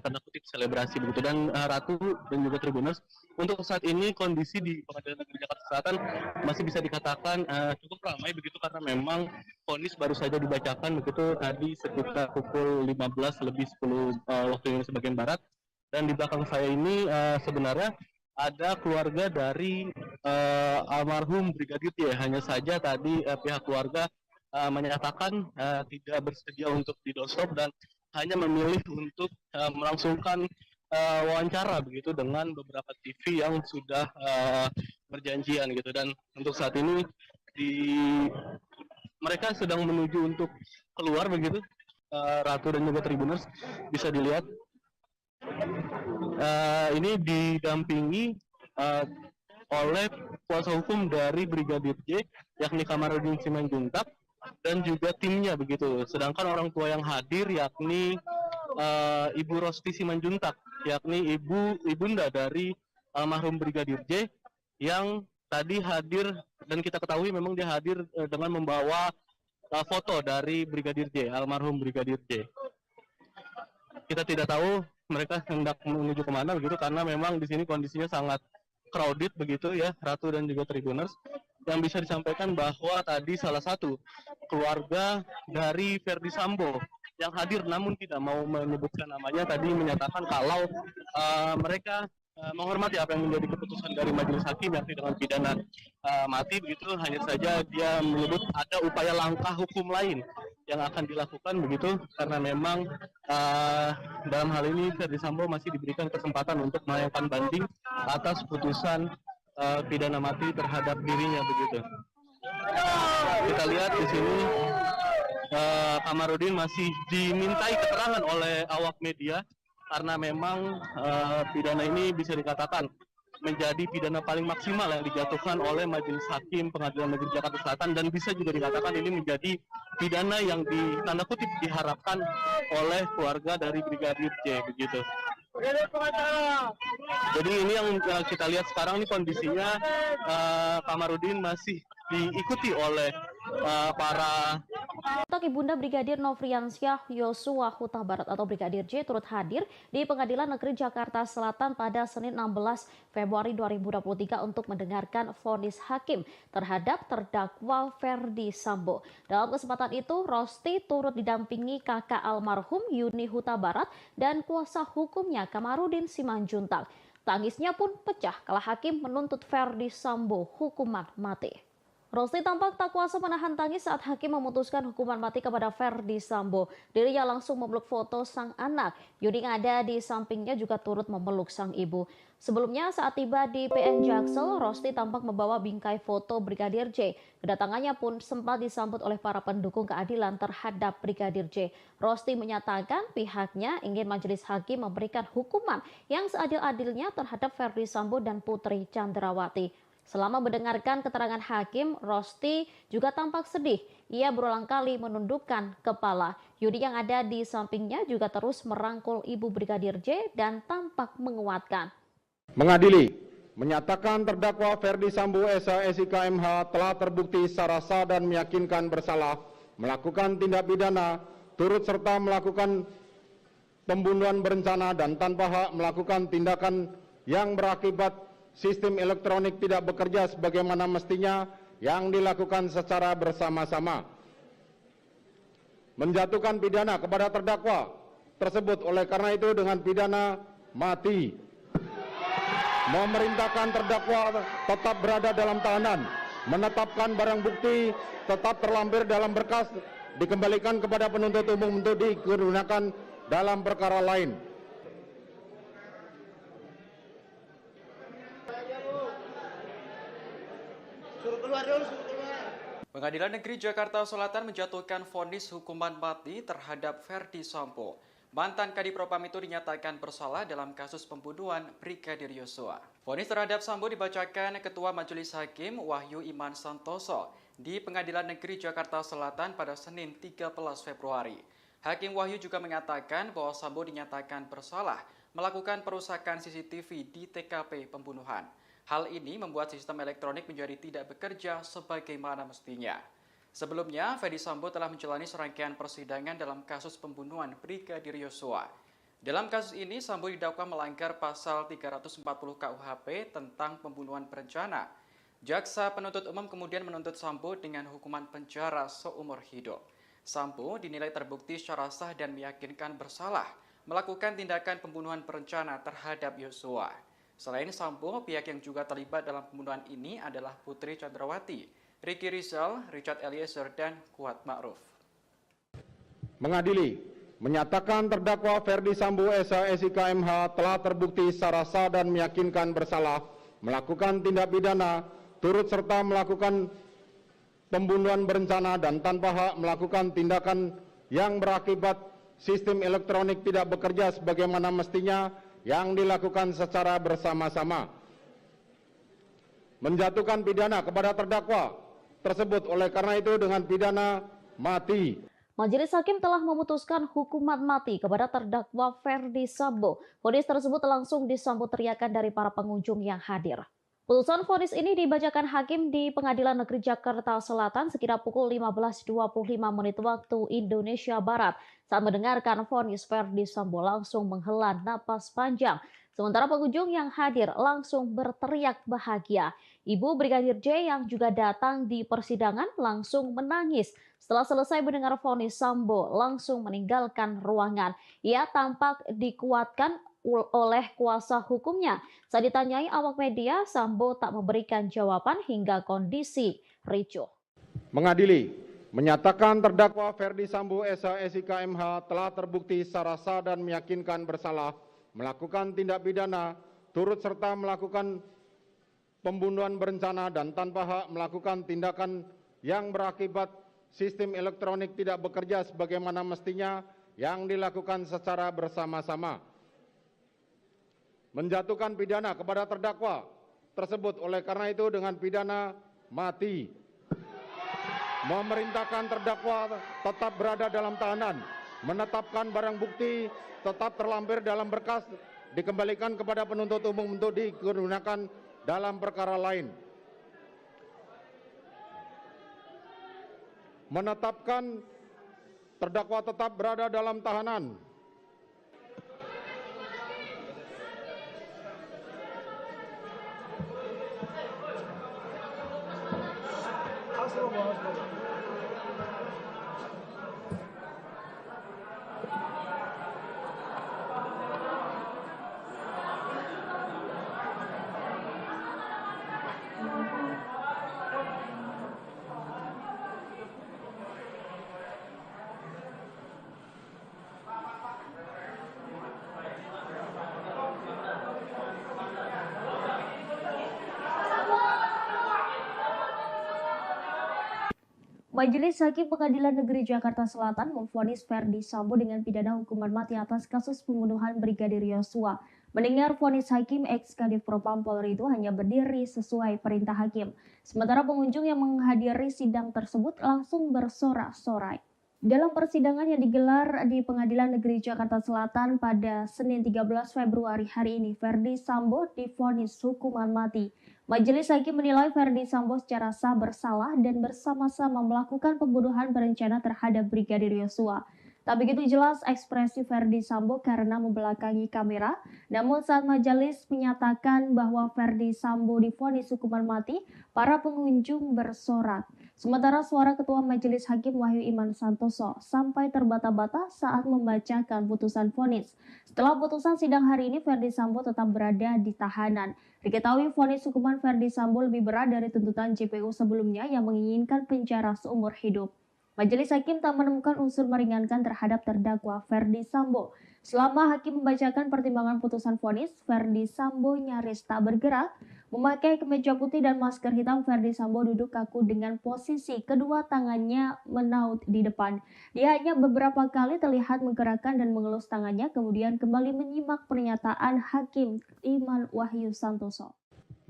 F: tanda kutip selebrasi begitu. Dan Ratu dan juga Tribuners, untuk saat ini kondisi di Pengadilan Negeri Jakarta Selatan masih bisa dikatakan cukup ramai begitu karena memang vonis baru saja dibacakan begitu tadi sekitar pukul 15 lebih 10 waktu Indonesia bagian barat. Dan di belakang saya ini sebenarnya ada keluarga dari almarhum Brigadir J. Hanya saja tadi pihak keluarga menyatakan tidak bersedia untuk didosop dan hanya memilih untuk melangsungkan wawancara begitu dengan beberapa TV yang sudah berjanjian gitu. Dan untuk saat ini mereka sedang menuju untuk keluar begitu. Ratu dan juga Tribuners, bisa dilihat ini didampingi oleh kuasa hukum dari Brigadir J yakni Kamarudin Simanjuntak dan juga timnya begitu. Sedangkan orang tua yang hadir yakni Ibu Rosti Simanjuntak, yakni ibunda dari almarhum Brigadir J yang tadi hadir, dan kita ketahui memang dia hadir dengan membawa foto dari Brigadir J, almarhum Brigadir J. Kita tidak tahu mereka hendak menuju kemana begitu karena memang di sini kondisinya sangat crowded begitu ya, Ratu dan juga Tribuners. yang bisa disampaikan bahwa tadi salah satu keluarga dari Verdi Sambo yang hadir namun tidak mau menyebutkan namanya tadi menyatakan kalau mereka menghormati apa yang menjadi keputusan dari majelis hakim yakni dengan pidana mati begitu. Hanya saja dia menyebut ada upaya langkah hukum lain yang akan dilakukan begitu karena memang dalam hal ini Verdi Sambo masih diberikan kesempatan untuk melayangkan banding atas putusan pidana mati terhadap dirinya begitu. Kita lihat di sini Kamarudin masih dimintai keterangan oleh awak media karena memang pidana ini bisa dikatakan menjadi pidana paling maksimal yang dijatuhkan oleh Majelis Hakim Pengadilan Negeri Jakarta Selatan dan bisa juga dikatakan ini menjadi pidana yang tanda kutip diharapkan oleh keluarga dari Brigadir J begitu. Jadi ini yang kita lihat sekarang ini kondisinya Kamarudin masih diikuti oleh para
A: Ibunda Brigadir Nofriansyah Yosua Huta Barat atau Brigadir J turut hadir di Pengadilan Negeri Jakarta Selatan pada Senin 16 Februari 2023 untuk mendengarkan vonis hakim terhadap terdakwa Verdi Sambo. Dalam kesempatan itu, Rosti turut didampingi kakak almarhum Yuni Huta Barat dan kuasa hukumnya Kamarudin Simanjuntak. Tangisnya pun pecah kala hakim menuntut Verdi Sambo hukuman mati. Rosti tampak tak kuasa menahan tangis saat hakim memutuskan hukuman mati kepada Verdi Sambo. Dirinya langsung memeluk foto sang anak. Yuni yang ada di sampingnya juga turut memeluk sang ibu. Sebelumnya saat tiba di PN Jaksel, Rosti tampak membawa bingkai foto Brigadir J. Kedatangannya pun sempat disambut oleh para pendukung keadilan terhadap Brigadir J. Rosti menyatakan pihaknya ingin majelis hakim memberikan hukuman yang seadil-adilnya terhadap Verdi Sambo dan Putri Chandrawati. Selama mendengarkan keterangan hakim, Rosti juga tampak sedih. Ia berulang kali menundukkan kepala. Yudi yang ada di sampingnya juga terus merangkul ibu Brigadir J dan tampak menguatkan.
B: Mengadili, menyatakan terdakwa Verdi Sambo SIK MH telah terbukti secara sah dan meyakinkan bersalah melakukan tindak pidana turut serta melakukan pembunuhan berencana dan tanpa hak melakukan tindakan yang berakibat sistem elektronik tidak bekerja sebagaimana mestinya yang dilakukan secara bersama-sama. Menjatuhkan pidana kepada terdakwa tersebut oleh karena itu dengan pidana mati. Memerintahkan terdakwa tetap berada dalam tahanan. Menetapkan barang bukti tetap terlampir dalam berkas dikembalikan kepada penuntut umum untuk digunakan dalam perkara lain.
C: Pengadilan Negeri Jakarta Selatan menjatuhkan vonis hukuman mati terhadap Verdi Sambo. Mantan Kadif Propam itu dinyatakan bersalah dalam kasus pembunuhan Brigadir Yosua. Vonis terhadap Sambo dibacakan Ketua Majelis Hakim Wahyu Iman Santoso di Pengadilan Negeri Jakarta Selatan pada Senin 13 Februari. Hakim Wahyu juga mengatakan bahwa Sambo dinyatakan bersalah melakukan perusakan CCTV di TKP pembunuhan. Hal ini membuat sistem elektronik menjadi tidak bekerja sebagaimana mestinya. Sebelumnya, Verdi Sambo telah menjalani serangkaian persidangan dalam kasus pembunuhan Brigadir Yosua. Dalam kasus ini, Sambo didakwa melanggar pasal 340 KUHP tentang pembunuhan berencana. Jaksa penuntut umum kemudian menuntut Sambo dengan hukuman penjara seumur hidup. Sambo dinilai terbukti secara sah dan meyakinkan bersalah melakukan tindakan pembunuhan berencana terhadap Yosua. Selain Sambo, pihak yang juga terlibat dalam pembunuhan ini adalah Putri Chandrawati, Ricky Rizal, Richard Eliezer, dan Kuat Ma'ruf.
B: Mengadili, menyatakan terdakwa Verdi Sambo SIK MH telah terbukti secara sah dan meyakinkan bersalah melakukan tindak pidana turut serta melakukan pembunuhan berencana dan tanpa hak melakukan tindakan yang berakibat sistem elektronik tidak bekerja sebagaimana mestinya yang dilakukan secara bersama-sama. Menjatuhkan pidana kepada terdakwa tersebut oleh karena itu dengan pidana mati.
A: Majelis Hakim telah memutuskan hukuman mati kepada terdakwa Verdi Sambo. Vonis tersebut langsung disambut teriakan dari para pengunjung yang hadir. Putusan vonis ini dibacakan hakim di Pengadilan Negeri Jakarta Selatan sekitar pukul 15.25 menit waktu Indonesia Barat. Saat mendengarkan vonis, Verdi Sambo langsung menghela napas panjang. Sementara pengunjung yang hadir langsung berteriak bahagia. Ibu Brigadir J yang juga datang di persidangan langsung menangis. Setelah selesai mendengar vonis, Sambo langsung meninggalkan ruangan. Ia tampak dikuatkan oleh kuasa hukumnya. Saat ditanyai awak media, Sambo tak memberikan jawaban hingga kondisi ricuh.
B: Mengadili, menyatakan terdakwa Ferdi Sambo SH MH telah terbukti secara sah dan meyakinkan bersalah melakukan tindak pidana turut serta melakukan pembunuhan berencana dan tanpa hak melakukan tindakan yang berakibat sistem elektronik tidak bekerja sebagaimana mestinya yang dilakukan secara bersama-sama. Menjatuhkan pidana kepada terdakwa tersebut oleh karena itu dengan pidana mati. Memerintahkan terdakwa tetap berada dalam tahanan, menetapkan barang bukti tetap terlampir dalam berkas, dikembalikan kepada penuntut umum untuk digunakan dalam perkara lain. Menetapkan terdakwa tetap berada dalam tahanan.
I: Majelis Hakim Pengadilan Negeri Jakarta Selatan memvonis Ferdi Sambo dengan pidana hukuman mati atas kasus pembunuhan Brigadir Yosua. Mendengar vonis hakim, ex-Kadif Propam Polri itu hanya berdiri sesuai perintah hakim. Sementara pengunjung yang menghadiri sidang tersebut langsung bersorak-sorai. Dalam persidangan yang digelar di Pengadilan Negeri Jakarta Selatan pada Senin 13 Februari hari ini, Ferdi Sambo divonis hukuman mati. Majelis Hakim menilai Ferdi Sambo secara sah bersalah dan bersama-sama melakukan pembunuhan berencana terhadap Brigadir Yosua. Tak begitu jelas ekspresi Ferdi Sambo karena membelakangi kamera, namun saat majelis menyatakan bahwa Ferdi Sambo divonis hukuman mati, para pengunjung bersorak. Sementara suara Ketua Majelis Hakim Wahyu Iman Santoso sampai terbata-bata saat membacakan putusan vonis. Setelah putusan sidang hari ini, Ferdi Sambo tetap berada di tahanan. Diketahui vonis hukuman Ferdi Sambo lebih berat dari tuntutan JPU sebelumnya yang menginginkan penjara seumur hidup. Majelis Hakim tak menemukan unsur meringankan terhadap terdakwa Ferdi Sambo. Selama hakim membacakan pertimbangan putusan vonis, Ferdi Sambo nyaris tak bergerak. Memakai kemeja putih dan masker hitam, Ferdi Sambo duduk kaku dengan posisi kedua tangannya menaut di depan. Dia hanya beberapa kali terlihat menggerakkan dan mengelus tangannya, kemudian kembali menyimak pernyataan Hakim Iman Wahyu Santoso.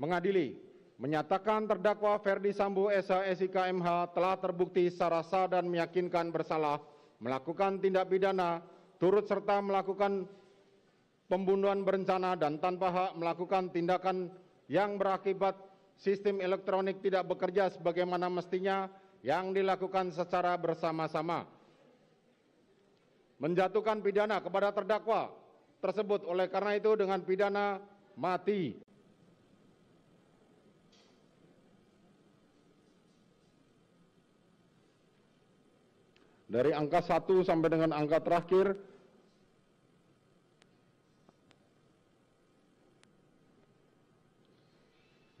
B: Mengadili, menyatakan terdakwa Ferdi Sambo SH MH telah terbukti secara sah dan meyakinkan bersalah melakukan tindak pidana turut serta melakukan pembunuhan berencana dan tanpa hak melakukan tindakan yang berakibat sistem elektronik tidak bekerja sebagaimana mestinya yang dilakukan secara bersama-sama. Menjatuhkan pidana kepada terdakwa tersebut oleh karena itu dengan pidana mati. Dari angka 1 sampai dengan angka terakhir,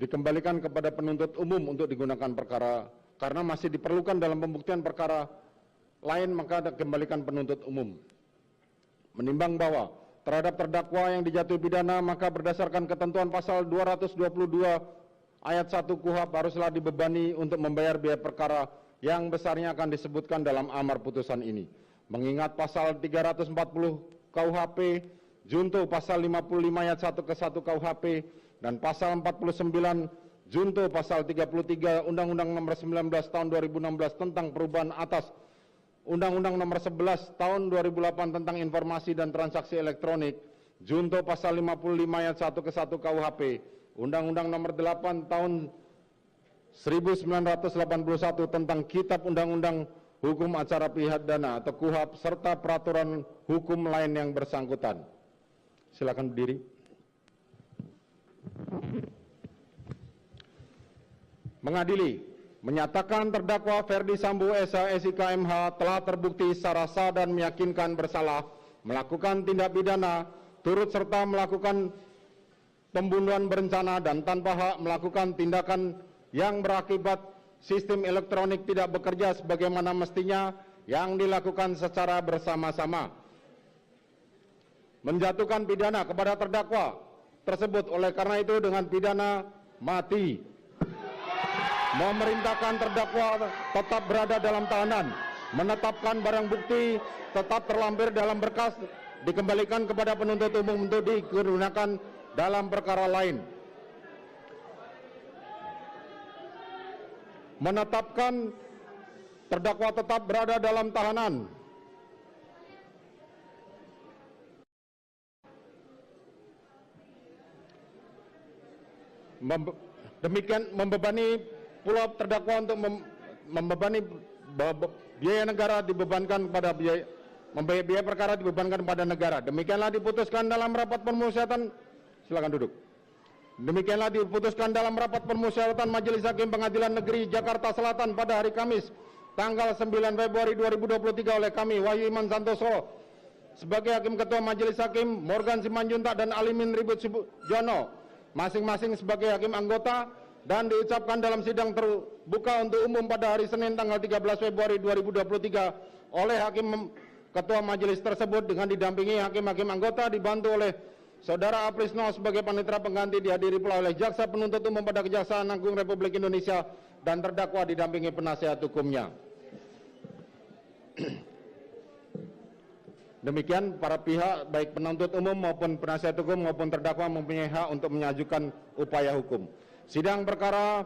B: dikembalikan kepada penuntut umum untuk digunakan perkara, karena masih diperlukan dalam pembuktian perkara lain, maka dikembalikan penuntut umum. Menimbang bahwa terhadap terdakwa yang dijatuhi pidana, maka berdasarkan ketentuan pasal 222 ayat 1 KUHP haruslah dibebani untuk membayar biaya perkara yang besarnya akan disebutkan dalam amar putusan ini. Mengingat pasal 340 KUHP, junto pasal 55 ayat 1 ke 1 KUHP, dan pasal 49 junto pasal 33 Undang-Undang Nomor 19 Tahun 2016 tentang perubahan atas Undang-Undang Nomor 11 Tahun 2008 tentang informasi dan transaksi elektronik, junto pasal 55 ayat 1 ke 1 KUHP, Undang-Undang Nomor 8 Tahun 1981 tentang Kitab Undang-Undang Hukum Acara Pidana atau KUHP serta peraturan hukum lain yang bersangkutan. Silakan berdiri. Mengadili, menyatakan terdakwa Ferdi Sambo SH SIK MH telah terbukti secara sah dan meyakinkan bersalah melakukan tindak pidana turut serta melakukan pembunuhan berencana dan tanpa hak melakukan tindakan yang berakibat sistem elektronik tidak bekerja sebagaimana mestinya yang dilakukan secara bersama-sama. Menjatuhkan pidana kepada terdakwa tersebut oleh karena itu dengan pidana mati. Memerintahkan terdakwa tetap berada dalam tahanan, menetapkan barang bukti tetap terlampir dalam berkas, dikembalikan kepada penuntut umum untuk digunakan dalam perkara lain. Menetapkan terdakwa tetap berada dalam tahanan. Demikian membebani pula terdakwa untuk membebani biaya negara dibebankan kepada biaya perkara dibebankan kepada negara. Demikianlah diputuskan dalam rapat permusyawaratan. Silakan duduk. Demikianlah diputuskan dalam rapat permusyawaratan Majelis Hakim Pengadilan Negeri Jakarta Selatan pada hari Kamis tanggal 9 Februari 2023 oleh kami Wahyu Iman Santoso sebagai Hakim Ketua Majelis Hakim, Morgan Simanjuntak dan Alimin Ribut Sujono masing-masing sebagai hakim anggota, dan diucapkan dalam sidang terbuka untuk umum pada hari Senin tanggal 13 Februari 2023 oleh Hakim Ketua Majelis tersebut dengan didampingi hakim-hakim anggota dibantu oleh Saudara Aprisno sebagai panitera pengganti, dihadiri pula oleh Jaksa Penuntut Umum pada Kejaksaan Agung Republik Indonesia dan terdakwa didampingi penasihat hukumnya. Demikian para pihak baik penuntut umum maupun penasihat hukum maupun terdakwa mempunyai hak untuk mengajukan upaya hukum. Sidang perkara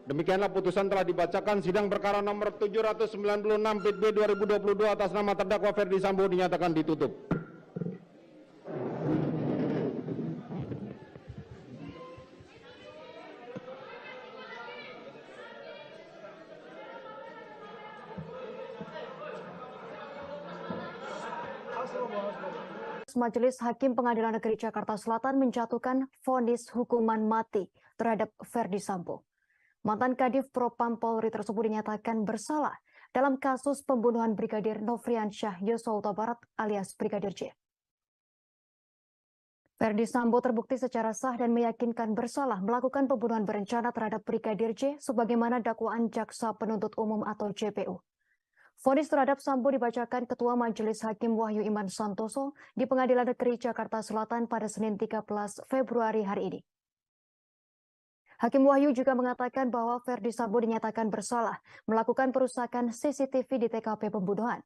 B: demikianlah putusan telah dibacakan. Sidang perkara nomor 796 PIT B 2022 atas nama terdakwa Ferdi Sambo dinyatakan ditutup.
D: Majelis Hakim Pengadilan Negeri Jakarta Selatan menjatuhkan vonis hukuman mati terhadap Ferdi Sambo. Mantan Kadif Propam Polri tersebut dinyatakan bersalah dalam kasus pembunuhan Brigadir Nofriansyah Yosua Huta Barat alias Brigadir J. Ferdi Sambo terbukti secara sah dan meyakinkan bersalah melakukan pembunuhan berencana terhadap Brigadir J sebagaimana dakwaan Jaksa Penuntut Umum atau JPU. Vonis terhadap Sambo dibacakan Ketua Majelis Hakim Wahyu Iman Santoso di Pengadilan Negeri Jakarta Selatan pada Senin 13 Februari hari ini. Hakim Wahyu juga mengatakan bahwa Ferdi Sambo dinyatakan bersalah melakukan perusakan CCTV di TKP pembunuhan.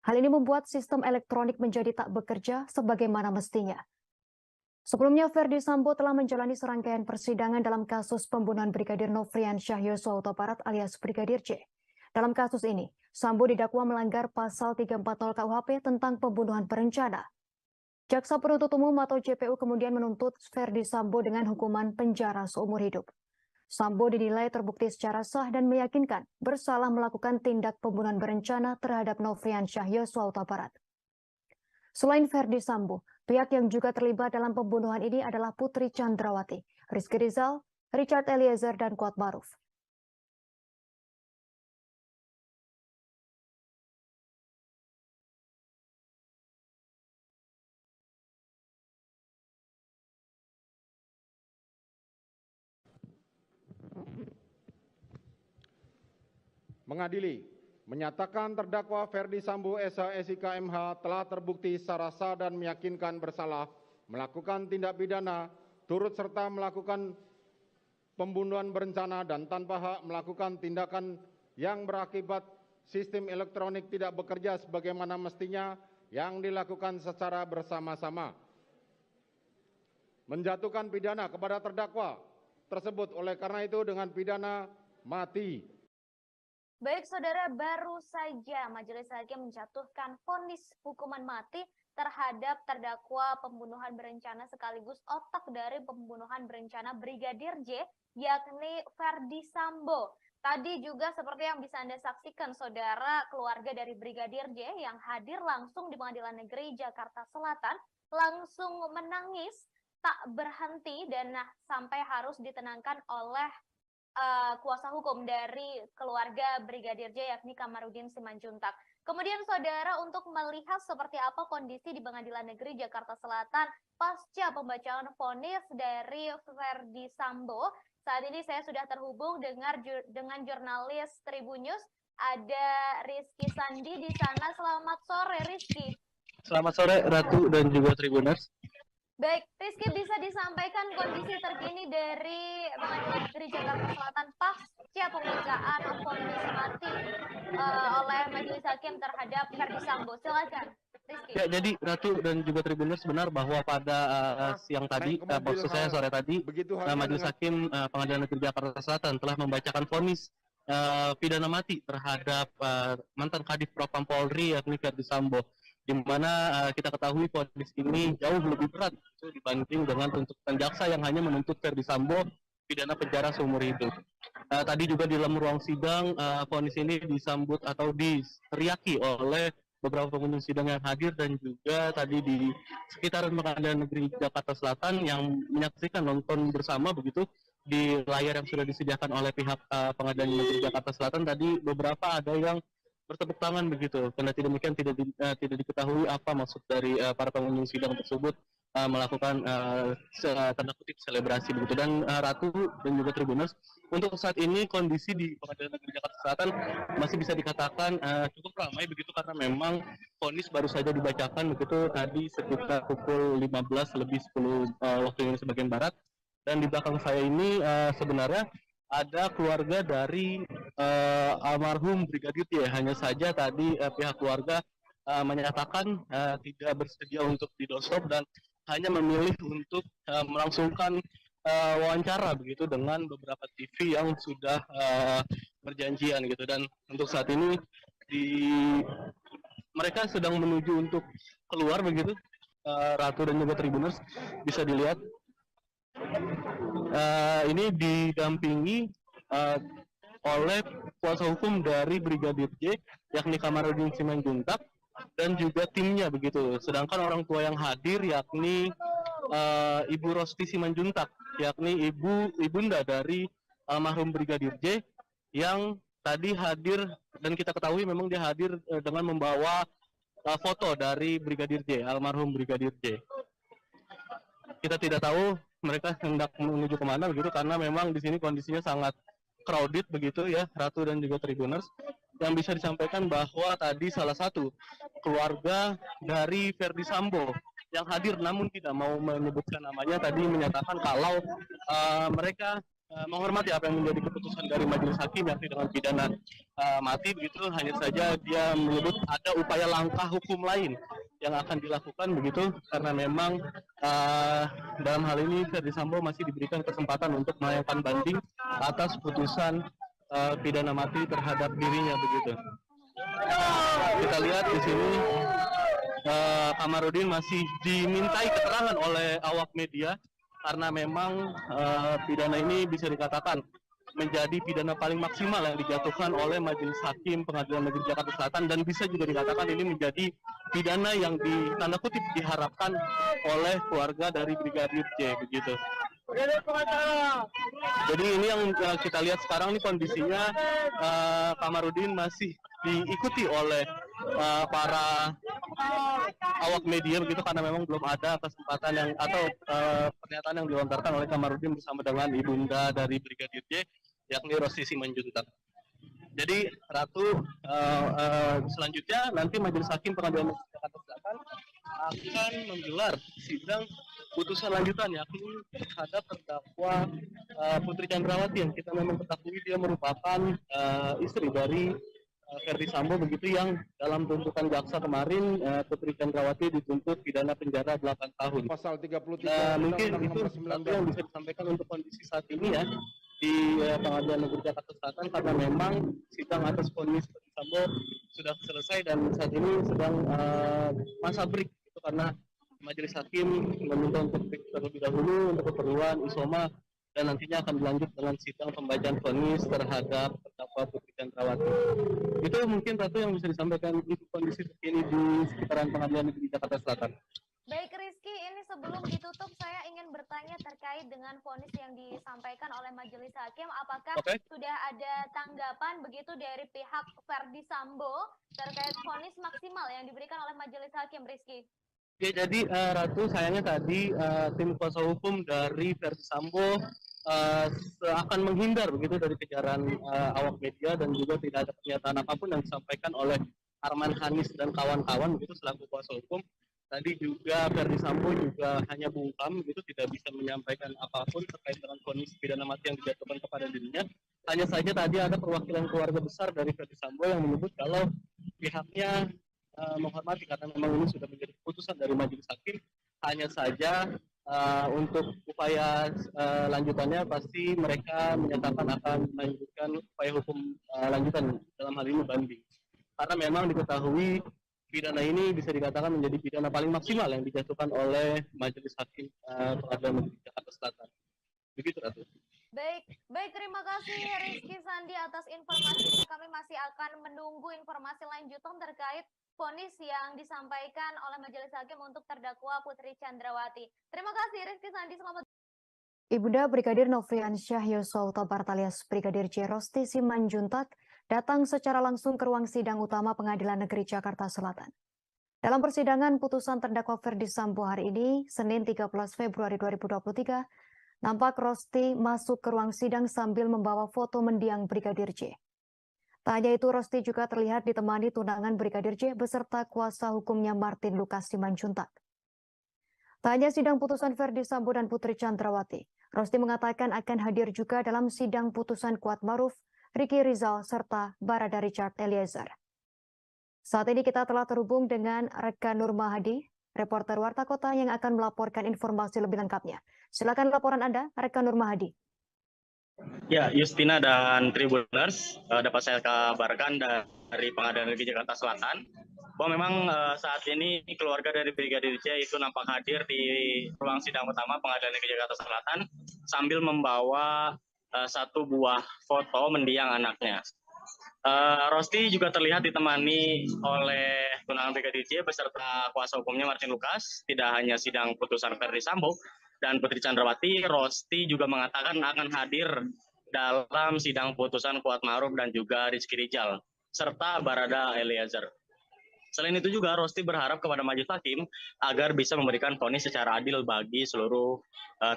D: Hal ini membuat sistem elektronik menjadi tak bekerja sebagaimana mestinya. Sebelumnya, Ferdi Sambo telah menjalani serangkaian persidangan dalam kasus pembunuhan Brigadir Nofriansyah Yosua Huta Barat alias Brigadir J. Dalam kasus ini, Sambo didakwa melanggar pasal 340 KUHP tentang pembunuhan berencana. Jaksa Penuntut Umum atau JPU kemudian menuntut Ferdi Sambo dengan hukuman penjara seumur hidup. Sambo dinilai terbukti secara sah dan meyakinkan bersalah melakukan tindak pembunuhan berencana terhadap Nofriansyah Yosua Huta Barat. Selain Ferdi Sambo, pihak yang juga terlibat dalam pembunuhan ini adalah Putri Chandrawati, Rizky Rizal, Richard Eliezer, dan Kuat Maruf.
B: Mengadili, menyatakan terdakwa Ferdi Sambo SH SIK MH telah terbukti secara sah dan meyakinkan bersalah melakukan tindak pidana turut serta melakukan pembunuhan berencana dan tanpa hak melakukan tindakan yang berakibat sistem elektronik tidak bekerja sebagaimana mestinya yang dilakukan secara bersama-sama. Menjatuhkan pidana kepada terdakwa tersebut oleh karena itu dengan pidana mati.
E: Baik saudara, baru saja Majelis Hakim menjatuhkan vonis hukuman mati terhadap terdakwa pembunuhan berencana sekaligus otak dari pembunuhan berencana Brigadir J, yakni Ferdi Sambo. Tadi juga seperti yang bisa Anda saksikan saudara, keluarga dari Brigadir J yang hadir langsung di Pengadilan Negeri Jakarta Selatan langsung menangis tak berhenti dan sampai harus ditenangkan oleh kuasa hukum dari keluarga Brigadir J yakni Kamarudin Simanjuntak. Kemudian saudara, untuk melihat seperti apa kondisi di Pengadilan Negeri Jakarta Selatan pasca pembacaan vonis dari Verdi Sambo, saat ini saya sudah terhubung dengan jurnalis Tribunnews, ada Rizky Sandi di sana. Selamat sore Rizky.
F: Selamat sore Ratu dan juga Tribuners.
E: Baik, Rizky, bisa disampaikan kondisi terkini dari Pengadilan Negeri Jakarta Selatan pasca pembacaan vonis mati oleh Majelis Hakim terhadap Verdi Sambo. Silakan, Rizky.
F: Ya, jadi Ratu dan juga Tribuners, benar bahwa pada siang tadi, maksud saya sore tadi, Majelis Hakim Pengadilan Negeri Jakarta Selatan telah membacakan vonis pidana mati terhadap mantan Kadif Propam Polri yakni Verdi Sambo, di mana kita ketahui vonis ini jauh lebih berat dibanding dengan tuntutan jaksa yang hanya menuntut Verdi Sambo pidana penjara seumur hidup. Tadi juga di dalam ruang sidang, vonis ini disambut atau diteriaki oleh beberapa pengunjung sidang yang hadir, dan juga tadi di sekitaran Pengadilan Negeri Jakarta Selatan yang menyaksikan nonton bersama begitu di layar yang sudah disediakan oleh pihak Pengadilan Negeri Jakarta Selatan. Tadi beberapa ada yang bertepuk tangan begitu, karena demikian tidak diketahui apa maksud dari para pengunjung sidang tersebut melakukan tanda kutip selebrasi begitu. Dan Ratu dan juga Tribuners, untuk saat ini kondisi di Pengadilan Negeri Jakarta Selatan masih bisa dikatakan cukup ramai begitu, karena memang vonis baru saja dibacakan begitu tadi sekitar pukul 15:10 waktu Indonesia bagian barat. Dan di belakang saya ini sebenarnya ada keluarga dari almarhum Brigadir J. Hanya saja tadi pihak keluarga menyatakan tidak bersedia untuk didosop dan hanya memilih untuk melangsungkan wawancara begitu dengan beberapa TV yang sudah berjanjian gitu. Dan untuk saat ini mereka sedang menuju untuk keluar begitu. Ratu dan juga Tribuners, bisa dilihat ini didampingi oleh kuasa hukum dari Brigadir J yakni Kamarudin Simanjuntak dan juga timnya begitu. Sedangkan orang tua yang hadir yakni Ibu Rosti Simanjuntak, yakni ibunda dari almarhum Brigadir J, yang tadi hadir, dan kita ketahui memang dia hadir dengan membawa foto dari Brigadir J, almarhum Brigadir J. Kita tidak tahu mereka hendak menuju kemana begitu, karena memang di sini kondisinya sangat crowded begitu ya, Ratu dan juga Tribuners. Yang bisa disampaikan bahwa tadi salah satu keluarga dari Verdi Sambo yang hadir namun tidak mau menyebutkan namanya tadi menyatakan kalau mereka menghormati apa yang menjadi keputusan dari Majelis Hakim yakni dengan pidana mati begitu. Hanya saja dia menyebut ada upaya langkah hukum lain yang akan dilakukan begitu, karena memang dalam hal ini Verdi Sambo masih diberikan kesempatan untuk melayangkan banding atas putusan pidana mati terhadap dirinya begitu. Kita lihat di sini Kamarudin masih dimintai keterangan oleh awak media, karena memang pidana ini bisa dikatakan menjadi pidana paling maksimal yang dijatuhkan oleh Majelis Hakim Pengadilan Negeri Jakarta Selatan, dan bisa juga dikatakan ini menjadi pidana yang tanda kutip diharapkan oleh keluarga dari Brigadir J begitu. Jadi ini yang kita lihat sekarang ini kondisinya Kamarudin masih diikuti oleh para awak media begitu, karena memang belum ada kesempatan yang atau pernyataan yang dilontarkan oleh Kamarudin bersama dengan ibunda dari Brigadir J yakni Rosti Simanjuntak. Jadi Ratu, selanjutnya nanti Majelis Hakim Pengadilan Negeri Jakarta Selatan akan menggelar sidang putusan lanjutan yakni terhadap terdakwa Putri Chandrawati, yang kita memang ketahui dia merupakan istri dari Verdi Sambo begitu, yang dalam tuntutan jaksa kemarin Putri Chandrawati dituntut pidana penjara 8 tahun.
B: Pasal 33
F: mungkin itu satu yang bisa disampaikan untuk kondisi saat ini ya di Pengadilan Negeri Jakarta Selatan, karena memang sidang atas vonis Verdi Sambo sudah selesai dan saat ini sedang masa break itu, karena Majelis Hakim meminta untuk break terlebih dahulu untuk keperluan isoma, dan nantinya akan dilanjut dengan sidang pembacaan vonis terhadap terdakwa Putri Chandrawati. Itu mungkin satu yang bisa disampaikan untuk kondisi terkini di sekitaran Pengadilan Negeri Jakarta Selatan.
E: Baik Rizky, ini sebelum ditutup saya ingin bertanya terkait dengan vonis yang disampaikan oleh Majelis Hakim. Apakah sudah ada tanggapan begitu dari pihak Verdi Sambo terkait vonis maksimal yang diberikan oleh Majelis Hakim, Rizky?
F: Oke, jadi Ratu, sayangnya tadi tim kuasa hukum dari Verdi Sambo seakan menghindar begitu dari kejaran awak media dan juga tidak ada pernyataan apapun yang disampaikan oleh Arman Hanis dan kawan-kawan begitu selaku kuasa hukum. Tadi juga Verdi Sambo juga hanya bungkam begitu, tidak bisa menyampaikan apapun terkait dengan vonis pidana mati yang dijatuhkan kepada dirinya. Hanya saja tadi ada perwakilan keluarga besar dari Verdi Sambo yang menyebut kalau pihaknya menghormati karena memang ini sudah menjadi keputusan dari majelis hakim. Hanya saja untuk upaya lanjutannya pasti mereka menyatakan akan melanjutkan upaya hukum lanjutan, dalam hal ini banding. Karena memang diketahui pidana ini bisa dikatakan menjadi pidana paling maksimal yang dijatuhkan oleh majelis hakim Pengadilan Negeri Jakarta Selatan. Begitu, Ratu.
E: Baik, terima kasih Rizky Sandi atas informasinya. Kami masih akan menunggu informasi lanjutan terkait vonis yang disampaikan oleh Majelis Hakim untuk terdakwa Putri Chandrawati. Terima kasih Rizky Sandi, selamat.
D: Ibunda Brigadir Nofriansyah Yosua Huta Barat alias Brigadir J. Rosti Simanjuntak datang secara langsung ke ruang sidang utama Pengadilan Negeri Jakarta Selatan. Dalam persidangan putusan terdakwa Verdi Sambo hari ini, Senin 13 Februari 2023, nampak Rosti masuk ke ruang sidang sambil membawa foto mendiang Brigadir J. Tak hanya itu, Rosti juga terlihat ditemani tunangan Brigadir J beserta kuasa hukumnya Martin Lukas Simanjuntak. Tak hanya sidang putusan Verdi Sambo dan Putri Chandrawati, Rosti mengatakan akan hadir juga dalam sidang putusan Kuat Maruf, Ricky Rizal, serta Barada Richard Eliezer. Saat ini kita telah terhubung dengan rekan Nur Mahadi, reporter Warta Kota yang akan melaporkan informasi lebih lengkapnya. Silakan laporan Anda, rekan Nur Mahadi.
J: Ya, Justina dan Tribuners, dapat saya kabarkan dari Pengadilan Negeri Jakarta Selatan bahwa memang saat ini keluarga dari Brigadir J itu nampak hadir di ruang sidang utama Pengadilan Negeri Jakarta Selatan sambil membawa satu buah foto mendiang anaknya. Rosti juga terlihat ditemani oleh tunangan Brigadir J beserta kuasa hukumnya Martin Lukas. Tidak hanya sidang putusan Verdi Sambo dan Putri Chandrawati, Rosti juga mengatakan akan hadir dalam sidang putusan Kuat Maruf dan juga Rizky Rizal serta Barada Eliezer. Selain itu juga Rosti berharap kepada majelis hakim agar bisa memberikan vonis secara adil bagi seluruh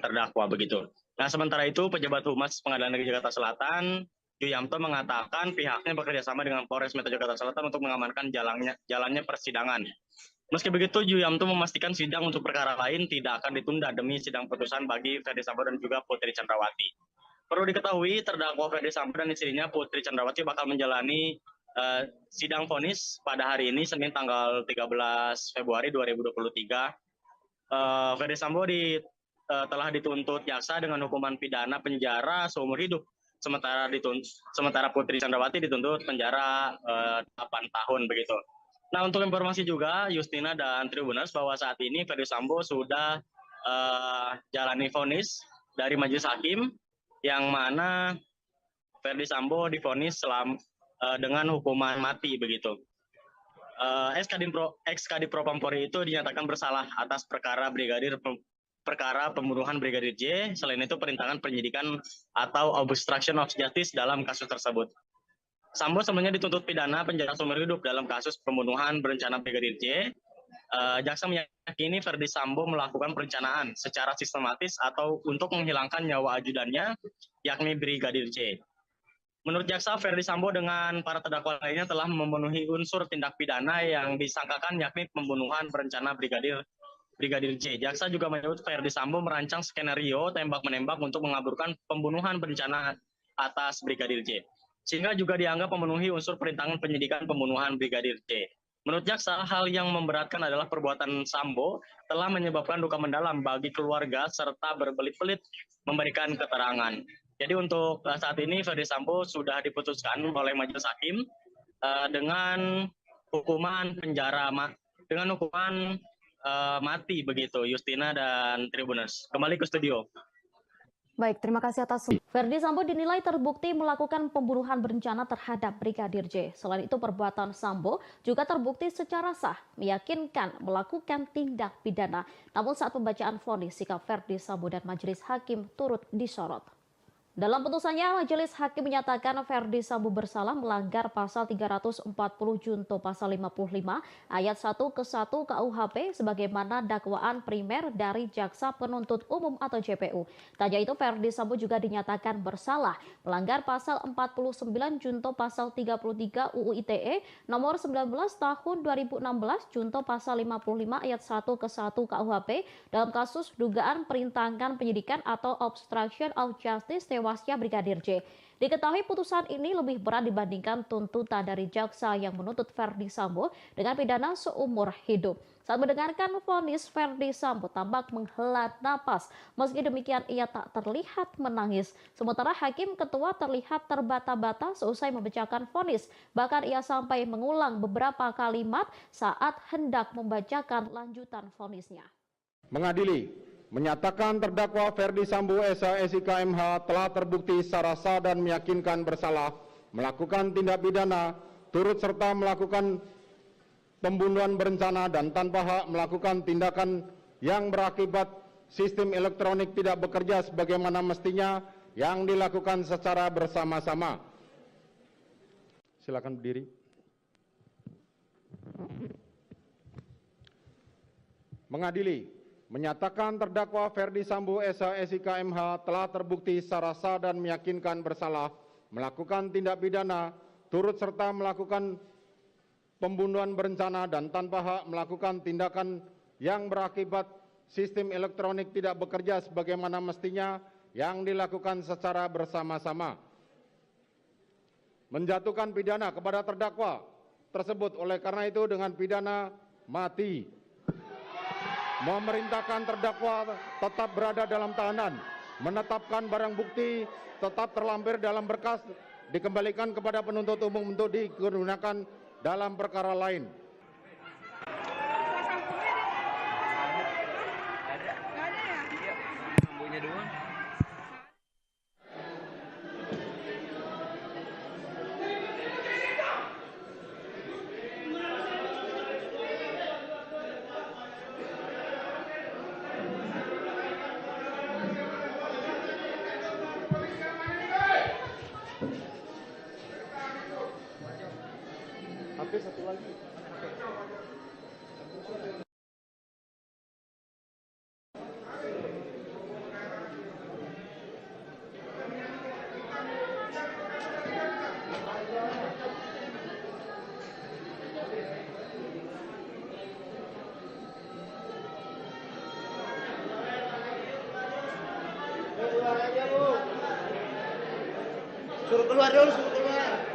J: terdakwa begitu. Nah, sementara itu pejabat humas Pengadilan Negeri Jakarta Selatan Yuyamto mengatakan pihaknya bekerjasama dengan Polres Metro Jakarta Selatan untuk mengamankan jalannya persidangan. Meski begitu, Yuyamto memastikan sidang untuk perkara lain tidak akan ditunda demi sidang putusan bagi Verdi Sambo dan juga Putri Chandrawati. Perlu diketahui, terdakwa Verdi Sambo dan istrinya Putri Chandrawati bakal menjalani sidang vonis pada hari ini, Senin tanggal 13 Februari 2023. Verdi Sambo telah dituntut jaksa dengan hukuman pidana penjara seumur hidup. Sementara Putri Chandrawati dituntut penjara 8 tahun begitu. Nah, untuk informasi juga Justina dan Tribuners bahwa saat ini Verdi Sambo sudah jalani vonis dari majelis hakim yang mana Verdi Sambo divonis dengan hukuman mati begitu. Ex-Kadif Propampori itu dinyatakan bersalah atas perkara pembunuhan Brigadir J. Selain itu perintangan penyidikan atau obstruction of justice dalam kasus tersebut. Sambo sebelumnya dituntut pidana penjara seumur hidup dalam kasus pembunuhan berencana Brigadir J. Jaksa meyakini Verdi Sambo melakukan perencanaan secara sistematis atau untuk menghilangkan nyawa ajudannya, yakni Brigadir J. Menurut jaksa, Verdi Sambo dengan para terdakwa lainnya telah memenuhi unsur tindak pidana yang disangkakan, yakni pembunuhan berencana Brigadir J. Jaksa juga menyebut Verdi Sambo merancang skenario tembak-menembak untuk mengaburkan pembunuhan berencana atas Brigadir J. Sehingga juga dianggap memenuhi unsur perintangan penyidikan pembunuhan Brigadir J. Menurut jaksa, hal yang memberatkan adalah perbuatan Sambo telah menyebabkan duka mendalam bagi keluarga serta berbelit-belit memberikan keterangan. Jadi untuk saat ini Verdi Sambo sudah diputuskan oleh majelis hakim dengan hukuman penjara mati begitu, Justina dan Tribuners. Kembali ke studio.
D: Baik, terima kasih atas
A: Ferdi Sambo dinilai terbukti melakukan pembunuhan berencana terhadap Brigadir J. Selain itu, perbuatan Sambo juga terbukti secara sah, meyakinkan melakukan tindak pidana. Namun saat pembacaan vonis, sikap Ferdi Sambo dan majelis hakim turut disorot. Dalam putusannya, majelis hakim menyatakan Ferdi Sambo bersalah melanggar pasal 340 junto pasal 55 ayat 1 ke 1 KUHP sebagaimana dakwaan primer dari jaksa penuntut umum atau JPU. Tak hanya itu, Ferdi Sambo juga dinyatakan bersalah melanggar pasal 49 junto pasal 33 UU ITE nomor 19 tahun 2016 junto pasal 55 ayat 1 ke 1 KUHP dalam kasus dugaan perintangan penyidikan atau obstruction of justice tewasnya Brigadir J. Diketahui putusan ini lebih berat dibandingkan tuntutan dari jaksa yang menuntut Ferdi Sambo dengan pidana seumur hidup. Saat mendengarkan vonis, Ferdi Sambo tampak menghela napas. Meski demikian, ia tak terlihat menangis. Sementara hakim ketua terlihat terbata-bata seusai membacakan vonis. Bahkan ia sampai mengulang beberapa kalimat saat hendak membacakan lanjutan vonisnya.
B: Mengadili, menyatakan terdakwa Ferdi Sambo SIK MH telah terbukti secara sah dan meyakinkan bersalah melakukan tindak pidana turut serta melakukan pembunuhan berencana dan tanpa hak melakukan tindakan yang berakibat sistem elektronik tidak bekerja sebagaimana mestinya yang dilakukan secara bersama-sama. Silakan berdiri. Mengadili, menyatakan terdakwa Ferdi Sambo SIK MH telah terbukti secara sah dan meyakinkan bersalah melakukan tindak pidana turut serta melakukan pembunuhan berencana dan tanpa hak melakukan tindakan yang berakibat sistem elektronik tidak bekerja sebagaimana mestinya yang dilakukan secara bersama-sama. Menjatuhkan pidana kepada terdakwa tersebut oleh karena itu dengan pidana mati. Memerintahkan terdakwa tetap berada dalam tahanan, menetapkan barang bukti tetap terlampir dalam berkas, dikembalikan kepada penuntut umum untuk digunakan dalam perkara lain. Satu lagi.
G: Keluar aja, Bu. Suruh keluar dulu, suruh keluar.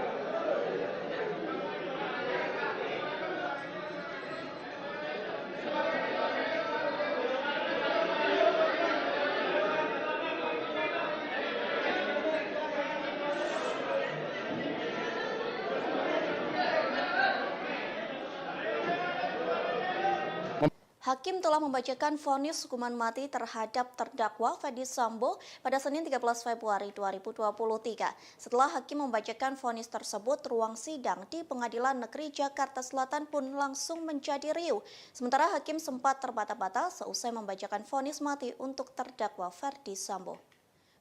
H: Hakim telah membacakan vonis hukuman mati terhadap terdakwa Ferdi Sambo pada Senin 13 Februari 2023. Setelah hakim membacakan vonis tersebut, ruang sidang di Pengadilan Negeri Jakarta Selatan pun langsung menjadi riuh. Sementara hakim sempat terbata-bata seusai membacakan vonis mati untuk terdakwa Ferdi Sambo.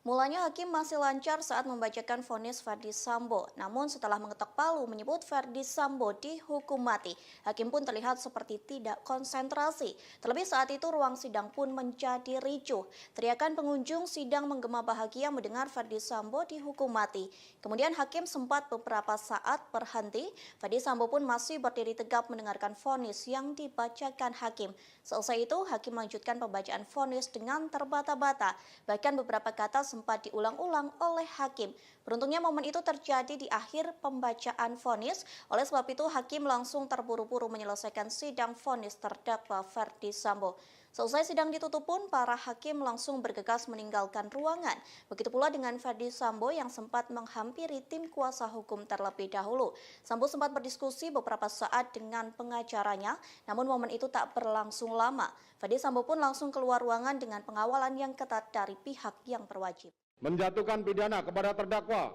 H: Mulanya hakim masih lancar saat membacakan vonis Ferdi Sambo, namun setelah mengetok palu menyebut Ferdi Sambo dihukum mati, hakim pun terlihat seperti tidak konsentrasi. Terlebih saat itu ruang sidang pun menjadi ricuh. Teriakan pengunjung sidang menggema bahagia mendengar Ferdi Sambo dihukum mati. Kemudian hakim sempat beberapa saat berhenti. Ferdi Sambo pun masih berdiri tegap mendengarkan vonis yang dibacakan hakim. Selesai itu, hakim melanjutkan pembacaan vonis dengan terbata-bata. Bahkan beberapa kata sempat diulang-ulang oleh hakim. Beruntungnya momen itu terjadi di akhir pembacaan vonis, oleh sebab itu hakim langsung terburu-buru menyelesaikan sidang vonis terdakwa Ferdi Sambo. Selesai sidang ditutup pun, para hakim langsung bergegas meninggalkan ruangan. Begitu pula dengan Ferdi Sambo yang sempat menghampiri tim kuasa hukum terlebih dahulu. Sambo sempat berdiskusi beberapa saat dengan pengacaranya, namun momen itu tak berlangsung lama. Ferdi Sambo pun langsung keluar ruangan dengan pengawalan yang ketat dari pihak yang berwajib.
B: Menjatuhkan pidana kepada terdakwa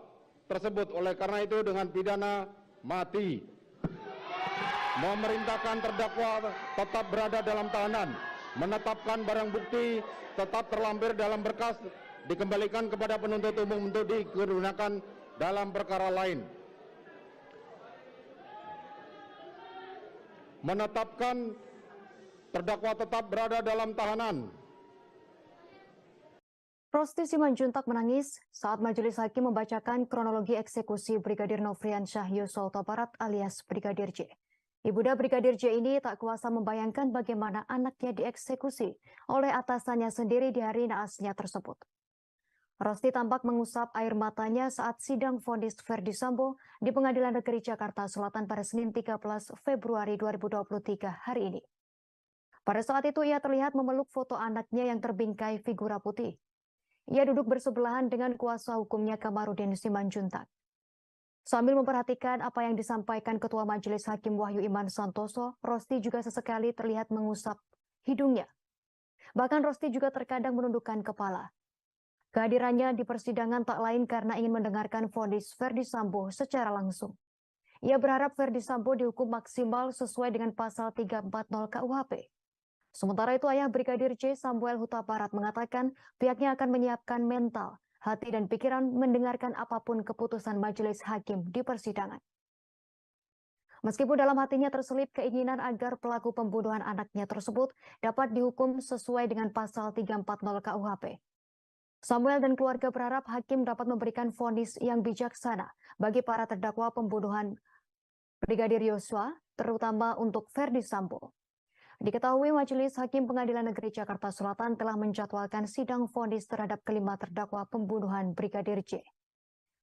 B: tersebut, oleh karena itu dengan pidana mati. Memerintahkan terdakwa tetap berada dalam tahanan. Menetapkan barang bukti tetap terlampir dalam berkas, dikembalikan kepada penuntut umum untuk digunakan dalam perkara lain. Menetapkan terdakwa tetap berada dalam tahanan.
D: Rosti Simanjuntak menangis saat majelis hakim membacakan kronologi eksekusi Brigadir Nofriansyah Yosua Huta Barat alias Brigadir J. Ibunda Brigadir J ini tak kuasa membayangkan bagaimana anaknya dieksekusi oleh atasannya sendiri di hari naasnya tersebut. Rosti tampak mengusap air matanya saat sidang vonis Ferdi Sambo di Pengadilan Negeri Jakarta Selatan pada Senin 13 Februari 2023 hari ini. Pada saat itu ia terlihat memeluk foto anaknya yang terbingkai figura putih. Ia duduk bersebelahan dengan kuasa hukumnya Kamarudin Simanjuntak. Sambil memperhatikan apa yang disampaikan Ketua Majelis Hakim Wahyu Iman Santoso, Rosti juga sesekali terlihat mengusap hidungnya. Bahkan Rosti juga terkadang menundukkan kepala. Kehadirannya di persidangan tak lain karena ingin mendengarkan vonis Ferdi Sambo secara langsung. Ia berharap Ferdi Sambo dihukum maksimal sesuai dengan pasal 340 KUHP. Sementara itu ayah Brigadir J Samuel Huta Barat mengatakan pihaknya akan menyiapkan mental, hati dan pikiran mendengarkan apapun keputusan majelis hakim di persidangan. Meskipun dalam hatinya terselip keinginan agar pelaku pembunuhan anaknya tersebut dapat dihukum sesuai dengan pasal 340 KUHP. Samuel dan keluarga berharap hakim dapat memberikan vonis yang bijaksana bagi para terdakwa pembunuhan Brigadir Yosua, terutama untuk Ferdi Sambo. Diketahui Majelis Hakim Pengadilan Negeri Jakarta Selatan telah menjadwalkan sidang vonis terhadap kelima terdakwa pembunuhan Brigadir J.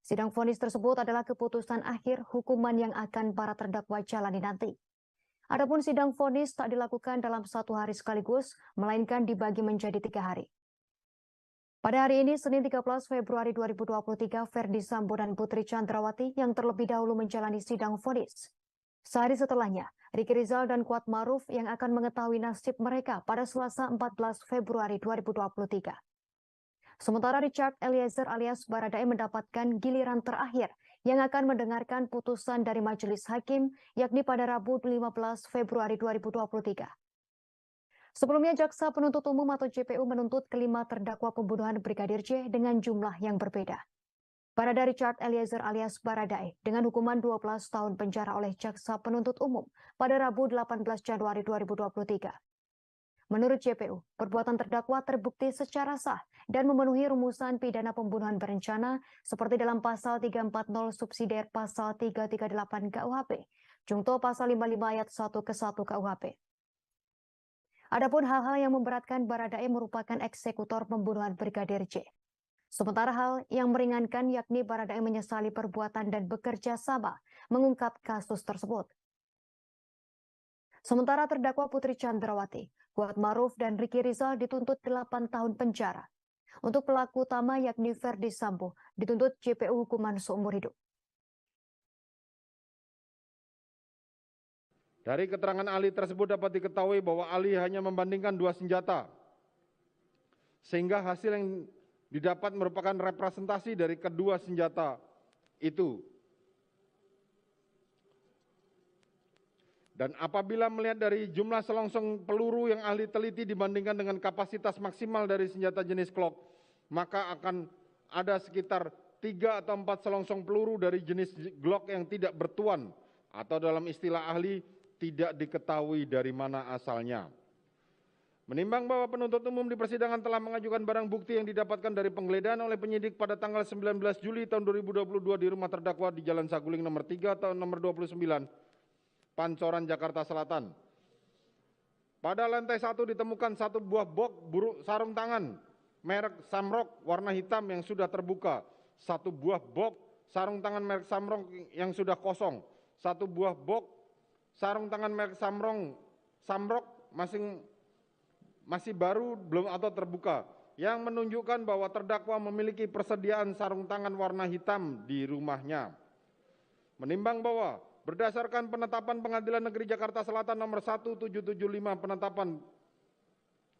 D: Sidang vonis tersebut adalah keputusan akhir hukuman yang akan para terdakwa jalani nanti. Adapun sidang vonis tak dilakukan dalam satu hari sekaligus, melainkan dibagi menjadi 3 hari. Pada hari ini, Senin 13 Februari 2023, Ferdi Sambo dan Putri Chandrawati yang terlebih dahulu menjalani sidang vonis. Sehari setelahnya, Riki Rizal dan Kuat Maruf yang akan mengetahui nasib mereka pada Selasa 14 Februari 2023. Sementara Richard Eliezer alias Baradae mendapatkan giliran terakhir yang akan mendengarkan putusan dari majelis hakim yakni pada Rabu 15 Februari 2023. Sebelumnya, Jaksa Penuntut Umum atau JPU menuntut kelima terdakwa pembunuhan Brigadir J dengan jumlah yang berbeda. Barada Richard Eliezer alias Baradae dengan hukuman 12 tahun penjara oleh Jaksa Penuntut Umum pada Rabu 18 Januari 2023. Menurut JPU, perbuatan terdakwa terbukti secara sah dan memenuhi rumusan pidana pembunuhan berencana seperti dalam pasal 340 subsidiar pasal 338 KUHP, Jungto pasal 55 ayat 1 ke 1 KUHP. Adapun hal-hal yang memberatkan Baradae merupakan eksekutor pembunuhan Brigadir J. Sementara hal yang meringankan yakni Baradae menyesali perbuatan dan bekerja sama mengungkap kasus tersebut. Sementara terdakwa Putri Chandrawati, Kuat Maruf dan Riki Rizal dituntut 8 tahun penjara. Untuk pelaku utama yakni Ferdi Sambo dituntut JPU hukuman seumur hidup.
B: Dari keterangan ahli tersebut dapat diketahui bahwa ahli hanya membandingkan 2 senjata. Sehingga hasil yang didapat merupakan representasi dari kedua senjata itu. Dan apabila melihat dari jumlah selongsong peluru yang ahli teliti dibandingkan dengan kapasitas maksimal dari senjata jenis Glock, maka akan ada sekitar 3 atau 4 selongsong peluru dari jenis Glock yang tidak bertuan atau dalam istilah ahli tidak diketahui dari mana asalnya. Menimbang bahwa penuntut umum di persidangan telah mengajukan barang bukti yang didapatkan dari penggeledahan oleh penyidik pada tanggal 19 Juli tahun 2022 di rumah terdakwa di Jalan Saguling nomor 3 tahun nomor 29, Pancoran, Jakarta Selatan. Pada lantai 1 ditemukan 1 buah box sarung tangan merek Samrock warna hitam yang sudah terbuka, 1 buah box sarung tangan merek Samrok yang sudah kosong, 1 buah box sarung tangan merek Samrok masih baru belum atau terbuka, yang menunjukkan bahwa terdakwa memiliki persediaan sarung tangan warna hitam di rumahnya. Menimbang bahwa berdasarkan penetapan Pengadilan Negeri Jakarta Selatan nomor 1775 penetapan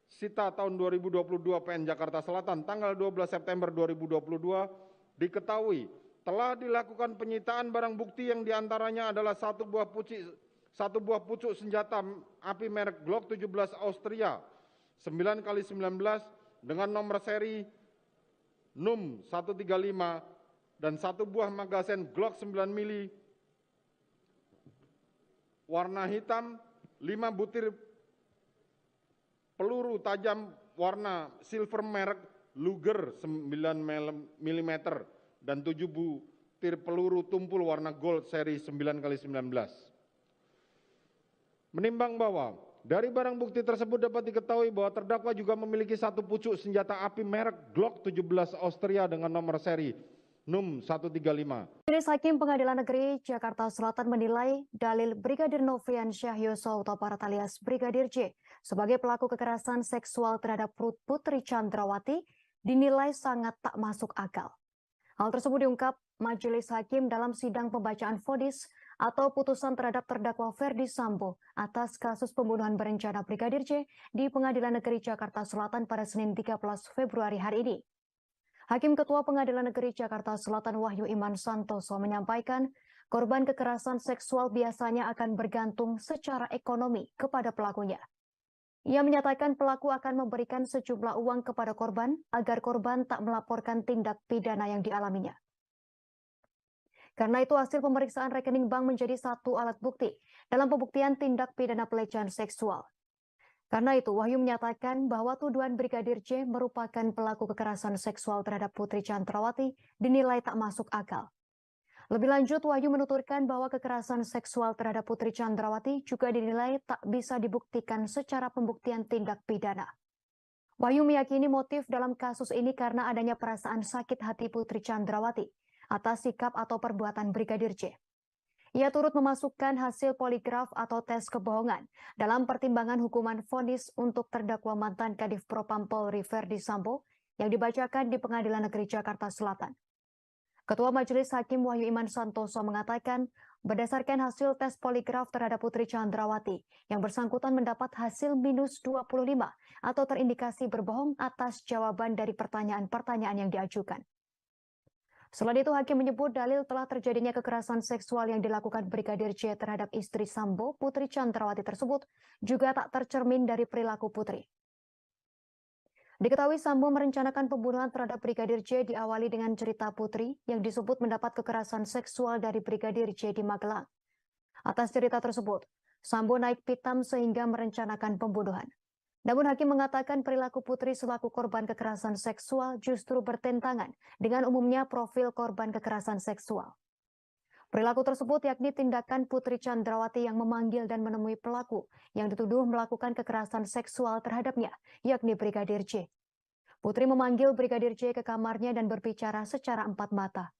B: Sita tahun 2022 PN Jakarta Selatan tanggal 12 September 2022 diketahui telah dilakukan penyitaan barang bukti yang diantaranya adalah 1 buah pucuk senjata api merek Glock 17 Austria 9x19 dengan nomor seri NUM 135 dan 1 buah magazen Glock 9 mili warna hitam, 5 butir peluru tajam warna silver merek Luger 9 mm dan 7 butir peluru tumpul warna gold seri 9x19. Menimbang bahwa dari barang bukti tersebut dapat diketahui bahwa terdakwa juga memiliki 1 pucuk senjata api merek Glock 17 Austria dengan nomor seri NUM 135.
D: Majelis Hakim Pengadilan Negeri Jakarta Selatan menilai dalil Brigadir Nofriansyah Yosua Huta Barat alias Brigadir J sebagai pelaku kekerasan seksual terhadap Putri Chandrawati dinilai sangat tak masuk akal. Hal tersebut diungkap Majelis Hakim dalam sidang pembacaan vonis atau putusan terhadap terdakwa Ferdi Sambo atas kasus pembunuhan berencana Brigadir J di Pengadilan Negeri Jakarta Selatan pada Senin 13 Februari hari ini. Hakim Ketua Pengadilan Negeri Jakarta Selatan Wahyu Iman Santoso menyampaikan korban kekerasan seksual biasanya akan bergantung secara ekonomi kepada pelakunya. Ia menyatakan pelaku akan memberikan sejumlah uang kepada korban agar korban tak melaporkan tindak pidana yang dialaminya. Karena itu hasil pemeriksaan rekening bank menjadi satu alat bukti dalam pembuktian tindak pidana pelecehan seksual. Karena itu Wahyu menyatakan bahwa tuduhan Brigadir J merupakan pelaku kekerasan seksual terhadap Putri Chandrawati dinilai tak masuk akal. Lebih lanjut, Wahyu menuturkan bahwa kekerasan seksual terhadap Putri Chandrawati juga dinilai tak bisa dibuktikan secara pembuktian tindak pidana. Wahyu meyakini motif dalam kasus ini karena adanya perasaan sakit hati Putri Chandrawati atas sikap atau perbuatan Brigadir J. Ia turut memasukkan hasil poligraf atau tes kebohongan dalam pertimbangan hukuman vonis untuk terdakwa mantan Kadif Propam Polri Ferdi Sambo yang dibacakan di Pengadilan Negeri Jakarta Selatan. Ketua Majelis Hakim Wahyu Iman Santoso mengatakan, berdasarkan hasil tes poligraf terhadap Putri Chandrawati, yang bersangkutan mendapat hasil minus 25 atau terindikasi berbohong atas jawaban dari pertanyaan-pertanyaan yang diajukan. Selain itu, Hakim menyebut dalil telah terjadinya kekerasan seksual yang dilakukan Brigadir J terhadap istri Sambo, Putri Chandrawati tersebut, juga tak tercermin dari perilaku Putri. Diketahui Sambo merencanakan pembunuhan terhadap Brigadir J diawali dengan cerita Putri yang disebut mendapat kekerasan seksual dari Brigadir J di Magelang. Atas cerita tersebut, Sambo naik pitam sehingga merencanakan pembunuhan. Namun Hakim mengatakan perilaku Putri selaku korban kekerasan seksual justru bertentangan dengan umumnya profil korban kekerasan seksual. Perilaku tersebut yakni tindakan Putri Chandrawati yang memanggil dan menemui pelaku yang dituduh melakukan kekerasan seksual terhadapnya, yakni Brigadir J. Putri memanggil Brigadir J ke kamarnya dan berbicara secara empat mata.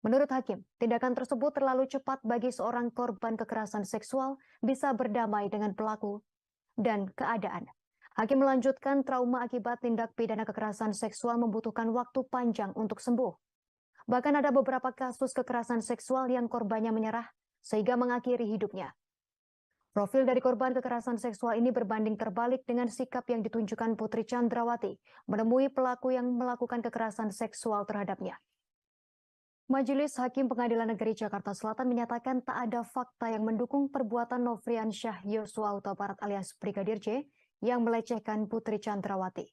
D: Menurut Hakim, tindakan tersebut terlalu cepat bagi seorang korban kekerasan seksual bisa berdamai dengan pelaku dan keadaan. Hakim melanjutkan trauma akibat tindak pidana kekerasan seksual membutuhkan waktu panjang untuk sembuh. Bahkan ada beberapa kasus kekerasan seksual yang korbannya menyerah sehingga mengakhiri hidupnya. Profil dari korban kekerasan seksual ini berbanding terbalik dengan sikap yang ditunjukkan Putri Chandrawati menemui pelaku yang melakukan kekerasan seksual terhadapnya. Majelis Hakim Pengadilan Negeri Jakarta Selatan menyatakan tak ada fakta yang mendukung perbuatan Nofriansyah Yosua Huta Barat alias Brigadir J yang melecehkan Putri Chandrawati.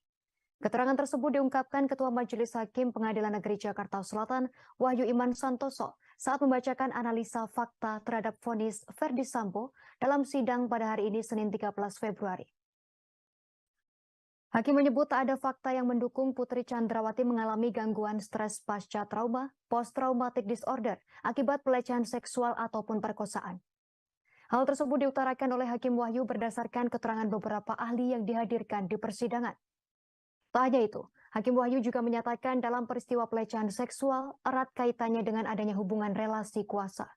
D: Keterangan tersebut diungkapkan Ketua Majelis Hakim Pengadilan Negeri Jakarta Selatan, Wahyu Iman Santoso, saat membacakan analisa fakta terhadap vonis Ferdi Sambo dalam sidang pada hari ini Senin 13 Februari. Hakim menyebut tak ada fakta yang mendukung Putri Chandrawati mengalami gangguan stres pasca trauma, post-traumatic disorder, akibat pelecehan seksual ataupun perkosaan. Hal tersebut diutarakan oleh Hakim Wahyu berdasarkan keterangan beberapa ahli yang dihadirkan di persidangan. Tak hanya itu, Hakim Wahyu juga menyatakan dalam peristiwa pelecehan seksual erat kaitannya dengan adanya hubungan relasi kuasa.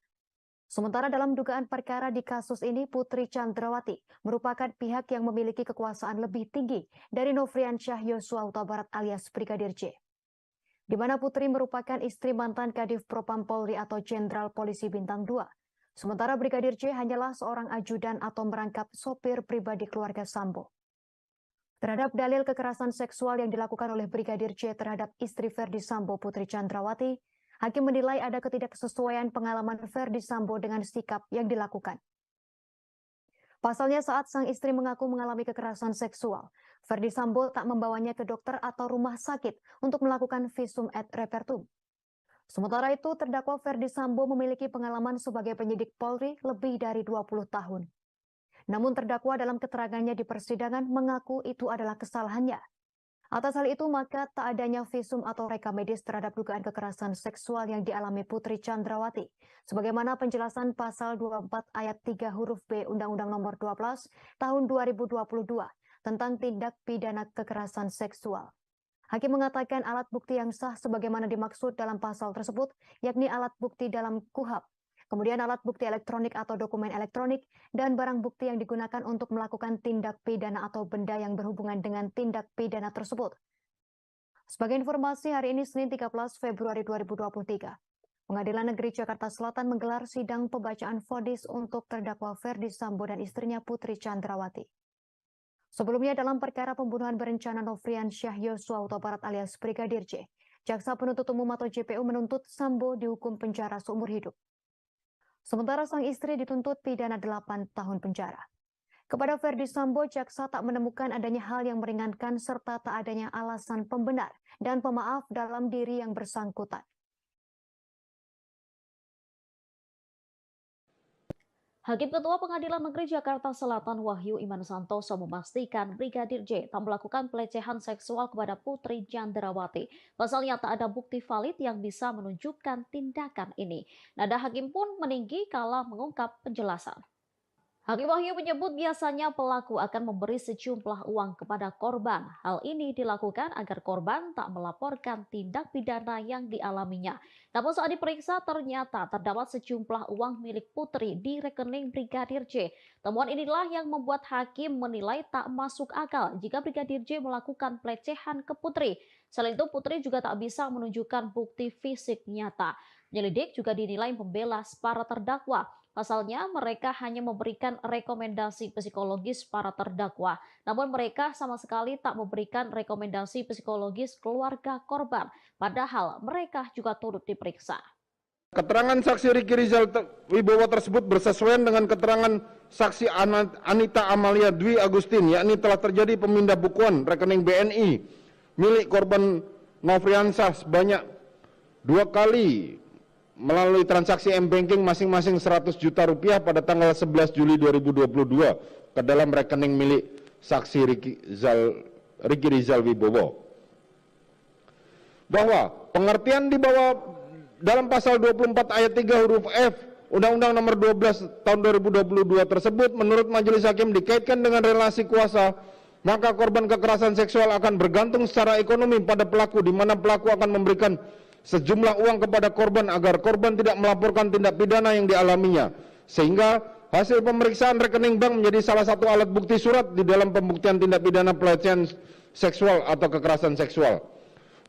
D: Sementara dalam dugaan perkara di kasus ini, Putri Chandrawati merupakan pihak yang memiliki kekuasaan lebih tinggi dari Nofriansyah Yosua Huta Barat alias Brigadir J. Di mana Putri merupakan istri mantan Kadif Propam Polri atau Jenderal Polisi Bintang 2. Sementara Brigadir J hanyalah seorang ajudan atau merangkap sopir pribadi keluarga Sambo. Terhadap dalil kekerasan seksual yang dilakukan oleh Brigadir J terhadap istri Verdi Sambo Putri Chandrawati, Hakim menilai ada ketidaksesuaian pengalaman Verdi Sambo dengan sikap yang dilakukan. Pasalnya saat sang istri mengaku mengalami kekerasan seksual, Verdi Sambo tak membawanya ke dokter atau rumah sakit untuk melakukan visum et repertum. Sementara itu, terdakwa Verdi Sambo memiliki pengalaman sebagai penyidik Polri lebih dari 20 tahun. Namun terdakwa dalam keterangannya di persidangan mengaku itu adalah kesalahannya. Atas hal itu, maka tak adanya visum atau reka medis terhadap dugaan kekerasan seksual yang dialami Putri Chandrawati, sebagaimana penjelasan pasal 24 ayat 3 huruf B Undang-Undang Nomor 12 Tahun 2022 tentang tindak pidana kekerasan seksual. Hakim mengatakan alat bukti yang sah sebagaimana dimaksud dalam pasal tersebut, yakni alat bukti dalam KUHP, kemudian alat bukti elektronik atau dokumen elektronik, dan barang bukti yang digunakan untuk melakukan tindak pidana atau benda yang berhubungan dengan tindak pidana tersebut. Sebagai informasi, hari ini Senin 13 Februari 2023, Pengadilan Negeri Jakarta Selatan menggelar sidang pembacaan vonis untuk terdakwa Verdi Sambo dan istrinya Putri Chandrawati. Sebelumnya dalam perkara pembunuhan berencana Nofriansyah Yosua Huta Barat alias Brigadir J, Jaksa Penuntut Umum atau JPU menuntut Sambo dihukum penjara seumur hidup. Sementara sang istri dituntut pidana 8 tahun penjara. Kepada Verdi Sambo, jaksa tak menemukan adanya hal yang meringankan serta tak adanya alasan pembenar dan pemaaf dalam diri yang bersangkutan.
A: Hakim Ketua Pengadilan Negeri Jakarta Selatan Wahyu Iman Santoso memastikan Brigadir J tak melakukan pelecehan seksual kepada Putri Chandrawati. Pasalnya tak ada bukti valid yang bisa menunjukkan tindakan ini. Nada hakim pun meninggi kala mengungkap penjelasan. Hakim Wahyu menyebut biasanya pelaku akan memberi sejumlah uang kepada korban. Hal ini dilakukan agar korban tak melaporkan tindak pidana yang dialaminya. Namun saat diperiksa ternyata terdapat sejumlah uang milik Putri di rekening Brigadir J. Temuan inilah yang membuat hakim menilai tak masuk akal jika Brigadir J melakukan pelecehan ke Putri. Selain itu, Putri juga tak bisa menunjukkan bukti fisik nyata. Penyelidik juga dinilai membela para terdakwa. Pasalnya, mereka hanya memberikan rekomendasi psikologis para terdakwa. Namun mereka sama sekali tak memberikan rekomendasi psikologis keluarga korban. Padahal mereka juga turut diperiksa.
B: Keterangan saksi Riki Rizal Wibowo tersebut bersesuaian dengan keterangan saksi Anita Amalia Dwi Agustin, yakni telah terjadi pemindah bukuan rekening BNI milik korban Nofriansyah sebanyak 2 kali melalui transaksi M-Banking masing-masing 100 juta rupiah pada tanggal 11 Juli 2022 ke dalam rekening milik saksi Riki Rizal Wibowo. Bahwa pengertian di bawah dalam pasal 24 ayat 3 huruf F Undang-Undang Nomor 12 Tahun 2022 tersebut menurut majelis hakim dikaitkan dengan relasi kuasa, maka korban kekerasan seksual akan bergantung secara ekonomi pada pelaku, di mana pelaku akan memberikan sejumlah uang kepada korban agar korban tidak melaporkan tindak pidana yang dialaminya, sehingga hasil pemeriksaan rekening bank menjadi salah satu alat bukti surat di dalam pembuktian tindak pidana pelecehan seksual atau kekerasan seksual.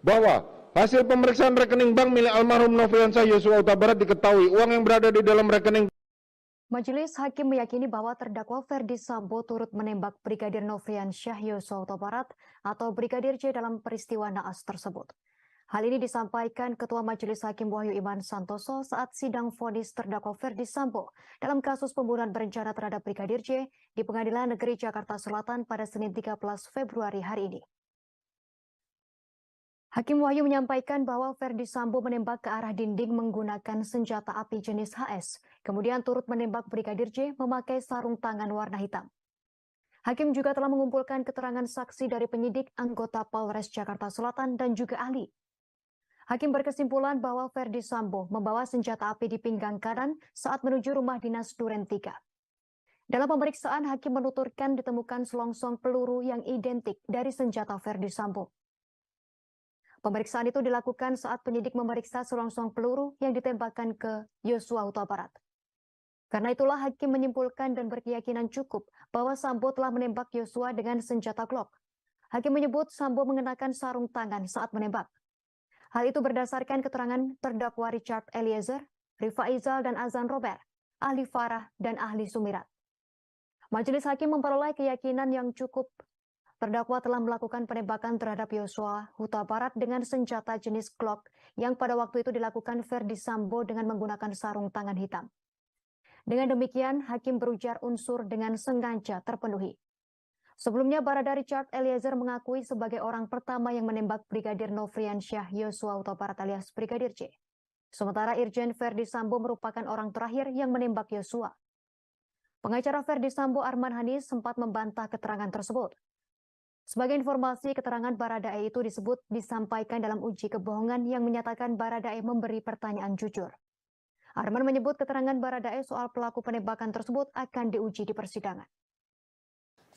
B: Bahwa hasil pemeriksaan rekening bank milik almarhum Nofriansyah Yosua Huta Barat diketahui uang yang berada di dalam rekening.
D: Majelis hakim meyakini bahwa terdakwa Verdi Sambo turut menembak Brigadir Nofriansyah Yosua Huta Barat atau Brigadir J dalam peristiwa naas tersebut. Hal ini disampaikan Ketua Majelis Hakim Wahyu Iman Santoso saat sidang vonis terdakwa Verdi Sambo dalam kasus pembunuhan berencana terhadap Brigadir J di Pengadilan Negeri Jakarta Selatan pada Senin 13 Februari hari ini. Hakim Wahyu menyampaikan bahwa Verdi Sambo menembak ke arah dinding menggunakan senjata api jenis HS, kemudian turut menembak Brigadir J memakai sarung tangan warna hitam. Hakim juga telah mengumpulkan keterangan saksi dari penyidik, anggota Polres Jakarta Selatan, dan juga ahli. Hakim berkesimpulan bahwa Verdi Sambo membawa senjata api di pinggang kanan saat menuju rumah dinas Duren 3. Dalam pemeriksaan, hakim menuturkan ditemukan selongsong peluru yang identik dari senjata Verdi Sambo. Pemeriksaan itu dilakukan saat penyidik memeriksa selongsong peluru yang ditembakkan ke Yosua Huta Barat. Karena itulah hakim menyimpulkan dan berkeyakinan cukup bahwa Sambo telah menembak Yosua dengan senjata Glock. Hakim menyebut Sambo mengenakan sarung tangan saat menembak. Hal itu berdasarkan keterangan terdakwa Richard Eliezer, Rifa Izal dan Azan Robert, ahli Farah dan ahli Sumirat. Majelis hakim memperoleh keyakinan yang cukup terdakwa telah melakukan penembakan terhadap Yosua Huta Barat dengan senjata jenis Glock yang pada waktu itu dilakukan Ferdi Sambo dengan menggunakan sarung tangan hitam. Dengan demikian, hakim berujar unsur dengan sengaja terpenuhi. Sebelumnya, Barada Richard Eliezer mengakui sebagai orang pertama yang menembak Brigadir Nofriansyah Yosua Huta Barat alias Brigadir J. Sementara Irjen Ferdi Sambo merupakan orang terakhir yang menembak Yosua. Pengacara Ferdi Sambo Arman Hanis sempat membantah keterangan tersebut. Sebagai informasi, keterangan Baradae itu disebut disampaikan dalam uji kebohongan yang menyatakan Baradae memberi pertanyaan jujur. Arman menyebut keterangan Baradae soal pelaku penembakan tersebut akan diuji di persidangan.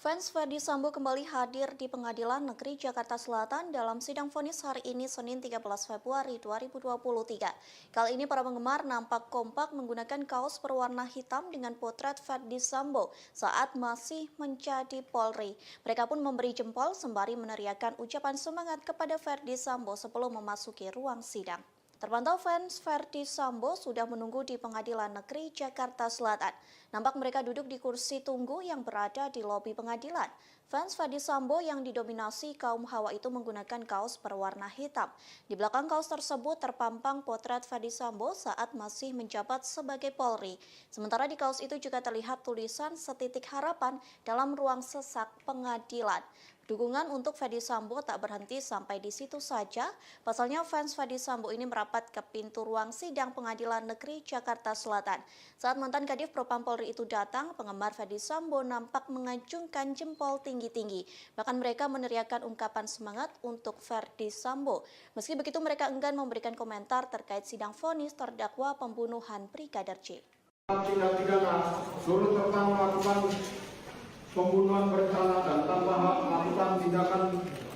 H: Fans Ferdi Sambo kembali hadir di Pengadilan Negeri Jakarta Selatan dalam sidang vonis hari ini Senin 13 Februari 2023. Kali ini para penggemar nampak kompak menggunakan kaos berwarna hitam dengan potret Ferdi Sambo saat masih menjadi Polri. Mereka pun memberi jempol sembari meneriakkan ucapan semangat kepada Ferdi Sambo sebelum memasuki ruang sidang. Terpantau fans Ferdi Sambo sudah menunggu di Pengadilan Negeri Jakarta Selatan. Nampak mereka duduk di kursi tunggu yang berada di lobi pengadilan. Fans Ferdi Sambo yang didominasi kaum hawa itu menggunakan kaos berwarna hitam. Di belakang kaos tersebut terpampang potret Ferdi Sambo saat masih menjabat sebagai Polri. Sementara di kaos itu juga terlihat tulisan setitik harapan dalam ruang sesak pengadilan. Dukungan untuk Ferdi Sambo tak berhenti sampai di situ saja. Pasalnya fans Ferdi Sambo ini merapat ke pintu ruang sidang Pengadilan Negeri Jakarta Selatan. Saat mantan Kadif Propam Polri itu datang, penggemar Ferdi Sambo nampak mengacungkan jempol tinggi-tinggi. Bahkan mereka meneriakkan ungkapan semangat untuk Ferdi Sambo. Meski begitu mereka enggan memberikan komentar terkait sidang vonis terdakwa pembunuhan Brigadir J.
B: Tindak pidana turut serta melakukan pembunuhan berencana dan tanpa hak melakukan tindakan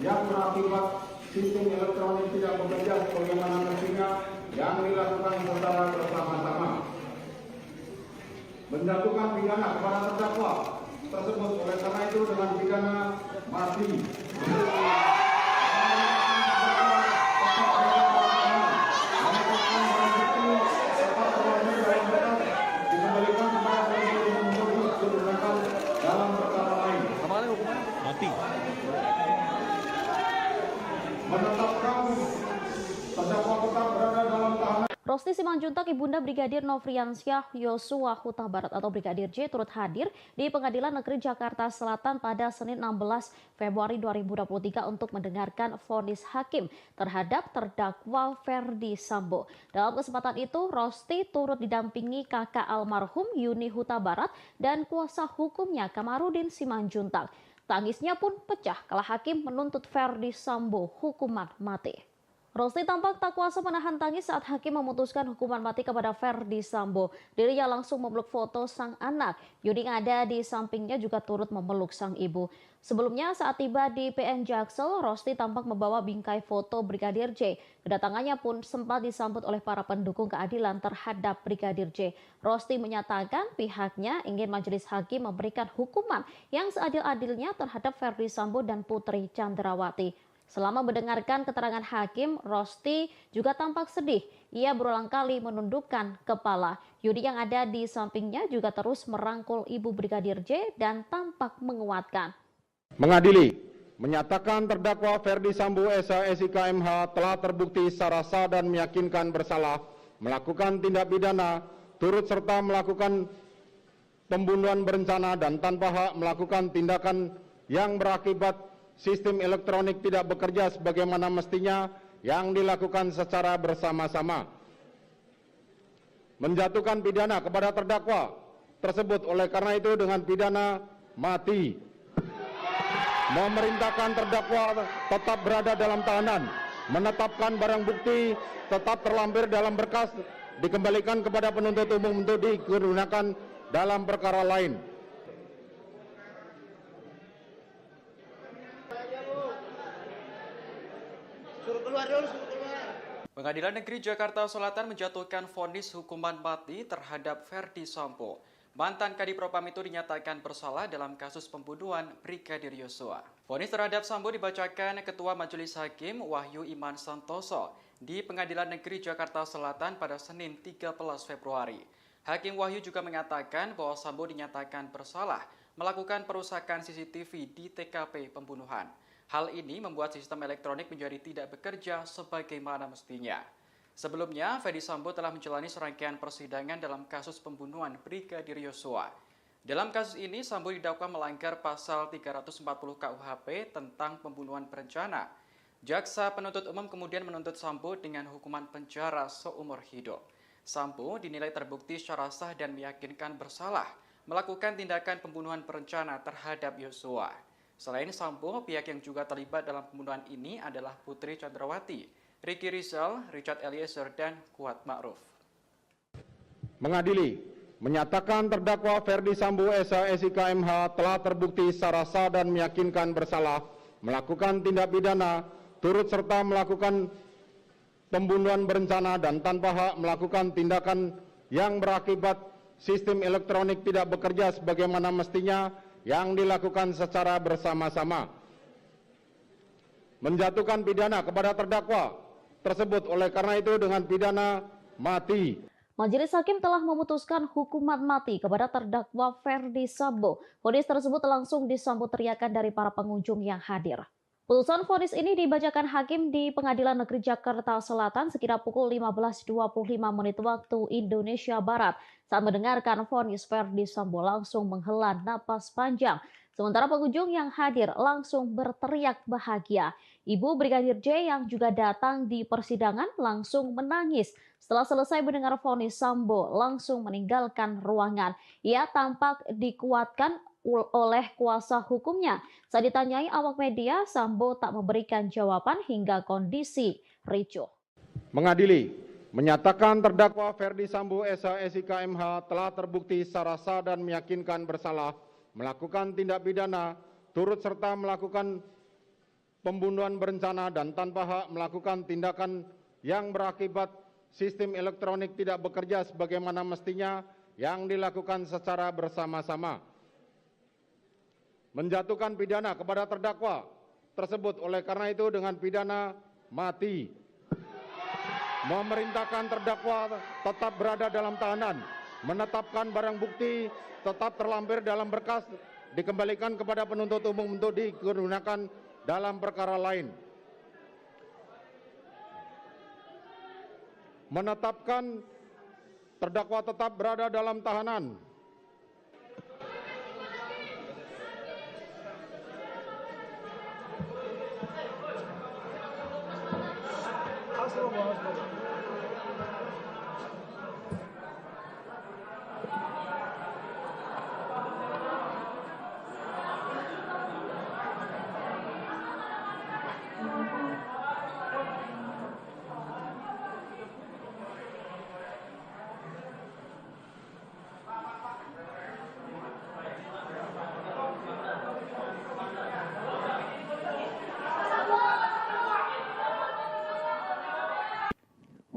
B: yang berakibat sistem elektronik tidak bekerja sebagaimana mestinya yang dilakukan secara bersama-sama. Menjatuhkan pidana kepada terdakwa tersebut oleh karena itu dengan pidana mati.
A: Rosti Simanjuntak, Ibunda Brigadir Nofriansyah Yosua Huta Barat atau Brigadir J turut hadir di Pengadilan Negeri Jakarta Selatan pada Senin 16 Februari 2023 untuk mendengarkan vonis hakim terhadap terdakwa Ferdi Sambo. Dalam kesempatan itu, Rosti turut didampingi kakak almarhum Yuni Huta Barat dan kuasa hukumnya Kamarudin Simanjuntak. Tangisnya pun pecah kala hakim menuntut Ferdi Sambo hukuman mati. Rosti tampak tak kuasa menahan tangis saat hakim memutuskan hukuman mati kepada Ferdi Sambo. Dirinya langsung memeluk foto sang anak. Yudi yang ada di sampingnya juga turut memeluk sang ibu. Sebelumnya saat tiba di PN Jaksel, Rosti tampak membawa bingkai foto Brigadir J. Kedatangannya pun sempat disambut oleh para pendukung keadilan terhadap Brigadir J. Rosti menyatakan pihaknya ingin majelis hakim memberikan hukuman yang seadil-adilnya terhadap Ferdi Sambo dan Putri Chandrawati. Selama mendengarkan keterangan hakim, Rosti juga tampak sedih. Ia berulang kali menundukkan kepala. Yudi yang ada di sampingnya juga terus merangkul ibu Brigadir J dan tampak menguatkan.
B: Mengadili, menyatakan terdakwa Ferdi Sambo SH SIK MH telah terbukti secara sah dan meyakinkan bersalah melakukan tindak pidana turut serta melakukan pembunuhan berencana dan tanpa hak melakukan tindakan yang berakibat sistem elektronik tidak bekerja sebagaimana mestinya yang dilakukan secara bersama-sama. Menjatuhkan pidana kepada terdakwa tersebut oleh karena itu dengan pidana mati. Memerintahkan terdakwa tetap berada dalam tahanan. Menetapkan barang bukti tetap terlampir dalam berkas dikembalikan kepada penuntut umum untuk digunakan dalam perkara lain.
G: Suruh keluar dulu, suruh keluar.
C: Pengadilan Negeri Jakarta Selatan menjatuhkan vonis hukuman mati terhadap Ferdi Sambo. Mantan Kadif Propam itu dinyatakan bersalah dalam kasus pembunuhan Brigadir Yosua. Vonis terhadap Sambo dibacakan Ketua Majelis Hakim Wahyu Iman Santoso di Pengadilan Negeri Jakarta Selatan pada Senin 13 Februari. Hakim Wahyu juga mengatakan bahwa Sambo dinyatakan bersalah melakukan perusakan CCTV di TKP pembunuhan. Hal ini membuat sistem elektronik menjadi tidak bekerja sebagaimana mestinya. Sebelumnya, Ferdi Sambo telah menjalani serangkaian persidangan dalam kasus pembunuhan Brigadir Yosua. Dalam kasus ini, Sambo didakwa melanggar pasal 340 KUHP tentang pembunuhan berencana. Jaksa penuntut umum kemudian menuntut Sambo dengan hukuman penjara seumur hidup. Sambo dinilai terbukti secara sah dan meyakinkan bersalah melakukan tindakan pembunuhan berencana terhadap Yosua. Selain Sambo, pihak yang juga terlibat dalam pembunuhan ini adalah Putri Chandrawati, Ricky Rizal, Richard Eliezer, dan Kuat Ma'ruf.
B: Mengadili, menyatakan terdakwa Ferdi Sambo SH MH telah terbukti secara sah dan meyakinkan bersalah melakukan tindak pidana turut serta melakukan pembunuhan berencana dan tanpa hak melakukan tindakan yang berakibat sistem elektronik tidak bekerja sebagaimana mestinya yang dilakukan secara bersama-sama. Menjatuhkan pidana kepada terdakwa tersebut oleh karena itu dengan pidana mati.
A: Majelis Hakim telah memutuskan hukuman mati kepada terdakwa Ferdi Sambo. Vonis tersebut langsung disambut teriakan dari para pengunjung yang hadir. Putusan vonis ini dibacakan Hakim di Pengadilan Negeri Jakarta Selatan sekira pukul 15.25 menit waktu Indonesia Barat. Saat mendengarkan vonis, Ferdi Sambo langsung menghela napas panjang. Sementara pengunjung yang hadir langsung berteriak bahagia. Ibu Brigadir J yang juga datang di persidangan langsung menangis. Setelah selesai mendengar vonis, Sambo langsung meninggalkan ruangan. Ia tampak dikuatkan oleh kuasa hukumnya. Saat ditanyai awak media, Sambo tak memberikan jawaban hingga kondisi ricuh.
B: Mengadili, menyatakan terdakwa Ferdi Sambo SH MH telah terbukti secara sah dan meyakinkan bersalah melakukan tindak pidana turut serta melakukan pembunuhan berencana dan tanpa hak melakukan tindakan yang berakibat sistem elektronik tidak bekerja sebagaimana mestinya yang dilakukan secara bersama-sama. Menjatuhkan pidana kepada terdakwa tersebut oleh karena itu dengan pidana mati. Memerintahkan terdakwa tetap berada dalam tahanan, menetapkan barang bukti tetap terlampir dalam berkas, dikembalikan kepada penuntut umum untuk digunakan dalam perkara lain. Menetapkan terdakwa tetap berada dalam tahanan.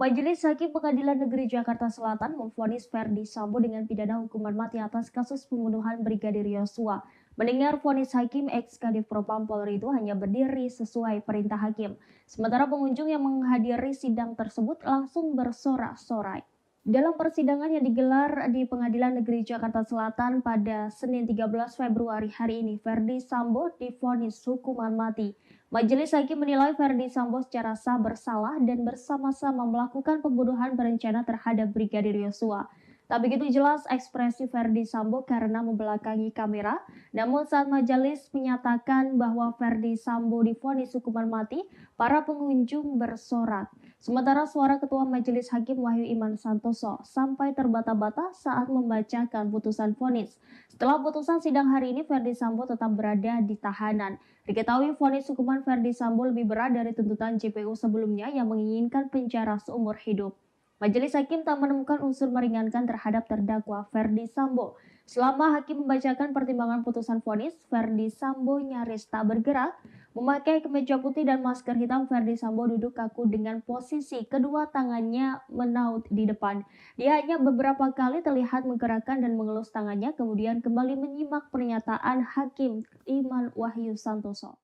I: Majelis Hakim Pengadilan Negeri Jakarta Selatan memvonis Ferdi Sambo dengan pidana hukuman mati atas kasus pembunuhan Brigadir Yosua. Mendengar vonis Hakim, ex-Kadif Propam Polri itu hanya berdiri sesuai perintah Hakim. Sementara pengunjung yang menghadiri sidang tersebut langsung bersorak-sorai. Dalam persidangan yang digelar di Pengadilan Negeri Jakarta Selatan pada Senin 13 Februari hari ini, Ferdi Sambo divonis hukuman mati. Majelis Hakim menilai Ferdi Sambo secara sah bersalah dan bersama-sama melakukan pembunuhan berencana terhadap Brigadir Yosua. Tak begitu jelas ekspresi Ferdi Sambo karena membelakangi kamera, namun saat majelis menyatakan bahwa Ferdi Sambo divonis hukuman mati, para pengunjung bersorak. Sementara suara Ketua Majelis Hakim Wahyu Iman Santoso sampai terbata-bata saat membacakan putusan vonis. Setelah putusan sidang hari ini, Ferdi Sambo tetap berada di tahanan. Diketahui vonis hukuman Ferdi Sambo lebih berat dari tuntutan JPU sebelumnya yang menginginkan penjara seumur hidup. Majelis Hakim tak menemukan unsur meringankan terhadap terdakwa Ferdi Sambo. Selama Hakim membacakan pertimbangan putusan vonis, Ferdi Sambo nyaris tak bergerak. Memakai kemeja putih dan masker hitam, Ferdi Sambo duduk kaku dengan posisi kedua tangannya menaut di depan. Dia hanya beberapa kali terlihat menggerakkan dan mengelus tangannya, kemudian kembali menyimak pernyataan Hakim Iman Wahyu Santoso.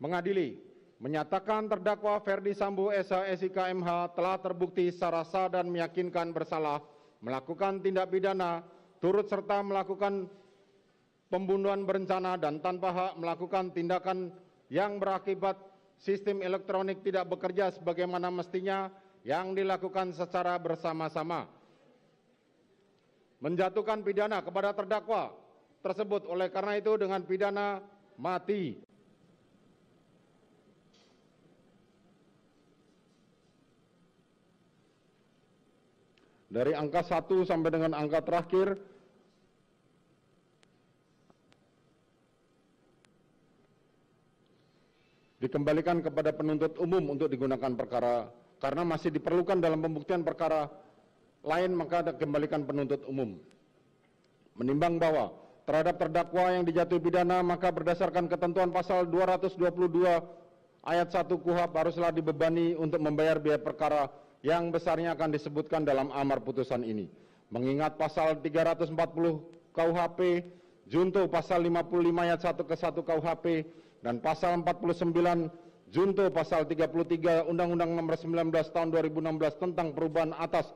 B: Mengadili, menyatakan terdakwa Ferdi Sambo SH MH telah terbukti secara sah dan meyakinkan bersalah melakukan tindak pidana turut serta melakukan pembunuhan berencana dan tanpa hak melakukan tindakan yang berakibat sistem elektronik tidak bekerja sebagaimana mestinya yang dilakukan secara bersama-sama. Menjatuhkan pidana kepada terdakwa tersebut oleh karena itu dengan pidana mati. Dari angka 1 sampai dengan angka terakhir dikembalikan kepada penuntut umum untuk digunakan perkara karena masih diperlukan dalam pembuktian perkara lain, maka dikembalikan penuntut umum. Menimbang bahwa terhadap terdakwa yang dijatuhi pidana maka berdasarkan ketentuan pasal 222 ayat 1 KUHP haruslah dibebani untuk membayar biaya perkara yang besarnya akan disebutkan dalam amar putusan ini. Mengingat pasal 340 KUHP, junto pasal 55 ayat 1 ke 1 KUHP, dan pasal 49 junto pasal 33 Undang-Undang Nomor 19 Tahun 2016 tentang perubahan atas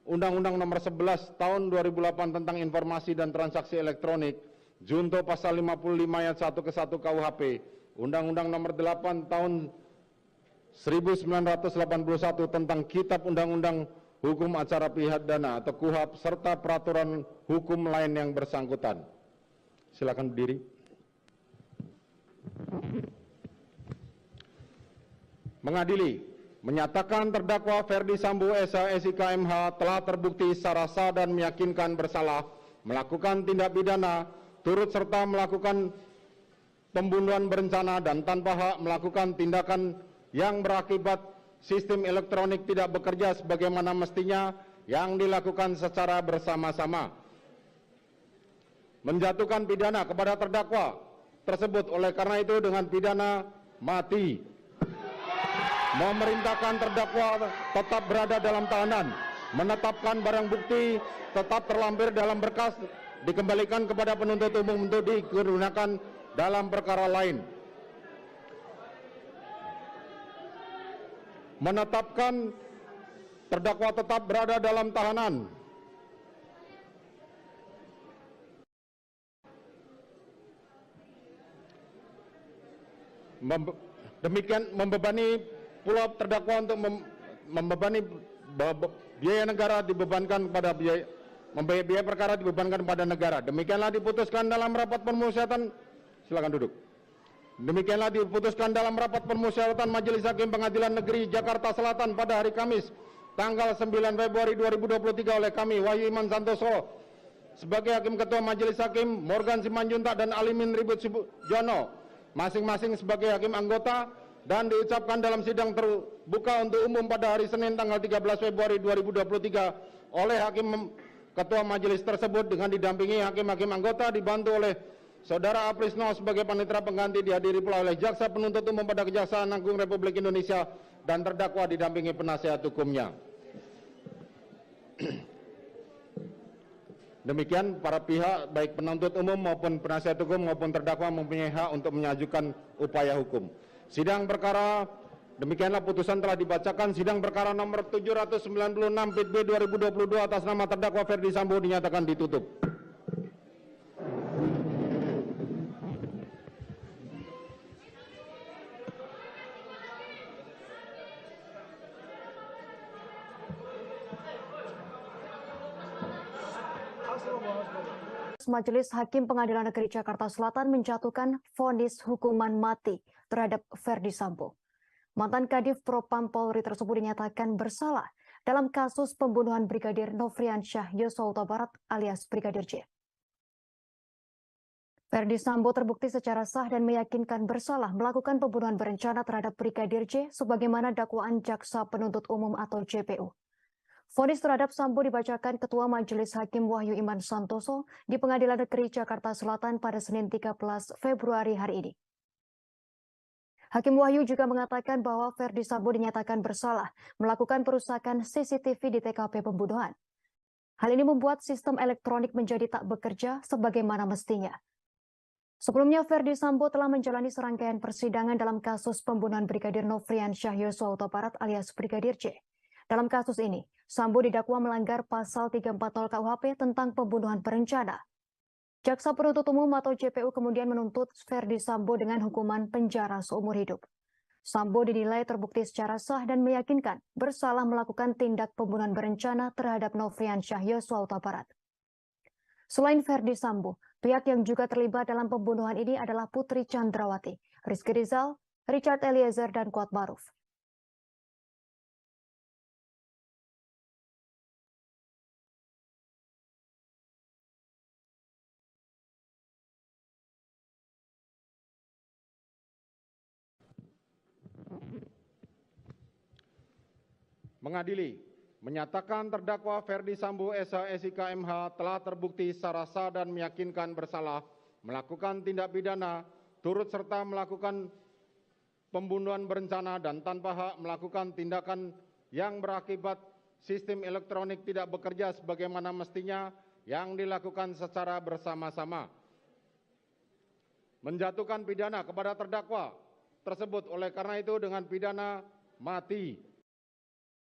B: Undang-Undang Nomor 11 Tahun 2008 tentang informasi dan transaksi elektronik, junto pasal 55 ayat 1 ke 1 KUHP, Undang-Undang Nomor 8 Tahun 1981 tentang Kitab Undang-Undang Hukum Acara Pidana atau KUHP serta peraturan hukum lain yang bersangkutan. Silakan berdiri. Mengadili, menyatakan terdakwa Ferdi Sambo SH MH telah terbukti secara sah dan meyakinkan bersalah melakukan tindak pidana turut serta melakukan pembunuhan berencana dan tanpa hak melakukan tindakan yang berakibat sistem elektronik tidak bekerja sebagaimana mestinya yang dilakukan secara bersama-sama. Menjatuhkan pidana kepada terdakwa tersebut oleh karena itu dengan pidana mati. Memerintahkan terdakwa tetap berada dalam tahanan, menetapkan barang bukti tetap terlampir dalam berkas dikembalikan kepada penuntut umum untuk digunakan dalam perkara lain. Menetapkan terdakwa tetap berada dalam tahanan. Demikian membebani pula terdakwa untuk membebani biaya negara dibebankan kepada biaya perkara dibebankan kepada negara. Demikianlah diputuskan dalam rapat permusyawaratan. Silakan duduk. Demikianlah diputuskan dalam rapat permusyawaratan Majelis Hakim Pengadilan Negeri Jakarta Selatan pada hari Kamis tanggal 9 Februari 2023 oleh kami Wahyu Iman Santoso sebagai Hakim Ketua Majelis Hakim, Morgan Simanjuntak dan Alimin Ribut Sujono masing-masing sebagai hakim anggota, dan diucapkan dalam sidang terbuka untuk umum pada hari Senin tanggal 13 Februari 2023 oleh Hakim Ketua Majelis tersebut dengan didampingi hakim-hakim anggota dibantu oleh Saudara Aprisno sebagai panitera pengganti, dihadiri pula oleh Jaksa Penuntut Umum pada Kejaksaan Agung Republik Indonesia dan terdakwa didampingi penasihat hukumnya. Demikian para pihak baik penuntut umum maupun penasihat hukum maupun terdakwa mempunyai hak untuk mengajukan upaya hukum. Sidang perkara demikianlah putusan telah dibacakan. Sidang perkara nomor 796 PIT B 2022 atas nama terdakwa Ferdi Sambo dinyatakan ditutup.
D: Majelis Hakim Pengadilan Negeri Jakarta Selatan menjatuhkan vonis hukuman mati terhadap Ferdi Sambo. Mantan Kadif Propam Polri tersebut dinyatakan bersalah dalam kasus pembunuhan Brigadir Nofriansyah Yosua Huta Barat alias Brigadir J. Ferdi Sambo terbukti secara sah dan meyakinkan bersalah melakukan pembunuhan berencana terhadap Brigadir J sebagaimana dakwaan Jaksa Penuntut Umum atau JPU. Vonis terhadap Sambo dibacakan Ketua Majelis Hakim Wahyu Iman Santoso di Pengadilan Negeri Jakarta Selatan pada Senin 13 Februari hari ini. Hakim Wahyu juga mengatakan bahwa Ferdi Sambo dinyatakan bersalah melakukan perusakan CCTV di TKP pembunuhan. Hal ini membuat sistem elektronik menjadi tak bekerja sebagaimana mestinya. Sebelumnya, Ferdi Sambo telah menjalani serangkaian persidangan dalam kasus pembunuhan Brigadir Nofriansyah Yosua Huta Barat alias Brigadir J. Dalam kasus ini, Sambo didakwa melanggar pasal 340 KUHP tentang pembunuhan berencana. Jaksa penuntut umum atau JPU kemudian menuntut Ferdi Sambo dengan hukuman penjara seumur hidup. Sambo dinilai terbukti secara sah dan meyakinkan bersalah melakukan tindak pembunuhan berencana terhadap Nofriansyah Yosua Huta Barat. Selain Ferdi Sambo, pihak yang juga terlibat dalam pembunuhan ini adalah Putri Chandrawati, Rizky Rizal, Richard Eliezer, dan Kuat Maruf.
B: Mengadili, menyatakan terdakwa Ferdi Sambo SH SIK MH telah terbukti secara sah dan meyakinkan bersalah melakukan tindak pidana turut serta melakukan pembunuhan berencana dan tanpa hak melakukan tindakan yang berakibat sistem elektronik tidak bekerja sebagaimana mestinya yang dilakukan secara bersama-sama. Menjatuhkan pidana kepada terdakwa tersebut oleh karena itu dengan pidana mati.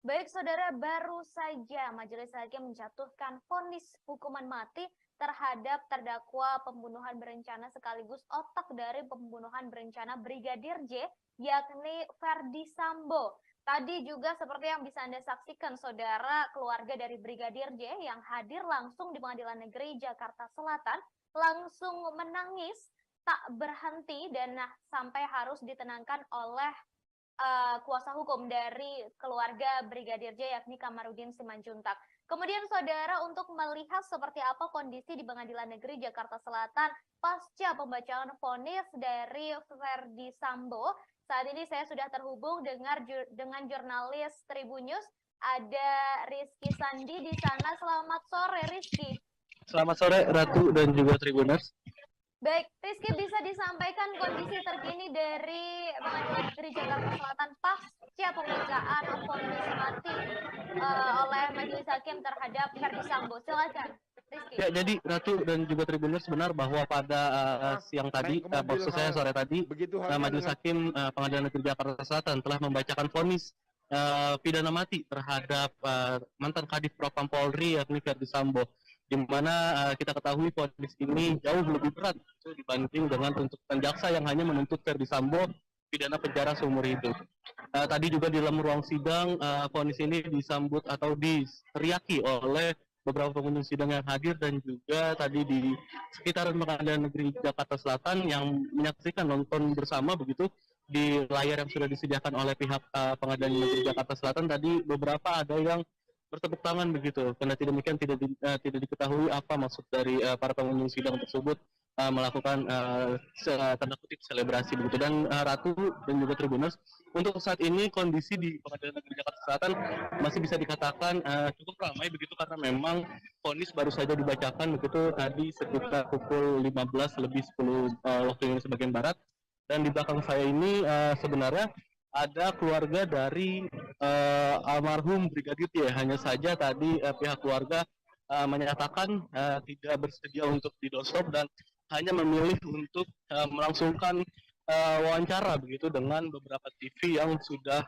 E: Baik saudara, baru saja Majelis Hakim menjatuhkan vonis hukuman mati terhadap terdakwa pembunuhan berencana sekaligus otak dari pembunuhan berencana Brigadir J, yakni Ferdi Sambo. Tadi juga seperti yang bisa Anda saksikan saudara, keluarga dari Brigadir J yang hadir langsung di Pengadilan Negeri Jakarta Selatan langsung menangis tak berhenti dan sampai harus ditenangkan oleh kuasa hukum dari keluarga Brigadir J yakni Kamarudin Simanjuntak. Kemudian saudara, untuk melihat seperti apa kondisi di Pengadilan Negeri Jakarta Selatan pasca pembacaan vonis dari Ferdi Sambo, saat ini saya sudah terhubung dengan jurnalis Tribun News, ada Rizky Sandi di sana. Selamat sore Rizky.
F: Selamat sore Ratu dan juga Tribuners.
E: Baik, Rizky, bisa disampaikan kondisi terkini dari Pengadilan Negeri Jakarta Selatan pasca pembacaan vonis mati oleh Majelis Hakim terhadap Ferdi Sambo. Silakan, Rizky.
F: Ya, jadi Ratu dan juga Tribuners, benar bahwa pada siang tadi, maksud saya sore tadi, Majelis Hakim Pengadilan Negeri Jakarta Selatan telah membacakan vonis pidana mati terhadap mantan Kadif Propam Polri yakni Ferdi Sambo, di mana kita ketahui vonis ini jauh lebih berat dibanding dengan tuntutan jaksa yang hanya menuntut Ferdi Sambo pidana penjara seumur hidup. Tadi juga di dalam ruang sidang, vonis ini disambut atau diteriaki oleh beberapa pengunjung sidang yang hadir dan juga tadi di sekitaran Pengadilan Negeri Jakarta Selatan yang menyaksikan nonton bersama begitu di layar yang sudah disediakan oleh pihak Pengadilan Negeri Jakarta Selatan. Tadi beberapa ada yang bertepuk tangan begitu. Kendati demikian tidak diketahui apa maksud dari para pengunjung sidang tersebut melakukan tanda kutip selebrasi begitu. Dan Ratu dan juga Tribuners, untuk saat ini kondisi di Pengadilan Negeri Jakarta Selatan masih bisa dikatakan cukup ramai begitu karena memang vonis baru saja dibacakan begitu tadi sekitar pukul 15 lebih 10 waktu Indonesia bagian barat. Dan di belakang saya ini sebenarnya ada keluarga dari almarhum Brigadir J. Hanya saja tadi pihak keluarga menyatakan tidak bersedia untuk di-doorstop dan hanya memilih untuk melangsungkan wawancara begitu dengan beberapa TV yang sudah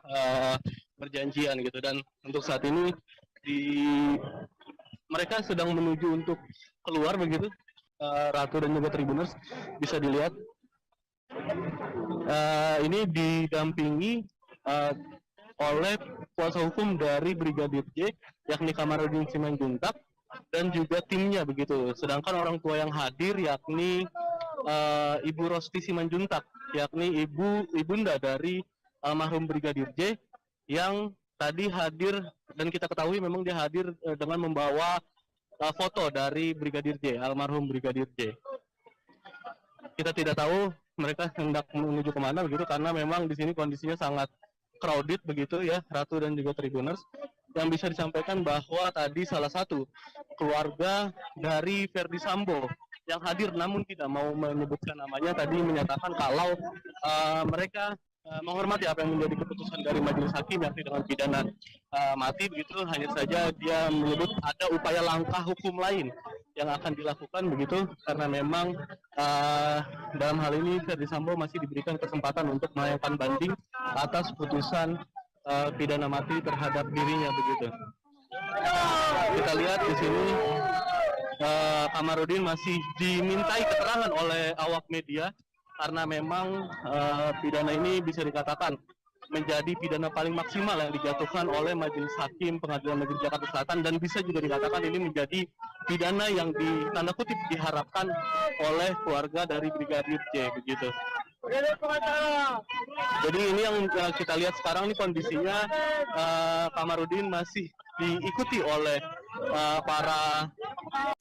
F: berjanjian gitu. Dan untuk saat ini mereka sedang menuju untuk keluar begitu. Ratu dan juga Tribuners, bisa dilihat ini didampingi oleh kuasa hukum dari Brigadir J yakni Kamarudin Simanjuntak dan juga timnya begitu. Sedangkan orang tua yang hadir yakni Ibu Rosti Simanjuntak, yakni ibunda dari almarhum Brigadir J yang tadi hadir, dan kita ketahui memang dia hadir dengan membawa foto dari Brigadir J, almarhum Brigadir J. Kita tidak tahu mereka hendak menuju kemana begitu karena memang di sini kondisinya sangat crowded begitu ya, Ratu dan juga Tribuners. Yang bisa disampaikan bahwa tadi salah satu keluarga dari Ferdi Sambo yang hadir namun tidak mau menyebutkan namanya tadi menyatakan kalau mereka menghormati apa yang menjadi keputusan dari majelis hakim yakni dengan pidana mati begitu. Hanya saja dia menyebut ada upaya langkah hukum lain yang akan dilakukan begitu karena memang dalam hal ini Ferdi Sambo masih diberikan kesempatan untuk melayangkan banding atas putusan pidana mati terhadap dirinya begitu. Kita lihat di sini Kamarudin masih dimintai keterangan oleh awak media karena memang pidana ini bisa dikatakan menjadi pidana paling maksimal yang dijatuhkan oleh Majelis Hakim Pengadilan Negeri Jakarta Selatan dan bisa juga dikatakan ini menjadi pidana yang tanda kutip diharapkan oleh keluarga dari Brigadir J begitu. Jadi ini yang kita lihat sekarang ini kondisinya Kamarudin masih diikuti oleh para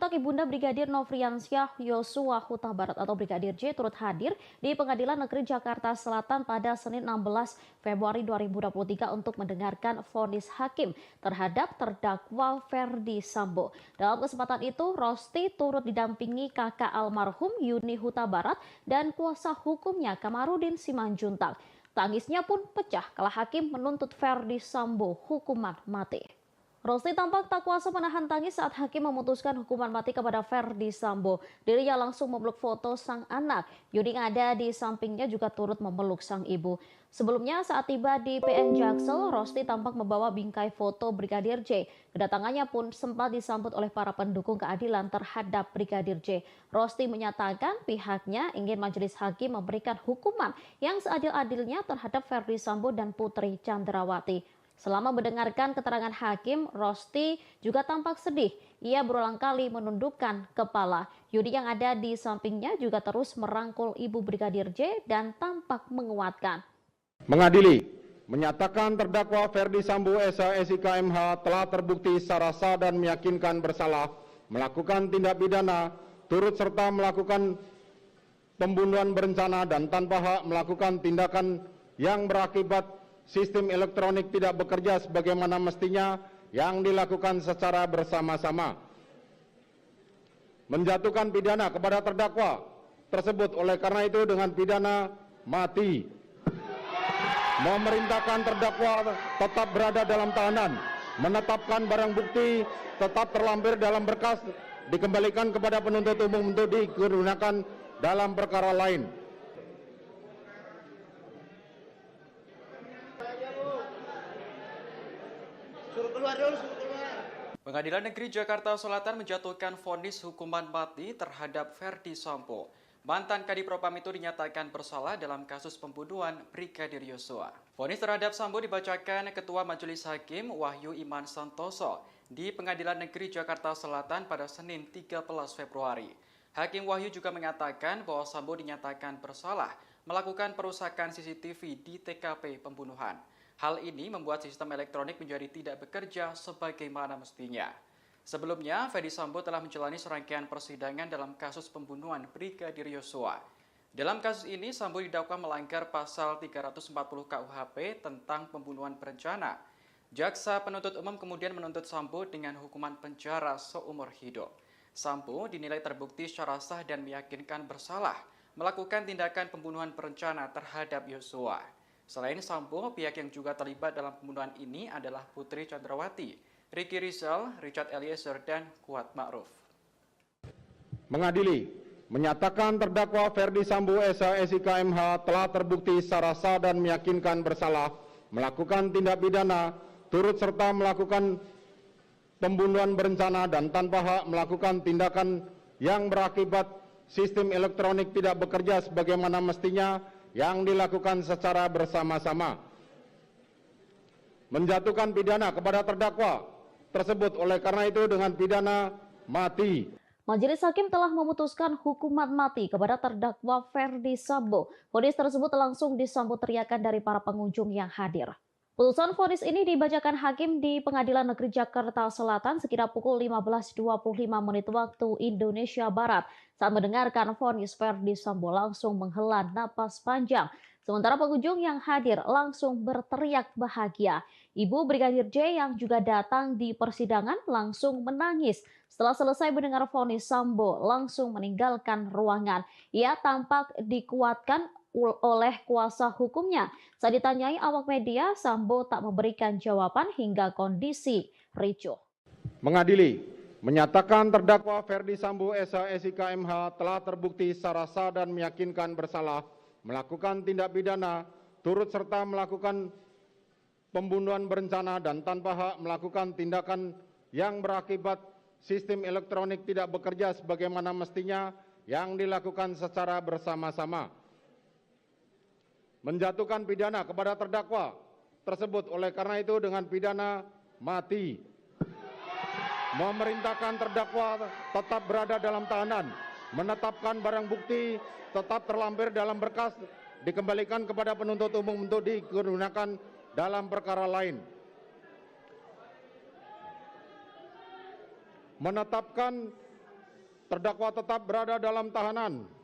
A: Ibunda Brigadir Nofriansyah Yosua Huta Barat atau Brigadir J turut hadir di Pengadilan Negeri Jakarta Selatan pada Senin 16 Februari 2023 untuk mendengarkan vonis hakim terhadap terdakwa Ferdi Sambo. Dalam kesempatan itu, Rosti turut didampingi kakak almarhum Yuni Huta Barat dan kuasa hukumnya Kamarudin Simanjuntak. Tangisnya pun pecah kala hakim menuntut Ferdi Sambo hukuman mati. Rosti tampak tak kuasa menahan tangis saat hakim memutuskan hukuman mati kepada Ferdi Sambo. Dirinya langsung memeluk foto sang anak. Yuni yang ada di sampingnya juga turut memeluk sang ibu. Sebelumnya saat tiba di PN Jaksel, Rosti tampak membawa bingkai foto Brigadir J. Kedatangannya pun sempat disambut oleh para pendukung keadilan terhadap Brigadir J. Rosti menyatakan pihaknya ingin majelis hakim memberikan hukuman yang seadil-adilnya terhadap Ferdi Sambo dan Putri Chandrawati. Selama mendengarkan keterangan hakim, Rosti juga tampak sedih. Ia berulang kali menundukkan kepala. Yudi yang ada di sampingnya juga terus merangkul ibu Brigadir J dan tampak menguatkan.
B: Mengadili, menyatakan terdakwa Ferdi Sambo SH SIK MH telah terbukti secara sah dan meyakinkan bersalah melakukan tindak pidana turut serta melakukan pembunuhan berencana dan tanpa hak melakukan tindakan yang berakibat sistem elektronik tidak bekerja sebagaimana mestinya yang dilakukan secara bersama-sama. Menjatuhkan pidana kepada terdakwa tersebut oleh karena itu dengan pidana mati. Memerintahkan terdakwa tetap berada dalam tahanan. Menetapkan barang bukti tetap terlampir dalam berkas dikembalikan kepada penuntut umum untuk digunakan dalam perkara lain.
C: Pengadilan Negeri Jakarta Selatan menjatuhkan vonis hukuman mati terhadap Ferdi Sambo. Mantan Kadif Propam itu dinyatakan bersalah dalam kasus pembunuhan Brigadir Yosua. Vonis terhadap Sambo dibacakan Ketua Majelis Hakim Wahyu Iman Santoso di Pengadilan Negeri Jakarta Selatan pada Senin 13 Februari. Hakim Wahyu juga mengatakan bahwa Sambo dinyatakan bersalah melakukan perusakan CCTV di TKP pembunuhan. Hal ini membuat sistem elektronik menjadi tidak bekerja sebagaimana mestinya. Sebelumnya, Ferdi Sambo telah menjalani serangkaian persidangan dalam kasus pembunuhan Brigadir Yosua. Dalam kasus ini, Sambo didakwa melanggar pasal 340 KUHP tentang pembunuhan berencana. Jaksa penuntut umum kemudian menuntut Sambo dengan hukuman penjara seumur hidup. Sambo dinilai terbukti secara sah dan meyakinkan bersalah melakukan tindakan pembunuhan berencana terhadap Yosua. Selain Sambo, pihak yang juga terlibat dalam pembunuhan ini adalah Putri Chandrawati, Ricky Rizal, Richard Eliezer, dan Kuat Ma'ruf.
B: Mengadili, menyatakan terdakwa Ferdi Sambo SH SIK MH telah terbukti secara sah dan meyakinkan bersalah melakukan tindak pidana turut serta melakukan pembunuhan berencana dan tanpa hak melakukan tindakan yang berakibat sistem elektronik tidak bekerja sebagaimana mestinya yang dilakukan secara bersama-sama. Menjatuhkan pidana kepada terdakwa tersebut oleh karena itu dengan pidana mati.
A: Majelis Hakim telah memutuskan hukuman mati kepada terdakwa Ferdi Sambo. Vonis tersebut langsung disambut teriakan dari para pengunjung yang hadir. Putusan vonis ini dibacakan hakim di Pengadilan Negeri Jakarta Selatan sekitar pukul 15.25 menit waktu Indonesia Barat. Saat mendengarkan vonis, Ferdi Sambo langsung menghela napas panjang. Sementara pengunjung yang hadir langsung berteriak bahagia. Ibu Brigadir J yang juga datang di persidangan langsung menangis. Setelah selesai mendengar vonis, Sambo langsung meninggalkan ruangan. Ia tampak dikuatkan oleh kuasa hukumnya. Saat ditanyai awak media, Sambo tak memberikan jawaban hingga kondisi ricuh.
B: Mengadili, menyatakan terdakwa Ferdi Sambo SH MH telah terbukti secara sah dan meyakinkan bersalah melakukan tindak pidana turut serta melakukan pembunuhan berencana dan tanpa hak melakukan tindakan yang berakibat sistem elektronik tidak bekerja sebagaimana mestinya yang dilakukan secara bersama-sama. Menjatuhkan pidana kepada terdakwa tersebut oleh karena itu dengan pidana mati. Memerintahkan terdakwa tetap berada dalam tahanan, menetapkan barang bukti tetap terlampir dalam berkas, dikembalikan kepada penuntut umum untuk digunakan dalam perkara lain. Menetapkan terdakwa tetap berada dalam tahanan.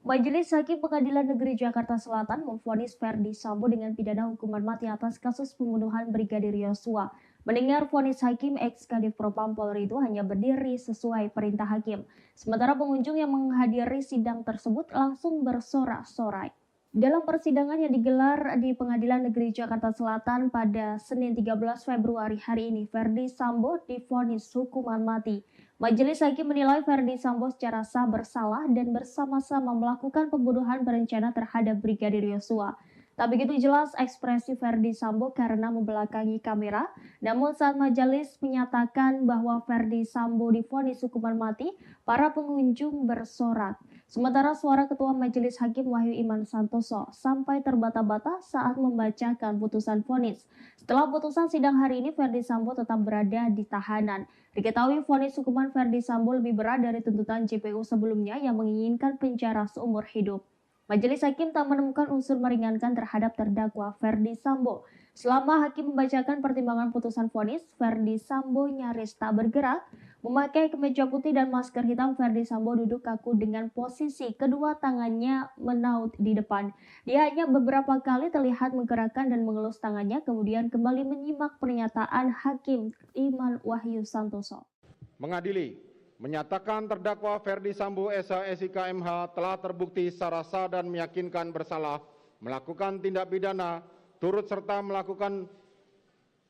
I: Majelis Hakim Pengadilan Negeri Jakarta Selatan memvonis Ferdi Sambo dengan pidana hukuman mati atas kasus pembunuhan Brigadir Yosua. Mendengar vonis hakim, ex-Kadif Propam Polri itu hanya berdiri sesuai perintah hakim. Sementara pengunjung yang menghadiri sidang tersebut langsung bersorak-sorai. Dalam persidangan yang digelar di Pengadilan Negeri Jakarta Selatan pada Senin 13 Februari hari ini, Ferdi Sambo divonis hukuman mati. Majelis Hakim menilai Ferdi Sambo secara sah bersalah dan bersama-sama melakukan pembunuhan berencana terhadap Brigadir Yosua. Tak begitu jelas ekspresi Ferdi Sambo karena membelakangi kamera, namun saat majelis menyatakan bahwa Ferdi Sambo divonis hukuman mati, para pengunjung bersorak. Sementara suara Ketua Majelis Hakim Wahyu Iman Santoso sampai terbata-bata saat membacakan putusan vonis. Setelah putusan sidang hari ini, Ferdi Sambo tetap berada di tahanan. Diketahui vonis hukuman Ferdi Sambo lebih berat dari tuntutan JPU sebelumnya yang menginginkan penjara seumur hidup. Majelis Hakim tak menemukan unsur meringankan terhadap terdakwa Ferdi Sambo. Selama hakim membacakan pertimbangan putusan vonis, Ferdi Sambo nyaris tak bergerak. Memakai kemeja putih dan masker hitam, Ferdi Sambo duduk kaku dengan posisi kedua tangannya menaut di depan. Dia hanya beberapa kali terlihat menggerakkan dan mengelus tangannya, kemudian kembali menyimak pernyataan Hakim Iman Wahyu Santoso.
B: Mengadili, menyatakan terdakwa Ferdi Sambo SH MH telah terbukti secara sah dan meyakinkan bersalah melakukan tindak pidana turut serta melakukan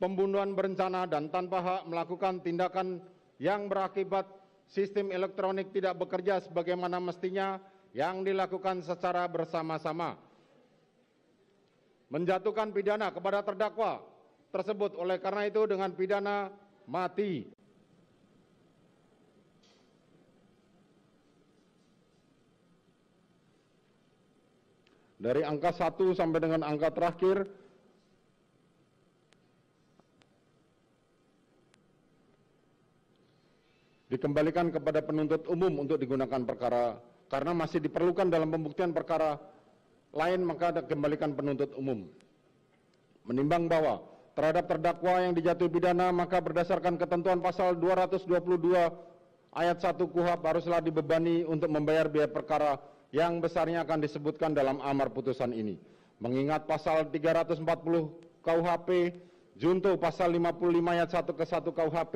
B: pembunuhan berencana dan tanpa hak melakukan tindakan yang berakibat sistem elektronik tidak bekerja sebagaimana mestinya yang dilakukan secara bersama-sama. Menjatuhkan pidana kepada terdakwa tersebut oleh karena itu dengan pidana mati. Dari angka 1 sampai dengan angka terakhir, dikembalikan kepada penuntut umum untuk digunakan perkara, karena masih diperlukan dalam pembuktian perkara lain, maka dikembalikan penuntut umum. Menimbang bahwa terhadap terdakwa yang dijatuhi pidana, maka berdasarkan ketentuan pasal 222 ayat 1 KUHP haruslah dibebani untuk membayar biaya perkara yang besarnya akan disebutkan dalam amar putusan ini. Mengingat pasal 340 KUHP, junto pasal 55 ayat 1 ke 1 KUHP,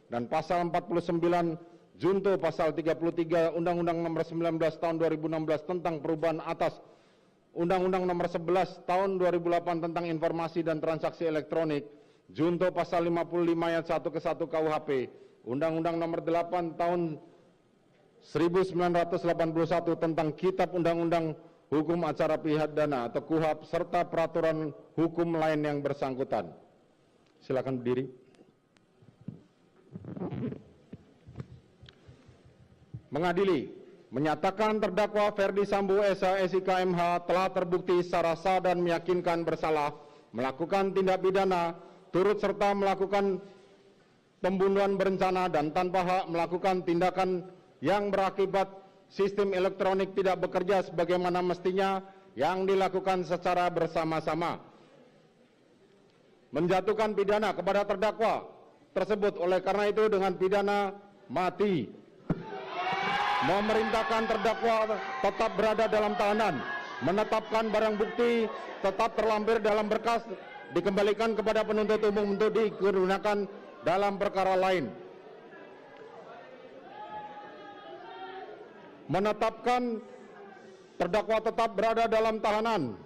B: dan pasal 49 junto pasal 33 Undang-Undang Nomor 19 Tahun 2016 tentang perubahan atas Undang-Undang Nomor 11 Tahun 2008 tentang informasi dan transaksi elektronik, junto pasal 55 ayat 1 ke 1 KUHP, Undang-Undang Nomor 8 Tahun 1981 tentang Kitab Undang-Undang Hukum Acara Pidana atau KUHP serta peraturan hukum lain yang bersangkutan. Silakan berdiri. Mengadili, menyatakan terdakwa Ferdi Sambo SH MH telah terbukti secara sah dan meyakinkan bersalah melakukan tindak pidana turut serta melakukan pembunuhan berencana dan tanpa hak melakukan tindakan yang berakibat sistem elektronik tidak bekerja sebagaimana mestinya yang dilakukan secara bersama-sama. Menjatuhkan pidana kepada terdakwa tersebut oleh karena itu dengan pidana mati. Memerintahkan terdakwa tetap berada dalam tahanan, menetapkan barang bukti tetap terlampir dalam berkas, dikembalikan kepada penuntut umum untuk digunakan dalam perkara lain. Menetapkan terdakwa tetap berada dalam tahanan.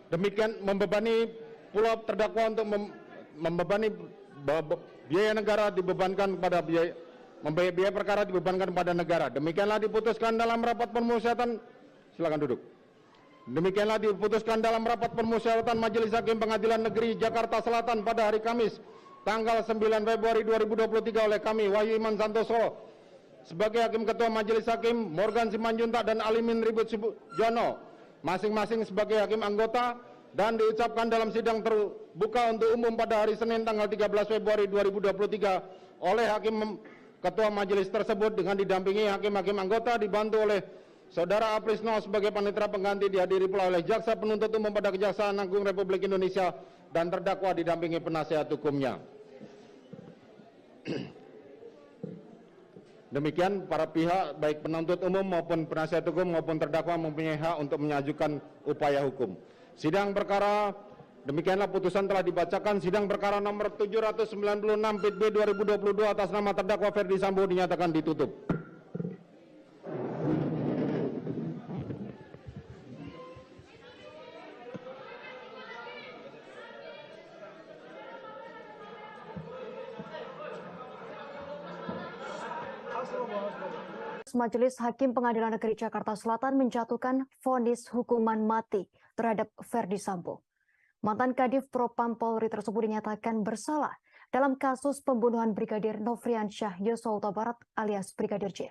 B: Demikian membebani pula terdakwa untuk membebani biaya negara dibebankan kepada biaya perkara dibebankan kepada negara. Demikianlah diputuskan dalam rapat permusyawaratan. Silakan duduk. Demikianlah diputuskan dalam rapat permusyawaratan Majelis Hakim Pengadilan Negeri Jakarta Selatan pada hari Kamis tanggal 9 Februari 2023 oleh kami Wahyu Iman Santoso sebagai Hakim Ketua Majelis Hakim, Morgan Simanjuntak dan Alimin Ribut Sujono masing-masing sebagai hakim anggota, dan diucapkan dalam sidang terbuka untuk umum pada hari Senin tanggal 13 Februari 2023 oleh Hakim Ketua Majelis tersebut dengan didampingi hakim-hakim anggota dibantu oleh Saudara Aprisno sebagai panitera pengganti, dihadiri pula oleh Jaksa Penuntut Umum pada Kejaksaan Agung Republik Indonesia dan terdakwa didampingi penasihat hukumnya. Demikian para pihak baik penuntut umum maupun penasihat hukum maupun terdakwa mempunyai hak untuk mengajukan upaya hukum. Sidang perkara demikianlah putusan telah dibacakan. Sidang perkara nomor 796 PIT B 2022 atas nama terdakwa Ferdi Sambo dinyatakan ditutup.
D: Majelis Hakim Pengadilan Negeri Jakarta Selatan menjatuhkan vonis hukuman mati terhadap Ferdi Sambo. Mantan Kadif Propam Polri tersebut dinyatakan bersalah dalam kasus pembunuhan Brigadir Nofriansyah Yosua Huta Barat alias Brigadir J.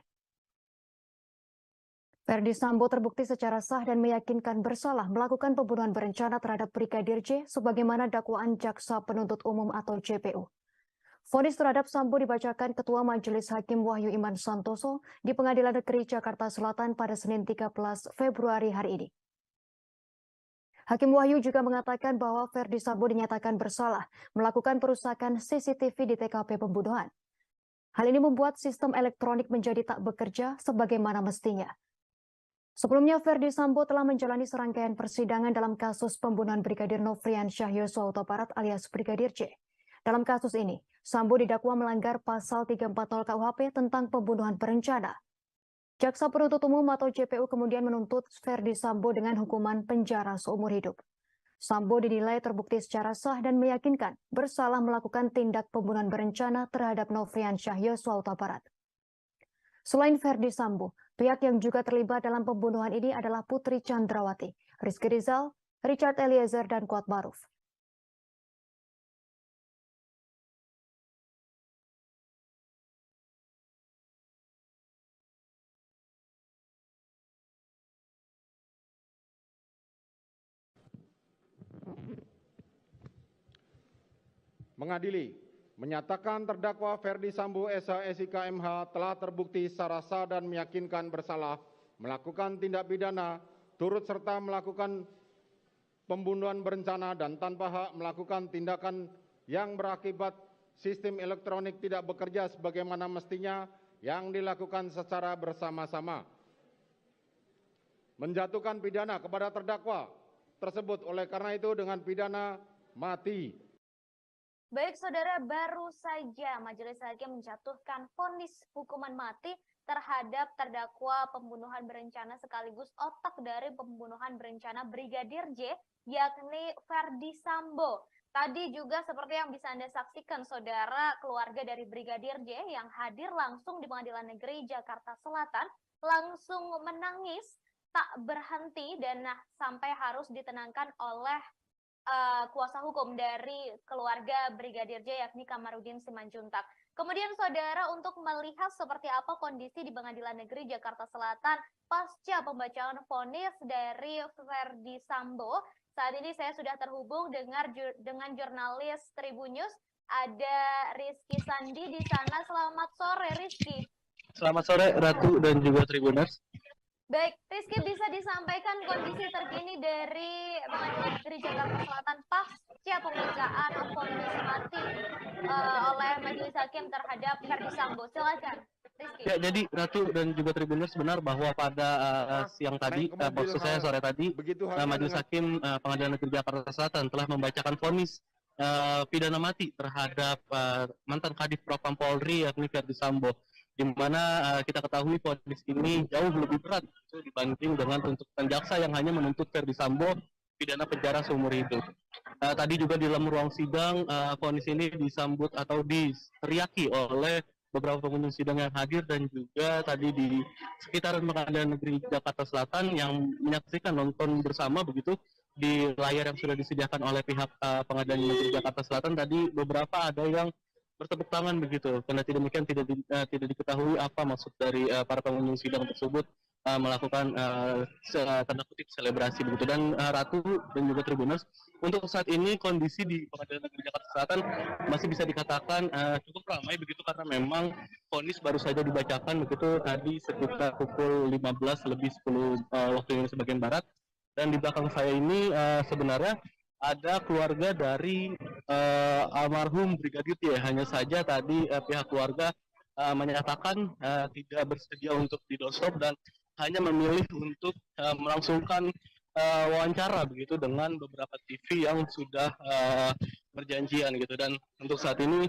D: Ferdi Sambo terbukti secara sah dan meyakinkan bersalah melakukan pembunuhan berencana terhadap Brigadir J sebagaimana dakwaan Jaksa Penuntut Umum atau JPU. Vonis terhadap Sambo dibacakan Ketua Majelis Hakim Wahyu Iman Santoso di Pengadilan Negeri Jakarta Selatan pada Senin 13 Februari hari ini. Hakim Wahyu juga mengatakan bahwa Ferdi Sambo dinyatakan bersalah melakukan perusakan CCTV di TKP pembunuhan. Hal ini membuat sistem elektronik menjadi tak bekerja sebagaimana mestinya. Sebelumnya, Ferdi Sambo telah menjalani serangkaian persidangan dalam kasus pembunuhan Brigadir Nofriansyah Yosua Huta Barat alias Brigadir J. Dalam kasus ini, Sambo didakwa melanggar pasal 340 KUHP tentang pembunuhan berencana. Jaksa Penuntut Umum atau JPU kemudian menuntut Ferdi Sambo dengan hukuman penjara seumur hidup. Sambo dinilai terbukti secara sah dan meyakinkan bersalah melakukan tindak pembunuhan berencana terhadap Nofriansyah Yosua Huta Barat. Selain Ferdi Sambo, pihak yang juga terlibat dalam pembunuhan ini adalah Putri Chandrawati, Rizky Rizal, Richard Eliezer, dan Kuat Maruf.
B: Mengadili, menyatakan terdakwa Ferdi Sambo SH SIK MH telah terbukti secara sah dan meyakinkan bersalah melakukan tindak pidana turut serta melakukan pembunuhan berencana dan tanpa hak melakukan tindakan yang berakibat sistem elektronik tidak bekerja sebagaimana mestinya yang dilakukan secara bersama-sama. Menjatuhkan pidana kepada terdakwa tersebut oleh karena itu dengan pidana mati.
E: Baik saudara, baru saja Majelis Hakim menjatuhkan vonis hukuman mati terhadap terdakwa pembunuhan berencana sekaligus otak dari pembunuhan berencana Brigadir J, yakni Ferdi Sambo. Tadi juga seperti yang bisa Anda saksikan saudara, keluarga dari Brigadir J yang hadir langsung di Pengadilan Negeri Jakarta Selatan langsung menangis tak berhenti dan sampai harus ditenangkan oleh kuasa hukum dari keluarga Brigadir J yakni Kamarudin Simanjuntak. Kemudian saudara, untuk melihat seperti apa kondisi di Pengadilan Negeri Jakarta Selatan pasca pembacaan vonis dari Verdi Sambo, saat ini saya sudah terhubung dengan jurnalis Tribun News, ada Rizky Sandi di sana. Selamat sore Rizky.
F: Selamat sore Ratu dan juga Tribuners.
E: Baik, Rizky, bisa disampaikan kondisi terkini dari Pengadilan Negeri Jakarta Selatan pasca pembacaan vonis mati oleh Majelis Hakim terhadap Verdi Sambo. Silakan, Rizky.
F: Ya, jadi Ratu dan juga Tribuners, benar bahwa pada siang tadi, maksud saya sore tadi, Majelis Hakim Pengadilan Negeri Jakarta Selatan telah membacakan vonis pidana mati terhadap mantan Kadif Propam Polri yakni Verdi Sambo, di mana kita ketahui vonis ini jauh lebih berat dibanding dengan tuntutan jaksa yang hanya menuntut Verdi Sambo pidana penjara seumur hidup. Tadi juga di dalam ruang sidang, vonis ini disambut atau diteriaki oleh beberapa pengunjung sidang yang hadir dan juga tadi di sekitaran Pengadilan Negeri Jakarta Selatan yang menyaksikan nonton bersama begitu di layar yang sudah disediakan oleh pihak Pengadilan Negeri Jakarta Selatan. Tadi beberapa ada yang bertepuk tangan begitu, karena demikian tidak diketahui apa maksud dari para pengunjung sidang tersebut melakukan tanda kutip selebrasi begitu. Dan Ratu dan juga Tribuners, untuk saat ini kondisi di Pengadilan Negeri Jakarta Selatan masih bisa dikatakan cukup ramai begitu, karena memang vonis baru saja dibacakan begitu tadi sekitar pukul 15 lebih 10 waktu Indonesia bagian barat. Dan di belakang saya ini sebenarnya ada keluarga dari almarhum Brigadir J. Hanya saja tadi pihak keluarga menyatakan tidak bersedia untuk didosop dan hanya memilih untuk melangsungkan wawancara begitu dengan beberapa TV yang sudah berjanjian gitu. Dan untuk saat ini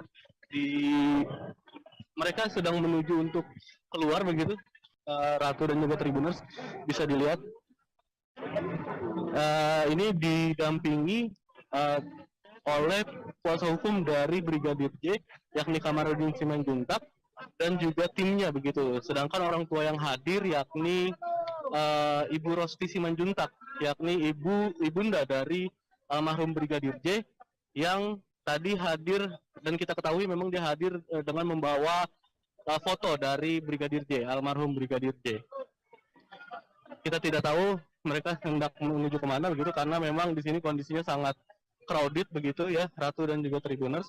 F: mereka sedang menuju untuk keluar begitu. Ratu dan juga Tribuners, bisa dilihat ini didampingi oleh kuasa hukum dari Brigadir J, yakni Kamarudin Simanjuntak, dan juga timnya begitu. Sedangkan orang tua yang hadir yakni Ibu Rosti Simanjuntak, yakni ibunda dari almarhum Brigadir J, yang tadi hadir dan kita ketahui memang dia hadir dengan membawa foto dari Brigadir J, almarhum Brigadir J. Kita tidak tahu mereka hendak menuju kemana begitu, karena memang di sini kondisinya sangat crowded begitu ya, Ratu dan juga Tribuners.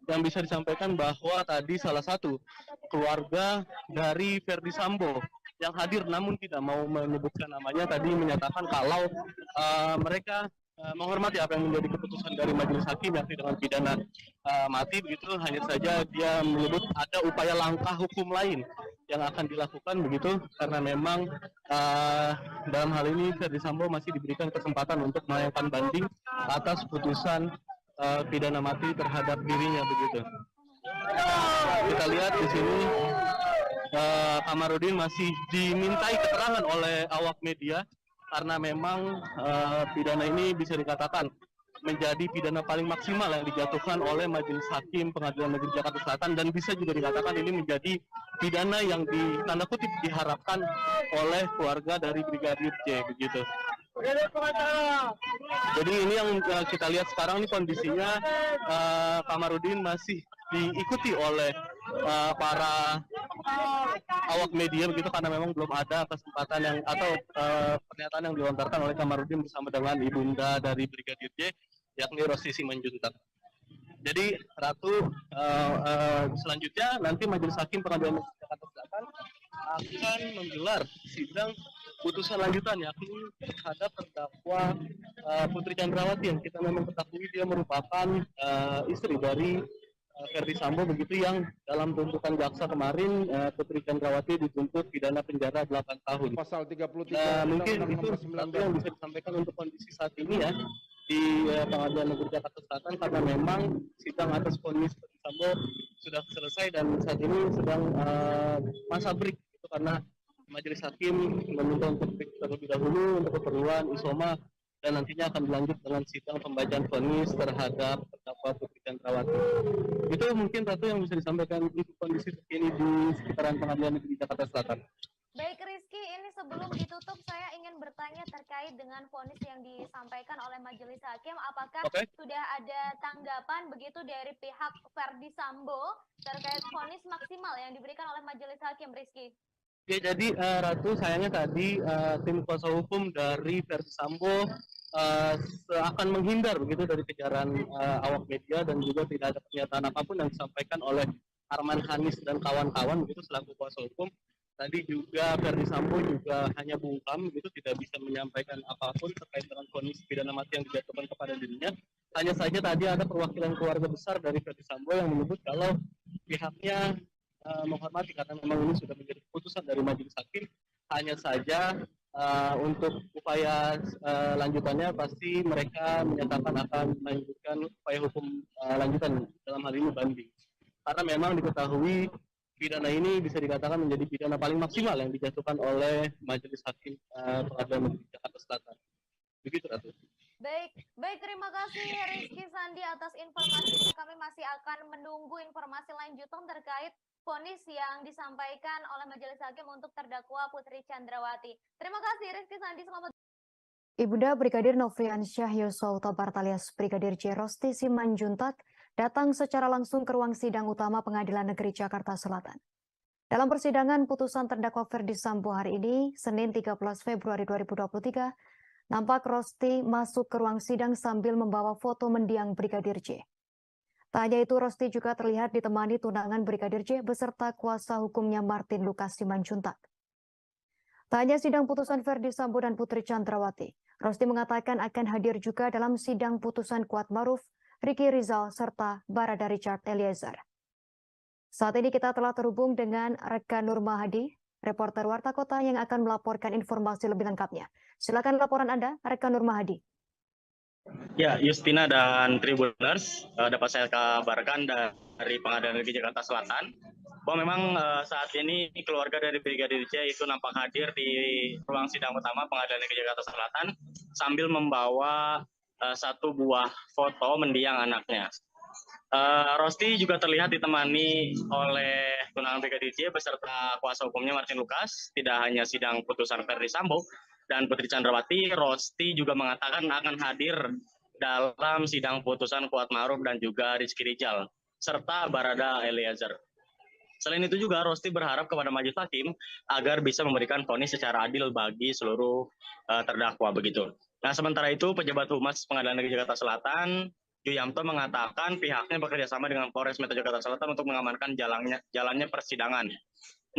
F: Yang bisa disampaikan bahwa tadi salah satu keluarga dari Verdi Sambo yang hadir namun tidak mau menyebutkan namanya tadi menyatakan kalau mereka menghormati apa yang menjadi keputusan dari Majelis Hakim yakni dengan pidana mati begitu. Hanya saja dia menyebut ada upaya langkah hukum lain yang akan dilakukan begitu, karena memang dalam hal ini Verdi Sambo masih diberikan kesempatan untuk melayangkan banding atas putusan pidana mati terhadap dirinya begitu. Kita lihat di sini Kamarudin masih dimintai keterangan oleh awak media, karena memang pidana ini bisa dikatakan menjadi pidana paling maksimal yang dijatuhkan oleh Majelis Hakim Pengadilan Negeri Jakarta Selatan, dan bisa juga dikatakan ini menjadi pidana yang tanda kutip diharapkan oleh keluarga dari Brigadir J begitu. Jadi ini yang kita lihat sekarang ini kondisinya Kamarudin masih diikuti oleh para awak media begitu, karena memang belum ada kesempatan yang atau pernyataan yang dilontarkan oleh Kamarudin bersama dengan ibunda dari Brigadir J yakni Rosti Simanjuntak. Jadi Ratu, selanjutnya nanti Majelis Hakim Pengadilan Negeri Jakarta Selatan akan menggelar sidang putusan lanjutan yakni terhadap terdakwa Putri Chandrawati yang kita memang ketahui dia merupakan istri dari Verdi Sambo begitu, yang dalam tuntutan jaksa kemarin Putri Chandrawati dituntut pidana penjara 8 tahun.
B: Pasal 33
F: mungkin itu sesuatu yang bisa disampaikan untuk kondisi saat ini ya di Pengadilan Negeri Jakarta Selatan, karena memang sidang atas vonis Verdi Sambo sudah selesai dan saat ini sedang masa break itu, karena Majelis Hakim meminta untuk break terlebih dahulu untuk keperluan isoma, dan nantinya akan dilanjut dengan sidang pembacaan vonis terhadap terdakwa Putri Chandrawati. Itu mungkin satu yang bisa disampaikan itu kondisi terkini di sekitaran Pengadilan Negeri Jakarta Selatan.
E: Baik Rizky, ini sebelum ditutup saya ingin bertanya terkait dengan vonis yang disampaikan oleh Majelis Hakim. Apakah sudah ada tanggapan begitu dari pihak Verdi Sambo terkait vonis maksimal yang diberikan oleh Majelis Hakim, Rizky?
F: Ya, jadi Ratu, sayangnya tadi tim kuasa hukum dari Verdi Sambo akan menghindar begitu dari kejaran awak media, dan juga tidak ada pernyataan apapun yang disampaikan oleh Arman Hanis dan kawan-kawan begitu selaku kuasa hukum. Tadi juga Verdi Sambo juga hanya bungkam begitu, tidak bisa menyampaikan apapun terkait dengan vonis pidana mati yang dijatuhkan kepada dirinya. Hanya saja tadi ada perwakilan keluarga besar dari Verdi Sambo yang menyebut kalau pihaknya menghormati karena memang ini sudah menjadi keputusan dari majelis hakim. Hanya saja untuk upaya lanjutannya pasti mereka menyatakan akan melanjutkan upaya hukum lanjutan, dalam hal ini banding. Karena memang diketahui pidana ini bisa dikatakan menjadi pidana paling maksimal yang dijatuhkan oleh majelis hakim pengadilan negeri Jakarta Selatan. Begitu, Ratu.
E: Baik, terima kasih Rizky Sandi atas informasinya. Kami masih akan menunggu informasi lanjutan terkait vonis yang disampaikan oleh Majelis Hakim untuk terdakwa Putri Chandrawati. Terima kasih Rizky Sandi, selamat.
D: Ibunda Brigadir Nofriansyah Yosua Huta Barat alias Brigadir J. Rosti Simanjuntak datang secara langsung ke ruang sidang utama Pengadilan Negeri Jakarta Selatan. Dalam persidangan putusan terdakwa Verdi Sambo hari ini, Senin 13 Februari 2023, nampak Rosti masuk ke ruang sidang sambil membawa foto mendiang Brigadir J. Tak hanya itu, Rosti juga terlihat ditemani tunangan Brigadir J beserta kuasa hukumnya Martin Lukas Simanjuntak. Tak hanya sidang putusan Verdi Sambo dan Putri Chandrawati, Rosti mengatakan akan hadir juga dalam sidang putusan Kuatmaruf, Ricky Rizal, serta Barada Richard Eliezer. Saat ini kita telah terhubung dengan rekan Nur Mahadi, reporter Warta Kota yang akan melaporkan informasi lebih lengkapnya. Silakan laporan Anda, rekan Nur Mahadi.
J: Ya, Justina dan Tribuners, dapat saya kabarkan dari Pengadilan Negeri Jakarta Selatan bahwa memang saat ini keluarga dari Brigadir J itu nampak hadir di ruang sidang utama Pengadilan Negeri Jakarta Selatan sambil membawa satu buah foto mendiang anaknya. Rosti juga terlihat ditemani oleh tunangan Brigadir J beserta kuasa hukumnya Martin Lukas. Tidak hanya sidang putusan Verdi Sambo dan Putri Chandrawati, Rosti juga mengatakan akan hadir dalam sidang putusan Kuatmaruf dan juga Rizky Rizal serta Barada Eliezer. Selain itu juga Rosti berharap kepada majelis hakim agar bisa memberikan vonis secara adil bagi seluruh terdakwa begitu. Nah, sementara itu pejabat humas Pengadilan Negeri Jakarta Selatan Yuyamto mengatakan pihaknya bekerja sama dengan Polres Metro Jakarta Selatan untuk mengamankan jalannya persidangan.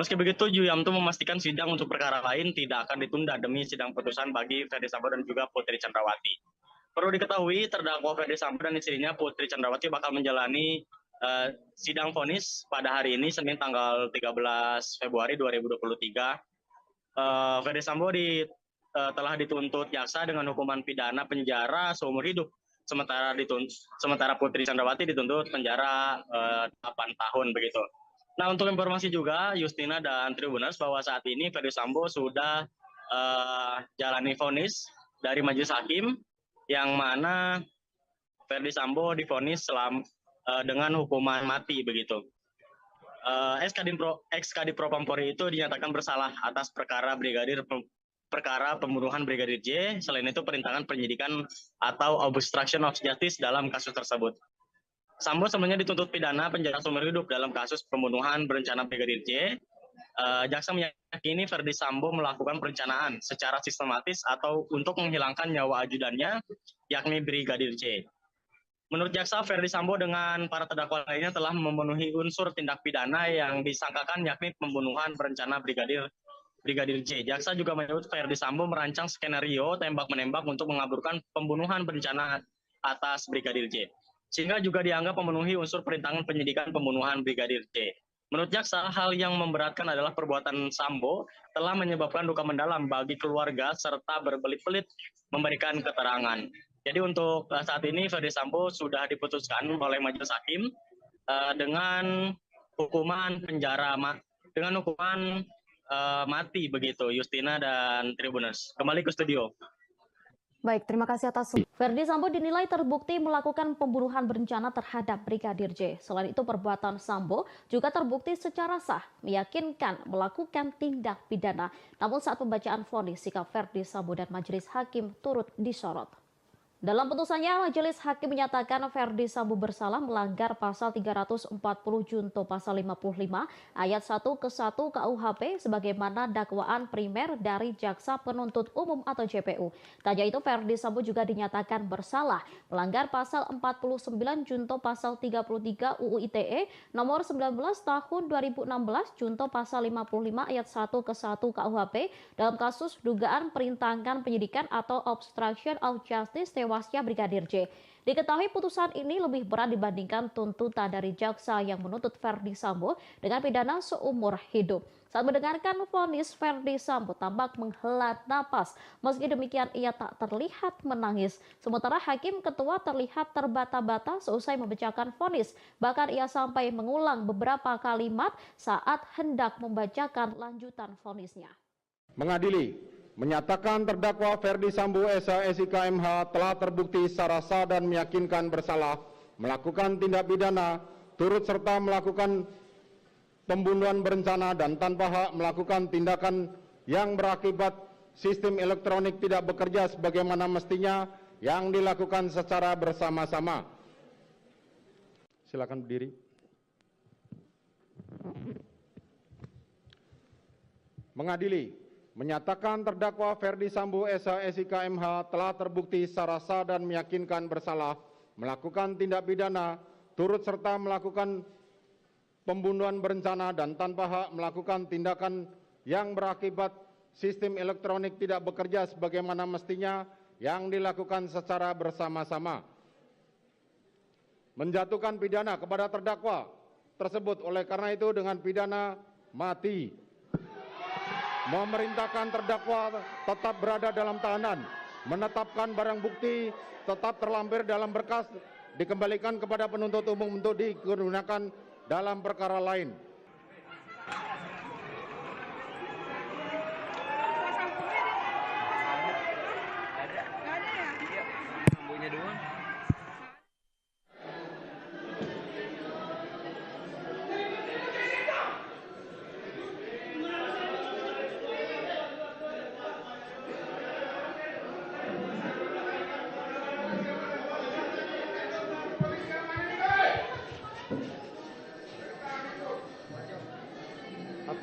J: Meski begitu, Yuyamto memastikan sidang untuk perkara lain tidak akan ditunda demi sidang putusan bagi Verdi Sambo dan juga Putri Chandrawati. Perlu diketahui, terdakwa Verdi Sambo dan istrinya Putri Chandrawati bakal menjalani sidang vonis pada hari ini, Senin tanggal 13 Februari 2023. Verdi Sambo telah dituntut jaksa dengan hukuman pidana penjara seumur hidup. Sementara Putri Chandrawati dituntut penjara 8 tahun begitu. Nah, untuk informasi juga Justina dan Tribuners bahwa saat ini Verdi Sambo sudah jalani vonis dari majelis hakim yang mana Verdi Sambo divonis dengan hukuman mati begitu. Ex-Kadif Propampori itu dinyatakan bersalah atas perkara pembunuhan Brigadir J, selain itu perintangan penyidikan atau obstruction of justice dalam kasus tersebut. Sambo sebelumnya dituntut pidana penjara seumur hidup dalam kasus pembunuhan berencana Brigadir J. Jaksa meyakini Verdi Sambo melakukan perencanaan secara sistematis atau untuk menghilangkan nyawa ajudannya, yakni Brigadir J. Menurut jaksa, Verdi Sambo dengan para terdakwa lainnya telah memenuhi unsur tindak pidana yang disangkakan, yakni pembunuhan berencana Brigadir J. Jaksa juga menyebut Verdi Sambo merancang skenario tembak-menembak untuk mengaburkan pembunuhan berencana atas Brigadir J, sehingga juga dianggap memenuhi unsur perintangan penyidikan pembunuhan Brigadir J. Menurut jaksa, hal yang memberatkan adalah perbuatan Sambo telah menyebabkan duka mendalam bagi keluarga serta berbelit-belit memberikan keterangan. Jadi untuk saat ini Verdi Sambo sudah diputuskan oleh majelis hakim dengan hukuman penjara mati begitu, Justina dan Tribuners. Kembali ke studio.
D: Baik, terima kasih atas.
A: Ferdi Sambo dinilai terbukti melakukan pembunuhan berencana terhadap Brigadir J. Selain itu, perbuatan Sambo juga terbukti secara sah, meyakinkan melakukan tindak pidana. Namun saat pembacaan vonis, sikap Ferdi Sambo dan majelis hakim turut disorot. Dalam putusannya, majelis hakim menyatakan Ferdi Sambo bersalah melanggar pasal 340 junto pasal 55 ayat 1 ke 1 KUHP sebagaimana dakwaan primer dari jaksa penuntut umum atau JPU. Tak hanya itu, Ferdi Sambo juga dinyatakan bersalah melanggar pasal 49 junto pasal 33 UU ITE nomor 19 tahun 2016 junto pasal 55 ayat 1 ke 1 KUHP dalam kasus dugaan perintangan penyidikan atau obstruction of justice tewasnya Brigadir J. Diketahui putusan ini lebih berat dibandingkan tuntutan dari jaksa yang menuntut Ferdi Sambo dengan pidana seumur hidup. Saat mendengarkan vonis, Ferdi Sambo tampak menghela napas. Meski demikian, ia tak terlihat menangis. Sementara hakim ketua terlihat terbata-bata seusai membacakan vonis. Bahkan ia sampai mengulang beberapa kalimat saat hendak membacakan lanjutan vonisnya.
B: Mengadili, menyatakan terdakwa Ferdi Sambo SH SIK MH telah terbukti secara sah dan meyakinkan bersalah melakukan tindak pidana turut serta melakukan pembunuhan berencana dan tanpa hak melakukan tindakan yang berakibat sistem elektronik tidak bekerja sebagaimana mestinya yang dilakukan secara bersama-sama. Silakan berdiri. Mengadili, menyatakan terdakwa Ferdi Sambo SH SIK MH telah terbukti secara sah dan meyakinkan bersalah melakukan tindak pidana turut serta melakukan pembunuhan berencana dan tanpa hak melakukan tindakan yang berakibat sistem elektronik tidak bekerja sebagaimana mestinya yang dilakukan secara bersama-sama. Menjatuhkan pidana kepada terdakwa tersebut oleh karena itu dengan pidana mati. Memerintahkan terdakwa tetap berada dalam tahanan, menetapkan barang bukti tetap terlampir dalam berkas, dikembalikan kepada penuntut umum untuk digunakan dalam perkara lain.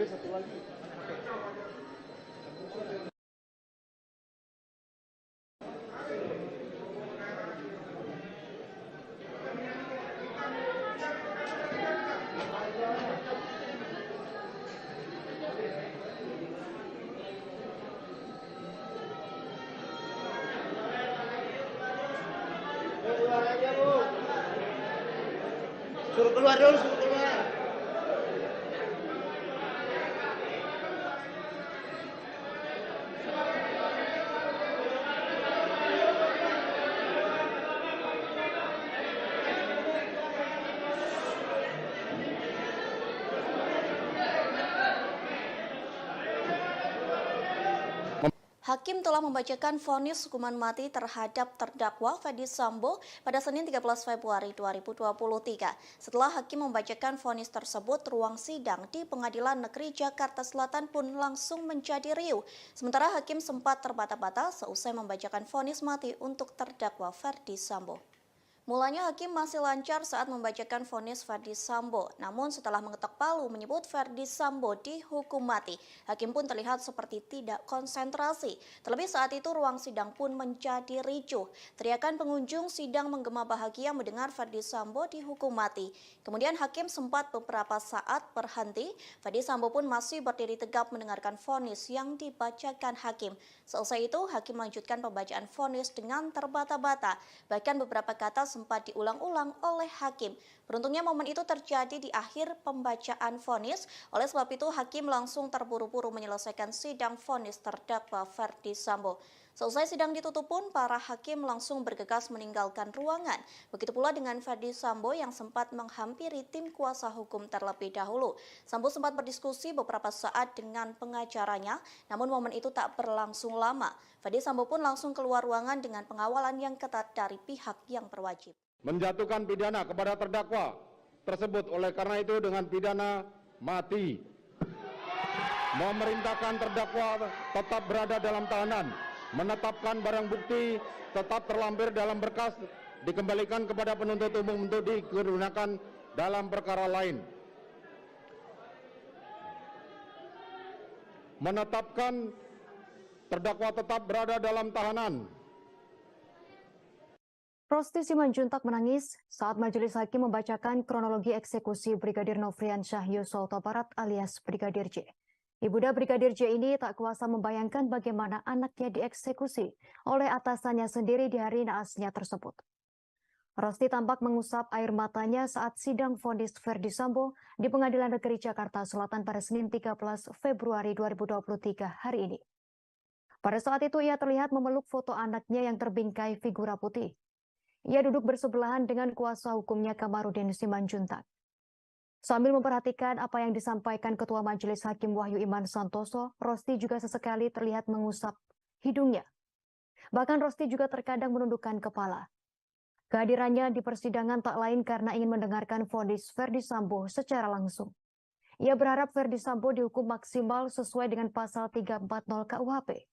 B: Satu lagi.
G: Keluar aja, Bu. Suruh keluar dulu, suruh keluar.
H: Hakim telah membacakan vonis hukuman mati terhadap terdakwa Ferdi Sambo pada Senin 13 Februari 2023. Setelah hakim membacakan vonis tersebut, ruang sidang di Pengadilan Negeri Jakarta Selatan pun langsung menjadi riuh. Sementara hakim sempat terbata-bata seusai membacakan vonis mati untuk terdakwa Ferdi Sambo. Mulanya hakim masih lancar saat membacakan vonis Ferdi Sambo, namun setelah mengetok palu menyebut Ferdi Sambo dihukum mati, hakim pun terlihat seperti tidak konsentrasi. Terlebih saat itu ruang sidang pun menjadi ricuh. Teriakan pengunjung sidang menggema bahagia mendengar Ferdi Sambo dihukum mati. Kemudian hakim sempat beberapa saat berhenti. Ferdi Sambo pun masih berdiri tegap mendengarkan vonis yang dibacakan hakim. Selesai itu hakim melanjutkan pembacaan vonis dengan terbata-bata. Bahkan beberapa kata sempat diulang-ulang oleh hakim. Beruntungnya momen itu terjadi di akhir pembacaan vonis. Oleh sebab itu hakim langsung terburu-buru menyelesaikan sidang vonis terdakwa Ferdi Sambo. Selesai sidang ditutup pun, para hakim langsung bergegas meninggalkan ruangan. Begitu pula dengan Ferdi Sambo yang sempat menghampiri tim kuasa hukum terlebih dahulu. Sambo sempat berdiskusi beberapa saat dengan pengacaranya, namun momen itu tak berlangsung lama. Ferdi Sambo pun langsung keluar ruangan dengan pengawalan yang ketat dari pihak yang berwajib.
B: Menjatuhkan pidana kepada terdakwa tersebut, oleh karena itu dengan pidana mati. Memerintahkan terdakwa tetap berada dalam tahanan. Menetapkan barang bukti tetap terlampir dalam berkas, dikembalikan kepada penuntut umum untuk digunakan dalam perkara lain. Menetapkan terdakwa tetap berada dalam tahanan.
D: Rosti Simanjuntak menangis saat majelis hakim membacakan kronologi eksekusi Brigadir Nofriansyah Yosua Huta Barat alias Brigadir J. Ibunda Brigadir J ini tak kuasa membayangkan bagaimana anaknya dieksekusi oleh atasannya sendiri di hari naasnya tersebut. Rosti tampak mengusap air matanya saat sidang vonis Ferdi Sambo di Pengadilan Negeri Jakarta Selatan pada Senin 13 Februari 2023 hari ini. Pada saat itu ia terlihat memeluk foto anaknya yang terbingkai figura putih. Ia duduk bersebelahan dengan kuasa hukumnya Kamarudin Simanjuntak. Sambil memperhatikan apa yang disampaikan Ketua Majelis Hakim Wahyu Iman Santoso, Rosti juga sesekali terlihat mengusap hidungnya. Bahkan Rosti juga terkadang menundukkan kepala. Kehadirannya di persidangan tak lain karena ingin mendengarkan vonis Ferdi Sambo secara langsung. Ia berharap Ferdi Sambo dihukum maksimal sesuai dengan pasal 340 KUHP.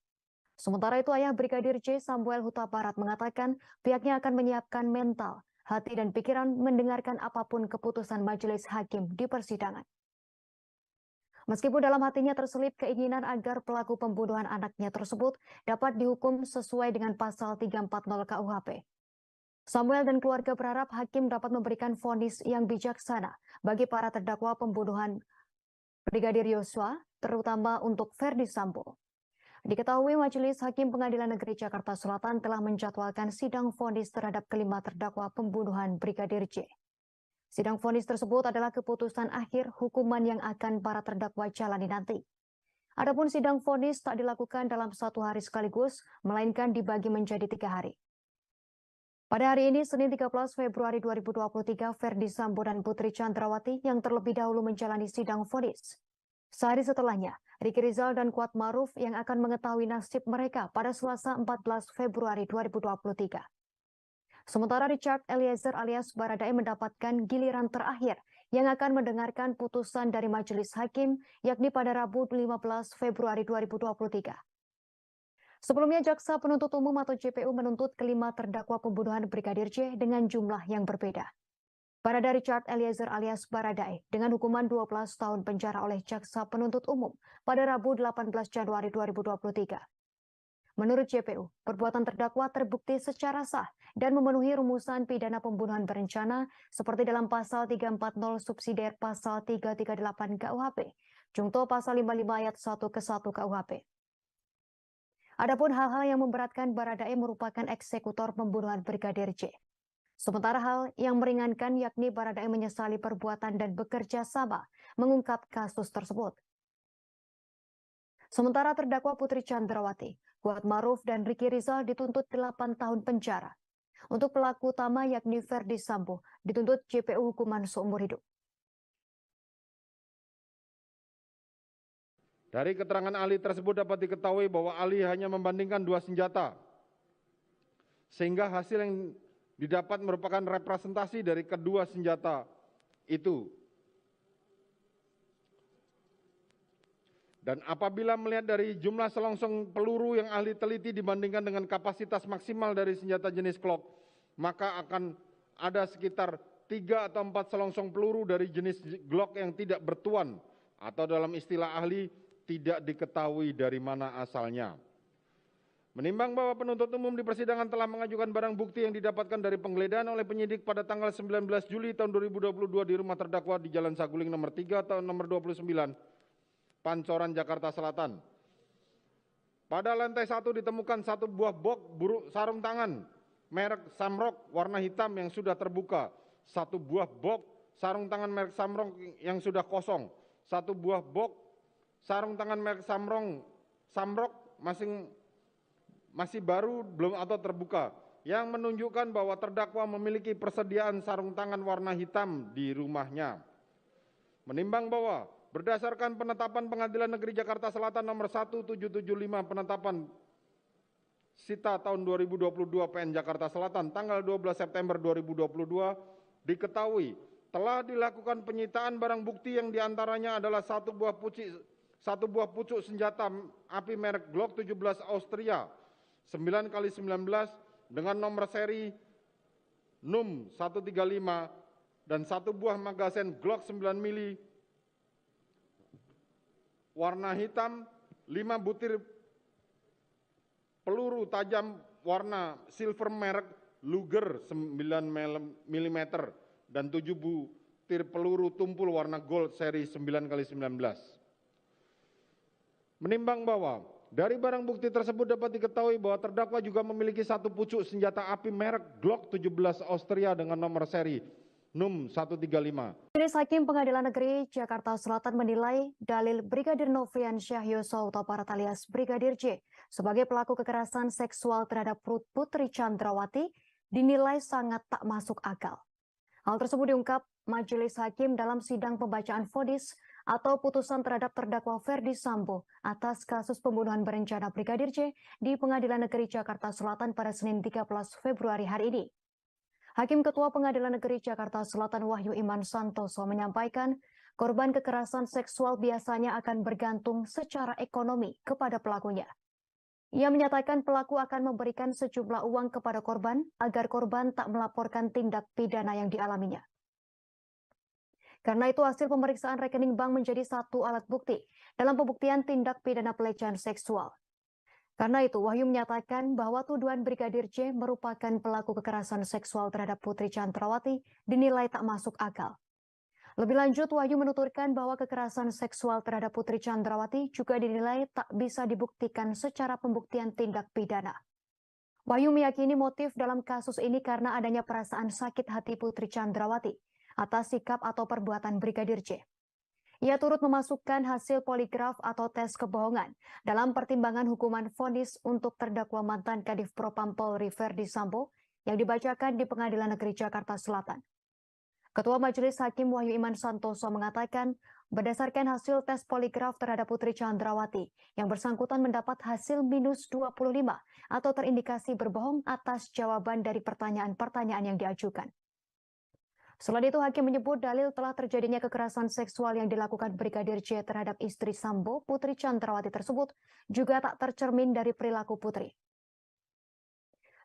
D: Sementara itu ayah Brigadir J Samuel Huta Barat mengatakan pihaknya akan menyiapkan mental, hati dan pikiran mendengarkan apapun keputusan majelis hakim di persidangan. Meskipun dalam hatinya terselip keinginan agar pelaku pembunuhan anaknya tersebut dapat dihukum sesuai dengan pasal 340 KUHP. Samuel dan keluarga berharap hakim dapat memberikan vonis yang bijaksana bagi para terdakwa pembunuhan Brigadir Yosua, terutama untuk Ferdi Sambo. Diketahui Majelis Hakim Pengadilan Negeri Jakarta Selatan telah menjadwalkan sidang vonis terhadap kelima terdakwa pembunuhan Brigadir J. Sidang vonis tersebut adalah keputusan akhir hukuman yang akan para terdakwa jalani nanti. Adapun sidang vonis tak dilakukan dalam satu hari sekaligus, melainkan dibagi menjadi 3 hari. Pada hari ini, Senin 13 Februari 2023, Ferdi Sambo dan Putri Chandrawati yang terlebih dahulu menjalani sidang vonis. Sehari setelahnya, Riki Rizal dan Kuat Maruf yang akan mengetahui nasib mereka pada Selasa 14 Februari 2023. Sementara Richard Eliezer alias Baradae mendapatkan giliran terakhir yang akan mendengarkan putusan dari majelis hakim yakni pada Rabu 15 Februari 2023. Sebelumnya, Jaksa Penuntut Umum atau JPU menuntut kelima terdakwa pembunuhan Brigadir J dengan jumlah yang berbeda. Barada Richard Eliezer alias Baradae dengan hukuman 12 tahun penjara oleh Jaksa Penuntut Umum pada Rabu 18 Januari 2023. Menurut JPU, perbuatan terdakwa terbukti secara sah dan memenuhi rumusan pidana pembunuhan berencana seperti dalam pasal 340 subsidiar pasal 338 KUHP, Jungto pasal 55 ayat 1 ke 1 KUHP. Adapun hal-hal yang memberatkan Baradae merupakan eksekutor pembunuhan Brigadir J. Sementara hal yang meringankan yakni Baradae menyesali perbuatan dan bekerja sama mengungkap kasus tersebut. Sementara terdakwa Putri Chandrawati, Kuat Maruf dan Riki Rizal dituntut 8 tahun penjara. Untuk pelaku utama yakni Ferdi Sambo dituntut JPU hukuman seumur hidup.
B: Dari keterangan ahli tersebut dapat diketahui bahwa ahli hanya membandingkan 2 senjata, sehingga hasil yang didapat merupakan representasi dari kedua senjata itu. Dan apabila melihat dari jumlah selongsong peluru yang ahli teliti dibandingkan dengan kapasitas maksimal dari senjata jenis Glock, maka akan ada sekitar 3 atau 4 selongsong peluru dari jenis Glock yang tidak bertuan, atau dalam istilah ahli, tidak diketahui dari mana asalnya. Menimbang bahwa penuntut umum di persidangan telah mengajukan barang bukti yang didapatkan dari penggeledahan oleh penyidik pada tanggal 19 Juli tahun 2022 di rumah terdakwa di Jalan Saguling nomor 3 tahun nomor 29, Pancoran, Jakarta Selatan. Pada lantai 1 ditemukan 1 buah box sarung tangan merek Samrock warna hitam yang sudah terbuka, 1 buah box sarung tangan merek Samrock yang sudah kosong, 1 buah box sarung tangan merek Samrock masih baru belum atau terbuka yang menunjukkan bahwa terdakwa memiliki persediaan sarung tangan warna hitam di rumahnya. Menimbang bahwa berdasarkan penetapan Pengadilan Negeri Jakarta Selatan nomor 1775 penetapan Sita tahun 2022 PN Jakarta Selatan tanggal 12 September 2022 diketahui telah dilakukan penyitaan barang bukti yang diantaranya adalah satu buah pucuk senjata api merek Glock 17 Austria 9x19 dengan nomor seri NUM 135 dan satu buah magazen Glock 9 mili warna hitam, 5 butir peluru tajam warna silver merek Luger 9 mm dan 7 butir peluru tumpul warna gold seri 9x19. Menimbang bahwa dari barang bukti tersebut dapat diketahui bahwa terdakwa juga memiliki satu pucuk senjata api merek Glock 17 Austria dengan nomor seri NUM 135.
D: Majelis Hakim Pengadilan Negeri Jakarta Selatan menilai dalil Brigadir Nofriansyah Yosua Huta Barat alias Brigadir J sebagai pelaku kekerasan seksual terhadap Putri Chandrawati dinilai sangat tak masuk akal. Hal tersebut diungkap Majelis Hakim dalam sidang pembacaan vonis atau putusan terhadap terdakwa Ferdi Sambo atas kasus pembunuhan berencana Brigadir J di Pengadilan Negeri Jakarta Selatan pada Senin 13 Februari hari ini. Hakim Ketua Pengadilan Negeri Jakarta Selatan Wahyu Iman Santoso menyampaikan korban kekerasan seksual biasanya akan bergantung secara ekonomi kepada pelakunya. Ia menyatakan pelaku akan memberikan sejumlah uang kepada korban agar korban tak melaporkan tindak pidana yang dialaminya. Karena itu hasil pemeriksaan rekening bank menjadi satu alat bukti dalam pembuktian tindak pidana pelecehan seksual. Karena itu Wahyu menyatakan bahwa tuduhan Brigadir J merupakan pelaku kekerasan seksual terhadap Putri Chandrawati dinilai tak masuk akal. Lebih lanjut Wahyu menuturkan bahwa kekerasan seksual terhadap Putri Chandrawati juga dinilai tak bisa dibuktikan secara pembuktian tindak pidana. Wahyu meyakini motif dalam kasus ini karena adanya perasaan sakit hati Putri Chandrawati atas sikap atau perbuatan Brigadir J. Ia turut memasukkan hasil poligraf atau tes kebohongan dalam pertimbangan hukuman vonis untuk terdakwa mantan Kadif Propam Polri Ferdi Sambo yang dibacakan di Pengadilan Negeri Jakarta Selatan. Ketua Majelis Hakim Wahyu Iman Santoso mengatakan, berdasarkan hasil tes poligraf terhadap Putri Chandrawati, yang bersangkutan mendapat hasil minus 25 atau terindikasi berbohong atas jawaban dari pertanyaan-pertanyaan yang diajukan. Selain itu, Hakim menyebut dalil telah terjadinya kekerasan seksual yang dilakukan Brigadir J terhadap istri Sambo, Putri Chandrawati tersebut, juga tak tercermin dari perilaku Putri.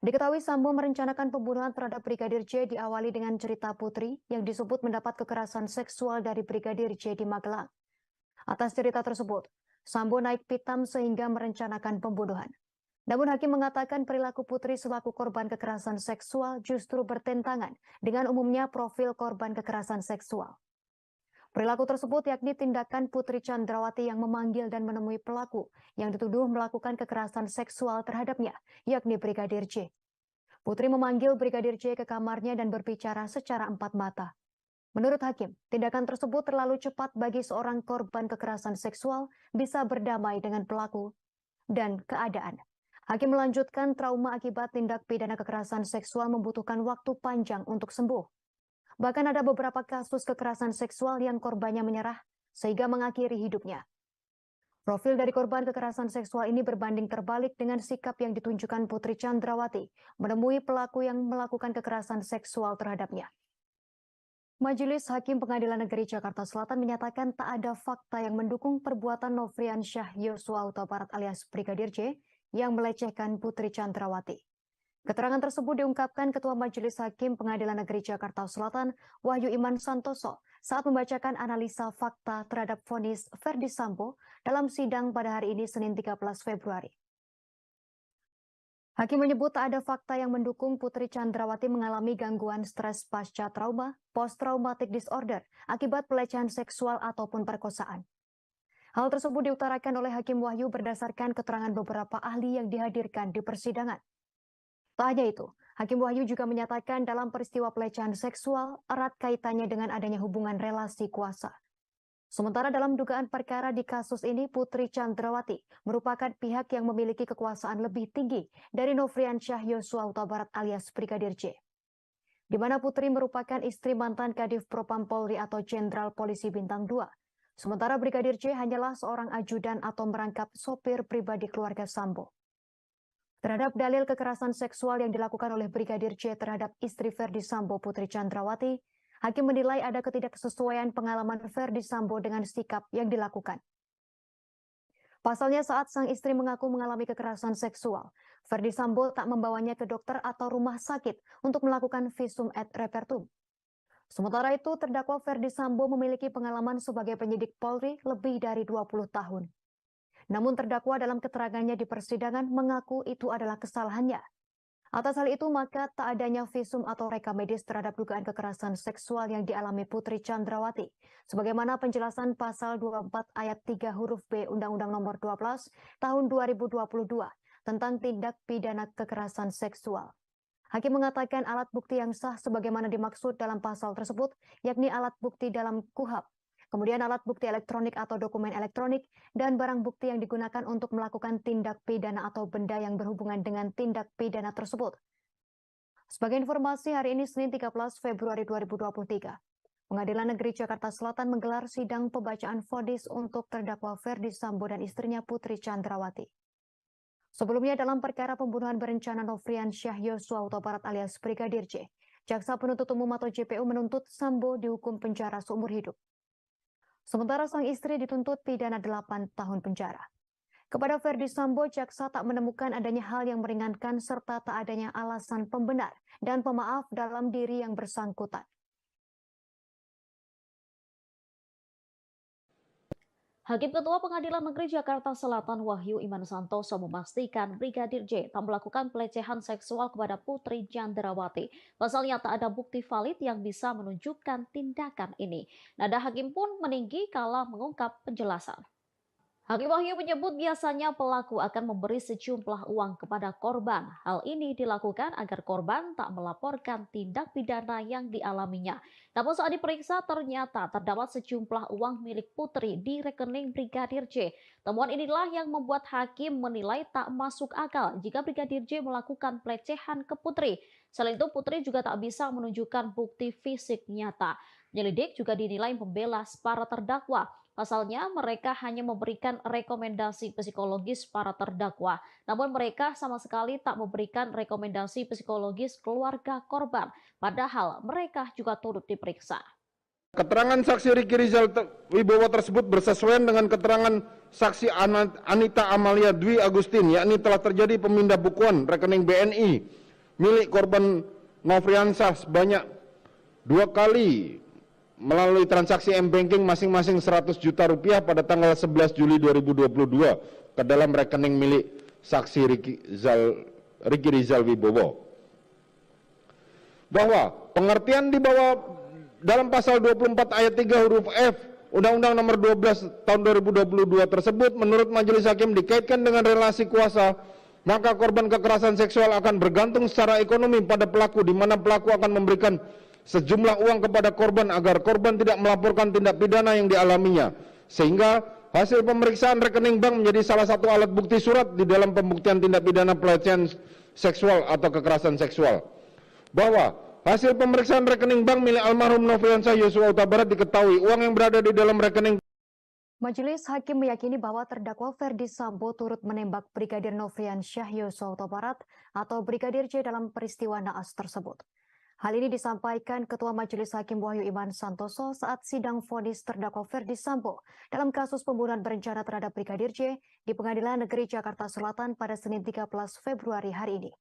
D: Diketahui Sambo merencanakan pembunuhan terhadap Brigadir J diawali dengan cerita Putri yang disebut mendapat kekerasan seksual dari Brigadir J di Magelang. Atas cerita tersebut, Sambo naik pitam sehingga merencanakan pembunuhan. Namun Hakim mengatakan perilaku Putri selaku korban kekerasan seksual justru bertentangan dengan umumnya profil korban kekerasan seksual. Perilaku tersebut yakni tindakan Putri Chandrawati yang memanggil dan menemui pelaku yang dituduh melakukan kekerasan seksual terhadapnya, yakni Brigadir J. Putri memanggil Brigadir J ke kamarnya dan berbicara secara empat mata. Menurut Hakim, tindakan tersebut terlalu cepat bagi seorang korban kekerasan seksual bisa berdamai dengan pelaku dan keadaan. Hakim melanjutkan trauma akibat tindak pidana kekerasan seksual membutuhkan waktu panjang untuk sembuh. Bahkan ada beberapa kasus kekerasan seksual yang korbannya menyerah sehingga mengakhiri hidupnya. Profil dari korban kekerasan seksual ini berbanding terbalik dengan sikap yang ditunjukkan Putri Chandrawati menemui pelaku yang melakukan kekerasan seksual terhadapnya. Majelis Hakim Pengadilan Negeri Jakarta Selatan menyatakan tak ada fakta yang mendukung perbuatan Nofriansyah Yosua Huta Barat alias Brigadir J yang melecehkan Putri Chandrawati. Keterangan tersebut diungkapkan Ketua Majelis Hakim Pengadilan Negeri Jakarta Selatan, Wahyu Iman Santoso, saat membacakan analisa fakta terhadap vonis Ferdi Sambo dalam sidang pada hari ini Senin 13 Februari. Hakim menyebut tak ada fakta yang mendukung Putri Chandrawati mengalami gangguan stres pasca trauma, post-traumatic disorder, akibat pelecehan seksual ataupun perkosaan. Hal tersebut diutarakan oleh Hakim Wahyu berdasarkan keterangan beberapa ahli yang dihadirkan di persidangan. Tak hanya itu, Hakim Wahyu juga menyatakan dalam peristiwa pelecehan seksual erat kaitannya dengan adanya hubungan relasi kuasa. Sementara dalam dugaan perkara di kasus ini, Putri Chandrawati merupakan pihak yang memiliki kekuasaan lebih tinggi dari Nofriansyah Yosua Huta Barat alias Brigadir J. Di mana Putri merupakan istri mantan Kadif Propam Polri atau Jenderal Polisi Bintang 2. Sementara Brigadir J hanyalah seorang ajudan atau merangkap sopir pribadi keluarga Sambo. Terhadap dalil kekerasan seksual yang dilakukan oleh Brigadir J terhadap istri Ferdi Sambo, Putri Chandrawati, hakim menilai ada ketidaksesuaian pengalaman Ferdi Sambo dengan sikap yang dilakukan. Pasalnya saat sang istri mengaku mengalami kekerasan seksual, Ferdi Sambo tak membawanya ke dokter atau rumah sakit untuk melakukan visum et repertum. Sementara itu, terdakwa Ferdi Sambo memiliki pengalaman sebagai penyidik Polri lebih dari 20 tahun. Namun terdakwa dalam keterangannya di persidangan mengaku itu adalah kesalahannya. Atas hal itu, maka tak adanya visum atau reka medis terhadap dugaan kekerasan seksual yang dialami Putri Chandrawati, sebagaimana penjelasan pasal 24 ayat 3 huruf B Undang-Undang Nomor 12 Tahun 2022 tentang tindak pidana kekerasan seksual. Hakim mengatakan alat bukti yang sah sebagaimana dimaksud dalam pasal tersebut, yakni alat bukti dalam KUHP, kemudian alat bukti elektronik atau dokumen elektronik, dan barang bukti yang digunakan untuk melakukan tindak pidana atau benda yang berhubungan dengan tindak pidana tersebut. Sebagai informasi, hari ini Senin 13 Februari 2023, Pengadilan Negeri Jakarta Selatan menggelar sidang pembacaan vonis untuk terdakwa Ferdi Sambo dan istrinya Putri Chandrawati. Sebelumnya dalam perkara pembunuhan berencana Nofriansyah Yosua Huta Barat alias Brigadir J, Jaksa Penuntut Umum atau JPU menuntut Sambo dihukum penjara seumur hidup. Sementara sang istri dituntut pidana 8 tahun penjara. Kepada Ferdi Sambo, jaksa tak menemukan adanya hal yang meringankan serta tak adanya alasan pembenar dan pemaaf dalam diri yang bersangkutan.
A: Hakim Ketua Pengadilan Negeri Jakarta Selatan Wahyu Iman Santoso memastikan Brigadir J tak melakukan pelecehan seksual kepada Putri Chandrawati. Pasalnya tak ada bukti valid yang bisa menunjukkan tindakan ini. Nada hakim pun meninggi kala mengungkap penjelasan. Hakim Wahyu menyebut biasanya pelaku akan memberi sejumlah uang kepada korban. Hal ini dilakukan agar korban tak melaporkan tindak pidana yang dialaminya. Namun saat diperiksa ternyata terdapat sejumlah uang milik Putri di rekening Brigadir J. Temuan inilah yang membuat hakim menilai tak masuk akal jika Brigadir J melakukan pelecehan ke Putri. Selain itu, Putri juga tak bisa menunjukkan bukti fisik nyata. Penyelidik juga dinilai membela para terdakwa. Pasalnya, mereka hanya memberikan rekomendasi psikologis para terdakwa. Namun mereka sama sekali tak memberikan rekomendasi psikologis keluarga korban. Padahal mereka juga turut diperiksa.
B: Keterangan saksi Riki Rizal Wibowo tersebut bersesuaian dengan keterangan saksi Anita Amalia Dwi Agustin, yakni telah terjadi pemindah bukuan rekening BNI milik korban Nofriansyah sebanyak 2 kali melalui transaksi M-Banking masing-masing 100 juta rupiah pada tanggal 11 Juli 2022 ke dalam rekening milik saksi Riki Rizal Wibowo. Bahwa pengertian di bawah dalam pasal 24 ayat 3 huruf F Undang-Undang Nomor 12 Tahun 2022 tersebut menurut majelis hakim dikaitkan dengan relasi kuasa, maka korban kekerasan seksual akan bergantung secara ekonomi pada pelaku, di mana pelaku akan memberikan sejumlah uang kepada korban agar korban tidak melaporkan tindak pidana yang dialaminya, sehingga hasil pemeriksaan rekening bank menjadi salah satu alat bukti surat di dalam pembuktian tindak pidana pelecehan seksual atau kekerasan seksual. Bahwa hasil pemeriksaan rekening bank milik almarhum Nofriansyah Yosua Huta Barat diketahui uang yang berada di dalam rekening.
D: Majelis hakim meyakini bahwa terdakwa Ferdi Sambo turut menembak Brigadir Nofriansyah Yosua Huta Barat atau Brigadir J dalam peristiwa naas tersebut. Hal ini disampaikan Ketua Majelis Hakim Wahyu Iman Santoso saat sidang vonis terdakwa Ferdi Sambo dalam kasus pembunuhan berencana terhadap Brigadir J di Pengadilan Negeri Jakarta Selatan pada Senin 13 Februari hari ini.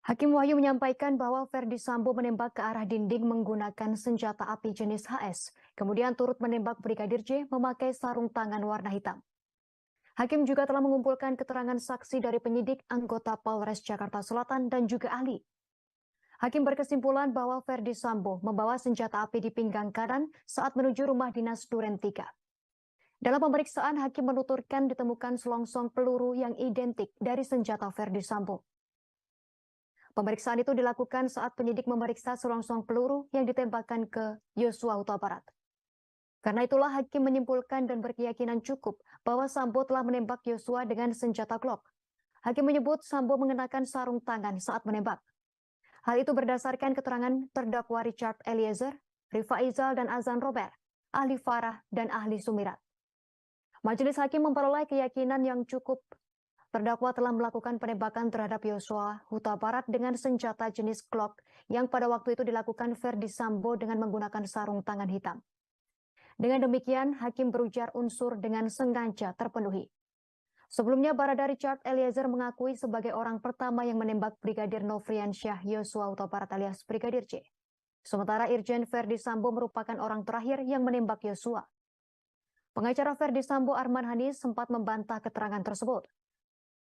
D: Hakim Wahyu menyampaikan bahwa Ferdi Sambo menembak ke arah dinding menggunakan senjata api jenis HS, kemudian turut menembak Brigadir J memakai sarung tangan warna hitam. Hakim juga telah mengumpulkan keterangan saksi dari penyidik, anggota Polres Jakarta Selatan, dan juga ahli. Hakim berkesimpulan bahwa Ferdi Sambo membawa senjata api di pinggang kanan saat menuju rumah dinas Duren 3. Dalam pemeriksaan, hakim menuturkan ditemukan selongsong peluru yang identik dari senjata Ferdi Sambo. Pemeriksaan itu dilakukan saat penyidik memeriksa selongsong peluru yang ditembakkan ke Yosua Huta Barat. Karena itulah hakim menyimpulkan dan berkeyakinan cukup bahwa Sambo telah menembak Yosua dengan senjata Glock. Hakim menyebut Sambo mengenakan sarung tangan saat menembak. Hal itu berdasarkan keterangan terdakwa Richard Eliezer, Rifa Izal dan Azan Robert, ahli Farah dan ahli Sumirat. Majelis hakim memperoleh keyakinan yang cukup terdakwa telah melakukan penembakan terhadap Yosua Huta Barat dengan senjata jenis Glock yang pada waktu itu dilakukan Ferdi Sambo dengan menggunakan sarung tangan hitam. Dengan demikian, hakim berujar unsur dengan sengaja terpenuhi. Sebelumnya, Barada Richard Eliezer mengakui sebagai orang pertama yang menembak Brigadir Nofriansyah Yosua Huta Barat alias Brigadir J. Sementara Irjen Ferdi Sambo merupakan orang terakhir yang menembak Yosua. Pengacara Ferdi Sambo Arman Hanis sempat membantah keterangan tersebut.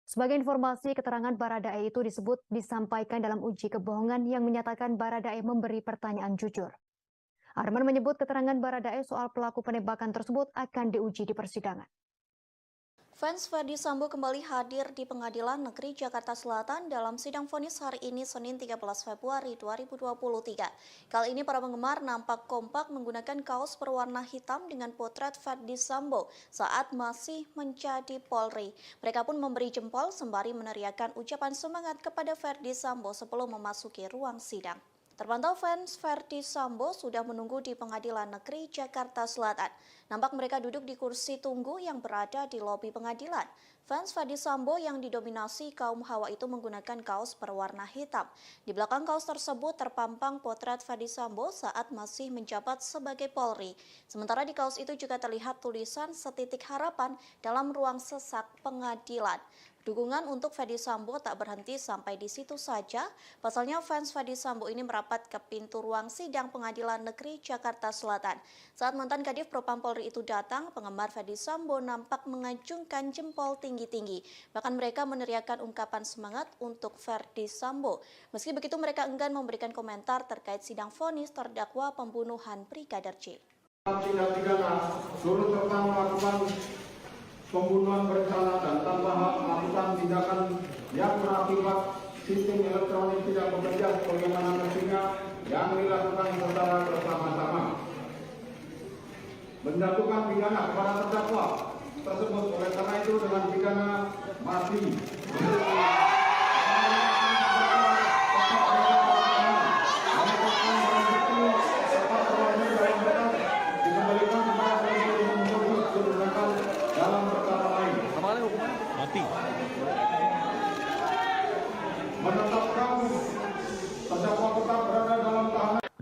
D: Sebagai informasi, keterangan Baradae itu disampaikan dalam uji kebohongan yang menyatakan Baradae memberi pertanyaan jujur. Arman menyebut keterangan Baradae soal pelaku penembakan tersebut akan diuji di persidangan.
H: Fans Ferdi Sambo kembali hadir di Pengadilan Negeri Jakarta Selatan dalam sidang vonis hari ini Senin 13 Februari 2023. Kali ini para penggemar nampak kompak menggunakan kaos berwarna hitam dengan potret Ferdi Sambo saat masih menjadi Polri. Mereka pun memberi jempol sembari meneriakkan ucapan semangat kepada Ferdi Sambo sebelum memasuki ruang sidang. Terpantau fans Ferdi Sambo sudah menunggu di Pengadilan Negeri Jakarta Selatan. Nampak mereka duduk di kursi tunggu yang berada di lobi pengadilan. Fans Ferdi Sambo yang didominasi kaum hawa itu menggunakan kaos berwarna hitam. Di belakang kaos tersebut terpampang potret Ferdi Sambo saat masih menjabat sebagai Polri. Sementara di kaos itu juga terlihat tulisan setitik harapan dalam ruang sesak pengadilan. Dukungan untuk Ferdi Sambo tak berhenti sampai di situ saja. Pasalnya fans Ferdi Sambo ini merapat ke pintu ruang sidang Pengadilan Negeri Jakarta Selatan. Saat mantan Kadif Propam Polri itu datang, penggemar Ferdi Sambo nampak mengacungkan jempol tinggi-tinggi. Bahkan mereka meneriakkan ungkapan semangat untuk Ferdi Sambo. Meski begitu mereka enggan memberikan komentar terkait sidang vonis terdakwa pembunuhan Brigadir J.
B: Tindak pidana turut serta melakukan pembunuhan berencana dan tanpa hak melakukan tindakan yang berakibat sistem elektronik tidak bekerja sebagaimana mestinya yang dilakukan secara bersama-sama. Menjatuhkan pidana kepada terdakwa tersebut oleh karena itu dengan pidana mati.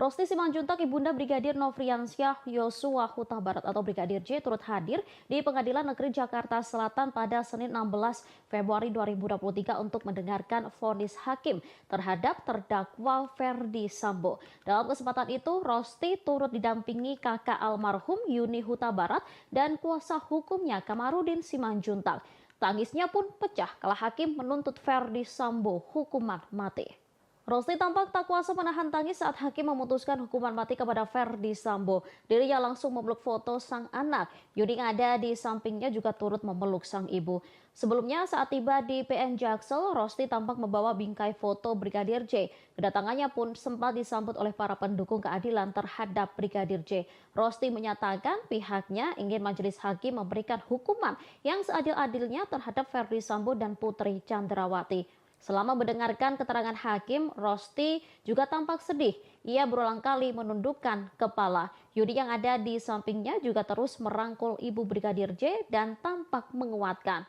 A: Rosti Simanjuntak, ibunda Brigadir Nofriansyah Yosua Huta Barat atau Brigadir J turut hadir di Pengadilan Negeri Jakarta Selatan pada Senin 16 Februari 2023 untuk mendengarkan vonis hakim terhadap terdakwa Ferdi Sambo. Dalam kesempatan itu, Rosti turut didampingi kakak almarhum Yuni Huta Barat dan kuasa hukumnya Kamarudin Simanjuntak. Tangisnya pun pecah kala hakim menuntut Ferdi Sambo hukuman mati. Rosti tampak tak kuasa menahan tangis saat hakim memutuskan hukuman mati kepada Ferdi Sambo. Dirinya langsung memeluk foto sang anak. Yuni yang ada di sampingnya juga turut memeluk sang ibu. Sebelumnya saat tiba di PN Jaksel, Rosti tampak membawa bingkai foto Brigadir J. Kedatangannya pun sempat disambut oleh para pendukung keadilan terhadap Brigadir J. Rosti menyatakan pihaknya ingin majelis hakim memberikan hukuman yang seadil-adilnya terhadap Ferdi Sambo dan Putri Chandrawati. Selama mendengarkan keterangan hakim, Rosti juga tampak sedih. Ia berulang kali menundukkan kepala. Yudi yang ada di sampingnya juga terus merangkul ibu Brigadir J dan tampak menguatkan.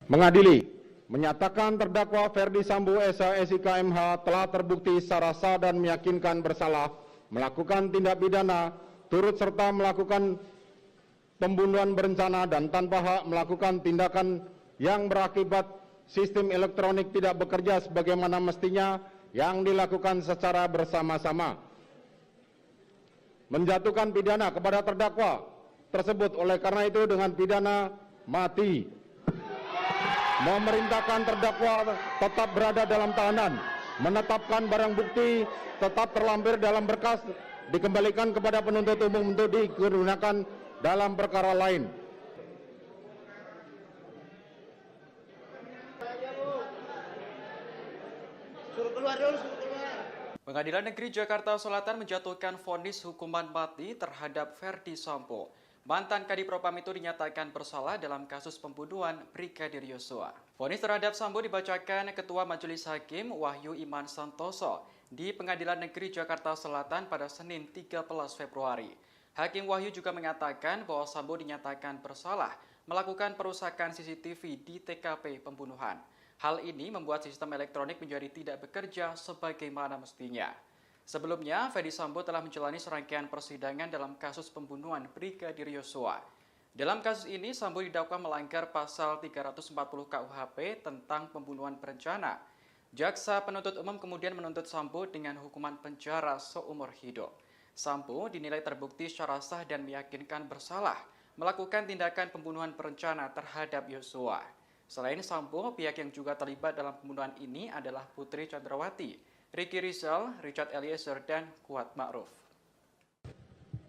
B: Mengadili, menyatakan terdakwa Ferdi Sambo SIK MH telah terbukti secara sah dan meyakinkan bersalah melakukan tindak pidana turut serta melakukan pembunuhan berencana dan tanpa hak melakukan tindakan yang berakibat sistem elektronik tidak bekerja sebagaimana mestinya yang dilakukan secara bersama-sama. Menjatuhkan pidana kepada terdakwa tersebut oleh karena itu dengan pidana mati. Memerintahkan terdakwa tetap berada dalam tahanan. Menetapkan barang bukti tetap terlampir dalam berkas dikembalikan kepada penuntut umum untuk digunakan dalam perkara lain.
C: Pengadilan Negeri Jakarta Selatan menjatuhkan vonis hukuman mati terhadap Ferdi Sambo. Mantan Kadif Propam itu dinyatakan bersalah dalam kasus pembunuhan Brigadir Yosua. Vonis terhadap Sambo dibacakan Ketua Majelis Hakim Wahyu Iman Santoso di Pengadilan Negeri Jakarta Selatan pada Senin 13 Februari. Hakim Wahyu juga mengatakan bahwa Sambo dinyatakan bersalah melakukan perusakan CCTV di TKP pembunuhan. Hal ini membuat sistem elektronik menjadi tidak bekerja sebagaimana mestinya. Sebelumnya, Ferdi Sambo telah menjalani serangkaian persidangan dalam kasus pembunuhan Brigadir Yosua. Dalam kasus ini, Sambo didakwa melanggar pasal 340 KUHP tentang pembunuhan berencana. Jaksa penuntut umum kemudian menuntut Sambo dengan hukuman penjara seumur hidup. Sambo dinilai terbukti secara sah dan meyakinkan bersalah melakukan tindakan pembunuhan berencana terhadap Yosua. Selain Sambo, pihak yang juga terlibat dalam pembunuhan ini adalah Putri Chandrawati, Ricky Rizal, Richard Eliezer, dan Kuat Ma'ruf.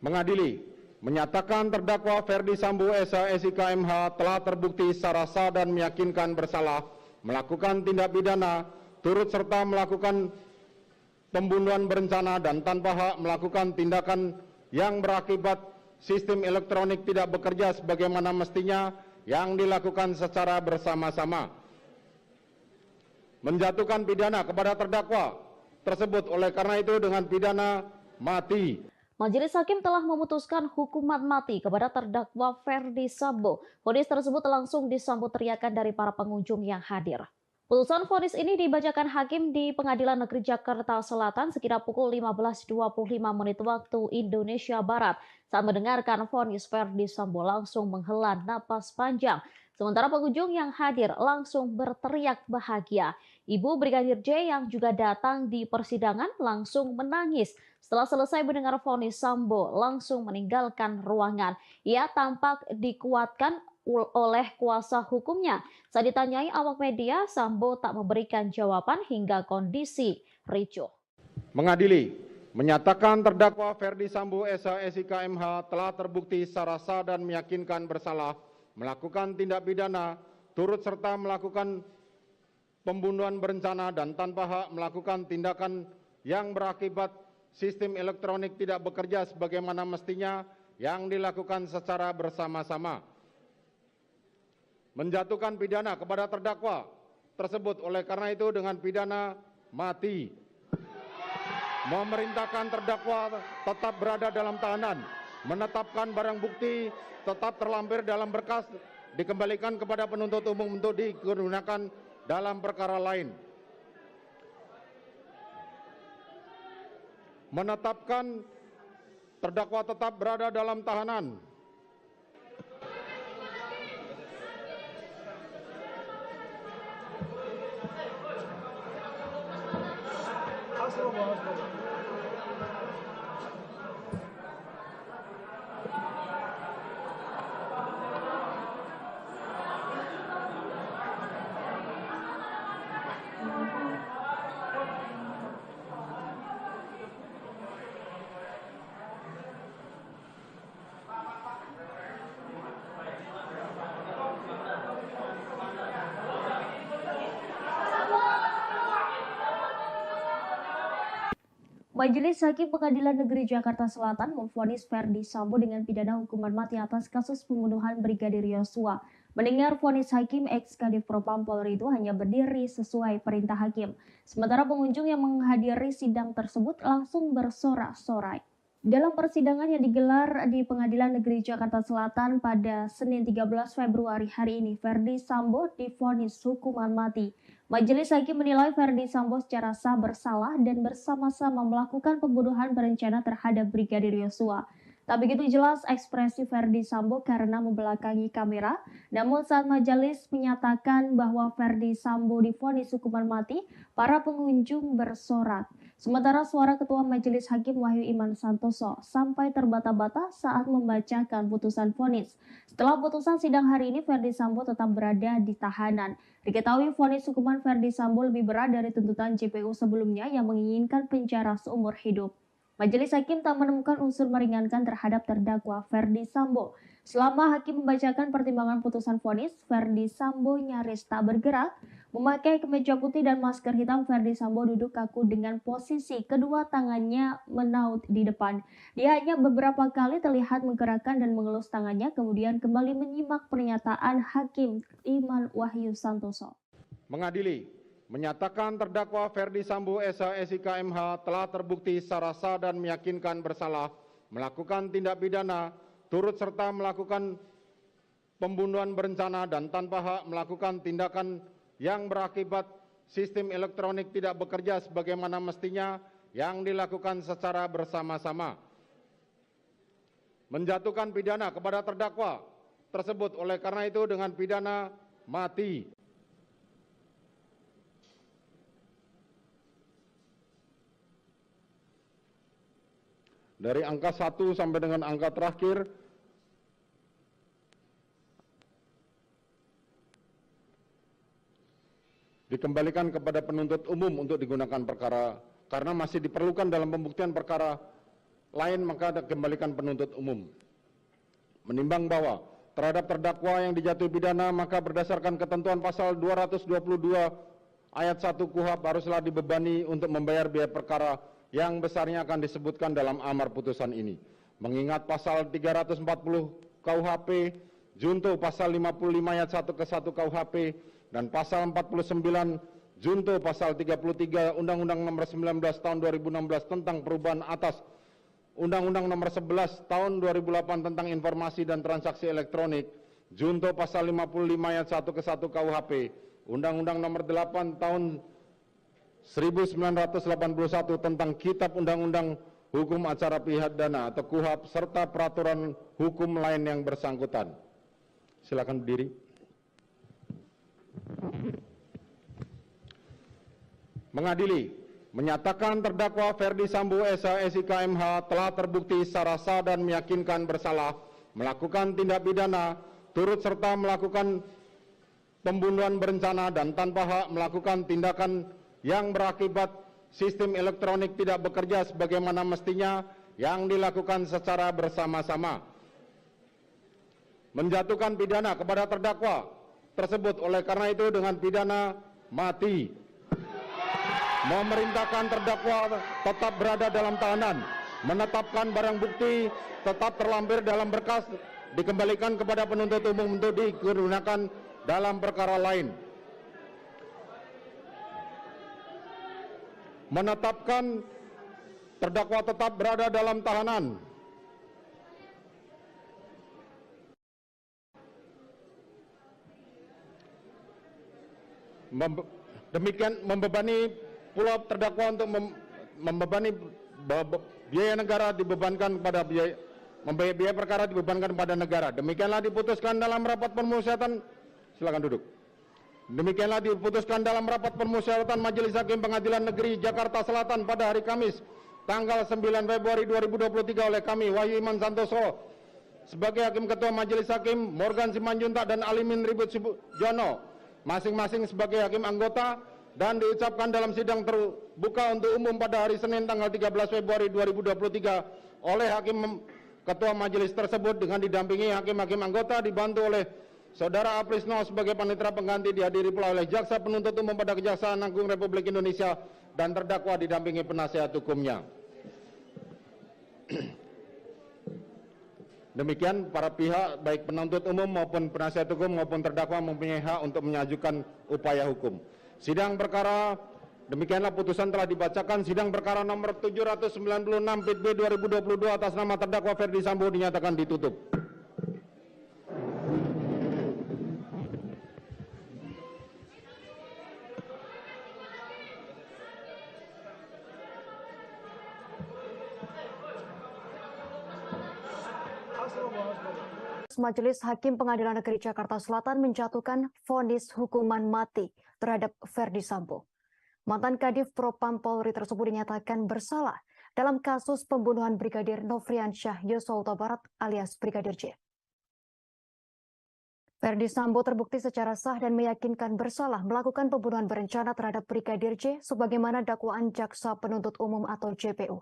B: Mengadili, menyatakan terdakwa Ferdi Sambo SH MH telah terbukti secara sah dan meyakinkan bersalah melakukan tindak pidana turut serta melakukan pembunuhan berencana dan tanpa hak melakukan tindakan yang berakibat sistem elektronik tidak bekerja sebagaimana mestinya yang dilakukan secara bersama-sama. Menjatuhkan pidana kepada terdakwa tersebut oleh karena itu dengan pidana mati.
A: Majelis Hakim telah memutuskan hukuman mati kepada terdakwa Ferdi Sambo. Vonis tersebut langsung disambut teriakan dari para pengunjung yang hadir. Putusan vonis ini dibacakan Hakim di Pengadilan Negeri Jakarta Selatan sekitar pukul 15.25 menit waktu Indonesia Barat. Saat mendengarkan vonis, Ferdi Sambo langsung menghela napas panjang. Sementara pengunjung yang hadir langsung berteriak bahagia. Ibu Brigadir J yang juga datang di persidangan langsung menangis. Setelah selesai mendengar vonis, Sambo langsung meninggalkan ruangan. Ia tampak dikuatkan oleh kuasa hukumnya. Saat ditanyai awak media, Sambo tak memberikan jawaban hingga kondisi ricuh.
B: Mengadili, menyatakan terdakwa Ferdi Sambo SH MH telah terbukti secara sah dan meyakinkan bersalah melakukan tindak pidana turut serta melakukan pembunuhan berencana dan tanpa hak melakukan tindakan yang berakibat sistem elektronik tidak bekerja sebagaimana mestinya yang dilakukan secara bersama-sama. Menjatuhkan pidana kepada terdakwa tersebut oleh karena itu dengan pidana mati. Memerintahkan terdakwa tetap berada dalam tahanan, menetapkan barang bukti tetap terlampir dalam berkas, dikembalikan kepada penuntut umum untuk digunakan dalam perkara lain. Menetapkan terdakwa tetap berada dalam tahanan.
I: Majelis Hakim Pengadilan Negeri Jakarta Selatan memvonis Ferdi Sambo dengan pidana hukuman mati atas kasus pembunuhan Brigadir Yosua. Mendengar vonis Hakim, ex-Kadif Propam Polri itu hanya berdiri sesuai perintah Hakim. Sementara pengunjung yang menghadiri sidang tersebut langsung bersorak-sorai. Dalam persidangan yang digelar di Pengadilan Negeri Jakarta Selatan pada Senin 13 Februari hari ini, Ferdi Sambo divonis hukuman mati. Majelis Hakim menilai Ferdi Sambo secara sah bersalah dan bersama-sama melakukan pembunuhan berencana terhadap Brigadir Yosua. Tak begitu jelas ekspresi Ferdi Sambo karena membelakangi kamera, namun saat majelis menyatakan bahwa Ferdi Sambo divonis hukuman mati, para pengunjung bersorak. Sementara suara Ketua Majelis Hakim Wahyu Iman Santoso sampai terbata-bata saat membacakan putusan vonis. Setelah putusan sidang hari ini, Ferdi Sambo tetap berada di tahanan. Diketahui vonis hukuman Ferdi Sambo lebih berat dari tuntutan JPU sebelumnya yang menginginkan penjara seumur hidup. Majelis Hakim tak menemukan unsur meringankan terhadap terdakwa Ferdi Sambo. Selama hakim membacakan pertimbangan putusan vonis, Ferdi Sambo nyaris tak bergerak. Memakai kemeja putih dan masker hitam, Ferdi Sambo duduk kaku dengan posisi kedua tangannya menaut di depan. Dia hanya beberapa kali terlihat menggerakkan dan mengelus tangannya, kemudian kembali menyimak pernyataan Hakim Iman Wahyu Santoso.
B: Mengadili, menyatakan terdakwa Ferdi Sambo SH SIK MH telah terbukti secara sah dan meyakinkan bersalah melakukan tindak pidana turut serta melakukan pembunuhan berencana dan tanpa hak melakukan tindakan yang berakibat sistem elektronik tidak bekerja sebagaimana mestinya yang dilakukan secara bersama-sama. Menjatuhkan pidana kepada terdakwa tersebut oleh karena itu dengan pidana mati. Dari angka 1 sampai dengan angka terakhir dikembalikan kepada penuntut umum untuk digunakan perkara karena masih diperlukan dalam pembuktian perkara lain, maka dikembalikan penuntut umum. Menimbang bahwa terhadap terdakwa yang dijatuhi pidana maka berdasarkan ketentuan pasal 222 ayat 1 KUHP haruslah dibebani untuk membayar biaya perkara yang besarnya akan disebutkan dalam amar putusan ini. Mengingat pasal 340 KUHP junto pasal 55 ayat 1 ke 1 KUHP dan pasal 49 junto pasal 33 Undang-Undang Nomor 19 Tahun 2016 tentang perubahan atas Undang-Undang Nomor 11 Tahun 2008 tentang informasi dan transaksi elektronik junto pasal 55 ayat 1 ke 1 KUHP, Undang-Undang Nomor 8 Tahun 1981 tentang Kitab Undang-Undang Hukum Acara Pidana atau KUHP serta peraturan hukum lain yang bersangkutan. Silakan berdiri. Mengadili, menyatakan terdakwa Ferdi Sambo SH SIK MH telah terbukti secara sah dan meyakinkan bersalah melakukan tindak pidana turut serta melakukan pembunuhan berencana dan tanpa hak melakukan tindakan yang berakibat sistem elektronik tidak bekerja sebagaimana mestinya yang dilakukan secara bersama-sama. Menjatuhkan pidana kepada terdakwa tersebut oleh karena itu dengan pidana mati. Memerintahkan terdakwa tetap berada dalam tahanan, menetapkan barang bukti tetap terlampir dalam berkas dikembalikan kepada penuntut umum untuk digunakan dalam perkara lain. Menetapkan terdakwa tetap berada dalam tahanan. Demikian membebani pula terdakwa untuk membebani biaya negara dibebankan kepada biaya perkara dibebankan kepada negara. Demikianlah diputuskan dalam rapat permusyawaratan. Silakan duduk. Demikianlah diputuskan dalam rapat permusyawaratan Majelis Hakim Pengadilan Negeri Jakarta Selatan pada hari Kamis tanggal 9 Februari 2023 oleh kami Wahyu Iman Santoso sebagai Hakim Ketua Majelis Hakim, Morgan Simanjuntak dan Alimin Ribut Sujono masing-masing sebagai hakim anggota, dan diucapkan dalam sidang terbuka untuk umum pada hari Senin tanggal 13 Februari 2023 oleh Hakim Ketua Majelis tersebut dengan didampingi hakim-hakim anggota dibantu oleh Saudara Aprisno sebagai panitera pengganti, dihadiri pula oleh Jaksa Penuntut Umum pada Kejaksaan Agung Republik Indonesia dan terdakwa didampingi penasihat hukumnya. Demikian para pihak baik penuntut umum maupun penasihat hukum maupun terdakwa mempunyai hak untuk mengajukan upaya hukum. Sidang perkara demikianlah putusan telah dibacakan. Sidang perkara nomor 796 PIT B 2022 atas nama terdakwa Ferdi Sambo dinyatakan ditutup.
D: Majelis Hakim Pengadilan Negeri Jakarta Selatan menjatuhkan vonis hukuman mati terhadap Ferdi Sambo. Mantan Kadif Propam Polri tersebut dinyatakan bersalah dalam kasus pembunuhan Brigadir Nofriansyah Yosua Huta Barat alias Brigadir J. Ferdi Sambo terbukti secara sah dan meyakinkan bersalah melakukan pembunuhan berencana terhadap Brigadir J sebagaimana dakwaan Jaksa Penuntut Umum atau JPU.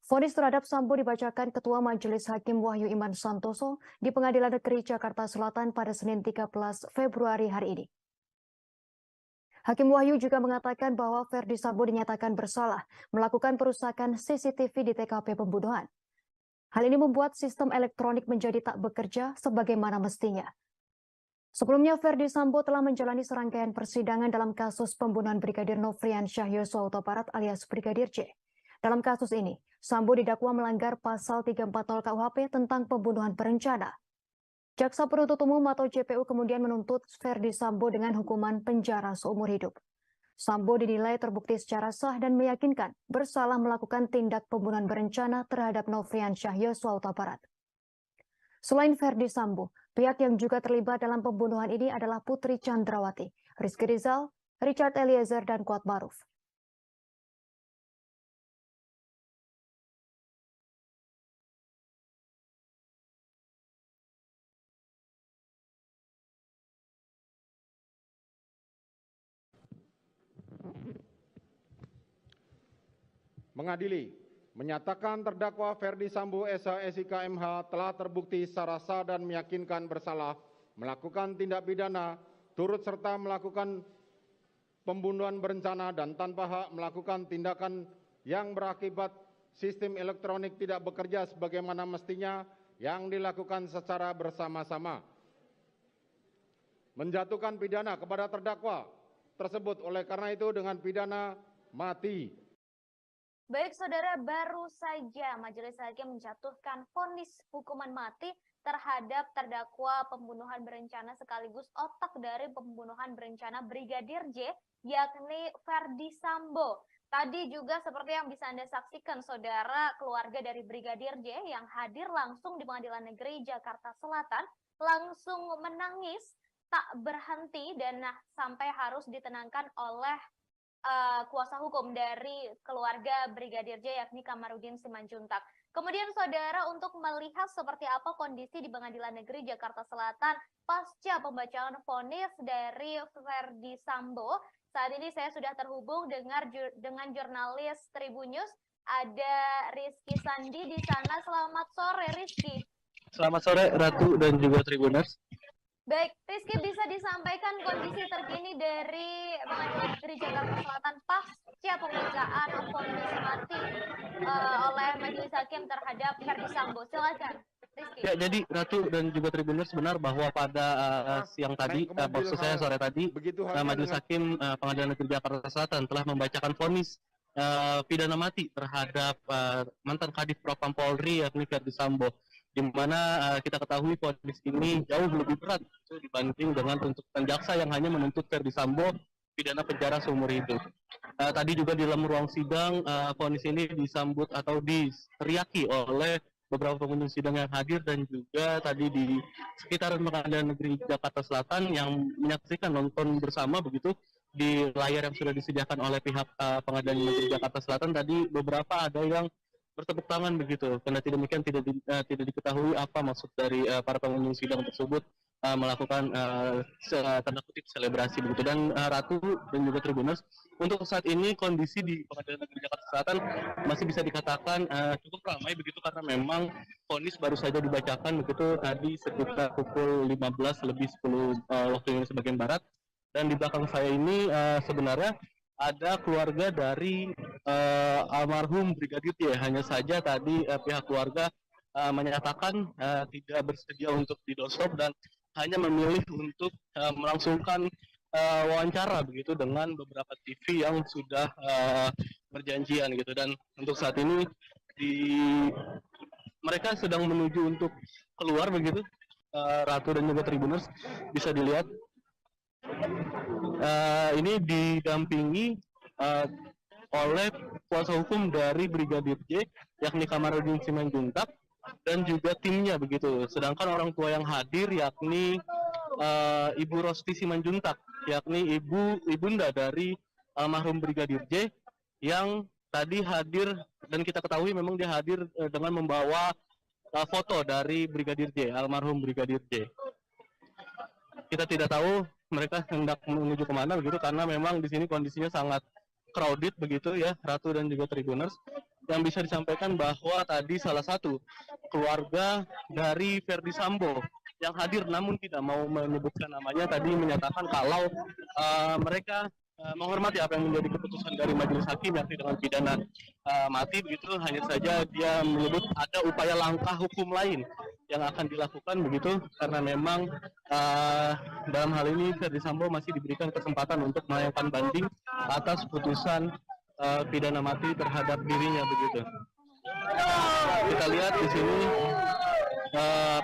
D: Vonis terhadap Sambo dibacakan Ketua Majelis Hakim Wahyu Iman Santoso di Pengadilan Negeri Jakarta Selatan pada Senin 13 Februari hari ini. Hakim Wahyu juga mengatakan bahwa Ferdi Sambo dinyatakan bersalah melakukan perusakan CCTV di TKP pembunuhan. Hal ini membuat sistem elektronik menjadi tak bekerja sebagaimana mestinya. Sebelumnya, Ferdi Sambo telah menjalani serangkaian persidangan dalam kasus pembunuhan Brigadir Nofriansyah Yosua Huta Barat alias Brigadir J. Dalam kasus ini, Sambo didakwa melanggar pasal 340 KUHP tentang pembunuhan berencana. Jaksa penuntut umum atau JPU kemudian menuntut Ferdi Sambo dengan hukuman penjara seumur hidup. Sambo dinilai terbukti secara sah dan meyakinkan bersalah melakukan tindak pembunuhan berencana terhadap Nofriansyah Yosua Huta Barat. Selain Ferdi Sambo, pihak yang juga terlibat dalam pembunuhan ini adalah Putri Chandrawati, Rizky Rizal, Richard Eliezer, dan Kuat Maruf.
B: Mengadili, menyatakan terdakwa Ferdi Sambo SH SIK MH telah terbukti secara sah dan meyakinkan bersalah melakukan tindak pidana turut serta melakukan pembunuhan berencana dan tanpa hak melakukan tindakan yang berakibat sistem elektronik tidak bekerja sebagaimana mestinya yang dilakukan secara bersama-sama. Menjatuhkan pidana kepada terdakwa tersebut oleh karena itu dengan pidana mati.
E: Baik saudara, baru saja Majelis Hakim menjatuhkan vonis hukuman mati terhadap terdakwa pembunuhan berencana sekaligus otak dari pembunuhan berencana Brigadir J, yakni Ferdi Sambo. Tadi juga seperti yang bisa Anda saksikan saudara, keluarga dari Brigadir J yang hadir langsung di Pengadilan Negeri Jakarta Selatan langsung menangis tak berhenti dan sampai harus ditenangkan oleh kuasa hukum dari keluarga Brigadir J yakni Kamarudin Simanjuntak. Kemudian saudara, untuk melihat seperti apa kondisi di Pengadilan Negeri Jakarta Selatan pasca pembacaan vonis dari Ferdi Sambo, saat ini saya sudah terhubung dengan jurnalis Tribun News, ada Rizky Sandi di sana. Selamat sore Rizky.
F: Selamat sore Ratu dan juga Tribuners.
E: Baik, Rizky, bisa disampaikan kondisi terkini dari Pengadilan Negeri Jakarta Selatan pasca pembacaan vonis mati oleh Majelis Hakim terhadap Ferdi Sambo. Silakan, Rizky.
F: Ya, jadi Ratu dan juga Tribuners, benar bahwa pada siang tadi, maksud saya sore tadi, Majelis Hakim Pengadilan Negeri Jakarta Selatan telah membacakan vonis pidana mati terhadap mantan Kadif Propam Polri yakni Ferdi Sambo, di mana kita ketahui vonis ini jauh lebih berat dibanding dengan tuntutan jaksa yang hanya menuntut Ferdi Sambo pidana penjara seumur hidup. Tadi juga di dalam ruang sidang, vonis ini disambut atau diteriaki oleh beberapa pengunjung sidang yang hadir dan juga tadi di sekitaran Pengadilan Negeri Jakarta Selatan yang menyaksikan nonton bersama begitu di layar yang sudah disediakan oleh pihak Pengadilan Negeri Jakarta Selatan. Tadi beberapa ada yang bertepuk tangan begitu, karena demikian tidak diketahui apa maksud dari para pengunjung sidang tersebut melakukan tanda kutip selebrasi begitu. Dan Ratu dan juga Tribuners, untuk saat ini kondisi di Pengadilan Negeri Jakarta Selatan masih bisa dikatakan cukup ramai begitu, karena memang vonis baru saja dibacakan begitu tadi sekitar pukul 15 lebih 10 waktu Indonesia bagian barat. Dan di belakang saya ini sebenarnya ada keluarga dari almarhum Brigadir J. Hanya saja tadi pihak keluarga menyatakan tidak bersedia untuk didosop dan hanya memilih untuk melangsungkan wawancara begitu dengan beberapa TV yang sudah berjanjian gitu. Dan untuk saat ini mereka sedang menuju untuk keluar begitu. Ratu dan juga Tribuners, bisa dilihat ini didampingi oleh kuasa hukum dari Brigadir J yakni Kamarudin Simanjuntak dan juga timnya begitu. Sedangkan orang tua yang hadir yakni Ibu Rosti Simanjuntak, yakni ibunda dari almarhum Brigadir J yang tadi hadir, dan kita ketahui memang dia hadir dengan membawa foto dari Brigadir J, almarhum Brigadir J. Kita tidak tahu mereka hendak menuju kemana begitu, karena memang di sini kondisinya sangat crowded begitu ya, Ratu dan juga Tribuners. yang bisa disampaikan bahwa tadi salah satu keluarga dari Verdi Sambo yang hadir namun tidak mau menyebutkan namanya tadi menyatakan kalau mereka menghormati apa yang menjadi keputusan dari majelis hakim yakni dengan pidana mati begitu. Hanya saja dia menyebut ada upaya langkah hukum lain yang akan dilakukan begitu karena memang dalam hal ini Verdi Sambo masih diberikan kesempatan untuk melayangkan banding atas putusan pidana mati terhadap dirinya begitu. Kita lihat di sini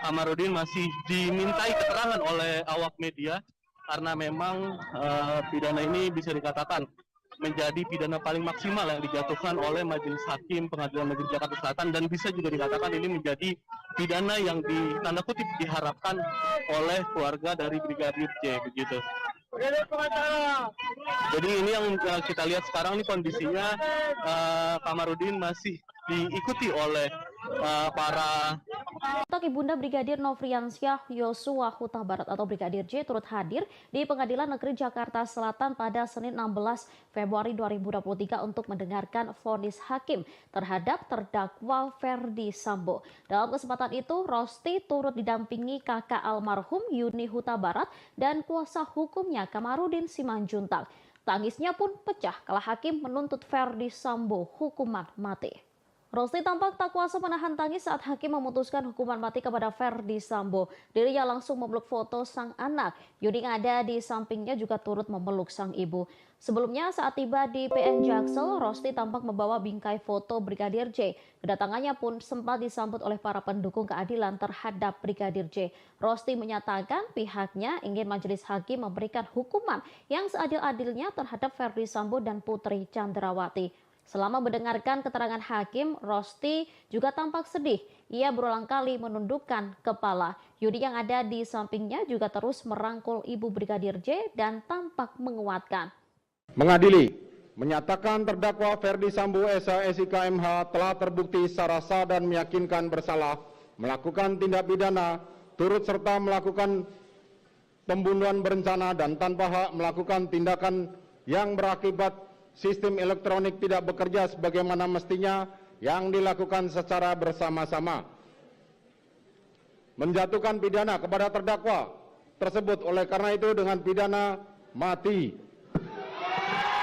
F: Kamarudin masih dimintai keterangan oleh awak media karena memang pidana ini bisa dikatakan menjadi pidana paling maksimal yang dijatuhkan oleh Majelis Hakim Pengadilan Negeri Jakarta Selatan dan bisa juga dikatakan ini menjadi pidana yang tanda kutip diharapkan oleh keluarga dari Brigadir J begitu. Jadi ini yang kita lihat sekarang ini kondisinya Kamarudin masih diikuti oleh para
A: Ibunda Brigadir Nofriansyah Yosua Huta Barat atau Brigadir J turut hadir di Pengadilan Negeri Jakarta Selatan pada Senin 16 Februari 2023 untuk mendengarkan vonis hakim terhadap terdakwa Verdi Sambo. Dalam kesempatan itu, Rosti turut didampingi kakak almarhum Yuni Huta Barat dan kuasa hukumnya Kamarudin Simanjuntak. Tangisnya pun pecah kala hakim menuntut Verdi Sambo hukuman mati. Rosti tampak tak kuasa menahan tangis saat hakim memutuskan hukuman mati kepada Verdi Sambo. Dirinya langsung memeluk foto sang anak. Yuni yang ada di sampingnya juga turut memeluk sang ibu. Sebelumnya saat tiba di PN Jaksel, Rosti tampak membawa bingkai foto Brigadir J. Kedatangannya pun sempat disambut oleh para pendukung keadilan terhadap Brigadir J. Rosti menyatakan pihaknya ingin majelis hakim memberikan hukuman yang seadil-adilnya terhadap Verdi Sambo dan Putri Chandrawati. Selama mendengarkan keterangan hakim, Rosti juga tampak sedih. Ia berulang kali menundukkan kepala. Yudi yang ada di sampingnya juga terus merangkul ibu Brigadir J dan tampak menguatkan.
B: Mengadili, menyatakan terdakwa Verdi Sambo SIK MH telah terbukti secara sah dan meyakinkan bersalah melakukan tindak pidana turut serta melakukan pembunuhan berencana dan tanpa hak melakukan tindakan yang berakibat sistem elektronik tidak bekerja sebagaimana mestinya yang dilakukan secara bersama-sama. Menjatuhkan pidana kepada terdakwa tersebut oleh karena itu dengan pidana mati.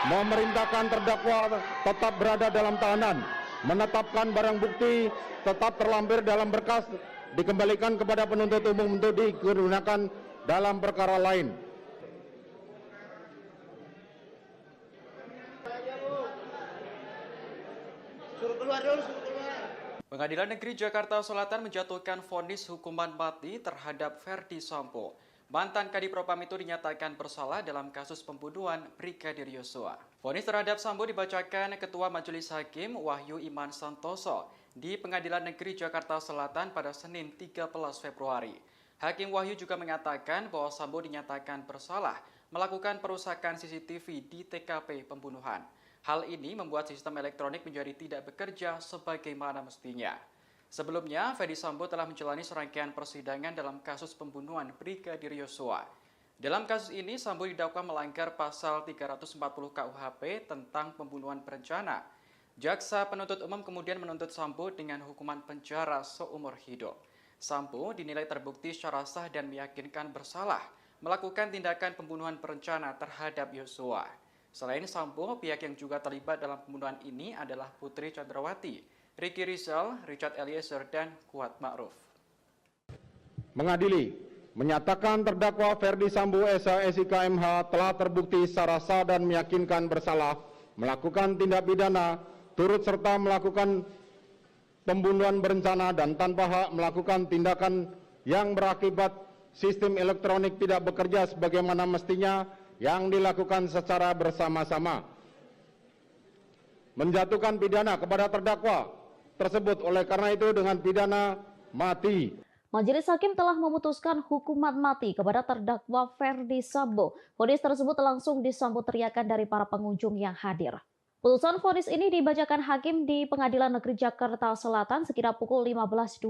B: Memerintahkan terdakwa tetap berada dalam tahanan. Menetapkan barang bukti tetap terlampir dalam berkas dikembalikan kepada penuntut umum untuk digunakan dalam perkara lain.
C: Pengadilan Negeri Jakarta Selatan menjatuhkan vonis hukuman mati terhadap Verdi Sambo. Mantan Kadif Propam itu dinyatakan bersalah dalam kasus pembunuhan Brigadir Yosua. Vonis terhadap Sambo dibacakan Ketua Majelis Hakim Wahyu Iman Santoso di Pengadilan Negeri Jakarta Selatan pada Senin 13 Februari. Hakim Wahyu juga mengatakan bahwa Sambo dinyatakan bersalah melakukan perusakan CCTV di TKP pembunuhan. Hal ini membuat sistem elektronik menjadi tidak bekerja sebagaimana mestinya. Sebelumnya, Verdi Sambo telah menjalani serangkaian persidangan dalam kasus pembunuhan Brigadir Yosua. Dalam kasus ini, Sambo didakwa melanggar pasal 340 KUHP tentang pembunuhan berencana. Jaksa penuntut umum kemudian menuntut Sambo dengan hukuman penjara seumur hidup. Sambo dinilai terbukti secara sah dan meyakinkan bersalah melakukan tindakan pembunuhan berencana terhadap Yosua. Selain Sambo, pihak yang juga terlibat dalam pembunuhan ini adalah Putri Chandrawati, Ricky Rizal, Richard Eliezer, dan Kuat Ma'ruf.
B: Mengadili, menyatakan terdakwa Verdi Sambo SIK MH telah terbukti secara sah dan meyakinkan bersalah melakukan tindak pidana turut serta melakukan pembunuhan berencana dan tanpa hak melakukan tindakan yang berakibat sistem elektronik tidak bekerja sebagaimana mestinya yang dilakukan secara bersama-sama. Menjatuhkan pidana kepada terdakwa tersebut oleh karena itu dengan pidana mati.
A: Majelis Hakim telah memutuskan hukuman mati kepada terdakwa Verdi Sambo. Vonis tersebut langsung disambut teriakan dari para pengunjung yang hadir. Putusan vonis ini dibacakan hakim di Pengadilan Negeri Jakarta Selatan sekitar pukul 15.25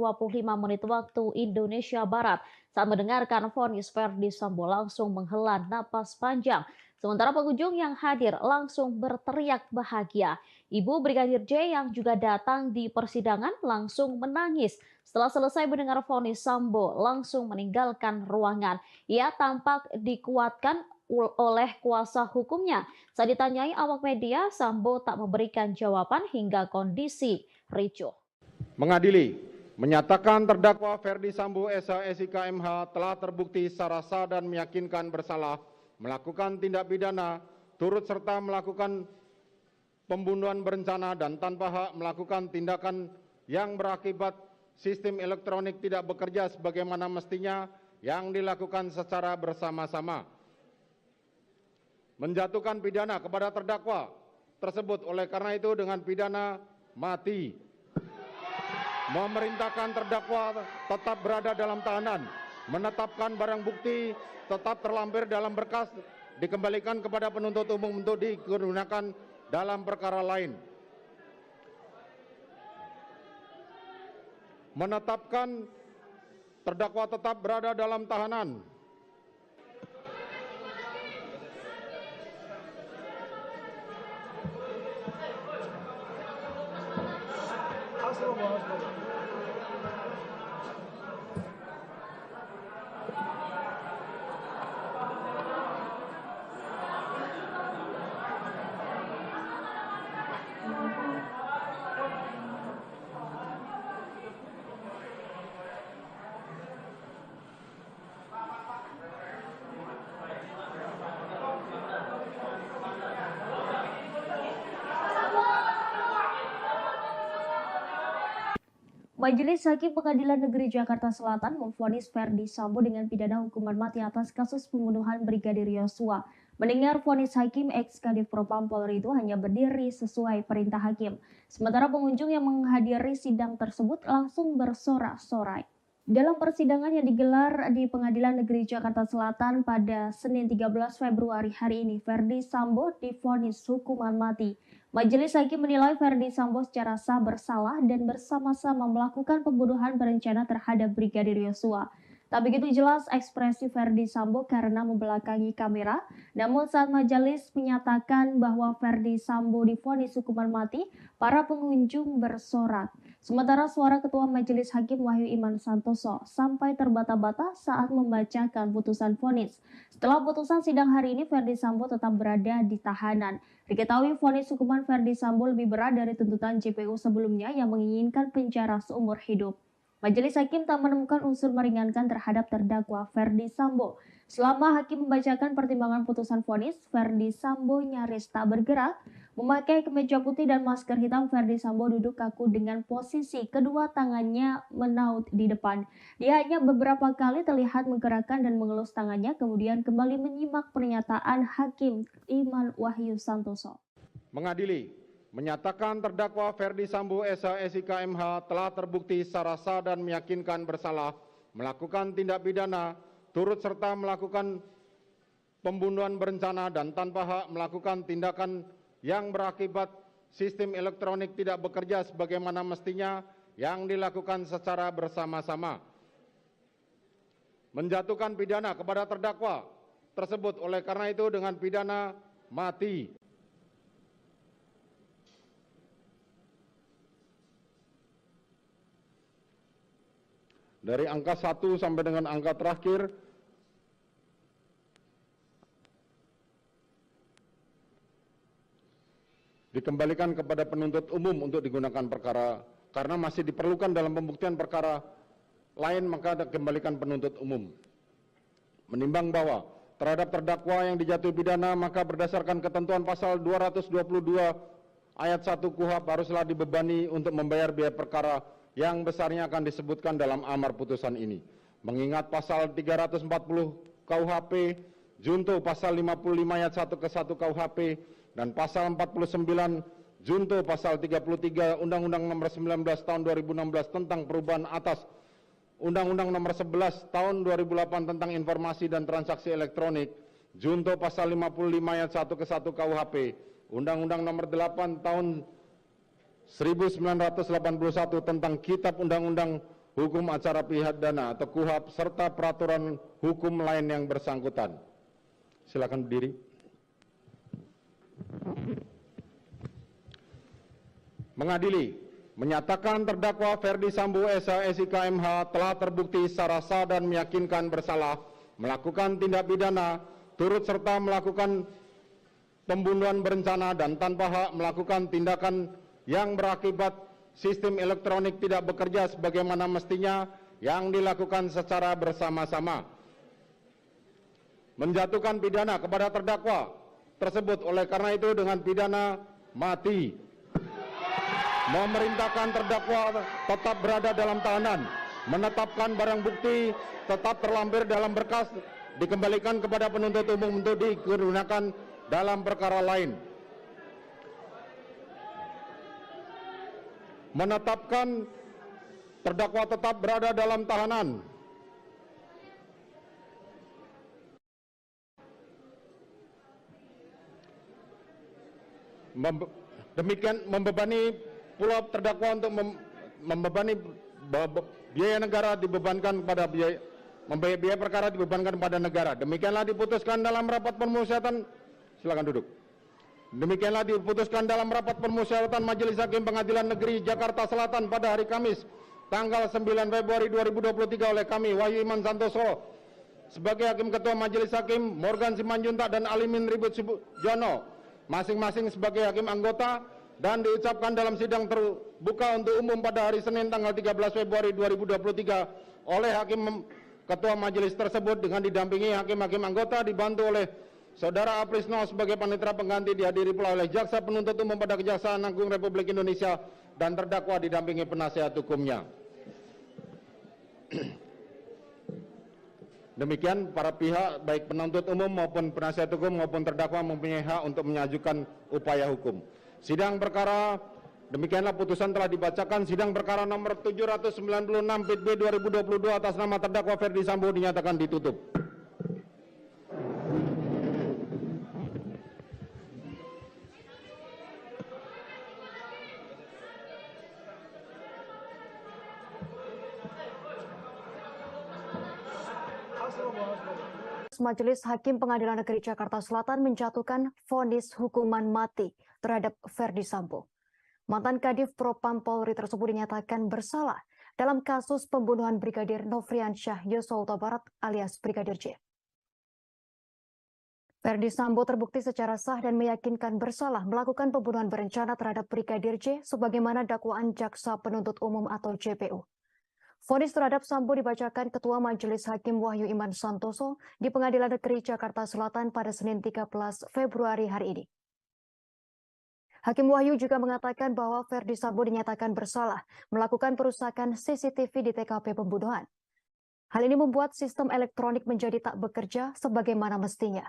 A: menit waktu Indonesia Barat. Saat mendengarkan vonis, Verdi Sambo langsung menghela napas panjang. Sementara pengunjung yang hadir langsung berteriak bahagia. Ibu Brigadir J yang juga datang di persidangan langsung menangis. Setelah selesai mendengar vonis, Sambo langsung meninggalkan ruangan. Ia tampak dikuatkan oleh kuasa hukumnya. Saat ditanyai awak media, Sambo tak memberikan jawaban hingga kondisi ricuh.
B: Mengadili, menyatakan terdakwa Ferdi Sambo SH SIK MH telah terbukti secara sah dan meyakinkan bersalah melakukan tindak pidana turut serta melakukan pembunuhan berencana dan tanpa hak melakukan tindakan yang berakibat sistem elektronik tidak bekerja sebagaimana mestinya yang dilakukan secara bersama-sama. Menjatuhkan pidana kepada terdakwa tersebut oleh karena itu dengan pidana mati. Memerintahkan terdakwa tetap berada dalam tahanan, menetapkan barang bukti tetap terlampir dalam berkas, dikembalikan kepada penuntut umum untuk digunakan dalam perkara lain. Menetapkan terdakwa tetap berada dalam tahanan.
I: Majelis Hakim Pengadilan Negeri Jakarta Selatan memvonis Ferdi Sambo dengan pidana hukuman mati atas kasus pembunuhan Brigadir Yosua. Mendengar vonis hakim, ex-Kadif Propam Polri itu hanya berdiri sesuai perintah hakim. Sementara pengunjung yang menghadiri sidang tersebut langsung bersorak-sorai. Dalam persidangan yang digelar di Pengadilan Negeri Jakarta Selatan pada Senin 13 Februari hari ini, Ferdi Sambo divonis hukuman mati. Majelis Hakim menilai Ferdi Sambo secara sah bersalah dan bersama-sama melakukan pembunuhan berencana terhadap Brigadir Yosua. Tak begitu jelas ekspresi Ferdi Sambo karena membelakangi kamera, namun saat majelis menyatakan bahwa Ferdi Sambo divonis hukuman mati, para pengunjung bersorak. Sementara suara Ketua Majelis Hakim Wahyu Iman Santoso sampai terbata-bata saat membacakan putusan vonis. Setelah putusan sidang hari ini, Ferdi Sambo tetap berada di tahanan. Diketahui vonis hukuman Ferdi Sambo lebih berat dari tuntutan JPU sebelumnya yang menginginkan penjara seumur hidup. Majelis Hakim tak menemukan unsur meringankan terhadap terdakwa Ferdi Sambo. Selama hakim membacakan pertimbangan putusan vonis, Ferdi Sambo nyaris tak bergerak. Memakai kemeja putih dan masker hitam, Ferdi Sambo duduk kaku dengan posisi kedua tangannya menaut di depan. Dia hanya beberapa kali terlihat menggerakkan dan mengelus tangannya, kemudian kembali menyimak pernyataan Hakim Iman Wahyu Santoso.
B: Mengadili, menyatakan terdakwa Ferdi Sambo SH SIK MH telah terbukti secara sah dan meyakinkan bersalah melakukan tindak pidana turut serta melakukan pembunuhan berencana dan tanpa hak melakukan tindakan yang berakibat sistem elektronik tidak bekerja sebagaimana mestinya yang dilakukan secara bersama-sama. Menjatuhkan pidana kepada terdakwa tersebut oleh karena itu dengan pidana mati. Dari angka 1 sampai dengan angka terakhir, dikembalikan kepada penuntut umum untuk digunakan perkara, karena masih diperlukan dalam pembuktian perkara lain, maka dikembalikan penuntut umum. Menimbang bahwa terhadap terdakwa yang dijatuhi pidana, maka berdasarkan ketentuan pasal 222 ayat 1 KUHP haruslah dibebani untuk membayar biaya perkara yang besarnya akan disebutkan dalam amar putusan ini. Mengingat pasal 340 KUHP, junto pasal 55 ayat 1 ke 1 KUHP, dan pasal 49 junto pasal 33 Undang-Undang Nomor 19 Tahun 2016 tentang perubahan atas Undang-Undang Nomor 11 Tahun 2008 tentang informasi dan transaksi elektronik, junto pasal 55 ayat 1 ke 1 KUHP, Undang-Undang Nomor 8 Tahun 1981 tentang Kitab Undang-Undang Hukum Acara Pidana atau KUHP serta peraturan hukum lain yang bersangkutan. Silakan berdiri. Mengadili, menyatakan terdakwa Ferdi Sambo SIK MH telah terbukti secara sah dan meyakinkan bersalah melakukan tindak pidana turut serta melakukan pembunuhan berencana dan tanpa hak melakukan tindakan yang berakibat sistem elektronik tidak bekerja sebagaimana mestinya yang dilakukan secara bersama-sama. Menjatuhkan pidana kepada terdakwa tersebut oleh karena itu dengan pidana mati. Memerintahkan terdakwa tetap berada dalam tahanan, menetapkan barang bukti tetap terlampir dalam berkas, dikembalikan kepada penuntut umum untuk digunakan dalam perkara lain. Menetapkan terdakwa tetap berada dalam tahanan. Demikian membebani pula terdakwa untuk membebani biaya negara dibebankan kepada biaya perkara dibebankan kepada negara. Demikianlah diputuskan dalam rapat permusyawaratan. Silakan duduk. Demikianlah diputuskan dalam rapat permusyawaratan Majelis Hakim Pengadilan Negeri Jakarta Selatan pada hari Kamis tanggal 9 Februari 2023 oleh kami Wahyu Iman Santoso sebagai Hakim Ketua Majelis Hakim, Morgan Simanjuntak dan Alimin Ribut Sujono masing-masing sebagai hakim anggota, dan diucapkan dalam sidang terbuka untuk umum pada hari Senin tanggal 13 Februari 2023 oleh Hakim Ketua Majelis tersebut dengan didampingi hakim-hakim anggota dibantu oleh Saudara Aprisno sebagai panitera pengganti, dihadiri pula oleh Jaksa Penuntut Umum pada Kejaksaan Agung Republik Indonesia dan terdakwa didampingi penasihat hukumnya. Demikian para pihak baik penuntut umum maupun penasihat hukum maupun terdakwa mempunyai hak untuk mengajukan upaya hukum. Sidang perkara demikianlah putusan telah dibacakan. Sidang perkara nomor 796 PIT B 2022 atas nama terdakwa Ferdi Sambo dinyatakan ditutup.
D: Majelis Hakim Pengadilan Negeri Jakarta Selatan menjatuhkan vonis hukuman mati terhadap Ferdi Sambo. Mantan Kadif Propam Polri tersebut dinyatakan bersalah dalam kasus pembunuhan Brigadir Nofriansyah Yosua Huta Barat alias Brigadir J. Ferdi Sambo terbukti secara sah dan meyakinkan bersalah melakukan pembunuhan berencana terhadap Brigadir J sebagaimana dakwaan Jaksa Penuntut Umum atau JPU. Vonis terhadap Sambo dibacakan Ketua Majelis Hakim Wahyu Iman Santoso di Pengadilan Negeri Jakarta Selatan pada Senin 13 Februari hari ini. Hakim Wahyu juga mengatakan bahwa Ferdi Sambo dinyatakan bersalah melakukan perusakan CCTV di TKP pembunuhan. Hal ini membuat sistem elektronik menjadi tak bekerja sebagaimana mestinya.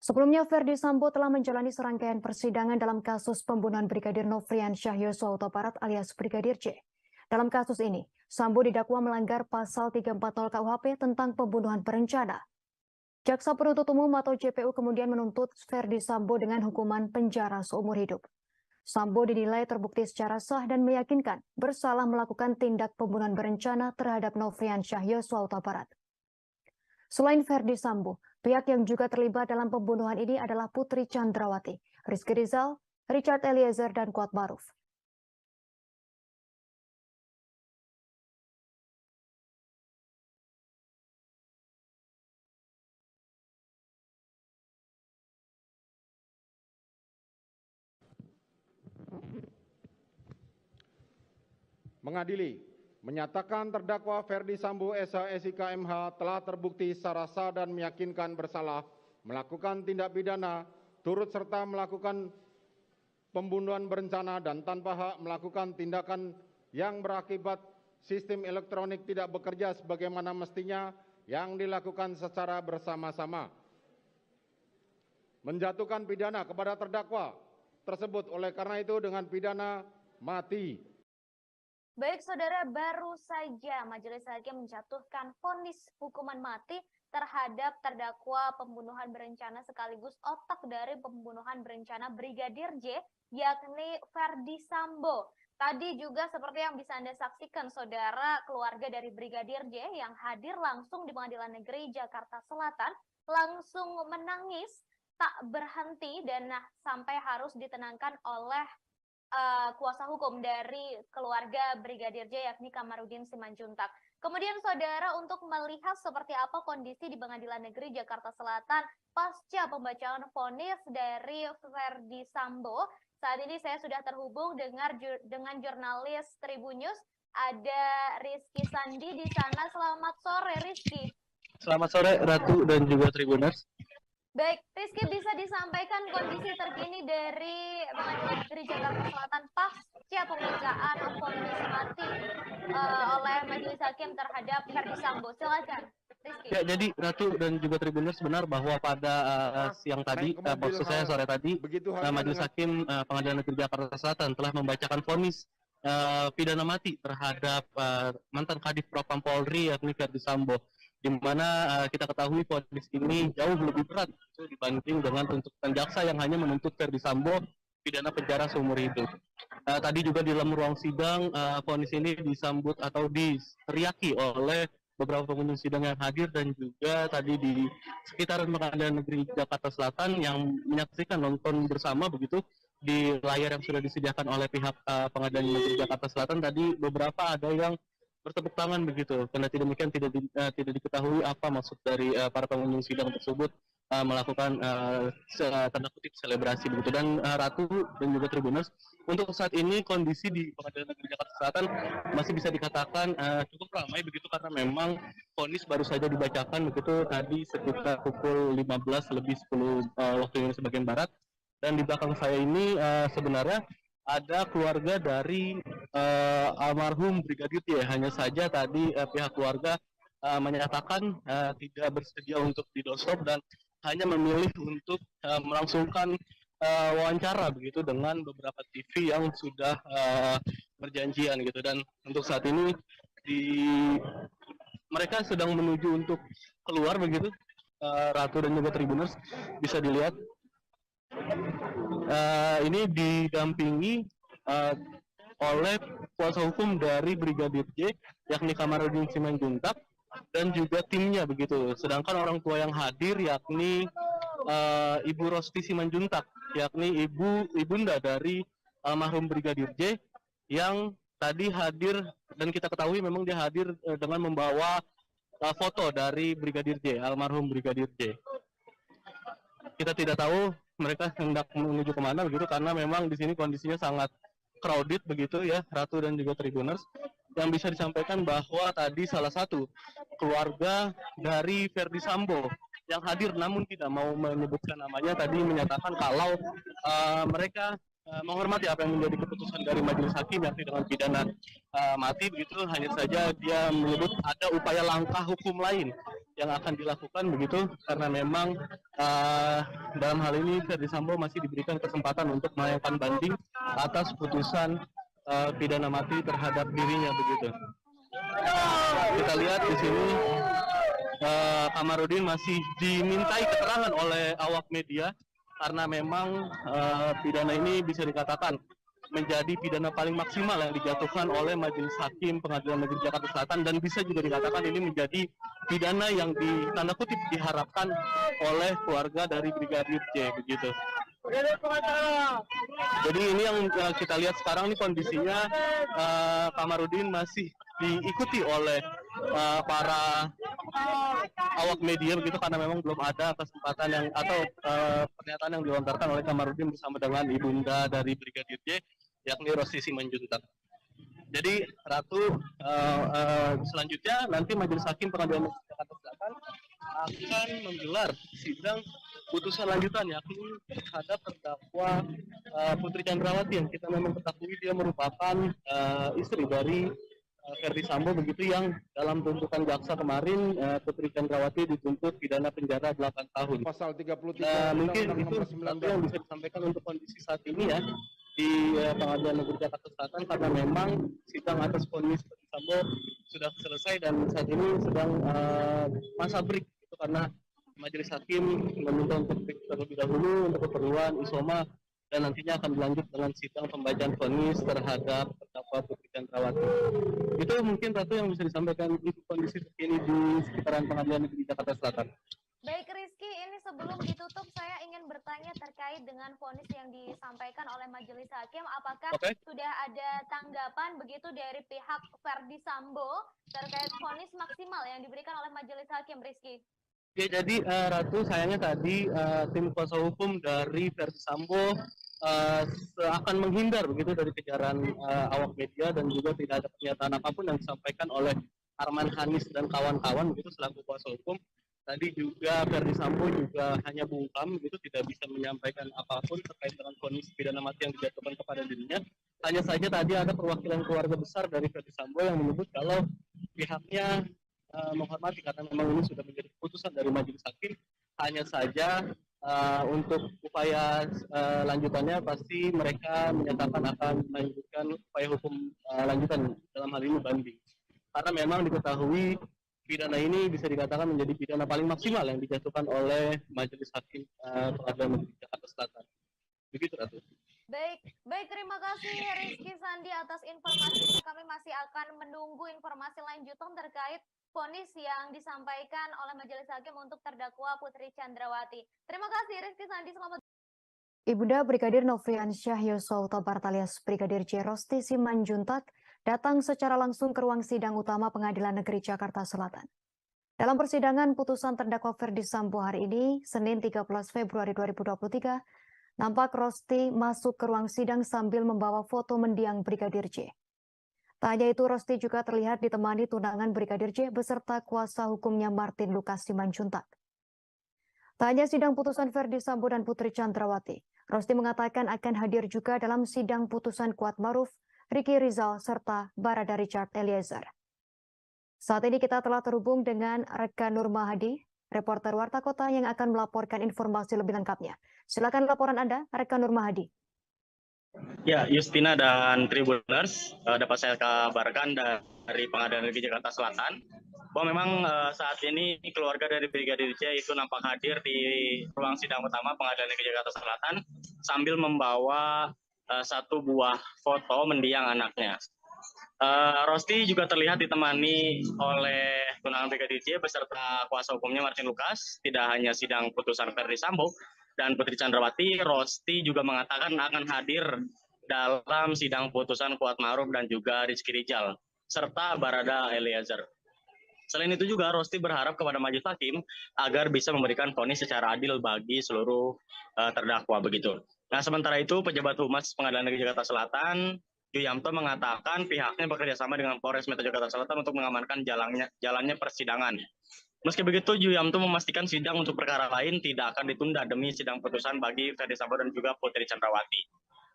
D: Sebelumnya, Ferdi Sambo telah menjalani serangkaian persidangan dalam kasus pembunuhan Brigadir Nofriansyah Yosua Huta Barat alias Brigadir J. Dalam kasus ini, Sambo didakwa melanggar pasal 340 KUHP tentang pembunuhan berencana. Jaksa Penuntut Umum atau JPU kemudian menuntut Ferdi Sambo dengan hukuman penjara seumur hidup. Sambo dinilai terbukti secara sah dan meyakinkan bersalah melakukan tindak pembunuhan berencana terhadap Nofriansyah Yosua Huta Barat. Selain Ferdi Sambo, pihak yang juga terlibat dalam pembunuhan ini adalah Putri Chandrawati, Rizky Rizal, Richard Eliezer, dan Kuat Maruf.
B: Mengadili, menyatakan terdakwa Ferdi Sambo SIK MH telah terbukti secara sah dan meyakinkan bersalah melakukan tindak pidana turut serta melakukan pembunuhan berencana dan tanpa hak melakukan tindakan yang berakibat sistem elektronik tidak bekerja sebagaimana mestinya yang dilakukan secara bersama-sama. Menjatuhkan pidana kepada terdakwa tersebut oleh karena itu dengan pidana mati.
E: Baik saudara, baru saja Majelis Hakim menjatuhkan vonis hukuman mati terhadap terdakwa pembunuhan berencana sekaligus otak dari pembunuhan berencana Brigadir J, yakni Ferdi Sambo. Tadi juga seperti yang bisa Anda saksikan saudara, keluarga dari Brigadir J yang hadir langsung di Pengadilan Negeri Jakarta Selatan langsung menangis tak berhenti dan sampai harus ditenangkan oleh kuasa hukum dari keluarga Brigadir J yakni Kamarudin Simanjuntak. Kemudian saudara, untuk melihat seperti apa kondisi di Pengadilan Negeri Jakarta Selatan pasca pembacaan vonis dari Verdi Sambo, saat ini saya sudah terhubung dengan jurnalis Tribunnews, ada Rizky Sandi di sana. Selamat sore Rizky.
F: Selamat sore Ratu dan juga Tribuners.
E: Baik, Rizky, bisa disampaikan kondisi terkini dari Pengadilan Negeri Jakarta Selatan pasca pembacaan vonis mati oleh Majelis Hakim terhadap Verdi Sambo. Silakan, Rizky.
F: Ya, jadi Ratu dan juga Tribuners, benar bahwa pada siang tadi, maksud saya sore tadi, Majelis Hakim Pengadilan Negeri Jakarta Selatan telah membacakan vonis pidana mati terhadap mantan Kadif Propam Polri yakni Verdi Sambo, di mana kita ketahui vonis ini jauh lebih berat dibanding dengan tuntutan jaksa yang hanya menuntut Verdi Sambo pidana penjara seumur hidup. Tadi juga di dalam ruang sidang, vonis ini disambut atau diteriaki oleh beberapa pengunjung sidang yang hadir, dan juga tadi di sekitaran Pengadilan Negeri Jakarta Selatan yang menyaksikan nonton bersama begitu di layar yang sudah disediakan oleh pihak Pengadilan Negeri Jakarta Selatan. Tadi beberapa ada yang bertepuk tangan begitu, karena demikian tidak diketahui apa maksud dari para pengunjung sidang tersebut melakukan tanda kutip selebrasi begitu. Dan Ratu dan juga Tribuners, untuk saat ini kondisi di Pengadilan Negeri Jakarta Selatan masih bisa dikatakan cukup ramai begitu, karena memang vonis baru saja dibacakan begitu tadi sekitar pukul 15:10 waktu Indonesia bagian barat. Dan di belakang saya ini sebenarnya ada keluarga dari almarhum Brigadir J. Hanya saja tadi pihak keluarga menyatakan tidak bersedia untuk didosop dan hanya memilih untuk melangsungkan wawancara begitu dengan beberapa TV yang sudah berjanjian gitu. Dan untuk saat ini mereka sedang menuju untuk keluar begitu. Ratu dan juga Tribuners, bisa dilihat ini didampingi oleh kuasa hukum dari Brigadir J yakni Kamarudin Simanjuntak dan juga timnya begitu. Sedangkan orang tua yang hadir yakni Ibu Rosti Simanjuntak, yakni ibunda dari almarhum Brigadir J, yang tadi hadir, dan kita ketahui memang dia hadir dengan membawa foto dari Brigadir J, almarhum Brigadir J. Kita tidak tahu mereka hendak menuju kemana begitu, karena memang di sini kondisinya sangat crowded begitu ya, Ratu dan juga Tribuners. Yang bisa disampaikan bahwa tadi salah satu keluarga dari Verdi Sambo yang hadir namun tidak mau menyebutkan namanya tadi menyatakan kalau mereka menghormati apa yang menjadi keputusan dari majelis hakim yakni dengan pidana mati begitu. Hanya saja dia menyebut ada upaya langkah hukum lain yang akan dilakukan begitu, karena memang dalam hal ini Verdi Sambo masih diberikan kesempatan untuk melayangkan banding atas putusan pidana mati terhadap dirinya begitu. Kita lihat di sini Kamarudin masih dimintai keterangan oleh awak media, karena memang pidana ini bisa dikatakan menjadi pidana paling maksimal yang dijatuhkan oleh Majelis Hakim Pengadilan Negeri Jakarta Selatan, dan bisa juga dikatakan ini menjadi pidana yang tanda kutip diharapkan oleh keluarga dari Brigadir J begitu. Jadi ini yang kita lihat sekarang ini kondisinya Kamarudin masih diikuti oleh para awak media begitu, karena memang belum ada kesempatan yang atau pernyataan yang dilontarkan oleh Kamarudin bersama dengan ibunda dari Brigadir J yakni Rosti Simanjuntak. Jadi Ratu, selanjutnya nanti Majelis Hakim Pengadilan Negeri Jakarta Selatan akan menggelar sidang putusan lanjutan yakni terhadap terdakwa Putri Chandrawati, yang kita memang ketahui dia merupakan istri dari Verdi Sambo begitu, yang dalam tuntutan jaksa kemarin Putri Chandrawati dituntut pidana penjara 8 tahun.
B: Pasal 33
F: mungkin itu satu yang bisa disampaikan untuk kondisi saat ini ya di Pengadilan Negeri Jakarta Selatan, karena memang sidang atas vonis Verdi Sambo sudah selesai dan saat ini sedang masa break itu, karena Majelis Hakim meminta untuk break terlebih dahulu untuk keperluan isoma, dan nantinya akan dilanjut dengan sidang pembacaan vonis terhadap terdakwa Putri Chandrawati. Itu mungkin satu yang bisa disampaikan untuk kondisi terkini di sekitaran Pengadilan Negeri Jakarta Selatan.
E: Baik Rizky, ini sebelum ditutup saya ingin terkait dengan vonis yang disampaikan oleh majelis hakim. Apakah
F: Oke.
E: sudah ada tanggapan begitu dari pihak Verdi Sambo terkait vonis maksimal yang diberikan oleh majelis hakim, Rizky?
F: Oke, jadi Ratu, sayangnya tadi tim kuasa hukum dari Verdi Sambo seakan menghindar begitu dari kejaran awak media, dan juga tidak ada pernyataan apapun yang disampaikan oleh Arman Hanis dan kawan-kawan begitu selaku kuasa hukum. Tadi juga Verdi Sambo juga hanya bungkam begitu, tidak bisa menyampaikan apapun terkait dengan vonis pidana mati yang dijatuhkan kepada dirinya. Hanya saja tadi ada perwakilan keluarga besar dari Verdi Sambo yang menyebut kalau pihaknya menghormati karena memang ini sudah menjadi keputusan dari majelis hakim. Hanya saja untuk upaya lanjutannya pasti mereka menyatakan akan melanjutkan upaya hukum lanjutan, dalam hal ini banding. Karena memang diketahui pidana ini bisa dikatakan menjadi pidana paling maksimal yang dijatuhkan oleh majelis hakim Pengadilan Negeri Jakarta Selatan. Begitu, Ratu.
E: Baik, terima kasih Rizky Sandi atas informasinya. Kami masih akan menunggu informasi lanjutan terkait vonis yang disampaikan oleh majelis hakim untuk terdakwa Putri Chandrawati. Terima kasih Rizky Sandi, selamat.
D: Ibunda Brigadir Nofriansyah Yosua Huta Barat alias Brigadir J. Rosti Simanjuntak datang secara langsung ke ruang sidang utama Pengadilan Negeri Jakarta Selatan. Dalam persidangan putusan terdakwa Verdi Sambo hari ini, Senin 13 Februari 2023, nampak Rosti masuk ke ruang sidang sambil membawa foto mendiang Brigadir J. Tak hanya itu, Rosti juga terlihat ditemani tunangan Brigadir J beserta kuasa hukumnya Martin Lukas Simanjuntak. Tak hanya sidang putusan Verdi Sambo dan Putri Chandrawati, Rosti mengatakan akan hadir juga dalam sidang putusan Kuatmaruf, Ricky Rizal, serta Barada Richard Eliezer. Saat ini kita telah terhubung dengan rekan Nur Mahadi, reporter Warta Kota yang akan melaporkan informasi lebih lengkapnya. Silakan laporan Anda, rekan Nur Mahadi.
J: Ya, Justina dan Tribuners, dapat saya kabarkan dari Pengadilan Negeri Jakarta Selatan bahwa memang saat ini keluarga dari Brigadir J itu nampak hadir di ruang sidang utama Pengadilan Negeri Jakarta Selatan sambil membawa satu buah foto mendiang anaknya. Rosti juga terlihat ditemani oleh tunangan Brigadir J beserta kuasa hukumnya Martin Lukas. Tidak hanya sidang putusan Verdi Sambo dan Putri Chandrawati, Rosti juga mengatakan akan hadir dalam sidang putusan Kuatmaruf dan juga Rizky Rizal serta Barada Eliezer. Selain itu juga Rosti berharap kepada majelis hakim agar bisa memberikan vonis secara adil bagi seluruh terdakwa begitu. Nah, sementara itu pejabat humas Pengadilan Negeri Jakarta Selatan Yuyamto mengatakan pihaknya bekerjasama dengan Polres Metro Jakarta Selatan untuk mengamankan jalannya persidangan. Meski begitu, Yuyamto memastikan sidang untuk perkara lain tidak akan ditunda demi sidang putusan bagi Verdi Sambo dan juga Putri Chandrawati.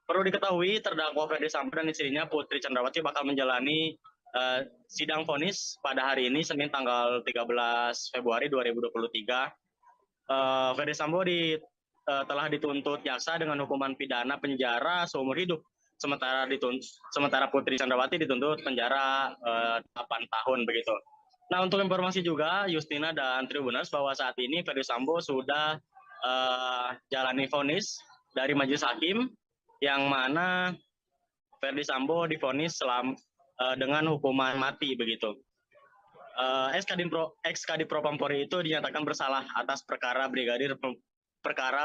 J: Perlu diketahui, terdakwa Verdi Sambo dan istrinya Putri Chandrawati bakal menjalani sidang vonis pada hari ini, Senin tanggal 13 Februari 2023. Verdi Sambo telah dituntut jaksa dengan hukuman pidana penjara seumur hidup. Sementara Putri Chandrawati dituntut penjara 8 tahun begitu. Nah, untuk informasi juga Justina dan Tribuners bahwa saat ini Verdi Sambo sudah jalani vonis dari majelis hakim yang mana Verdi Sambo divonis dengan hukuman mati begitu. Ex-Kadif Propampori itu dinyatakan bersalah atas perkara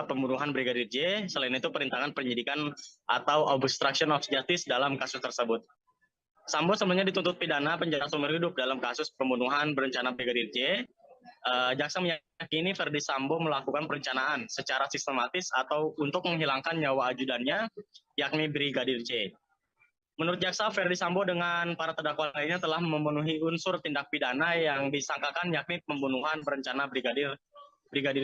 J: pembunuhan Brigadir J. Selain itu perintangan penyidikan atau obstruction of justice dalam kasus tersebut. Sambo sebelumnya dituntut pidana penjara seumur hidup dalam kasus pembunuhan berencana Brigadir J. Jaksa meyakini Verdi Sambo melakukan perencanaan secara sistematis atau untuk menghilangkan nyawa ajudannya, yakni Brigadir J. Menurut jaksa, Verdi Sambo dengan para terdakwa lainnya telah memenuhi unsur tindak pidana yang disangkakan, yakni pembunuhan berencana Brigadir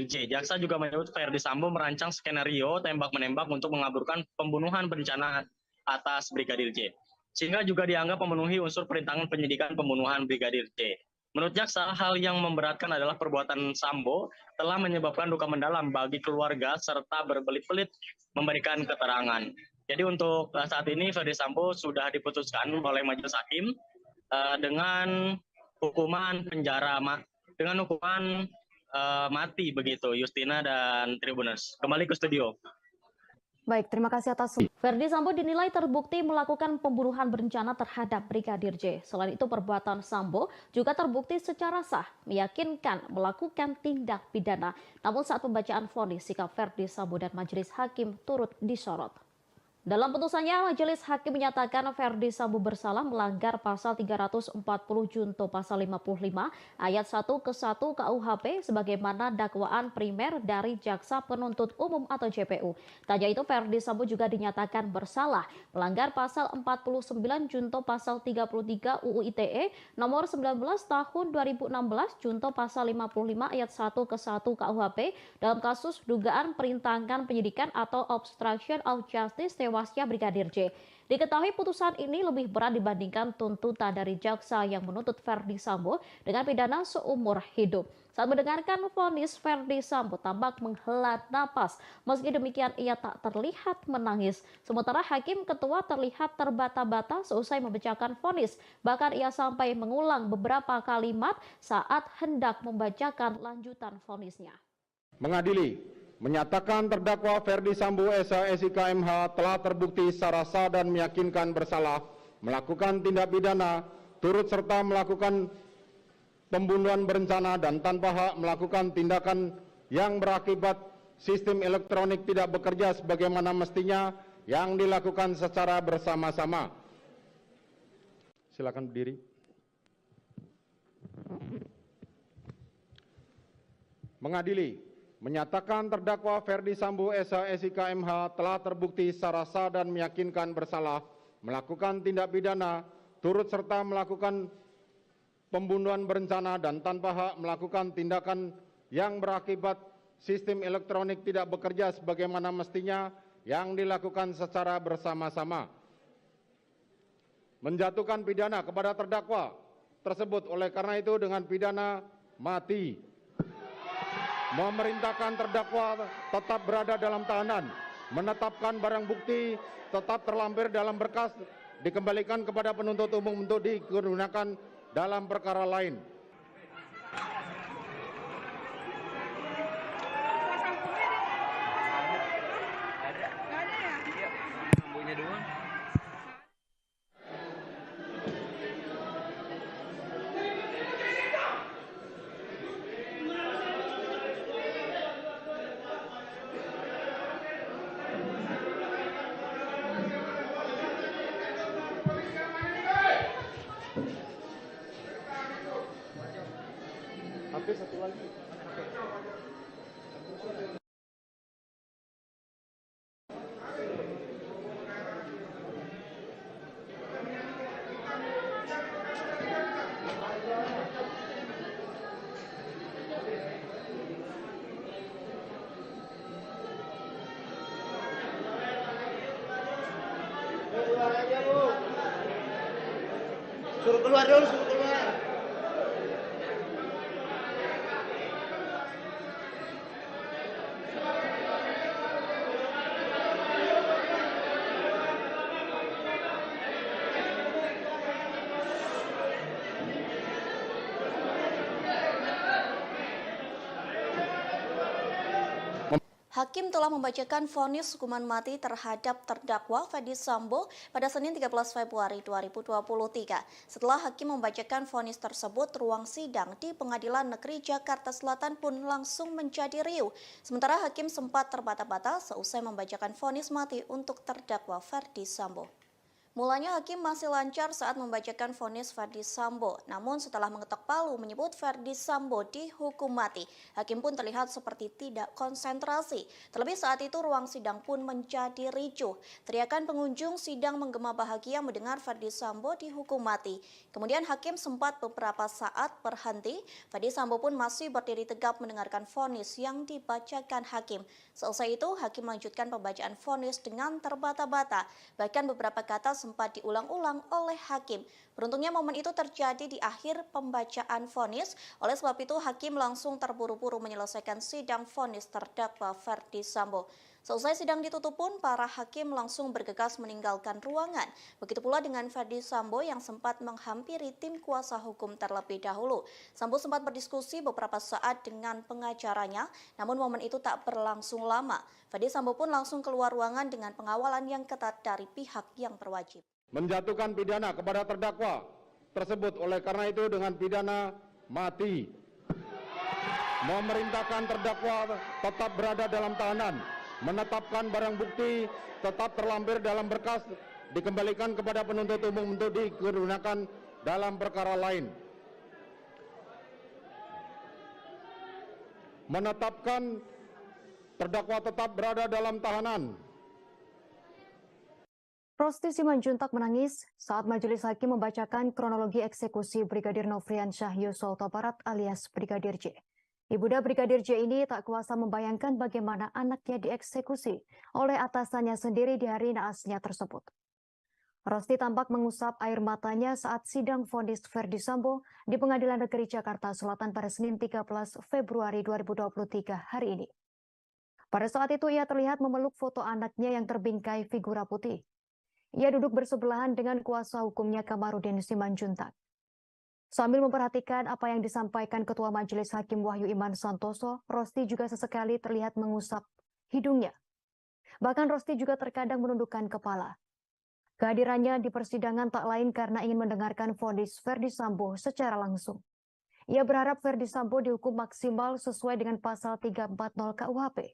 J: J. Jaksa juga menyebut Verdi Sambo merancang skenario tembak-menembak untuk mengaburkan pembunuhan berencana atas Brigadir J. Sehingga juga dianggap memenuhi unsur perintangan penyidikan pembunuhan Brigadir J. Menurut jaksa, hal yang memberatkan adalah perbuatan Sambo telah menyebabkan duka mendalam bagi keluarga serta berbelit-belit memberikan keterangan. Jadi untuk saat ini Verdi Sambo sudah diputuskan oleh majelis hakim dengan hukuman mati begitu, Justina dan Tribuners. Kembali ke studio.
D: Baik, terima kasih atas
A: Ferdi Sambo dinilai terbukti melakukan pembunuhan berencana terhadap Brigadir J. Selain itu, perbuatan Sambo juga terbukti secara sah, meyakinkan melakukan tindak pidana. Namun saat pembacaan vonis, sikap Ferdi Sambo dan majelis hakim turut disorot. Dalam putusannya, majelis hakim menyatakan Ferdi Sambo bersalah melanggar pasal 340 junto pasal 55 ayat 1 ke 1 KUHP sebagaimana dakwaan primer dari jaksa penuntut umum atau JPU. Tak hanya itu, Ferdi Sambo juga dinyatakan bersalah melanggar pasal 49 junto pasal 33 UU ITE nomor 19 tahun 2016 junto pasal 55 ayat 1 ke 1 KUHP dalam kasus dugaan perintangan penyidikan atau obstruction of justice tewasnya Brigadir J. Diketahui putusan ini lebih berat dibandingkan tuntutan dari jaksa yang menuntut Ferdi Sambo dengan pidana seumur hidup. Saat mendengarkan vonis, Ferdi Sambo tampak menghela napas. Meski demikian, ia tak terlihat menangis. Sementara hakim ketua terlihat terbata-bata seusai membacakan vonis. Bahkan ia sampai mengulang beberapa kalimat saat hendak membacakan lanjutan vonisnya.
B: Mengadili, menyatakan terdakwa Ferdi Sambo SIK MH telah terbukti secara sah dan meyakinkan bersalah melakukan tindak pidana turut serta melakukan pembunuhan berencana dan tanpa hak melakukan tindakan yang berakibat sistem elektronik tidak bekerja sebagaimana mestinya yang dilakukan secara bersama-sama. Silakan berdiri. Mengadili, menyatakan terdakwa Ferdi Sambo SIK MH telah terbukti secara sah dan meyakinkan bersalah melakukan tindak pidana turut serta melakukan pembunuhan berencana dan tanpa hak melakukan tindakan yang berakibat sistem elektronik tidak bekerja sebagaimana mestinya yang dilakukan secara bersama-sama. Menjatuhkan pidana kepada terdakwa tersebut oleh karena itu dengan pidana mati. Memerintahkan terdakwa tetap berada dalam tahanan, menetapkan barang bukti tetap terlampir dalam berkas, dikembalikan kepada penuntut umum untuk digunakan dalam perkara lain. Satu lagi.
G: Keluar aja, Bu. Suruh keluar dulu, suruh keluar.
H: Hakim telah membacakan vonis hukuman mati terhadap terdakwa Ferdi Sambo pada Senin 13 Februari 2023. Setelah hakim membacakan vonis tersebut, ruang sidang di Pengadilan Negeri Jakarta Selatan pun langsung menjadi riuh. Sementara hakim sempat terbata-bata seusai membacakan vonis mati untuk terdakwa Ferdi Sambo. Mulanya hakim masih lancar saat membacakan vonis Ferdi Sambo. Namun setelah mengetok palu menyebut Ferdi Sambo dihukum mati, hakim pun terlihat seperti tidak konsentrasi. Terlebih saat itu ruang sidang pun menjadi ricuh. Teriakan pengunjung sidang menggema bahagia mendengar Ferdi Sambo dihukum mati. Kemudian hakim sempat beberapa saat berhenti. Ferdi Sambo pun masih berdiri tegap mendengarkan vonis yang dibacakan hakim. Selesai itu hakim melanjutkan pembacaan vonis dengan terbata-bata. Bahkan beberapa kata sempat diulang-ulang oleh hakim. Beruntungnya momen itu terjadi di akhir pembacaan vonis. Oleh sebab itu hakim langsung terburu-buru menyelesaikan sidang vonis terdakwa Ferdi Sambo. Selesai sidang ditutup pun, para hakim langsung bergegas meninggalkan ruangan. Begitu pula dengan Ferdi Sambo yang sempat menghampiri tim kuasa hukum terlebih dahulu. Sambo sempat berdiskusi beberapa saat dengan pengacaranya, namun momen itu tak berlangsung lama. Ferdi Sambo pun langsung keluar ruangan dengan pengawalan yang ketat dari pihak yang berwajib.
B: Menjatuhkan pidana kepada terdakwa tersebut, oleh karena itu dengan pidana mati. Memerintahkan terdakwa tetap berada dalam tahanan. Menetapkan barang bukti tetap terlampir dalam berkas, dikembalikan kepada penuntut umum untuk digunakan dalam perkara lain. Menetapkan terdakwa tetap berada dalam tahanan.
D: Rosti Simanjuntak menangis saat majelis hakim membacakan kronologi eksekusi Brigadir Nofriansyah Yosua Huta Barat alias Brigadir J. Ibunda Brigadir J ini tak kuasa membayangkan bagaimana anaknya dieksekusi oleh atasannya sendiri di hari naasnya tersebut. Rosti tampak mengusap air matanya saat sidang vonis Ferdi Sambo di Pengadilan Negeri Jakarta Selatan pada Senin 13 Februari 2023 hari ini. Pada saat itu ia terlihat memeluk foto anaknya yang terbingkai figura putih. Ia duduk bersebelahan dengan kuasa hukumnya Kamarudin Simanjuntak. Sambil memperhatikan apa yang disampaikan Ketua Majelis Hakim Wahyu Iman Santoso, Rosti juga sesekali terlihat mengusap hidungnya. Bahkan Rosti juga terkadang menundukkan kepala. Kehadirannya di persidangan tak lain karena ingin mendengarkan vonis Ferdi Sambo secara langsung. Ia berharap Ferdi Sambo dihukum maksimal sesuai dengan pasal 340 KUHP.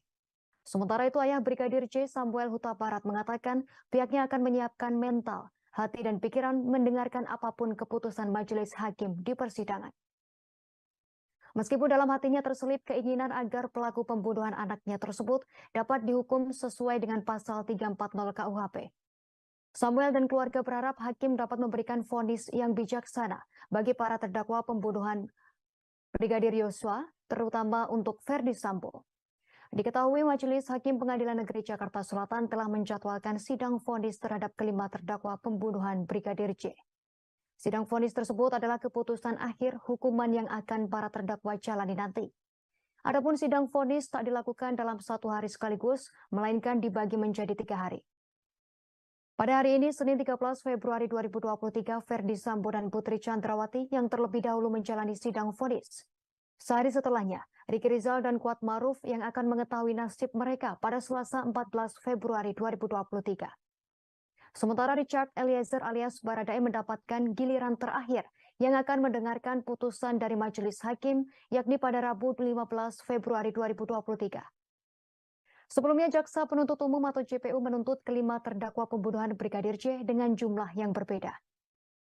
D: Sementara itu ayah Brigadir J Samuel Huta Barat mengatakan pihaknya akan menyiapkan mental, hati dan pikiran mendengarkan apapun keputusan majelis hakim di persidangan. Meskipun dalam hatinya terselip keinginan agar pelaku pembunuhan anaknya tersebut dapat dihukum sesuai dengan pasal 340 KUHP. Samuel dan keluarga berharap hakim dapat memberikan vonis yang bijaksana bagi para terdakwa pembunuhan Brigadir Yosua, terutama untuk Ferdi Sambo. Diketahui Majelis Hakim Pengadilan Negeri Jakarta Selatan telah menjadwalkan sidang vonis terhadap kelima terdakwa pembunuhan Brigadir J. Sidang vonis tersebut adalah keputusan akhir hukuman yang akan para terdakwa jalani nanti. Adapun sidang vonis tak dilakukan dalam 1 hari sekaligus, melainkan dibagi menjadi 3 hari. Pada hari ini, Senin 13 Februari 2023, Ferdi Sambo dan Putri Chandrawati yang terlebih dahulu menjalani sidang vonis. Sehari setelahnya, Riki Rizal dan Kuat Maruf yang akan mengetahui nasib mereka pada Selasa 14 Februari 2023. Sementara Richard Eliezer alias Baradae mendapatkan giliran terakhir yang akan mendengarkan putusan dari majelis hakim yakni pada Rabu 15 Februari 2023. Sebelumnya, Jaksa Penuntut Umum atau JPU menuntut kelima terdakwa pembunuhan Brigadir J dengan jumlah yang berbeda.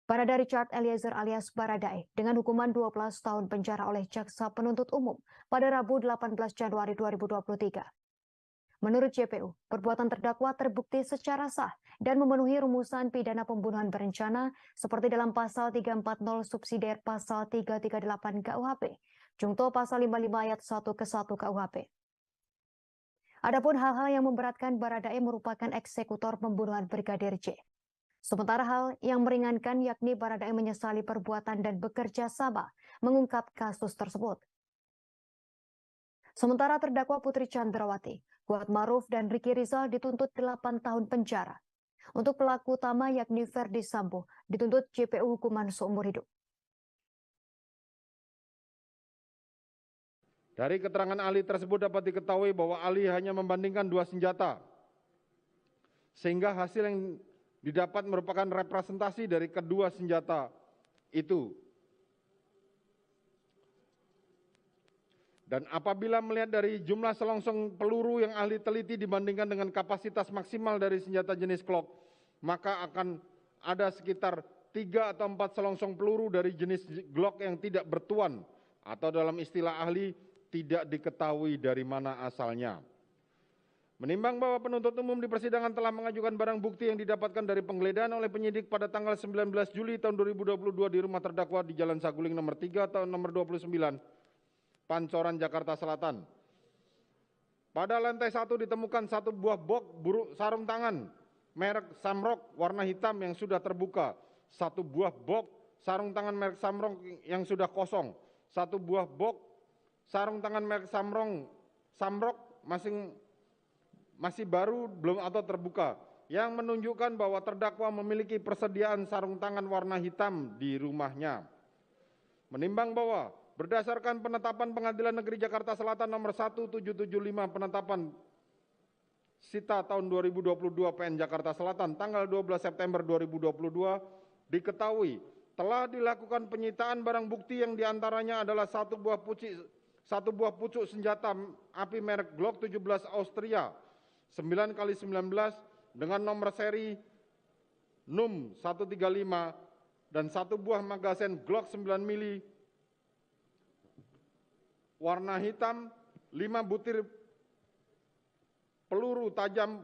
D: Barada Richard Eliezer alias Baradae dengan hukuman 12 tahun penjara oleh Jaksa Penuntut Umum pada Rabu 18 Januari 2023. Menurut JPU, perbuatan terdakwa terbukti secara sah dan memenuhi rumusan pidana pembunuhan berencana seperti dalam pasal 340 subsidiar pasal 338 KUHP, Jungto pasal 55 ayat 1 ke 1 KUHP. Adapun hal-hal yang memberatkan Baradae merupakan eksekutor pembunuhan Brigadir J. Sementara hal yang meringankan yakni Baradae menyesali perbuatan dan bekerja sama mengungkap kasus tersebut. Sementara terdakwa Putri Chandrawati, Kuat Maruf dan Riki Rizal dituntut 8 tahun penjara. Untuk pelaku utama yakni Ferdi Sambo dituntut JPU hukuman seumur hidup.
B: Dari keterangan ahli tersebut dapat diketahui bahwa ahli hanya membandingkan 2 senjata. Sehingga hasil yang didapat merupakan representasi dari kedua senjata itu. Dan apabila melihat dari jumlah selongsong peluru yang ahli teliti dibandingkan dengan kapasitas maksimal dari senjata jenis Glock, maka akan ada sekitar 3 atau 4 selongsong peluru dari jenis Glock yang tidak bertuan atau dalam istilah ahli tidak diketahui dari mana asalnya. Menimbang bahwa penuntut umum di persidangan telah mengajukan barang bukti yang didapatkan dari penggeledahan oleh penyidik pada tanggal 19 Juli tahun 2022 di rumah terdakwa di Jalan Saguling nomor 3 tahun nomor 29, Pancoran, Jakarta Selatan. Pada lantai 1 ditemukan 1 buah box sarung tangan merek Samrock warna hitam yang sudah terbuka, 1 buah box sarung tangan merek Samrock yang sudah kosong, 1 buah box sarung tangan merek Samrock masih baru belum atau terbuka yang menunjukkan bahwa terdakwa memiliki persediaan sarung tangan warna hitam di rumahnya. Menimbang bahwa berdasarkan penetapan Pengadilan Negeri Jakarta Selatan nomor 1775 penetapan Sita tahun 2022 PN Jakarta Selatan tanggal 12 September 2022 diketahui telah dilakukan penyitaan barang bukti yang diantaranya adalah satu buah pucuk senjata api merek Glock 17 Austria 9x19 dengan nomor seri NUM 135 dan satu buah magazen Glock 9 mili warna hitam, 5 butir peluru tajam